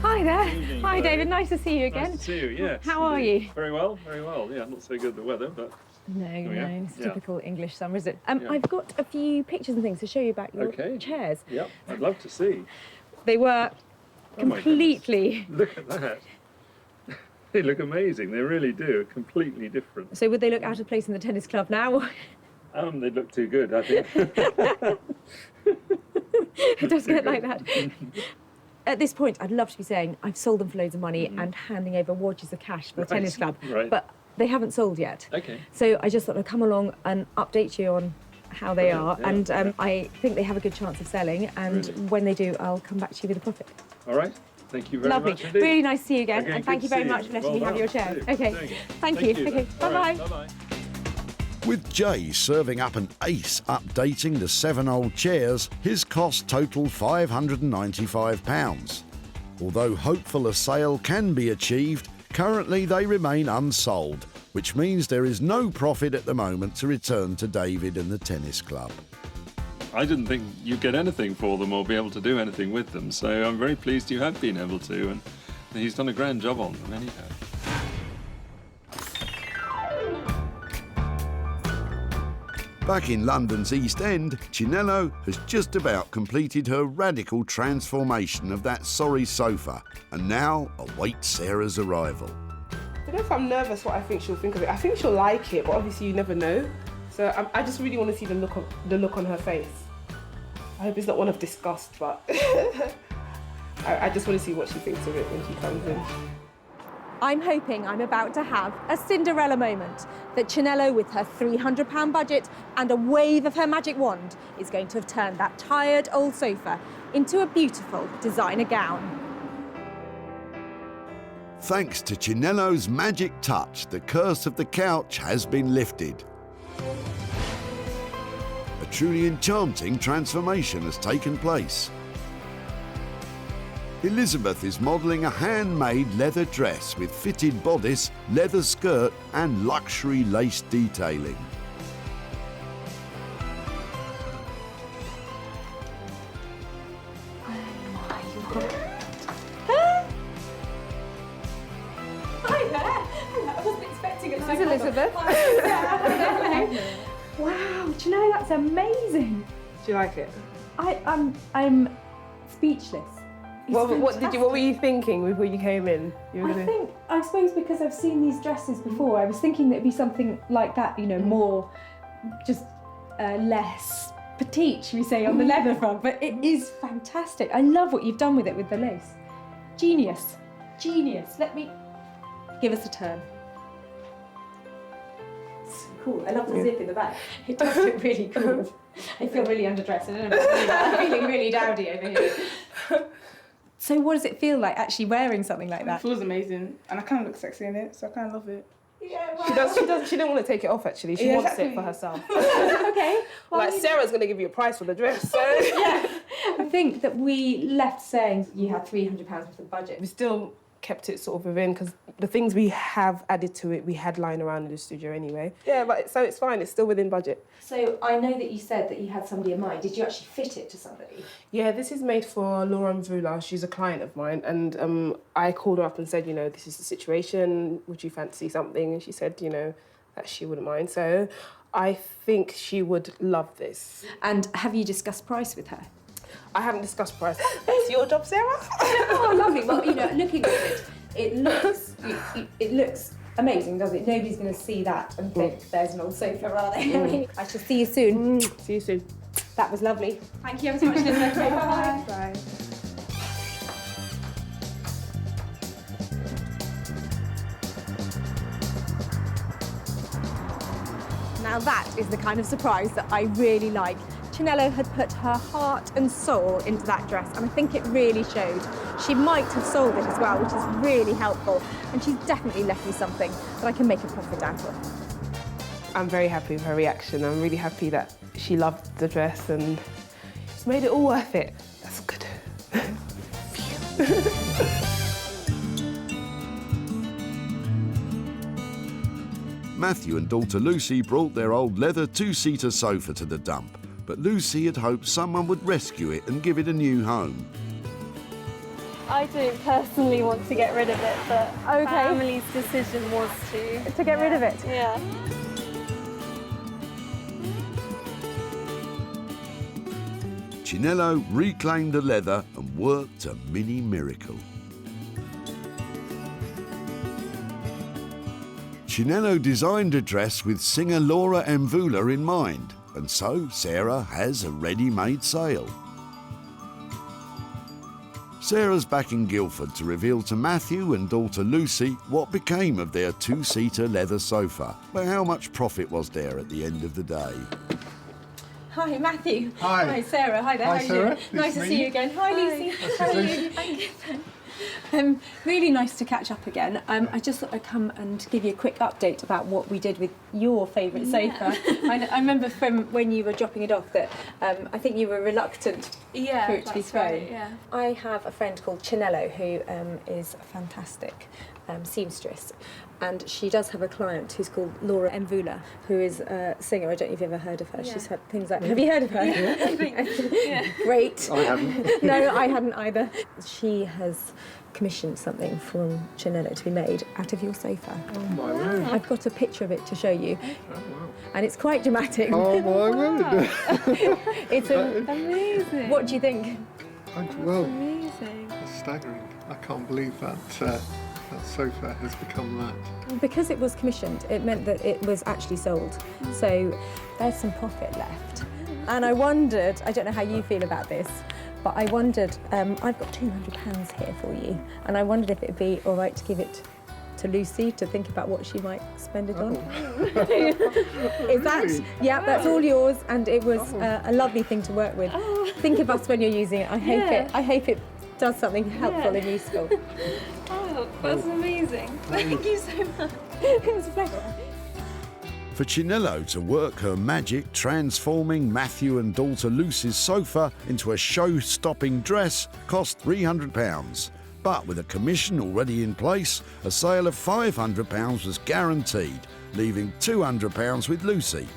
Hi there. Hi, David. Nice to see you again. Nice to see you, yes. How are you? Very well, very well. Yeah, not so good the weather, but... No, it's typical English summer, is it? Yeah. I've got a few pictures and things to show you about your chairs. Yep, I'd love to see. They were completely... Look at that. They look amazing. They really do. Completely different. So would they look out of place in the tennis club now? They look too good, I think. It does get like that. At this point, I'd love to be saying I've sold them for loads of money and handing over watches of cash for the tennis club. Right. But they haven't sold yet. Okay. So I just thought I'd come along and update you on how they are. Yeah, and yeah. I think they have a good chance of selling. And when they do, I'll come back to you with a profit. All right. Thank you very Lovely. much indeed. Really nice to see you again. Okay, and thank good you to very see much you. for letting Well me have done. your chair. Thank you. Okay. Thank you. Okay. All Bye-bye. right, bye-bye. With Jay serving up an ace updating the 7 old chairs, his cost totaled £595. Although hopeful a sale can be achieved, currently they remain unsold, which means there is no profit at the moment to return to David and the tennis club. I didn't think you'd get anything for them or be able to do anything with them, so I'm very pleased you have been able to, and he's done a grand job on them anyhow. Back in London's East End, Chinello has just about completed her radical transformation of that sorry sofa and now awaits Sarah's arrival. I don't know if I'm nervous what I think she'll think of it. I think she'll like it, but obviously you never know. So I just really want to see the look on her face. I hope it's not one of disgust, but I just want to see what she thinks of it when she comes in. I'm hoping I'm about to have a Cinderella moment, that Chinello, with her £300 budget and a wave of her magic wand, is going to have turned that tired old sofa into a beautiful designer gown. Thanks to Chinello's magic touch, the curse of the couch has been lifted. A truly enchanting transformation has taken place. Elizabeth is modelling a handmade leather dress with fitted bodice, leather skirt and luxury lace detailing. Hi there. I wasn't expecting it. This is Elizabeth. Wow, do you know that's amazing? Do you like it? I'm speechless. It's What fantastic. were you thinking before you came in? I suppose because I've seen these dresses before, I was thinking that it'd be something like that, you know, more just less petite, should we say, on the leather front, but it is fantastic. I love what you've done with it with the lace. Genius, genius. Let me give us a turn. So cool. I love the zip in the back. It does look really cool. I feel really underdressed. I don't know about you, but I'm feeling really dowdy over here. So what does it feel like actually wearing something like that? It feels amazing, and I kind of look sexy in it, so I kind of love it. Yeah, wow. She didn't want to take it off actually. She wants it for herself. Okay. Well, like Sarah's going to give you a price for the dress. So yeah. I think that we left saying you had £300 worth of budget. We still kept it sort of within because the things we have added to it we had lying around in the studio anyway. Yeah, but so it's fine. It's still within budget. So I know that you said that you had somebody in mind. Did you actually fit it to somebody? Yeah, this is made for Laura Mvula. She's a client of mine, and I called her up and said, you know, this is the situation. Would you fancy something? And she said, you know, that she wouldn't mind. So I think she would love this. And have you discussed price with her? I haven't discussed price. It's your job, Sarah. Oh, lovely. Well, you know, looking at it looks amazing, doesn't it? Nobody's going to see that and think there's an old sofa, are they? I mean, I shall see you soon. See you soon. That was lovely. Thank you ever so much, Elizabeth. Bye. Bye. Now that is the kind of surprise that I really like. Chinello had put her heart and soul into that dress, and I think it really showed. She might have sold it as well, which is really helpful, and she's definitely left me something that I can make a profit out of. I'm very happy with her reaction. I'm really happy that she loved the dress and it's made it all worth it. That's good. Matthew and daughter Lucy brought their old leather two-seater sofa to the dump, but Lucy had hoped someone would rescue it and give it a new home. I don't personally want to get rid of it, but family's decision was to get rid of it? Yeah. Chinello reclaimed the leather and worked a mini miracle. Chinello designed a dress with singer Laura Mvula in mind, and so Sarah has a ready-made sale. Sarah's back in Guildford to reveal to Matthew and daughter Lucy what became of their two-seater leather sofa, but how much profit was there at the end of the day. Hi, Matthew. Hi. Hi, Sarah. Hi there. Hi, How are Sarah. you? Nice to see you again. Hi, Lucy. Nice How to are see you? you. I'm good. Really nice to catch up again. I just thought I'd come and give you a quick update about what we did with your favourite sofa. I remember from when you were dropping it off that I think you were reluctant for it to be thrown. Right, yeah. I have a friend called Chinello who is a fantastic seamstress, and she does have a client who's called Laura Mvula, who is a singer. I don't know if you've ever heard of her. Yeah. She's had things like... Have you heard of her? Yeah, I think. Yeah. Great. I haven't. No, I hadn't either. She has commissioned something from Chinello to be made out of your sofa. Oh my word. I've got a picture of it to show you. And it's quite dramatic. Oh my word. It's amazing. What do you think? Well, Amazing. it's staggering. I can't believe that that sofa has become that. Because it was commissioned, it meant that it was actually sold. So there's some profit left. And I wondered, I don't know how you feel about this, but I wondered, I've got £200 here for you, and I wondered if it'd be all right to give it to Lucy to think about what she might spend it on. Is that? Yeah, that's all yours, and it was a lovely thing to work with. Think of us when you're using it. I hope it does something helpful and useful. Oh, that's amazing. Thank you so much. It was a pleasure. For Chinello to work her magic transforming Matthew and daughter Lucy's sofa into a show-stopping dress cost £300. But with a commission already in place, a sale of £500 was guaranteed, leaving £200 with Lucy,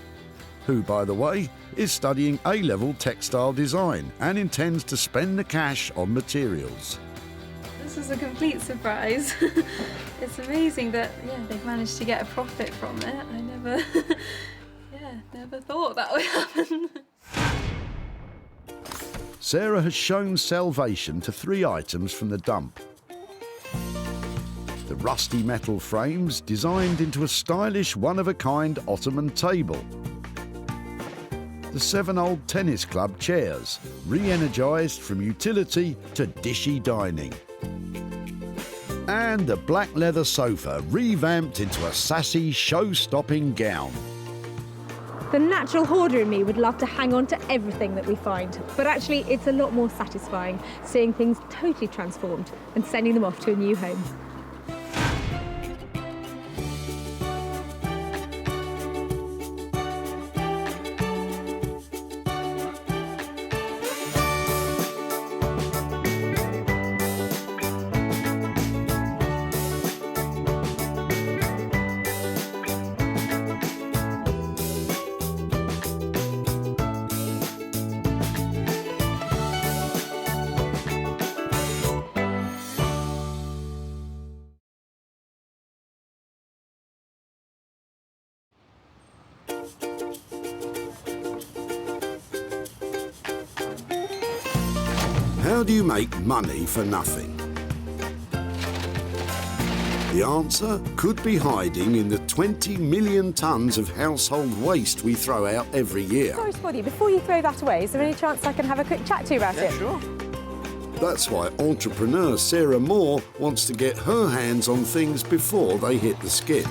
who, by the way, is studying A-level textile design and intends to spend the cash on materials. This is a complete surprise. It's amazing that they've managed to get a profit from it. I never thought that would happen. Sarah has shown Salvation to 3 items from the dump. The rusty metal frames designed into a stylish one-of-a-kind ottoman table. The 7 old tennis club chairs, re-energised from utility to dishy dining. And the black leather sofa, revamped into a sassy, show-stopping gown. The natural hoarder in me would love to hang on to everything that we find, but actually it's a lot more satisfying seeing things totally transformed and sending them off to a new home. How do you make money for nothing? The answer could be hiding in the 20 million tonnes of household waste we throw out every year. Sorry, Spotty, before you throw that away, is there any chance I can have a quick chat to you about it? Sure. That's why entrepreneur Sarah Moore wants to get her hands on things before they hit the skip.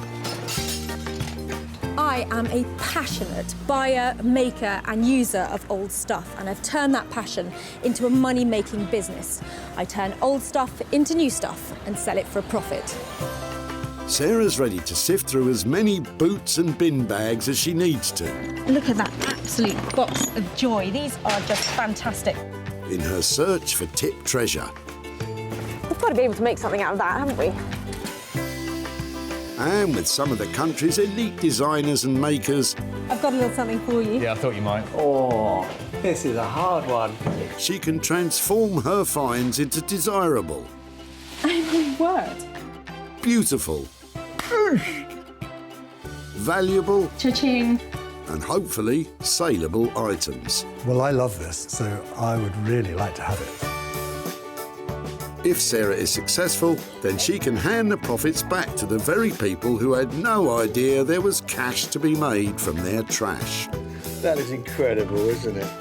I am a passionate buyer, maker and user of old stuff, and I've turned that passion into a money-making business. I turn old stuff into new stuff and sell it for a profit. Sarah's ready to sift through as many boots and bin bags as she needs to. Look at that absolute box of joy. These are just fantastic. In her search for tip treasure. We've got to be able to make something out of that, haven't we? And with some of the country's elite designers and makers. I've got a little something for you. Yeah, I thought you might. Oh, this is a hard one. She can transform her finds into desirable. Oh, my word. Beautiful. Valuable. Cha-ching. And hopefully saleable items. Well, I love this, so I would really like to have it. If Sarah is successful, then she can hand the profits back to the very people who had no idea there was cash to be made from their trash. That is incredible, isn't it?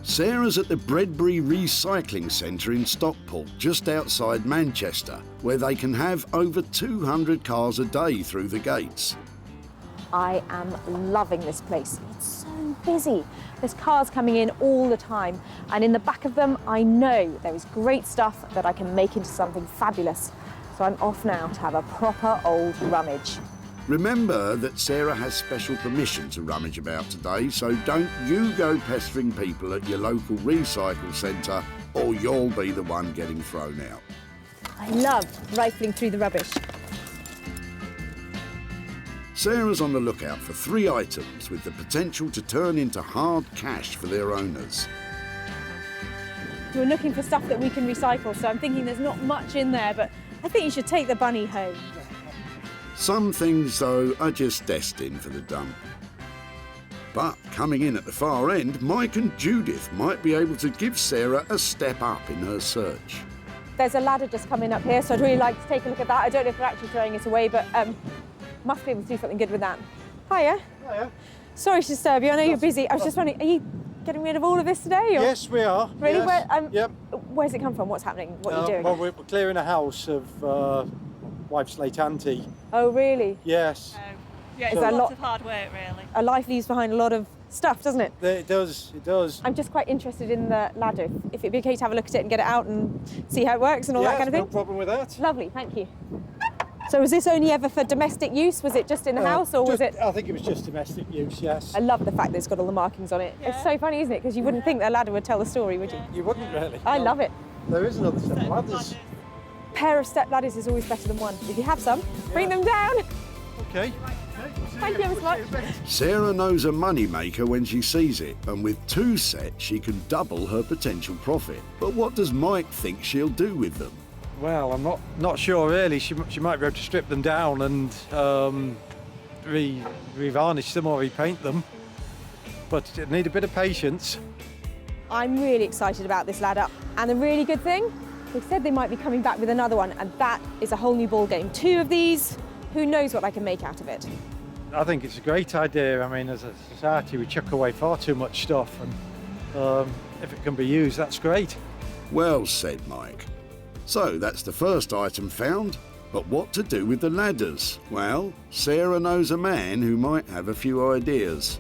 Sarah's at the Bredbury Recycling Centre in Stockport, just outside Manchester, where they can have over 200 cars a day through the gates. I am loving this place. It's so busy. There's cars coming in all the time, and in the back of them, I know there is great stuff that I can make into something fabulous. So I'm off now to have a proper old rummage. Remember that Sarah has special permission to rummage about today, so don't you go pestering people at your local recycle centre, or you'll be the one getting thrown out. I love rifling through the rubbish. Sarah's on the lookout for 3 items with the potential to turn into hard cash for their owners. We're looking for stuff that we can recycle, so I'm thinking there's not much in there, but I think you should take the bunny home. Some things, though, are just destined for the dump. But coming in at the far end, Mike and Judith might be able to give Sarah a step up in her search. There's a ladder just coming up here, so I'd really like to take a look at that. I don't know if we're actually throwing it away, but must be able to do something good with that. Hiya. Hiya. Sorry to disturb you, I know you're busy. I was just wondering, are you getting rid of all of this today? Or? Yes, we are. Really? Yes. Yep. Where's it come from? What's happening? What are you doing? Well, we're clearing a house of wife's late auntie. Oh, really? Yes. Yeah, it's There's a lot of hard work, really. A life leaves behind a lot of stuff, doesn't it? It does, it does. I'm just quite interested in the ladder. If it'd be okay to have a look at it and get it out and see how it works and all that kind of thing. No problem with that. Lovely, thank you. So was this only ever for domestic use? Was it just in the house, or was it? I think it was just domestic use, yes. I love the fact that it's got all the markings on it. Yeah. It's so funny, isn't it? Because you wouldn't think that a ladder would tell the story, would you? You wouldn't really. I love it. There is another set of ladders. Pair of step ladders is always better than one. If you have some, bring them down. Okay. Thank you ever so much. Sarah knows a moneymaker when she sees it, and with 2 sets, she can double her potential profit. But what does Mike think she'll do with them? Well, I'm not sure really. She might be able to strip them down and revarnish them or repaint them, but it need a bit of patience. I'm really excited about this ladder, and the really good thing, they said they might be coming back with another one, and that is a whole new ball game. 2 of these, who knows what I can make out of it. I think it's a great idea. I mean, as a society, we chuck away far too much stuff, and if it can be used, that's great. Well said, Mike. So that's the first item found, but what to do with the ladders? Well, Sarah knows a man who might have a few ideas.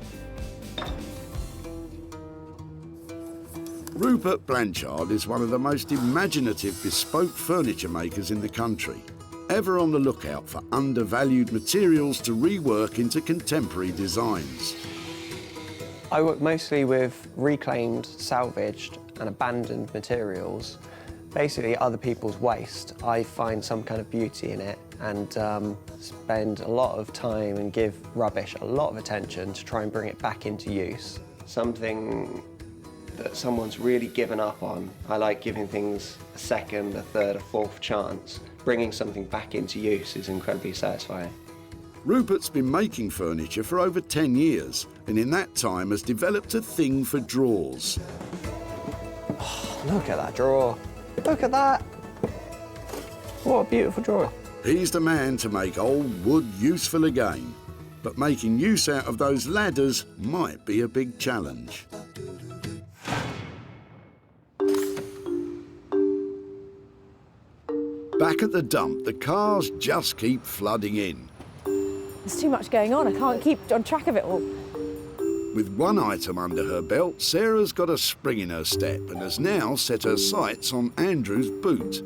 Rupert Blanchard is one of the most imaginative bespoke furniture makers in the country, ever on the lookout for undervalued materials to rework into contemporary designs. I work mostly with reclaimed, salvaged and abandoned materials. Basically other people's waste. I find some kind of beauty in it and spend a lot of time and give rubbish a lot of attention to try and bring it back into use. Something that someone's really given up on. I like giving things a second, a third, a fourth chance. Bringing something back into use is incredibly satisfying. Rupert's been making furniture for over 10 years, and in that time has developed a thing for drawers. Oh, look at that drawer. Look at that. What a beautiful drawer. He's the man to make old wood useful again, but making use out of those ladders might be a big challenge. Back at the dump, the cars just keep flooding in. There's too much going on. I can't keep on track of it all. With one item under her belt, Sarah's got a spring in her step and has now set her sights on Andrew's boot.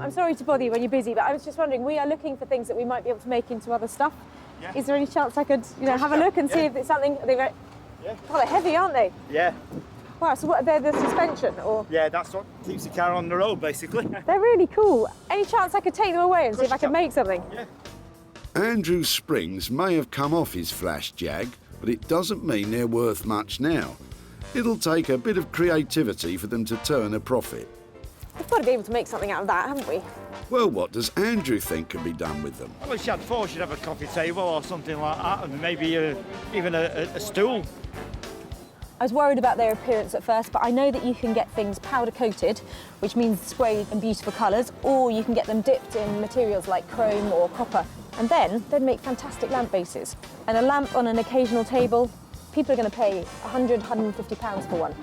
I'm sorry to bother you when you're busy, but I was just wondering, we are looking for things that we might be able to make into other stuff. Yeah. Is there any chance I could, have a look and see if it's something? Yeah. Oh, they're heavy, aren't they? Yeah. Wow, so what, they're the suspension, or? Yeah, that's what keeps the car on the road, basically. They're really cool. Any chance I could take them away and see if I can make something? Yeah. Andrew's springs may have come off his flash Jag, but it doesn't mean they're worth much now. It'll take a bit of creativity for them to turn a profit. We've got to be able to make something out of that, haven't we? Well, what does Andrew think can be done with them? Well, she had thought she'd have a coffee table or something like that, and maybe even a stool. I was worried about their appearance at first, but I know that you can get things powder coated, which means sprayed in beautiful colours, or you can get them dipped in materials like chrome or copper. And then they'd make fantastic lamp bases. And a lamp on an occasional table, people are going to pay £100, £150 for one.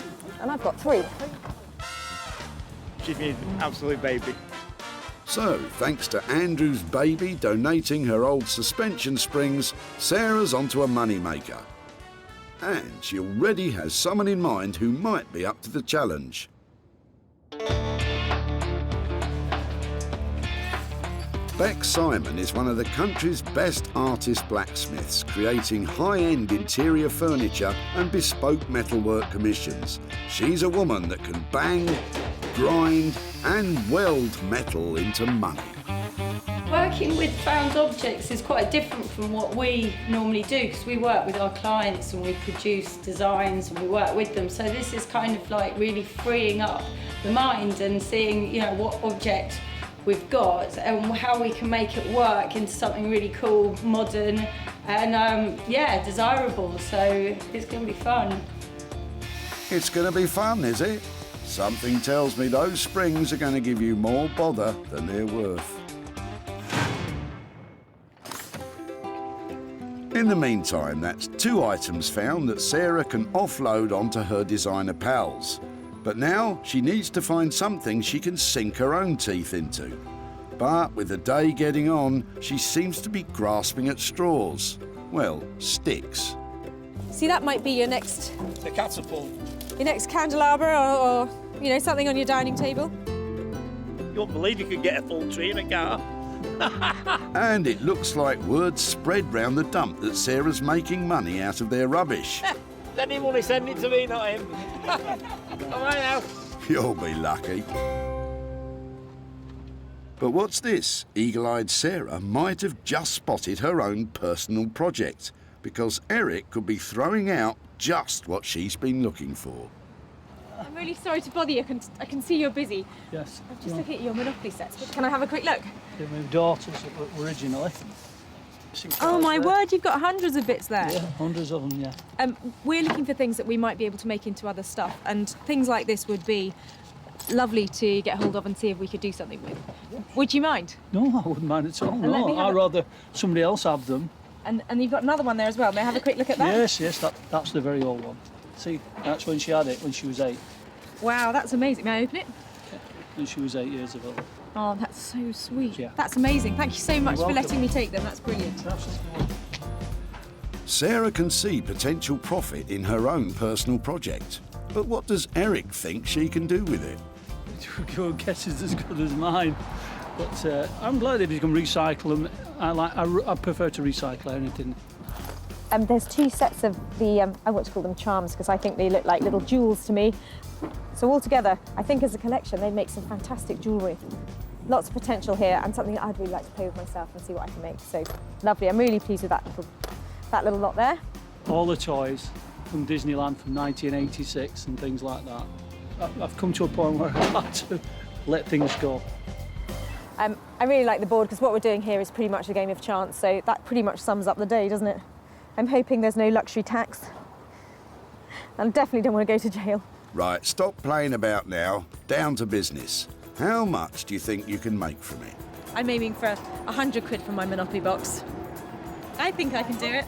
And I've got 3. She's an absolute baby. So, thanks to Andrew's baby donating her old suspension springs, Sarah's onto a moneymaker. And she already has someone in mind who might be up to the challenge. Beck Simon is one of the country's best artist blacksmiths, creating high-end interior furniture and bespoke metalwork commissions. She's a woman that can bang, grind and weld metal into money. Working with found objects is quite different from what we normally do, because we work with our clients and we produce designs and we work with them. So this is kind of like really freeing up the mind and seeing, what object we've got and how we can make it work into something really cool, modern and desirable. So it's going to be fun. It's going to be fun, is it? Something tells me those springs are going to give you more bother than they're worth. In the meantime, that's 2 items found that Sarah can offload onto her designer pals. But now she needs to find something she can sink her own teeth into. But with the day getting on, she seems to be grasping at straws. Well, sticks. See, that might be your next The catapult. candelabra or you know, something on your dining table. You won't believe you could get a full tree in a car. And it looks like word spread round the dump that Sarah's making money out of their rubbish. Anyone send it to me, not him. All right now. You'll be lucky. But what's this? Eagle-eyed Sarah might have just spotted her own personal project, because Eric could be throwing out just what she's been looking for. I'm really sorry to bother you. I can see you're busy. Yes. I'm just looking at your Monopoly sets. But can I have a quick look? They're my daughter's originally. Oh my word, you've got hundreds of bits there. Yeah, hundreds of them, yeah. We're looking for things that we might be able to make into other stuff, and things like this would be lovely to get hold of and see if we could do something with. Would you mind? No, I wouldn't mind at all. And let me No, have I'd rather somebody else have them. And you've got another one there as well. May I have a quick look at that? Yes, that's the very old one. See, that's when she had it, when she was 8. Wow, that's amazing. May I open it? When she was 8 years old. Oh, that's so sweet. Yeah. That's amazing. Thank you so much You're for welcome. letting me take them. That's brilliant. Sarah can see potential profit in her own personal project. But what does Eric think she can do with it? Your guess is as good as mine. But I'm glad if you can recycle them. I prefer to recycle anything. There's 2 sets of the, I want to call them charms because I think they look like little jewels to me. So altogether, I think as a collection, they make some fantastic jewellery. Lots of potential here and something that I'd really like to play with myself and see what I can make. So lovely, I'm really pleased with that little lot there. All the toys from Disneyland from 1986 and things like that. I've come to a point where I like to let things go. I really like the board because what we're doing here is pretty much a game of chance, so that pretty much sums up the day, doesn't it? I'm hoping there's no luxury tax. And definitely don't want to go to jail. Right, stop playing about now. Down to business. How much do you think you can make from it? I'm aiming for 100 quid from my Monopoly box. I think I can do it.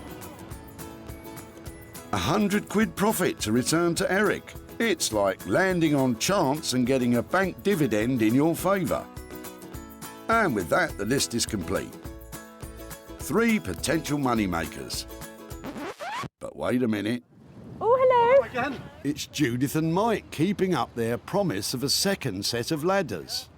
100 quid profit to return to Eric. It's like landing on chance and getting a bank dividend in your favour. And with that, the list is complete. 3 potential money makers. But wait a minute. Oh, hello. Again. It's Judith and Mike keeping up their promise of a second set of ladders.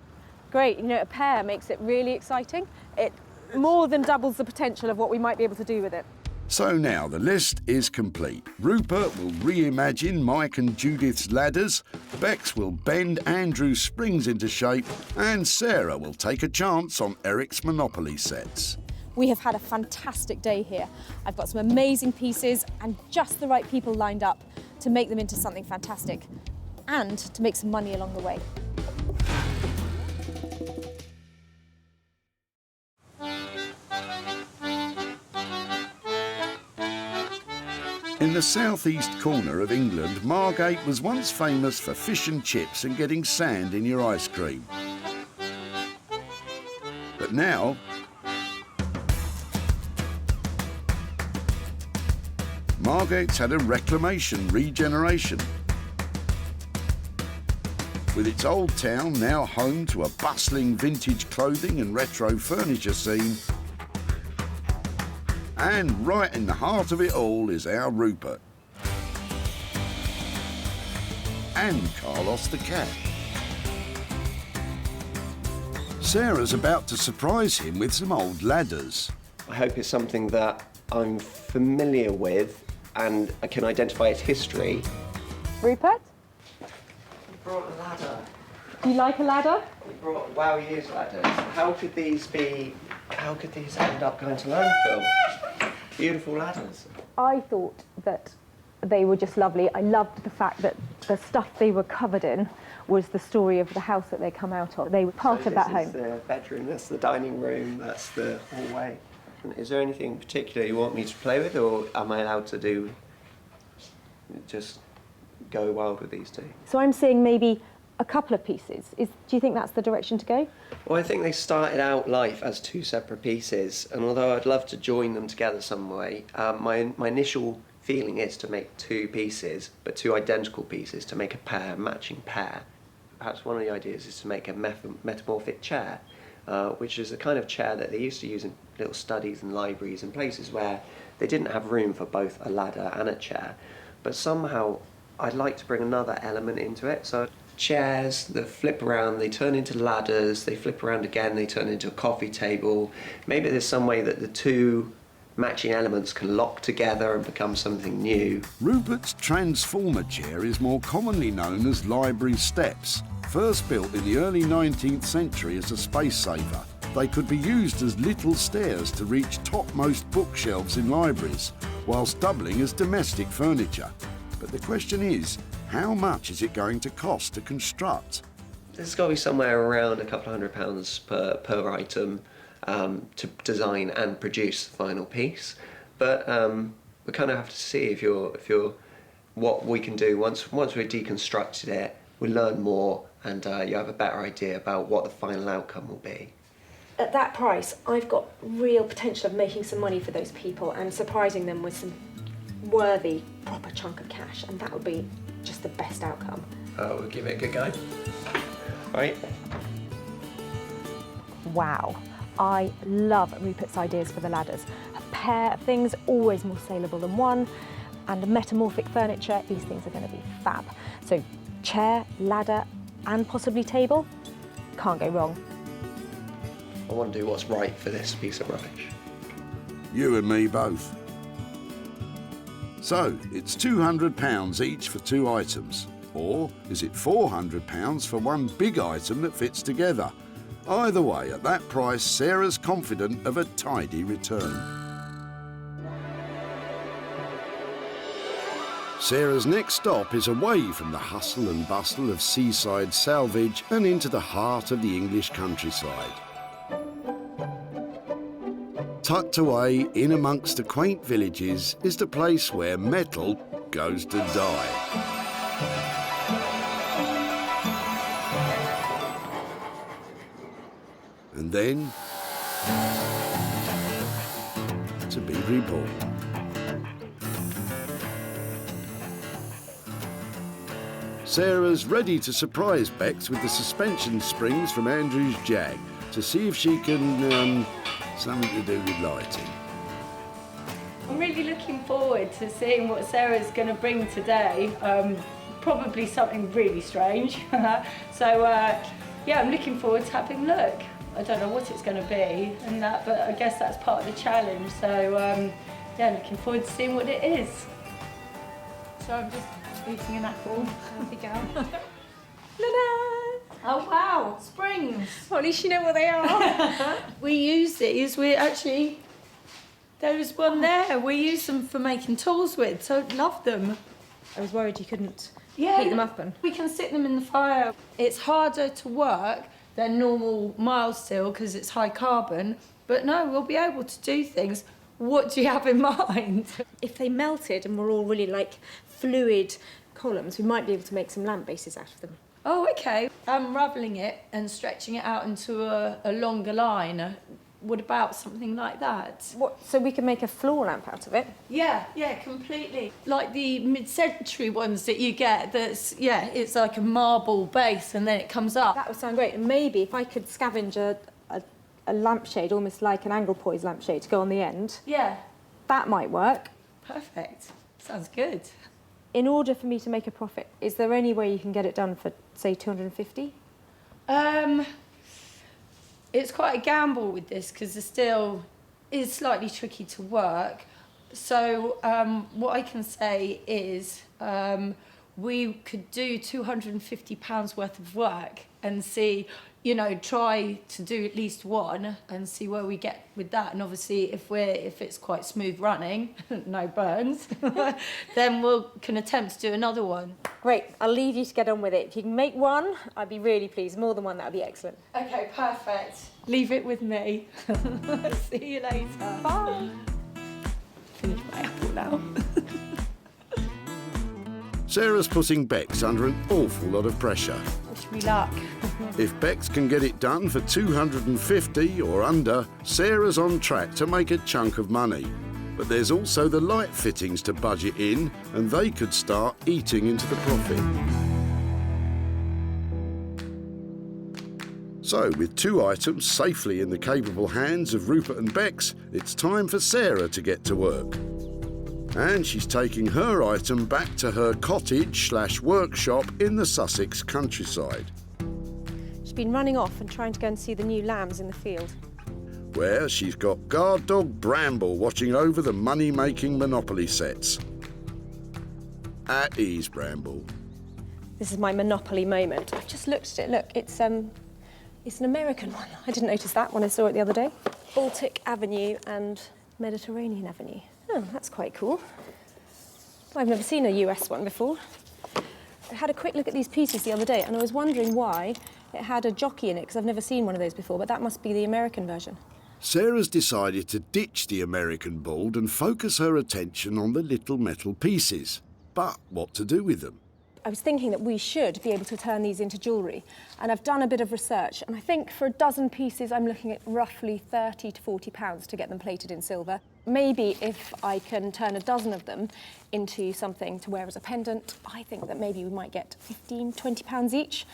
Great, you know, a pair makes it really exciting. It more than doubles the potential of what we might be able to do with it. So now the list is complete. Rupert will reimagine Mike and Judith's ladders, Bex will bend Andrew's springs into shape, and Sarah will take a chance on Eric's Monopoly sets. We have had a fantastic day here. I've got some amazing pieces and just the right people lined up to make them into something fantastic and to make some money along the way. In the southeast corner of England, Margate was once famous for fish and chips and getting sand in your ice cream. But now, Margate's had a reclamation regeneration. With its old town now home to a bustling vintage clothing and retro furniture scene. And right in the heart of it all is our Rupert. And Carlos the cat. Sarah's about to surprise him with some old ladders. I hope it's something that I'm familiar with and I can identify its history. Rupert? You brought a ladder. Do you like a ladder? You brought Wow Years ladders. How could these end up going to landfill? Beautiful ladders. I thought that they were just lovely. I loved the fact that the stuff they were covered in was the story of the house that they come out of. They were part of that home. This is the bedroom, that's the dining room, that's the hallway. Is there anything particular you want me to play with, or am I allowed to just go wild with these two? So I'm seeing maybe a couple of pieces. Do you think that's the direction to go? Well, I think they started out life as 2 separate pieces, and although I'd love to join them together some way, my initial feeling is to make 2 pieces, but 2 identical pieces to make a matching pair. Perhaps one of the ideas is to make a metamorphic chair, which is a kind of chair that they used to use in little studies and libraries and places where they didn't have room for both a ladder and a chair. But somehow I'd like to bring another element into it. So chairs that flip around, they turn into ladders, they flip around again, they turn into a coffee table. Maybe there's some way that the two matching elements can lock together and become something new. Rupert's transformer chair is more commonly known as library steps. First built in the early 19th century as a space saver, they could be used as little stairs to reach topmost bookshelves in libraries, whilst doubling as domestic furniture. But the question is, how much is it going to cost to construct? There's got to be somewhere around a couple of £100 per item to design and produce the final piece. But we kind of have to see if you're what we can do once we've deconstructed it. We learn more, and you have a better idea about what the final outcome will be. At that price, I've got real potential of making some money for those people and surprising them with some worthy, proper chunk of cash, and that would be just the best outcome. We'll give it a good go. Right. Wow, I love Rupert's ideas for the ladders. A pair of things, always more saleable than one, and a metamorphic furniture, these things are going to be fab. So chair, ladder, and possibly table, can't go wrong. I want to do what's right for this piece of rubbish. You and me both. So, it's £200 each for 2 items. Or is it £400 for one big item that fits together? Either way, at that price, Sarah's confident of a tidy return. Sarah's next stop is away from the hustle and bustle of seaside salvage and into the heart of the English countryside. Tucked away in amongst the quaint villages is the place where metal goes to die. And then to be reborn. Sarah's ready to surprise Bex with the suspension springs from Andrew's Jag to see if she can, something to do with lighting. I'm really looking forward to seeing what Sarah's going to bring today. Probably something really strange. So yeah, I'm looking forward to having a look. I don't know what it's going to be and that, but I guess that's part of the challenge. So yeah, looking forward to seeing what it is. So I'm just eating an apple. There we go. Oh wow, springs. Well, at least you know what they are. We use these, there was one there, we use them for making tools with, so love them. I was worried you couldn't heat them up. And we can sit them in the fire. It's harder to work than normal mild steel because it's high carbon, but no, we'll be able to do things. What do you have in mind? If they melted and were all really like fluid columns, we might be able to make some lamp bases out of them. Oh, okay. Unravelling it and stretching it out into a longer line. What about something like that? What? So we can make a floor lamp out of it? Yeah, completely. Like the mid-century ones that you get, it's like a marble base and then it comes up. That would sound great. And maybe if I could scavenge a lampshade, almost like an angle poise lampshade, to go on the end. Yeah. That might work. Perfect. Sounds good. In order for me to make a profit, is there any way you can get it done for, say, 250? It's quite a gamble with this because the steel is slightly tricky to work. So what I can say is we could do £250 worth of work and see, try to do at least one and see where we get with that. And obviously, if it's quite smooth running, no burns, then we can attempt to do another one. Great, I'll leave you to get on with it. If you can make one, I'd be really pleased. More than one, that would be excellent. Okay, perfect. Leave it with me. See you later. Bye. Finish my apple now. Sarah's putting Bex under an awful lot of pressure. Wish me luck. If Bex can get it done for 250 or under, Sarah's on track to make a chunk of money. But there's also the light fittings to budget in, and they could start eating into the profit. So, with 2 items safely in the capable hands of Rupert and Bex, it's time for Sarah to get to work. And she's taking her item back to her cottage/workshop in the Sussex countryside, She's been running off and trying to go and see the new lambs in the field. where she's got guard dog Bramble watching over the money-making Monopoly sets. At ease, Bramble. This is my Monopoly moment. I've just looked at it. Look, it's an American one. I didn't notice that when I saw it the other day. Baltic Avenue and Mediterranean Avenue. Oh, that's quite cool. I've never seen a US one before. I had a quick look at these pieces the other day and I was wondering why it had a jockey in it, because I've never seen one of those before, but that must be the American version. Sarah's decided to ditch the American board and focus her attention on the little metal pieces. But what to do with them? I was thinking that we should be able to turn these into jewellery, and I've done a bit of research, and I think for a dozen pieces I'm looking at roughly £30 to £40 to get them plated in silver. Maybe if I can turn a dozen of them into something to wear as a pendant, I think that maybe we might get £15, £20 each.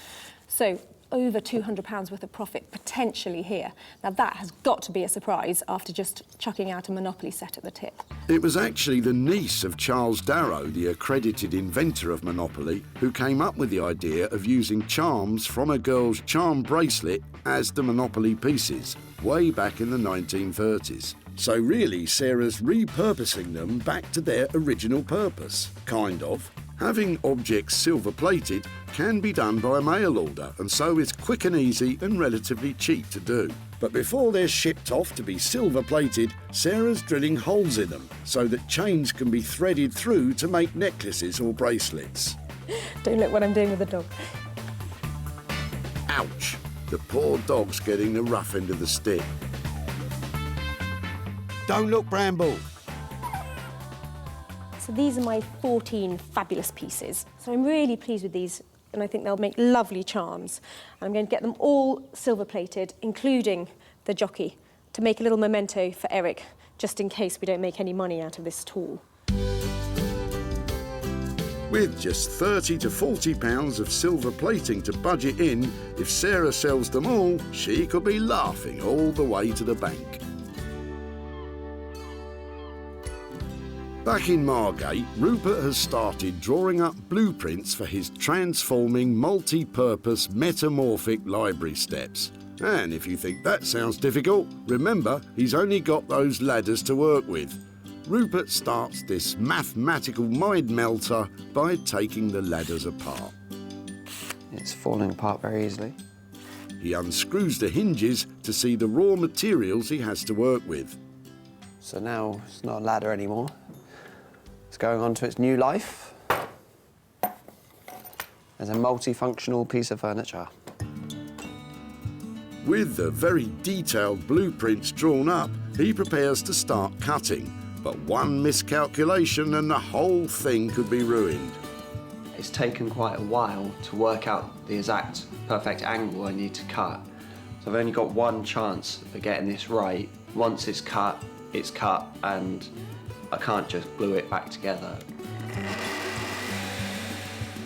So over £200 worth of profit potentially here. Now that has got to be a surprise after just chucking out a Monopoly set at the tip. It was actually the niece of Charles Darrow, the accredited inventor of Monopoly, who came up with the idea of using charms from a girl's charm bracelet as the Monopoly pieces, way back in the 1930s. So really, Sarah's repurposing them back to their original purpose, kind of. Having objects silver-plated can be done by mail order, and so is quick and easy and relatively cheap to do. But before they're shipped off to be silver-plated, Sarah's drilling holes in them so that chains can be threaded through to make necklaces or bracelets. Don't look what I'm doing with the dog. Ouch! The poor dog's getting the rough end of the stick. Don't look, Bramble! So these are my 14 fabulous pieces. So I'm really pleased with these, and I think they'll make lovely charms. And I'm going to get them all silver-plated, including the jockey, to make a little memento for Eric, just in case we don't make any money out of this at all. With just £30 to £40 of silver plating to budget in, if Sarah sells them all, she could be laughing all the way to the bank. Back in Margate, Rupert has started drawing up blueprints for his transforming, multi-purpose, metamorphic library steps. And if you think that sounds difficult, remember he's only got those ladders to work with. Rupert starts this mathematical mind melter by taking the ladders apart. It's falling apart very easily. He unscrews the hinges to see the raw materials he has to work with. So now it's not a ladder anymore. It's going on to its new life as a multifunctional piece of furniture. With the very detailed blueprints drawn up, he prepares to start cutting. But one miscalculation and the whole thing could be ruined. It's taken quite a while to work out the exact perfect angle I need to cut. So I've only got one chance of getting this right. Once it's cut, and I can't just glue it back together.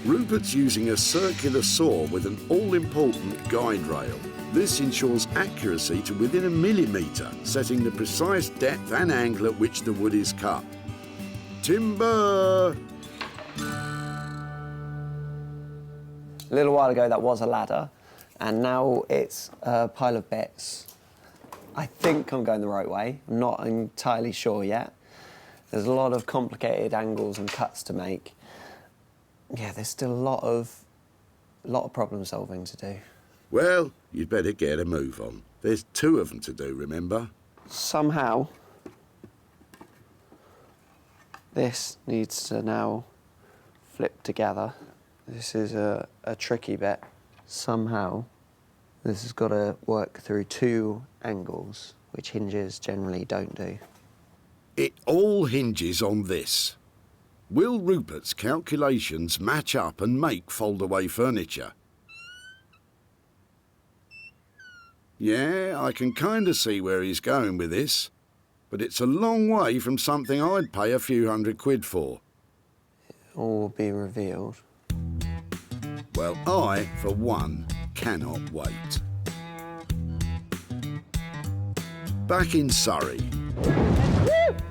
Rupert's using a circular saw with an all-important guide rail. This ensures accuracy to within a millimetre, setting the precise depth and angle at which the wood is cut. Timber! A little while ago that was a ladder, and now it's a pile of bits. I think I'm going the right way. I'm not entirely sure yet. There's a lot of complicated angles and cuts to make. Yeah, there's still a lot of problem solving to do. Well, you'd better get a move on. There's 2 of them to do, remember? Somehow, this needs to now flip together. This is a tricky bit. Somehow, this has got to work through 2 angles, which hinges generally don't do. It all hinges on this. Will Rupert's calculations match up and make fold-away furniture? Yeah, I can kind of see where he's going with this, but it's a long way from something I'd pay a few £100 for. It all will be revealed. Well, I, for one, cannot wait. Back in Surrey,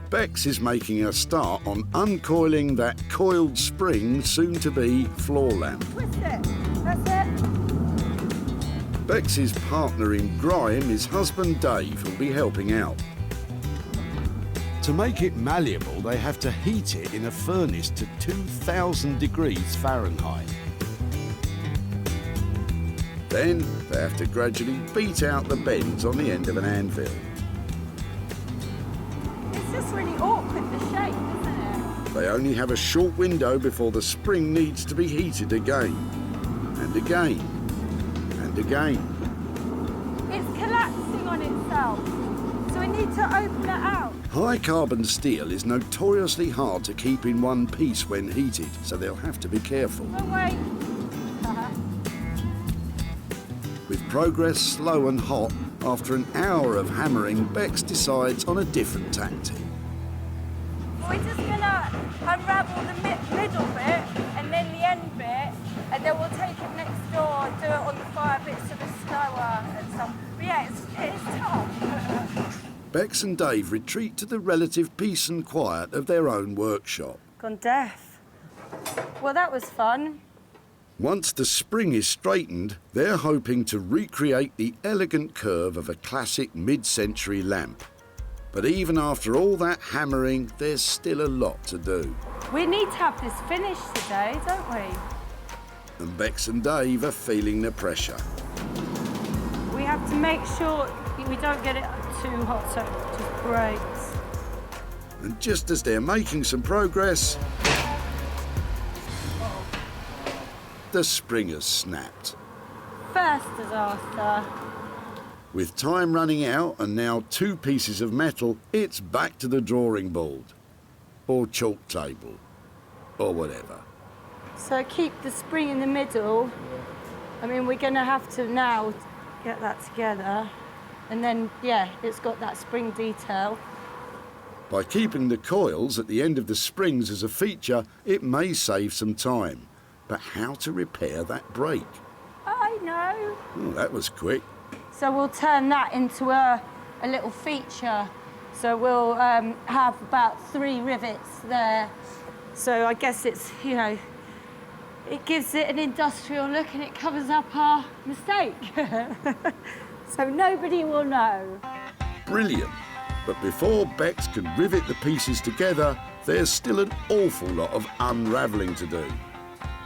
Bex is making a start on uncoiling that coiled spring, soon to be floor lamp. Twist it. That's it. Bex's partner in grime is husband Dave, who'll be helping out. To make it malleable, they have to heat it in a furnace to 2,000 degrees Fahrenheit. Then they have to gradually beat out the bends on the end of an anvil. It's just really awkward, the shape, isn't it? They only have a short window before the spring needs to be heated again, and again, and again. It's collapsing on itself, so we need to open it out. High carbon steel is notoriously hard to keep in one piece when heated, so they'll have to be careful. Oh, wait. With progress slow and hot, after an hour of hammering, Bex decides on a different tactic. We're just gonna unravel the middle bit and then the end bit, and then we'll take it next door and do it on the fire bits so it's slower and stuff. But yeah, it's tough. Bex and Dave retreat to the relative peace and quiet of their own workshop. Gone deaf. Well, that was fun. Once the spring is straightened, they're hoping to recreate the elegant curve of a classic mid-century lamp. But even after all that hammering, there's still a lot to do. We need to have this finished today, don't we? And Bex and Dave are feeling the pressure. We have to make sure we don't get it too hot so it just breaks. And just as they're making some progress, the spring has snapped. First disaster. With time running out and now 2 pieces of metal, it's back to the drawing board. Or chalk table. Or whatever. So keep the spring in the middle. I mean, we're going to have to now get that together. And then, yeah, it's got that spring detail. By keeping the coils at the end of the springs as a feature, it may save some time. But how to repair that break? I know. Oh, that was quick. So we'll turn that into a little feature. So we'll have about 3 rivets there. So I guess it's, you know, it gives it an industrial look and it covers up our mistake. So nobody will know. Brilliant. But before Bex can rivet the pieces together, there's still an awful lot of unravelling to do.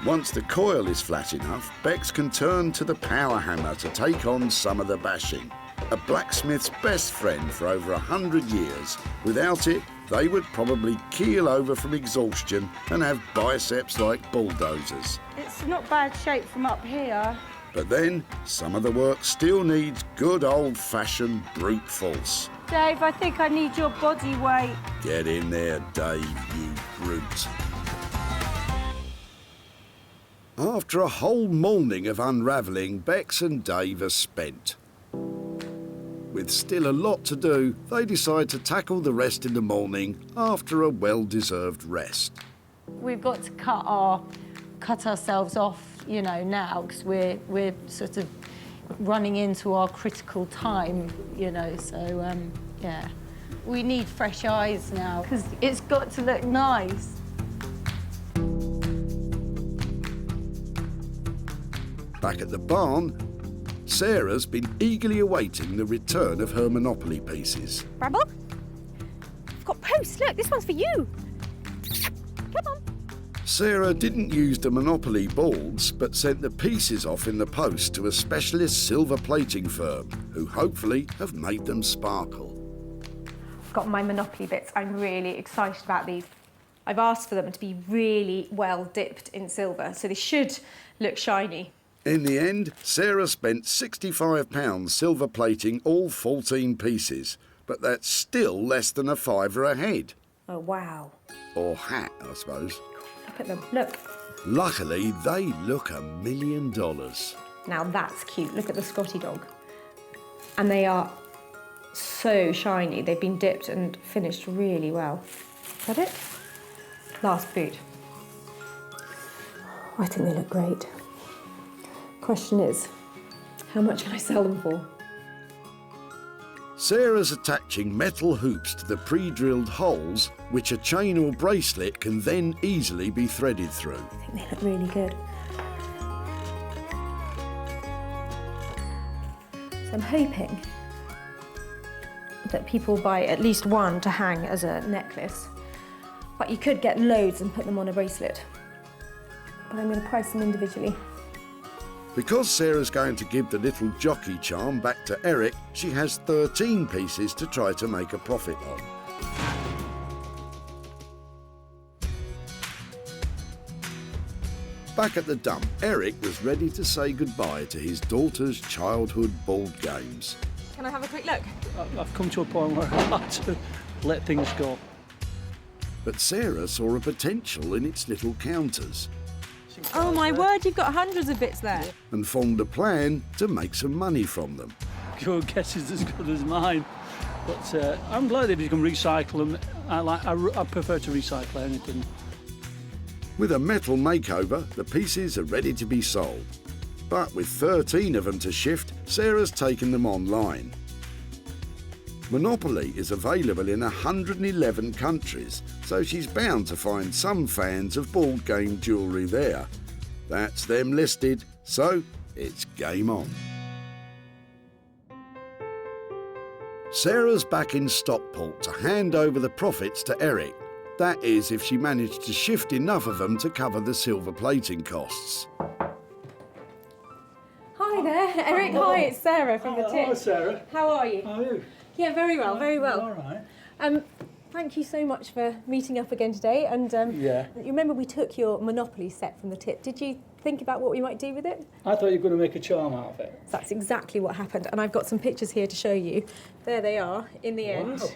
Once the coil is flat enough, Bex can turn to the power hammer to take on some of the bashing. A blacksmith's best friend for over 100 years. Without it, they would probably keel over from exhaustion and have biceps like bulldozers. It's not bad shape from up here. But then, some of the work still needs good old-fashioned brute force. Dave, I think I need your body weight. Get in there, Dave, you brute. After a whole morning of unravelling, Bex and Dave are spent. With still a lot to do, they decide to tackle the rest in the morning after a well-deserved rest. We've got to cut ourselves off, you know, now, because we're sort of running into our critical time, you know, so, yeah. We need fresh eyes now, because it's got to look nice. Back at the barn, Sarah's been eagerly awaiting the return of her Monopoly pieces. Bramble? I've got posts, look, this one's for you. Come on. Sarah didn't use the Monopoly balls, but sent the pieces off in the post to a specialist silver plating firm, who hopefully have made them sparkle. I've got my Monopoly bits. I'm really excited about these. I've asked for them to be really well dipped in silver, so they should look shiny. In the end, Sarah spent £65 silver plating all 14 pieces, but that's still less than a £5 a head. Oh, wow. Or hat, I suppose. Look at them, look. Luckily, they look $1 million. Now that's cute. Look at the Scotty dog. And they are so shiny. They've been dipped and finished really well. Is that it? Last boot. I think they look great. Question is, how much can I sell them for? Sarah's attaching metal hoops to the pre-drilled holes, which a chain or bracelet can then easily be threaded through. I think they look really good. So I'm hoping that people buy at least one to hang as a necklace, but you could get loads and put them on a bracelet. But I'm going to price them individually. Because Sarah's going to give the little jockey charm back to Eric, she has 13 pieces to try to make a profit on. Back at the dump, Eric was ready to say goodbye to his daughter's childhood board games. Can I have a quick look? I've come to a point where I like to let things go. But Sarah saw a potential in its little counters Oh my word, you've got hundreds of bits there. and formed a plan to make some money from them. Your guess is as good as mine. But I'm glad if you can recycle them. I prefer to recycle anything. With a metal makeover, the pieces are ready to be sold. But with 13 of them to shift, Sarah's taken them online. Monopoly is available in 111 countries, so she's bound to find some fans of board game jewellery there. That's them listed, so it's game on. Sarah's back in Stockport to hand over the profits to Eric. That is, if she managed to shift enough of them to cover the silver plating costs. Hi there, Eric. Hi, it's Sarah from the tip. Hello, Sarah. How are you? How are you? Yeah, very well, very well. All right. Thank you so much for meeting up again today. And Yeah. you remember we took your Monopoly set from the tip. Did you think about what we might do with it? I thought you were going to make a charm out of it. So that's exactly what happened. And I've got some pictures here to show you. There they are in the end. Wow.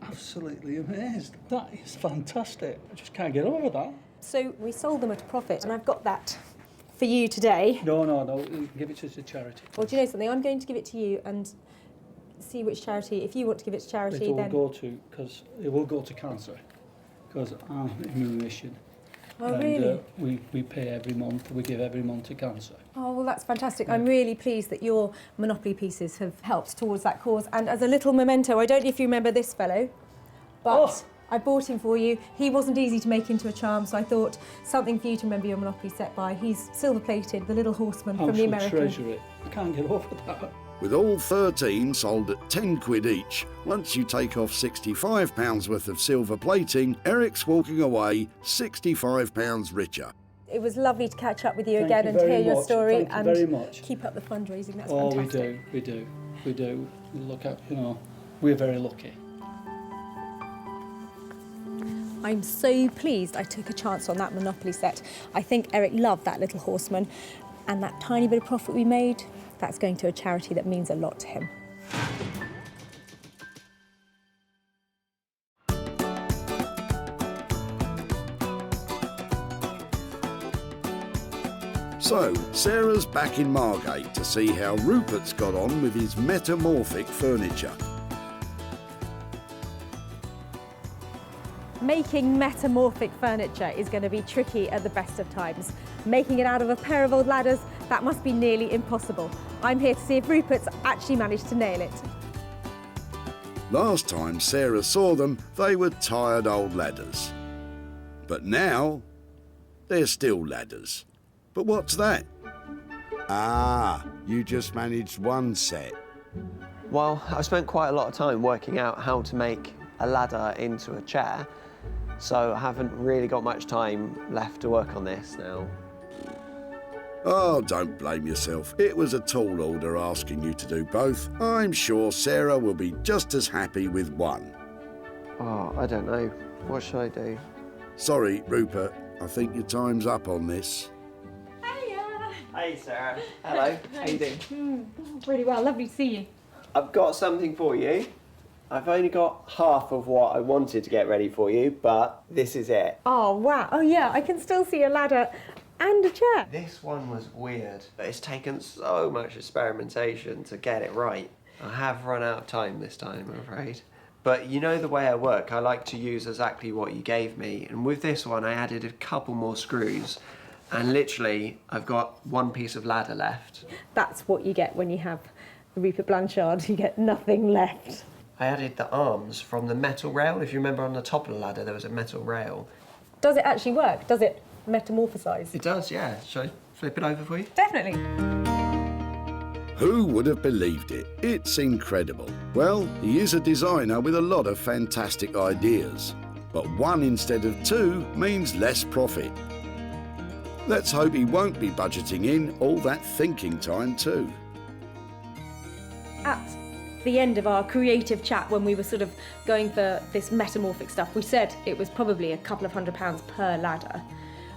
Absolutely amazed. That is fantastic. I just can't get over that. So we sold them at a profit, and I've got that for you today. No, you can give it to charity. Well, do you know something? I'm going to give it to you and see which charity. If you want to give it to charity, then Because it will go to cancer. Because I'm immune remission. Oh, and, really? We pay every month. We give every month to cancer. Oh, well, that's fantastic. I'm really pleased that your Monopoly pieces have helped towards that cause. And as a little memento, I don't know if you remember this fellow, but I bought him for you. He wasn't easy to make into a charm, so I thought something for you to remember your Monopoly set by. He's silver-plated, the little horseman from the American. I treasure it. I can't get over that. With all 13 sold at 10 quid each, once you take off £65 worth of silver plating, Eric's walking away £65 richer. It was lovely to catch up with you Thank again you and very hear your much. story Thank you and very much. keep up the fundraising. That's Oh, fantastic. we do. Look at, we're very lucky. I'm so pleased I took a chance on that Monopoly set. I think Eric loved that little horseman, and that tiny bit of profit we made, that's going to a charity that means a lot to him. So, Sarah's back in Margate to see how Rupert's got on with his metamorphic furniture. Making metamorphic furniture is going to be tricky at the best of times. Making it out of a pair of old ladders, that must be nearly impossible. I'm here to see if Rupert's actually managed to nail it. Last time Sarah saw them, they were tired old ladders. But now, they're still ladders. But what's that? Ah, you just managed one set. Well, I've spent quite a lot of time working out how to make a ladder into a chair, so I haven't really got much time left to work on this now. Oh, don't blame yourself. It was a tall order asking you to do both. I'm sure Sarah will be just as happy with one. Oh, I don't know. What should I do? Sorry, Rupert. I think your time's up on this. Hey Sarah. Hello. How you doing? Really well, lovely to see you. I've got something for you. I've only got half of what I wanted to get ready for you, but this is it. Oh, wow. Oh, yeah, I can still see a ladder and a chair. This one was weird, but it's taken so much experimentation to get it right. I have run out of time this time, I'm afraid. But you know the way I work, I like to use exactly what you gave me, and with this one I added a couple more screws, and literally I've got one piece of ladder left. That's what you get when you have the Rupert Blanchard, you get nothing left. I added the arms from the metal rail. If you remember, on the top of the ladder there was a metal rail. Does it actually work? Does it metamorphosise? It does, yeah. Shall I flip it over for you? Definitely. Who would have believed it? It's incredible. Well, he is a designer with a lot of fantastic ideas. But one instead of two means less profit. Let's hope he won't be budgeting in all that thinking time too. At the end of our creative chat, when we were sort of going for this metamorphic stuff, we said it was probably a couple of £100 per ladder.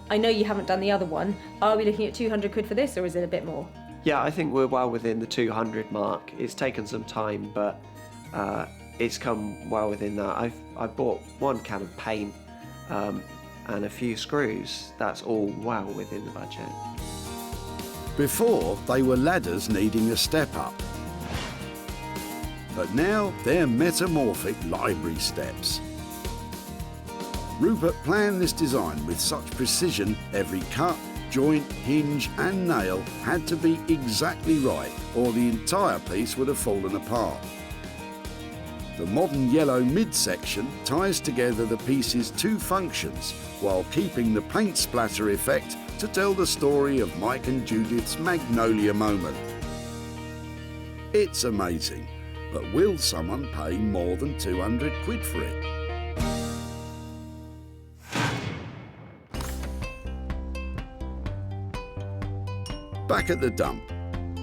I know you haven't done the other one. Are we looking at 200 quid for this, or is it a bit more? Yeah, I think we're well within the 200 mark. It's taken some time, but it's come well within that. I bought 1 can of paint and a few screws. That's all well within the budget. Before, they were ladders needing a step up. But now they're metamorphic library steps. Rupert planned this design with such precision, every cut, joint, hinge and nail had to be exactly right, or the entire piece would have fallen apart. The modern yellow midsection ties together the piece's 2 functions while keeping the paint splatter effect to tell the story of Mike and Judith's Magnolia moment. It's amazing, but will someone pay more than 200 quid for it? Back at the dump,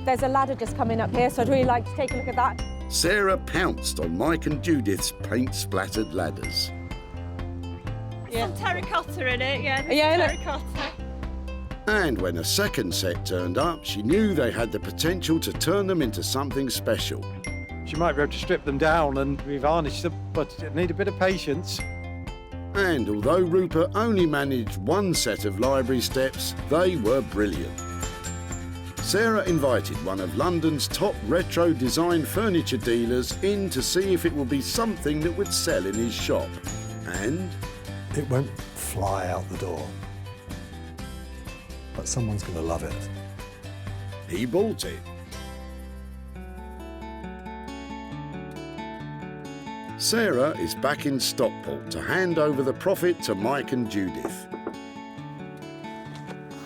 There's a ladder just coming up here, so I'd really like to take a look at that. Sarah pounced on Mike and Judith's paint-splattered ladders. Some terracotta in it, yeah. Yeah, terracotta. And when a second set turned up, she knew they had the potential to turn them into something special. She might be able to strip them down and revarnish them, but it need a bit of patience. And although Rupert only managed 1 set of library steps, they were brilliant. Sarah invited one of London's top retro design furniture dealers in to see if it would be something that would sell in his shop. And it won't fly out the door, but someone's going to love it. He bought it. Sarah is back in Stockport to hand over the profit to Mike and Judith.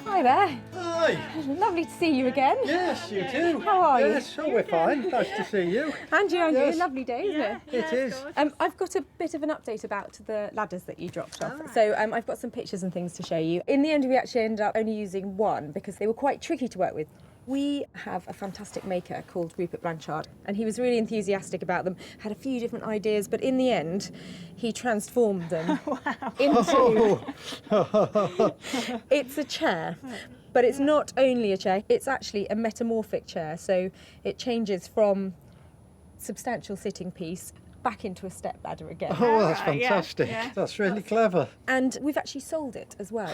Hi there. Hi. Lovely to see you again. Yes, you too. How are you? Yes, sure, we're fine. Nice to see you. And you, Yes. lovely day, isn't it? It is. I've got a bit of an update about the ladders that you dropped off. So I've got some pictures and things to show you. In the end, we actually ended up only using 1 because they were quite tricky to work with. We have a fantastic maker called Rupert Blanchard, and he was really enthusiastic about them, had a few different ideas, but in the end, he transformed them into... It's a chair. But it's not only a chair, it's actually a metamorphic chair. So it changes from substantial sitting piece back into a step ladder again. Oh, that's fantastic. Yeah. That's really clever. And we've actually sold it as well.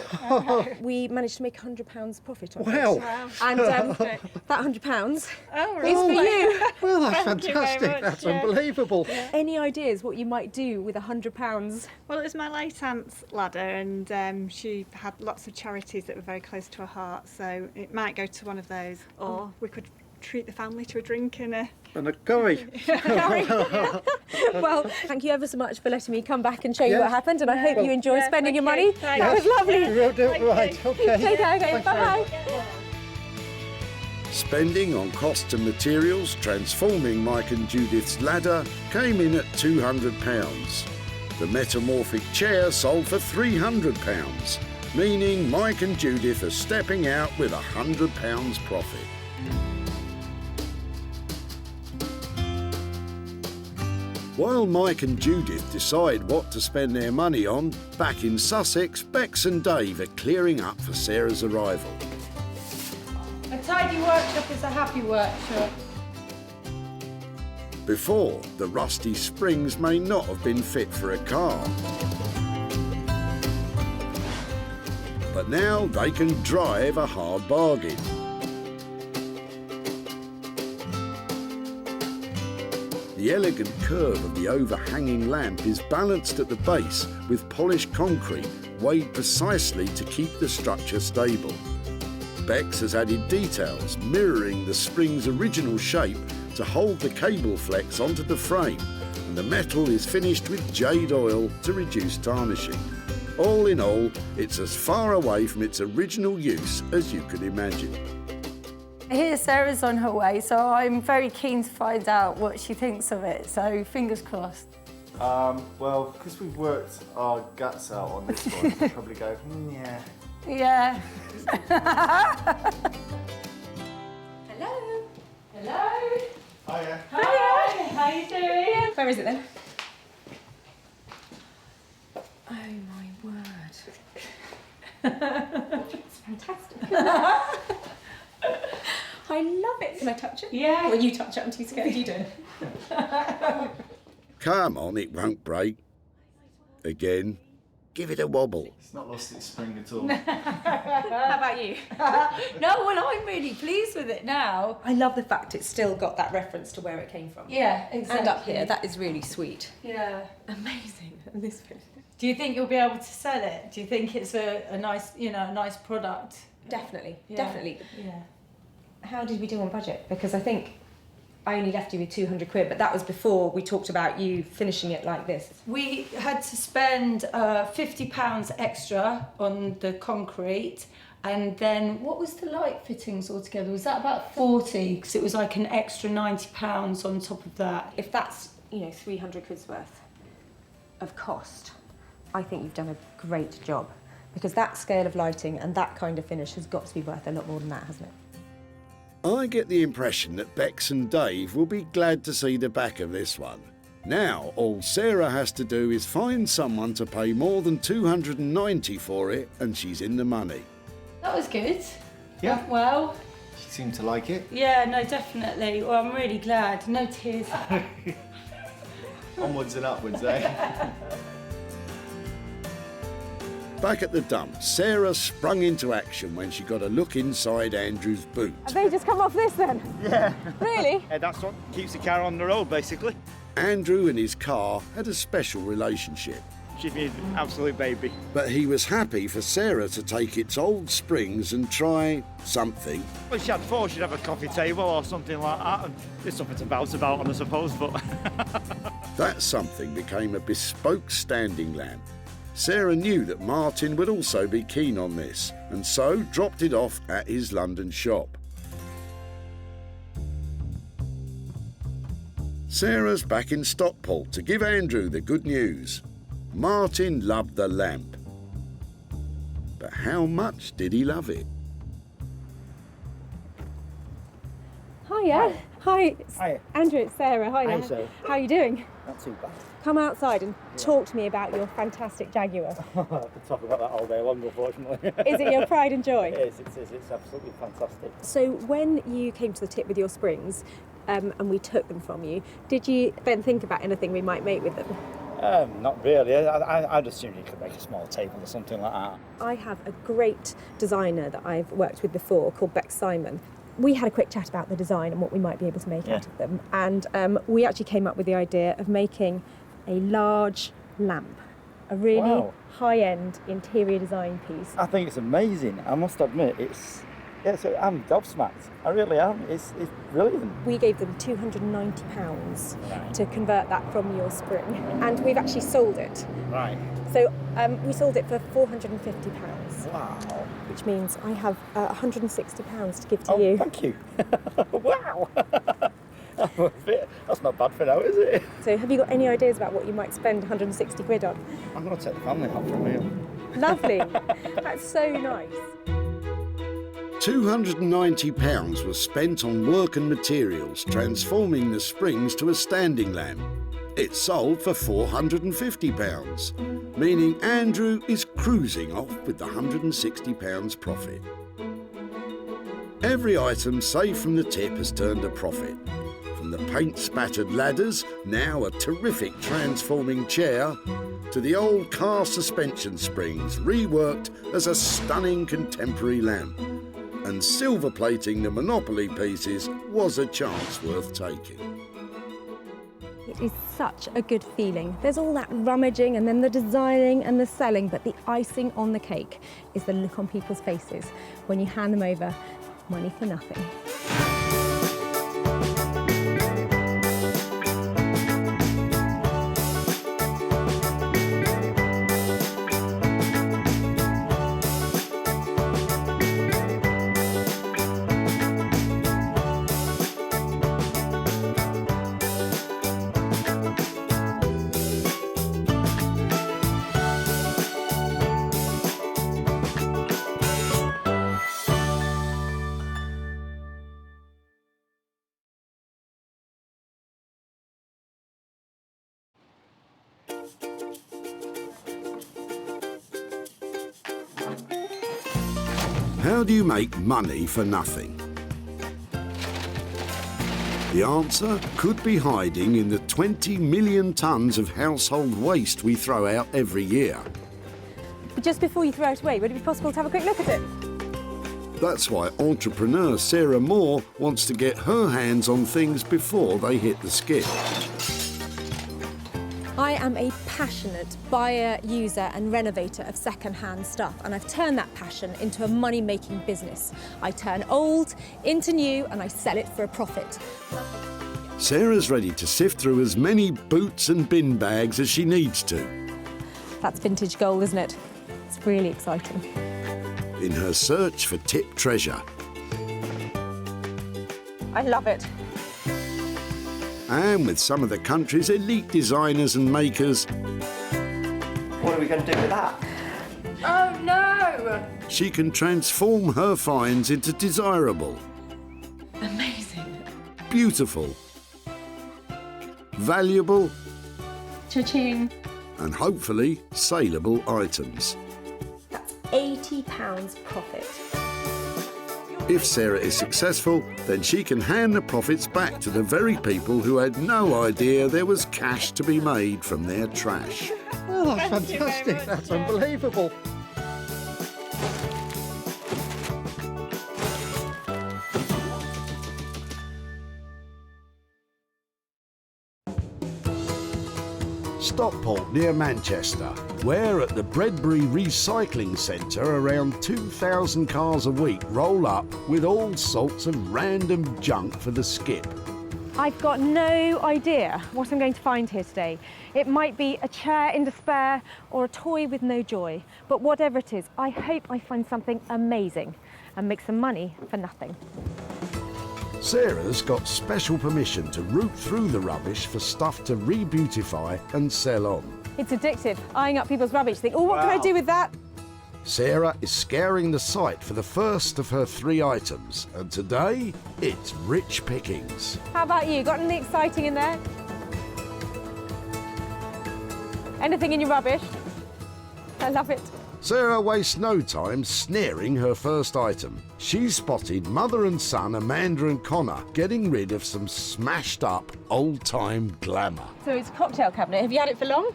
We managed to make £100 profit on Wow. it. And that £100 is for really? you. Well, that's Thank you very fantastic. much, That's yeah. unbelievable. Any ideas what you might do with £100? Well, it was my late aunt's ladder, and she had lots of charities that were very close to her heart, so it might go to one of those, or we could treat the family to a drink and a... And a curry. Well, thank you ever so much for letting me come back and show you Yes. what happened, and I hope you enjoy spending your money. Thank That was lovely. We'll do it right. Okay. Take care, okay, Thanks bye-bye. very much. Spending on costs and materials transforming Mike and Judith's ladder came in at £200. The metamorphic chair sold for £300, meaning Mike and Judith are stepping out with £100 profit. While Mike and Judith decide what to spend their money on, back in Sussex, Bex and Dave are clearing up for Sarah's arrival. A tidy workshop is a happy workshop. Before, the rusty springs may not have been fit for a car. But now they can drive a hard bargain. The elegant curve of the overhanging lamp is balanced at the base with polished concrete weighed precisely to keep the structure stable. Bex has added details mirroring the spring's original shape to hold the cable flex onto the frame, and the metal is finished with jade oil to reduce tarnishing. All in all, it's as far away from its original use as you could imagine. I hear Sarah's on her way, so I'm very keen to find out what she thinks of it, so fingers crossed. Well, because we've worked our guts out on this one, we'll probably go, yeah. Yeah. Hello. Hello. Hiya. Hi. How you doing? Where is it then? Oh my word. It's fantastic. I love it. Can I touch it? Yeah. Well, you touch it. I'm too scared. You do. Come on, it won't break. Again, give it a wobble. It's not lost its spring at all. How about you? No, well, I'm really pleased with it now. I love the fact it's still got that reference to where it came from. Yeah, exactly. And up here, that is really sweet. Yeah. Amazing. And this bit. Do you think you'll be able to sell it? Do you think it's a nice, a nice product? Definitely, Yeah. definitely. Yeah. How did we do on budget? Because I think I only left you with 200 quid, but that was before we talked about you finishing it like this. We had to spend £50 extra on the concrete, and then what was the light fittings altogether? Was that about 40? Because it was like an extra £90 on top of that. If that's, 300 quid's worth of cost, I think you've done a great job. Because that scale of lighting and that kind of finish has got to be worth a lot more than that, hasn't it? I get the impression that Bex and Dave will be glad to see the back of this one. Now, all Sarah has to do is find someone to pay more than $290 for it, and she's in the money. That was good. Yeah. Well. She seemed to like it. Yeah, no, definitely. Well, I'm really glad. No tears. Onwards and upwards, eh? Back at the dump, Sarah sprung into action when she got a look inside Andrew's boot. Have they just come off this then? Yeah. Really? Yeah, that's what keeps the car on the road, basically. Andrew and his car had a special relationship. She's an absolute baby. But he was happy for Sarah to take its old springs and try something. Well, she had thought she'd have a coffee table or something like that, and there's something to bounce about on, I suppose, but... That something became a bespoke standing lamp. Sarah knew that Martin would also be keen on this, and so dropped it off at his London shop. Sarah's back in Stockport to give Andrew the good news. Martin loved the lamp. But how much did he love it? Hiya. Hi. Hiya. Andrew, it's Sarah. Hiya. Hi, Sarah. How are you doing? Not too bad. Come outside and talk to me about your fantastic Jaguar. I could talk about that all day long, unfortunately. Is it your pride and joy? It is. It's absolutely fantastic. So when you came to the tip with your springs and we took them from you, did you then think about anything we might make with them? Not really. I'd assume you could make a small table or something like that. I have a great designer that I've worked with before called Bex Simon. We had a quick chat about the design and what we might be able to make out of them, and we actually came up with the idea of making a large lamp, a really high-end interior design piece. I think it's amazing. I must admit, I'm gobsmacked. I really am. It's brilliant. We gave them £290 to convert that from your spring, and we've actually sold it. Right. So we sold it for £450. Wow. Which means I have £160 to give to you. Thank you. Wow. That's not bad for now, is it? So have you got any ideas about what you might spend 160 quid on? I'm going to take the family out for a meal. Lovely. That's so nice. £290 was spent on work and materials, transforming the springs to a standing lamp. It sold for £450, meaning Andrew is cruising off with the £160 profit. Every item saved from the tip has turned a profit. From the paint-spattered ladders, now a terrific transforming chair, to the old car suspension springs reworked as a stunning contemporary lamp. And silver plating the Monopoly pieces was a chance worth taking. It is such a good feeling. There's all that rummaging and then the designing and the selling, but the icing on the cake is the look on people's faces when you hand them over money for nothing. How do you make money for nothing? The answer could be hiding in the 20 million tonnes of household waste we throw out every year. But just before you throw it away, would it be possible to have a quick look at it? That's why entrepreneur Sarah Moore wants to get her hands on things before they hit the skip. I am a passionate buyer, user and renovator of second-hand stuff, and I've turned that passion into a money-making business. I turn old into new and I sell it for a profit. Sarah's ready to sift through as many boots and bin bags as she needs to. That's vintage gold, isn't it? It's really exciting. In her search for tip treasure. I love it. And with some of the country's elite designers and makers, What are we going to do with that? Oh no! she can transform her finds into desirable, Amazing. beautiful, valuable, Cha-ching. and hopefully saleable items. That's £80 profit. If Sarah is successful, then she can hand the profits back to the very people who had no idea there was cash to be made from their trash. Oh, that's fantastic. That's unbelievable. Stockport near Manchester, where at the Bredbury Recycling Centre around 2,000 cars a week roll up with all sorts of random junk for the skip. I've got no idea what I'm going to find here today. It might be a chair in despair or a toy with no joy, but whatever it is, I hope I find something amazing and make some money for nothing. Sarah's got special permission to root through the rubbish for stuff to re-beautify and sell on. It's addictive, eyeing up people's rubbish, think, oh, what can I do with that? Sarah is scouring the site for the first of her 3 items, and today it's rich pickings. How about you? Got anything exciting in there? Anything in your rubbish? I love it. Sarah wastes no time snaring her first item. She spotted mother and son Amanda and Connor getting rid of some smashed up old-time glamour. So it's a cocktail cabinet. Have you had it for long?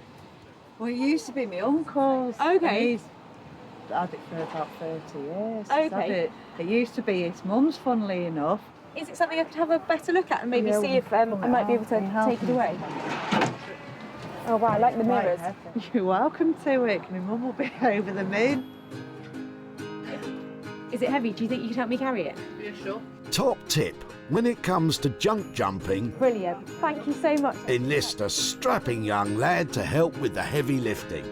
Well, it used to be my uncle's. Okay. He's had it for about 30 years. Okay. He's had it. It used to be his mum's, funnily enough. Is it something I could have a better look at and maybe Yeah, see if I might be able to take it away? Oh wow, I like the mirrors. You're welcome to it. My mum will be over the moon. Is it heavy? Do you think you could help me carry it? Yeah, sure. Top tip, when it comes to junk jumping, Brilliant. Thank you so much. enlist a strapping young lad to help with the heavy lifting.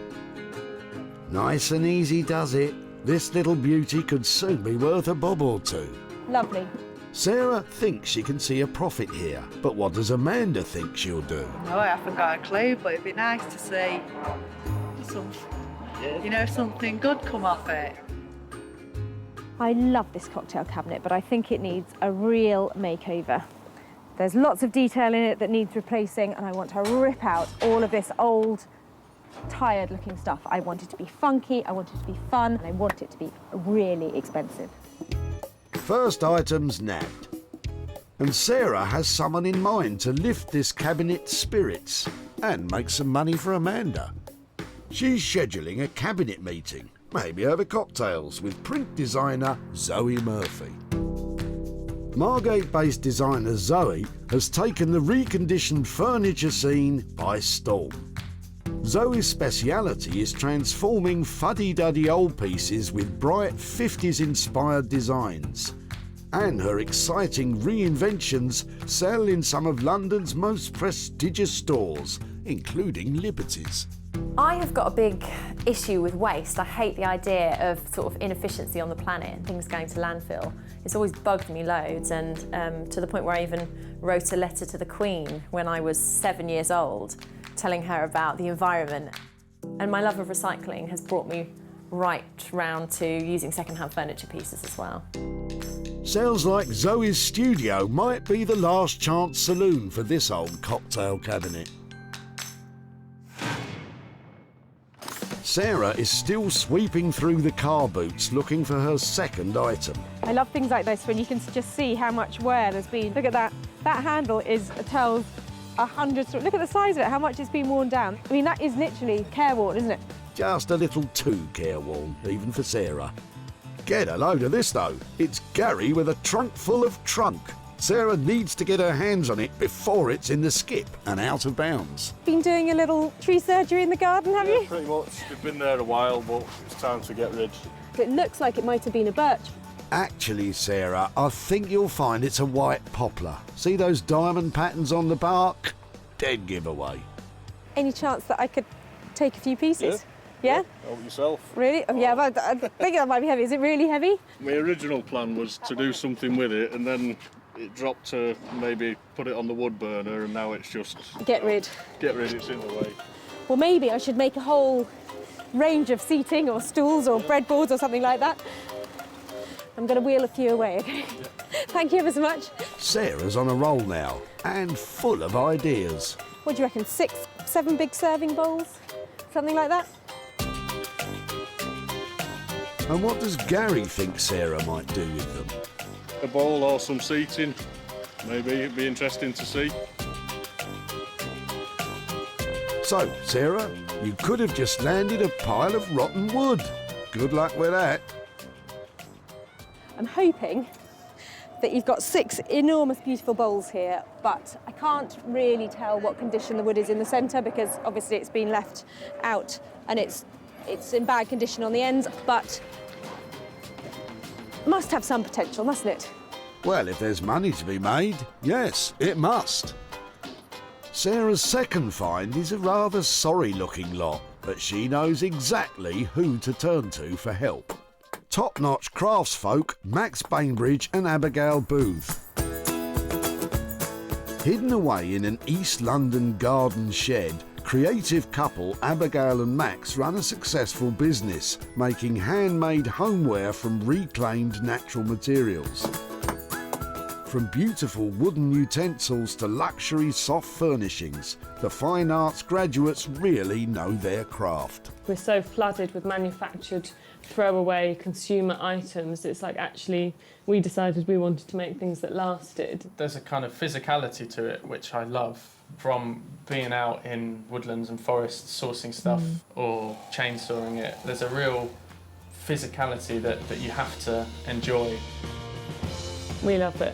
Nice and easy does it. This little beauty could soon be worth a bob or two. Lovely. Sarah thinks she can see a profit here, but what does Amanda think she'll do? No, I haven't got a clue, but it'd be nice to see something good come off it. I love this cocktail cabinet, but I think it needs a real makeover. There's lots of detail in it that needs replacing, and I want to rip out all of this old, tired-looking stuff. I want it to be funky, I want it to be fun, and I want it to be really expensive. First item's nabbed. And Sarah has someone in mind to lift this cabinet's spirits and make some money for Amanda. She's scheduling a cabinet meeting, maybe over cocktails, with print designer Zoe Murphy. Margate-based designer Zoe has taken the reconditioned furniture scene by storm. Zoe's speciality is transforming fuddy-duddy old pieces with bright 50s-inspired designs. And her exciting reinventions sell in some of London's most prestigious stores, including Liberty's. I have got a big issue with waste. I hate the idea of sort of inefficiency on the planet and things going to landfill. It's always bugged me loads, and to the point where I even wrote a letter to the Queen when I was 7 years old, telling her about the environment. And my love of recycling has brought me right round to using second-hand furniture pieces as well. Sounds like Zoe's studio might be the last chance saloon for this old cocktail cabinet. Sarah is still sweeping through the car boots looking for her second item. I love things like this when you can just see how much wear there's been. Look at that. That handle tells 100 stories. Look at the size of it, how much it's been worn down. I mean, that is literally careworn, isn't it? Just a little too careworn, even for Sarah. Get a load of this though. It's Gary with a trunk full of trunk. Sarah needs to get her hands on it before it's in the skip and out of bounds. Been doing a little tree surgery in the garden, have you? Pretty much. We've been there a while, but it's time to get rid. It looks like it might have been a birch. Actually, Sarah, I think you'll find it's a white poplar. See those diamond patterns on the bark? Dead giveaway. Any chance that I could take a few pieces? Yeah? Help yourself. Really? Oh, yeah, but I think that might be heavy. Is it really heavy? My original plan was to do something with it, and then it dropped to maybe put it on the wood burner, and now it's just... Get rid. Get rid, it's in the way. Well, maybe I should make a whole range of seating or stools or breadboards or something like that. I'm going to wheel a few away, okay? Yeah. Thank you ever so much. Sarah's on a roll now, and full of ideas. What do you reckon, 6, 7 big serving bowls? Something like that? And what does Gary think Sarah might do with them? A bowl or some seating, maybe it'd be interesting to see. So, Sarah, you could have just landed a pile of rotten wood. Good luck with that. I'm hoping that you've got 6 enormous, beautiful bowls here, but I can't really tell what condition the wood is in the centre because obviously it's been left out and it's in bad condition on the ends, but must have some potential, mustn't it? Well, if there's money to be made, yes, it must. Sarah's second find is a rather sorry-looking lot, but she knows exactly who to turn to for help. Top-notch craftsfolk Max Bainbridge and Abigail Booth. Hidden away in an East London garden shed, creative couple Abigail and Max run a successful business, making handmade homeware from reclaimed natural materials. From beautiful wooden utensils to luxury soft furnishings, the fine arts graduates really know their craft. We're so flooded with manufactured throwaway consumer items. It's like actually we decided we wanted to make things that lasted. There's a kind of physicality to it which I love, from being out in woodlands and forests sourcing stuff or chainsawing it. There's a real physicality that you have to enjoy. We love it.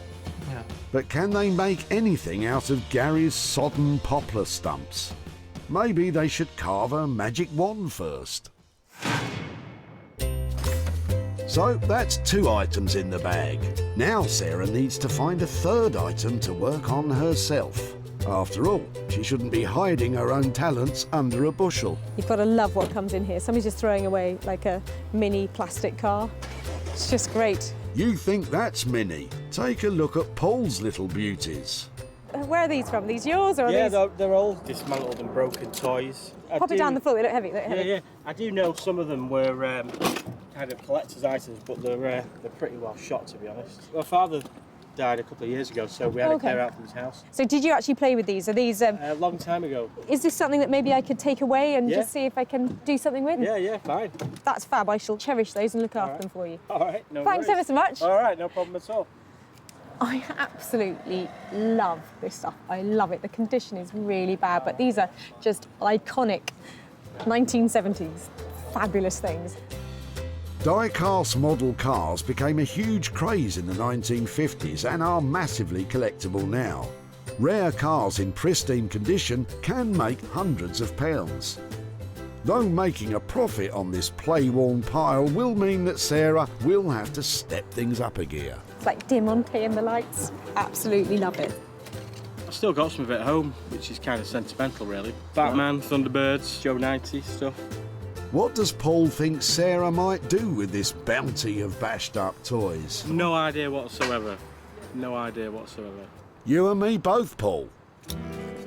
Yeah. But can they make anything out of Gary's sodden poplar stumps? Maybe they should carve a magic wand first. So that's 2 items in the bag. Now Sarah needs to find a third item to work on herself. After all, she shouldn't be hiding her own talents under a bushel. You've got to love what comes in here. Somebody's just throwing away like a mini plastic car. It's just great. You think that's mini? Take a look at Paul's little beauties. Where are these from? These yours or are these? They're all dismantled and broken toys. Pop it down the floor, they look heavy. Yeah. I do know some of them were kind of collector's items, but they're pretty well shot, to be honest. My father died a couple of years ago, so we had to clear out from his house. So did you actually play with these? Are these... A long time ago. Is this something that maybe I could take away and just see if I can do something with? Yeah, fine. That's fab. I shall cherish those and look after them for you. All right, no Thanks worries. ever so much. All right, no problem at all. I absolutely love this stuff. I love it. The condition is really bad, but these are just iconic 1970s fabulous things. Die-cast model cars became a huge craze in the 1950s and are massively collectible now. Rare cars in pristine condition can make hundreds of pounds. Though making a profit on this play-worn pile will mean that Sarah will have to step things up a gear. It's like Diamante and the lights. Absolutely love it. I've still got some of it at home, which is kind of sentimental, really. Batman, Thunderbirds, Joe 90 stuff. What does Paul think Sarah might do with this bounty of bashed-up toys? No idea whatsoever. No idea whatsoever. You and me both, Paul.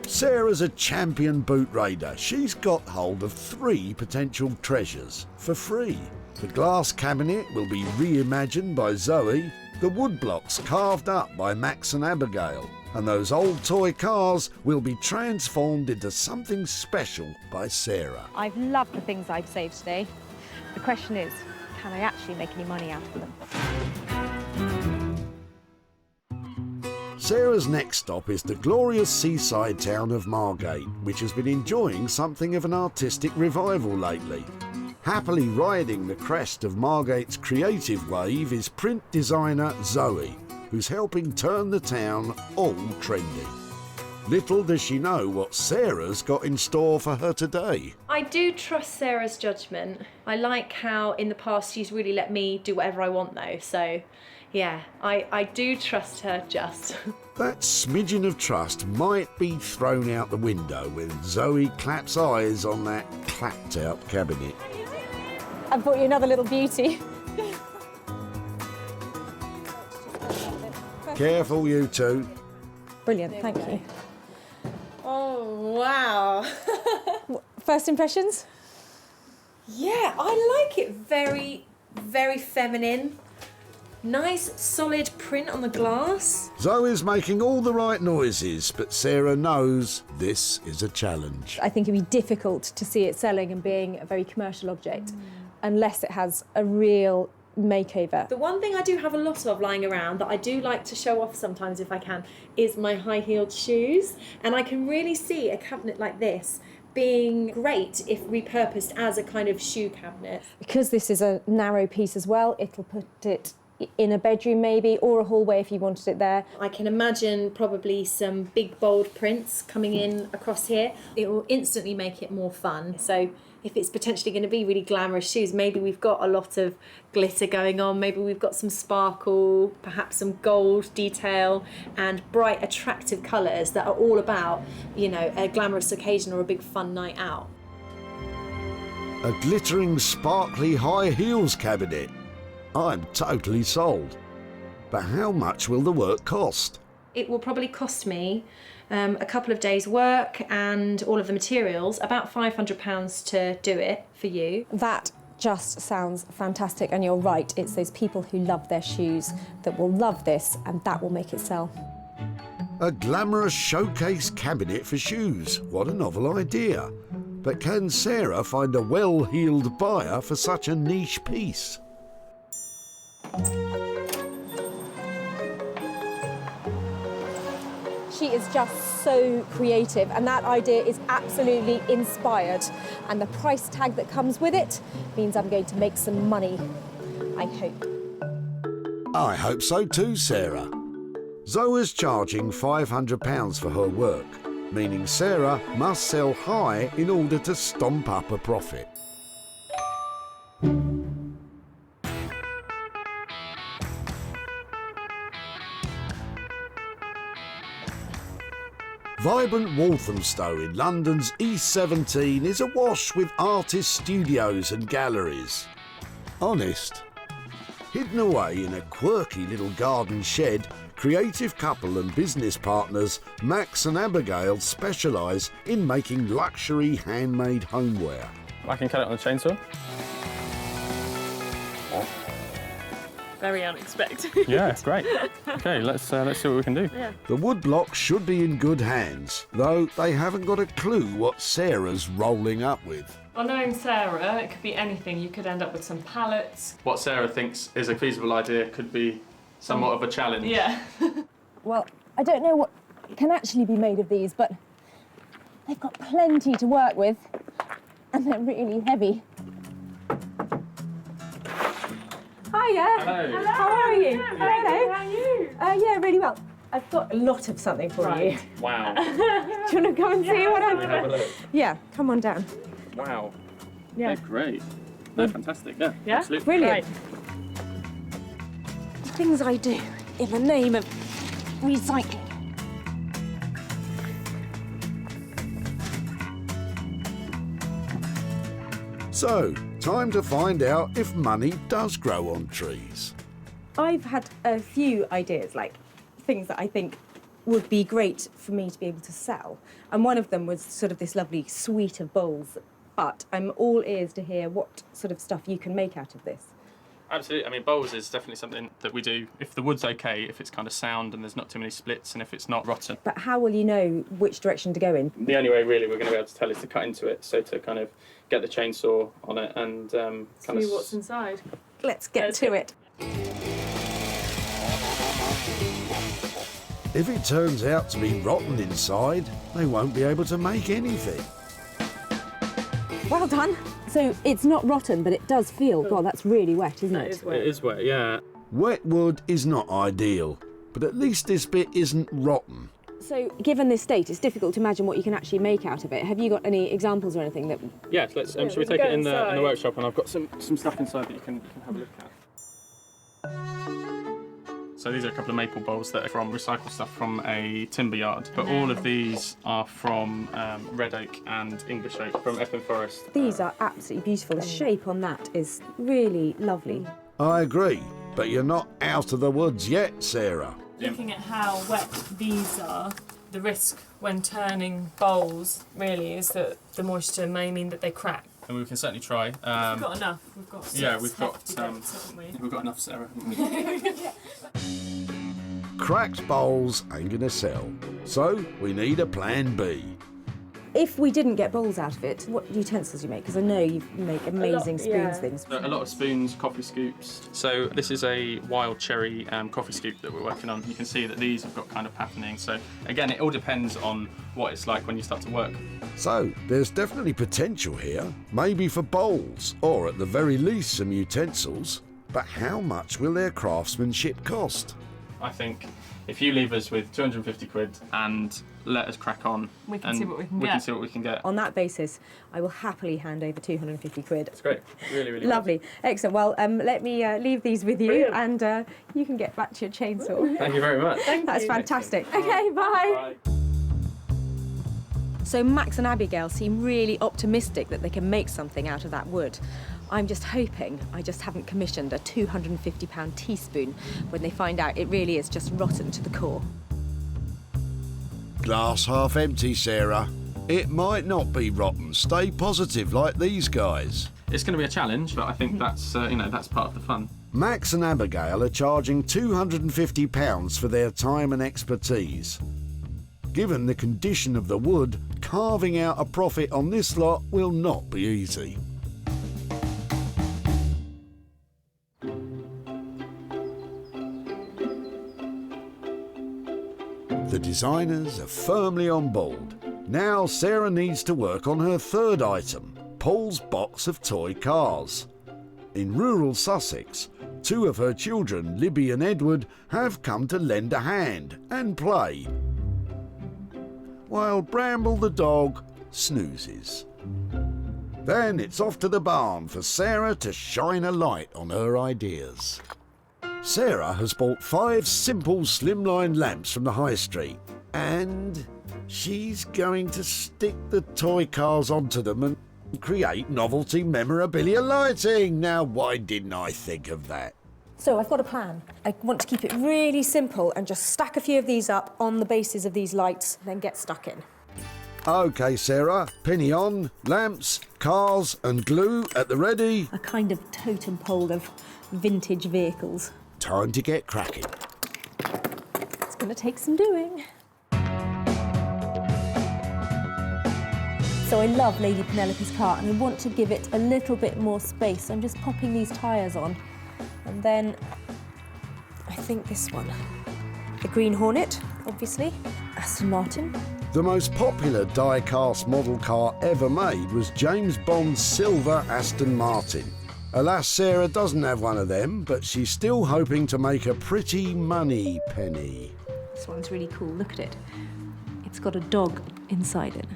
Sarah's a champion boot raider. She's got hold of 3 potential treasures for free. The glass cabinet will be reimagined by Zoe, the wood blocks carved up by Max and Abigail, And those old toy cars will be transformed into something special by Sarah. I've loved the things I've saved today. The question is, can I actually make any money out of them? Sarah's next stop is the glorious seaside town of Margate, which has been enjoying something of an artistic revival lately. Happily riding the crest of Margate's creative wave is print designer Zoe, who's helping turn the town all trendy. Little does she know what Sarah's got in store for her today. I do trust Sarah's judgment. I like how in the past she's really let me do whatever I want though, so yeah, I do trust her just. That smidgen of trust might be thrown out the window when Zoe claps eyes on that clapped-out cabinet. I've brought you another little beauty. Careful, you two. Brilliant, thank you. Oh, wow. First impressions? Yeah, I like it. Very, very feminine. Nice, solid print on the glass. Zoe's making all the right noises, but Sarah knows this is a challenge. I think it'd be difficult to see it selling and being a very commercial object unless it has a real makeover. The one thing I do have a lot of lying around that I do like to show off sometimes if I can is my high-heeled shoes. And I can really see a cabinet like this being great if repurposed as a kind of shoe cabinet. Because this is a narrow piece as well, it'll put it in a bedroom maybe, or a hallway if you wanted it there. I can imagine probably some big bold prints coming in across here. It will instantly make it more fun. So if it's potentially going to be really glamorous shoes, maybe we've got a lot of glitter going on, maybe we've got some sparkle, perhaps some gold detail and bright attractive colours that are all about, you know, a glamorous occasion or a big fun night out. A glittering, sparkly high heels cabinet. I'm totally sold. But how much will the work cost? It will probably cost me a couple of days' work and all of the materials, about £500 to do it for you. That just sounds fantastic, and you're right, it's those people who love their shoes that will love this, and that will make it sell. A glamorous showcase cabinet for shoes. What a novel idea. But can Sarah find a well-heeled buyer for such a niche piece? She is just so creative, and that idea is absolutely inspired. And the price tag that comes with it means I'm going to make some money, I hope. I hope so too, Sarah. Zoe's charging £500 for her work, meaning Sarah must sell high in order to stomp up a profit. Vibrant Walthamstow in London's E17 is awash with artist studios and galleries. Honest. Hidden away in a quirky little garden shed, creative couple and business partners Max and Abigail specialise in making luxury handmade homeware. I can cut it on a chainsaw. Very unexpected. Yeah, great. Okay, let's see what we can do. Yeah. The woodblock should be in good hands, though they haven't got a clue what Sarah's rolling up with. Well, knowing Sarah, it could be anything. You could end up with some pallets. What Sarah thinks is a feasible idea could be somewhat of a challenge. Yeah. Well, I don't know what can actually be made of these, but they've got plenty to work with, and they're really heavy. Hiya. Hello. How are you? Yeah, Hello. how are you? Yeah, really well. I've got a lot of something for you. Wow. Do you want to come and see what Let me have a I've... look. Yeah, come on down. Wow. Yeah. They're great. They're fantastic. Yeah, Yeah? absolutely. Brilliant. The things I do in the name of recycling. So, time to find out if money does grow on trees. I've had a few ideas, like things that I think would be great for me to be able to sell. And one of them was sort of this lovely suite of bowls. But I'm all ears to hear what sort of stuff you can make out of this. Absolutely. I mean, bowls is definitely something that we do if the wood's okay, if it's kind of sound and there's not too many splits, and if it's not rotten. But how will you know which direction to go in? The only way really we're going to be able to tell is to cut into it, so to kind of get the chainsaw on it and kind of... See what's inside. Let's get to it. If it turns out to be rotten inside, they won't be able to make anything. Well done. So it's not rotten, but it does feel, God, that's really wet, isn't it? It is wet, yeah. Wet wood is not ideal, but at least this bit isn't rotten. So given this state, it's difficult to imagine what you can actually make out of it. Have you got any examples or anything that... Yeah, let's, shall we take it in the workshop, and I've got some stuff inside that you can have a look at. So these are a couple of maple bowls that are from recycled stuff from a timber yard, but all of these are from red oak and English oak from Epping Forest. These are absolutely beautiful. The shape on that is really lovely. I agree, but you're not out of the woods yet, Sarah. Looking at how wet these are, the risk when turning bowls really is that the moisture may mean that they crack. And we can certainly try. We've got enough. We've got we've got enough, Sarah. Cracked bowls ain't gonna sell, so we need a plan B. If we didn't get bowls out of it, what utensils do you make? Because I know you make amazing spoons things. A lot of spoons, coffee scoops. So this is a wild cherry coffee scoop that we're working on. You can see that these have got kind of patterning. So again, it all depends on what it's like when you start to work. So there's definitely potential here, maybe for bowls, or at the very least some utensils. But how much will their craftsmanship cost? I think if you leave us with 250 quid and let us crack on, we can see what we can get. See what we can get. On that basis, I will happily hand over 250 quid. That's great. Really, really lovely. Good. Excellent. Well, let me leave these with you. Brilliant. And you can get back to your chainsaw. Thank you very much. That's fantastic. Okay, bye. So Max and Abigail seem really optimistic that they can make something out of that wood. I'm just hoping I just haven't commissioned a £250 teaspoon when they find out it really is just rotten to the core. Glass half empty, Sarah. It might not be rotten. Stay positive like these guys. It's going to be a challenge, but I think that's that's part of the fun. Max and Abigail are charging £250 for their time and expertise. Given the condition of the wood, carving out a profit on this lot will not be easy. The designers are firmly on board. Now Sarah needs to work on her third item, Paul's box of toy cars. In rural Sussex, two of her children, Libby and Edward, have come to lend a hand and play, while Bramble the dog snoozes. Then it's off to the barn for Sarah to shine a light on her ideas. Sarah has bought 5 simple slimline lamps from the high street, and she's going to stick the toy cars onto them and create novelty memorabilia lighting. Now, why didn't I think of that? So I've got a plan. I want to keep it really simple and just stack a few of these up on the bases of these lights, then get stuck in. OK, Sarah, penny on, lamps, cars and glue at the ready. A kind of totem pole of vintage vehicles. Time to get cracking. It's going to take some doing. So I love Lady Penelope's car and I want to give it a little bit more space. I'm just popping these tyres on. And then I think this one. The Green Hornet, obviously. Aston Martin. The most popular die-cast model car ever made was James Bond's silver Aston Martin. Alas, Sarah doesn't have one of them, but she's still hoping to make a pretty money penny. This one's really cool, look at it. It's got a dog inside it.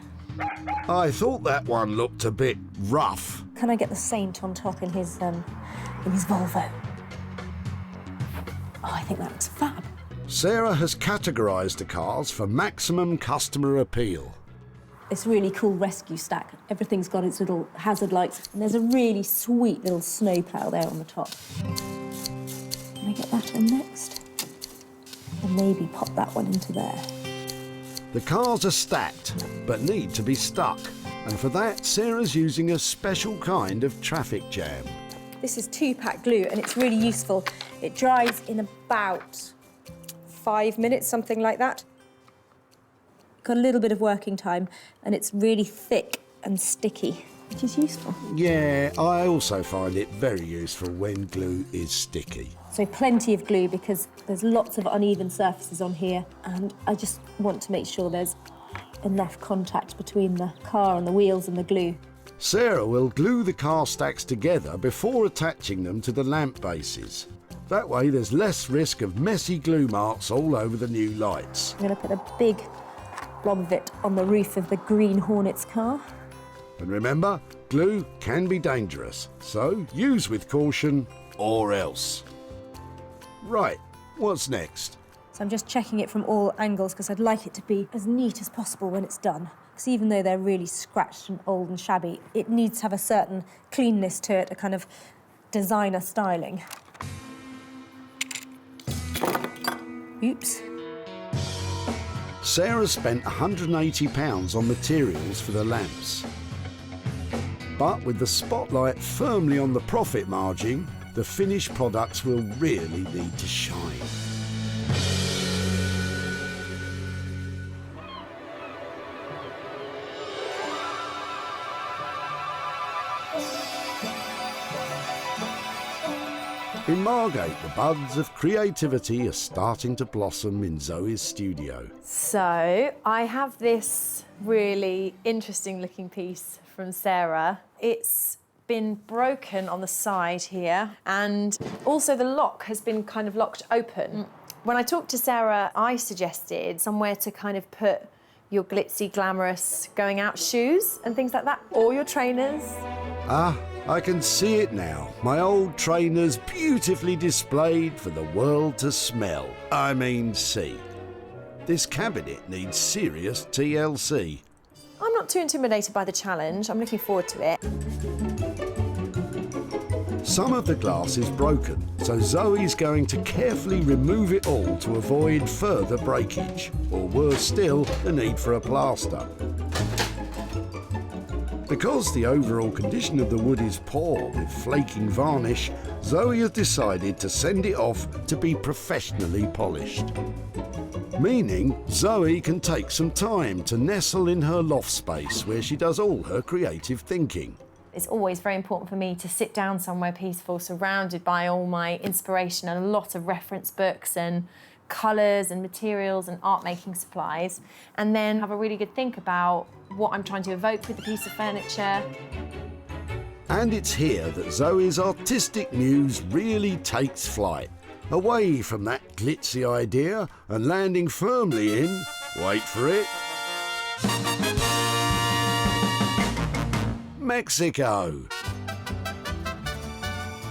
I thought that one looked a bit rough. Can I get the Saint on top in his Volvo? Oh, I think that looks fab. Sarah has categorised the cars for maximum customer appeal. This really cool rescue stack. Everything's got its little hazard lights, and there's a really sweet little snow plough there on the top. Can I get that on next? And maybe pop that one into there. The cars are stacked, but need to be stuck. And for that, Sarah's using a special kind of traffic jam. This is 2-pack glue and it's really useful. It dries in about 5 minutes, something like that. Got a little bit of working time and it's really thick and sticky, which is useful. Yeah, I also find it very useful when glue is sticky. So plenty of glue because there's lots of uneven surfaces on here and I just want to make sure there's enough contact between the car and the wheels and the glue. Sarah will glue the car stacks together before attaching them to the lamp bases. That way there's less risk of messy glue marks all over the new lights. I'm going to put a big blob of it on the roof of the Green Hornet's car. And remember, glue can be dangerous, so use with caution or else. Right, what's next? So I'm just checking it from all angles because I'd like it to be as neat as possible when it's done. Because even though they're really scratched and old and shabby, it needs to have a certain cleanness to it, a kind of designer styling. Oops. Sarah spent £180 on materials for the lamps. But with the spotlight firmly on the profit margin, the finished products will really need to shine. In Margate, the buds of creativity are starting to blossom in Zoe's studio. So I have this really interesting looking piece from Sarah. It's been broken on the side here and also the lock has been kind of locked open. When I talked to Sarah, I suggested somewhere to kind of put your glitzy, glamorous going out shoes and things like that, or your trainers. Ah, I can see it now. My old trainers beautifully displayed for the world to smell. I mean, see. This cabinet needs serious TLC. I'm not too intimidated by the challenge. I'm looking forward to it. Some of the glass is broken, so Zoe's going to carefully remove it all to avoid further breakage, or worse still, the need for a plaster. Because the overall condition of the wood is poor with flaking varnish, Zoe has decided to send it off to be professionally polished. Meaning Zoe can take some time to nestle in her loft space where she does all her creative thinking. It's always very important for me to sit down somewhere peaceful, surrounded by all my inspiration and a lot of reference books and colours and materials and art making supplies, and then have a really good think about what I'm trying to evoke with the piece of furniture. And it's here that Zoe's artistic muse really takes flight, away from that glitzy idea and landing firmly in, wait for it, Mexico.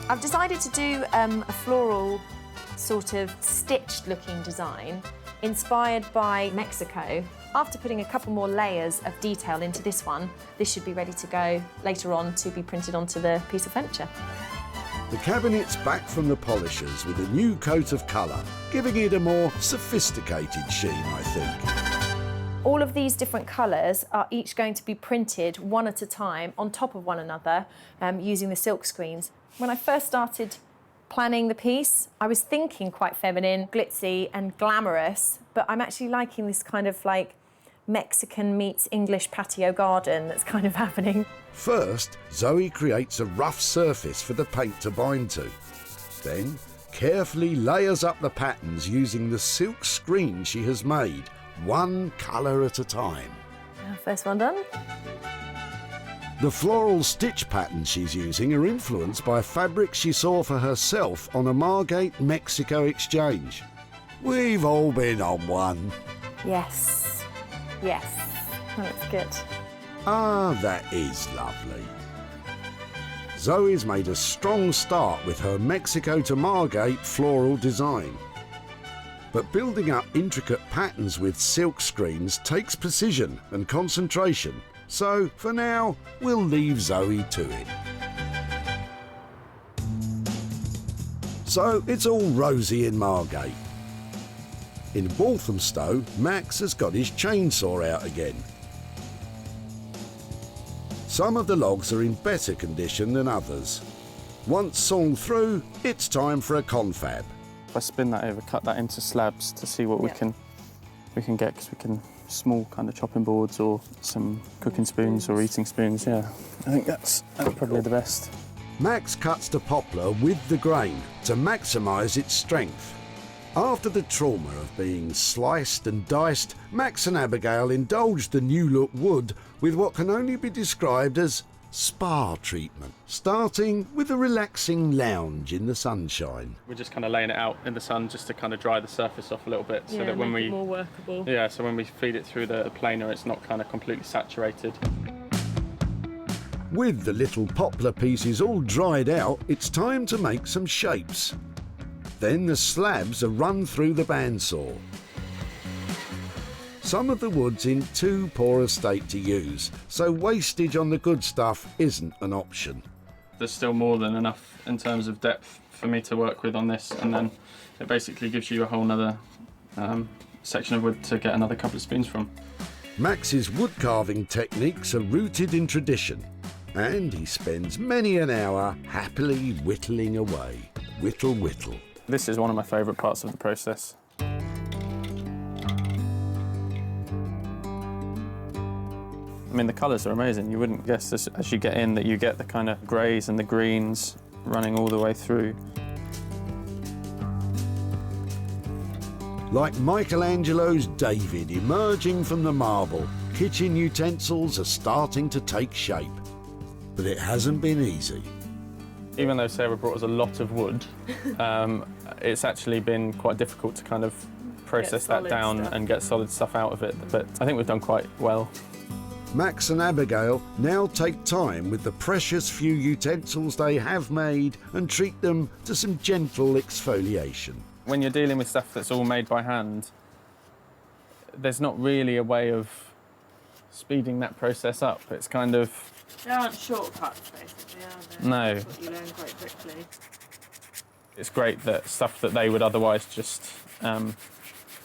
I've decided to do a floral sort of stitched looking design inspired by Mexico. After putting a couple more layers of detail into this one, this should be ready to go later on to be printed onto the piece of furniture. The cabinet's back from the polishers with a new coat of colour, giving it a more sophisticated sheen, I think. All of these different colours are each going to be printed one at a time on top of one another using the silk screens. When I first started planning the piece, I was thinking quite feminine, glitzy and glamorous, but I'm actually liking this kind of like Mexican meets English patio garden that's kind of happening. First, Zoe creates a rough surface for the paint to bind to. Then, carefully layers up the patterns using the silk screen she has made, one colour at a time. First one done. The floral stitch patterns she's using are influenced by fabrics she saw for herself on a Margate, Mexico exchange. We've all been on one. Yes, yes, that looks good. Ah, that is lovely. Zoe's made a strong start with her Mexico to Margate floral design. But building up intricate patterns with silk screens takes precision and concentration, so for now, we'll leave Zoe to it. So it's all rosy in Margate. In Walthamstow, Max has got his chainsaw out again. Some of the logs are in better condition than others. Once sawn through, it's time for a confab. If I spin that over, cut that into slabs to see what we can get, because we can small kind of chopping boards or some cooking spoons or eating spoons. Yeah, I think that's probably the best. Max cuts the poplar with the grain to maximise its strength. After the trauma of being sliced and diced, Max and Abigail indulged the new-look wood with what can only be described as spa treatment, starting with a relaxing lounge in the sunshine. We're just kind of laying it out in the sun just to kind of dry the surface off a little bit, so that when make it more workable. Yeah, so when we feed it through the planer, it's not kind of completely saturated. With the little poplar pieces all dried out, it's time to make some shapes. Then the slabs are run through the bandsaw. Some of the wood's in too poor a state to use, so wastage on the good stuff isn't an option. There's still more than enough in terms of depth for me to work with on this, and then it basically gives you a whole nother section of wood to get another couple of spoons from. Max's wood carving techniques are rooted in tradition, and he spends many an hour happily whittling away. Whittle, whittle. This is one of my favourite parts of the process. I mean, the colours are amazing. You wouldn't guess as you get in that you get the kind of greys and the greens running all the way through. Like Michelangelo's David emerging from the marble, kitchen utensils are starting to take shape. But it hasn't been easy. Even though Sarah brought us a lot of wood, it's actually been quite difficult to kind of process that down and get solid stuff out of it. But I think we've done quite well. Max and Abigail now take time with the precious few utensils they have made and treat them to some gentle exfoliation. When you're dealing with stuff that's all made by hand, there's not really a way of speeding that process up. It's kind of... There aren't shortcuts, basically, are there? No. That's what you learn quite quickly. It's great that stuff that they would otherwise just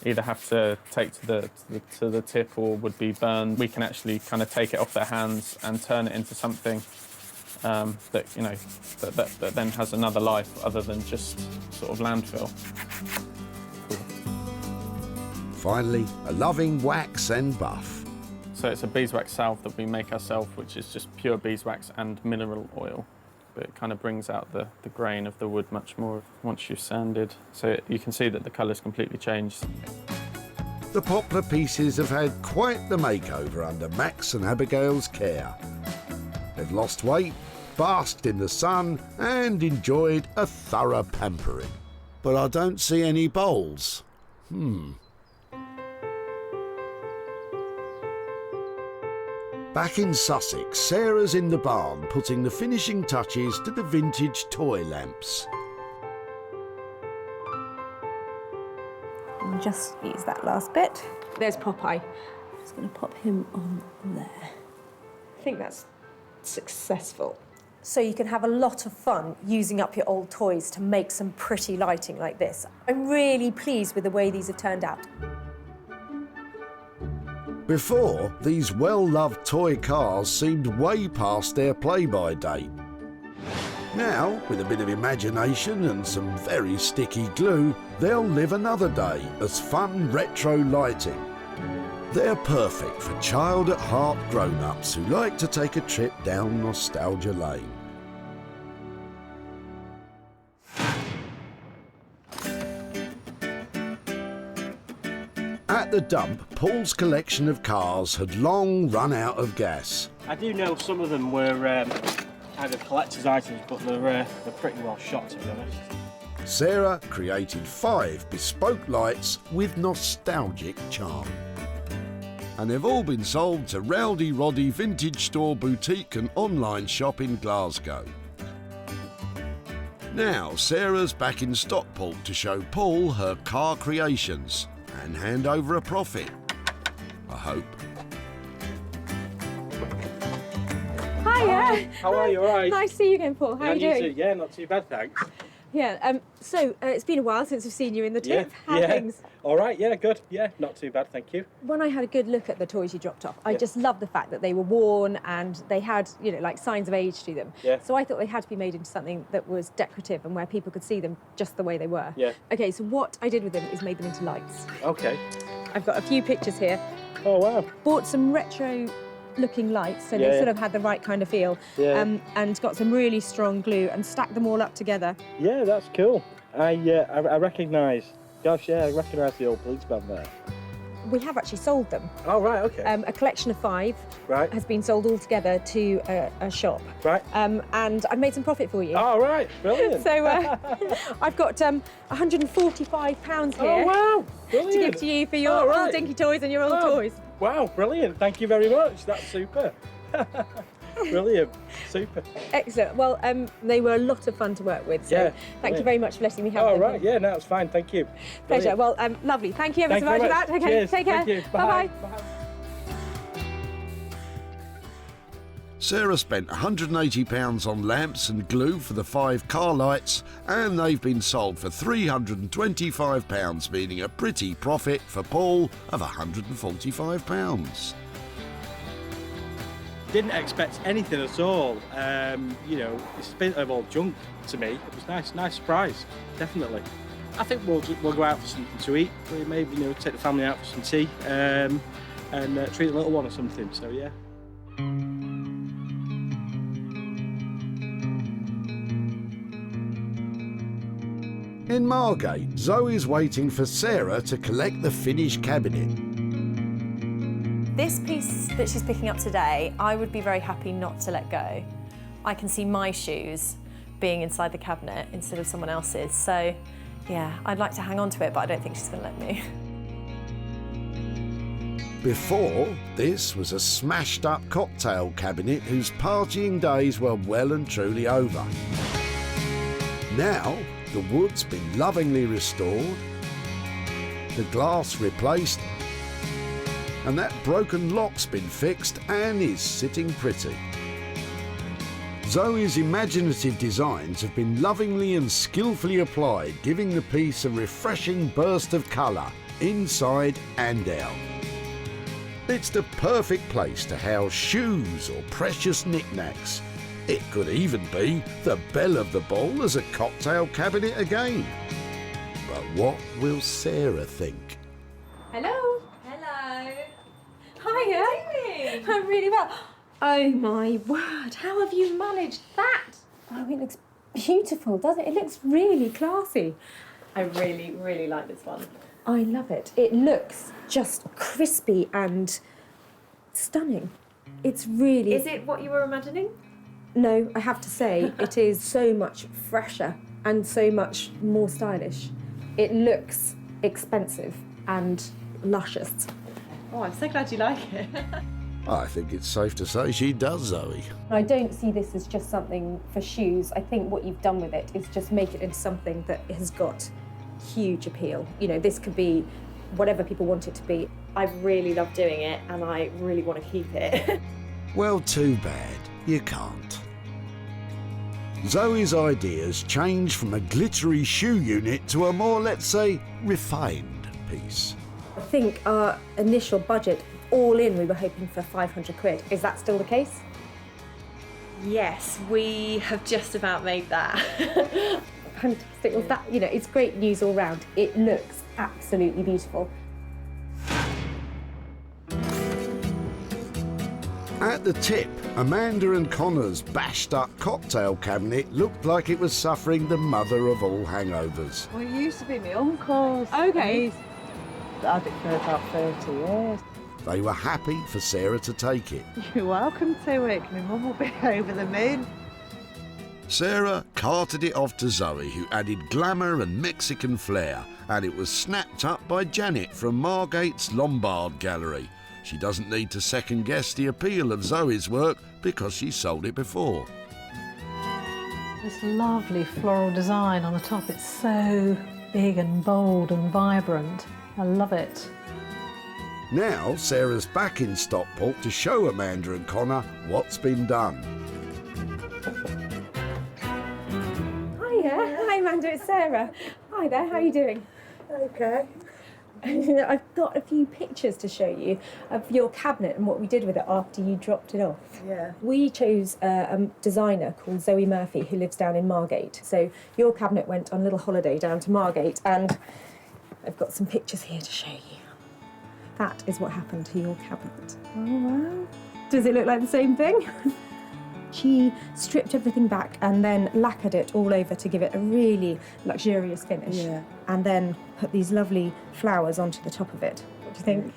either have to take to the tip or would be burned, we can actually kind of take it off their hands and turn it into something that, you know, that then has another life other than just sort of landfill. Cool. Finally, a loving wax and buff. So it's a beeswax salve that we make ourselves, which is just pure beeswax and mineral oil. But it kind of brings out the grain of the wood much more once you've sanded. So you can see that the colour's completely changed. The poplar pieces have had quite the makeover under Max and Abigail's care. They've lost weight, basked in the sun and enjoyed a thorough pampering. But I don't see any bowls. Back in Sussex, Sarah's in the barn putting the finishing touches to the vintage toy lamps. And just use that last bit. There's Popeye. Just going to pop him on there. I think that's successful. So you can have a lot of fun using up your old toys to make some pretty lighting like this. I'm really pleased with the way these have turned out. Before, these well-loved toy cars seemed way past their play-by date. Now, with a bit of imagination and some very sticky glue, they'll live another day as fun retro lighting. They're perfect for child-at-heart grown-ups who like to take a trip down nostalgia lane. At the dump, Paul's collection of cars had long run out of gas. I do know some of them were kind of collector's items, but they're pretty well shot, to be honest. Sarah created 5 bespoke lights with nostalgic charm. And they've all been sold to Rowdy Roddy Vintage Store Boutique and online shop in Glasgow. Now Sarah's back in Stockport to show Paul her car creations and hand over a profit, I hope. Hiya. How are you? All right? Nice to see you again, Paul. How are you doing? Yeah, not too bad, thanks. Yeah, so it's been a while since we've seen you in the tip. How are things? All right, yeah, good. Yeah, not too bad, thank you. When I had a good look at the toys you dropped off, I just loved the fact that they were worn and they had, you know, like signs of age to them. Yeah. So I thought they had to be made into something that was decorative and where people could see them just the way they were. Yeah. Okay, so what I did with them is made them into lights. Okay. I've got a few pictures here. Oh, wow. Bought some retro looking lights, so they sort of had the right kind of feel. Yeah. And got some really strong glue and stacked them all up together. Yeah, that's cool. I recognise, I recognise the old police band there. We have actually sold them. Oh, right, okay. A collection of 5 has been sold all together to a shop. Right. And I've made some profit for you. Oh, right, brilliant. So I've got £145 here. Oh, wow, brilliant. To give to you for your old dinky toys and your old toys. Wow, brilliant. Thank you very much. That's super. Brilliant. Super. Excellent. Well, they were a lot of fun to work with. So thank you very much for letting me have them. Oh, right. Yeah, no, it's fine. Thank you. Pleasure. Well, lovely. Thank you ever so much for that. Okay, cheers. take care. Thank you. Bye-bye. Bye. Sarah spent £180 on lamps and glue for the 5 car lights, and they've been sold for £325, meaning a pretty profit for Paul of £145. Didn't expect anything at all. You know, it's a bit of all junk to me. It was nice surprise, definitely. I think we'll go out for something to eat. We maybe, you know, take the family out for some tea and treat the little one or something. So yeah. In Margate, Zoe's waiting for Sarah to collect the finished cabinet. This piece that she's picking up today, I would be very happy not to let go. I can see my shoes being inside the cabinet instead of someone else's. So, yeah, I'd like to hang on to it, but I don't think she's going to let me. Before, this was a smashed-up cocktail cabinet whose partying days were well and truly over. Now, the wood's been lovingly restored, the glass replaced, and that broken lock's been fixed and is sitting pretty. Zoe's imaginative designs have been lovingly and skillfully applied, giving the piece a refreshing burst of colour, inside and out. It's the perfect place to house shoes or precious knickknacks. It could even be the belle of the ball as a cocktail cabinet again. But what will Sarah think? Hello. Hello. Hiya. How are you doing? I'm really well. Oh my word, how have you managed that? Oh, it looks beautiful, doesn't it? It looks really classy. I really, really like this one. I love it. It looks just crispy and stunning. It's really... Is it what you were imagining? No, I have to say, it is so much fresher and so much more stylish. It looks expensive and luscious. Oh, I'm so glad you like it. I think it's safe to say she does, Zoe. I don't see this as just something for shoes. I think what you've done with it is just make it into something that has got huge appeal. You know, this could be whatever people want it to be. I really love doing it and I really want to keep it. Well, too bad. You can't. Zoe's ideas changed from a glittery shoe unit to a more, let's say, refined piece. I think our initial budget, all in, we were hoping for 500 quid. Is that still the case? Yes, we have just about made that. Fantastic. Well, that, you know, it's great news all round. It looks absolutely beautiful. At the tip, Amanda and Connor's bashed-up cocktail cabinet looked like it was suffering the mother of all hangovers. Well, it used to be my uncle's. Okay. I had it for about 30 years. They were happy for Sarah to take it. You're welcome to it. My mum will be over the moon. Sarah carted it off to Zoe, who added glamour and Mexican flair, and it was snapped up by Janet from Margate's Lombard Gallery. She doesn't need to second-guess the appeal of Zoe's work because she sold it before. This lovely floral design on the top, it's so big and bold and vibrant. I love it. Now Sarah's back in Stockport to show Amanda and Connor what's been done. Hiya. Hi, Amanda, it's Sarah. Hi there, how are you doing? Okay. I've got a few pictures to show you of your cabinet and what we did with it after you dropped it off. Yeah. We chose a designer called Zoe Murphy who lives down in Margate. So your cabinet went on a little holiday down to Margate, and I've got some pictures here to show you. That is what happened to your cabinet. Oh, wow. Does it look like the same thing? She stripped everything back and then lacquered it all over to give it a really luxurious finish. Yeah. And then put these lovely flowers onto the top of it. What do you think?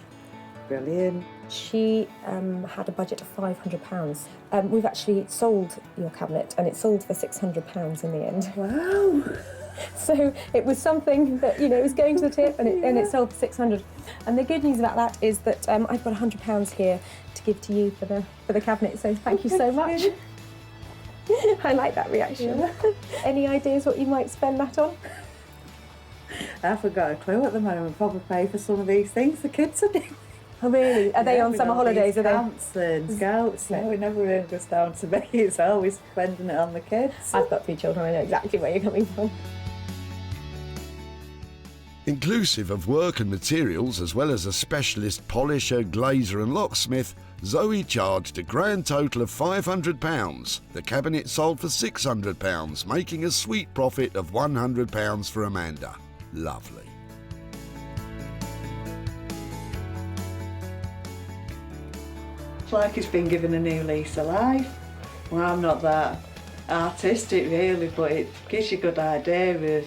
Brilliant. She had a budget of £500. We've actually sold your cabinet, and it sold for £600 in the end. Wow. So it was something that, you know, it was going to the tip, and it sold for £600. And the good news about that is that I've got £100 here to give to you for the cabinet. So thank you so much. I like that reaction. Yeah. Any ideas what you might spend that on? I haven't got a clue at the moment. We'll probably pay for some of these things the kids are doing. Oh really? Are they on with summer all holidays? these Are they? camps and scouts? No, it never really goes down to me. It's always spending it on the kids. I've got 3 children. I know exactly where you're coming from. Inclusive of work and materials, as well as a specialist polisher, glazer and locksmith, Zoe charged a grand total of £500. The cabinet sold for £600, making a sweet profit of £100 for Amanda. Lovely. It's like it's been given a new lease of life. Well, I'm not that artistic really, but it gives you a good idea of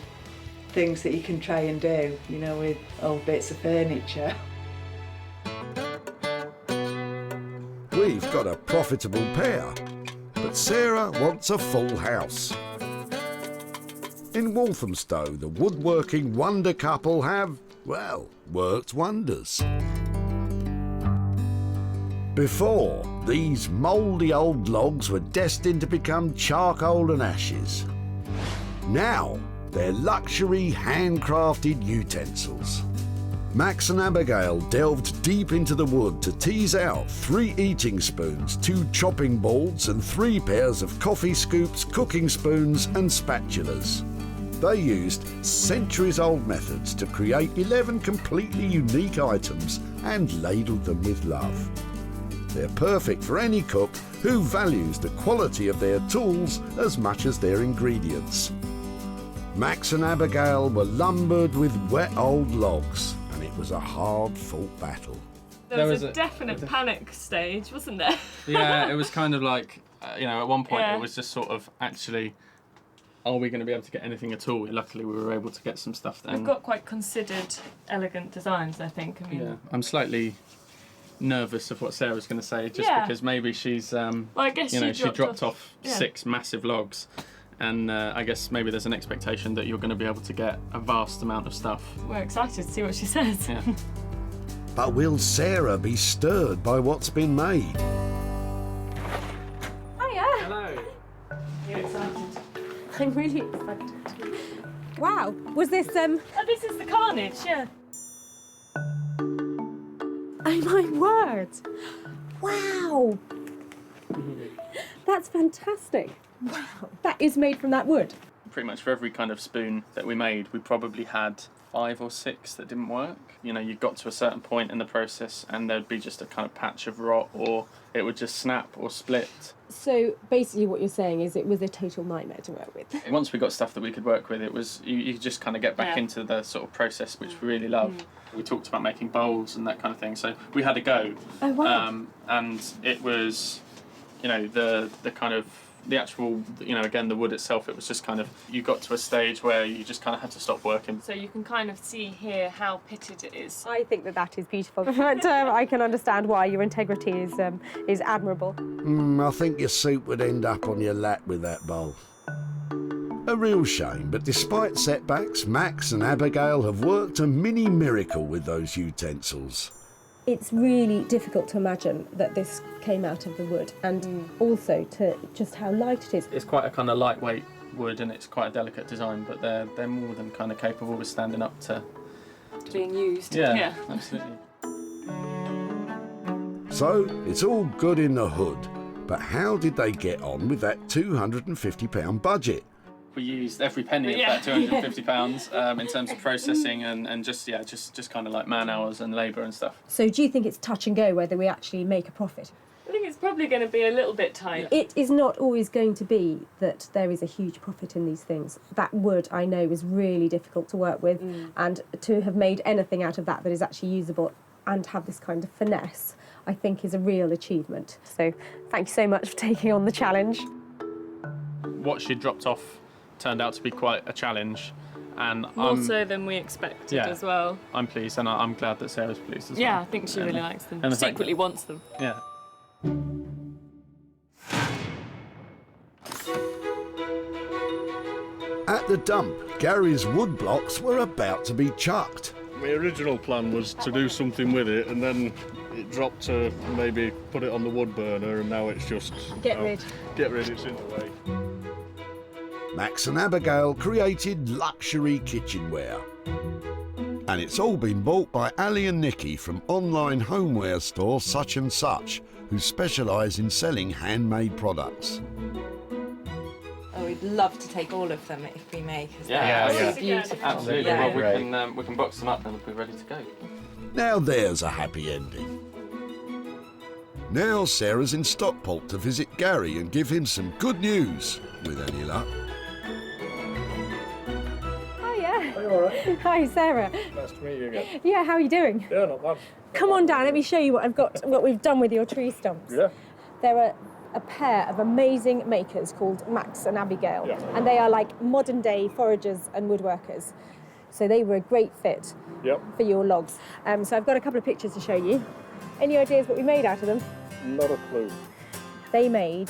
things that you can try and do, you know, with old bits of furniture. We've got a profitable pair, but Sarah wants a full house. In Walthamstow, the woodworking wonder couple have, well, worked wonders. Before, these mouldy old logs were destined to become charcoal and ashes. Now, they're luxury handcrafted utensils. Max and Abigail delved deep into the wood to tease out 3 eating spoons, 2 chopping boards and 3 pairs of coffee scoops, cooking spoons and spatulas. They used centuries-old methods to create 11 completely unique items and ladled them with love. They're perfect for any cook who values the quality of their tools as much as their ingredients. Max and Abigail were lumbered with wet old logs, and it was a hard-fought battle. There was a definite panic stage, wasn't there? Yeah, it was kind of like, you know, at one point Yeah. it was just sort of actually, are we going to be able to get anything at all? Luckily, we were able to get some stuff then. We've got quite considered, elegant designs, I think. I mean, Yeah, I'm slightly nervous of what Sarah's going to say, just Yeah. because maybe she's, well, I guess you know, she she dropped off yeah. 6 massive logs. And I guess maybe there's an expectation that you're going to be able to get a vast amount of stuff. We're excited to see what she says. Yeah. But will Sarah be stirred by what's been made? Hiya. Hello. You're excited. I'm really excited. Wow. Was this Oh, this is the carnage, yeah. Oh my word! Wow! That's fantastic. Wow, that is made from that wood. Pretty much for every kind of spoon that we made, we probably had 5 or 6 that didn't work. You know, you got to a certain point in the process and there'd be just a kind of patch of rot, or it would just snap or split. So basically what you're saying is it was a total nightmare to work with. Once we got stuff that we could work with, it was you could just kind of get back Yeah. into the sort of process which we really love. We talked about making bowls and that kind of thing, so we had a go. Oh wow. And it was, you know, the kind of the actual, you know, again, the wood itself, it was just kind of, you got to a stage where you just kind of had to stop working. So you can kind of see here how pitted it is. I think that is beautiful. But I can understand why your integrity is admirable. I think your soup would end up on your lap with that bowl. A real shame, but despite setbacks, Max and Abigail have worked a mini miracle with those utensils. It's really difficult to imagine that this came out of the wood, and also to just how light it is. It's quite a kind of lightweight wood and it's quite a delicate design, but they're more than kind of capable of standing up to being used. Yeah, absolutely. So, it's all good in the hood, but how did they get on with that £250 budget? we used every penny of that £250 in terms of processing and just kind of like man hours and labour and stuff. So do you think it's touch and go whether we actually make a profit? I think it's probably going to be a little bit tight. It is not always going to be that there is a huge profit in these things. That wood, I know, is really difficult to work with, and to have made anything out of that is actually usable and have this kind of finesse, I think is a real achievement. So thank you so much for taking on the challenge. What she dropped off turned out to be quite a challenge, and More so than we expected as well. I'm pleased, and I'm glad that Sarah's pleased as well. Yeah, I think she really likes them. And Secretly wants them. Yeah. At the dump, Gary's wood blocks were about to be chucked. My original plan was to do something with it, and then it dropped to maybe put it on the wood burner, and now it's just... Get rid. Get rid, it's in the way. Max and Abigail created luxury kitchenware. And it's all been bought by Ali and Nikki from online homeware store Such and Such, who specialise in selling handmade products. Oh, we'd love to take all of them if we may, because Yeah, they're yeah. so beautiful. Absolutely. Yeah. Well, we can box them up and we'll be ready to go. Now there's a happy ending. Now Sarah's in Stockport to visit Gary and give him some good news, with any luck. Are you all right? Hi, Sarah. Nice to meet you again. Yeah, how are you doing? Yeah, not bad. Come on down, let me show you what we've done with your tree stumps. Yeah. There are a pair of amazing makers called Max and Abigail, and they are like modern day foragers and woodworkers. So they were a great fit for your logs. So I've got a couple of pictures to show you. Any ideas what we made out of them? Not a clue. They made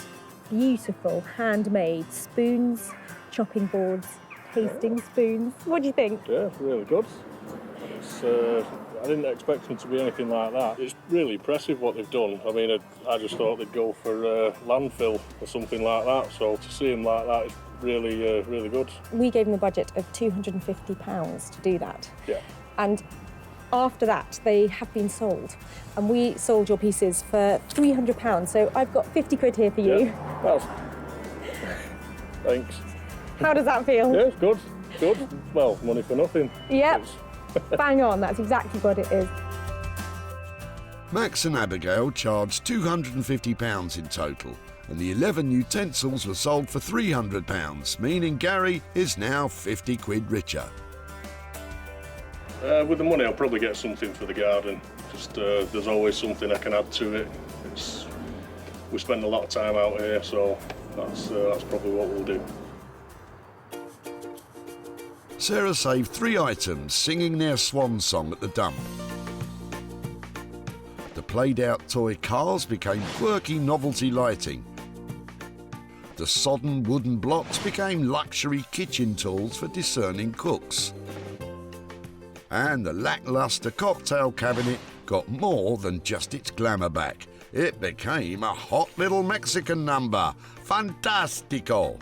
beautiful handmade spoons, chopping boards, tasting spoons. What do you think? Yeah, really good. It's, I didn't expect them to be anything like that. It's really impressive what they've done. I mean, I just thought they'd go for landfill or something like that. So to see them like that is really, really good. We gave them a budget of £250 to do that. Yeah. And after that, they have been sold. And we sold your pieces for £300. So I've got 50 quid here for you. Yeah, well, thanks. How does that feel? Yeah, it's good. Good. Well, money for nothing. Yep. Bang on, that's exactly what it is. Max and Abigail charged £250 in total, and the 11 utensils were sold for £300, meaning Gary is now 50 quid richer. With the money, I'll probably get something for the garden. Just there's always something I can add to it. We spend a lot of time out here, so that's probably what we'll do. Sarah saved 3 items singing their swan song at the dump. The played-out toy cars became quirky novelty lighting. The sodden wooden blocks became luxury kitchen tools for discerning cooks. And the lacklustre cocktail cabinet got more than just its glamour back. It became a hot little Mexican number. Fantastico!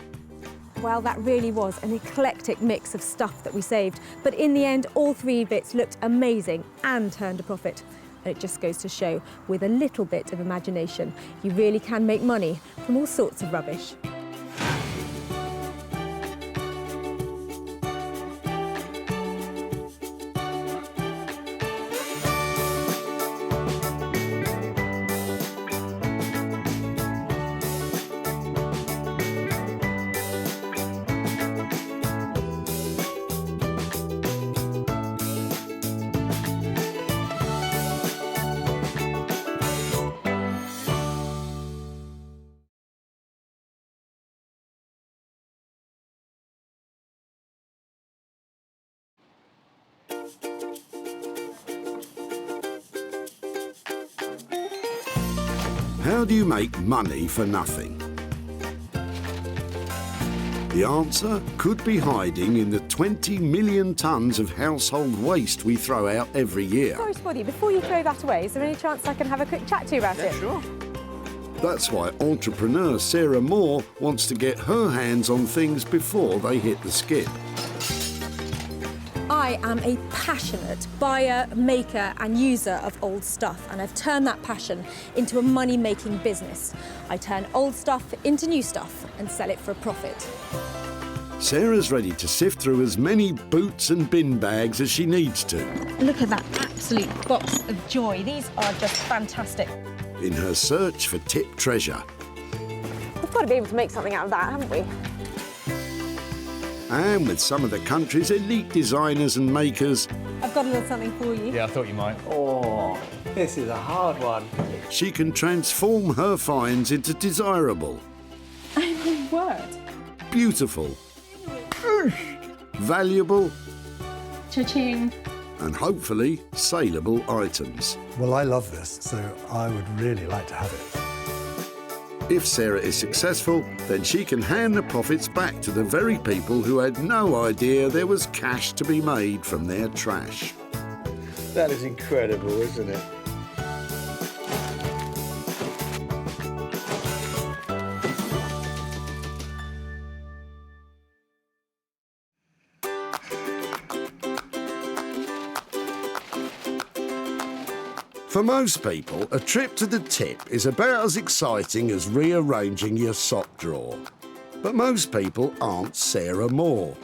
Well, that really was an eclectic mix of stuff that we saved. But in the end, all 3 bits looked amazing and turned a profit. And it just goes to show, with a little bit of imagination, you really can make money from all sorts of rubbish. How do you make money for nothing? The answer could be hiding in the 20 million tonnes of household waste we throw out every year. Sorry, Spotty, before you throw that away, is there any chance I can have a quick chat to you about it? Sure. That's why entrepreneur Sarah Moore wants to get her hands on things before they hit the skip. I am a passionate buyer, maker and user of old stuff, and I've turned that passion into a money-making business. I turn old stuff into new stuff and sell it for a profit. Sarah's ready to sift through as many boots and bin bags as she needs to. Look at that absolute box of joy. These are just fantastic. In her search for tip treasure. We've got to be able to make something out of that, haven't we? And with some of the country's elite designers and makers, I've got a little something for you. Yeah, I thought you might. Oh, this is a hard one. she can transform her finds into desirable, Oh my word. beautiful, valuable, Cha-ching. and hopefully saleable items. Well, I love this, so I would really like to have it. If Sarah is successful, then she can hand the profits back to the very people who had no idea there was cash to be made from their trash. That is incredible, isn't it? For most people, a trip to the tip is about as exciting as rearranging your sock drawer. But most people aren't Sarah Moore.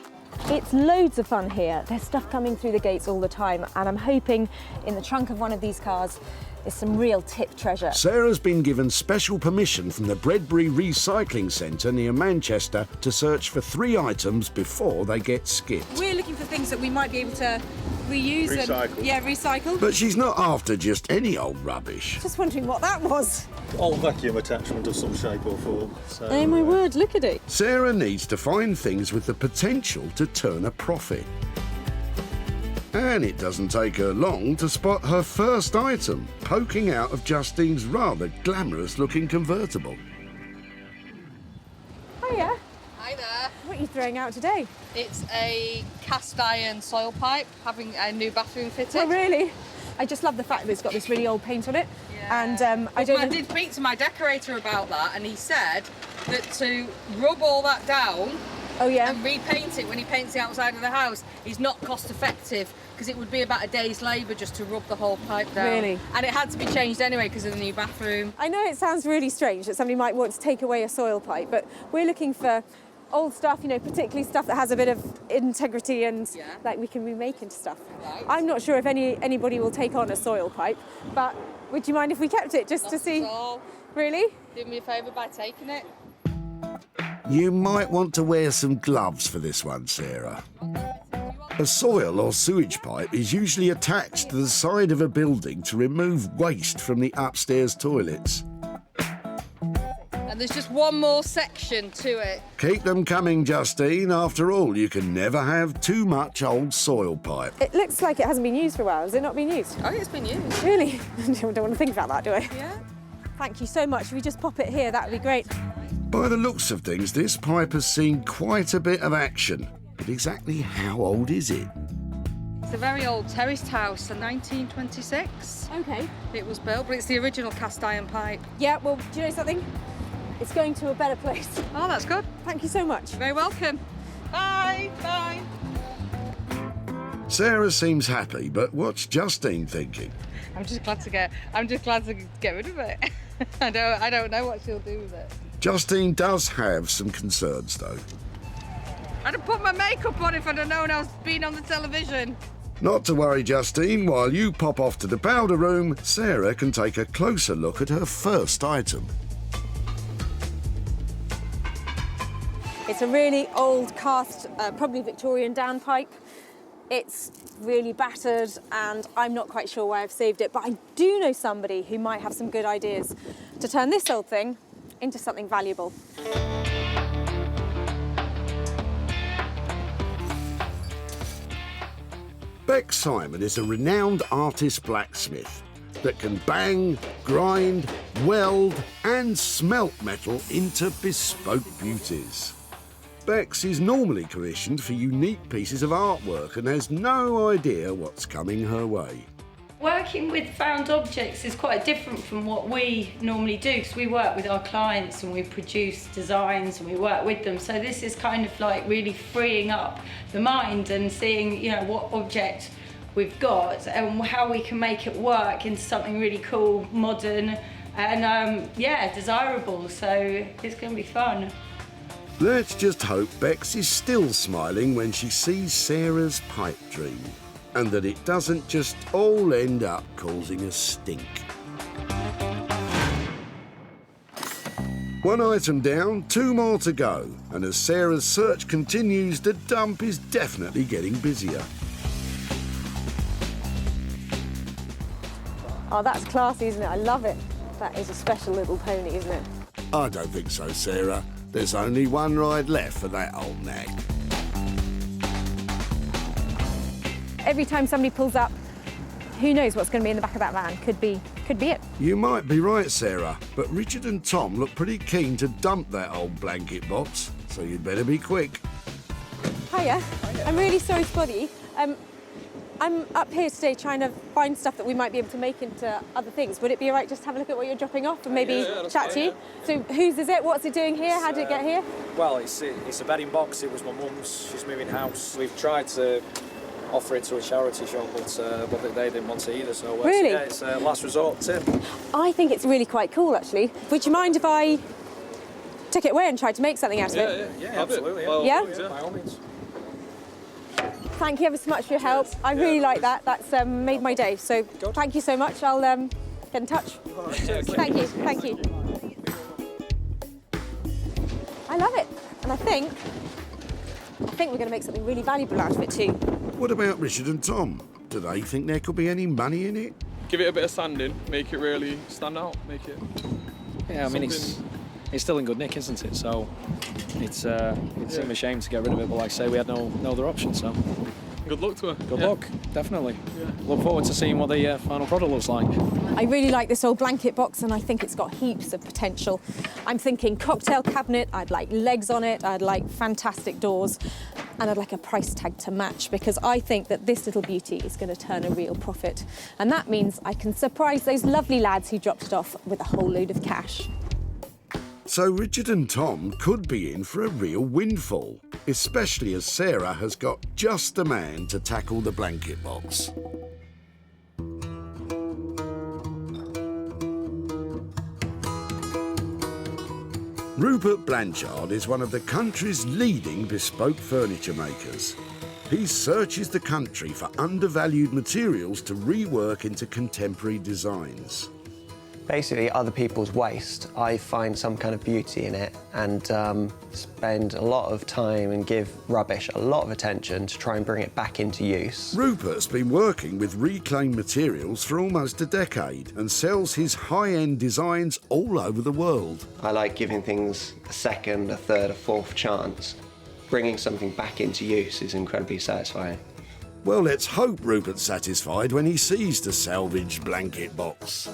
It's loads of fun here. There's stuff coming through the gates all the time, and I'm hoping in the trunk of one of these cars is some real tip treasure. Sarah's been given special permission from the Bredbury Recycling Centre near Manchester to search for 3 items before they get skipped. We're looking for things that we might be able to reuse Recycle. and recycle. But she's not after just any old rubbish. Just wondering what that was. Old vacuum attachment of some shape or form. So, Oh my word, look at it. Sarah needs to find things with the potential to turn a profit. And it doesn't take her long to spot her first item poking out of Justine's rather glamorous-looking convertible. Hiya. Hi there. What are you throwing out today? It's a cast iron soil pipe, having a new bathroom fitted. Oh, really? I just love the fact that it's got this really old paint on it. And I don't I know... did speak to my decorator about that, and he said that to rub all that down and repaint it when he paints the outside of the house is not cost effective, because it would be about a day's labour just to rub the whole pipe down. Really? And it had to be changed anyway because of the new bathroom. I know it sounds really strange that somebody might want to take away a soil pipe, but we're looking for old stuff, you know, particularly stuff that has a bit of integrity and like we can remake into stuff. Right. I'm not sure if anybody will take on a soil pipe, but would you mind if we kept it just Not to see? at all. Really? Do me a favour by taking it. You might want to wear some gloves for this one, Sarah. A soil or sewage pipe is usually attached to the side of a building to remove waste from the upstairs toilets. And there's just one more section to it. Keep them coming, Justine. After all, you can never have too much old soil pipe. It looks like it hasn't been used for a while. Has it not been used? Oh, it's been used. Really? I don't want to think about that, do I? Yeah. Thank you so much. If we just pop it here, that would be great. By the looks of things, this pipe has seen quite a bit of action. But exactly how old is it? It's a very old terraced house, a 1926. Okay. It was built, but it's the original cast iron pipe. Yeah, well, do you know something? It's going to a better place. Oh, that's good. Thank you so much. Very welcome. Bye. Bye. Sarah seems happy, but what's Justine thinking? I'm just glad to get rid of it. I don't know what she'll do with it. Justine does have some concerns, though. I'd have put my makeup on if I'd have known I was being on the television. Not to worry, Justine. While you pop off to the powder room, Sarah can take a closer look at her first item. It's a really old cast, probably Victorian downpipe. It's really battered and I'm not quite sure why I've saved it, but I do know somebody who might have some good ideas to turn this old thing into something valuable. Beck Simon is a renowned artist blacksmith that can bang, grind, weld and smelt metal into bespoke beauties. Beck's is normally commissioned for unique pieces of artwork and has no idea what's coming her way. Working with found objects is quite different from what we normally do, because we work with our clients and we produce designs and we work with them. So this is kind of like really freeing up the mind and seeing, you know, what object we've got and how we can make it work into something really cool, modern and yeah, desirable. So it's going to be fun. Let's just hope Bex is still smiling when she sees Sarah's pipe dream, and that it doesn't just all end up causing a stink. One item down, 2 more to go, and as Sarah's search continues, the dump is definitely getting busier. Oh, that's classy, isn't it? I love it. That is a special little pony, isn't it? I don't think so, Sarah. There's only one ride left for that old nag. Every time somebody pulls up, who knows what's going to be in the back of that van? Could be it. You might be right, Sarah, but Richard and Tom look pretty keen to dump that old blanket box, so you'd better be quick. Hiya. I'm really sorry to bother you. I'm up here today trying to find stuff that we might be able to make into other things. Would it be all right just to have a look at what you're dropping off and maybe chat to you? So whose is it? What's it doing here? How did it get here? Well, it's a bedding box. It was my mum's. She's moving house. We've tried to offer it to a charity shop, but they didn't want it either. So really? Yeah, it's a last resort tip. I think it's really quite cool, actually. Would you mind if I took it away and tried to make something out of it? Yeah, absolutely. Yeah? By all means. Thank you ever so much for your help. I really like that. That's made my day. So thank you so much. I'll get in touch. Thank you. Thank you. I love it. And I think we're going to make something really valuable out of it too. What about Richard and Tom? Do they think there could be any money in it? Give it a bit of sanding, make it really stand out, make it... Yeah, I mean, it's still in good nick, isn't it? So it seemed a shame to get rid of it, but like I say, we had no other option, so... Good luck to her. Good luck, definitely. Yeah. Look forward to seeing what the final product looks like. I really like this old blanket box and I think it's got heaps of potential. I'm thinking cocktail cabinet, I'd like legs on it, I'd like fantastic doors, and I'd like a price tag to match because I think that this little beauty is going to turn a real profit. And that means I can surprise those lovely lads who dropped it off with a whole load of cash. So Richard and Tom could be in for a real windfall, especially as Sarah has got just the man to tackle the blanket box. Rupert Blanchard is one of the country's leading bespoke furniture makers. He searches the country for undervalued materials to rework into contemporary designs. Basically, other people's waste, I find some kind of beauty in it and spend a lot of time and give rubbish a lot of attention to try and bring it back into use. Rupert's been working with reclaimed materials for almost a decade and sells his high-end designs all over the world. I like giving things a second, a third, a fourth chance. Bringing something back into use is incredibly satisfying. Well, let's hope Rupert's satisfied when he sees the salvaged blanket box.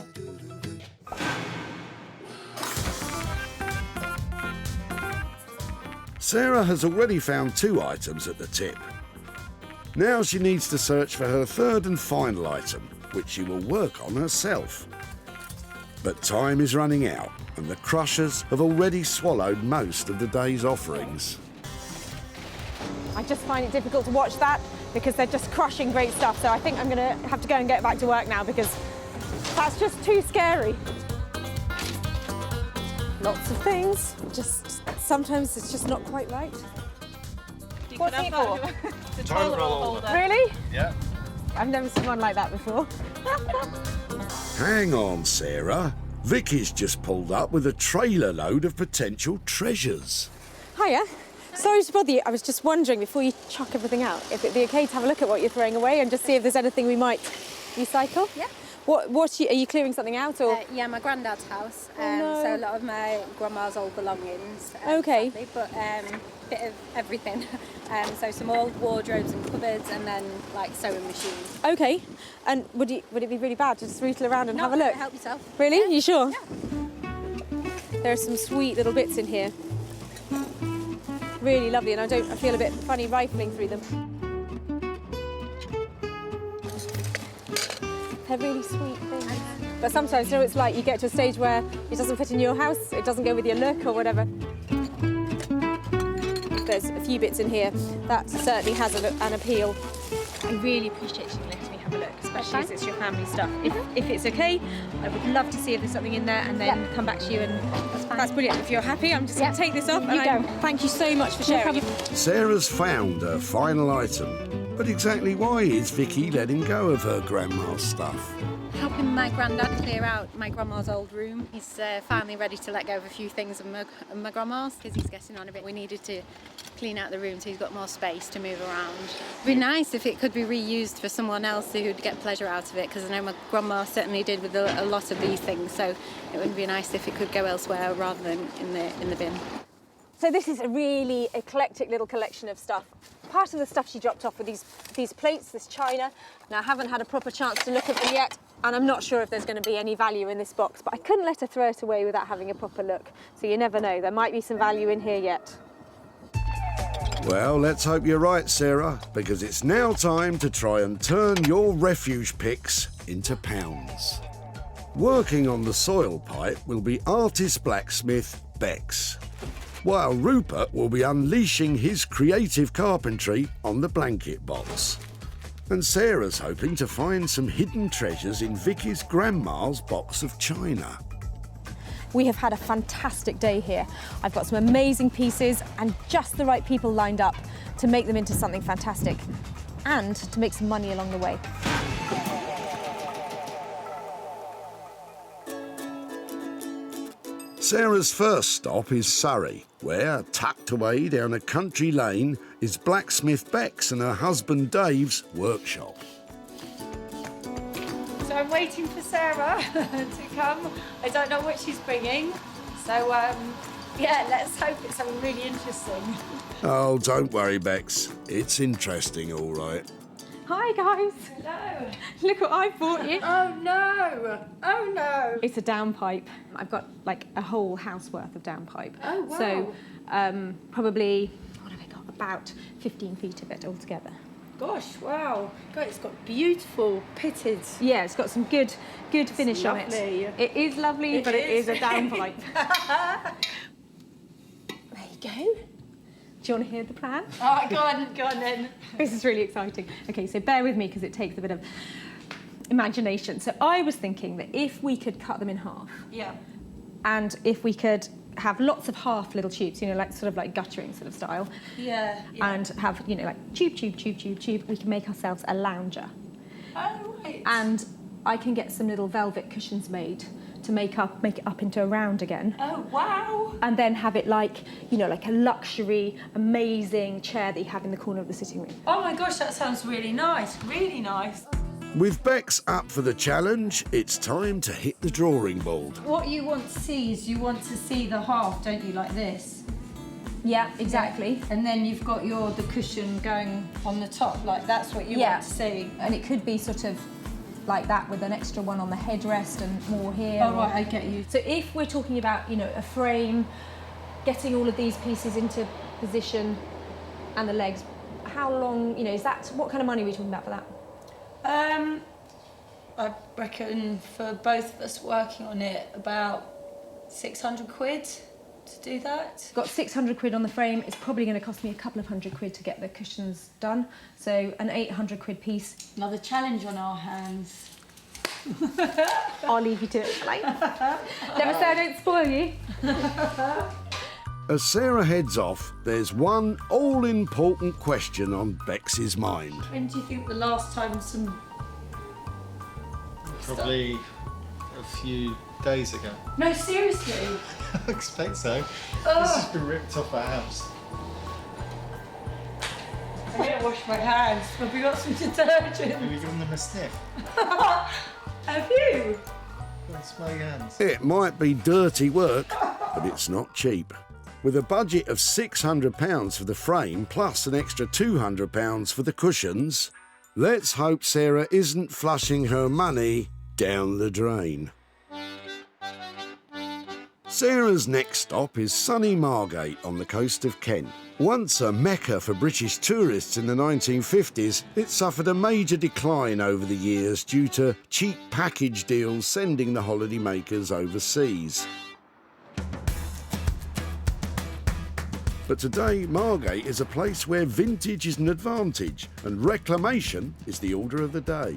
Sarah has already found 2 items at the tip. Now she needs to search for her third and final item, which she will work on herself. But time is running out, and the crushers have already swallowed most of the day's offerings. I just find it difficult to watch that because they're just crushing great stuff, so I think I'm going to have to go and get back to work now because that's just too scary. Lots of things, just sometimes it's just not quite right. What's it for? The toilet roll holder. Really? Yeah. I've never seen one like that before. Hang on, Sarah. Vicky's just pulled up with a trailer load of potential treasures. Hiya. Sorry to bother you. I was just wondering, before you chuck everything out, if it'd be okay to have a look at what you're throwing away and just see if there's anything we might recycle? Yeah. Are you clearing something out, or? Yeah, my granddad's house. No. So a lot of my grandma's old belongings. Okay. Sadly, but bit of everything. So some old wardrobes and cupboards, and then like sewing machines. Okay. And would it be really bad to just rootle around and have a look? Help yourself. Really? Yeah. You sure? Yeah. There are some sweet little bits in here. Really lovely, and I feel a bit funny rifling through them. They're really sweet things. But sometimes, you know, it's like you get to a stage where it doesn't fit in your house, it doesn't go with your look or whatever. There's a few bits in here that certainly has an appeal. I really appreciate you letting me have a look, especially as it's your family stuff. If it's okay, I would love to see if there's something in there and then come back to you, and that's brilliant. If you're happy, I'm just going to take this off thank you so much for sharing. Sarah's found her final item, but exactly why is Vicky letting go of her grandma's stuff? Helping my granddad clear out my grandma's old room. He's finally ready to let go of a few things of my grandma's because he's getting on a bit. We needed to clean out the room so he's got more space to move around. It'd be nice if it could be reused for someone else who'd get pleasure out of it, because I know my grandma certainly did with a lot of these things, so it would be nice if it could go elsewhere rather than in the bin. So this is a really eclectic little collection of stuff. Part of the stuff she dropped off with these plates, this china. Now I haven't had a proper chance to look at them yet, and I'm not sure if there's going to be any value in this box, but I couldn't let her throw it away without having a proper look. So you never know, there might be some value in here yet. Well, let's hope you're right, Sarah, because it's now time to try and turn your refuge picks into pounds. Working on the soil pipe will be artist blacksmith Bex, while Rupert will be unleashing his creative carpentry on the blanket box. And Sarah's hoping to find some hidden treasures in Vicky's grandma's box of china. We have had a fantastic day here. I've got some amazing pieces and just the right people lined up to make them into something fantastic and to make some money along the way. Sarah's first stop is Surrey, where, tucked away down a country lane, is blacksmith Bex and her husband Dave's workshop. So I'm waiting for Sarah to come. I don't know what she's bringing. So, yeah, let's hope it's something really interesting. Oh, don't worry, Bex. It's interesting, all right. Hi, guys. Hello. Look what I've brought you. Oh, no. Oh, no. It's a downpipe. I've got like a whole house worth of downpipe. Oh, wow. So probably, what have I got? About 15 feet of it altogether. Gosh, wow. God, it's got beautiful pitted. Yeah, it's got some good finish on it. It is lovely, but it is a downpipe. There you go. Do you want to hear the plan? Oh, go on then. This is really exciting. Okay, so bear with me because it takes a bit of imagination. So I was thinking that if we could cut them in half. Yeah. And if we could have lots of half little tubes, you know, like sort of like guttering sort of style. Yeah. And have, you know, like tube, we can make ourselves a lounger. Oh, right. And I can get some little velvet cushions made to make it up into a round again. Oh, wow. And then have it like, you know, like a luxury, amazing chair that you have in the corner of the sitting room. Oh my gosh, that sounds really nice, really nice. With Bex up for the challenge, it's time to hit the drawing board. What you want to see is you want to see the half, don't you, like this? Yeah, exactly. Yeah. And then you've got the cushion going on the top, like that's what you want to see. And it could be sort of like that with an extra one on the headrest and more here. Oh, right, I get you. So if we're talking about, you know, a frame, getting all of these pieces into position and the legs, how long, you know, what kind of money are we talking about for that? I reckon for both of us working on it, about 600 quid to do that. Got 600 quid on the frame. It's probably going to cost me a couple of $100 to get the cushions done. So an 800 quid piece. Another challenge on our hands. I'll leave you to it, shall I? Never say I don't spoil you. As Sarah heads off, there's one all-important question on Bex's mind. When do you think the last time Probably a few days ago. No, seriously? I expect so. Oh. This has been ripped off our house. I'm going to wash my hands. Have we got some detergent? Have you given them a sniff? Have you? Go and smell your hands. It might be dirty work, but it's not cheap. With a budget of £600 for the frame, plus an extra £200 for the cushions, let's hope Sarah isn't flushing her money down the drain. Sarah's next stop is sunny Margate on the coast of Kent. Once a mecca for British tourists in the 1950s, it suffered a major decline over the years due to cheap package deals sending the holidaymakers overseas. But today, Margate is a place where vintage is an advantage and reclamation is the order of the day.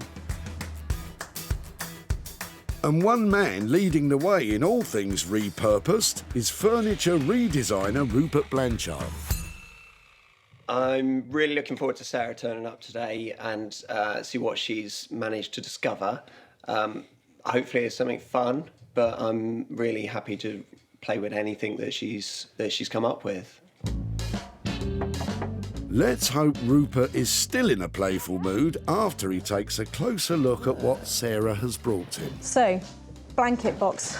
And one man leading the way in all things repurposed is furniture redesigner Rupert Blanchard. I'm really looking forward to Sarah turning up today and see what she's managed to discover. Hopefully it's something fun, but I'm really happy to play with anything that she's come up with. Let's hope Rupert is still in a playful mood after he takes a closer look at what Sarah has brought him. So, blanket box.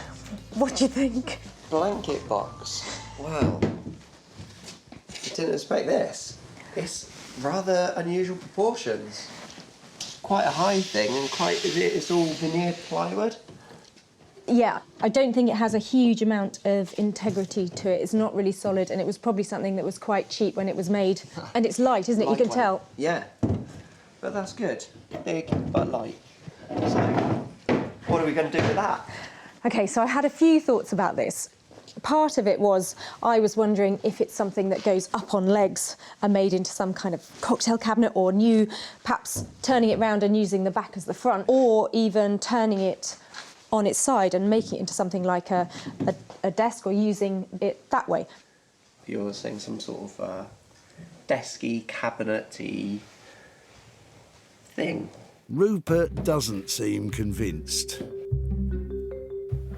What do you think? Blanket box? Wow. I didn't expect this. It's rather unusual proportions. Quite a high thing and it's all veneered plywood. Yeah, I don't think it has a huge amount of integrity to it. It's not really solid, and it was probably something that was quite cheap when it was made. And it's light, isn't it? You can tell. Yeah, but that's good. Big but light. So, what are we going to do with that? OK, so I had a few thoughts about this. Part of it was I was wondering if it's something that goes up on legs and made into some kind of cocktail cabinet, or new, perhaps turning it round and using the back as the front, or even turning it on its side and making it into something like a desk, or using it that way. You're saying some sort of desky, cabinet-y thing. Rupert doesn't seem convinced.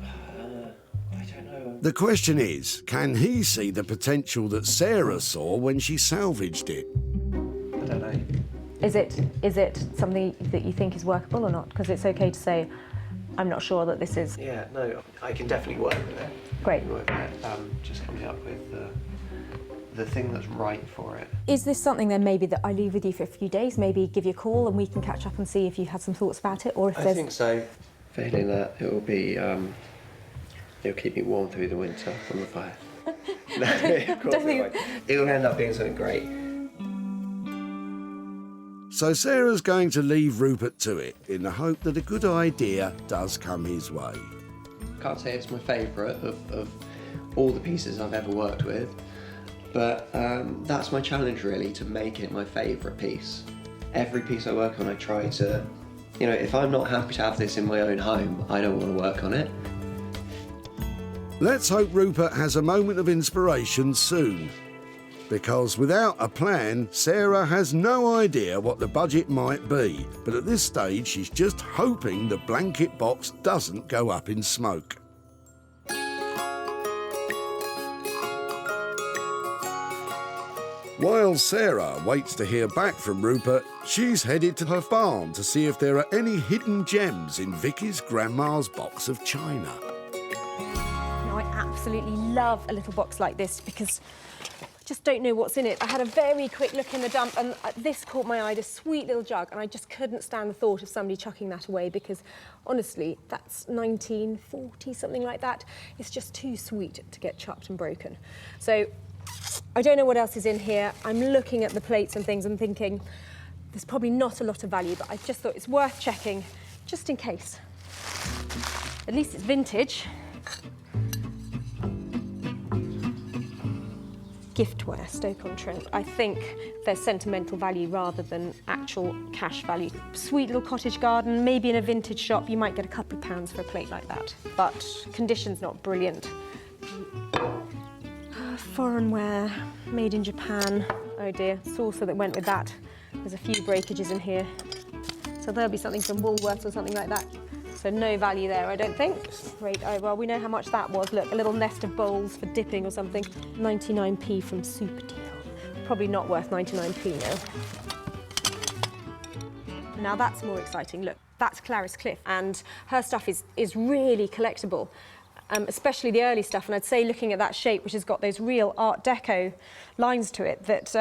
I don't know. The question is, can he see the potential that Sarah saw when she salvaged it? I don't know. Is it something that you think is workable or not? Because it's OK to say, I'm not sure that this is... Yeah, no, I can definitely work with it. Great. Work with it. Just coming up with the thing that's right for it. Is this something then maybe that I leave with you for a few days, maybe give you a call and we can catch up and see if you've had some thoughts about it, or if I think so. Feeling that it will be, it'll keep me warm through the winter from the fire. No, of course it won't. It'll end up being something great. So Sarah's going to leave Rupert to it in the hope that a good idea does come his way. Can't say it's my favourite of all the pieces I've ever worked with, but that's my challenge really, to make it my favourite piece. Every piece I work on I try to, if I'm not happy to have this in my own home, I don't want to work on it. Let's hope Rupert has a moment of inspiration soon. Because without a plan, Sarah has no idea what the budget might be. But at this stage, she's just hoping the blanket box doesn't go up in smoke. While Sarah waits to hear back from Rupert, she's headed to her barn to see if there are any hidden gems in Vicky's grandma's box of china. Now, I absolutely love a little box like this because just don't know what's in it. I had a very quick look in the dump and this caught my eye, this sweet little jug, and I just couldn't stand the thought of somebody chucking that away because, honestly, that's 1940, something like that. It's just too sweet to get chucked and broken. So I don't know what else is in here. I'm looking at the plates and things and thinking there's probably not a lot of value, but I just thought it's worth checking just in case. At least it's vintage. Giftware, Stoke-on-Trent. I think there's sentimental value rather than actual cash value. Sweet little cottage garden, maybe in a vintage shop, you might get a couple of pounds for a plate like that. But condition's not brilliant. Foreign wear, made in Japan. Oh dear, saucer that went with that. There's a few breakages in here. So there'll be something from Woolworths or something like that. So no value there, I don't think. Great, oh well, we know how much that was. Look, a little nest of bowls for dipping or something. 99p from Superdeal. Probably not worth 99p now. Now that's more exciting. Look, that's Clarice Cliff, and her stuff is really collectible. Especially the early stuff, and I'd say looking at that shape, which has got those real Art Deco lines to it, that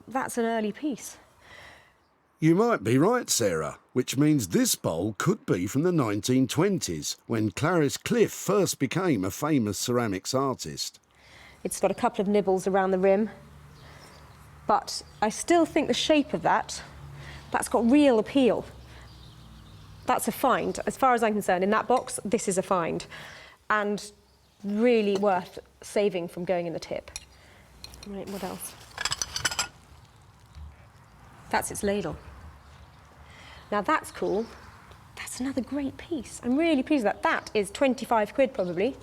that's an early piece. You might be right, Sarah, which means this bowl could be from the 1920s, when Clarice Cliff first became a famous ceramics artist. It's got a couple of nibbles around the rim, but I still think the shape of that's got real appeal. That's a find. As far as I'm concerned, in that box, this is a find. And really worth saving from going in the tip. Right, what else? That's its ladle. Now that's cool. That's another great piece. I'm really pleased with that. That is 25 quid probably.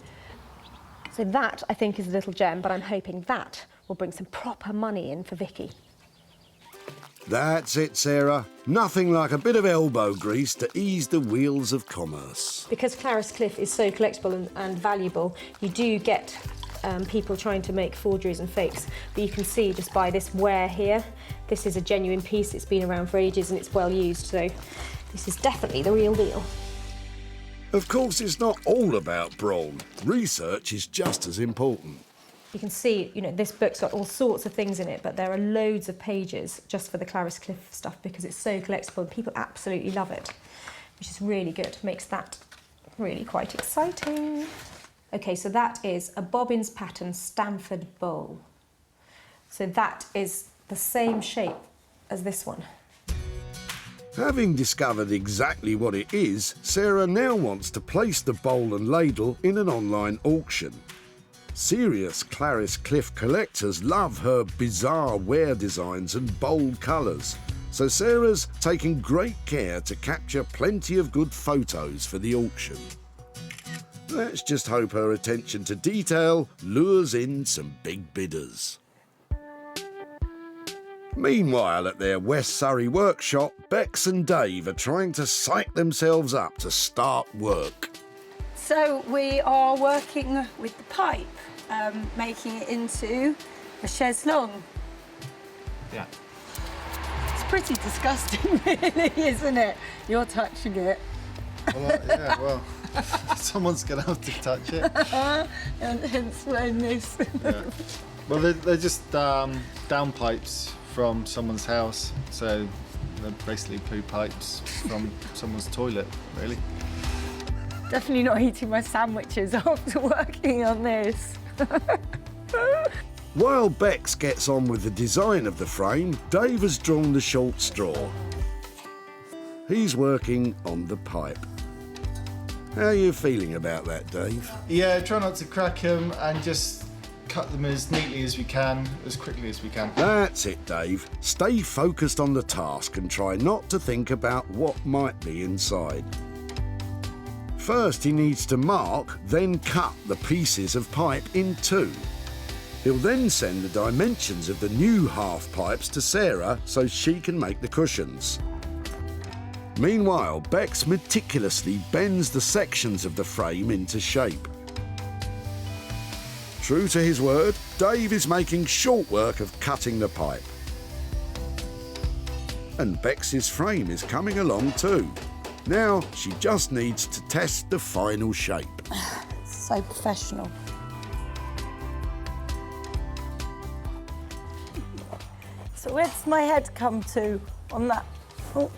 So that, I think, is a little gem, but I'm hoping that will bring some proper money in for Vicky. That's it, Sarah. Nothing like a bit of elbow grease to ease the wheels of commerce. Because Clarice Cliff is so collectible and valuable, you do get people trying to make forgeries and fakes. But you can see just by this wear here, this is a genuine piece. It's been around for ages and it's well used, so this is definitely the real deal. Of course, it's not all about brawn. Research is just as important. You can see, you know, this book's got all sorts of things in it, but there are loads of pages just for the Clarice Cliff stuff because it's so collectible and people absolutely love it, which is really good. Makes that really quite exciting. Okay, so that is a Bobbins pattern Stamford bowl. So that is the same shape as this one. Having discovered exactly what it is, Sarah now wants to place the bowl and ladle in an online auction. Serious Clarice Cliff collectors love her bizarre wear designs and bold colours, so Sarah's taking great care to capture plenty of good photos for the auction. Let's just hope her attention to detail lures in some big bidders. Meanwhile, at their West Surrey workshop, Bex and Dave are trying to psych themselves up to start work. So we are working with the pipe, making it into a chaise longue. Yeah. It's pretty disgusting, really, isn't it? You're touching it. Well, yeah, well, someone's going to have to touch it. And hence when this. Yeah. Well, they're just downpipes from someone's house, so they're basically poo pipes from someone's toilet, really. Definitely not eating my sandwiches after working on this. While Bex gets on with the design of the frame, Dave has drawn the short straw. He's working on the pipe. How are you feeling about that, Dave? Yeah, try not to crack them and just cut them as neatly as we can, as quickly as we can. That's it, Dave. Stay focused on the task and try not to think about what might be inside. First, he needs to mark, then cut the pieces of pipe in two. He'll then send the dimensions of the new half pipes to Sarah so she can make the cushions. Meanwhile, Bex meticulously bends the sections of the frame into shape. True to his word, Dave is making short work of cutting the pipe. And Bex's frame is coming along too. Now she just needs to test the final shape. So professional. So where's my head come to on that? Oh.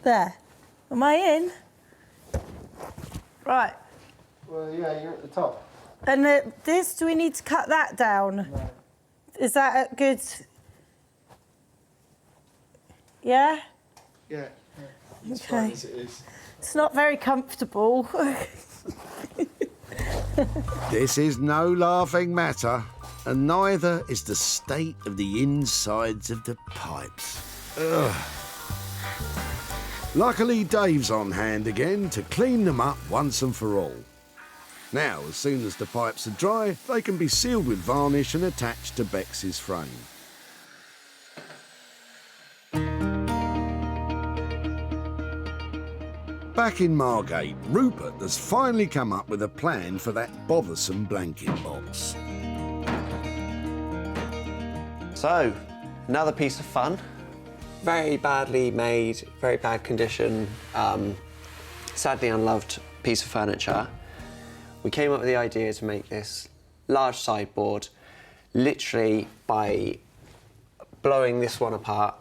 There. Am I in? Right. Well, yeah, you're at the top. And this, do we need to cut that down? No. Is that a good... Yeah? Yeah. It's Okay. fine as it is. It's not very comfortable. This is no laughing matter, and neither is the state of the insides of the pipes. Ugh. Luckily, Dave's on hand again to clean them up once and for all. Now, as soon as the pipes are dry, they can be sealed with varnish and attached to Bex's frame. Back in Margate, Rupert has finally come up with a plan for that bothersome blanket box. So, another piece of fun. Very badly made, very bad condition, sadly unloved piece of furniture. We came up with the idea to make this large sideboard literally by blowing this one apart,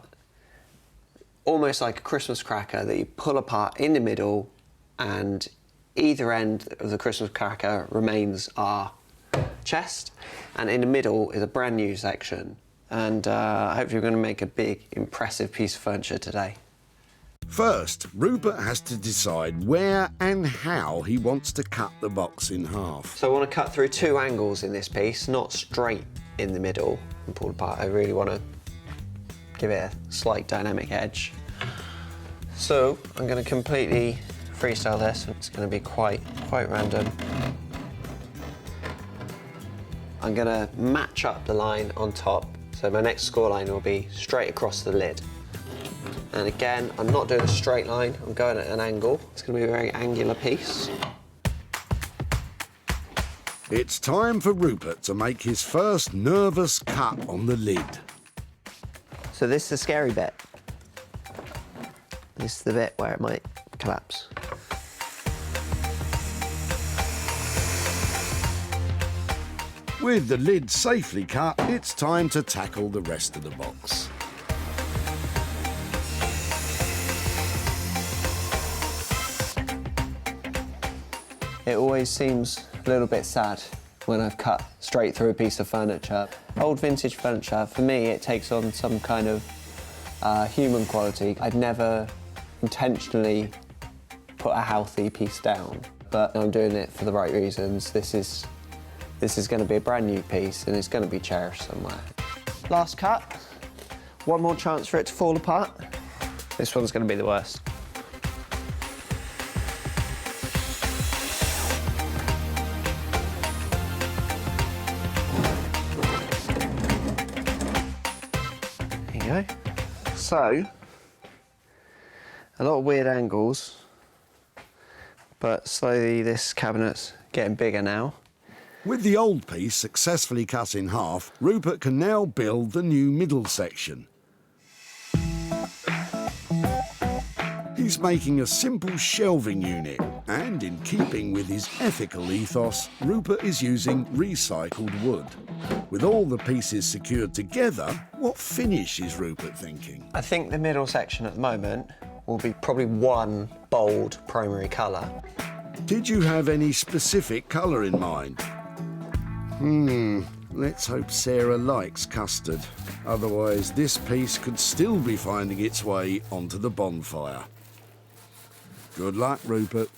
almost like a Christmas cracker that you pull apart in the middle, and either end of the Christmas cracker remains our chest, and in the middle is a brand new section. And hopefully we're going to make a big, impressive piece of furniture today. First, Rupert has to decide where and how he wants to cut the box in half. So I want to cut through 2 angles in this piece, not straight in the middle and pull apart. I really want to give it a slight dynamic edge. So I'm going to completely freestyle this. It's going to be quite random. I'm going to match up the line on top. So my next score line will be straight across the lid. And again, I'm not doing a straight line, I'm going at an angle. It's going to be a very angular piece. It's time for Rupert to make his first nervous cut on the lid. So this is the scary bit. This is the bit where it might collapse. With the lid safely cut, it's time to tackle the rest of the box. It always seems a little bit sad when I've cut straight through a piece of furniture. Old vintage furniture, for me, it takes on some kind of human quality. I'd never intentionally put a healthy piece down, but I'm doing it for the right reasons. This is going to be a brand new piece and it's going to be cherished somewhere. Last cut. One more chance for it to fall apart. This one's going to be the worst. So, a lot of weird angles, but slowly this cabinet's getting bigger now. With the old piece successfully cut in half, Rupert can now build the new middle section. He's making a simple shelving unit, and in keeping with his ethical ethos, Rupert is using recycled wood. With all the pieces secured together, what finish is Rupert thinking? I think the middle section at the moment will be probably one bold primary colour. Did you have any specific colour in mind? Let's hope Sarah likes custard. Otherwise, this piece could still be finding its way onto the bonfire. Good luck, Rupert.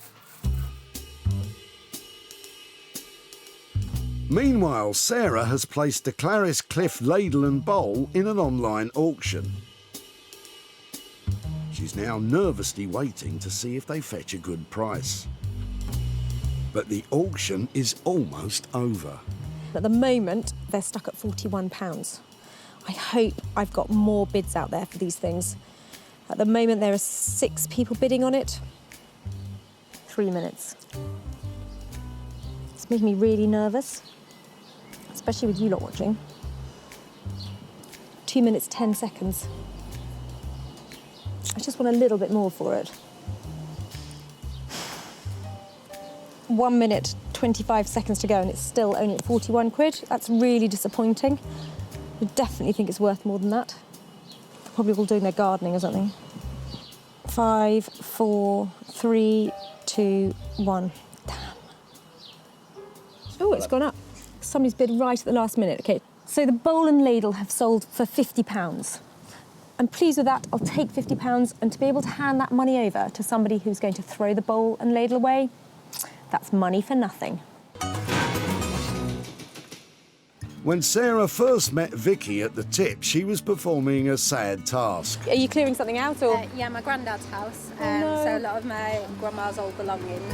Meanwhile, Sarah has placed the Clarice Cliff ladle and bowl in an online auction. She's now nervously waiting to see if they fetch a good price. But the auction is almost over. At the moment, they're stuck at £41. I hope I've got more bids out there for these things. At the moment, there are 6 people bidding on it. 3 minutes. It's making me really nervous, especially with you lot watching. 2 minutes, 10 seconds. I just want a little bit more for it. 1 minute, 25 seconds to go, and it's still only at 41 quid. That's really disappointing. I definitely think it's worth more than that. Probably all doing their gardening or something. 5, 4, 3, 2, 1. Damn. Oh, it's gone up. Somebody's bid right at the last minute. Okay, so the bowl and ladle have sold for £50. I'm pleased with that. I'll take £50, and to be able to hand that money over to somebody who's going to throw the bowl and ladle away, that's money for nothing. When Sarah first met Vicky at the tip, she was performing a sad task. Are you clearing something out, or? Yeah, my granddad's house, no. so a lot of my grandma's old belongings.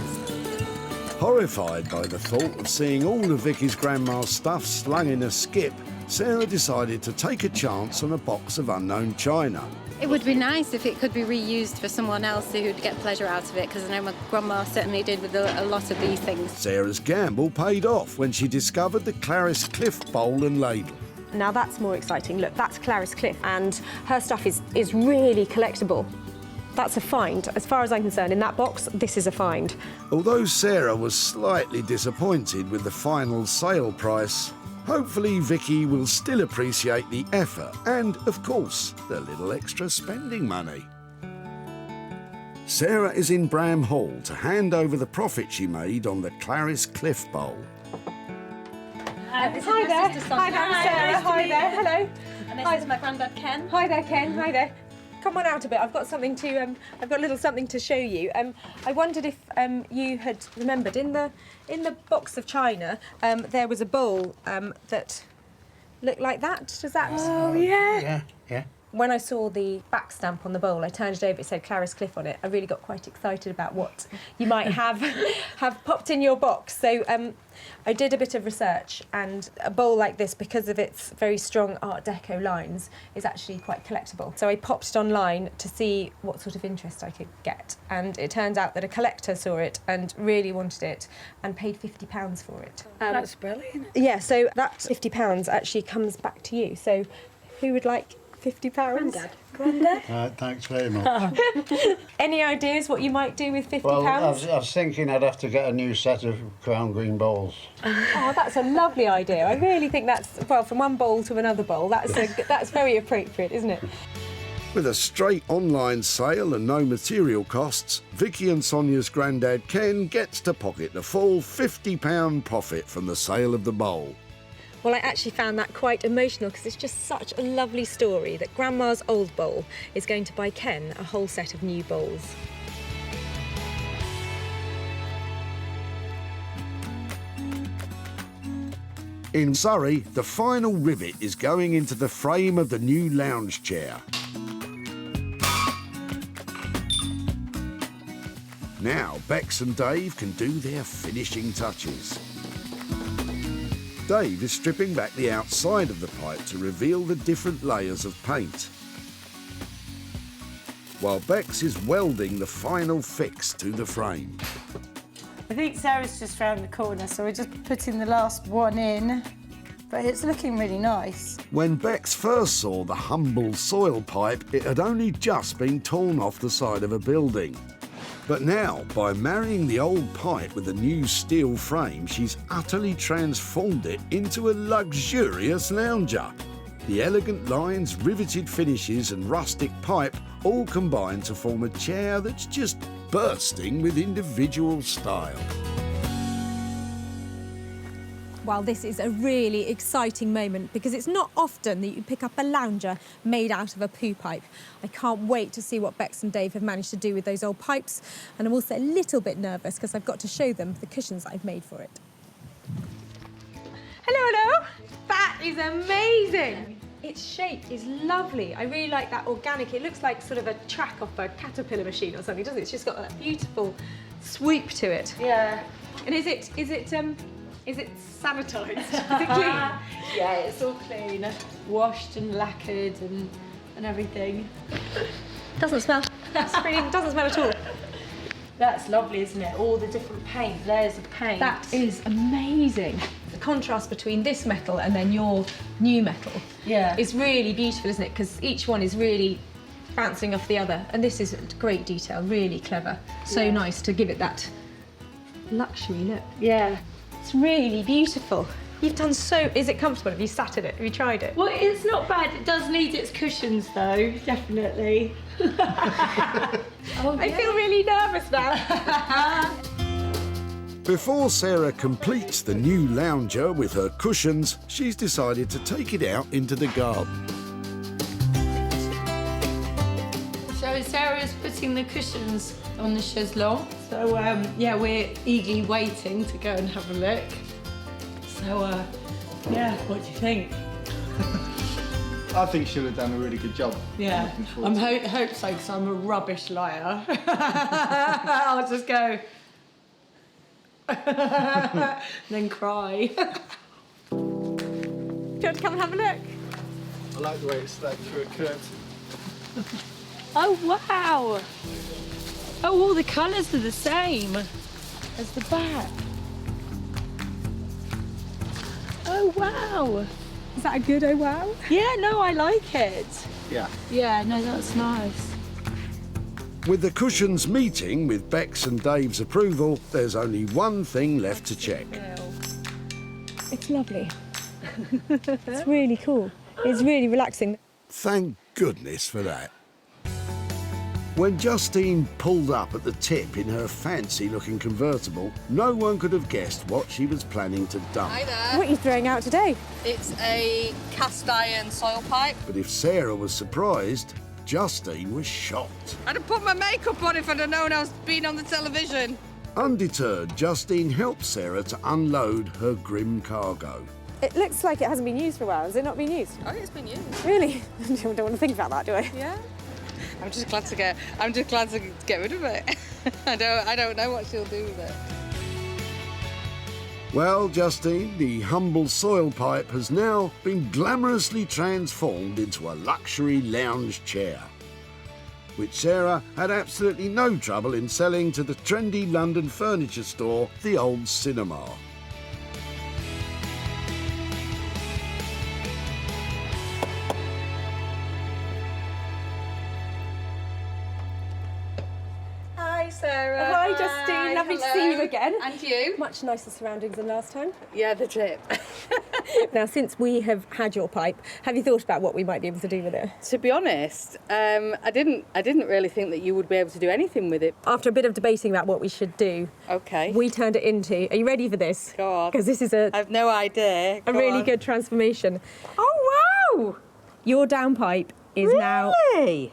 Horrified by the thought of seeing all of Vicky's grandma's stuff slung in a skip, Sarah decided to take a chance on a box of unknown china. It would be nice if it could be reused for someone else who'd get pleasure out of it, because I know my grandma certainly did with a lot of these things. Sarah's gamble paid off when she discovered the Clarice Cliff bowl and ladle. Now that's more exciting. Look, that's Clarice Cliff, and her stuff is really collectible. That's a find. As far as I'm concerned, in that box, this is a find. Although Sarah was slightly disappointed with the final sale price, hopefully Vicky will still appreciate the effort and, of course, the little extra spending money. Sarah is in Bram Hall to hand over the profit she made on the Clarice Cliff bowl. Hi there. Hi there, Sarah. Hi there. Hello. And this is my granddad Ken. Hi there, Ken. Hi there. come on out a bit. I've got something to. I've got a little something to show you. I wondered if you had remembered in the box of china there was a bowl that looked like that. Does that? Oh yeah. Yeah. When I saw the back stamp on the bowl, I turned it over, it said Clarice Cliff on it. I really got quite excited about what you might have popped in your box. So I did a bit of research, and a bowl like this, because of its very strong Art Deco lines, is actually quite collectible. So I popped it online to see what sort of interest I could get. And it turns out that a collector saw it and really wanted it and paid £50 for it. That's brilliant. Yeah, so that £50 actually comes back to you. So who would like £50? Grandad. Thanks very much. Any ideas what you might do with £50? Well, I was thinking I'd have to get a new set of crown green bowls. Oh, that's a lovely idea. I really think that's, well, from one bowl to another bowl, that's very appropriate, isn't it? With a straight online sale and no material costs, Vicky and Sonia's granddad Ken gets to pocket the full £50 profit from the sale of the bowl. Well, I actually found that quite emotional because it's just such a lovely story that Grandma's old bowl is going to buy Ken a whole set of new bowls. In Surrey, the final rivet is going into the frame of the new lounge chair. Now, Bex and Dave can do their finishing touches. Dave is stripping back the outside of the pipe to reveal the different layers of paint, while Bex is welding the final fix to the frame. I think Sarah's just round the corner, so we're just putting the last one in, but it's looking really nice. When Bex first saw the humble soil pipe, it had only just been torn off the side of a building. But now, by marrying the old pipe with a new steel frame, she's utterly transformed it into a luxurious lounger. The elegant lines, riveted finishes and rustic pipe all combine to form a chair that's just bursting with individual style. Well, this is a really exciting moment because it's not often that you pick up a lounger made out of a poo pipe. I can't wait to see what Bex and Dave have managed to do with those old pipes, and I'm also a little bit nervous because I've got to show them the cushions that I've made for it. Hello. That is amazing. Its shape is lovely. I really like that organic. It looks like sort of a track off a caterpillar machine or something, doesn't it? It's just got that beautiful swoop to it. Yeah. And is it sanitised? Is it clean? Yeah, it's all clean, washed and lacquered and everything. Doesn't smell. It doesn't smell at all. That's lovely, isn't it? All the different paint, layers of paint. That is amazing. The contrast between this metal and then your new metal is really beautiful, isn't it? Because each one is really bouncing off the other. And this is great detail, really clever. So nice to give it that luxury look. Yeah. It's really beautiful. You've done so... Is it comfortable? Have you sat in it? Have you tried it? Well, it's not bad. It does need its cushions, though, definitely. I feel really nervous now. Before Sarah completes the new lounger with her cushions, she's decided to take it out into the garden. So Sarah's putting the cushions on the chaiselong. So, yeah, we're eagerly waiting to go and have a look. So, yeah, what do you think? I think she'll have done a really good job. Yeah, I hope so, because I'm a rubbish liar. I'll just go... then cry. Do you want to come and have a look? I like the way it's like through a curtain. Oh, wow! Oh, all the colours are the same as the back. Oh, wow! Is that a good oh, wow? Yeah, no, I like it. Yeah. Yeah, no, that's nice. With the cushions meeting with Bex and Dave's approval, there's only one thing left to check. It's lovely. It's really cool. It's really relaxing. Thank goodness for that. When Justine pulled up at the tip in her fancy-looking convertible, no one could have guessed what she was planning to dump. Hi there. What are you throwing out today? It's a cast iron soil pipe. But if Sarah was surprised, Justine was shocked. I'd have put my makeup on if I'd have known I was being on the television. Undeterred, Justine helped Sarah to unload her grim cargo. It looks like it hasn't been used for a while. Has it not been used? Oh, it's been used. Really? I don't want to think about that, do I? Yeah. I'm just glad to get rid of it. I don't know what she'll do with it. Well, Justine, the humble soil pipe has now been glamorously transformed into a luxury lounge chair, which Sarah had absolutely no trouble in selling to the trendy London furniture store, The Old Cinema. Hi, Sarah. Hi, Justine. Lovely to see you again. And you. Much nicer surroundings than last time. Yeah, the tip. Now, since we have had your pipe, have you thought about what we might be able to do with it? To be honest, I didn't really think that you would be able to do anything with it. After a bit of debating about what we should do, we turned it into... Are you ready for this? Go on. Because this is I've no idea. a really good transformation. Oh, wow! Your downpipe is now a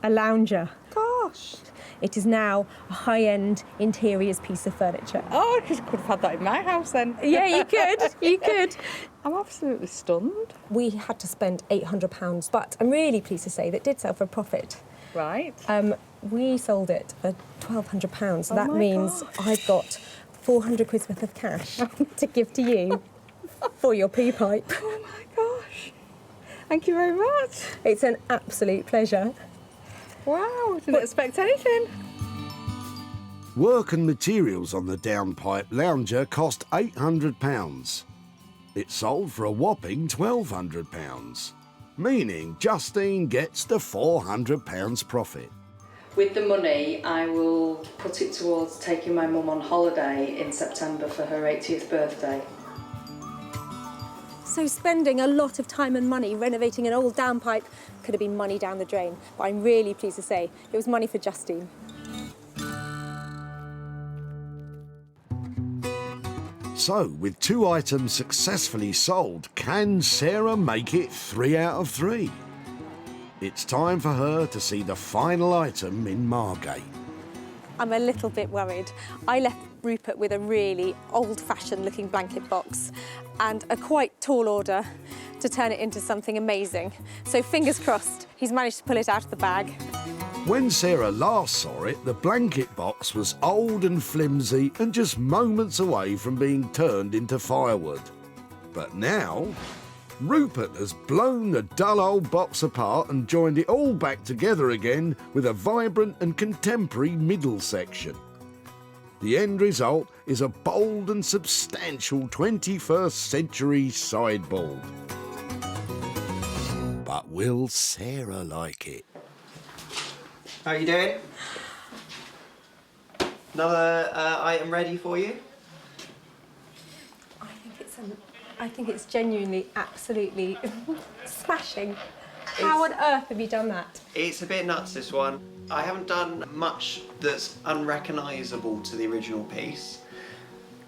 lounger. Gosh. It is now a high-end interiors piece of furniture. Oh, I could have had that in my house then. Yeah, you could. You could. I'm absolutely stunned. We had to spend £800, but I'm really pleased to say that it did sell for a profit. Right. We sold it for £1,200, so Oh that my means gosh. I've got 400 quid's worth of cash to give to you for your poo pipe. Oh my gosh. Thank you very much. It's an absolute pleasure. Wow, didn't expect anything. Work and materials on the downpipe lounger cost £800. It sold for a whopping £1,200, meaning Justine gets the £400 profit. With the money, I will put it towards taking my mum on holiday in September for her 80th birthday. So spending a lot of time and money renovating an old downpipe could have been money down the drain, but I'm really pleased to say it was money for Justine. So, with 2 items successfully sold, can Sarah make it 3 out of 3? It's time for her to see the final item in Margate. I'm a little bit worried. I left Rupert with a really old-fashioned looking blanket box and a quite tall order to turn it into something amazing. So fingers crossed, he's managed to pull it out of the bag. When Sarah last saw it, the blanket box was old and flimsy and just moments away from being turned into firewood. But now, Rupert has blown the dull old box apart and joined it all back together again with a vibrant and contemporary middle section. The end result is a bold and substantial 21st century sideboard. But will Sarah like it? How are you doing? Another item ready for you? I think it's genuinely, absolutely smashing. How on earth have you done that? It's a bit nuts, this one. I haven't done much that's unrecognisable to the original piece.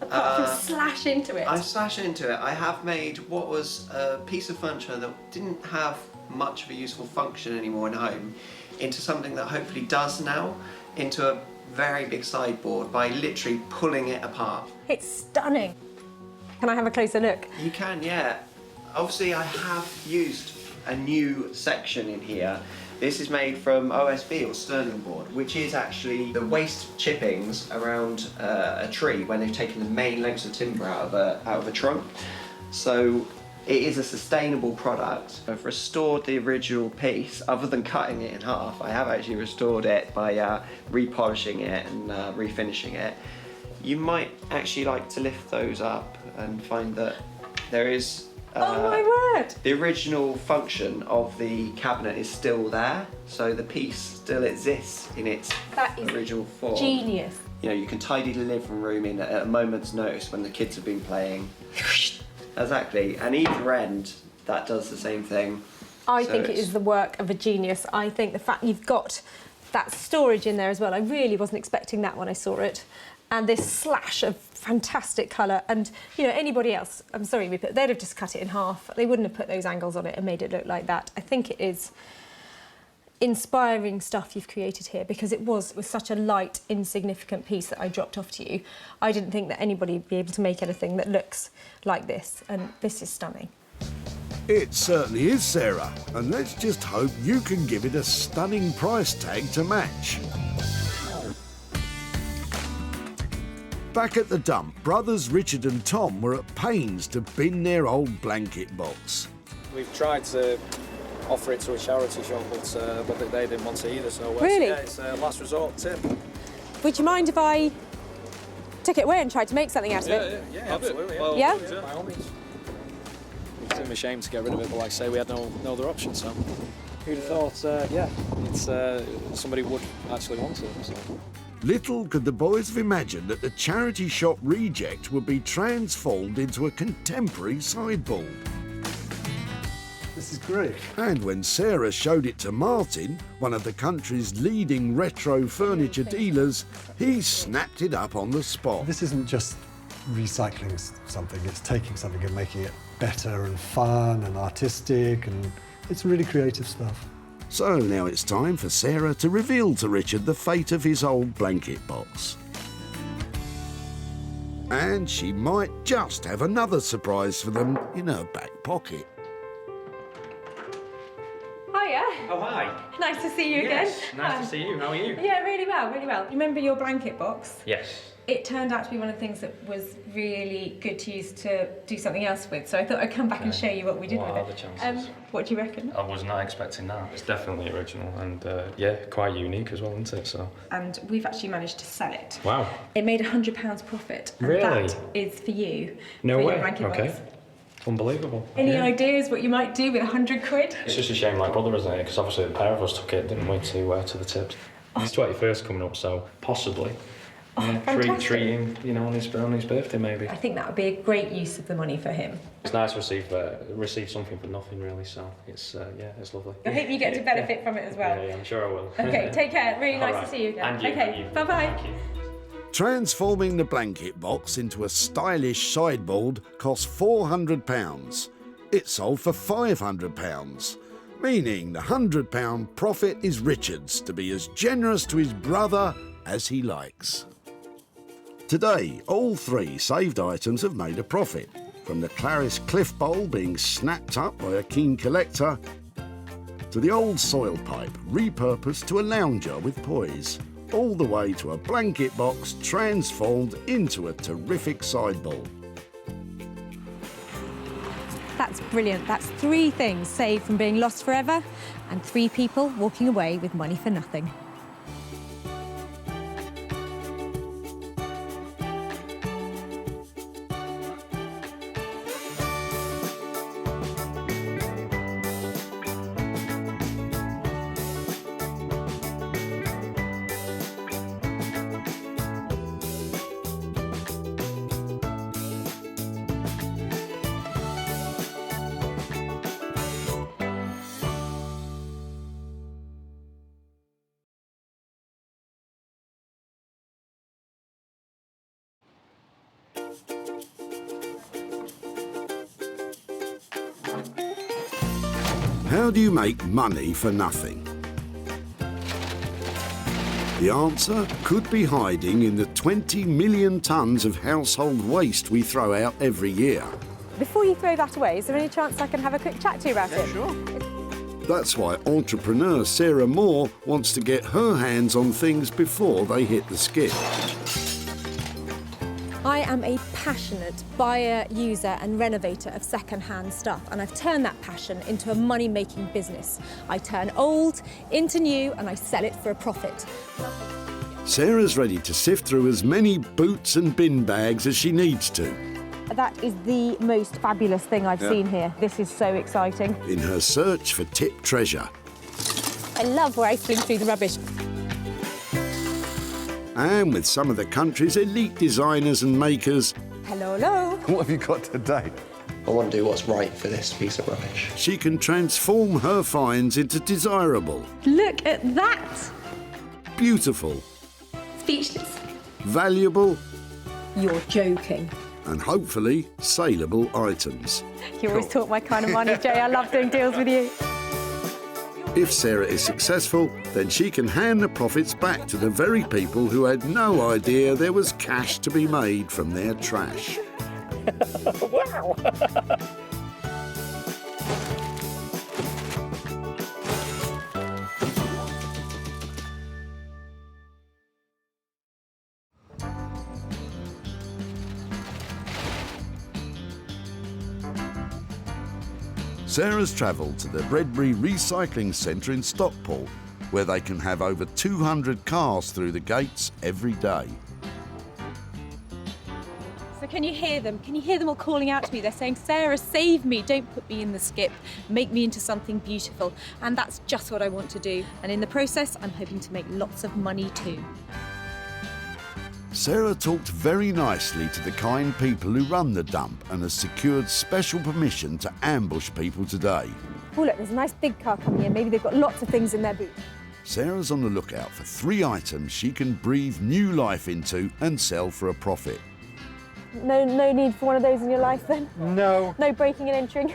Apart from slash into it. I slashed into it. I have made what was a piece of furniture that didn't have much of a useful function anymore in home into something that hopefully does now, into a very big sideboard by literally pulling it apart. It's stunning. Can I have a closer look? You can, yeah. Obviously, I have used a new section in here. This is made from OSB or sterling board, which is actually the waste chippings around a tree when they've taken the main lengths of timber out of a trunk. So it is a sustainable product. I've restored the original piece, other than cutting it in half. I have actually restored it by repolishing it and refinishing it. You might actually like to lift those up and find that there is oh my word! The original function of the cabinet is still there, so the piece still exists in its original form. Genius. You know, you can tidy the living room in at a moment's notice when the kids have been playing. Exactly, and either end, that does the same thing. I think it is the work of a genius. I think the fact you've got that storage in there as well, I really wasn't expecting that when I saw it. And this slash of fantastic colour, and you know, anybody else, I'm sorry, they'd have just cut it in half. They wouldn't have put those angles on it and made it look like that. I think it is inspiring stuff you've created here, because it was such a light, insignificant piece that I dropped off to you. I didn't think that anybody would be able to make anything that looks like this, and this is stunning. It certainly is, Sarah, and let's just hope you can give it a stunning price tag to match. Back at the dump, brothers Richard and Tom were at pains to bin their old blanket box. We've tried to offer it to a charity shop, but they didn't want it either. So Really? Yeah, it's a last resort tip. Would you mind if I took it away and tried to make something out of it? Yeah, absolutely. Well, yeah? By all means. It's a shame to get rid of it, but like I say, we had no other option. So who'd have thought? Yeah, it's somebody would actually want it. So. Little could the boys have imagined that the charity shop reject would be transformed into a contemporary sideboard. This is great. And when Sarah showed it to Martin, one of the country's leading retro furniture dealers, he snapped it up on the spot. This isn't just recycling something, it's taking something and making it better and fun and artistic, and it's really creative stuff. So now it's time for Sarah to reveal to Richard the fate of his old blanket box. And she might just have another surprise for them in her back pocket. Hiya. Oh, hi. Nice to see you Yes, again. nice to see you. How are you? Yeah, really well, really well. You remember your blanket box? Yes. It turned out to be one of the things that was really good to use to do something else with, so I thought I'd come back and show you what we did What with are it. the chances? What do you reckon? I was not expecting that. It's definitely original and, yeah, quite unique as well, isn't it? So. And we've actually managed to sell it. Wow. It made £100 profit, and Really? that is for you. No for way. Your blanket Okay. box. Unbelievable. Any Yeah. ideas what you might do with £100? It's just a shame my brother isn't here because obviously the pair of us took it, didn't we, to the tips. His 21st coming up, so possibly. Yeah, treat him, you know, on his birthday maybe. I think that would be a great use of the money for him. It's nice to receive something for nothing really, so it's yeah, it's lovely. I hope you get to benefit from it as well. Yeah, I'm sure I will. Okay, take care. Really nice All right. to see you again. And you, okay, and you. bye-bye. Thank you. Transforming the blanket box into a stylish sideboard cost £400. It sold for £500, meaning the £100 profit is Richard's to be as generous to his brother as he likes. Today, all three saved items have made a profit, from the Clarice Cliff Bowl being snapped up by a keen collector, to the old soil pipe repurposed to a lounger with poise, all the way to a blanket box transformed into a terrific sideboard. That's brilliant. That's 3 things saved from being lost forever, and 3 people walking away with money for nothing. How do you make money for nothing? The answer could be hiding in the 20 million tonnes of household waste we throw out every year. Before you throw that away, is there any chance I can have a quick chat to you about it? Sure. That's why entrepreneur Sarah Moore wants to get her hands on things before they hit the skip. I am a passionate buyer, user and renovator of second-hand stuff, and I've turned that passion into a money-making business. I turn old into new and I sell it for a profit. Sarah's ready to sift through as many boots and bin bags as she needs to. That is the most fabulous thing I've Yeah. seen here. This is so exciting. In her search for tip treasure. I love rifling through the rubbish. And with some of the country's elite designers and makers, Hello, hello. what have you got today? I want to do what's right for this piece of rubbish. She can transform her finds into desirable, Look at that. beautiful, Speechless. valuable, You're joking. and hopefully saleable items. You always talk my kind of money, Jay. I love doing deals with you. If Sarah is successful, then she can hand the profits back to the very people who had no idea there was cash to be made from their trash. Wow! Sarah's travelled to the Bredbury Recycling Centre in Stockport, where they can have over 200 cars through the gates every day. So can you hear them? Can you hear them all calling out to me? They're saying, Sarah, save me, don't put me in the skip, make me into something beautiful. And that's just what I want to do. And in the process, I'm hoping to make lots of money too. Sarah talked very nicely to the kind people who run the dump and has secured special permission to ambush people today. Oh look, there's a nice big car coming in. Maybe they've got lots of things in their boot. Sarah's on the lookout for 3 items she can breathe new life into and sell for a profit. No need for one of those in your life then? No. No breaking and entering?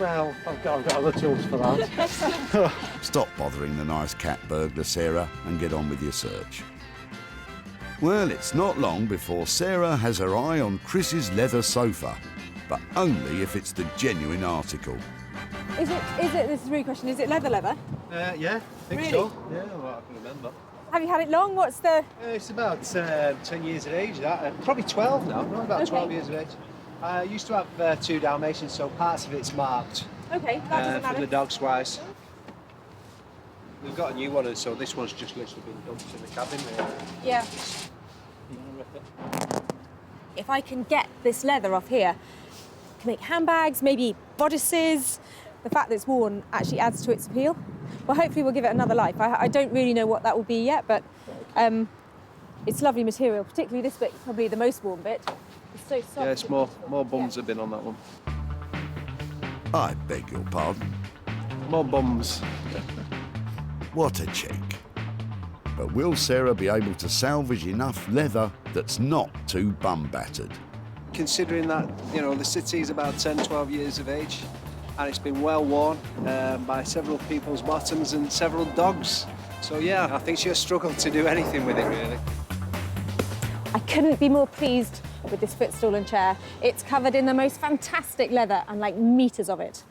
Well, I've got other tools for that. Stop bothering the nice cat burglar, Sarah, and get on with your search. Well, it's not long before Sarah has her eye on Chris's leather sofa, but only if it's the genuine article. Is it, this is a really question, is it leather? Yeah, I think Really? so. Yeah, well, I can remember. Have you had it long? What's the... It's about 10 years of age, that. Probably 12 now, not about 12 years of age. I used to have 2 Dalmatians, so parts of it's marked. Okay, that doesn't matter. For the dogs wise. We've got a new one, and so this one's just literally been dumped in the cabin there. Yeah. If I can get this leather off here, I can make handbags, maybe bodices. The fact that it's worn actually adds to its appeal. Well, hopefully we'll give it another life. I don't really know what that will be yet, but it's lovely material, particularly this bit, probably the most worn bit. It's so soft. Yeah, it's more bums have been on that one. I beg your pardon? More bums. What a cheek. But will Sarah be able to salvage enough leather that's not too bum-battered? Considering that, you know, the city's about 10, 12 years of age, and it's been well worn by several people's bottoms and several dogs. So yeah, I think she'll struggle to do anything with it, really. I couldn't be more pleased with this footstool and chair. It's covered in the most fantastic leather and like meters of it.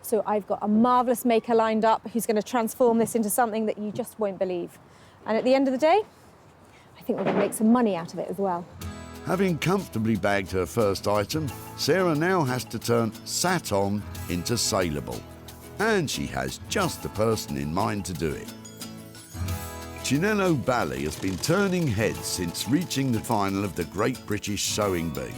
So I've got a marvellous maker lined up who's going to transform this into something that you just won't believe. And at the end of the day, I think we're going to make some money out of it as well. Having comfortably bagged her first item, Sarah now has to turn sat on into saleable. And she has just the person in mind to do it. Chinello Bally has been turning heads since reaching the final of the Great British Sewing Bee.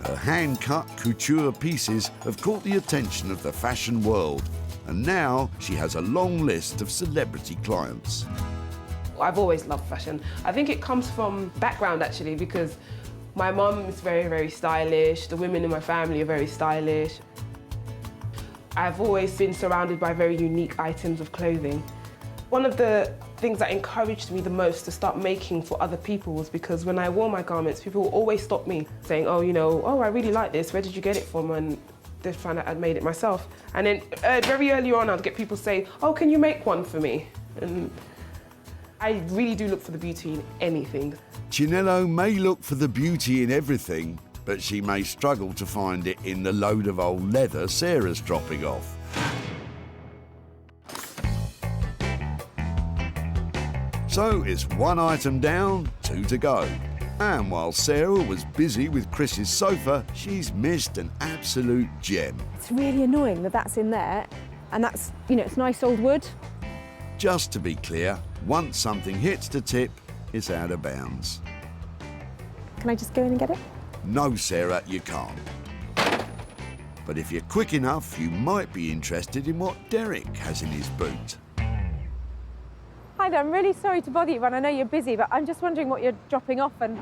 Her hand-cut couture pieces have caught the attention of the fashion world, and now she has a long list of celebrity clients. I've always loved fashion. I think it comes from background actually, because my mum is very, very stylish. The women in my family are very stylish. I've always been surrounded by very unique items of clothing. One of the things that encouraged me the most to start making for other people was because when I wore my garments, people would always stop me saying, oh, you know, oh, I really like this, where did you get it from? And they'd find out I'd made it myself. And then very early on, I'd get people say, oh, can you make one for me? And I really do look for the beauty in anything. Chinello may look for the beauty in everything, but she may struggle to find it in the load of old leather Sarah's dropping off. So it's 1 item down, 2 to go. And while Sarah was busy with Chris's sofa, she's missed an absolute gem. It's really annoying that that's in there, and that's, you know, it's nice old wood. Just to be clear, once something hits the tip, it's out of bounds. Can I just go in and get it? No, Sarah, you can't. But if you're quick enough, you might be interested in what Derek has in his boot. Hi there, I'm really sorry to bother you, and I know you're busy, but I'm just wondering what you're dropping off and...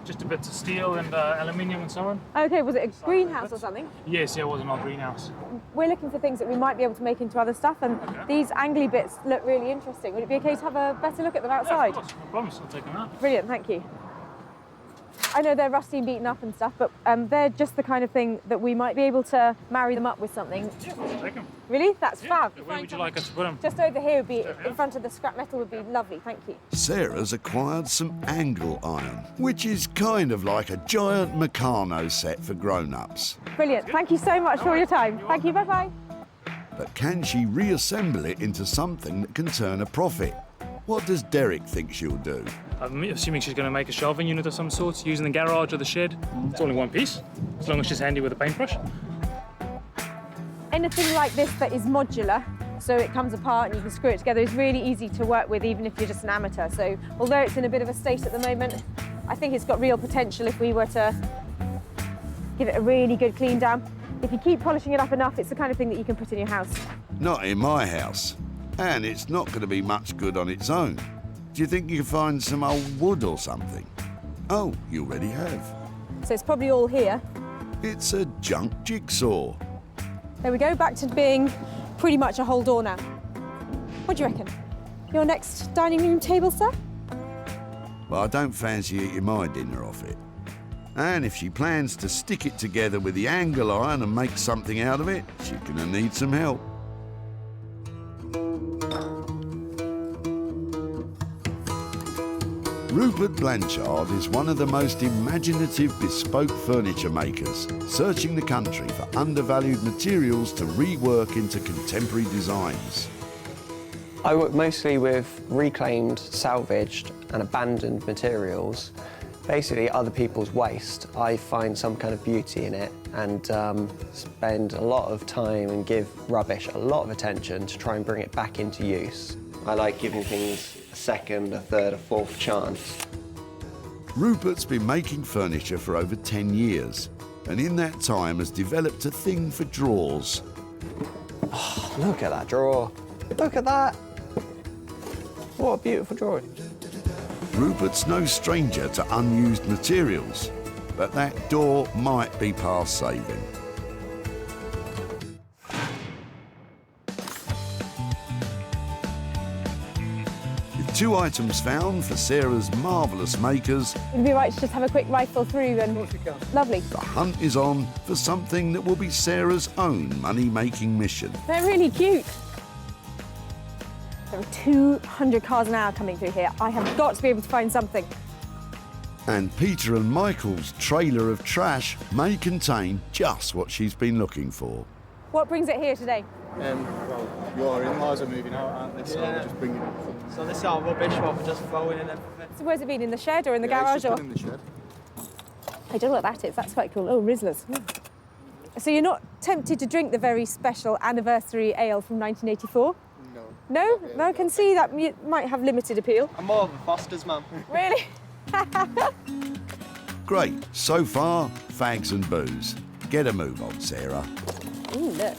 Just a bit of steel and aluminium and so on. Okay, was it a greenhouse or something? Yes, yeah, it was an old greenhouse. We're looking for things that we might be able to make into other stuff, and these angly bits look really interesting. Would it be okay to have a better look at them outside? Yeah, of course, no problems, I'll take them out. Brilliant, thank you. I know they're rusty and beaten up and stuff, but they're just the kind of thing that we might be able to marry them up with something. Take them. Really? That's fab. Where would you like us to put them? Just over here would be, in front of the scrap metal would be lovely, thank you. Sarah's acquired some angle iron, which is kind of like a giant Meccano set for grown-ups. Brilliant. Thank you so much for your time. Thank you. Bye-bye. But can she reassemble it into something that can turn a profit? What does Derek think she'll do? I'm assuming she's going to make a shelving unit of some sort, using the garage or the shed. It's only one piece, as long as she's handy with a paintbrush. Anything like this that is modular, so it comes apart and you can screw it together, is really easy to work with, even if you're just an amateur. So although it's in a bit of a state at the moment, I think it's got real potential if we were to give it a really good clean down. If you keep polishing it up enough, it's the kind of thing that you can put in your house. Not in my house. And it's not going to be much good on its own. Do you think you can find some old wood or something? Oh, you already have. So it's probably all here. It's a junk jigsaw. There we go, back to being pretty much a whole door now. What do you reckon? Your next dining room table, sir? Well, I don't fancy eating my dinner off it. And if she plans to stick it together with the angle iron and make something out of it, she's going to need some help. Rupert Blanchard is one of the most imaginative bespoke furniture makers, searching the country for undervalued materials to rework into contemporary designs. I work mostly with reclaimed, salvaged and abandoned materials. Basically other people's waste. I find some kind of beauty in it and spend a lot of time and give rubbish a lot of attention to try and bring it back into use. I like giving things a second, a third, a fourth chance. Rupert's been making furniture for over 10 years, and in that time has developed a thing for drawers. Oh, look at that drawer. Look at that. What a beautiful drawer. Rupert's no stranger to unused materials, but that door might be past saving. With 2 items found for Sarah's marvellous makers, It'd be right to just have a quick rifle through and... Lovely. the hunt is on for something that will be Sarah's own money-making mission. They're really cute. There are 200 cars an hour coming through here. I have got to be able to find something. And Peter and Michael's trailer of trash may contain just what she's been looking for. What brings it here today? Well, your in-laws are moving out, aren't they? So we're just bringing it from... So this is our rubbish, what we're just throwing in everything. So where's it been, in the shed or in the Yeah, garage? it's just Or been in the shed. I don't know what that is. That's quite cool. Oh, Rizzlers. So you're not tempted to drink the very special anniversary ale from 1984? No. No? No, I can see that might have limited appeal. I'm more of a Foster's man. Really? Great. So far, fags and booze. Get a move on, Sarah. Ooh, look.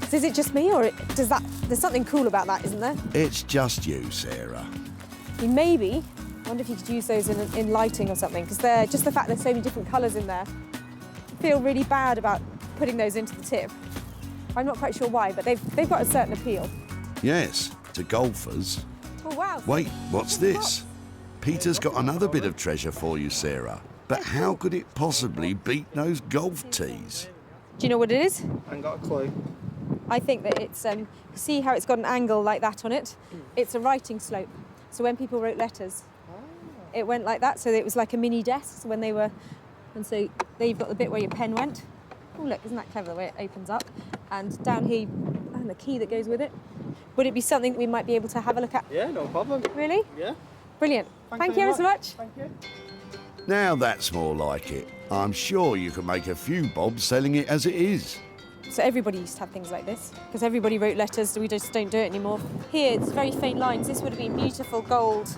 So is it just me, or does that? There's something cool about that, isn't there? It's just you, Sarah. Maybe. I wonder if you could use those in lighting or something, because they're just the fact there's so many different colours in there. I feel really bad about putting those into the tip. I'm not quite sure why, but they've got a certain appeal. Yes, to golfers. Oh, wow. Wait, what's this? Peter's got another bit of treasure for you, Sarah. But how could it possibly beat those golf tees? Do you know what it is? I ain't got a clue. I think that it's, see how it's got an angle like that on it? It's a writing slope. So when people wrote letters, it went like that. So it was like a mini desk when they were, and so there you've got the bit where your pen went. Oh, look, isn't that clever the way it opens up? And down here, and the key that goes with it. Would it be something we might be able to have a look at? Yeah, no problem. Really? Yeah. Brilliant. Thank you ever so much. Thank you. Now that's more like it. I'm sure you can make a few bob selling it as it is. So everybody used to have things like this, because everybody wrote letters, so we just don't do it anymore. Here, it's very faint lines. This would have been beautiful gold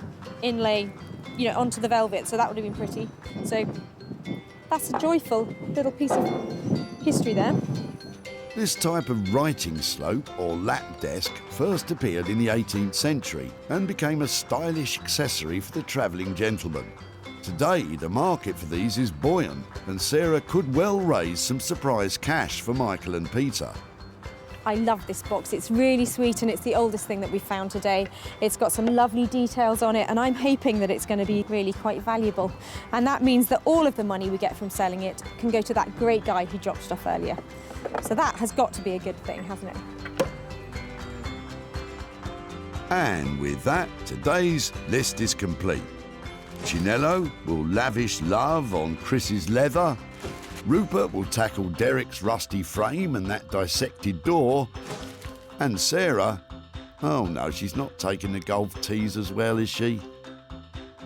inlay, you know, onto the velvet, so that would have been pretty. So that's a joyful little piece of history there. This type of writing slope, or lap desk, first appeared in the 18th century and became a stylish accessory for the travelling gentleman. Today, the market for these is buoyant, and Sarah could well raise some surprise cash for Michael and Peter. I love this box. It's really sweet and it's the oldest thing that we found today. It's got some lovely details on it and I'm hoping that it's going to be really quite valuable. And that means that all of the money we get from selling it can go to that great guy who dropped it off earlier. So that has got to be a good thing, hasn't it? And with that, today's list is complete. Chinello will lavish love on Chris's leather. Rupert will tackle Derek's rusty frame and that dissected door. And Sarah, oh no, she's not taking the golf tees as well, is she?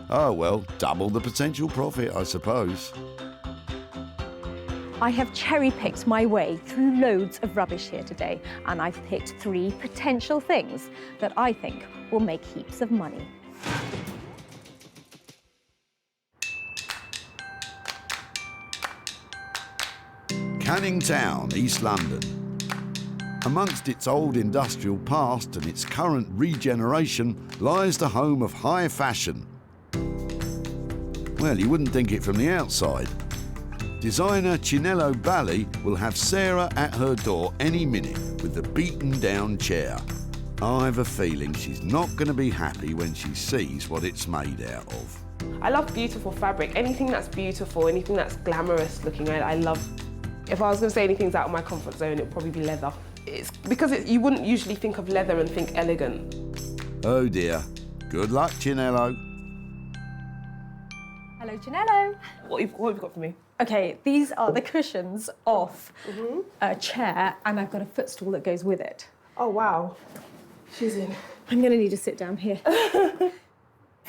Oh well, double the potential profit, I suppose. I have cherry-picked my way through loads of rubbish here today, and I've picked 3 potential things that I think will make heaps of money. Canning Town, East London. Amongst its old industrial past and its current regeneration lies the home of high fashion. Well, you wouldn't think it from the outside. Designer Chinello Bally will have Sarah at her door any minute with the beaten-down chair. I have a feeling she's not going to be happy when she sees what it's made out of. I love beautiful fabric. Anything that's beautiful, anything that's glamorous looking, I love. If I was going to say anything's out of my comfort zone, it would probably be leather. It's because you wouldn't usually think of leather and think elegant. Oh dear. Good luck, Chinello. Hello, Chinello. What have you got for me? Okay, these are the cushions off a chair, and I've got a footstool that goes with it. Oh, wow. She's in. I'm going to need to sit down here.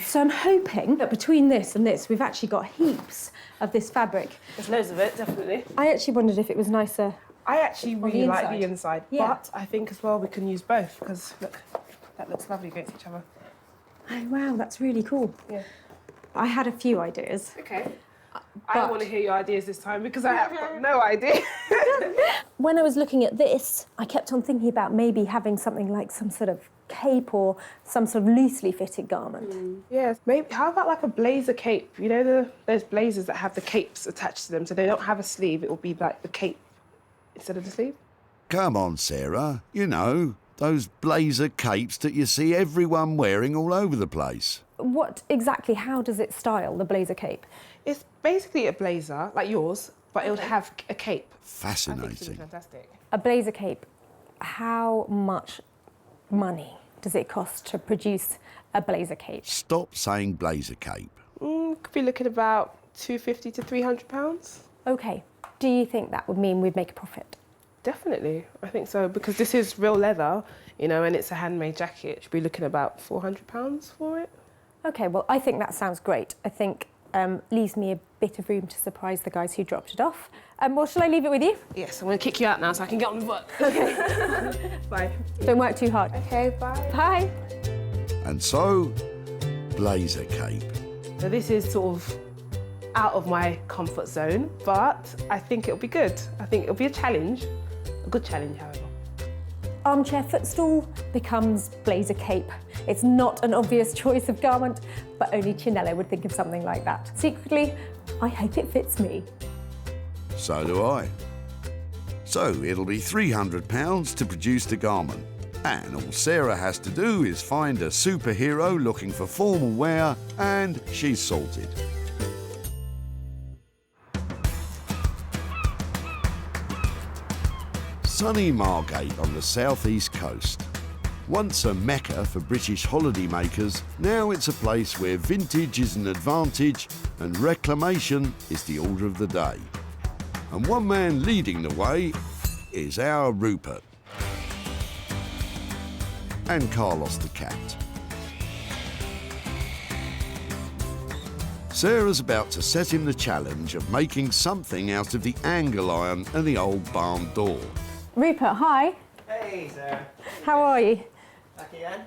So I'm hoping that between this and this, we've actually got heaps of this fabric. There's loads of it, definitely. I actually wondered if it was nicer. I actually really like the inside, Yeah. but I think as well we can use both, because look, that looks lovely against each other. Oh, wow, that's really cool. Yeah. I had a few ideas. Okay. I want to hear your ideas this time because I have got no idea. When I was looking at this, I kept on thinking about maybe having something like some sort of cape or some sort of loosely fitted garment. Yes, maybe. How about like a blazer cape? You know those blazers that have the capes attached to them, so they don't have a sleeve. It will be like the cape instead of the sleeve. Come on, Sarah. You know, those blazer capes that you see everyone wearing all over the place. What exactly, how does it style, the blazer cape? It's basically a blazer, like yours, but it would have a cape. Fascinating. I think it's fantastic. A blazer cape, how much money does it cost to produce a blazer cape? Stop saying blazer cape. Could be looking about £250 to £300. Okay. Do you think that would mean we'd make a profit? Definitely, I think so, because this is real leather, you know, and it's a handmade jacket. Should be looking about £400 for it. Okay, well, I think that sounds great. I think leaves me a bit of room to surprise the guys who dropped it off. Well, shall I leave it with you? Yes, I'm going to kick you out now so I can get on with work. Okay. Bye. Don't work too hard. Okay, bye. Bye. And so, blazer cape. So this is sort of out of my comfort zone, but I think it'll be good. I think it'll be a challenge, a good challenge, however. Armchair footstool becomes blazer cape. It's not an obvious choice of garment, but only Chinello would think of something like that. Secretly, I hope it fits me. So do I. So it'll be £300 to produce the garment. And all Sarah has to do is find a superhero looking for formal wear, and she's sorted. Sunny Margate on the southeast coast. Once a mecca for British holidaymakers, now it's a place where vintage is an advantage and reclamation is the order of the day. And one man leading the way is our Rupert. And Carlos the cat. Sarah's about to set him the challenge of making something out of the angle iron and the old barn door. Rupert, hi. Hey, Sarah. How are you? Back again?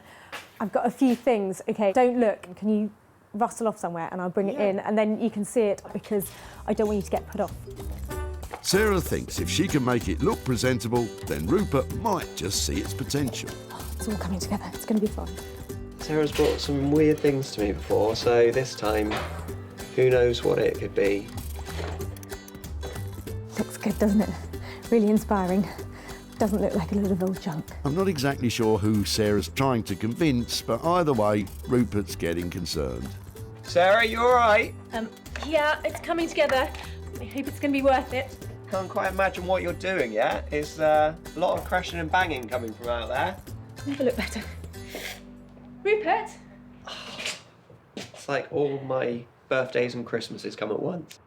I've got a few things. Okay, don't look. Can you rustle off somewhere and I'll bring it in and then you can see it because I don't want you to get put off. Sarah thinks if she can make it look presentable, then Rupert might just see its potential. It's all coming together. It's going to be fun. Sarah's brought some weird things to me before, so this time, who knows what it could be. Looks good, doesn't it? Really inspiring. doesn't look like a load of old junk. I'm not exactly sure who Sarah's trying to convince, but either way, Rupert's getting concerned. Sarah, you all right? Yeah, it's coming together. I hope it's going to be worth it. Can't quite imagine what you're doing yet. It's a lot of crashing and banging coming from out there. Never look better. Rupert? It's like all my birthdays and Christmases come at once.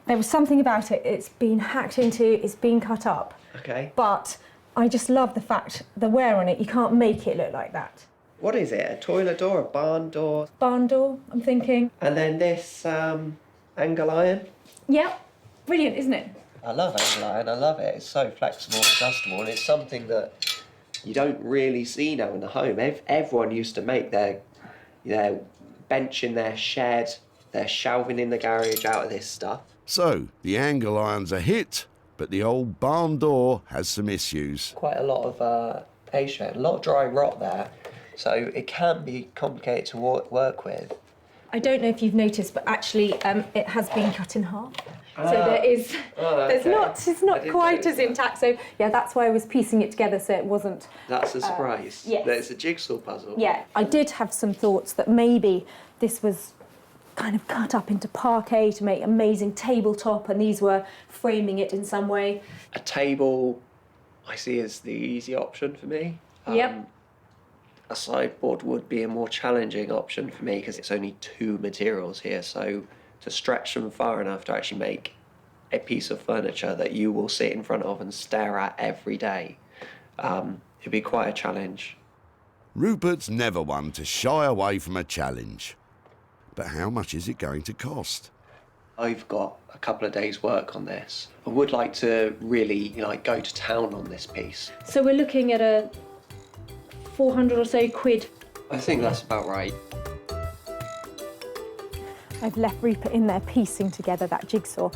There was something about it. It's been hacked into, it's been cut up. Okay. But I just love the fact, the wear on it, you can't make it look like that. What is it? A toilet door, a barn door? Barn door, I'm thinking. And then this angle iron? Yep, brilliant, isn't it? I love angle iron, I love it. It's so flexible and adjustable, and it's something that you don't really see now in the home. Everyone used to make their bench in their shed, their shelving in the garage out of this stuff. So, the angle iron's a hit, but the old barn door has some issues. Quite a lot of age shade, a lot of dry rot there, so it can be complicated to work with. I don't know if you've noticed, but actually it has been cut in half. So there is, it's not quite as intact. So yeah, that's why I was piecing it together so it wasn't. That's a surprise. Yes. It's a jigsaw puzzle. Yeah, I did have some thoughts that maybe this was kind of cut up into parquet to make amazing tabletop, and these were framing it in some way. A table, I see as the easy option for me. Yep. A sideboard would be a more challenging option for me because it's only 2 materials here, so to stretch them far enough to actually make a piece of furniture that you will sit in front of and stare at every day, it'd be quite a challenge. Rupert's never one to shy away from a challenge. But how much is it going to cost? I've got a couple of days' work on this. I would like to really, go to town on this piece. So we're looking at a 400 or so quid. I think that's about right. I've left Rupert in there piecing together that jigsaw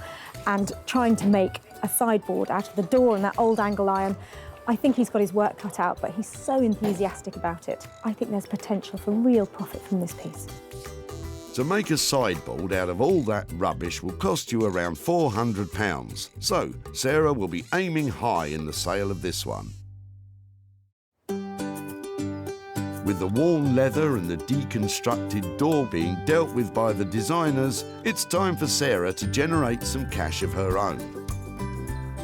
and trying to make a sideboard out of the door and that old angle iron. I think he's got his work cut out, but he's so enthusiastic about it. I think there's potential for real profit from this piece. To make a sideboard out of all that rubbish will cost you around £400. So Sarah will be aiming high in the sale of this one. With the worn leather and the deconstructed door being dealt with by the designers, it's time for Sarah to generate some cash of her own.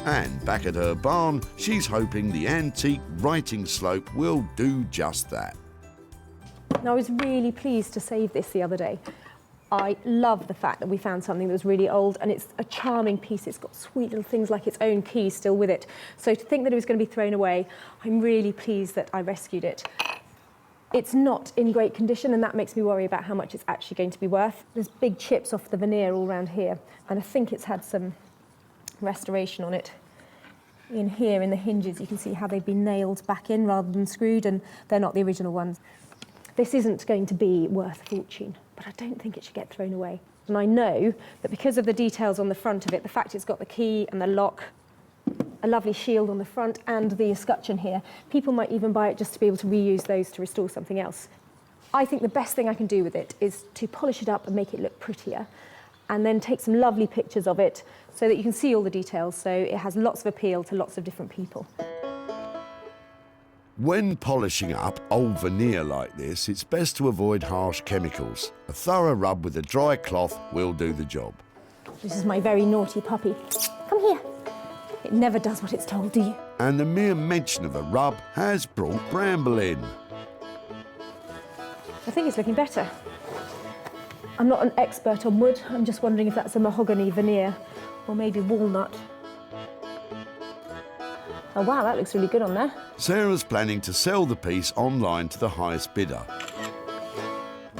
And back at her barn, she's hoping the antique writing slope will do just that. Now, I was really pleased to save this the other day. I love the fact that we found something that was really old, and it's a charming piece. It's got sweet little things like its own key still with it. So to think that it was going to be thrown away, I'm really pleased that I rescued it. It's not in great condition, and that makes me worry about how much it's actually going to be worth. There's big chips off the veneer all around here, and I think it's had some restoration on it. In here, in the hinges, you can see how they've been nailed back in rather than screwed, and they're not the original ones. This isn't going to be worth a fortune, but I don't think it should get thrown away. And I know that because of the details on the front of it, the fact it's got the key and the lock, a lovely shield on the front and the escutcheon here, people might even buy it just to be able to reuse those to restore something else. I think the best thing I can do with it is to polish it up and make it look prettier, and then take some lovely pictures of it so that you can see all the details, so it has lots of appeal to lots of different people. When polishing up old veneer like this, it's best to avoid harsh chemicals. A thorough rub with a dry cloth will do the job. This is my very naughty puppy. Come here. It never does what it's told, do you? And the mere mention of a rub has brought Bramble in. I think it's looking better. I'm not an expert on wood. I'm just wondering if that's a mahogany veneer or maybe walnut. Oh wow, that looks really good on there. Sarah's planning to sell the piece online to the highest bidder.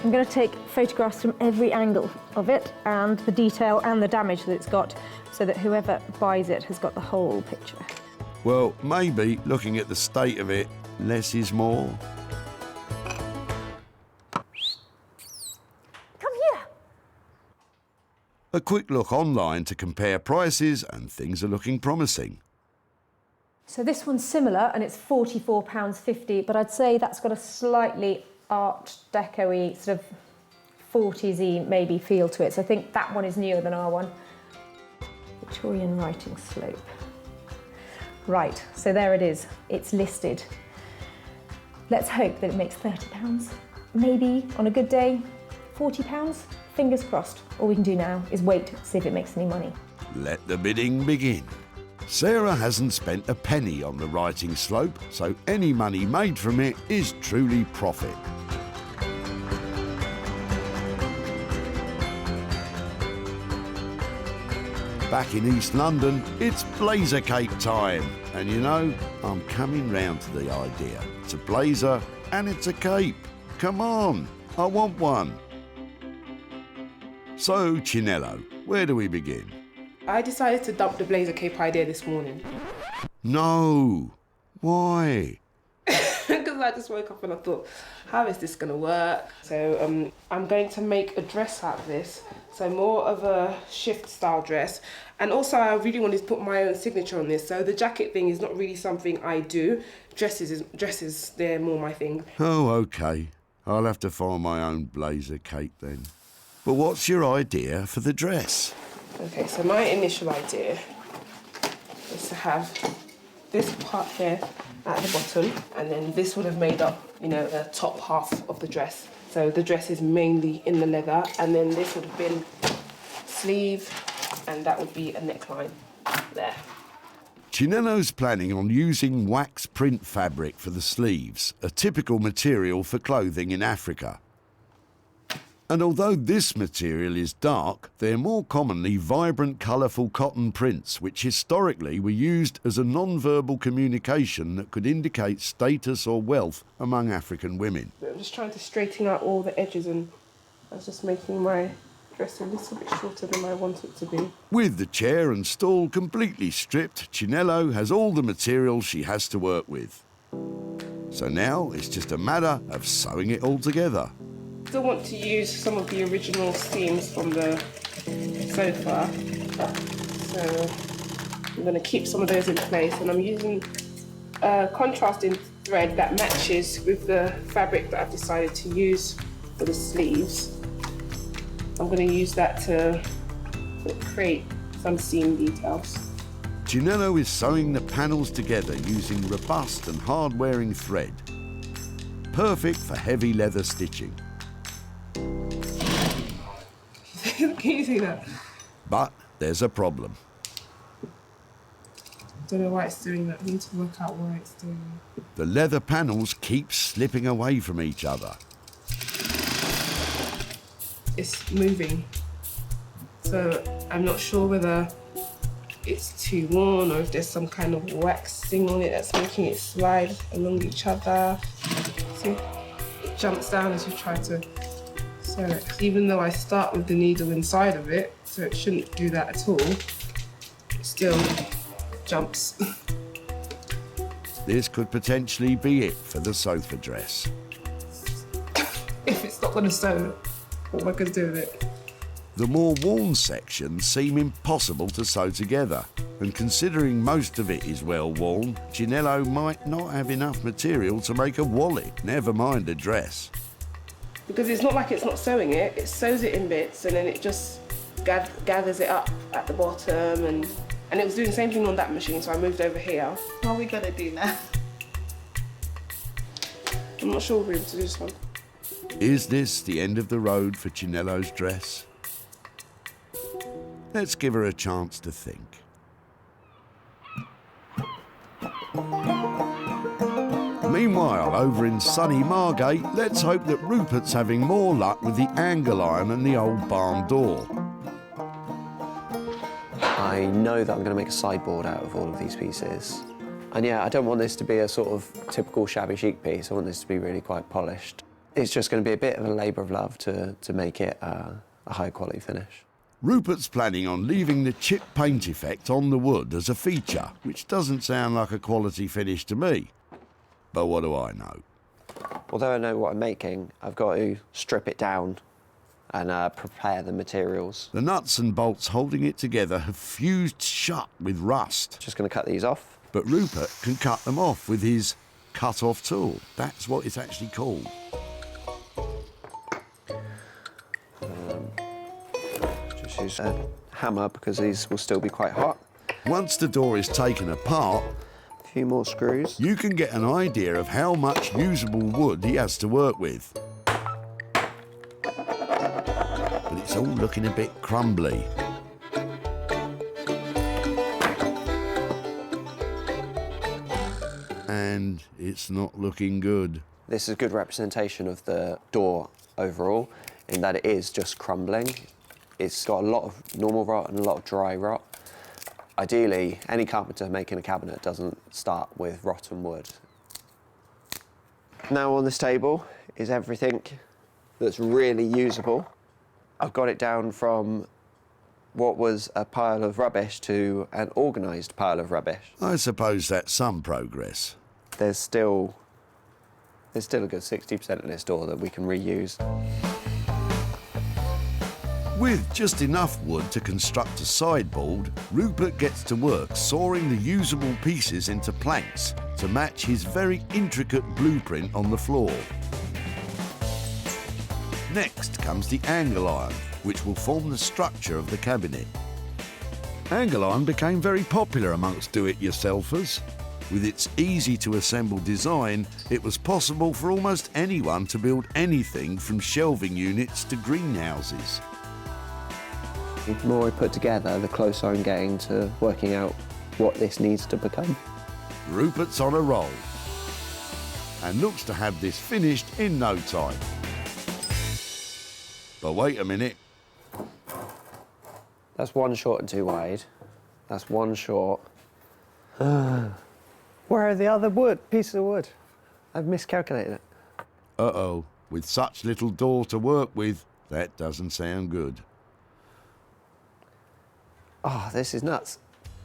I'm going to take photographs from every angle of it and the detail and the damage that it's got, so that whoever buys it has got the whole picture. Well, maybe, looking at the state of it, less is more. Come here. A quick look online to compare prices, and things are looking promising. So this one's similar, and it's £44.50, but I'd say that's got a slightly Art Deco-y, sort of 40s-y maybe feel to it. So I think that one is newer than our one. Victorian writing slope. Right, so there it is. It's listed. Let's hope that it makes £30. Maybe, on a good day, £40. Fingers crossed. All we can do now is wait to see if it makes any money. Let the bidding begin. Sarah hasn't spent a penny on the writing slope, so any money made from it is truly profit. Back in East London, it's blazer cape time. And you know, I'm coming round to the idea. It's a blazer and it's a cape. Come on, I want one. So, Chinello, where do we begin? I decided to dump the blazer cape idea this morning. No. Why? Because I just woke up and I thought, how is this going to work? So I'm going to make a dress out of this. So more of a shift style dress. And also I really wanted to put my own signature on this. So the jacket thing is not really something I do. Dresses, they're more my thing. Oh, OK. I'll have to find my own blazer cape then. But what's your idea for the dress? Okay, so my initial idea is to have this part here at the bottom, and then this would have made up, you know, the top half of the dress. So the dress is mainly in the leather, and then this would have been sleeve, and that would be a neckline there. Chinello's planning on using wax print fabric for the sleeves, a typical material for clothing in Africa. And although this material is dark, they're more commonly vibrant, colourful cotton prints, which historically were used as a non-verbal communication that could indicate status or wealth among African women. I'm just trying to straighten out all the edges, and I was just making my dress a little bit shorter than I want it to be. With the chair and stool completely stripped, Chinello has all the material she has to work with. So now it's just a matter of sewing it all together. Still want to use some of the original seams from the sofa, so I'm going to keep some of those in place, and I'm using a contrasting thread that matches with the fabric that I've decided to use for the sleeves. I'm going to use that to create some seam details. Chinello is sewing the panels together using robust and hard-wearing thread. Perfect for heavy leather stitching. Can you see that? But there's a problem. Don't know why it's doing that. I need to work out why it's doing that. The leather panels keep slipping away from each other. It's moving. So I'm not sure whether it's too worn or if there's some kind of waxing on it that's making it slide along each other. See, it jumps down as you try to sew it. Even though I start with the needle inside of it, so it shouldn't do that at all, it still jumps. This could potentially be it for the sofa dress. If it's not going to sew, what am I going to do with it? The more worn sections seem impossible to sew together, and considering most of it is well worn, Chinello might not have enough material to make a wallet, never mind a dress. Because it's not like it's not sewing it, it sews it in bits and then it just gathers it up at the bottom, and it was doing the same thing on that machine, so I moved over here. What are we going to do now? I'm not sure we'll be able to do this one. Is this the end of the road for Chinello's dress? Let's give her a chance to think. Meanwhile, over in sunny Margate, let's hope that Rupert's having more luck with the angle iron and the old barn door. I know that I'm going to make a sideboard out of all of these pieces. And yeah, I don't want this to be a sort of typical shabby chic piece. I want this to be really quite polished. It's just going to be a bit of a labour of love to make it a high quality finish. Rupert's planning on leaving the chip paint effect on the wood as a feature, which doesn't sound like a quality finish to me. But what do I know? Although I know what I'm making, I've got to strip it down and prepare the materials. The nuts and bolts holding it together have fused shut with rust. Just going to cut these off. But Rupert can cut them off with his cut-off tool. That's what it's actually called. Just use a hammer because these will still be quite hot. Once the door is taken apart, A few more screws. You can get an idea of how much usable wood he has to work with. But it's all looking a bit crumbly. And it's not looking good. This is a good representation of the door overall, in that it is just crumbling. It's got a lot of normal rot and a lot of dry rot. Ideally, any carpenter making a cabinet doesn't start with rotten wood. Now on this table is everything that's really usable. I've got it down from what was a pile of rubbish to an organised pile of rubbish. I suppose that's some progress. There's still a good 60% of this door that we can reuse. With just enough wood to construct a sideboard, Rupert gets to work sawing the usable pieces into planks to match his very intricate blueprint on the floor. Next comes the angle iron, which will form the structure of the cabinet. Angle iron became very popular amongst do-it-yourselfers. With its easy-to-assemble design, it was possible for almost anyone to build anything from shelving units to greenhouses. The more I put together, the closer I'm getting to working out what this needs to become. Rupert's on a roll and looks to have this finished in no time. But wait a minute. That's one short and two wide. That's one short. Where are the other pieces of wood? I've miscalculated it. Uh-oh, with such little door to work with, that doesn't sound good. Oh, this is nuts.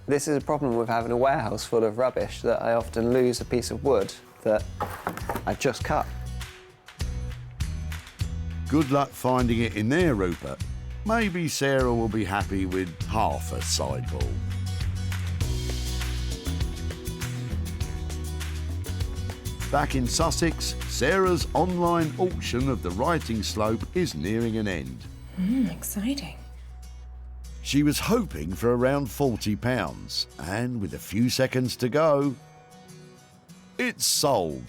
This is a problem with having a warehouse full of rubbish, that I often lose a piece of wood that I've just cut. Good luck finding it in there, Rupert. Maybe Sarah will be happy with half a sideboard. Back in Sussex, Sarah's online auction of the writing slope is nearing an end. Exciting. She was hoping for around £40, and with a few seconds to go, it's sold.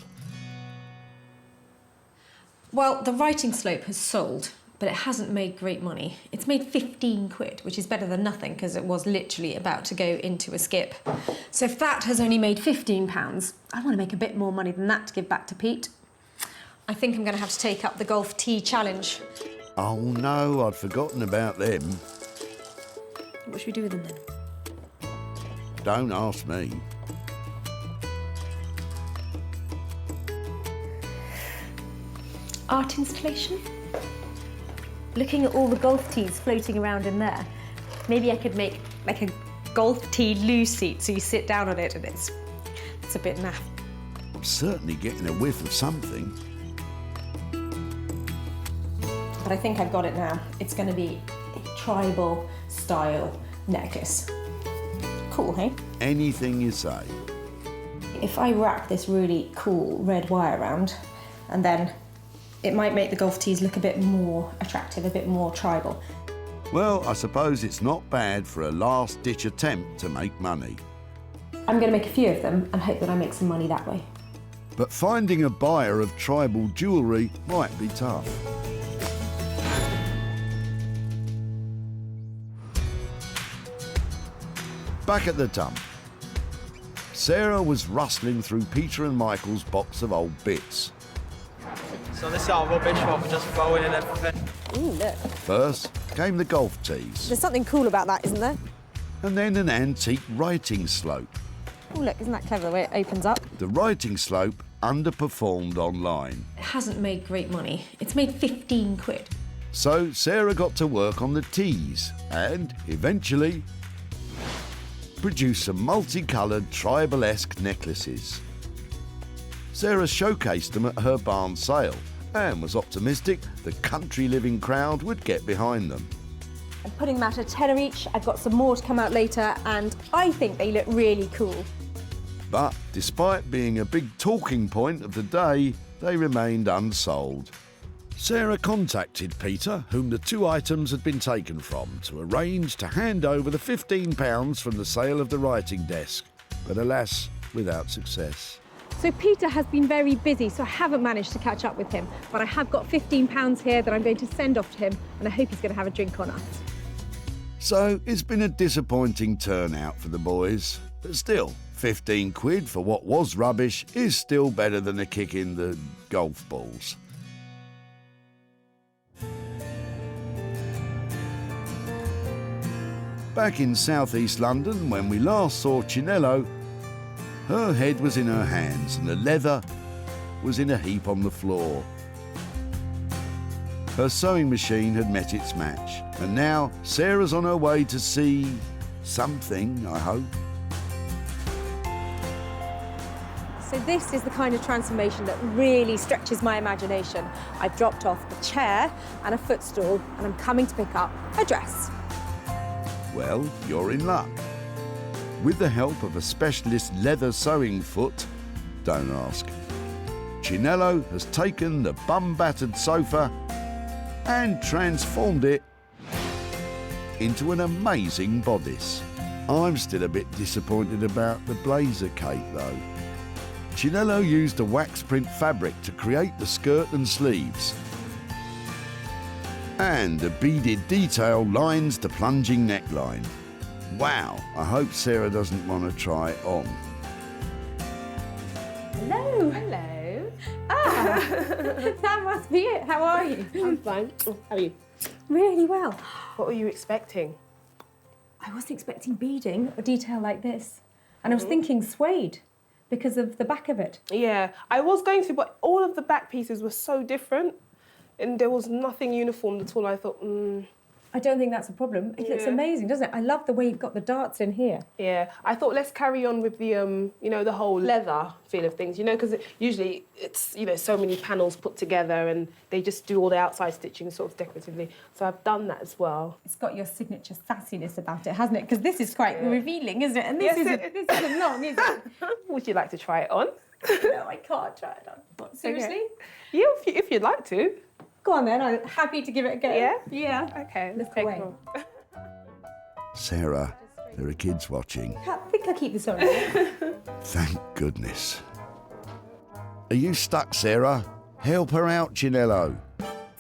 Well, the writing slope has sold, but it hasn't made great money. It's made 15 quid, which is better than nothing because it was literally about to go into a skip. So if that has only made £15, I want to make a bit more money than that to give back to Pete. I think I'm going to have to take up the golf tee challenge. Oh no, I'd forgotten about them. What should we do with them then? Don't ask me. Art installation? Looking at all the golf tees floating around in there, maybe I could make like a golf tee loo seat so you sit down on it and it's a bit naff. I'm certainly getting a whiff of something. But I think I've got it now. It's going to be a tribal style necklace. Cool, hey? Anything you say. If I wrap this really cool red wire around, and then it might make the golf tees look a bit more attractive, a bit more tribal. Well, I suppose it's not bad for a last-ditch attempt to make money. I'm going to make a few of them and hope that I make some money that way. But finding a buyer of tribal jewellery might be tough. Back at the dump, Sarah was rustling through Peter and Michael's box of old bits. So this is our rubbish, what we're just throwing in everything. Ooh, look. First came the golf tees. There's something cool about that, isn't there? And then an antique writing slope. Oh, look, isn't that clever the way it opens up? The writing slope underperformed online. It hasn't made great money. It's made 15 quid. So Sarah got to work on the tees and eventually produced some multicoloured tribal-esque necklaces. Sarah showcased them at her barn sale and was optimistic the country-living crowd would get behind them. I'm putting them out at £10 each. I've got some more to come out later and I think they look really cool. But despite being a big talking point of the day, they remained unsold. Sarah contacted Peter, whom the two items had been taken from, to arrange to hand over the £15 from the sale of the writing desk. But alas, without success. So Peter has been very busy, so I haven't managed to catch up with him. But I have got £15 here that I'm going to send off to him, and I hope he's going to have a drink on us. So it's been a disappointing turnout for the boys. But still, 15 quid for what was rubbish is still better than a kick in the golf balls. Back in southeast London, when we last saw Chinello, her head was in her hands and the leather was in a heap on the floor. Her sewing machine had met its match, and now Sarah's on her way to see something, I hope. So this is the kind of transformation that really stretches my imagination. I've dropped off a chair and a footstool, and I'm coming to pick up a dress. Well, you're in luck. With the help of a specialist leather sewing foot, don't ask, Chinello has taken the bum-battered sofa and transformed it into an amazing bodice. I'm still a bit disappointed about the blazer cape though. Chinello used a wax print fabric to create the skirt and sleeves. And the beaded detail lines the plunging neckline. Wow, I hope Sarah doesn't want to try it on. Hello. Hello. Ah, that must be it. How are you? I'm fine. How are you? Really well. What were you expecting? I wasn't expecting beading or detail like this. And I was thinking suede because of the back of it. Yeah, I was going to, but all of the back pieces were so different and there was nothing uniform at all. I thought, I don't think that's a problem. It looks amazing, doesn't it? I love the way you've got the darts in here. Yeah, I thought let's carry on with the, you know, the whole leather feel of things, you know, because usually it's, you know, so many panels put together and they just do all the outside stitching sort of decoratively. So I've done that as well. It's got your signature sassiness about it, hasn't it? Because this is quite revealing, isn't it? And this isn't long, is it? Would you like to try it on? No, I can't try it on. Seriously? Okay. Yeah, if you'd like to. Go on then, I'm happy to give it a go. Yeah? Yeah. Okay, let's Look take away. them on. Sarah, there are kids watching. I think I'll keep this on. Thank goodness. Are you stuck, Sarah? Help her out, Chinello.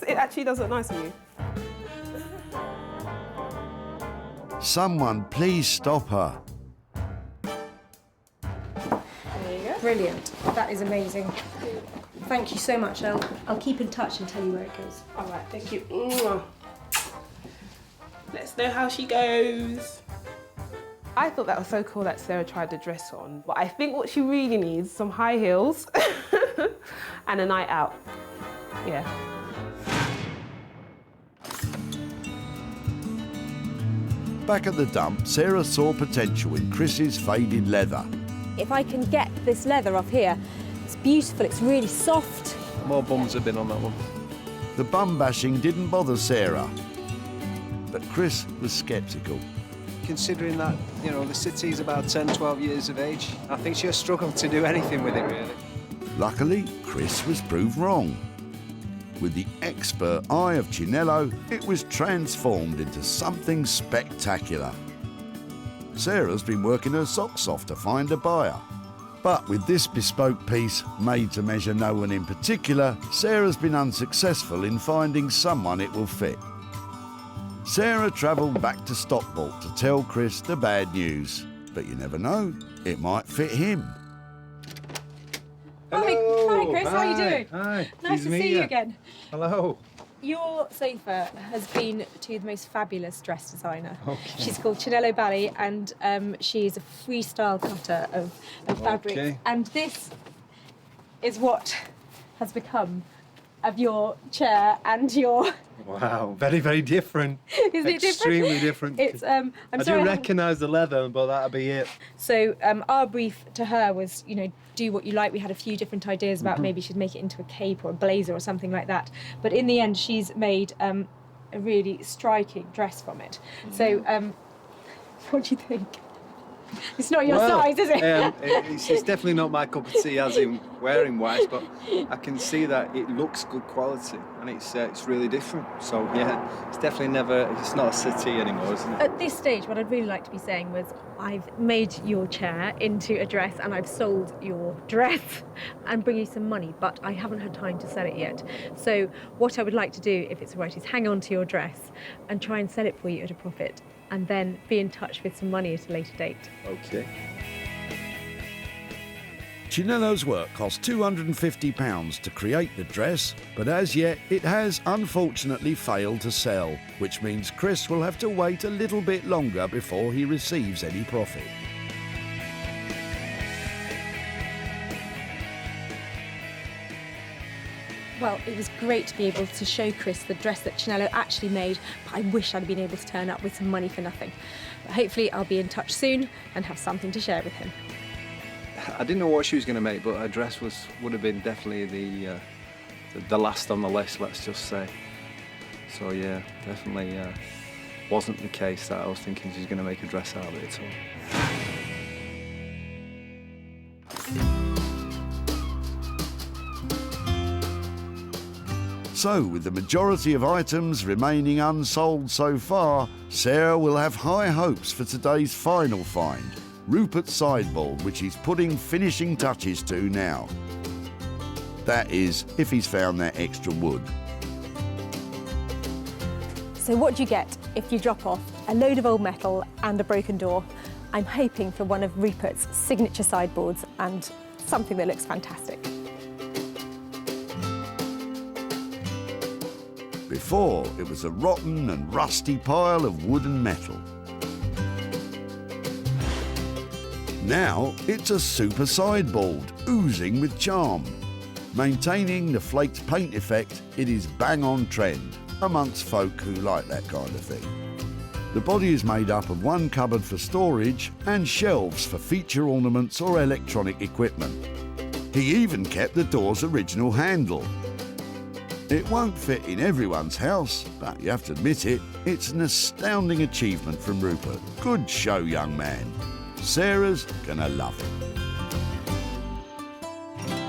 It actually does look nice on you. Someone please stop her. There you go. Brilliant. That is amazing. Thank you so much. I'll keep in touch and tell you where it goes. All right, thank you. Mwah. Let's know how she goes. I thought that was so cool that Sarah tried the dress on, but I think what she really needs is some high heels and a night out. Yeah. Back at the dump, Sarah saw potential in Chris's faded leather. If I can get this leather off here, it's beautiful, it's really soft. More bums have been on that one. The bum bashing didn't bother Sarah, but Chris was sceptical. Considering that, you know, the city's about 10, 12 years of age, I think she'll struggle to do anything with it, really. Luckily, Chris was proved wrong. With the expert eye of Chinello, it was transformed into something spectacular. Sarah's been working her socks off to find a buyer. But with this bespoke piece, made to measure no one in particular, Sarah's been unsuccessful in finding someone it will fit. Sarah travelled back to Stockport to tell Chris the bad news. But you never know, it might fit him. Hello. Hi Chris, how are you doing? Hi. Nice to see you again. Hello. Your sofa has been to the most fabulous dress designer. Okay. She's called Chinello Bally, and she's a freestyle cutter of fabrics. Okay. And this is what has become of your chair and your... Wow, very, very different. Isn't it different? Extremely different. It's I do recognise the leather, but that'll be it. So our brief to her was, you know, do what you like. We had a few different ideas about maybe she'd make it into a cape or a blazer or something like that. But in the end, she's made a really striking dress from it. So what do you think? It's not your size, is it? It's definitely not my cup of tea as in wearing wise, but I can see that it looks good quality and it's really different. So yeah, it's definitely it's not a settee anymore, isn't it? At this stage, what I'd really like to be saying was I've made your chair into a dress and I've sold your dress and bring you some money, but I haven't had time to sell it yet. So what I would like to do, if it's all right, is hang on to your dress and try and sell it for you at a profit, and then be in touch with some money at a later date. Okay. Chinello's work cost £250 to create the dress, but as yet it has unfortunately failed to sell, which means Chris will have to wait a little bit longer before he receives any profit. Well, it was great to be able to show Chris the dress that Chinello actually made, but I wish I'd been able to turn up with some money for nothing. But hopefully I'll be in touch soon and have something to share with him. I didn't know what she was going to make, but her dress would have been definitely the last on the list, let's just say. So yeah, definitely wasn't the case that I was thinking she's going to make a dress out of it at all. So, with the majority of items remaining unsold so far, Sarah will have high hopes for today's final find, Rupert's sideboard, which he's putting finishing touches to now. That is, if he's found that extra wood. So what do you get if you drop off a load of old metal and a broken door? I'm hoping for one of Rupert's signature sideboards and something that looks fantastic. Before, it was a rotten and rusty pile of wood and metal. Now, it's a super sideboard, oozing with charm. Maintaining the flaked paint effect, it is bang on trend amongst folk who like that kind of thing. The body is made up of one cupboard for storage and shelves for feature ornaments or electronic equipment. He even kept the door's original handle. It won't fit in everyone's house, but you have to admit it, it's an astounding achievement from Rupert. Good show, young man. Sarah's gonna love it.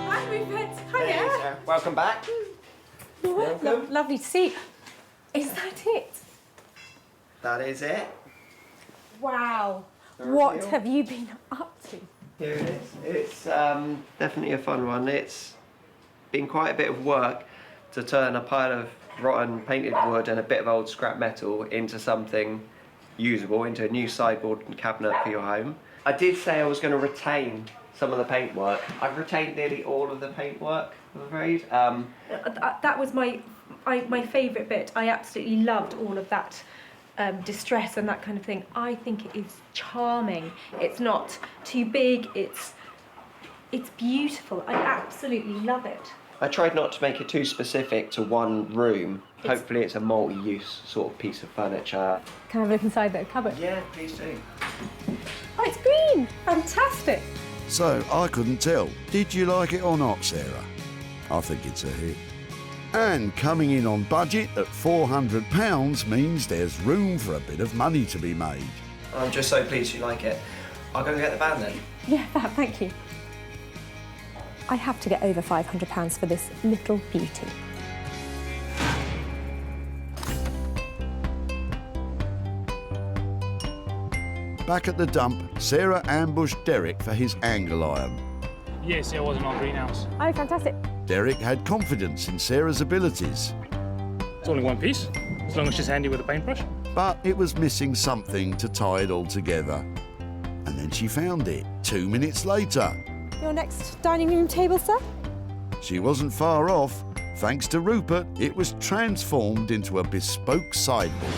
Hi, Rupert. Hiya. Welcome back. Lovely to see you. Is that it? That is it. Wow. What have you been up to? Here it is. It's definitely a fun one. It's been quite a bit of work to turn a pile of rotten painted wood and a bit of old scrap metal into something usable, into a new sideboard and cabinet for your home. I did say I was going to retain some of the paintwork. I've retained nearly all of the paintwork, I'm afraid. That was my favourite bit. I absolutely loved all of that distress and that kind of thing. I think it is charming. It's not too big. It's beautiful. I absolutely love it. I tried not to make it too specific to one room. Hopefully it's a multi-use sort of piece of furniture. Can I have a look inside that cupboard? Yeah, please do. Oh, it's green! Fantastic! So, I couldn't tell. Did you like it or not, Sarah? I think it's a hit. And coming in on budget at £400 means there's room for a bit of money to be made. I'm just so pleased you like it. I'll go and get the van then. Yeah, thank you. I have to get over £500 for this little beauty. Back at the dump, Sarah ambushed Derek for his angle iron. Yes, it was in our greenhouse. Oh, fantastic. Derek had confidence in Sarah's abilities. It's only one piece, as long as she's handy with a paintbrush. But it was missing something to tie it all together. And then she found it 2 minutes later. Your next dining room table, sir? She wasn't far off. Thanks to Rupert, it was transformed into a bespoke sideboard.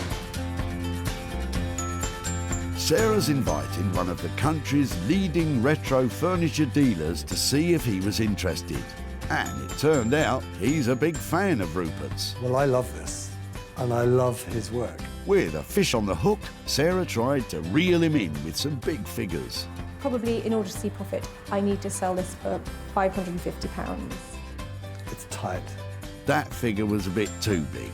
Sarah's invited one of the country's leading retro furniture dealers to see if he was interested. And it turned out he's a big fan of Rupert's. Well, I love this, and I love his work. With a fish on the hook, Sarah tried to reel him in with some big figures. Probably, in order to see profit, I need to sell this for £550. It's tight. That figure was a bit too big.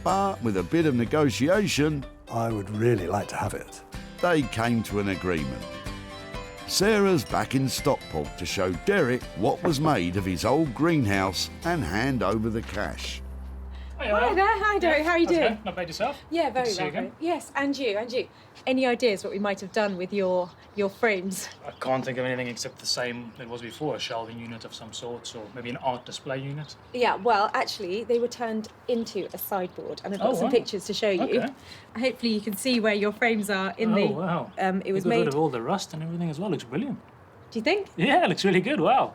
But with a bit of negotiation, I would really like to have it. They came to an agreement. Sarah's back in Stockport to show Derek what was made of his old greenhouse and hand over the cash. Hi there, hi Derek, how are you doing? Okay. Not bad yourself? Yeah, very Good to see you well. again. Yes, and you, and you. Any ideas what we might have done with your frames? I can't think of anything except the same it was before, a shelving unit of some sort, or maybe an art display unit. Yeah, well, actually, they were turned into a sideboard, and I've got some pictures to show you. Okay. Hopefully, you can see where your frames are in the. Oh wow! It was You got made. rid of all the rust and everything as well. Looks brilliant. Do you think? Yeah, it looks really good. Wow.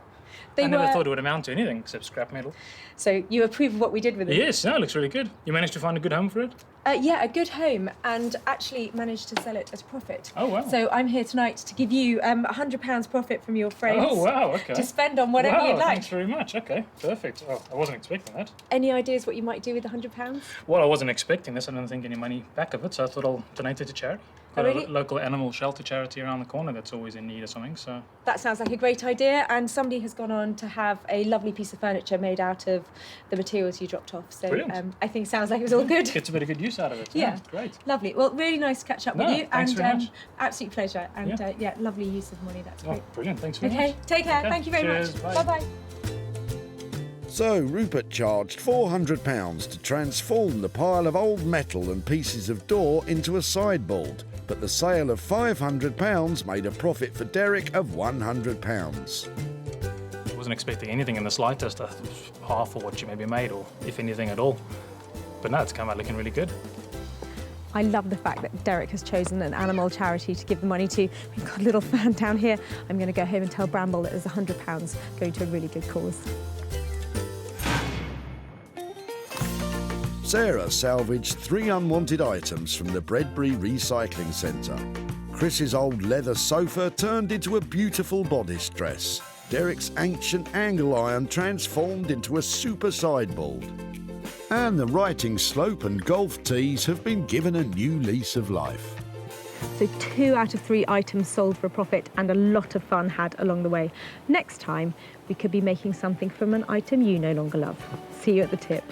They I never were- thought it would amount to anything except scrap metal. So you approve of what we did with it? Yes, no, it looks really good. You managed to find a good home for it? Yeah, a good home, and actually managed to sell it at a profit. Oh, wow. So I'm here tonight to give you £100 profit from your frames. Oh, wow, okay. To spend on whatever Wow, you'd like. Thanks very much. Okay, perfect. Oh, I wasn't expecting that. Any ideas what you might do with £100? Well, I wasn't expecting this. I didn't think any money back of it, so I thought I'll donate it to charity. Oh, Got really? a local animal shelter charity around the corner that's always in need of something, so... That sounds like a great idea, and somebody has gone on to have a lovely piece of furniture made out of the materials you dropped off. So Brilliant. I think it sounds like it was all good. Gets a bit of good use out of it. Yeah. Great. Lovely. Well, really nice to catch up with No, you. thanks and very much. absolute pleasure. And Yeah. lovely use of money. That's great. Oh, brilliant. Thanks very Okay, much. take care. Okay, Thank you very cheers, much. bye. Bye-bye. So Rupert charged £400 to transform the pile of old metal and pieces of door into a sideboard, but the sale of £500 made a profit for Derek of £100. I wasn't expecting anything in the slightest. I thought it was half of what you maybe made, or if anything at all. But no, it's come out looking really good. I love the fact that Derek has chosen an animal charity to give the money to. We've got a little fan down here. I'm going to go home and tell Bramble that there's £100 going to a really good cause. Sarah salvaged 3 unwanted items from the Bredbury Recycling Centre. Chris's old leather sofa turned into a beautiful bodice dress. Derek's ancient angle iron transformed into a super sideboard. And the writing slope and golf tees have been given a new lease of life. So 2 out of 3 items sold for a profit, and a lot of fun had along the way. Next time, we could be making something from an item you no longer love. See you at the tip.